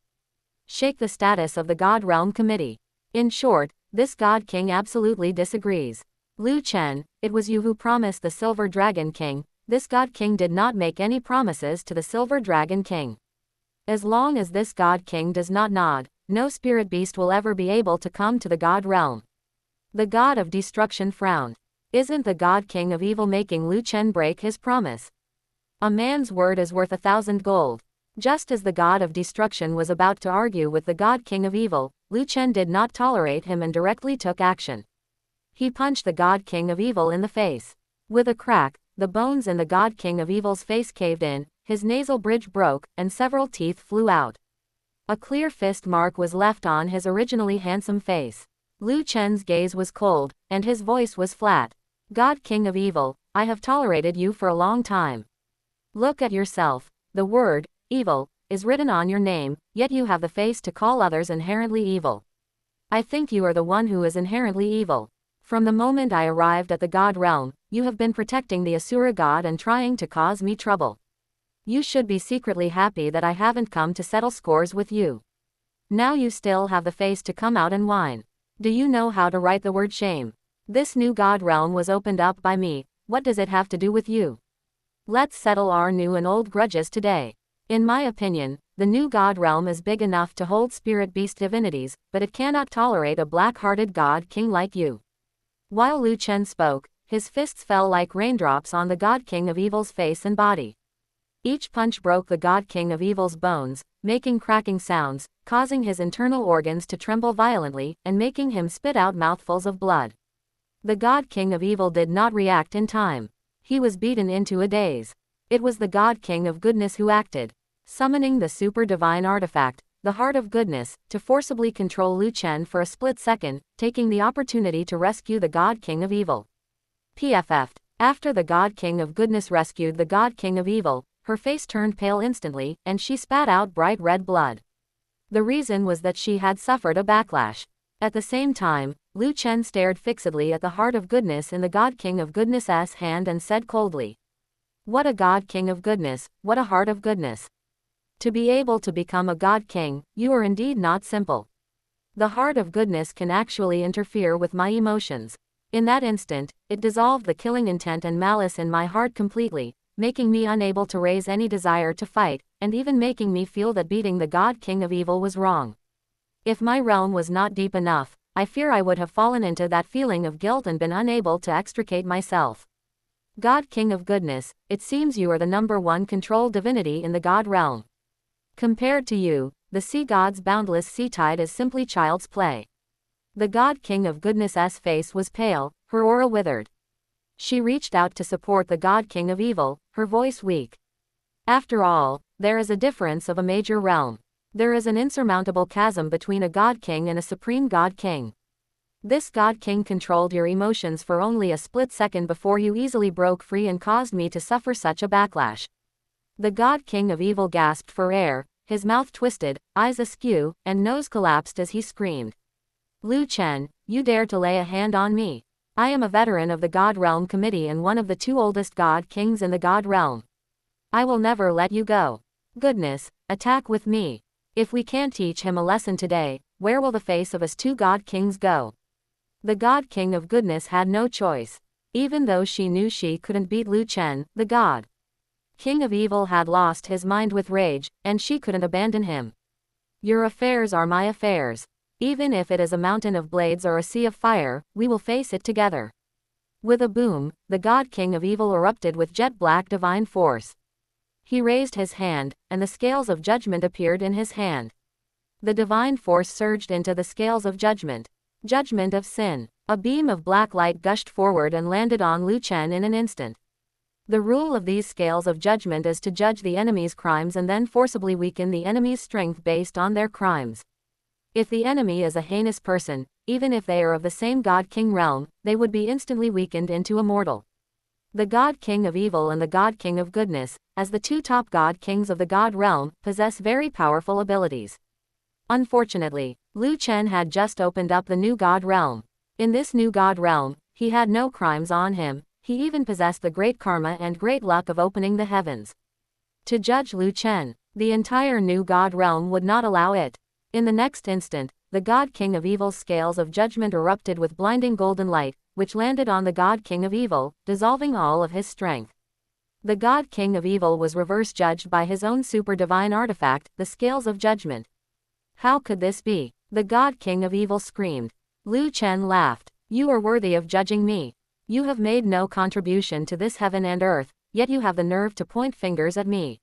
S1: shake the status of the god realm committee. In short, this god king absolutely disagrees. Lu Chen, it was you who promised the Silver Dragon King. This god king did not make any promises to the Silver Dragon King. As long as this god king does not nod, no spirit beast will ever be able to come to the god realm. The god of destruction frowned. Isn't the god king of evil making Lu Chen break his promise? A man's word is worth 1,000 gold. Just as the god of destruction was about to argue with the god king of evil, Lu Chen did not tolerate him and directly took action. He punched the god king of evil in the face. With a crack, the bones in the god king of evil's face caved in, his nasal bridge broke, and several teeth flew out. A clear fist mark was left on his originally handsome face. Lu Chen's gaze was cold, and his voice was flat. God King of Evil, I have tolerated you for a long time. Look at yourself. The word, evil, is written on your name, yet you have the face to call others inherently evil. I think you are the one who is inherently evil. From the moment I arrived at the God realm, you have been protecting the Asura god and trying to cause me trouble. You should be secretly happy that I haven't come to settle scores with you. Now you still have the face to come out and whine. Do you know how to write the word shame? This new God realm was opened up by me. What does it have to do with you? Let's settle our new and old grudges today. In my opinion, the new God realm is big enough to hold spirit beast divinities, but it cannot tolerate a black-hearted God king like you. While Lu Chen spoke, his fists fell like raindrops on the God King of Evil's face and body. Each punch broke the God King of Evil's bones, making cracking sounds, causing his internal organs to tremble violently, and making him spit out mouthfuls of blood. The God King of Evil did not react in time. He was beaten into a daze. It was the God King of Goodness who acted, summoning the super divine artifact, the Heart of Goodness, to forcibly control Lu Chen for a split second, taking the opportunity to rescue the God King of Evil. PFF'd. After the God King of Goodness rescued the God King of Evil, her face turned pale instantly, and she spat out bright red blood. The reason was that she had suffered a backlash. At the same time, Lu Chen stared fixedly at the Heart of Goodness in the God King of Goodness's hand and said coldly, "What a God King of Goodness, what a Heart of Goodness. To be able to become a God King, you are indeed not simple. The Heart of Goodness can actually interfere with my emotions. In that instant, it dissolved the killing intent and malice in my heart completely, making me unable to raise any desire to fight, and even making me feel that beating the God King of Evil was wrong. If my realm was not deep enough, I fear I would have fallen into that feeling of guilt and been unable to extricate myself. God King of Goodness, it seems you are the #1 control divinity in the God realm. Compared to you, the sea god's boundless sea tide is simply child's play." The God King of Goodness's face was pale, her aura withered. She reached out to support the God King of Evil, her voice weak. After all, there is a difference of a major realm. There is an insurmountable chasm between a God King and a Supreme God King. This God King controlled your emotions for only a split second before you easily broke free and caused me to suffer such a backlash. The God King of Evil gasped for air, his mouth twisted, eyes askew, and nose collapsed as he screamed. Liu Chen, you dare to lay a hand on me? I am a veteran of the God Realm Committee and one of the 2 oldest God Kings in the God Realm. I will never let you go. Goodness, attack with me. If we can't teach him a lesson today, where will the face of us 2 God Kings go? The God King of Goodness had no choice. Even though she knew she couldn't beat Liu Chen, the God King of Evil had lost his mind with rage, and she couldn't abandon him. Your affairs are my affairs. Even if it is a mountain of blades or a sea of fire, we will face it together. With a boom, the God King of Evil erupted with jet-black divine force. He raised his hand, and the scales of judgment appeared in his hand. The divine force surged into the scales of judgment. Judgment of sin. A beam of black light gushed forward and landed on Liu Chen in an instant. The rule of these scales of judgment is to judge the enemy's crimes and then forcibly weaken the enemy's strength based on their crimes. If the enemy is a heinous person, even if they are of the same God King realm, they would be instantly weakened into immortal. The God King of Evil and the God King of Goodness, as the 2 top God Kings of the God realm, possess very powerful abilities. Unfortunately, Liu Chen had just opened up the new God realm. In this new God realm, he had no crimes on him, he even possessed the great karma and great luck of opening the heavens. To judge Liu Chen, the entire new God realm would not allow it. In the next instant, the God King of Evil's scales of judgment erupted with blinding golden light, which landed on the God King of Evil, dissolving all of his strength. The God King of Evil was reverse judged by his own super divine artifact, the scales of judgment. How could this be? The God King of Evil screamed. Liu Chen laughed. You are worthy of judging me. You have made no contribution to this heaven and earth, yet you have the nerve to point fingers at me.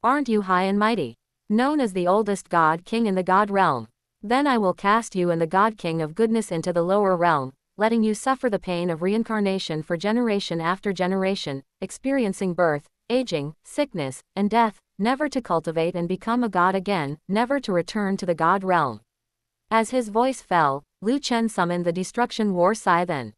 S1: Aren't you high and mighty? Known as the oldest God King in the God realm. Then I will cast you and the God King of Goodness into the lower realm, letting you suffer the pain of reincarnation for generation after generation, experiencing birth, aging, sickness, and death, never to cultivate and become a god again, never to return to the God realm. As his voice fell, Liu Chen summoned the destruction war scythe and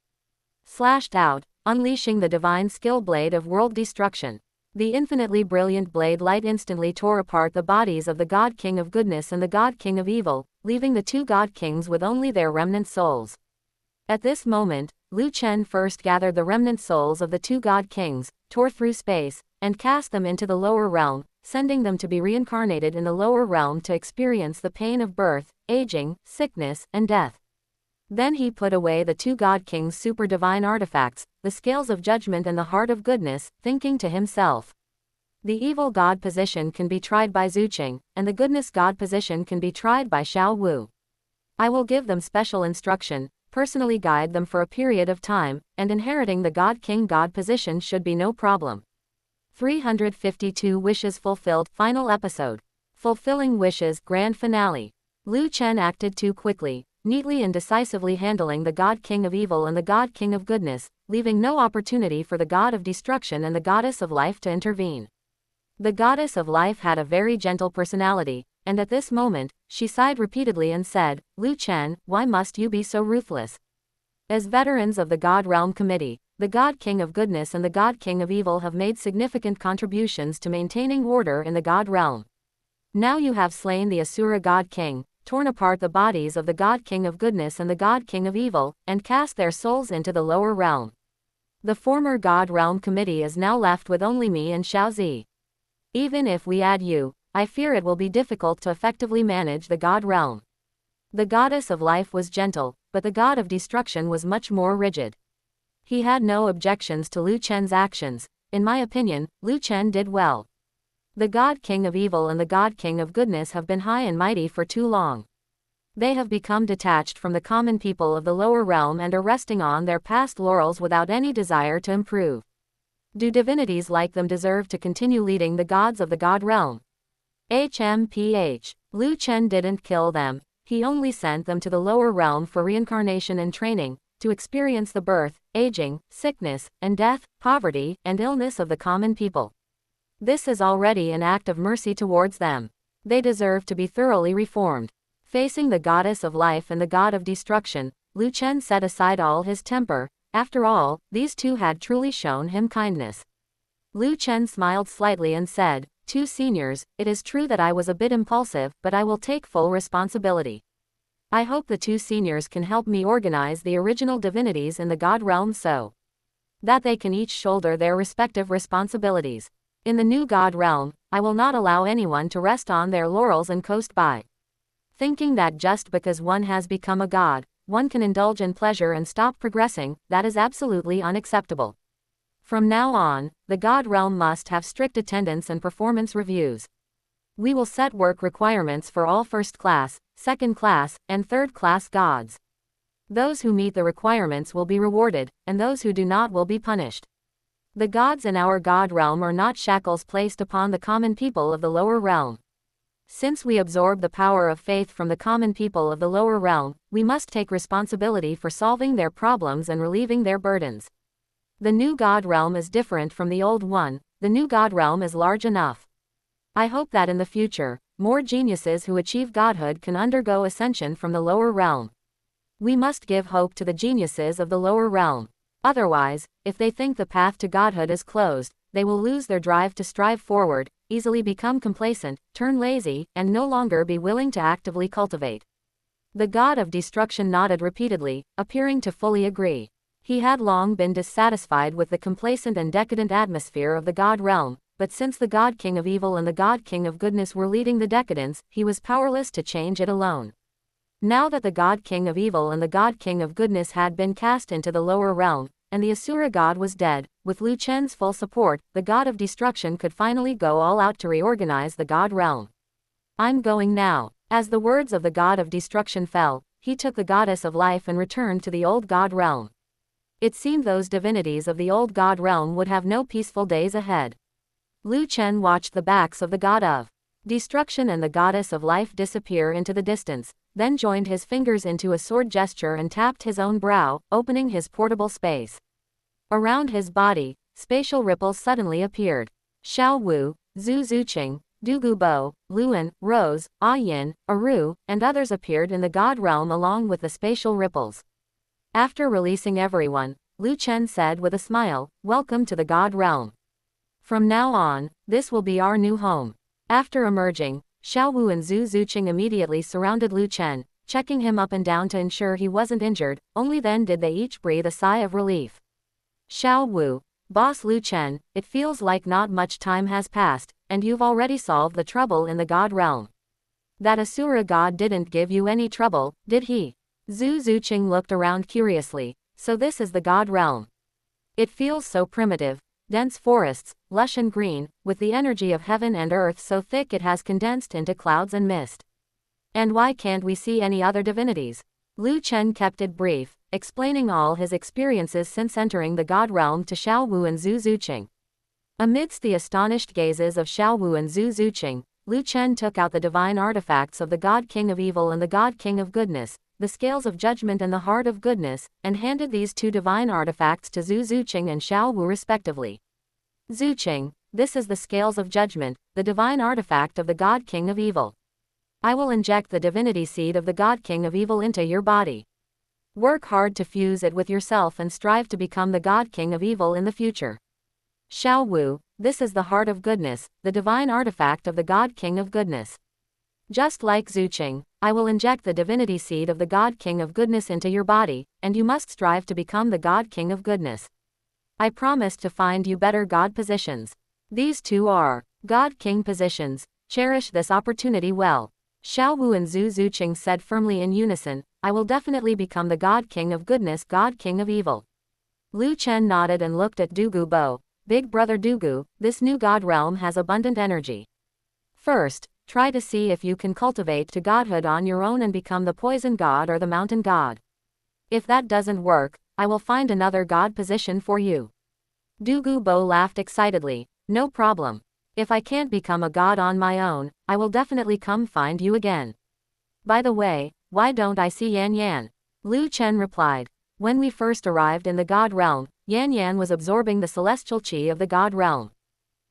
S1: slashed out, unleashing the divine skill blade of world destruction. The infinitely brilliant blade light instantly tore apart the bodies of the God King of Goodness and the God King of Evil, leaving the 2 God Kings with only their remnant souls. At this moment, Liu Chen first gathered the remnant souls of the 2 God Kings, tore through space, and cast them into the lower realm, sending them to be reincarnated in the lower realm to experience the pain of birth, aging, sickness, and death. Then he put away the 2 God Kings' super divine artifacts, the scales of judgment and the heart of goodness, thinking to himself. The evil God position can be tried by Zuqing, and the goodness God position can be tried by Xiao Wu. I will give them special instruction, personally guide them for a period of time, and inheriting the God King God position should be no problem. 352 Wishes Fulfilled. Final episode. Fulfilling Wishes. Grand Finale. Liu Chen acted too quickly, neatly and decisively handling the God King of Evil and the God King of Goodness, leaving no opportunity for the God of Destruction and the Goddess of Life to intervene. The Goddess of Life had a very gentle personality, and at this moment, she sighed repeatedly and said, Liu Chen, why must you be so ruthless? As veterans of the God Realm Committee, the God King of Goodness and the God King of Evil have made significant contributions to maintaining order in the God Realm. Now you have slain the Asura God King, torn apart the bodies of the God King of Goodness and the God King of Evil, and cast their souls into the lower realm. The former God Realm Committee is now left with only me and Xiaozi. Even if we add you, I fear it will be difficult to effectively manage the God Realm. The Goddess of Life was gentle, but the God of Destruction was much more rigid. He had no objections to Liu Chen's actions. In my opinion, Liu Chen did well. The God King of Evil and the God King of Goodness have been high and mighty for too long. They have become detached from the common people of the lower realm and are resting on their past laurels without any desire to improve. Do divinities like them deserve to continue leading the gods of the God realm? HMPH. Liu Chen didn't kill them, he only sent them to the lower realm for reincarnation and training, to experience the birth, aging, sickness, and death, poverty, and illness of the common people. This is already an act of mercy towards them. They deserve to be thoroughly reformed. Facing the Goddess of Life and the God of Destruction, Lu Chen set aside all his temper. After all, these two had truly shown him kindness. Lu Chen smiled slightly and said, "Two seniors, it is true that I was a bit impulsive, but I will take full responsibility. I hope the two seniors can help me organize the original divinities in the God realm so that they can each shoulder their respective responsibilities. In the new God realm, I will not allow anyone to rest on their laurels and coast by. Thinking that just because one has become a god, one can indulge in pleasure and stop progressing, that is absolutely unacceptable. From now on, the God realm must have strict attendance and performance reviews. We will set work requirements for all first class, second class, and third class gods. Those who meet the requirements will be rewarded, and those who do not will be punished. The gods in our God realm are not shackles placed upon the common people of the lower realm. Since we absorb the power of faith from the common people of the lower realm, we must take responsibility for solving their problems and relieving their burdens. The new God realm is different from the old one. The new God realm is large enough. I hope that in the future, more geniuses who achieve godhood can undergo ascension from the lower realm. We must give hope to the geniuses of the lower realm. Otherwise, if they think the path to godhood is closed, they will lose their drive to strive forward, easily become complacent, turn lazy, and no longer be willing to actively cultivate. The god of destruction nodded repeatedly, appearing to fully agree. He had long been dissatisfied with the complacent and decadent atmosphere of the god realm, but since the god king of evil and the god king of goodness were leading the decadence, he was powerless to change it alone. Now that the god king of evil and the god king of goodness had been cast into the lower realm, and the Asura god was dead, with Lu Chen's full support, the god of destruction could finally go all out to reorganize the god realm. I'm going now. As the words of the god of destruction fell, he took the goddess of life and returned to the old god realm. It seemed those divinities of the old god realm would have no peaceful days ahead. Lu Chen watched the backs of the god of destruction and the goddess of life disappear into the distance, then joined his fingers into a sword gesture and tapped his own brow, opening his portable space. Around his body, spatial ripples suddenly appeared. Xiao Wu, Zhu Zuqing, Dugu Bo, Luan, Rose, Yin, Aru, and others appeared in the god realm along with the spatial ripples. After releasing everyone, Lu Chen said with a smile, "Welcome to the god realm. From now on, this will be our new home." After emerging, Xiao Wu and Zhu Zuqing immediately surrounded Lu Chen, checking him up and down to ensure he wasn't injured. Only then did they each breathe a sigh of relief. Xiao Wu, "Boss Lu Chen, it feels like not much time has passed, and you've already solved the trouble in the god realm. That Asura god didn't give you any trouble, did he?" Zhu Zuqing looked around curiously. "So this is the god realm. It feels so primitive. Dense forests, lush and green, with the energy of heaven and earth so thick it has condensed into clouds and mist. And why can't we see any other divinities?" Lu Chen kept it brief, explaining all his experiences since entering the god realm to Xiao Wu and Zhu Zuqing. Amidst the astonished gazes of Xiao Wu and Zhu Zuqing, Lu Chen took out the divine artifacts of the god king of evil and the god king of goodness, the scales of judgment and the heart of goodness, and handed these two divine artifacts to Zhu Zuqing and Xiao Wu respectively. "Zuqing, this is the scales of judgment, the divine artifact of the god king of evil. I will inject the divinity seed of the god king of evil into your body. Work hard to fuse it with yourself and strive to become the god king of evil in the future. Xiao Wu, this is the heart of goodness, the divine artifact of the god king of goodness. Just like Zuqing, I will inject the divinity seed of the God King of Goodness into your body, and you must strive to become the God King of Goodness. I promise to find you better God positions. These two are God King positions. Cherish this opportunity well." Xiao Wu and Zhu Zuqing said firmly in unison, "I will definitely become the God King of Goodness, God King of Evil." Lu Chen nodded and looked at Dugu Bo. "Big brother Dugu, this new God realm has abundant energy. First, try to see if you can cultivate to godhood on your own and become the poison god or the mountain god. If that doesn't work, I will find another god position for you." Dugu Bo laughed excitedly. "No problem. If I can't become a god on my own, I will definitely come find you again. By the way, why don't I see Yan Yan?" Lu Chen replied. "When we first arrived in the god realm, Yan Yan was absorbing the celestial qi of the god realm.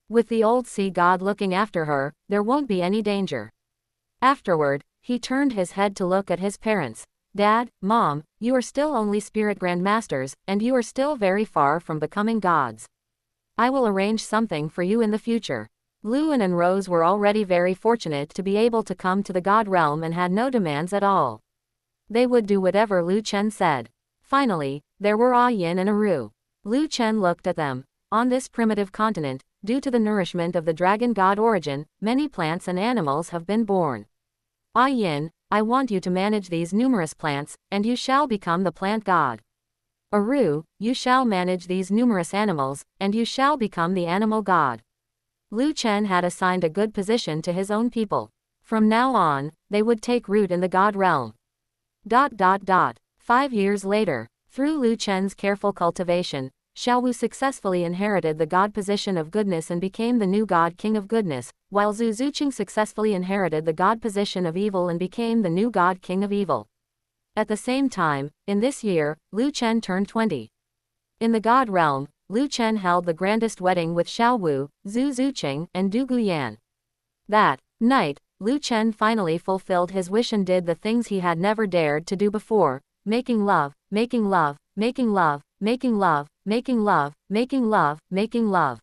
S1: With the old sea god looking after her, there won't be any danger." Afterward, he turned his head to look at his parents. Dad, Mom, you are still only spirit grandmasters, and you are still very far from becoming gods. I will arrange something for you in the future. Luan and Rose were already very fortunate to be able to come to the god realm and had no demands at all. They would do whatever Lu Chen said. Finally, there were Ah Yin and Aru. Lu Chen looked at them. On this primitive continent, due to the nourishment of the dragon god origin, many plants and animals have been born. Ah Yin, I want you to manage these numerous plants, and you shall become the plant god. Aru, you shall manage these numerous animals, and you shall become the animal god. Lu Chen had assigned a good position to his own people. From now on, they would take root in the god realm. 5 years later, through Lu Chen's careful cultivation, Xiaowu successfully inherited the god position of goodness and became the new god king of goodness, while Zhu Zuqing successfully inherited the god position of evil and became the new god king of evil. At the same time, in this year, Lu Chen turned 20. In the god realm, Lu Chen held the grandest wedding with Xiaowu, Zhu Zuqing, and Du Guyan. That night, Lu Chen finally fulfilled his wish and did the things he had never dared to do before: making love, making love, making love, making love, making love, making love, making love.